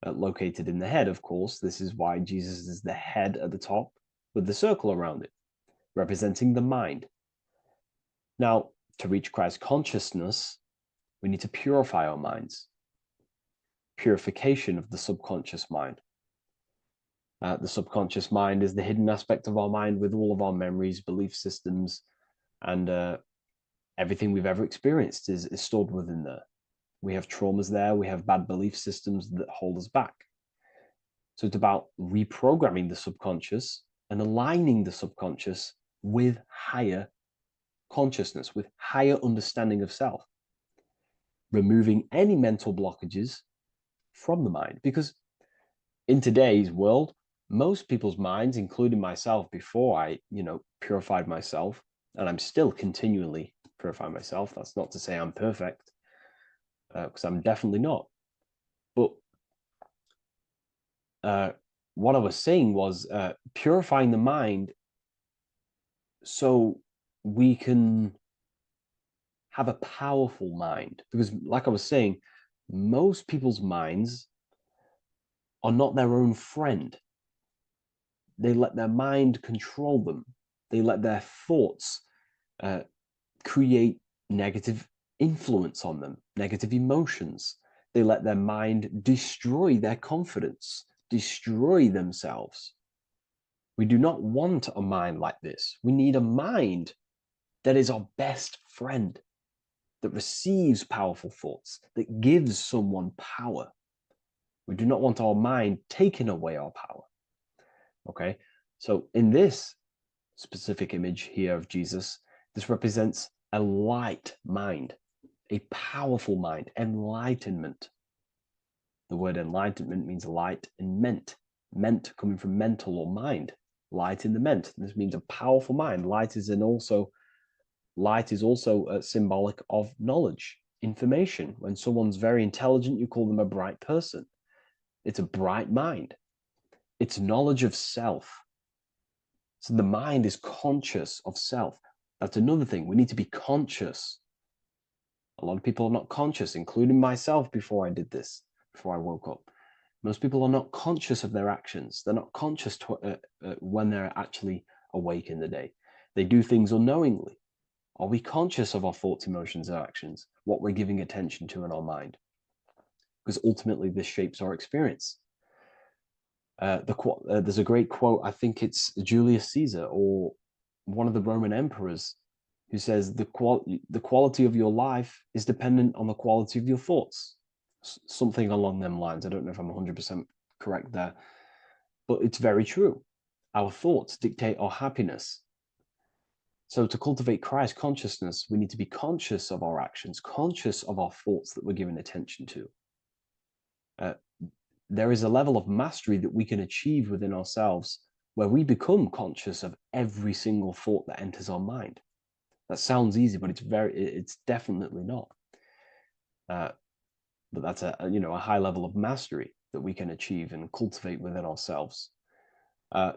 located in the head, of course. This is why Jesus is the head at the top with the circle around it, representing the mind. Now, to reach Christ consciousness, we need to purify our minds. Purification of the subconscious mind. The subconscious mind is the hidden aspect of our mind with all of our memories, belief systems, and everything we've ever experienced is stored within there. We have traumas there. We have bad belief systems that hold us back. So it's about reprogramming the subconscious and aligning the subconscious with higher consciousness, with higher understanding of self. Removing any mental blockages from the mind. Because in today's world, most people's minds, including myself before I, purified myself, and I'm still continually purifying myself. That's not to say I'm perfect, because I'm definitely not. But what I was saying was purifying the mind so we can have a powerful mind. Because like I was saying, most people's minds are not their own friend. They let their mind control them. They let their thoughts create negative influence on them, negative emotions. They let their mind destroy their confidence, destroy themselves. We do not want a mind like this. We need a mind that is our best friend, that receives powerful thoughts, that gives someone power. We do not want our mind taking away our power. Okay, so in this specific image here of Jesus, this represents a light mind, a powerful mind, enlightenment. The word enlightenment means light and ment. Ment coming from mental or mind. Light in the ment. This means a powerful mind. Light is also symbolic of knowledge, information. When someone's very intelligent, you call them a bright person. It's a bright mind. It's knowledge of self. So the mind is conscious of self. That's another thing. We need to be conscious. A lot of people are not conscious, including myself before I did this, before I woke up. Most people are not conscious of their actions. They're not conscious when they're actually awake in the day. They do things unknowingly. Are we conscious of our thoughts, emotions, and actions? What we're giving attention to in our mind? Because ultimately this shapes our experience. There's a great quote, I think it's Julius Caesar or one of the Roman emperors, who says the quality of your life is dependent on the quality of your thoughts. Something along them lines. I don't know if I'm 100% correct there, but it's very true. Our thoughts dictate our happiness. So to cultivate Christ consciousness, we need to be conscious of our actions, conscious of our thoughts that we're giving attention to. There is a level of mastery that we can achieve within ourselves where we become conscious of every single thought that enters our mind. That sounds easy, but it's definitely not. But that's a high level of mastery that we can achieve and cultivate within ourselves.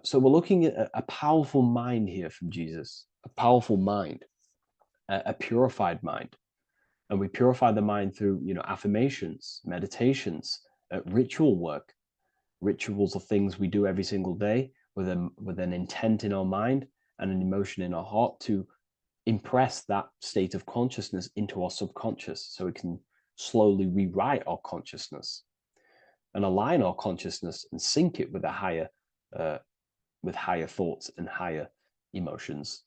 So we're looking at a powerful mind here from Jesus, a powerful mind, a purified mind. And we purify the mind through, affirmations, meditations, ritual work. Rituals are things we do every single day with an intent in our mind and an emotion in our heart to impress that state of consciousness into our subconscious, so we can slowly rewrite our consciousness and align our consciousness and sync it with higher thoughts and higher emotions,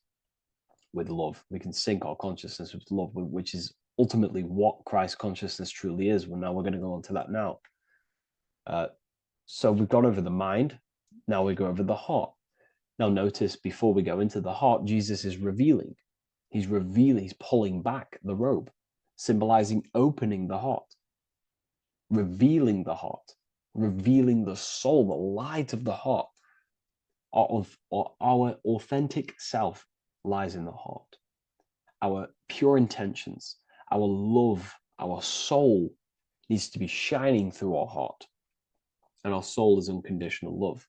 with love. We can sync our consciousness with love, which is ultimately what Christ consciousness truly is. Well, now we're going to go on to that now. So we've gone over the mind. Now we go over the heart. Now notice, before we go into the heart, Jesus is revealing. He's pulling back the robe, symbolizing opening the heart, revealing the heart, revealing the soul, the light of the heart. Our authentic self lies in the heart. Our pure intentions, our love, our soul needs to be shining through our heart. And our soul is unconditional love.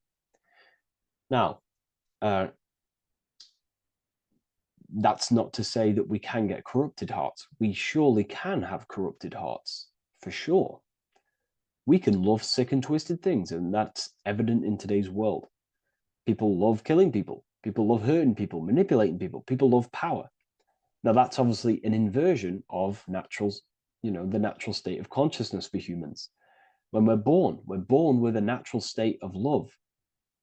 Now, that's not to say that we can get corrupted hearts. We surely can have corrupted hearts, for sure. We can love sick and twisted things, and that's evident in today's world. People love killing people. People love hurting people, manipulating people. People love power. Now, that's obviously an inversion of the natural state of consciousness for humans. When we're born with a natural state of love,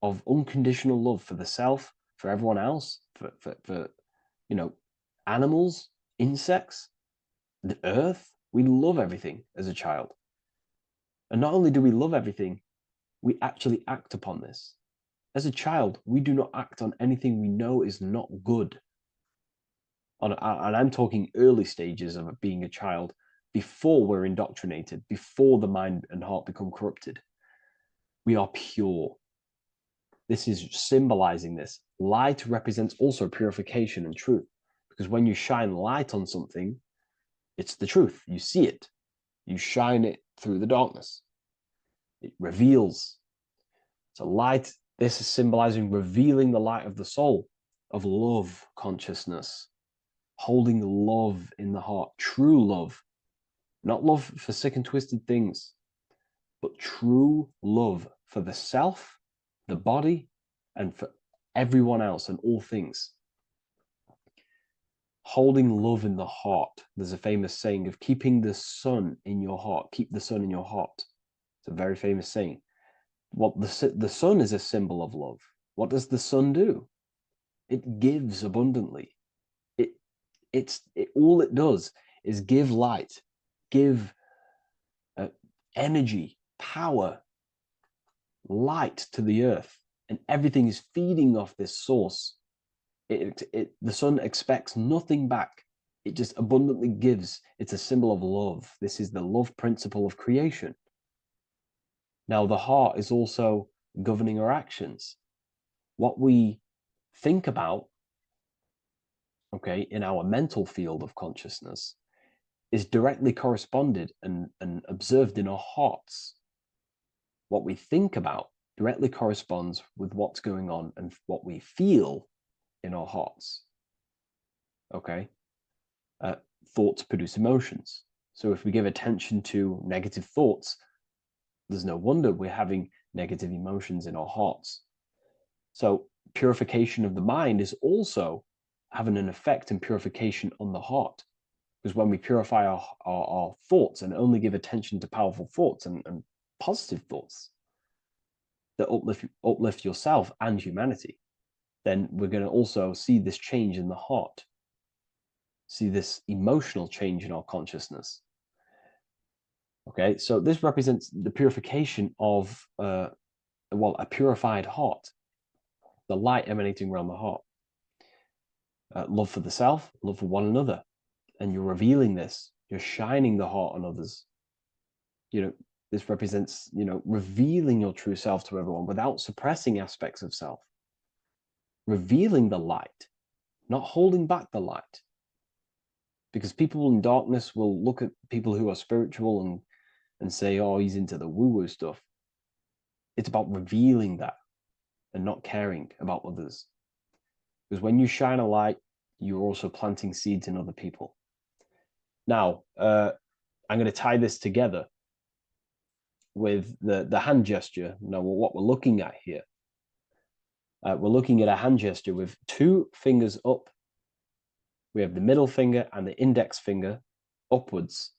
of unconditional love for the self, for everyone else, for animals, insects, the earth. We love everything as a child. And not only do we love everything, we actually act upon this. As a child, we do not act on anything we know is not good. And I'm talking early stages of being a child, before we're indoctrinated, before the mind and heart become corrupted. We are pure. This is symbolizing this. Light represents also purification and truth, because when you shine light on something, it's the truth. You see it. You shine it through the darkness. It reveals. So light, this is symbolizing revealing the light of the soul, of love consciousness, holding love in the heart, true love, not love for sick and twisted things, but true love for the self, the body, and for everyone else and all things. Holding love in the heart. There's a famous saying of keeping the sun in your heart. Keep the sun in your heart. It's a very famous saying. What the sun is a symbol of love. What does the sun do? It gives abundantly. All it does is give light, give energy, power, light to the earth, and everything is feeding off this source. The sun expects nothing back. It just abundantly gives. It's a symbol of love. This is the love principle of creation. Now, the heart is also governing our actions. What we think about, okay, in our mental field of consciousness is directly corresponded and observed in our hearts. What we think about directly corresponds with what's going on and what we feel in our hearts. Okay? Thoughts produce emotions. So if we give attention to negative thoughts, there's no wonder we're having negative emotions in our hearts. So purification of the mind is also having an effect in purification on the heart. Because when we purify our thoughts and only give attention to powerful thoughts and positive thoughts that uplift yourself and humanity, then we're going to also see this change in the heart, see this emotional change in our consciousness. Okay, so this represents the purification of, a purified heart, the light emanating around the heart. Love for the self, love for one another. And you're revealing this, you're shining the heart on others. This represents, revealing your true self to everyone without suppressing aspects of self. Revealing the light, not holding back the light. Because people in darkness will look at people who are spiritual and say, oh, he's into the woo-woo stuff. It's about revealing that and not caring about others. Because when you shine a light, you're also planting seeds in other people. Now, I'm going to tie this together with the hand gesture. Now, what we're looking at here, we're looking at a hand gesture with two fingers up. We have the middle finger and the index finger upwards.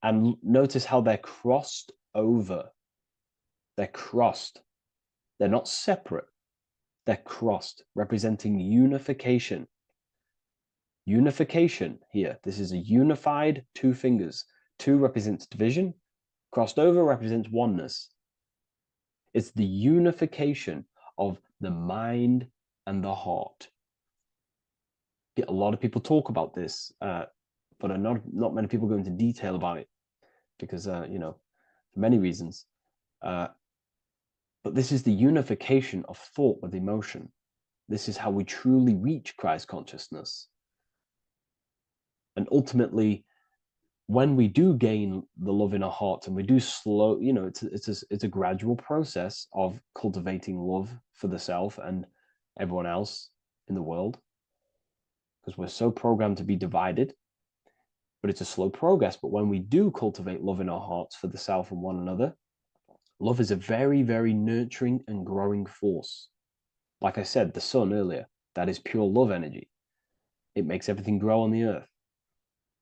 And notice how they're crossed over. They're crossed. They're not separate. They're crossed, representing unification. Unification here. This is a unified two fingers. Two represents division. Crossed over represents oneness. It's the unification of the mind and the heart. A lot of people talk about this, but not many people go into detail about it because, for many reasons. But this is the unification of thought with emotion. This is how we truly reach Christ consciousness. And ultimately, when we do gain the love in our hearts and we do slow, it's a gradual process of cultivating love for the self and everyone else in the world, because we're so programmed to be divided, but it's a slow progress. But when we do cultivate love in our hearts for the self and one another, love is a very, very nurturing and growing force. Like I said, the sun earlier, that is pure love energy. It makes everything grow on the earth.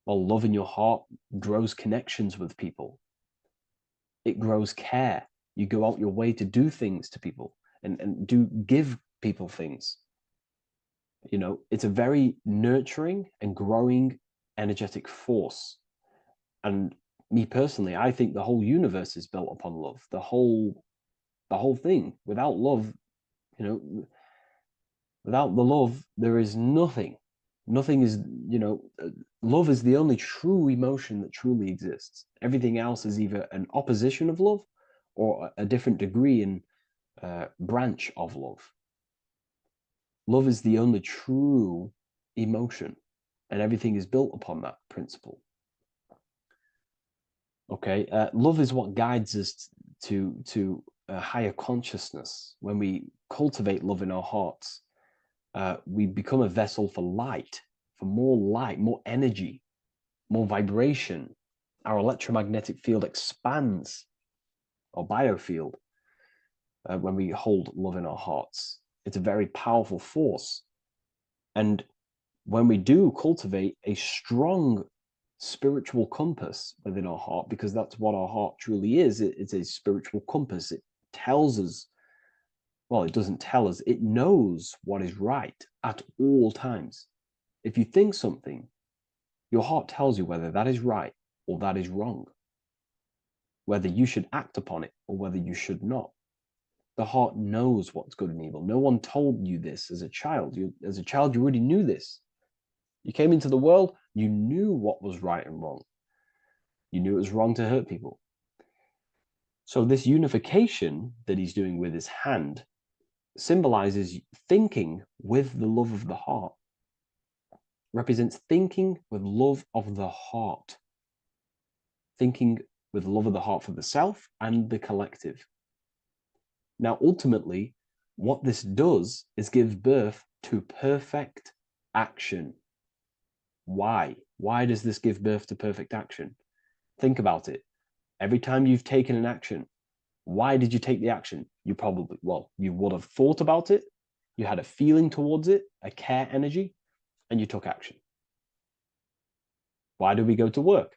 While love in your heart grows connections with people. It grows care. You go out your way to do things to people and give people things. It's a very nurturing and growing energetic force. And me personally, I think the whole universe is built upon love. The whole thing. Without love, without the love, there is nothing. Nothing is, love is the only true emotion that truly exists. Everything else is either an opposition of love or a different degree and branch of love. Love is the only true emotion, and everything is built upon that principle. Okay, love is what guides us to a higher consciousness. When we cultivate love in our hearts, we become a vessel for light, more energy, more vibration. Our electromagnetic field expands, or biofield, when we hold love in our hearts. It's a very powerful force. And when we do cultivate a strong spiritual compass within our heart, because that's what our heart truly is, it's a spiritual compass. It tells us, well, it doesn't tell us, it knows what is right at all times. If you think something, your heart tells you whether that is right or that is wrong, whether you should act upon it or whether you should not. The heart knows what's good and evil. No one told you this as a child. As a child, you already knew this. You came into the world, you knew what was right and wrong. You knew it was wrong to hurt people. So this unification that he's doing with his hand symbolizes thinking with the love of the heart. Represents thinking with love of the heart. Thinking with love of the heart for the self and the collective. Now, ultimately, what this does is give birth to perfect action. Why? Why does this give birth to perfect action? Think about it. Every time you've taken an action, why did you take the action? You probably, well, you would have thought about it, you had a feeling towards it, a care energy, and you took action. Why do we go to work?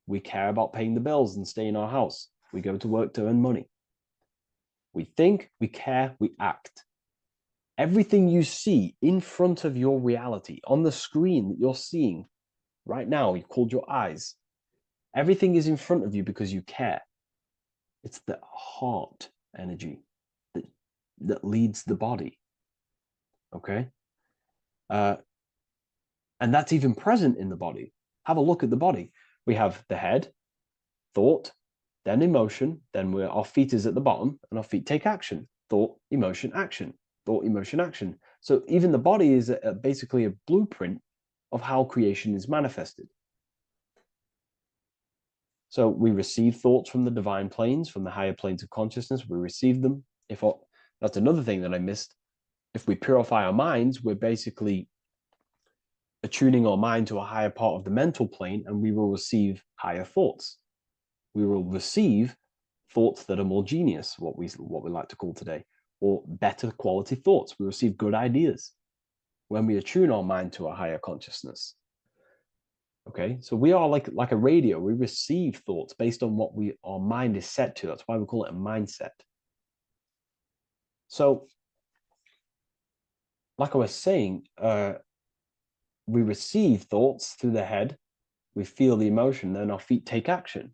We care about paying the bills and staying in our house. We go to work to earn money. We think, we care, we act. Everything you see in front of your reality, on the screen that you're seeing right now, you called your eyes. Everything is in front of you because you care. It's the heart energy that leads the body. Okay? And that's even present in the body. Have a look at the body. We have the head, thought, then emotion, then our feet is at the bottom, and our feet take action. Thought, emotion, action. Thought, emotion, action. So even the body is basically a blueprint of how creation is manifested. So we receive thoughts from the divine planes, from the higher planes of consciousness. We receive them. That's another thing that I missed. If we purify our minds, we're basically attuning our mind to a higher part of the mental plane, and we will receive higher thoughts. We will receive thoughts that are more genius, what we like to call today, or better quality thoughts. We receive good ideas when we attune our mind to a higher consciousness. Okay, so we are like a radio. We receive thoughts based on what our mind is set to. That's why we call it a mindset. So, like I was saying, we receive thoughts through the head. We feel the emotion, then our feet take action.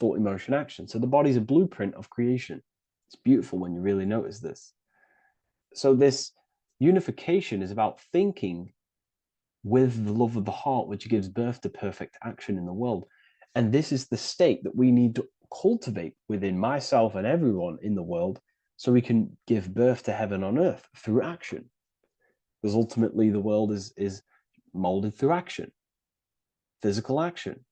Thought, emotion, action. So the body's a blueprint of creation. It's beautiful when you really notice this. So this unification is about thinking with the love of the heart, which gives birth to perfect action in the world. And this is the state that we need to cultivate within myself and everyone in the world so we can give birth to heaven on earth through action. Because ultimately the world is molded through action, physical action.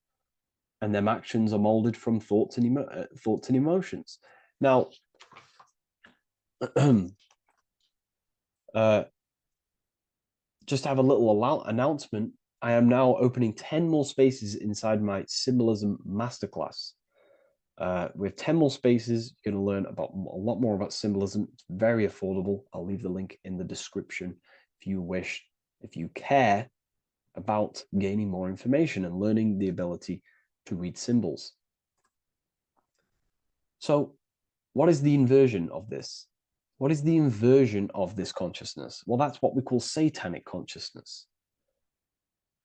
And them actions are molded from thoughts and emotions. Now, just to have a little announcement, I am now opening 10 more spaces inside my Symbolism Masterclass. With 10 more spaces, you're going to learn about a lot more about symbolism. It's very affordable. I'll leave the link in the description if you wish, if you care about gaining more information and learning the ability to read symbols. So what is the inversion of this? What is the inversion of this consciousness? Well, that's what we call satanic consciousness.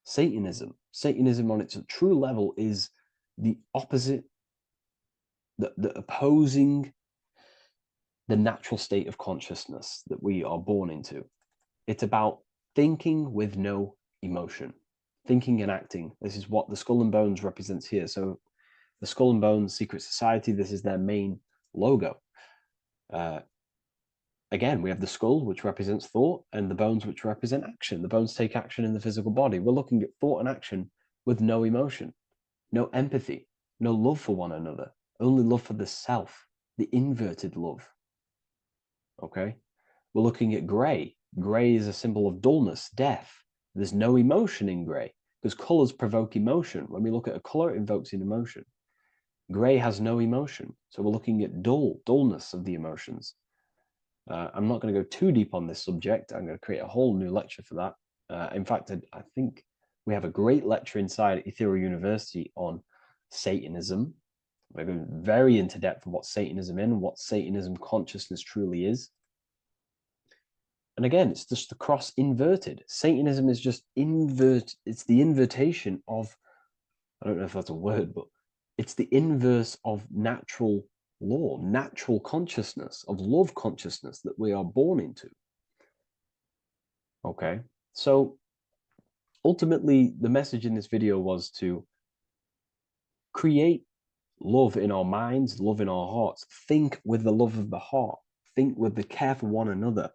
Satanism. Satanism on its true level is the opposite, the opposing the natural state of consciousness that we are born into. It's about thinking with no emotion, thinking and acting. This is what the Skull and Bones represents here. So the Skull and Bones Secret Society, this is their main logo. Again, we have the skull, which represents thought, and the bones, which represent action. The bones take action in the physical body. We're looking at thought and action with no emotion, no empathy, no love for one another, only love for the self, the inverted love. Okay? We're looking at gray. Gray is a symbol of dullness, death. There's no emotion in gray because colors provoke emotion. When we look at a color, it invokes an emotion. Gray has no emotion. So we're looking at dullness of the emotions. I'm not going to go too deep on this subject. I'm going to create a whole new lecture for that. In fact, I think we have a great lecture inside Ethereal University on Satanism. We're going very into depth of what Satanism is and what Satanism consciousness truly is. And again, it's just the cross inverted. Satanism is just it's the invertation of, I don't know if that's a word, but it's the inverse of natural law, natural consciousness, of love consciousness that we are born into. Okay, so ultimately, the message in this video was to create love in our minds, love in our hearts. Think with the love of the heart. Think with the care for one another.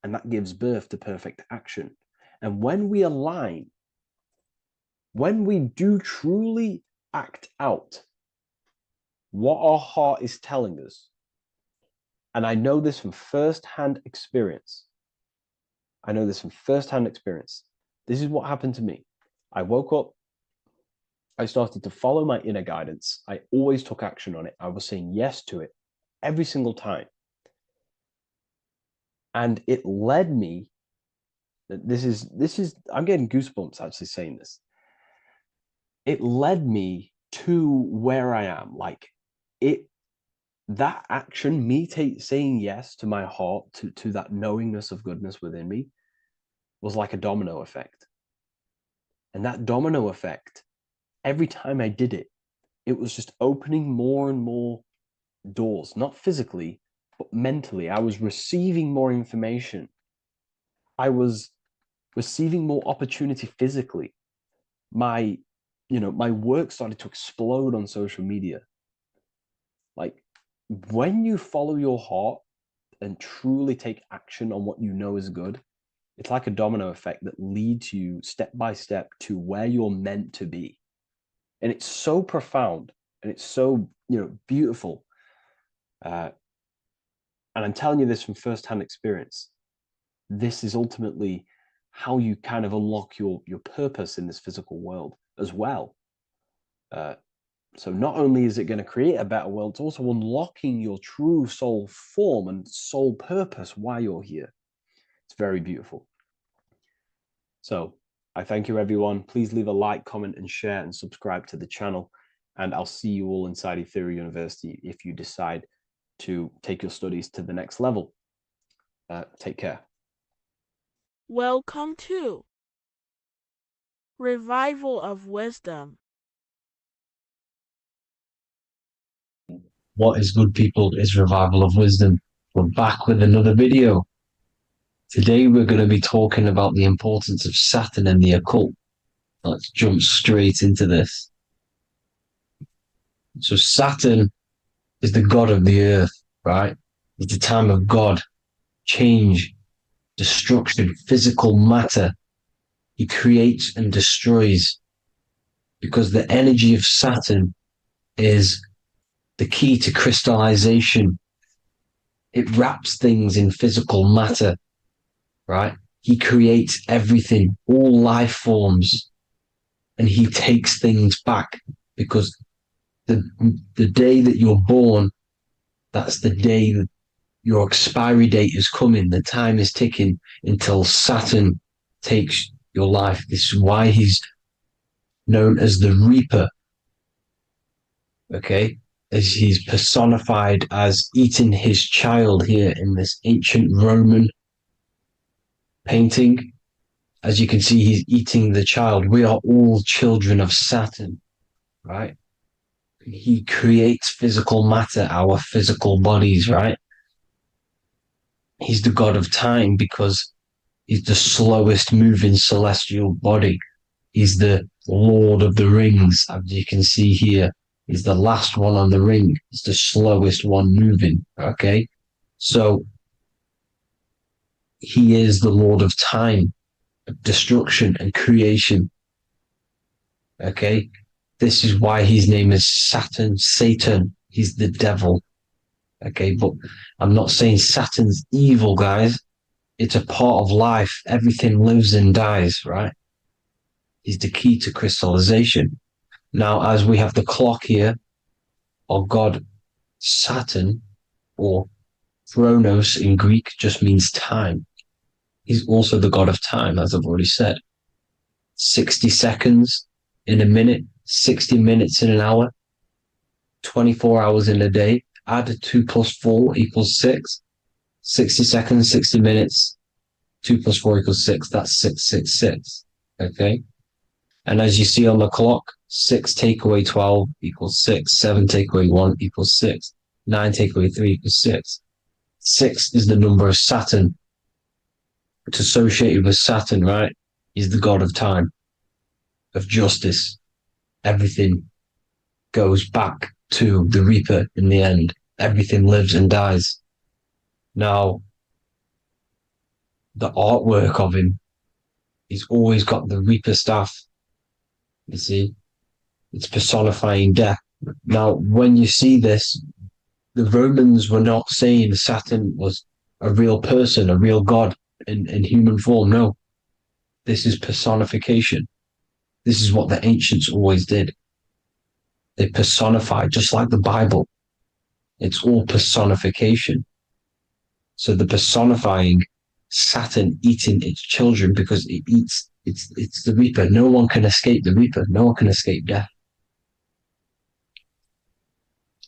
And that gives birth to perfect action. And when we align, when we do truly act out what our heart is telling us, and I know this from first-hand experience. This is what happened to me. I woke up, I started to follow my inner guidance. I always took action on it. I was saying yes to it every single time. And it led me, I'm getting goosebumps actually saying this. It led me to where I am. Like that action, me saying yes to my heart, to that knowingness of goodness within me, was like a domino effect. And that domino effect, every time I did it, it was just opening more and more doors, not physically, but mentally. I was receiving more information. I was receiving more opportunity physically. My work started to explode on social media. Like, when you follow your heart and truly take action on what you know is good, it's like a domino effect that leads you step by step to where you're meant to be. And it's so profound and it's so, beautiful. And I'm telling you this from firsthand experience. This is ultimately how you kind of unlock your purpose in this physical world as well. So not only is it going to create a better world, it's also unlocking your true soul form and soul purpose while you're here. It's very beautiful. So I thank you, everyone. Please leave a like, comment, and share, and subscribe to the channel. And I'll see you all inside Ethereal University if you decide to take your studies to the next level. Take care. Welcome to Revival of Wisdom. What is good, people? Is Revival of Wisdom. We're back with another video. Today we're going to be talking about the importance of Saturn and the occult. Let's jump straight into this. So Saturn is the god of the earth, right? It's the time of God, change, destruction, physical matter. He creates and destroys, because the energy of Saturn is the key to crystallization. It wraps things in physical matter, right? He creates everything, all life forms, and he takes things back, because the day that you're born, that's the day that your expiry date is coming. The time is ticking until Saturn takes your life. This is why he's known as the Reaper. Okay? As he's personified as eating his child here in this ancient Roman painting. As you can see, he's eating the child. We are all children of Saturn, right? He creates physical matter, our physical bodies, right? He's the god of time because he's the slowest moving celestial body. He's the Lord of the Rings, as you can see here. He's the last one on the ring. He's the slowest one moving, okay? So he is the Lord of time, destruction and creation, okay? This is why his name is Saturn, Satan. He's the devil, okay? But I'm not saying Saturn's evil, guys. It's a part of life. Everything lives and dies, right? He's the key to crystallization. Now, as we have the clock here, our god Saturn, or Chronos in Greek, just means time. He's also the god of time, as I've already said. 60 seconds in a minute, 60 minutes in an hour, 24 hours in a day. Add 2 plus 4 equals 6. 60 seconds, 60 minutes, 2 plus 4 equals 6. That's 666. Okay? And as you see on the clock, 6 take away 12 equals 6. 7 take away 1 equals 6. 9 take away 3 equals 6. 6 is the number of Saturn. It's associated with Saturn, right? He's the god of time. of justice. Everything goes back to the Reaper in the end. Everything lives and dies. Now, the artwork of him, he's always got the Reaper staff. You see, it's personifying death. Now, when you see this, the Romans were not saying Saturn was a real person, a real god in human form. No, this is personification. This is what the ancients always did. They personified, just like the Bible. It's all personification. So the personifying Saturn eating its children because it eats, it's the Reaper. No one can escape the Reaper. No one can escape death.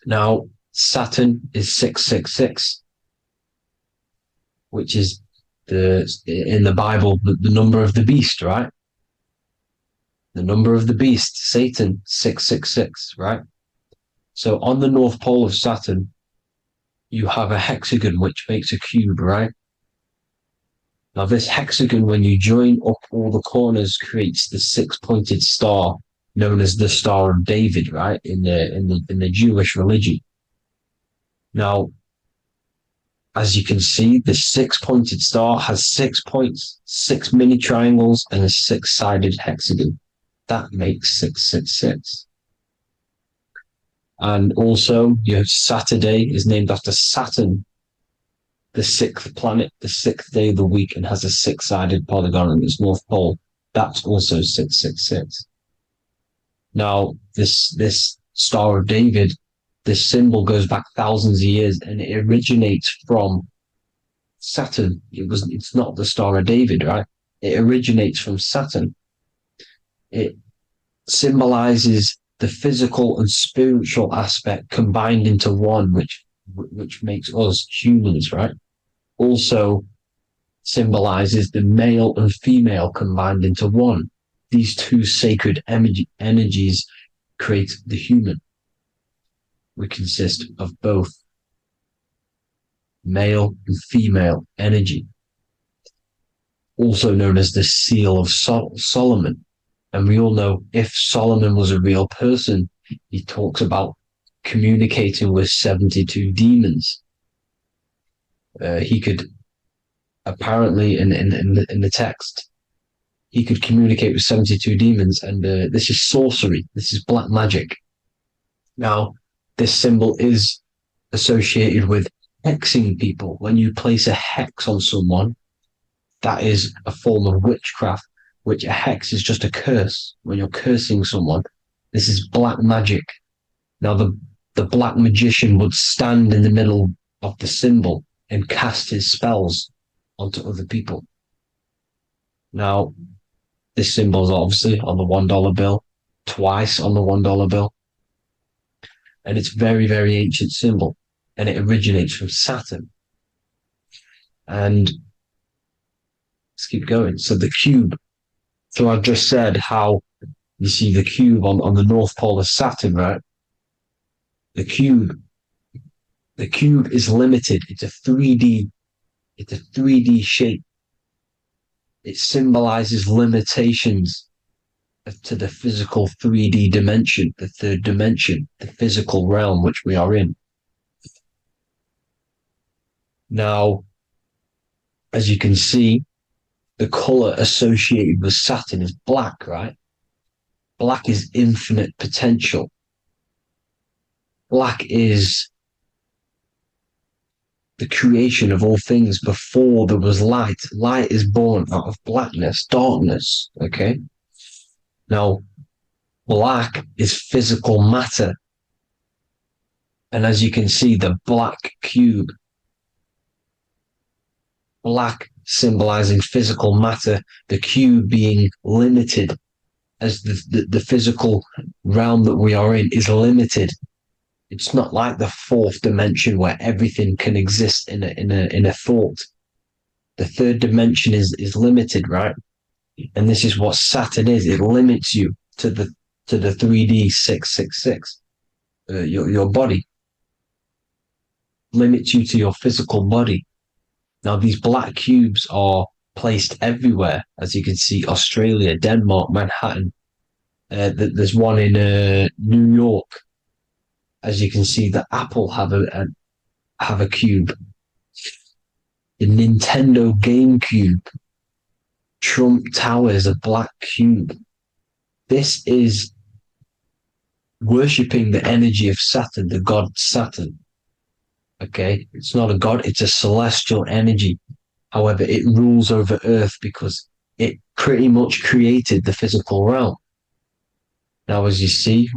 Now, Saturn is 666, which is in the Bible, the number of the beast, right? The number of the beast, Satan, 666, right? So on the North Pole of Saturn, you have a hexagon, which makes a cube, right? Now this hexagon, when you join up all the corners, creates the six-pointed star known as the Star of David, right? In the Jewish religion. Now, as you can see, the six-pointed star has 6 points, 6 mini triangles, and a six-sided hexagon. That makes 666. And also, your Saturday is named after Saturn, the 6th planet, the 6th day of the week, and has a six-sided polygon in its North Pole. That's also 666. Now, this Star of David, this symbol goes back thousands of years, and it originates from Saturn. It's not the Star of David, right? It originates from Saturn. It symbolizes the physical and spiritual aspect combined into one, which makes us humans, right? Also symbolizes the male and female combined into one. These two sacred energies create the human. We consist of both male and female energy, also known as the Seal of Solomon. And we all know if Solomon was a real person, he talks about communicating with 72 demons. He could apparently, in the text, he could communicate with 72 demons, and this is sorcery. This is black magic. Now, this symbol is associated with hexing people. When you place a hex on someone, that is a form of witchcraft, which a hex is just a curse. When you're cursing someone, this is black magic. Now, the black magician would stand in the middle of the symbol and cast his spells onto other people. Now, this symbol is obviously on the $1 bill, twice on the $1 bill. And it's very, very ancient symbol. And it originates from Saturn. And let's keep going. So the cube. So I've just said how you see the cube on the North Pole of Saturn, right? The cube is limited. It's a 3D shape. It symbolizes limitations to the physical 3D dimension, the third dimension, the physical realm which we are in. Now, as you can see, the color associated with Saturn is black, right? Black is infinite potential. Black is the creation of all things before there was light. Light is born out of blackness, darkness, okay? Now, black is physical matter. And as you can see, the black cube, black symbolizing physical matter, the cube being limited, as the physical realm that we are in is limited. It's not like the fourth dimension where everything can exist in a thought. The third dimension is limited, right? And this is what Saturn is. It limits you to the 3D 666. Your body limits you to your physical body. Now, these black cubes are placed everywhere. As you can see, Australia, Denmark, Manhattan, There's one in New York. As you can see, the Apple have a cube. The Nintendo GameCube, Trump Tower is a black cube. This is worshipping the energy of Saturn, the god Saturn. Okay, it's not a god, it's a celestial energy. However, it rules over Earth because it pretty much created the physical realm. Now, as you see,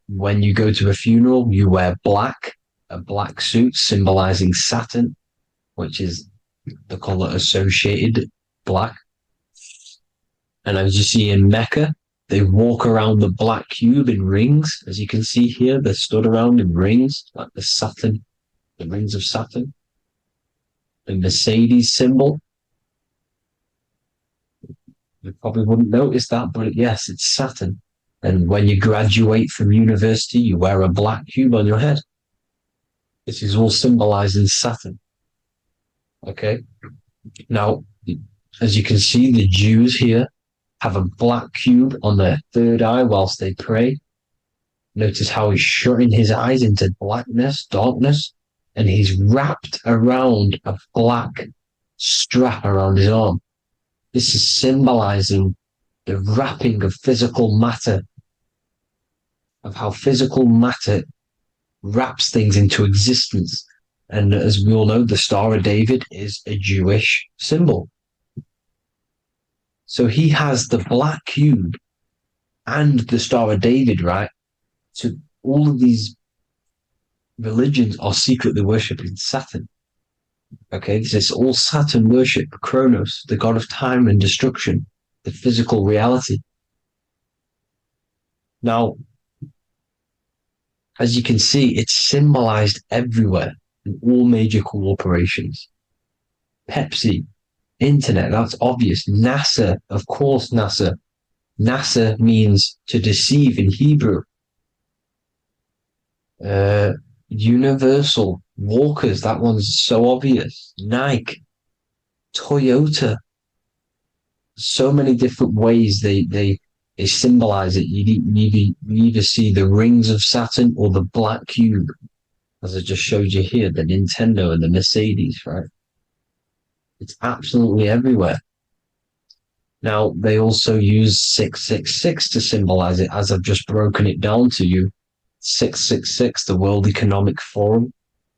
when you go to a funeral, you wear black, a black suit symbolizing Saturn, which is the color associated, black. And as you see in Mecca, they walk around the black cube in rings. As you can see here, they're stood around in rings, like the Saturn, the rings of Saturn. The Mercedes symbol. You probably wouldn't notice that, but yes, it's Saturn. And when you graduate from university, you wear a black cube on your head. This is all symbolizing Saturn. Okay. Now, as you can see, the Jews here have a black cube on their third eye whilst they pray. Notice how he's shutting his eyes into blackness, darkness, and he's wrapped around a black strap around his arm. This is symbolizing the wrapping of physical matter, of how physical matter wraps things into existence. And as we all know, the Star of David is a Jewish symbol. So he has the black cube and the Star of David, right? So all of these religions are secretly worshipping Saturn. Okay, this is all Saturn worship, Kronos, the god of time and destruction, the physical reality. Now, as you can see, it's symbolized everywhere in all major corporations. Pepsi, internet, that's obvious. NASA, of course, NASA. NASA means to deceive in Hebrew. Universal, Walkers, that one's so obvious. Nike, Toyota. So many different ways they symbolize it. You either see the rings of Saturn or the black cube, as I just showed you here, the Nintendo and the Mercedes, right? It's absolutely everywhere. Now, they also use 666 to symbolize it, as I've just broken it down to you. 666, the World Economic Forum.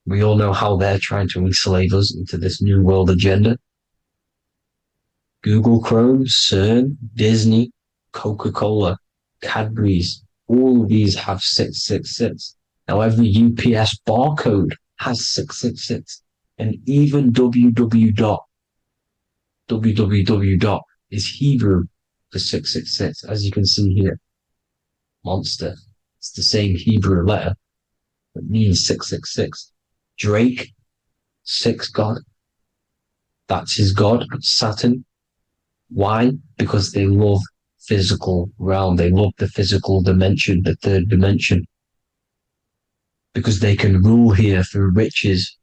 We all know how they're trying to enslave us into this new world agenda. Google Chrome, CERN, Disney, Coca-Cola, Cadbury's, all of these have 666. Now, every UPS barcode has 666. And even www. Is Hebrew for 666, as you can see here. Monster. It's the same Hebrew letter that means 666. Drake, 6 god. That's his god, Saturn. Why? Because they love physical realm. They love the physical dimension, the third dimension. Because they can rule here through riches.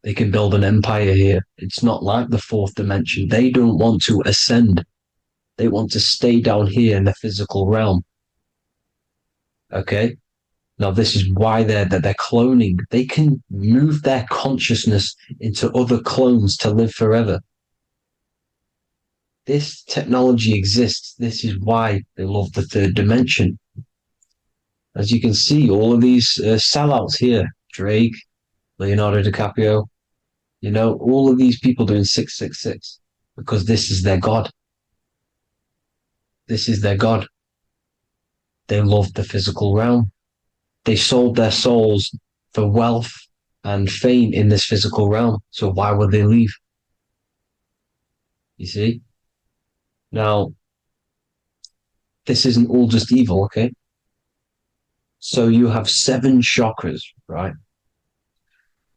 They can build an empire here. It's not like the fourth dimension. They don't want to ascend. They want to stay down here in the physical realm. Okay? Now, this is why they're cloning. They can move their consciousness into other clones to live forever. This technology exists. This is why they love the third dimension. As you can see, all of these sellouts here, Drake, Leonardo DiCaprio, you know, all of these people doing 666 because this is their God. This is their God. They love the physical realm. They sold their souls for wealth and fame in this physical realm. So why would they leave? You see? Now, this isn't all just evil, okay? So you have 7 chakras, right?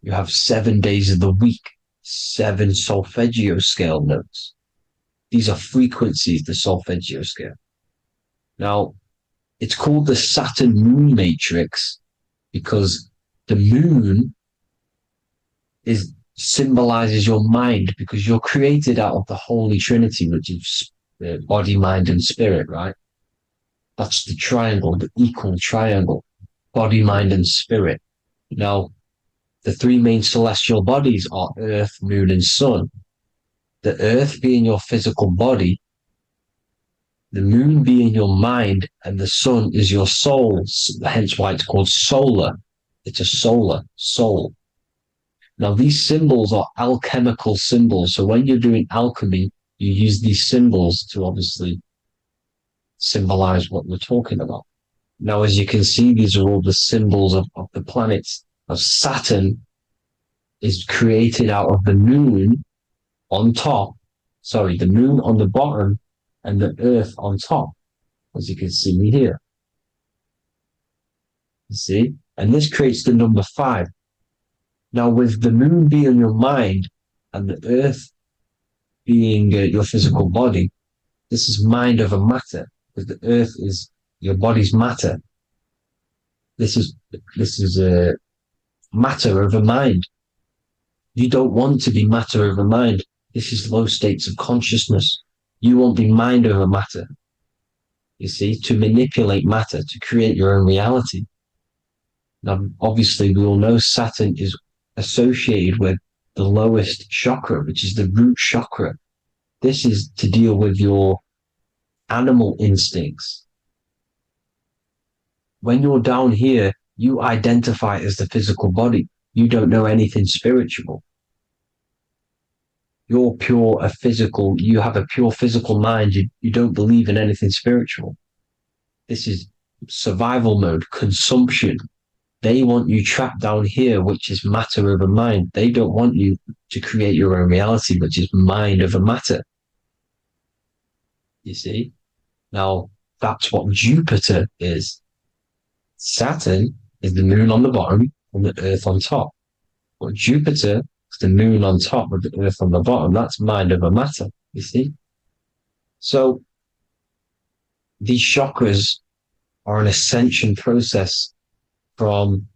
You have 7 days of the week, 7 solfeggio scale notes. These are frequencies, the solfeggio scale. Now, it's called the Saturn moon matrix because the moon symbolizes your mind, because you're created out of the Holy Trinity, which is body, mind, and spirit, right? That's the triangle, the equal triangle, body, mind, and spirit. Now, the three main celestial bodies are Earth, Moon, and Sun. The Earth being your physical body, the Moon being your mind, and the Sun is your soul, hence why it's called solar. It's a solar soul. Now, these symbols are alchemical symbols. So when you're doing alchemy, you use these symbols to obviously symbolize what we're talking about. Now, as you can see, these are all the symbols of the planets. Now, Saturn is created out of the moon on top, the moon on the bottom and the earth on top, as you can see here. You see? And this creates the number 5. Now, with the moon being your mind and the earth being your physical body, this is mind over matter, because the earth is your body's matter. This is a matter over mind. You don't want to be matter over mind. This is low states of consciousness. You won't be mind over matter. You see, to manipulate matter, to create your own reality. Now, obviously, we all know Saturn is associated with the lowest chakra, which is the root chakra. This is to deal with your animal instincts. When you're down here, you identify as the physical body. You don't know anything spiritual. You're you have a pure physical mind. You don't believe in anything spiritual. This is survival mode, consumption. They want you trapped down here, which is matter over mind. They don't want you to create your own reality, which is mind over matter. You see? Now, that's what Jupiter is. Saturn is the moon on the bottom and the earth on top. But Jupiter is the moon on top with the earth on the bottom. That's mind over matter, you see? So, these chakras are an ascension process from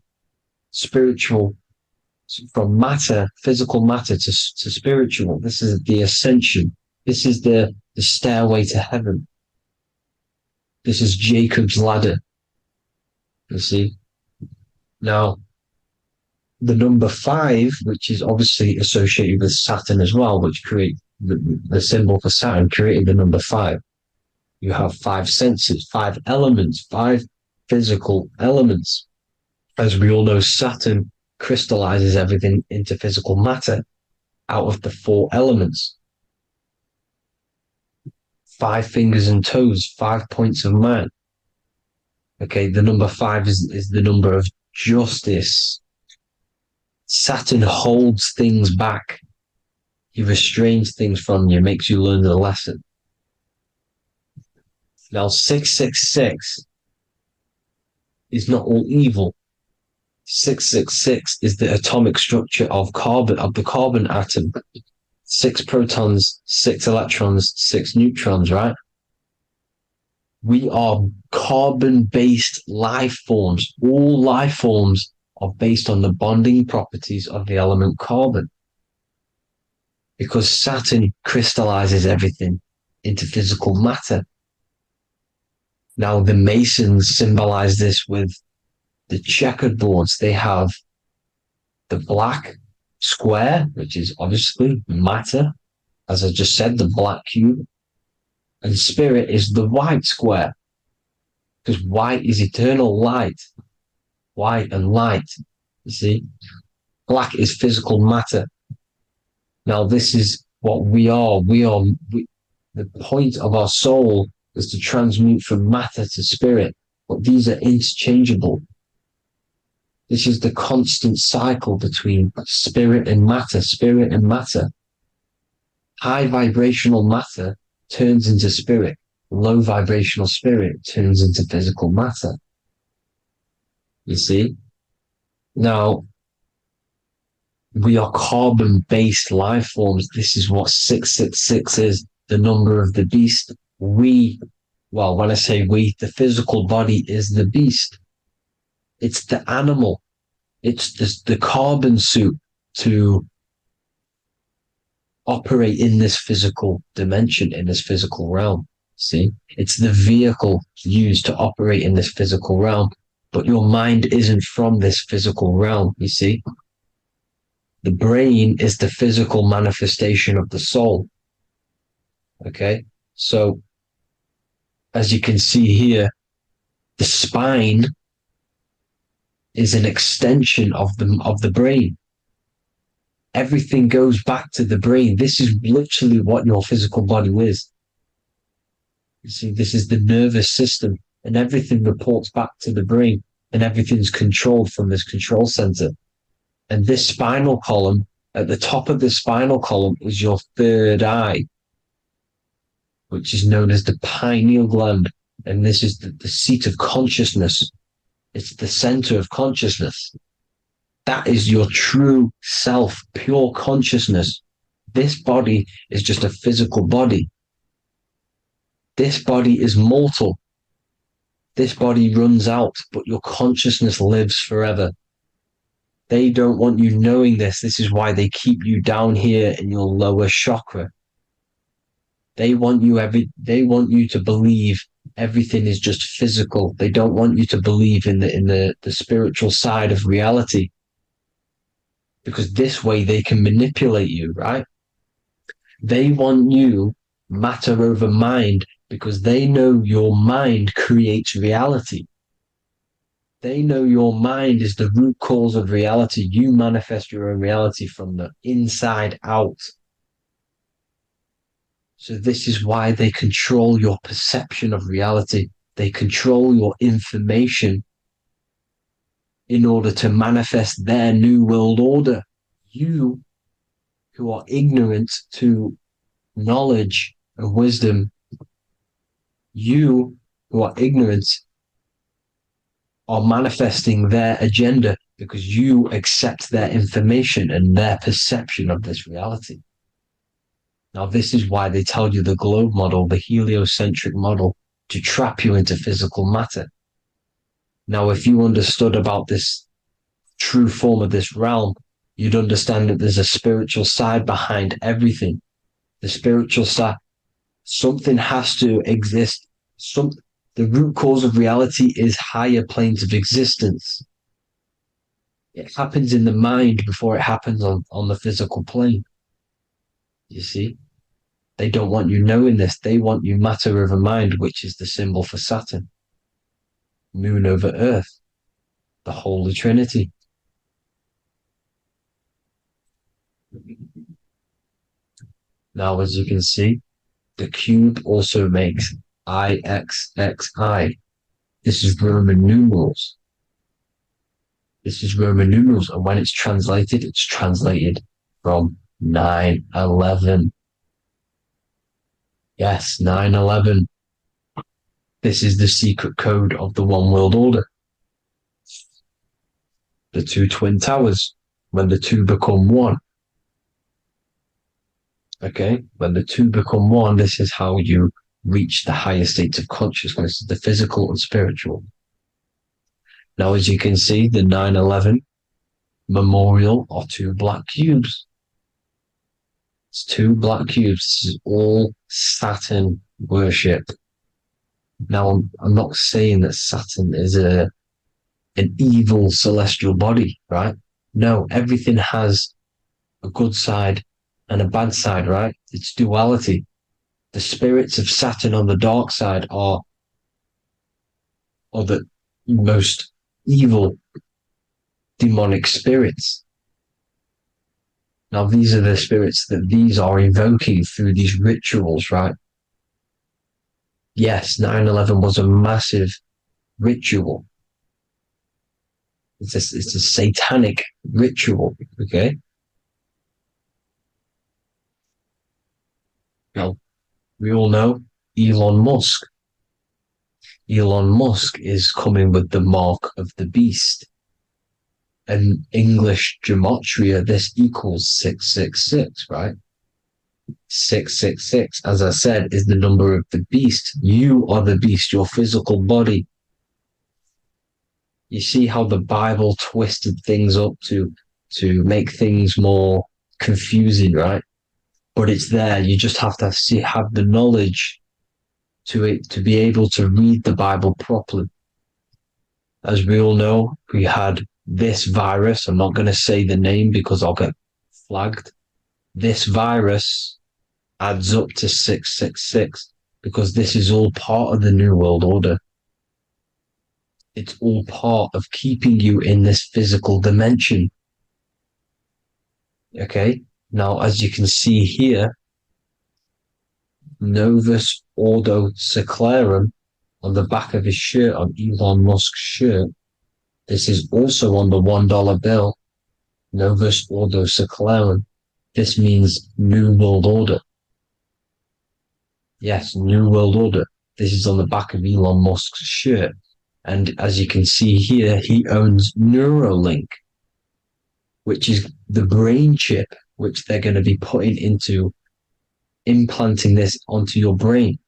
matter, physical matter to spiritual. This is the ascension. This is the stairway to heaven. This is Jacob's ladder. You see? Now, the number 5, which is obviously associated with Saturn as well, which create the symbol for Saturn, created the number 5. You have 5 senses, 5 elements, 5 physical elements. As we all know, Saturn crystallizes everything into physical matter out of the 4 elements. 5 fingers and toes, 5 points of man. Okay, the number 5 is the number of justice. Saturn holds things back. He restrains things from you, makes you learn the lesson. Now, 666 is not all evil. 666 is the atomic structure of the carbon atom. 6 protons, 6 electrons, 6 neutrons, right? We are carbon-based life forms. All life forms are based on the bonding properties of the element carbon. Because Saturn crystallizes everything into physical matter. Now, the Masons symbolize this with the checkered boards. They have the black square, which is obviously matter. As I just said, the black cube. And spirit is the white square. Because white is eternal light. White and light. You see? Black is physical matter. Now, this is what we are. The point of our soul is to transmute from matter to spirit. But these are interchangeable. This is the constant cycle between spirit and matter, spirit and matter. High vibrational matter turns into spirit. Low vibrational spirit turns into physical matter. You see? Now, we are carbon-based life forms. This is what 666 is, the number of the beast. When I say we, the physical body is the beast. It's the animal. It's the carbon suit to operate in this physical dimension, in this physical realm. See, it's the vehicle used to operate in this physical realm, but your mind isn't from this physical realm, you see. The brain is the physical manifestation of the soul. Okay, so as you can see here, the spine is an extension of the brain. Everything goes back to the brain. This is literally what your physical body is. You see, this is the nervous system, and everything reports back to the brain, and everything's controlled from this control center. And this spinal column, at the top of the spinal column, is your third eye, which is known as the pineal gland. And this is the seat of consciousness. It's the center of consciousness. That is your true self, pure consciousness. This body is just a physical body. This body is mortal. This body runs out, but your consciousness lives forever. They don't want you knowing this. This is why they keep you down here in your lower chakra. They want you to believe everything is just physical. They don't want you to believe in the spiritual side of reality. Because this way they can manipulate you, right? They want you matter over mind because they know your mind creates reality. They know your mind is the root cause of reality. You manifest your own reality from the inside out. So this is why they control your perception of reality. They control your information in order to manifest their new world order. You, who are ignorant to knowledge and wisdom, you who are ignorant are manifesting their agenda because you accept their information and their perception of this reality. Now, this is why they tell you the globe model, the heliocentric model, to trap you into physical matter. Now, if you understood about this true form of this realm, you'd understand that there's a spiritual side behind everything. The spiritual side, something has to exist. The root cause of reality is higher planes of existence. It happens in the mind before it happens on the physical plane. You see? They don't want you knowing this. They want you matter over mind, which is the symbol for Saturn. Moon over Earth. The Holy Trinity. Now, as you can see, the cube also makes IXXI. This is Roman numerals. This is Roman numerals, and when it's translated from 9/11. Yes, 9/11. This is the secret code of the One World Order. The two twin towers, when the two become one. Okay, when the two become one, this is how you reach the higher states of consciousness, the physical and spiritual. Now, as you can see, the 9/11 memorial are two black cubes. It's two black cubes. This is all Saturn worship. Now, I'm not saying that Saturn is an evil celestial body, right? No, everything has a good side and a bad side, right? It's duality. The spirits of Saturn on the dark side are the most evil demonic spirits. Now, these are the spirits that these are invoking through these rituals, right? Yes, 9/11 was a massive ritual. It's a satanic ritual, okay? Now, we all know Elon Musk. Elon Musk is coming with the mark of the beast. And English gematria, this equals 666, right? 666, as I said, is the number of the beast. You are the beast, your physical body. You see how the Bible twisted things up to make things more confusing, right? But it's there. You just have to have the knowledge to be able to read the Bible properly. As we all know, we had this virus. I'm not going to say the name because I'll get flagged. This virus adds up to 666 because this is all part of the New World Order. It's all part of keeping you in this physical dimension. Okay, now as you can see here, Novus Ordo Seclorum on the back of his shirt, on Elon Musk's shirt. This is also on the $1 bill, Novus Ordo Seclorum. This means New World Order. Yes, New World Order. This is on the back of Elon Musk's shirt. And as you can see here, he owns Neuralink, which is the brain chip, which they're going to be putting into implanting this onto your brain.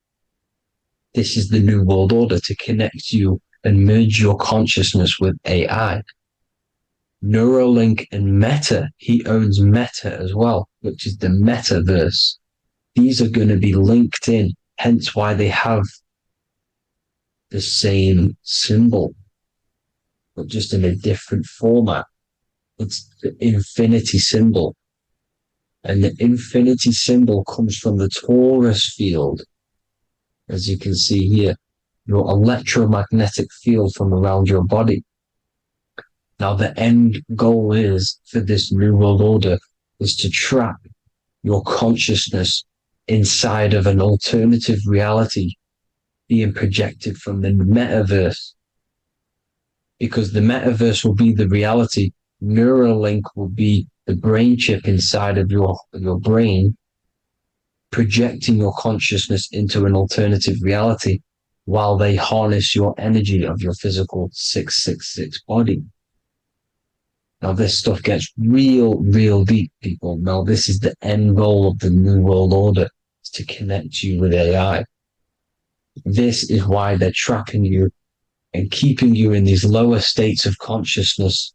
This is the New World Order to connect you and merge your consciousness with AI. Neuralink and Meta, he owns Meta as well, which is the metaverse. These are going to be linked in, hence why they have the same symbol, but just in a different format. It's the infinity symbol. And the infinity symbol comes from the Taurus field, as you can see here, your electromagnetic field from around your body. Now, the end goal is for this New World Order is to trap your consciousness inside of an alternative reality being projected from the metaverse. Because the metaverse will be the reality, Neuralink will be the brain chip inside of your brain, projecting your consciousness into an alternative reality while they harness your energy of your physical 666 body. Now, this stuff gets real deep, people. Now, this is the end goal of the New World Order, is to connect you with AI. This is why they're trapping you and keeping you in these lower states of consciousness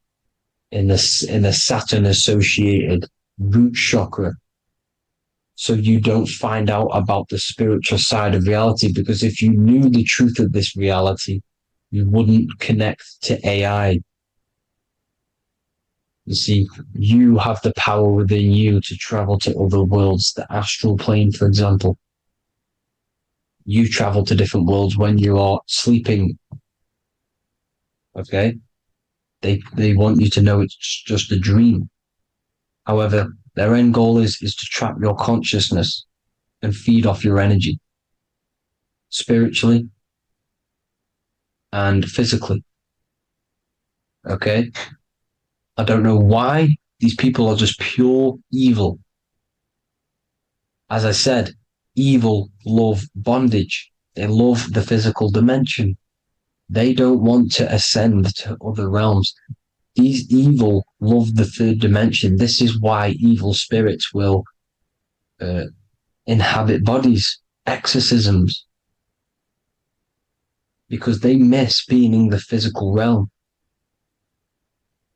in the Saturn-associated root chakra, so you don't find out about the spiritual side of reality. Because if you knew the truth of this reality, you wouldn't connect to AI. You see, you have the power within you to travel to other worlds, the astral plane, for example. You travel to different worlds when you are sleeping. Okay? They want you to know it's just a dream. However, their end goal is to trap your consciousness and feed off your energy, spiritually and physically. Okay? I don't know why these people are just pure evil. As I said, evil love bondage. They love the physical dimension. They don't want to ascend to other realms. These evil love the third dimension. This is why evil spirits will inhabit bodies, exorcisms, because they miss being in the physical realm.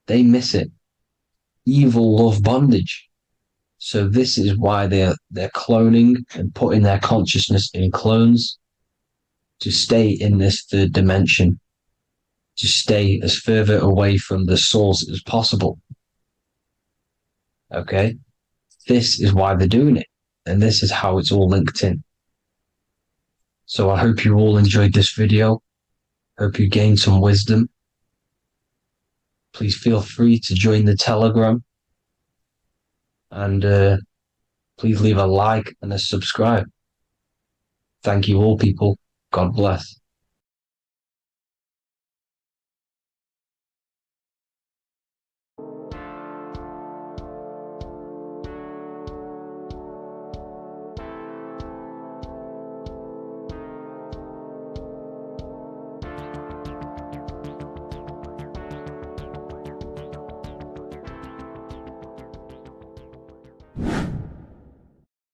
They miss it. Evil love bondage. So this is why they're cloning and putting their consciousness in clones to stay in this third dimension, to stay as further away from the source as possible. Okay? This is why they're doing it. And this is how it's all linked in. So I hope you all enjoyed this video. Hope you gained some wisdom. Please feel free to join the Telegram. And please leave a like and a subscribe. Thank you all, people. God bless.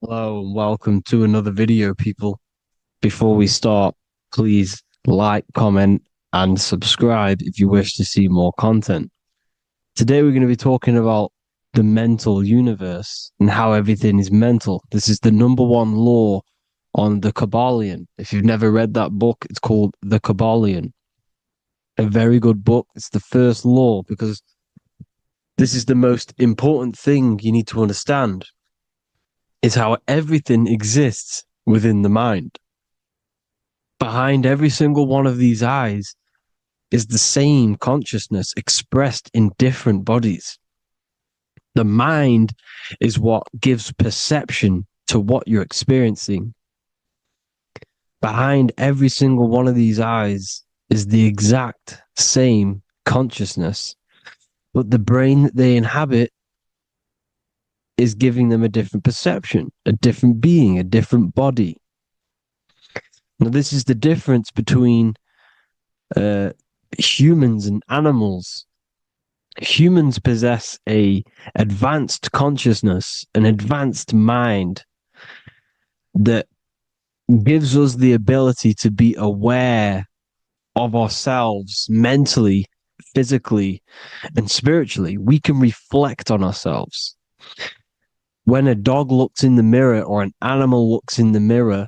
Hello and welcome to another video, people. Before we start, please like, comment, and subscribe if you wish to see more content. Today we're going to be talking about the mental universe and how everything is mental. This is the number one law on the Kabbalion. If you've never read that book, it's called The Kabbalion. A very good book. It's the first law, because this is the most important thing you need to understand, is how everything exists within the mind. Behind every single one of these eyes is the same consciousness expressed in different bodies. The mind is what gives perception to what you're experiencing. Behind every single one of these eyes is the exact same consciousness, but the brain that they inhabit is giving them a different perception, a different being, a different body. Now, this is the difference between humans and animals. Humans possess a advanced consciousness, an advanced mind that gives us the ability to be aware of ourselves mentally, physically, and spiritually. We can reflect on ourselves. When a dog looks in the mirror or an animal looks in the mirror,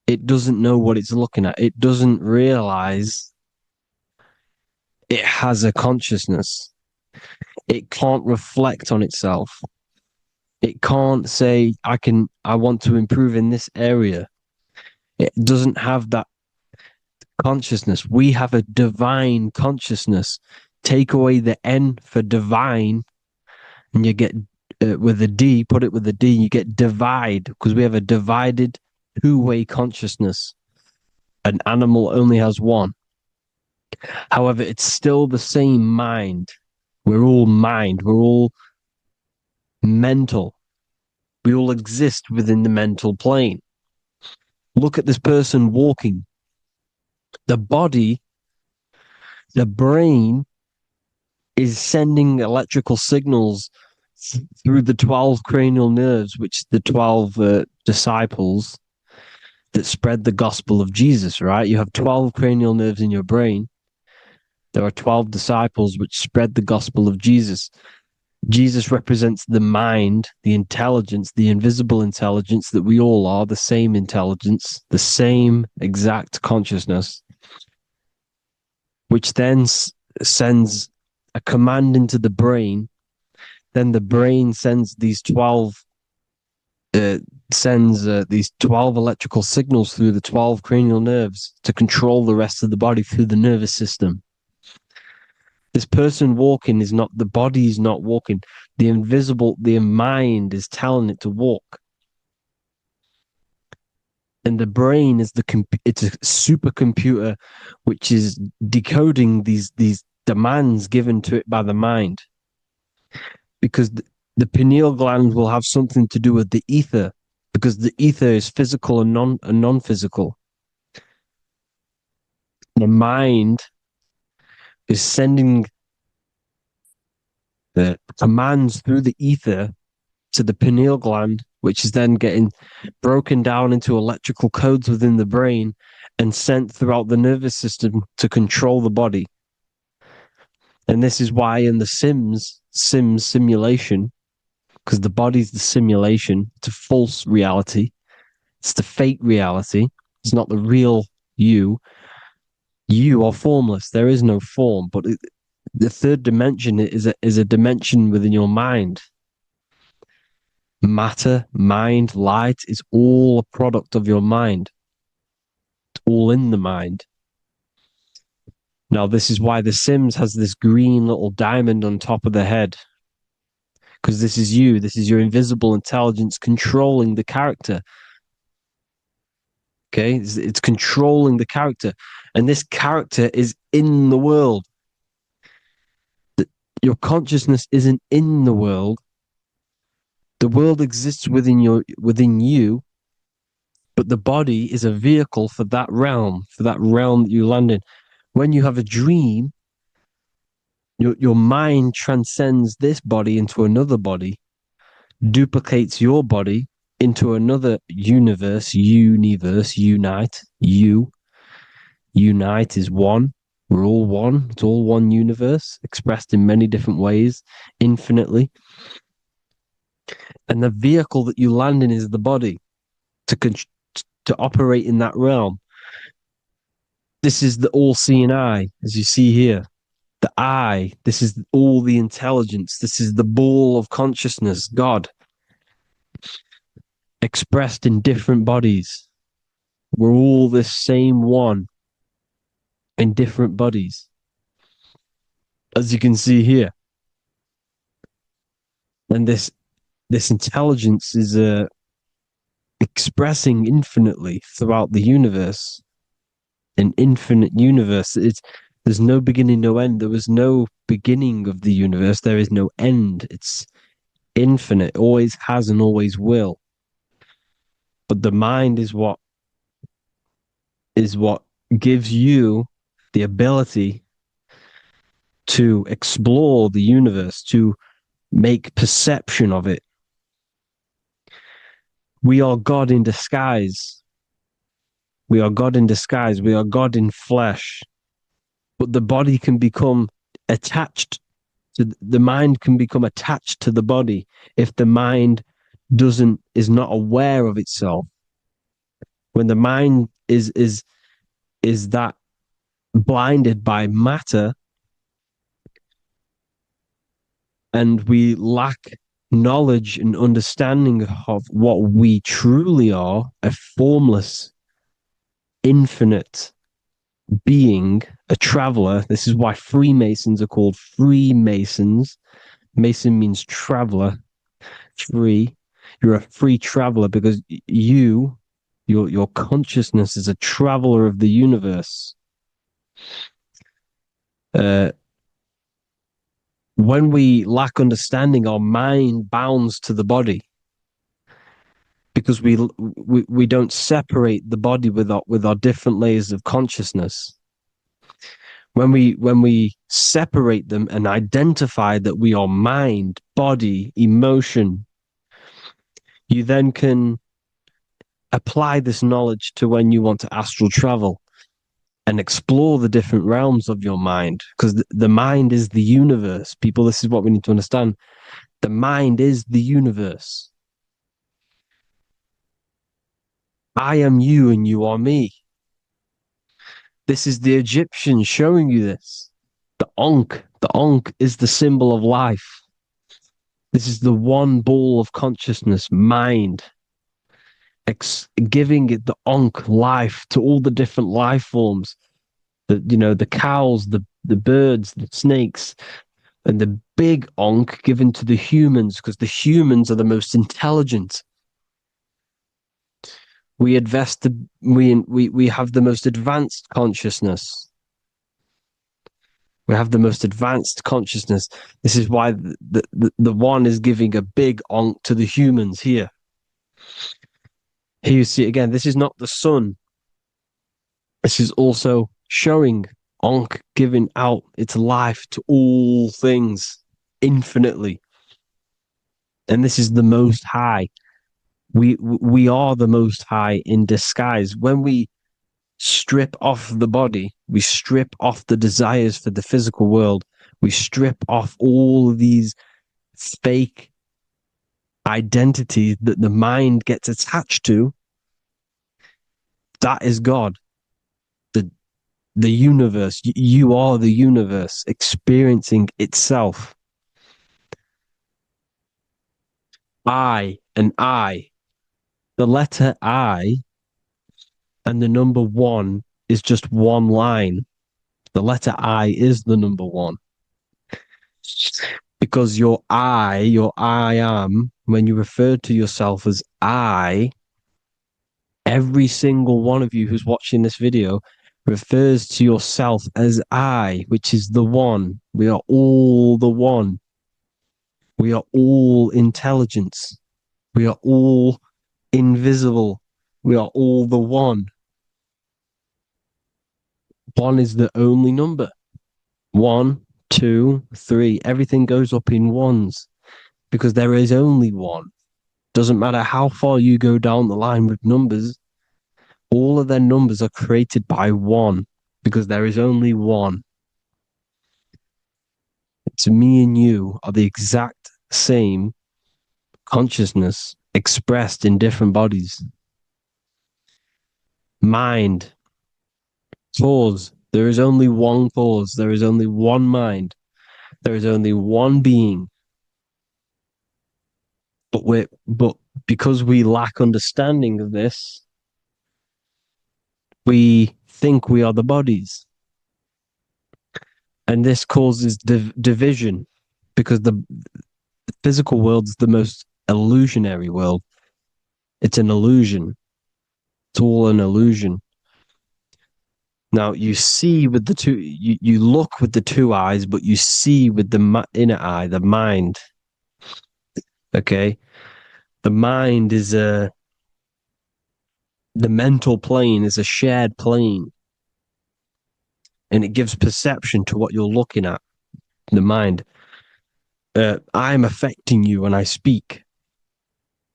it doesn't know what it's looking at. It doesn't realize it has a consciousness. It can't reflect on itself. It can't say, I want to improve in this area. It doesn't have that consciousness. We have a divine consciousness. Take away the N for divine, and you get with a D, put it with a D, you get divide, because we have a divided two-way consciousness. An animal only has one. However, it's still the same mind. We're all mind. We're all mental. We all exist within the mental plane. Look at this person walking. The body, the brain, is sending electrical signals through the 12 cranial nerves, which the 12 disciples that spread the gospel of Jesus, right? You have 12 cranial nerves in your brain. There are 12 disciples which spread the gospel of Jesus. Jesus represents the mind, the intelligence, the invisible intelligence that we all are, the same intelligence, the same exact consciousness, which then sends a command into the brain. Then the brain sends these 12 electrical signals through the 12 cranial nerves to control the rest of the body through the nervous system. This person walking is not, the body is not walking. The mind is telling it to walk. And the brain is it's a supercomputer which is decoding these demands given to it by the mind. Because the pineal gland will have something to do with the ether, because the ether is physical and non-physical. The mind is sending the commands through the ether to the pineal gland, which is then getting broken down into electrical codes within the brain and sent throughout the nervous system to control the body. And this is why in the Sims simulation, because the body's the simulation, it's a false reality. It's the fake reality. It's not the real you. You are formless. There is no form. But the third dimension is a dimension within your mind. Matter, mind, light is all a product of your mind. It's all in the mind. Now, this is why the Sims has this green little diamond on top of the head. Because this is you. This is your invisible intelligence controlling the character. Okay? It's controlling the character. And this character is in the world. Your consciousness isn't in the world. The world exists within you, but the body is a vehicle for that realm that you land in. When you have a dream, your mind transcends this body into another body, duplicates your body into another universe, unite. Unite is one. We're all one. It's all one universe, expressed in many different ways, infinitely. And the vehicle that you land in is the body to operate in that realm. This is the all-seeing eye, as you see here. The eye, this is all the intelligence. This is the ball of consciousness, God, expressed in different bodies. We're all this same one in different bodies, as you can see here. And this intelligence is expressing infinitely throughout the universe. An infinite universe. There's no beginning, no end. There was no beginning of the universe. There is no end. It's infinite, always has and always will. But the mind is what gives you the ability to explore the universe, to make perception of it. We are God in disguise. We are God in disguise. We are God in flesh. But the body can become attached to the mind, can become attached to the body if the mind is not aware of itself. When the mind is that blinded by matter, and we lack knowledge and understanding of what we truly are, a formless, infinite being, a traveler. This is why Freemasons are called Freemasons. Mason means traveler. Free. You're a free traveler because your consciousness is a traveler of the universe. When we lack understanding, our mind bounds to the body because we don't separate the body with our different layers of consciousness. When we separate them and identify that we are mind, body, emotion, you then can apply this knowledge to when you want to astral travel and explore the different realms of your mind, because the mind is the universe. People, this is what we need to understand. The mind is the universe. I am you and you are me. This is the Egyptians showing you this. The Ankh is the symbol of life. This is the one ball of consciousness, mind, giving it the Ankh life to all the different life forms. The cows, the birds, the snakes, and the big Ankh given to the humans, because the humans are the most intelligent. We have the most advanced consciousness. We have the most advanced consciousness. This is why the one is giving a big Ankh to the humans here. Here you see again, this is not the sun. This is also showing Ankh giving out its life to all things infinitely. And this is the Most High. We are the Most High in disguise. When we strip off the body, we strip off the desires for the physical world, we strip off all of these fake identities that the mind gets attached to. That is God. The universe. You are the universe experiencing itself. I and I. The letter I and the number 1 is just one line. The letter I is the number 1. Because your I am, when you refer to yourself as I, every single one of you who's watching this video refers to yourself as I, which is the one. We are all the one. We are all intelligence. We are all invisible. We are all the one. 1 is the only number. 1, 2, 3. Everything goes up in ones because there is only one. Doesn't matter how far you go down the line with numbers, all of their numbers are created by 1 because there is only one. It's me and you are the exact same consciousness expressed in different bodies. Mind. Cause. There is only one cause. There is only one mind. There is only one being. But because we lack understanding of this, we think we are the bodies. And this causes division, because the physical world is the most illusionary world. It's an illusion. It's all an illusion. Now, you see with the two, you look with the two eyes, but you see with the inner eye, the mind. Okay? The mind is the mental plane is a shared plane. And it gives perception to what you're looking at, the mind. I'm affecting you when I speak,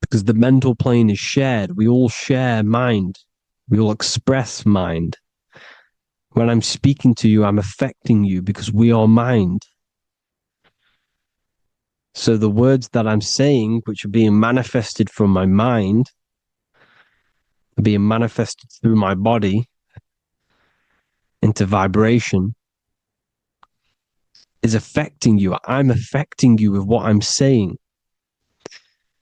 because the mental plane is shared. We all share mind. We all express mind. When I'm speaking to you, I'm affecting you because we are mind. So the words that I'm saying, which are being manifested from my mind, are being manifested through my body into vibration, is affecting you. I'm affecting you with what I'm saying.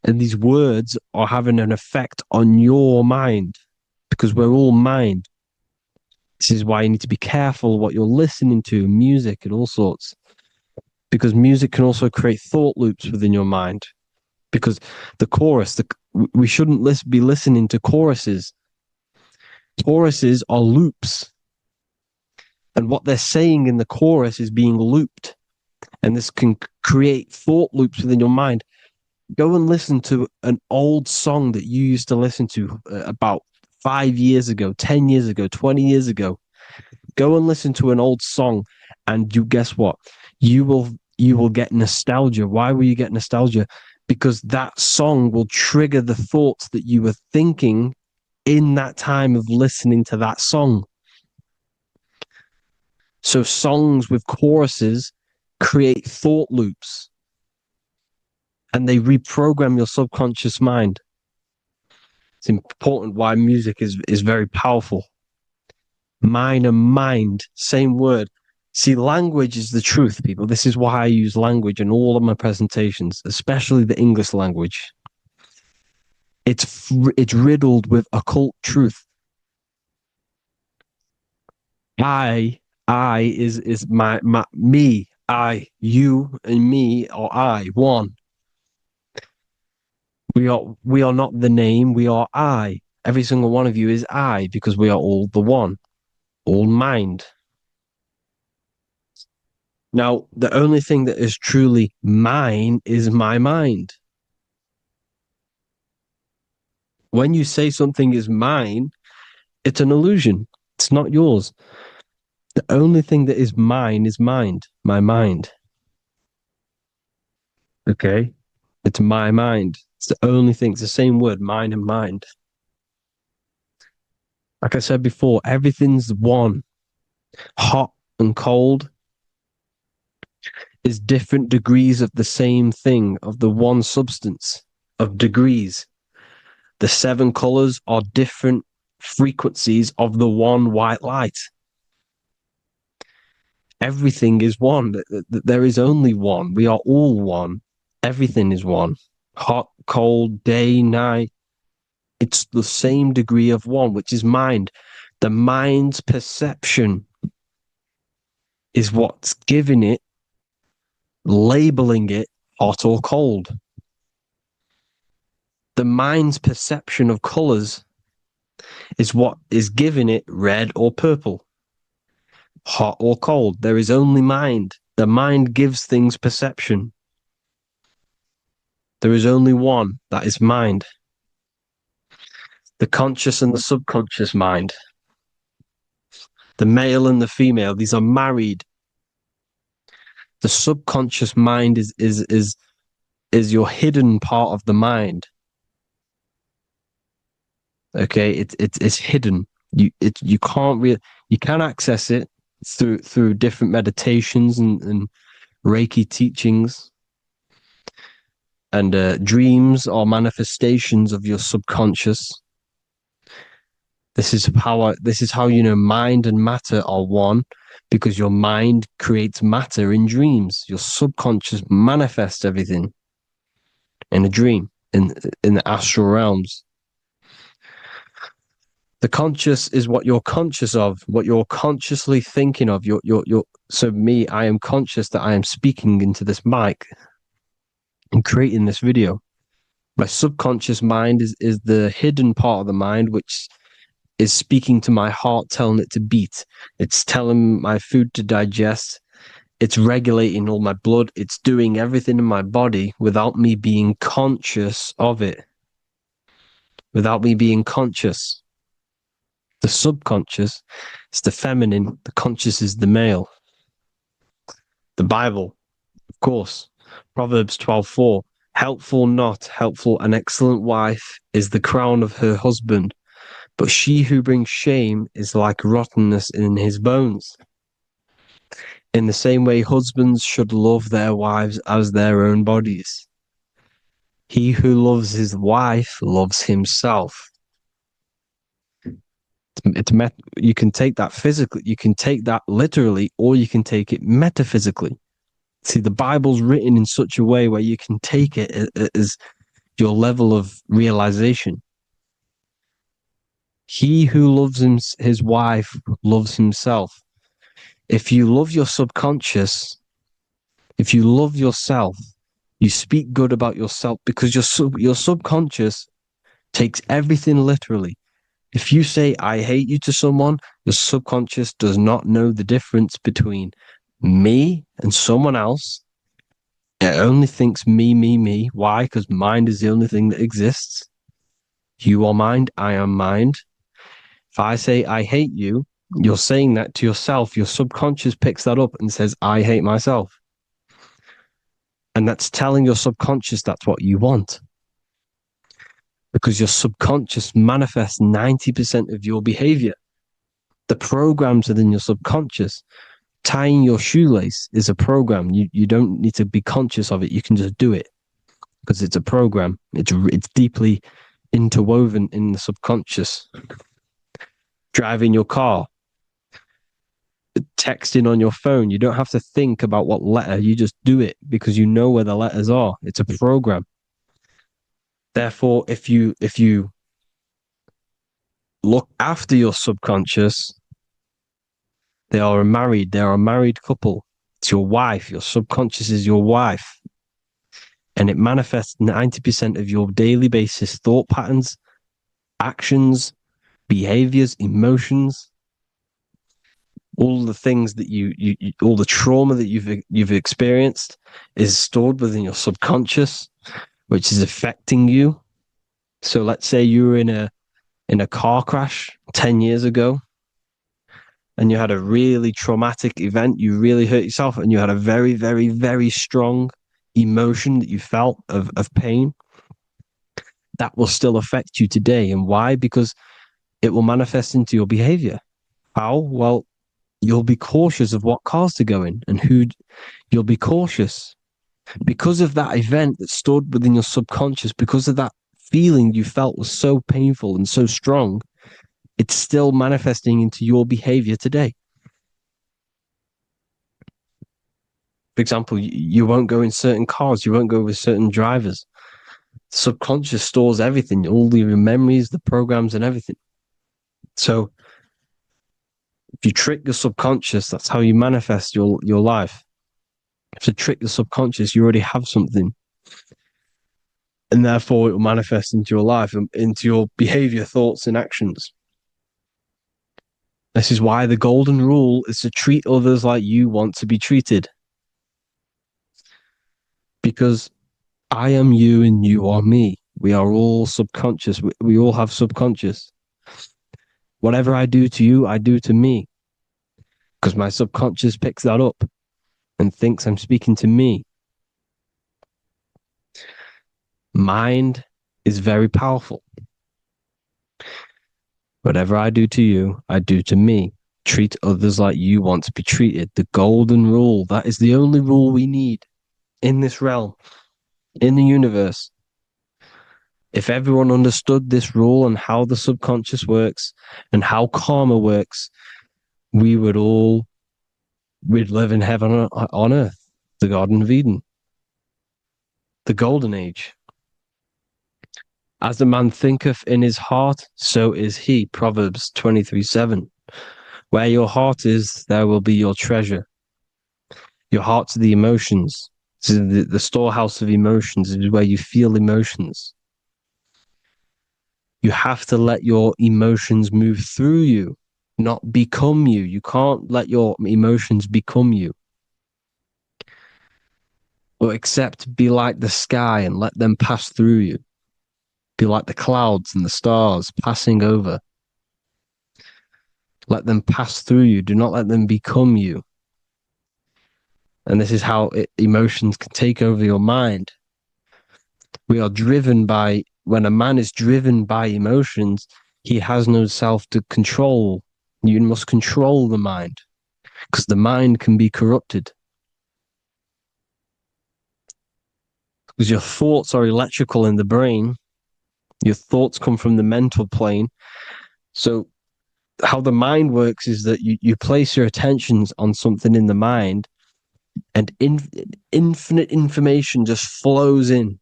And these words are having an effect on your mind, because we're all mind. This is why you need to be careful what you're listening to, music and all sorts. Because music can also create thought loops within your mind. Because the chorus, we shouldn't be listening to choruses. Choruses are loops. And what they're saying in the chorus is being looped. And this can create thought loops within your mind. Go and listen to an old song that you used to listen to about 5 years ago, 10 years ago, 20 years ago. Go and listen to an old song, and you guess what? You will get nostalgia. Why will you get nostalgia? Because that song will trigger the thoughts that you were thinking in that time of listening to that song. So songs with choruses create thought loops, and they reprogram your subconscious mind. It's important why music is very powerful. Mind and mind, same word. See, language is the truth, people. This is why I use language in all of my presentations, especially the English language. It's riddled with occult truth. I is my me. I, you, and me, or I, one. We are not the name. We are I. Every single one of you is I, because we are all the one, all mind. Now, the only thing that is truly mine is my mind. When you say something is mine, it's an illusion. It's not yours. The only thing that is mine is mind, my mind. Okay? It's my mind. It's the only thing. It's the same word, mind and mind. Like I said before, everything's one. Hot and cold is different degrees of the same thing, of the one substance, of degrees. The 7 colors are different frequencies of the one white light. Everything is one. There is only one. We are all one. Everything is one. Hot, cold, day, night. It's the same degree of one, which is mind. The mind's perception is what's giving it, labeling it hot or cold. The mind's perception of colors is what is giving it red or purple, hot or cold. There is only mind. The mind gives things perception. There is only one, that is mind. The conscious and the subconscious mind. The male and the female, these are married. The subconscious mind is your hidden part of the mind. Okay, it's hidden. You can't really, you can access it through different meditations and Reiki teachings. And dreams are manifestations of your subconscious. This is how you know mind and matter are one, because your mind creates matter in dreams. Your subconscious manifests everything in a dream, in the astral realms. The conscious is what you're conscious of, what you're consciously thinking of. So me, I am conscious that I am speaking into this mic and creating this video. My subconscious mind is the hidden part of the mind, which is speaking to my heart, telling it to beat. It's telling my food to digest. It's regulating all my blood. It's doing everything in my body without me being conscious of it. Without me being conscious. The subconscious is the feminine. The conscious is the male. The Bible, of course. Proverbs 12:4. Helpful, not helpful, an excellent wife is the crown of her husband, but she who brings shame is like rottenness in his bones. In the same way, husbands should love their wives as their own bodies. He who loves his wife loves himself. You can take that physically, you can take that literally, or you can take it metaphysically. See, the Bible's written in such a way where you can take it as your level of realization. He who loves his wife loves himself. If you love your subconscious, if you love yourself, you speak good about yourself, because your subconscious takes everything literally. If you say, I hate you to someone, your subconscious does not know the difference between me and someone else. It only thinks me, me, me. Why? Because mind is the only thing that exists. You are mind, I am mind. If I say, I hate you, you're saying that to yourself. Your subconscious picks that up and says, I hate myself. And that's telling your subconscious that's what you want. Because your subconscious manifests 90% of your behavior. The programs within your subconscious. Tying your shoelace is a program. You don't need to be conscious of it. You can just do it because it's a program. It's deeply interwoven in the subconscious. Driving your car, texting on your phone. You don't have to think about what letter. You just do it because you know where the letters are. It's a program. Therefore, if you look after your subconscious, they are a married couple. It's your wife. Your subconscious is your wife. And it manifests 90% of your daily basis thought patterns, actions, behaviors, emotions, all the things that you all the trauma that you've experienced is stored within your subconscious, which is affecting you. So let's say you were in a car crash 10 years ago and you had a really traumatic event, you really hurt yourself, and you had a very, very, very strong emotion that you felt of pain. That will still affect you today. And why? Because it will manifest into your behavior. How? Well, you'll be cautious of what cars to go in and who. You'll be cautious because of that event that stored within your subconscious, because of that feeling you felt was so painful and so strong. It's still manifesting into your behavior today. For example, you won't go in certain cars, you won't go with certain drivers. The subconscious stores everything, all your memories, the programs, and everything. So if you trick the subconscious, that's how you manifest your life. If you trick the subconscious, you already have something. And therefore it will manifest into your life, into your behavior, thoughts, and actions. This is why the golden rule is to treat others like you want to be treated. Because I am you and you are me. We are all subconscious. We all have subconscious. Whatever I do to you, I do to me. Because my subconscious picks that up and thinks I'm speaking to me. Mind is very powerful. Whatever I do to you, I do to me. Treat others like you want to be treated. The golden rule. That is the only rule we need in this realm, in the universe. If everyone understood this rule and how the subconscious works and how karma works, we'd live in heaven on earth, the Garden of Eden, the Golden Age. As a man thinketh in his heart, so is he. Proverbs 23:7. Where your heart is, there will be your treasure. Your heart's the emotions. This is the storehouse of emotions. It is where you feel emotions. You have to let your emotions move through you, not become you. You can't let your emotions become you. Or except be like the sky and let them pass through you. Be like the clouds and the stars passing over. Let them pass through you. Do not let them become you. And this is how emotions can take over your mind. We are driven by, when a man is driven by emotions, he has no self to control. You must control the mind, because the mind can be corrupted. Because your thoughts are electrical in the brain. Your thoughts come from the mental plane. So how the mind works is that you place your attentions on something in the mind, and infinite information just flows in.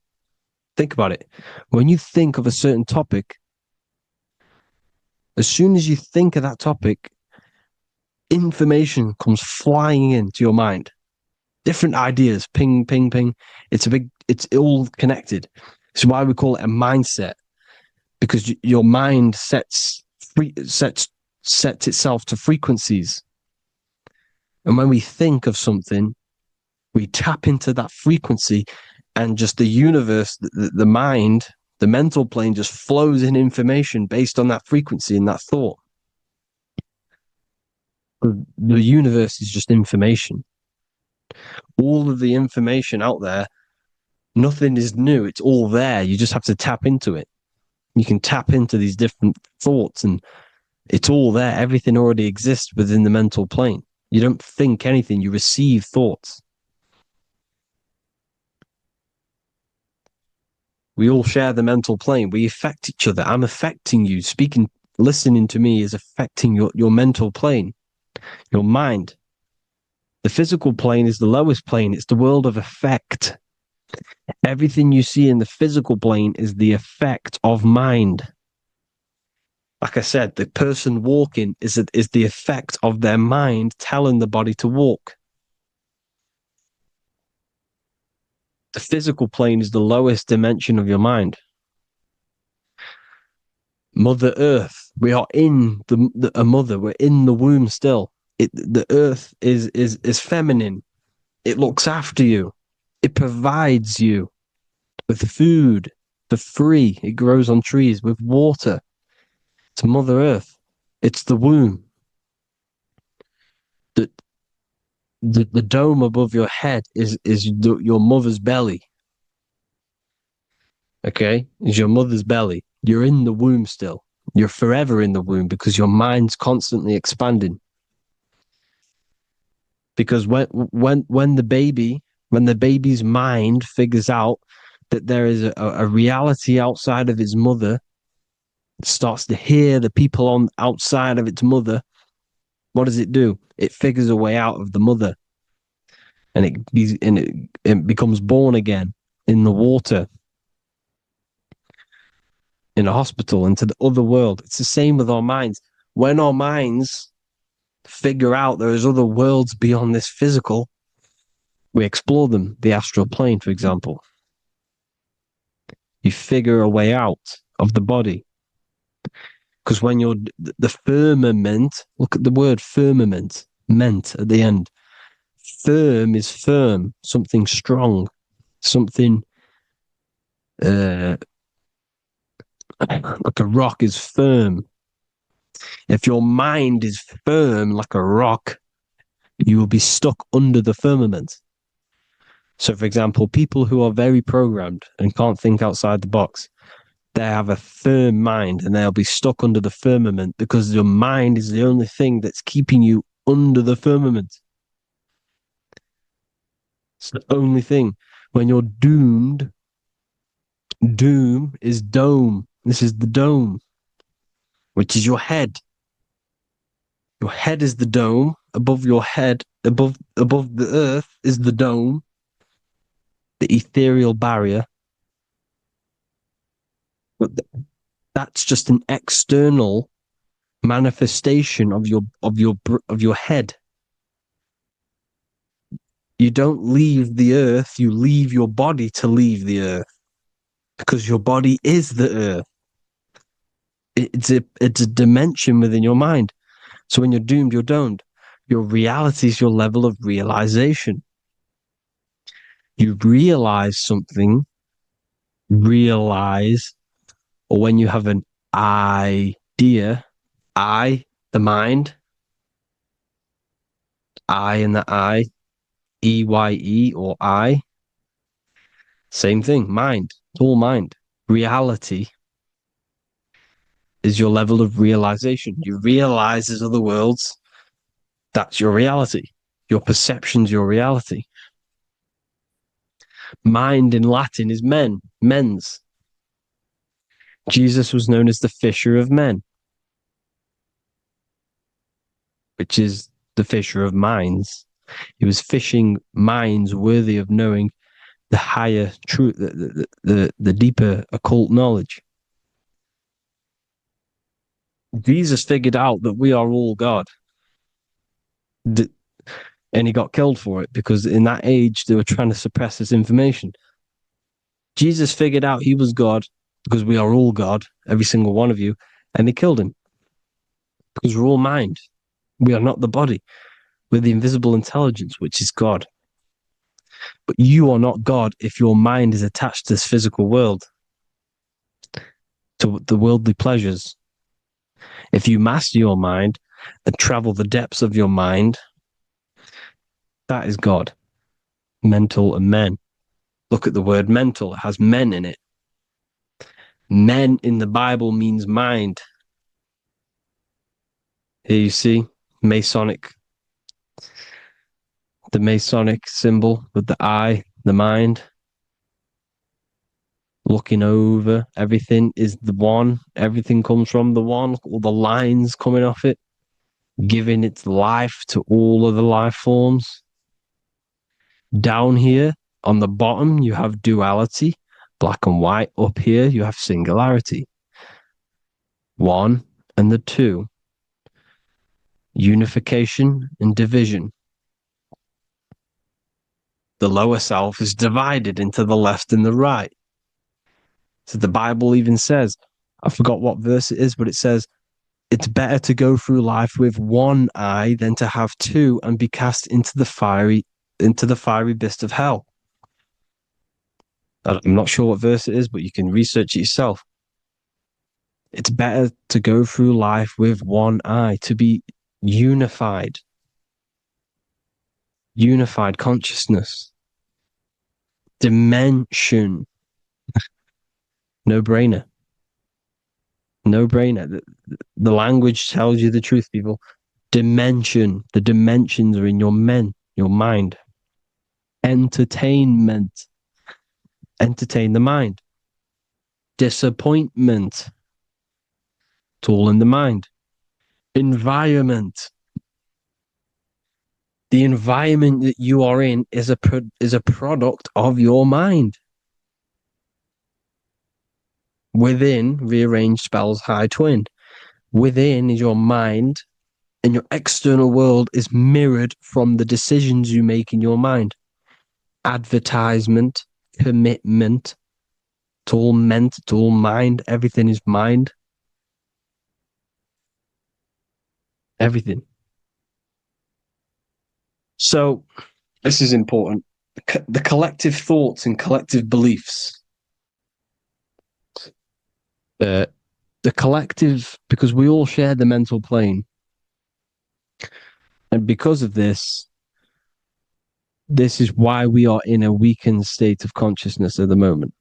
Think about it. When you think of a certain topic, as soon as you think of that topic, information comes flying into your mind. Different ideas, ping, ping, ping. It's all connected. It's why we call it a mindset, because your mind sets itself to frequencies. And when we think of something, we tap into that frequency, and just the universe, the mind, the mental plane just flows in information based on that frequency and that thought. The universe is just information. All of the information out there, nothing is new. It's all there. You just have to tap into it. You can tap into these different thoughts, and it's all there. Everything already exists within the mental plane. You don't think anything. You receive thoughts. We all share the mental plane. We affect each other. I'm affecting you. Listening to me is affecting your mental plane, your mind. The physical plane is the lowest plane. It's the world of effect. Everything you see in the physical plane is the effect of mind. Like I said, the person walking is the effect of their mind telling the body to walk. The physical plane is the lowest dimension of your mind. Mother Earth, we are in a mother. We're in the womb still. The Earth is feminine. It looks after you. It provides you with food for free. It grows on trees with water. It's Mother Earth. It's the womb. The dome above your head is your mother's belly. Okay? Is your mother's belly. You're in the womb still. You're forever in the womb because your mind's constantly expanding. Because when the baby's mind figures out that there is a reality outside of its mother, it starts to hear the people on outside of its mother, what does it do? It figures a way out of the mother, and it becomes born again in the water, in a hospital, into the other world. It's the same with our minds. When our minds figure out there is other worlds beyond this physical, we explore them. The astral plane, for example. You figure a way out of the body. Because when you're the firmament, look at the word firmament, meant at the end. Firm is firm, something strong, something like a rock is firm. If your mind is firm like a rock, you will be stuck under the firmament. So, for example, people who are very programmed and can't think outside the box, they have a firm mind and they'll be stuck under the firmament because your mind is the only thing that's keeping you under the firmament. It's the only thing. When you're doomed, Doom is dome. This is the dome, which is your head. Your head is the dome. Above your head, above the earth is the dome, the ethereal barrier. But that's just an external manifestation of your head. You don't leave the earth, you leave your body to leave the earth, because your body is the earth. It's a dimension within your mind. So when you're doomed, you're domed. Your reality is your level of realization. You realize something, or when you have an idea, the mind, in the EYE or I. Same thing, mind. It's all mind. Reality is your level of realization. You realize there's other worlds. That's your reality. Your perception's your reality. Mind in Latin is mens. Jesus was known as the fisher of men, which is the fisher of minds. He was fishing minds worthy of knowing the higher truth, the deeper occult knowledge. Jesus figured out that we are all God. And he got killed for it, because in that age they were trying to suppress this information. Jesus figured out he was God, because we are all God, every single one of you, and they killed him. Because we're all mind. We are not the body. We're the invisible intelligence, which is God. But you are not God if your mind is attached to this physical world, to the worldly pleasures. If you master your mind and travel the depths of your mind, that is God. Mental and men. Look at the word mental. It has men in it. Men in the Bible means mind. Here you see the Masonic symbol with the eye, the mind. Looking over, everything is the one. Everything comes from the one. All the lines coming off it, giving its life to all of the life forms. Down here on the bottom, you have duality, black and white. Up here, you have singularity. One and the two. Unification and division. The lower self is divided into the left and the right. So the Bible even says, I forgot what verse it is, but it says, it's better to go through life with one eye than to have two and be cast into the fiery abyss of hell. I'm not sure what verse it is, but you can research it yourself. It's better to go through life with one eye, to be unified. Unified consciousness. Dimension. No brainer. No brainer. The language tells you the truth, people. Dimension. The dimensions are in your mind. Entertainment. Entertain the mind. Disappointment. It's all in the mind. Environment. The environment that you are in is a product of your mind. Within, rearranged spells high twin. Within is your mind, and your external world is mirrored from the decisions you make in your mind. Advertisement, commitment, it's all meant, it's all mind. Everything is mind. Everything. So, this is important. The collective thoughts and collective beliefs. The collective, because we all share the mental plane. And because of this is why we are in a weakened state of consciousness at the moment.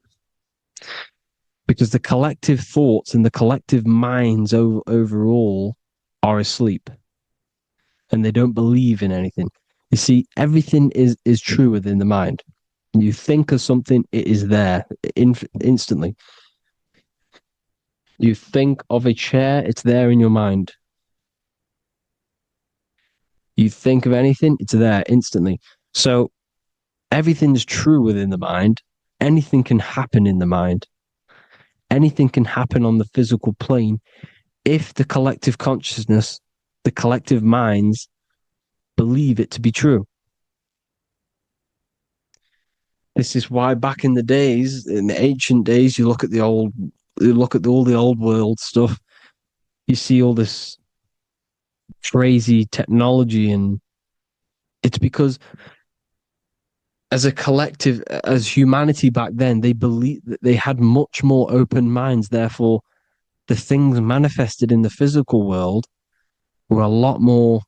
Because the collective thoughts and the collective minds overall are asleep. And they don't believe in anything. You see, everything is true within the mind. You think of something, it is there instantly. You think of a chair, it's there in your mind. You think of anything, it's there instantly. So everything's true within the mind. Anything can happen in the mind. Anything can happen on the physical plane if the collective consciousness, the collective minds believe it to be true. This is why back in the days, in the ancient days, you look at all the old world stuff, you see all this crazy technology, and it's because as a collective, as humanity back then, they believed that they had much more open minds. Therefore, the things manifested in the physical world were a lot more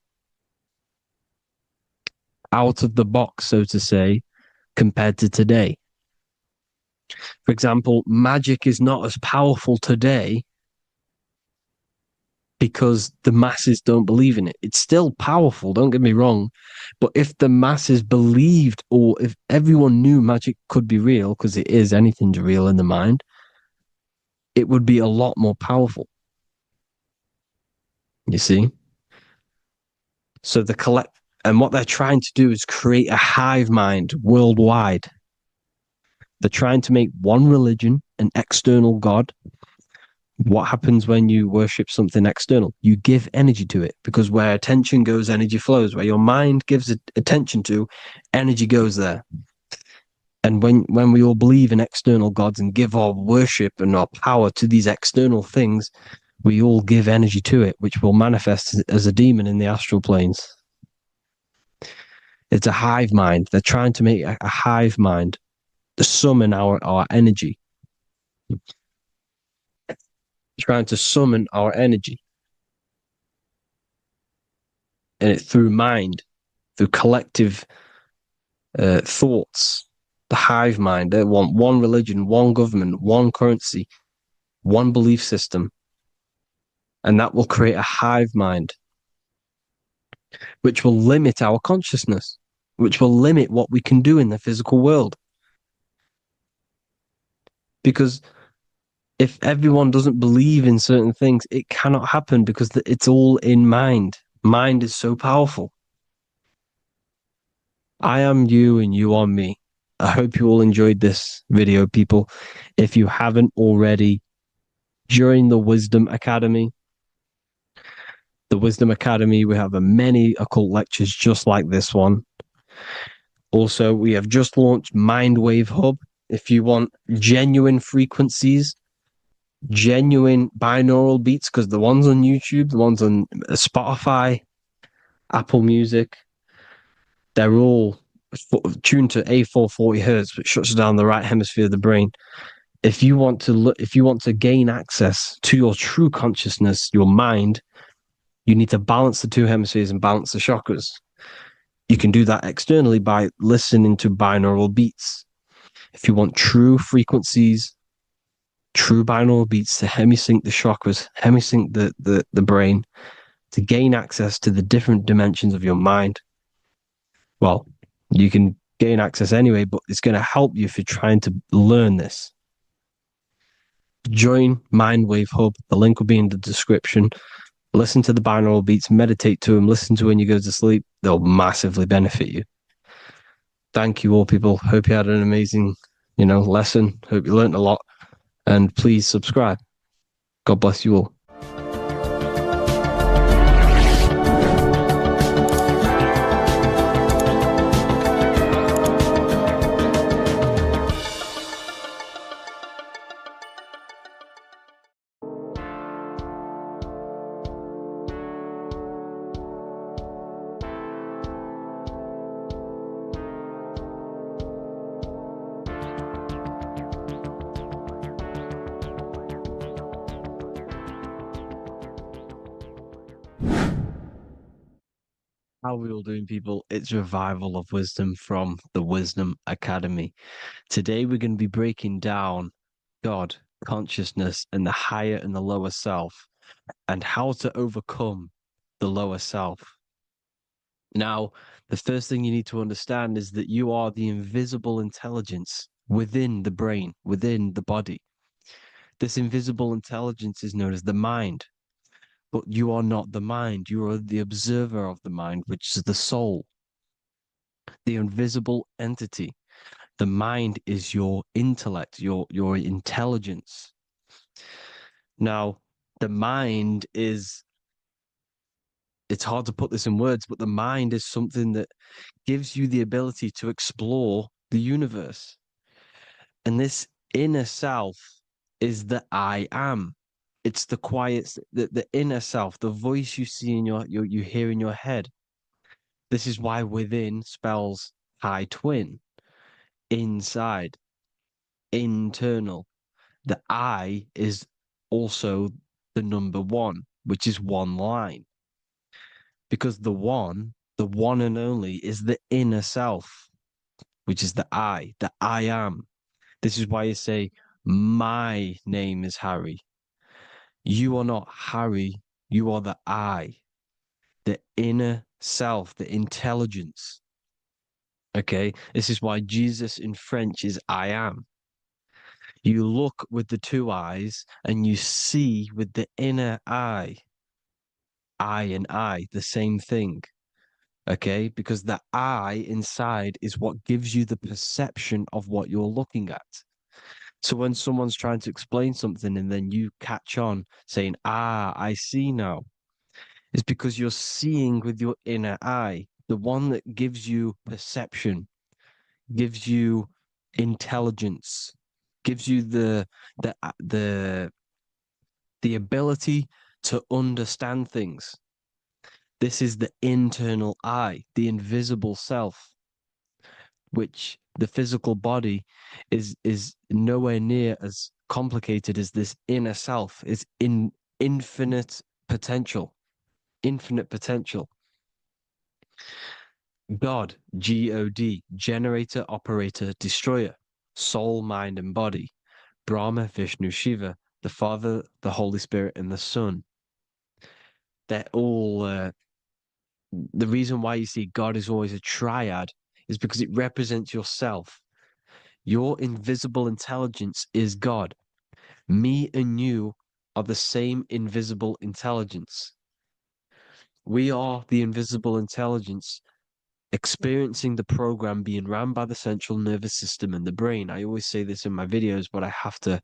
out of the box, so to say, compared to today. For example, magic is not as powerful today because the masses don't believe in it. It's still powerful, don't get me wrong. But if the masses believed, or if everyone knew magic could be real, because it is, anything's real in the mind, it would be a lot more powerful. You see? So and what they're trying to do is create a hive mind worldwide. They're trying to make one religion, an external God. What happens when you worship something external? You give energy to it, because where attention goes, energy flows. Where your mind gives attention to, energy goes there. And when we all believe in external gods and give our worship and our power to these external things, we all give energy to it, which will manifest as a demon in the astral planes. It's a hive mind. They're trying to make a hive mind to summon our energy. Trying to summon our energy. And it through mind, through collective thoughts, the hive mind. They want one religion, one government, one currency, one belief system. And that will create a hive mind, which will limit our consciousness, which will limit what we can do in the physical world. Because if everyone doesn't believe in certain things, it cannot happen, because it's all in mind. Mind is so powerful. I am you and you are me. I hope you all enjoyed this video, people. If you haven't already, join the Wisdom Academy. The Wisdom Academy, we have many occult lectures just like this one. Also, we have just launched Mindwave Hub. If you want genuine frequencies, genuine binaural beats, because the ones on YouTube, the ones on Spotify, Apple Music, they're all tuned to A440 hertz, which shuts down the right hemisphere of the brain. If you want to gain access to your true consciousness, your mind, you need to balance the two hemispheres and balance the chakras. You can do that externally by listening to binaural beats. If you want true frequencies, true binaural beats to hemisync the chakras, hemisync the brain, to gain access to the different dimensions of your mind, well, you can gain access anyway, but it's going to help you if you're trying to learn this. Join Mindwave Hub. The link will be in the description. Listen to the binaural beats, meditate to them, listen to when you go to sleep. They'll massively benefit you. Thank you all, people. Hope you had an amazing, lesson. Hope you learned a lot. And please subscribe. God bless you all. How are we all doing, people? It's Revival of Wisdom from the Wisdom Academy. Today we're going to be breaking down God, consciousness, and the higher and the lower self, and how to overcome the lower self. Now, the first thing you need to understand is that you are the invisible intelligence within the brain, within the body. This invisible intelligence is known as the mind, but you are not the mind. You are the observer of the mind, which is the soul, the invisible entity. The mind is your intellect, your intelligence. Now, the mind is, it's hard to put this in words, but the mind is something that gives you the ability to explore the universe. And this inner self is the I am. It's the quiet, the inner self, the voice you see in you hear in your head. This is why within spells high twin, inside, internal. The I is also the number one, which is one line. Because the one and only, is the inner self, which is the I am. This is why you say, my name is Harry. You are not Harry, you are the I, the inner self, the intelligence. Okay, this is why Jesus in French is I am. You look with the two eyes and you see with the inner eye. I and I, the same thing. Okay, because the I inside is what gives you the perception of what you're looking at. So when someone's trying to explain something and then you catch on saying, I see now, it's because you're seeing with your inner eye, the one that gives you perception, gives you intelligence, gives you the ability to understand things. This is the internal eye, the invisible self, which the physical body is nowhere near as complicated as this inner self. Is in infinite potential, infinite potential. God, God, generator, operator, destroyer, soul, mind, and body. Brahma, Vishnu, Shiva, the Father, the Holy Spirit, and the Son. They're all. The reason why you see God is always a triad is because it represents yourself. Your invisible intelligence is God. Me and you are the same invisible intelligence. We are the invisible intelligence experiencing the program being run by the central nervous system and the brain. I always say this in my videos, but I have to,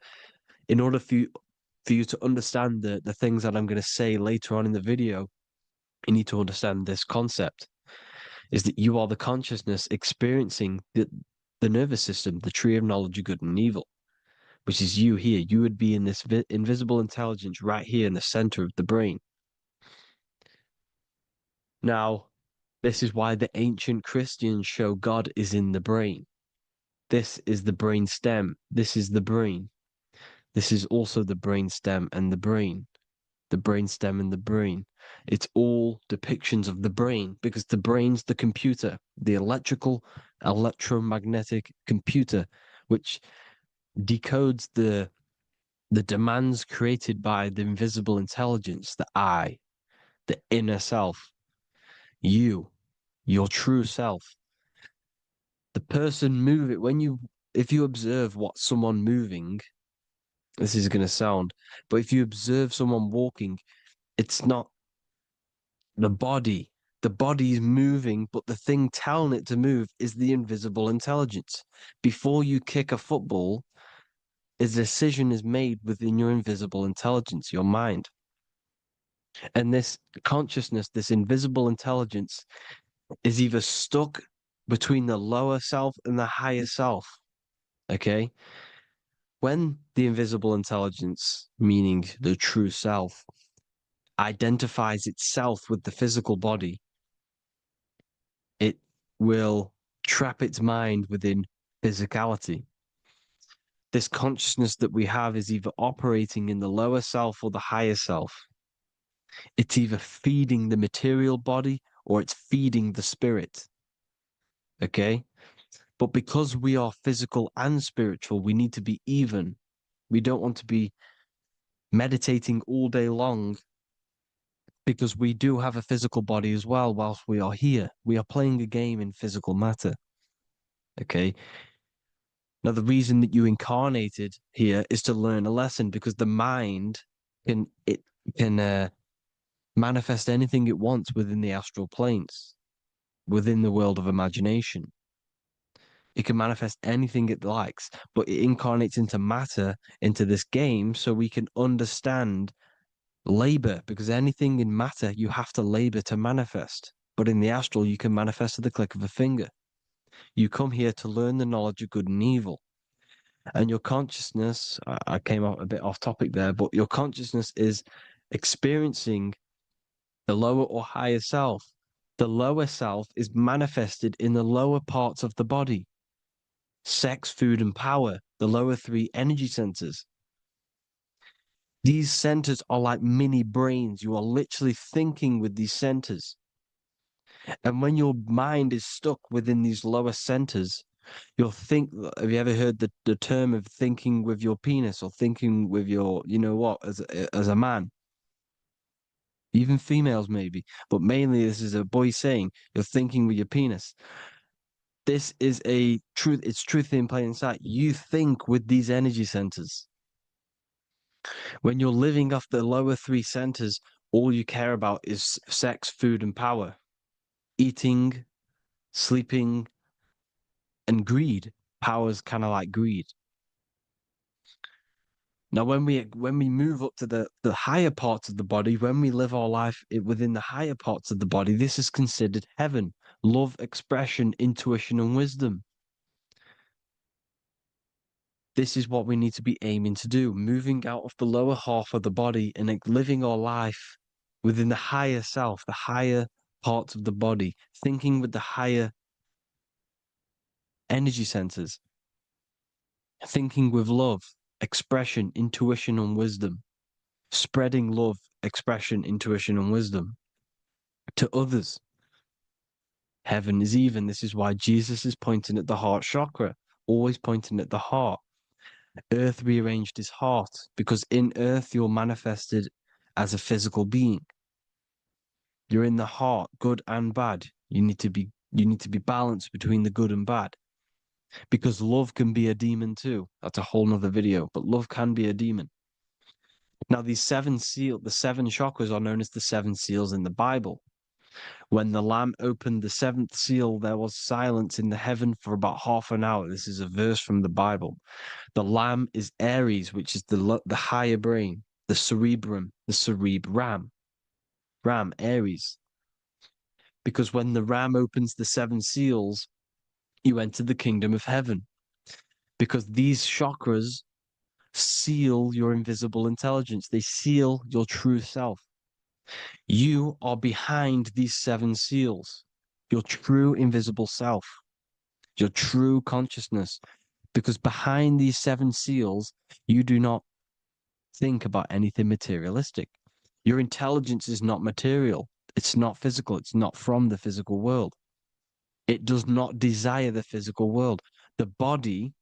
in order for you to understand the things that I'm going to say later on in the video, you need to understand this concept, is that you are the consciousness experiencing the nervous system, the tree of knowledge of good and evil, which is you here. You would be in this invisible intelligence right here in the center of the brain. Now, this is why the ancient Christians show God is in the brain. This is the brain stem. This is the brain. This is also the brain stem and the brain. The brain stem and the brain. It's all depictions of the brain because the brain's the computer, the electromagnetic computer, which decodes the demands created by the invisible intelligence, the I, the inner self, you, your true self. The person moving, if you observe what someone moving, this is going to sound, but if you observe someone walking, it's not the body. The body is moving, but the thing telling it to move is the invisible intelligence. Before you kick a football, a decision is made within your invisible intelligence, your mind. And this consciousness, this invisible intelligence, is either stuck between the lower self and the higher self. Okay? When the invisible intelligence, meaning the true self, identifies itself with the physical body, it will trap its mind within physicality. This consciousness that we have is either operating in the lower self or the higher self. It's either feeding the material body or it's feeding the spirit. Okay? But because we are physical and spiritual, we need to be even. We don't want to be meditating all day long because we do have a physical body as well whilst we are here. We are playing a game in physical matter. Okay. Now, the reason that you incarnated here is to learn a lesson, because the mind can manifest anything it wants within the astral planes, within the world of imagination. It can manifest anything it likes, but it incarnates into matter, into this game, so we can understand labor, because anything in matter you have to labor to manifest. But in the astral, you can manifest at the click of a finger. You come here to learn the knowledge of good and evil. And your consciousness, I came out a bit off topic there, but your consciousness is experiencing the lower or higher self. The lower self is manifested in the lower parts of the body: sex, food, and power, the lower three energy centers. These centers are like mini brains. You are literally thinking with these centers. And when your mind is stuck within these lower centers, you'll think. Have you ever heard the term of thinking with your penis, or thinking with your, you know what, as a man? Even females maybe, but mainly this is a boy saying you're thinking with your penis. This is a truth. It's truth in plain sight. You think with these energy centers. When you're living off the lower three centers, all you care about is sex, food, and power, eating, sleeping, and greed. Power's kind of like greed. Now, when we move up to the higher parts of the body, when we live our life within the higher parts of the body, this is considered heaven: love, expression, intuition, and wisdom. This is what we need to be aiming to do, moving out of the lower half of the body and living our life within the higher self, the higher parts of the body, thinking with the higher energy centers, thinking with love, expression, intuition, and wisdom, spreading love, expression, intuition, and wisdom to others. Heaven is even. This is why Jesus is pointing at the heart chakra, always pointing at the heart. Earth rearranged his heart, because in earth you're manifested as a physical being. You're in the heart, good and bad. You need to be balanced between the good and bad. Because love can be a demon too. That's a whole nother video, but love can be a demon. Now, the seven chakras are known as the seven seals in the Bible. When the Lamb opened the seventh seal, there was silence in the heaven for about half an hour. This is a verse from the Bible. The Lamb is Aries, which is the higher brain, the cerebrum, the cerebram. Ram, Aries. Because when the Ram opens the seven seals, you enter the kingdom of heaven. Because these chakras seal your invisible intelligence. They seal your true self. You are behind these seven seals, your true invisible self, your true consciousness. Because behind these seven seals, you do not think about anything materialistic. Your intelligence is not material. It's not physical. It's not from the physical world. It does not desire the physical world. The body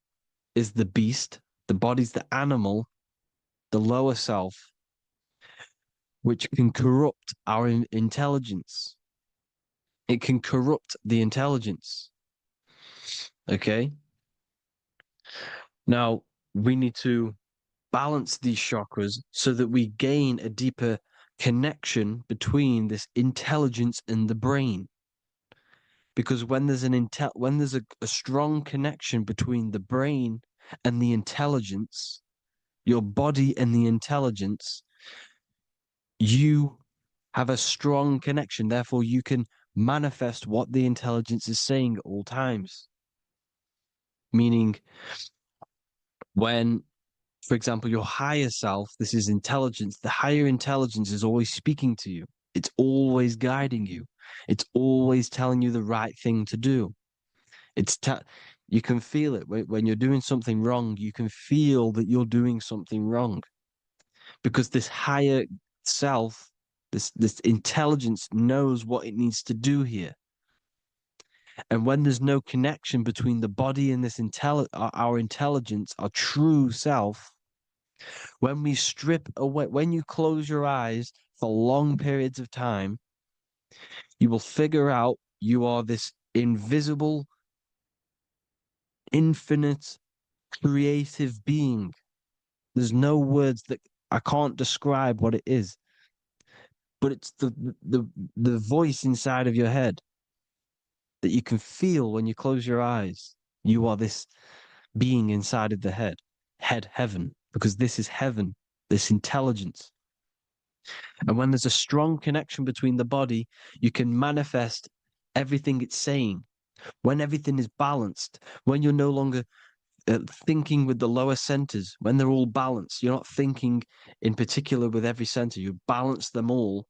is the beast. The body's the animal, the lower self, which can corrupt our intelligence. It can corrupt the intelligence. Okay? Now, we need to balance these chakras so that we gain a deeper connection between this intelligence and the brain. Because when there's a strong connection between the brain and the intelligence, your body and the intelligence, you have a strong connection. Therefore, you can manifest what the intelligence is saying at all times. Meaning, when, for example, your higher self, this is intelligence, the higher intelligence is always speaking to you. It's always guiding you. It's always telling you the right thing to do. You can feel it when you're doing something wrong. You can feel that you're doing something wrong, because this higher self, this intelligence knows what it needs to do here. And when there's no connection between the body and this our intelligence, our true self, when we strip away, when you close your eyes for long periods of time, you will figure out you are this invisible, infinite, creative being. There's no words that I can't describe what it is. But it's the voice inside of your head that you can feel when you close your eyes. You are this being inside of the head, heaven, because this is heaven, this intelligence. And when there's a strong connection between the body, you can manifest everything it's saying. When everything is balanced, when you're no longer thinking with the lower centers, when they're all balanced, you're not thinking in particular with every center, you balance them all,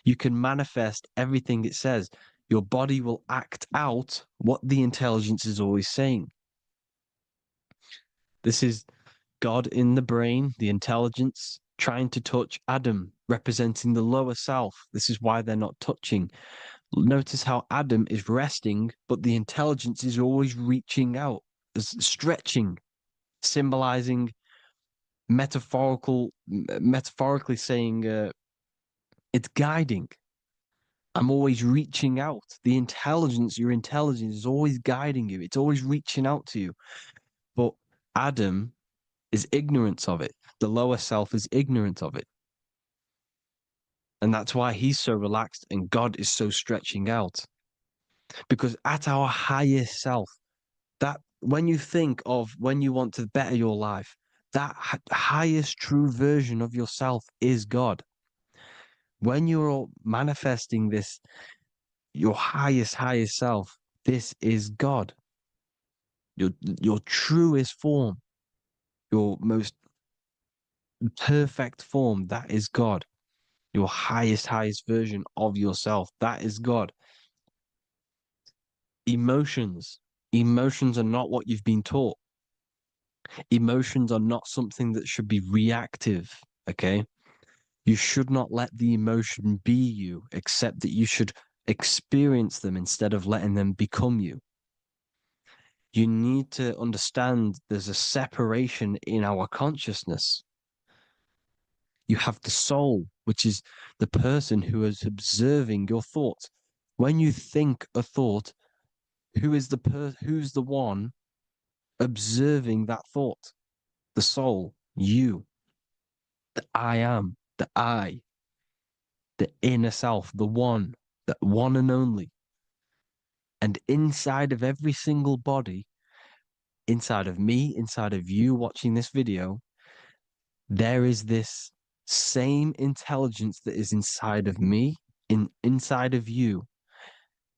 you can manifest everything it says. Your body will act out what the intelligence is always saying. This is God in the brain, the intelligence, trying to touch Adam, representing the lower self. This is why they're not touching. Notice how Adam is resting, but the intelligence is always reaching out, stretching, symbolizing metaphorically saying it's guiding. I'm always reaching out. The intelligence, your intelligence is always guiding you. It's always reaching out to you. But Adam is ignorant of it. The lower self is ignorant of it. And that's why he's so relaxed and God is so stretching out. Because at our highest self, that when you think of when you want to better your life, that highest true version of yourself is God. When you're manifesting this, your highest self, this is God. Your truest form, your most perfect form, that is God. Your highest version of yourself, that is God. Emotions are not what you've been taught. Emotions are not something that should be reactive, okay? You should not let the emotion be you, except that you should experience them instead of letting them become you. You need to understand there's a separation in our consciousness. You have the soul, which is the person who is observing your thoughts. When you think a thought, who's the one observing that thought? The soul, you, the I am, the I, the inner self, the one and only. And inside of every single body, inside of me, inside of you watching this video, there is this same intelligence that is inside of me, inside of you.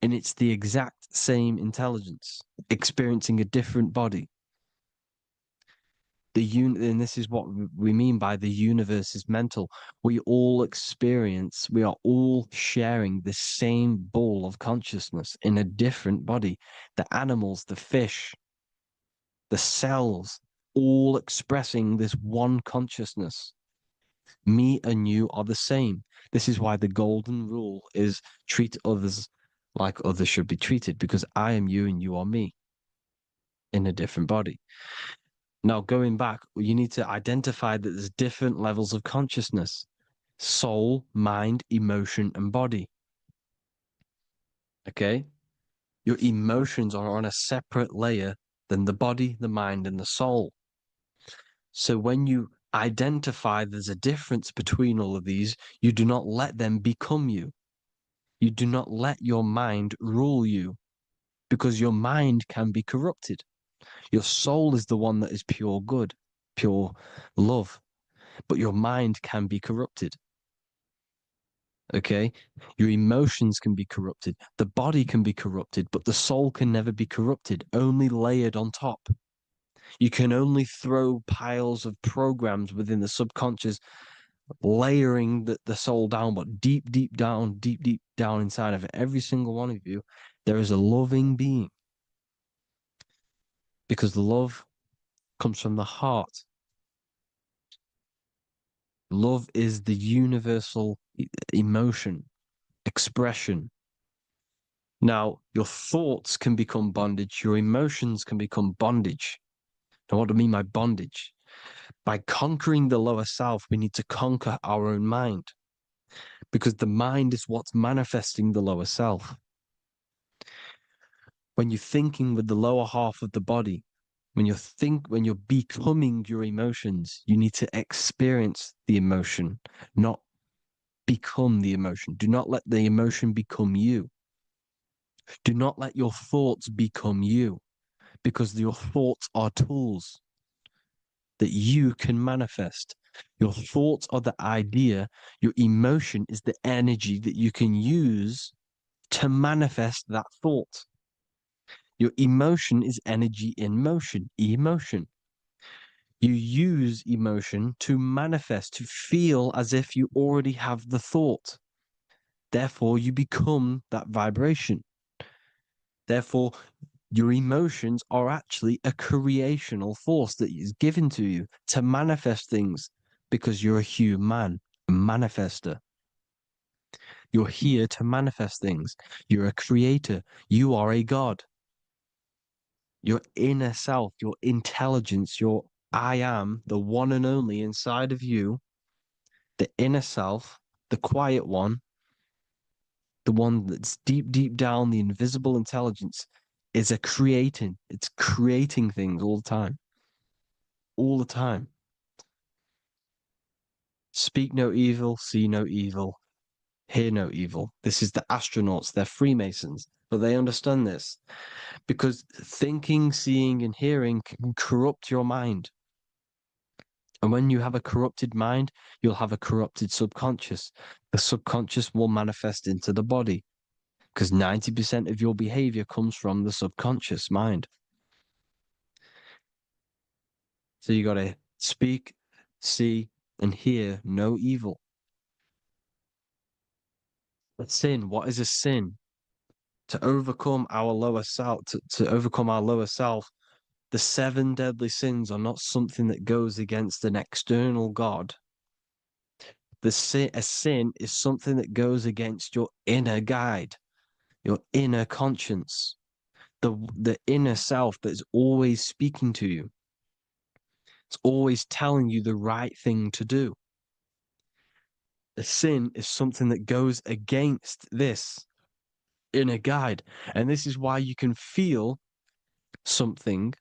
And it's the exact same intelligence, experiencing a different body. And this is what we mean by the universe is mental. We all are all sharing the same ball of consciousness in a different body. The animals, the fish, the cells, all expressing this one consciousness. Me and you are the same. This is why the golden rule is treat others like others should be treated, because I am you and you are me in a different body. Now, going back, you need to identify that there's different levels of consciousness: soul, mind, emotion, and body. Okay? Your emotions are on a separate layer than the body, the mind, and the soul. So when you identify there's a difference between all of these, you do not let them become you. You do not let your mind rule you, because your mind can be corrupted. Your soul is the one that is pure good, pure love, but your mind can be corrupted. Okay? Your emotions can be corrupted. The body can be corrupted, but the soul can never be corrupted, only layered on top. You can only throw piles of programs within the subconscious, layering the soul down, but deep down inside of every single one of you, there is a loving being. Because love comes from the heart. Love is the universal emotion, expression. Now, your thoughts can become bondage, your emotions can become bondage. Now, what do I mean by bondage? By conquering the lower self, we need to conquer our own mind. because the mind is what's manifesting the lower self. When you're thinking with the lower half of the body, when you're becoming your emotions, you need to experience the emotion, not become the emotion. Do not let the emotion become you. Do not let your thoughts become you, because your thoughts are tools that you can manifest. Your thoughts are the idea. Your emotion is the energy that you can use to manifest that thought. Your emotion is energy in motion, emotion. You use emotion to manifest, to feel as if you already have the thought. Therefore, you become that vibration. Therefore, your emotions are actually a creational force that is given to you to manifest things, because you're a human, a manifester. You're here to manifest things. You're a creator. You are a god. Your inner self, your intelligence, your I am, the one and only inside of you, the inner self, the quiet one, the one that's deep, deep down, the invisible intelligence, is it's creating things all the time. All the time. Speak no evil, see no evil, hear no evil. This is the astronauts, they're Freemasons, but they understand this, because thinking, seeing, and hearing can corrupt your mind. And when you have a corrupted mind, you'll have a corrupted subconscious. The subconscious will manifest into the body, because 90% of your behavior comes from the subconscious mind. So you got to speak, see, and hear no evil. A sin, what is a sin? To overcome our lower self, to overcome our lower self, the 7 deadly sins are not something that goes against an external God. A sin is something that goes against your inner guide, your inner conscience, the inner self that is always speaking to you. It's always telling you the right thing to do. A sin is something that goes against this inner guide. And this is why you can feel something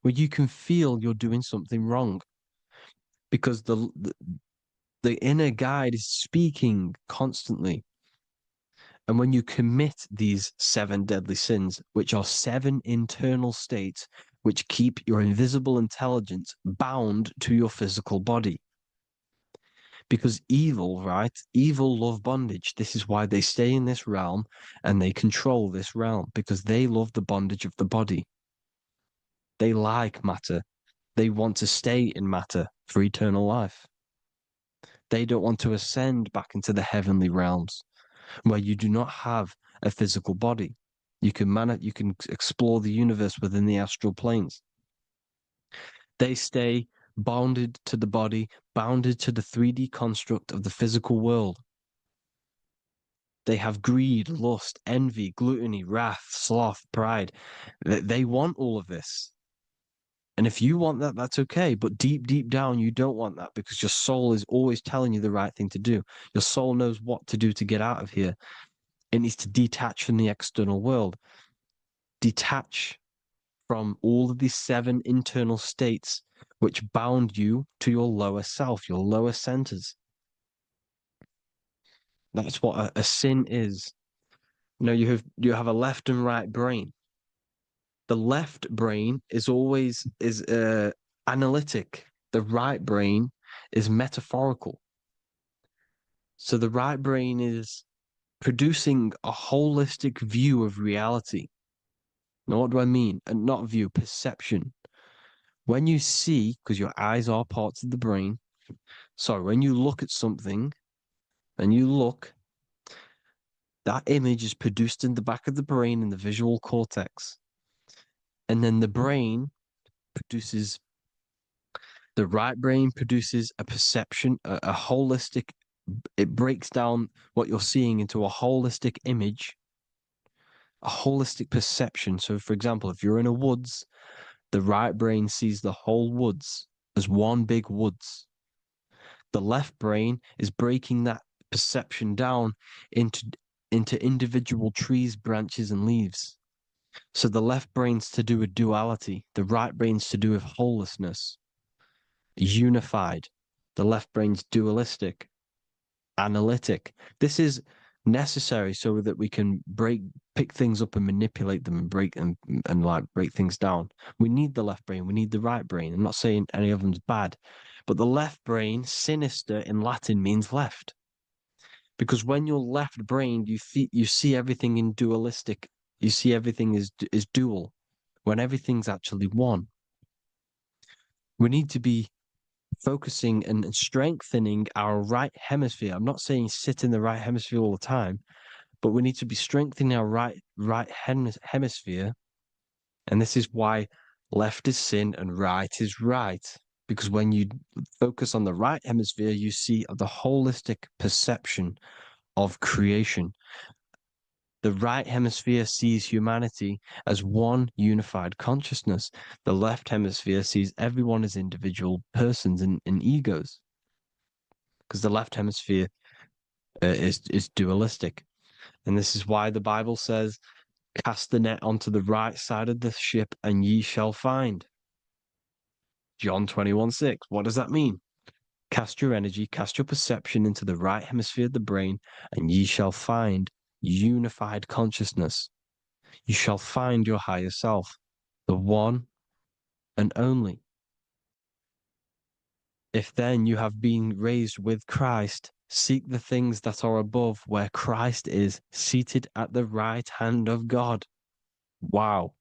where you can feel you're doing something wrong, because the inner guide is speaking constantly. And when you commit these 7 deadly sins, which are 7 internal states which keep your invisible intelligence bound to your physical body. Because evil, right? Evil love bondage. This is why they stay in this realm and they control this realm, because they love the bondage of the body. They like matter. They want to stay in matter for eternal life. They don't want to ascend back into the heavenly realms where you do not have a physical body. You can explore the universe within the astral planes. They stay bounded to the body, bounded to the 3D construct of the physical world. They have greed, lust, envy, gluttony, wrath, sloth, pride. They want all of this. And if you want that, that's okay. But deep, deep down, you don't want that, because your soul is always telling you the right thing to do. Your soul knows what to do to get out of here. It needs to detach from the external world. Detach from all of these 7 internal states which bound you to your lower self, your lower centers. That's what a sin is. You know, you have a left and right brain. The left brain is always analytic. The right brain is metaphorical. So the right brain is producing a holistic view of reality. Now, what do I mean? And not view, perception. When you see, because your eyes are parts of the brain, so when you look at something and you look, that image is produced in the back of the brain in the visual cortex. And then the right brain produces a perception, a holistic, it breaks down what you're seeing into a holistic image, a holistic perception. So, for example, if you're in a woods, the right brain sees the whole woods as one big woods. The left brain is breaking that perception down into individual trees, branches, and leaves. So the left brain's to do with duality, the right brain's to do with wholeness, unified. The left brain's dualistic, analytic. This is necessary so that we can pick things up and manipulate them and break things down. We need the left brain, we need the right brain. I'm not saying any of them's bad, but the left brain, sinister in Latin, means left. Because when you're left-brained, you see everything in dualistic. You see everything is dual, when everything's actually one. We need to be focusing and strengthening our right hemisphere. I'm not saying sit in the right hemisphere all the time, but we need to be strengthening our right hemisphere. And this is why left is sin and right is right. Because when you focus on the right hemisphere, you see the holistic perception of creation. The right hemisphere sees humanity as one unified consciousness. The left hemisphere sees everyone as individual persons and egos. Because the left hemisphere is dualistic. And this is why the Bible says, cast the net onto the right side of the ship and ye shall find. John 21:6. What does that mean? Cast your energy, cast your perception into the right hemisphere of the brain, and ye shall find unified consciousness. You shall find your higher self, the one and only. If then you have been raised with Christ, seek the things that are above, where Christ is seated at the right hand of God. Wow.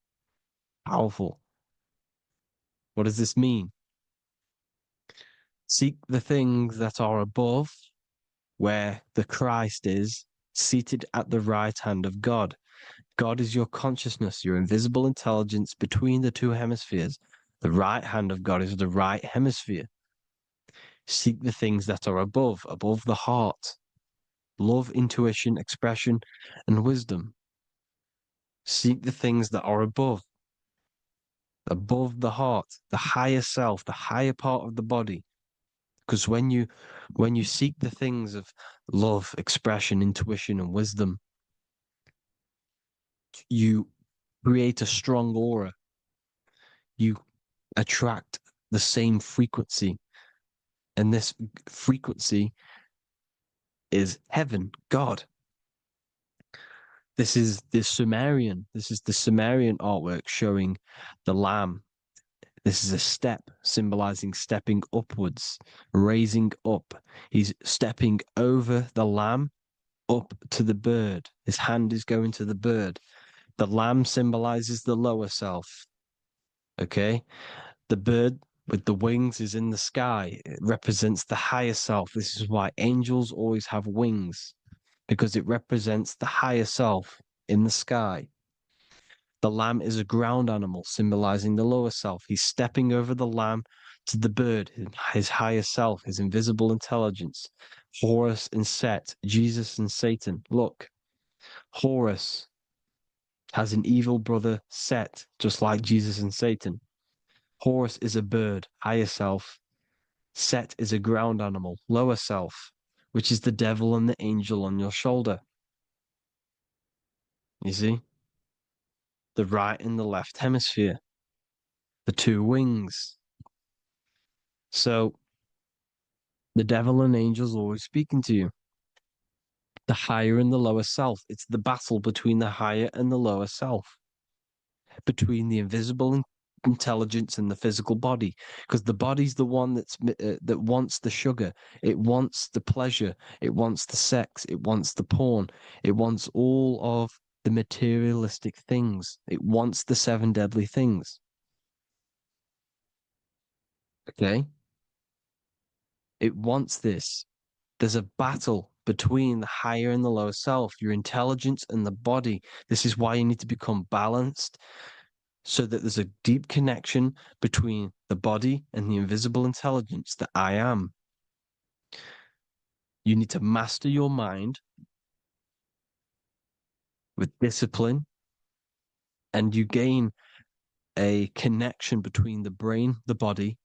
Powerful. What does this mean? Seek the things that are above, where the Christ is seated at the right hand of God. God is your consciousness, your invisible intelligence between the two hemispheres. The right hand of God is the right hemisphere. Seek the things that are above the heart. Love, intuition, expression, and wisdom. Seek the things that are above the heart, the higher self, the higher part of the body. Because when you seek the things of love, expression, intuition, and wisdom, you create a strong aura. You attract the same frequency. And this frequency is heaven, God. This is the Sumerian artwork showing the lamb. This is a step symbolizing stepping upwards, raising up. He's stepping over the lamb up to the bird. His hand is going to the bird. The lamb symbolizes the lower self. Okay? The bird with the wings is in the sky. It represents the higher self. This is why angels always have wings, because it represents the higher self in the sky. The lamb is a ground animal, symbolizing the lower self. He's stepping over the lamb to the bird, his higher self, his invisible intelligence. Horus and Set, Jesus and Satan. Look, Horus has an evil brother, Set, just like Jesus and Satan. Horus is a bird, higher self. Set is a ground animal, lower self, which is the devil and the angel on your shoulder. You see? The right and the left hemisphere. The two wings. So, the devil and angels always speaking to you. The higher and the lower self. It's the battle between the higher and the lower self. Between the invisible intelligence and the physical body, because the body's the one that wants the sugar, it wants the pleasure, it wants the sex, it wants the porn, it wants all of the materialistic things, it wants the 7 deadly things. Okay, it wants this. There's a battle between the higher and the lower self, your intelligence and the body. This is why you need to become balanced, so that there's a deep connection between the body and the invisible intelligence that I am. You need to master your mind with discipline, and you gain a connection between the brain, the body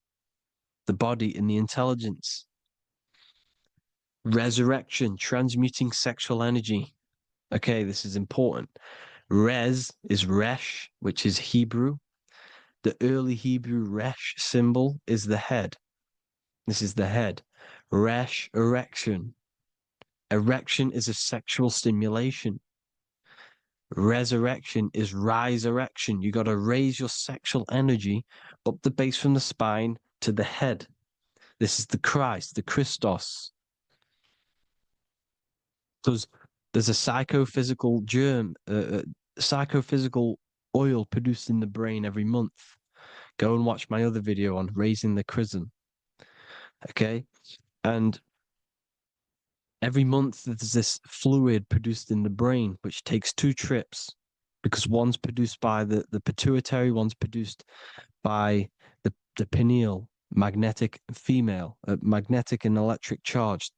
and the intelligence. Resurrection, transmuting sexual energy. Okay, this is important. Res is resh, which is Hebrew. The early Hebrew resh symbol is the head. This is the head. Resh, erection. Erection is a sexual stimulation. Resurrection is rise erection. You got to raise your sexual energy up the base from the spine to the head. This is the Christ, the Christos. There's a psychophysical germ, psychophysical oil produced in the brain every month. Go and watch my other video on raising the chrism. Okay, and every month there's this fluid produced in the brain, which takes 2 trips, because one's produced by the pituitary, one's produced by the pineal, magnetic female, magnetic and electric charge,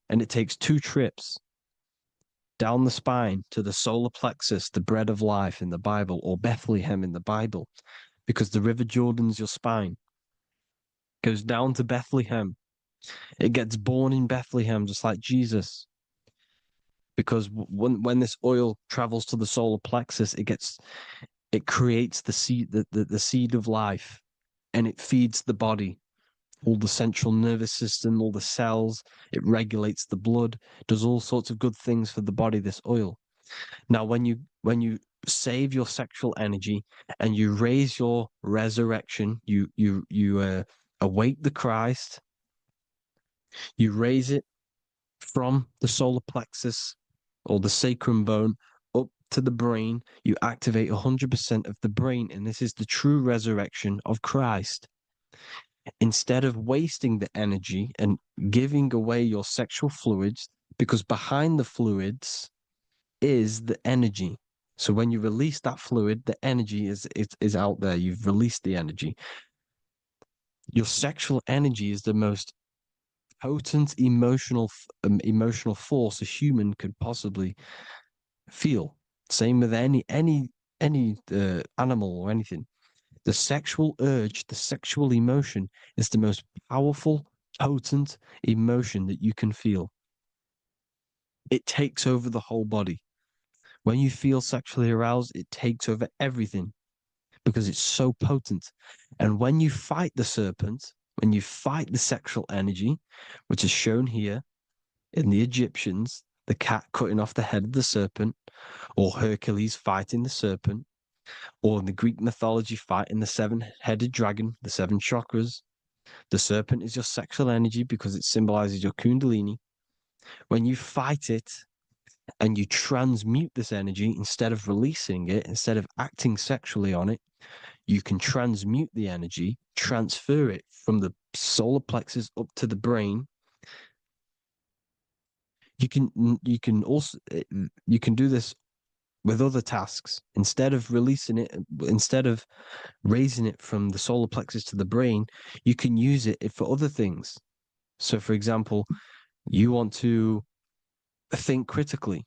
and it takes 2 trips down the spine to the solar plexus, the bread of life in the Bible, or Bethlehem in the Bible, because the River Jordan's your spine. Goes down to Bethlehem. It gets born in Bethlehem, just like Jesus. Because when this oil travels to the solar plexus, it creates the seed, the seed of life, and it feeds the body, all the central nervous system, all the cells. It regulates the blood, does all sorts of good things for the body, this oil. Now, when you save your sexual energy and you raise your resurrection, you awake the Christ, you raise it from the solar plexus or the sacrum bone up to the brain, you activate 100% of the brain, and this is the true resurrection of Christ. Instead of wasting the energy and giving away your sexual fluids, because behind the fluids is the energy. So when you release that fluid, the energy is out there. You've released the energy. Your sexual energy is the most potent emotional force a human could possibly feel. Same with any animal or anything. The sexual urge, the sexual emotion is the most powerful, potent emotion that you can feel. It takes over the whole body. When you feel sexually aroused, it takes over everything because it's so potent. And when you fight the serpent, when you fight the sexual energy, which is shown here in the Egyptians, the cat cutting off the head of the serpent, or Hercules fighting the serpent, or in the Greek mythology fighting the 7-headed dragon, the 7 chakras. The serpent is your sexual energy because it symbolizes your kundalini. When you fight it, and you transmute this energy instead of releasing it, instead of acting sexually on it, you can transmute the energy, transfer it from the solar plexus up to the brain. You can also do this with other tasks. Instead of releasing it, instead of raising it from the solar plexus to the brain, you can use it for other things. So, for example, you want to think critically.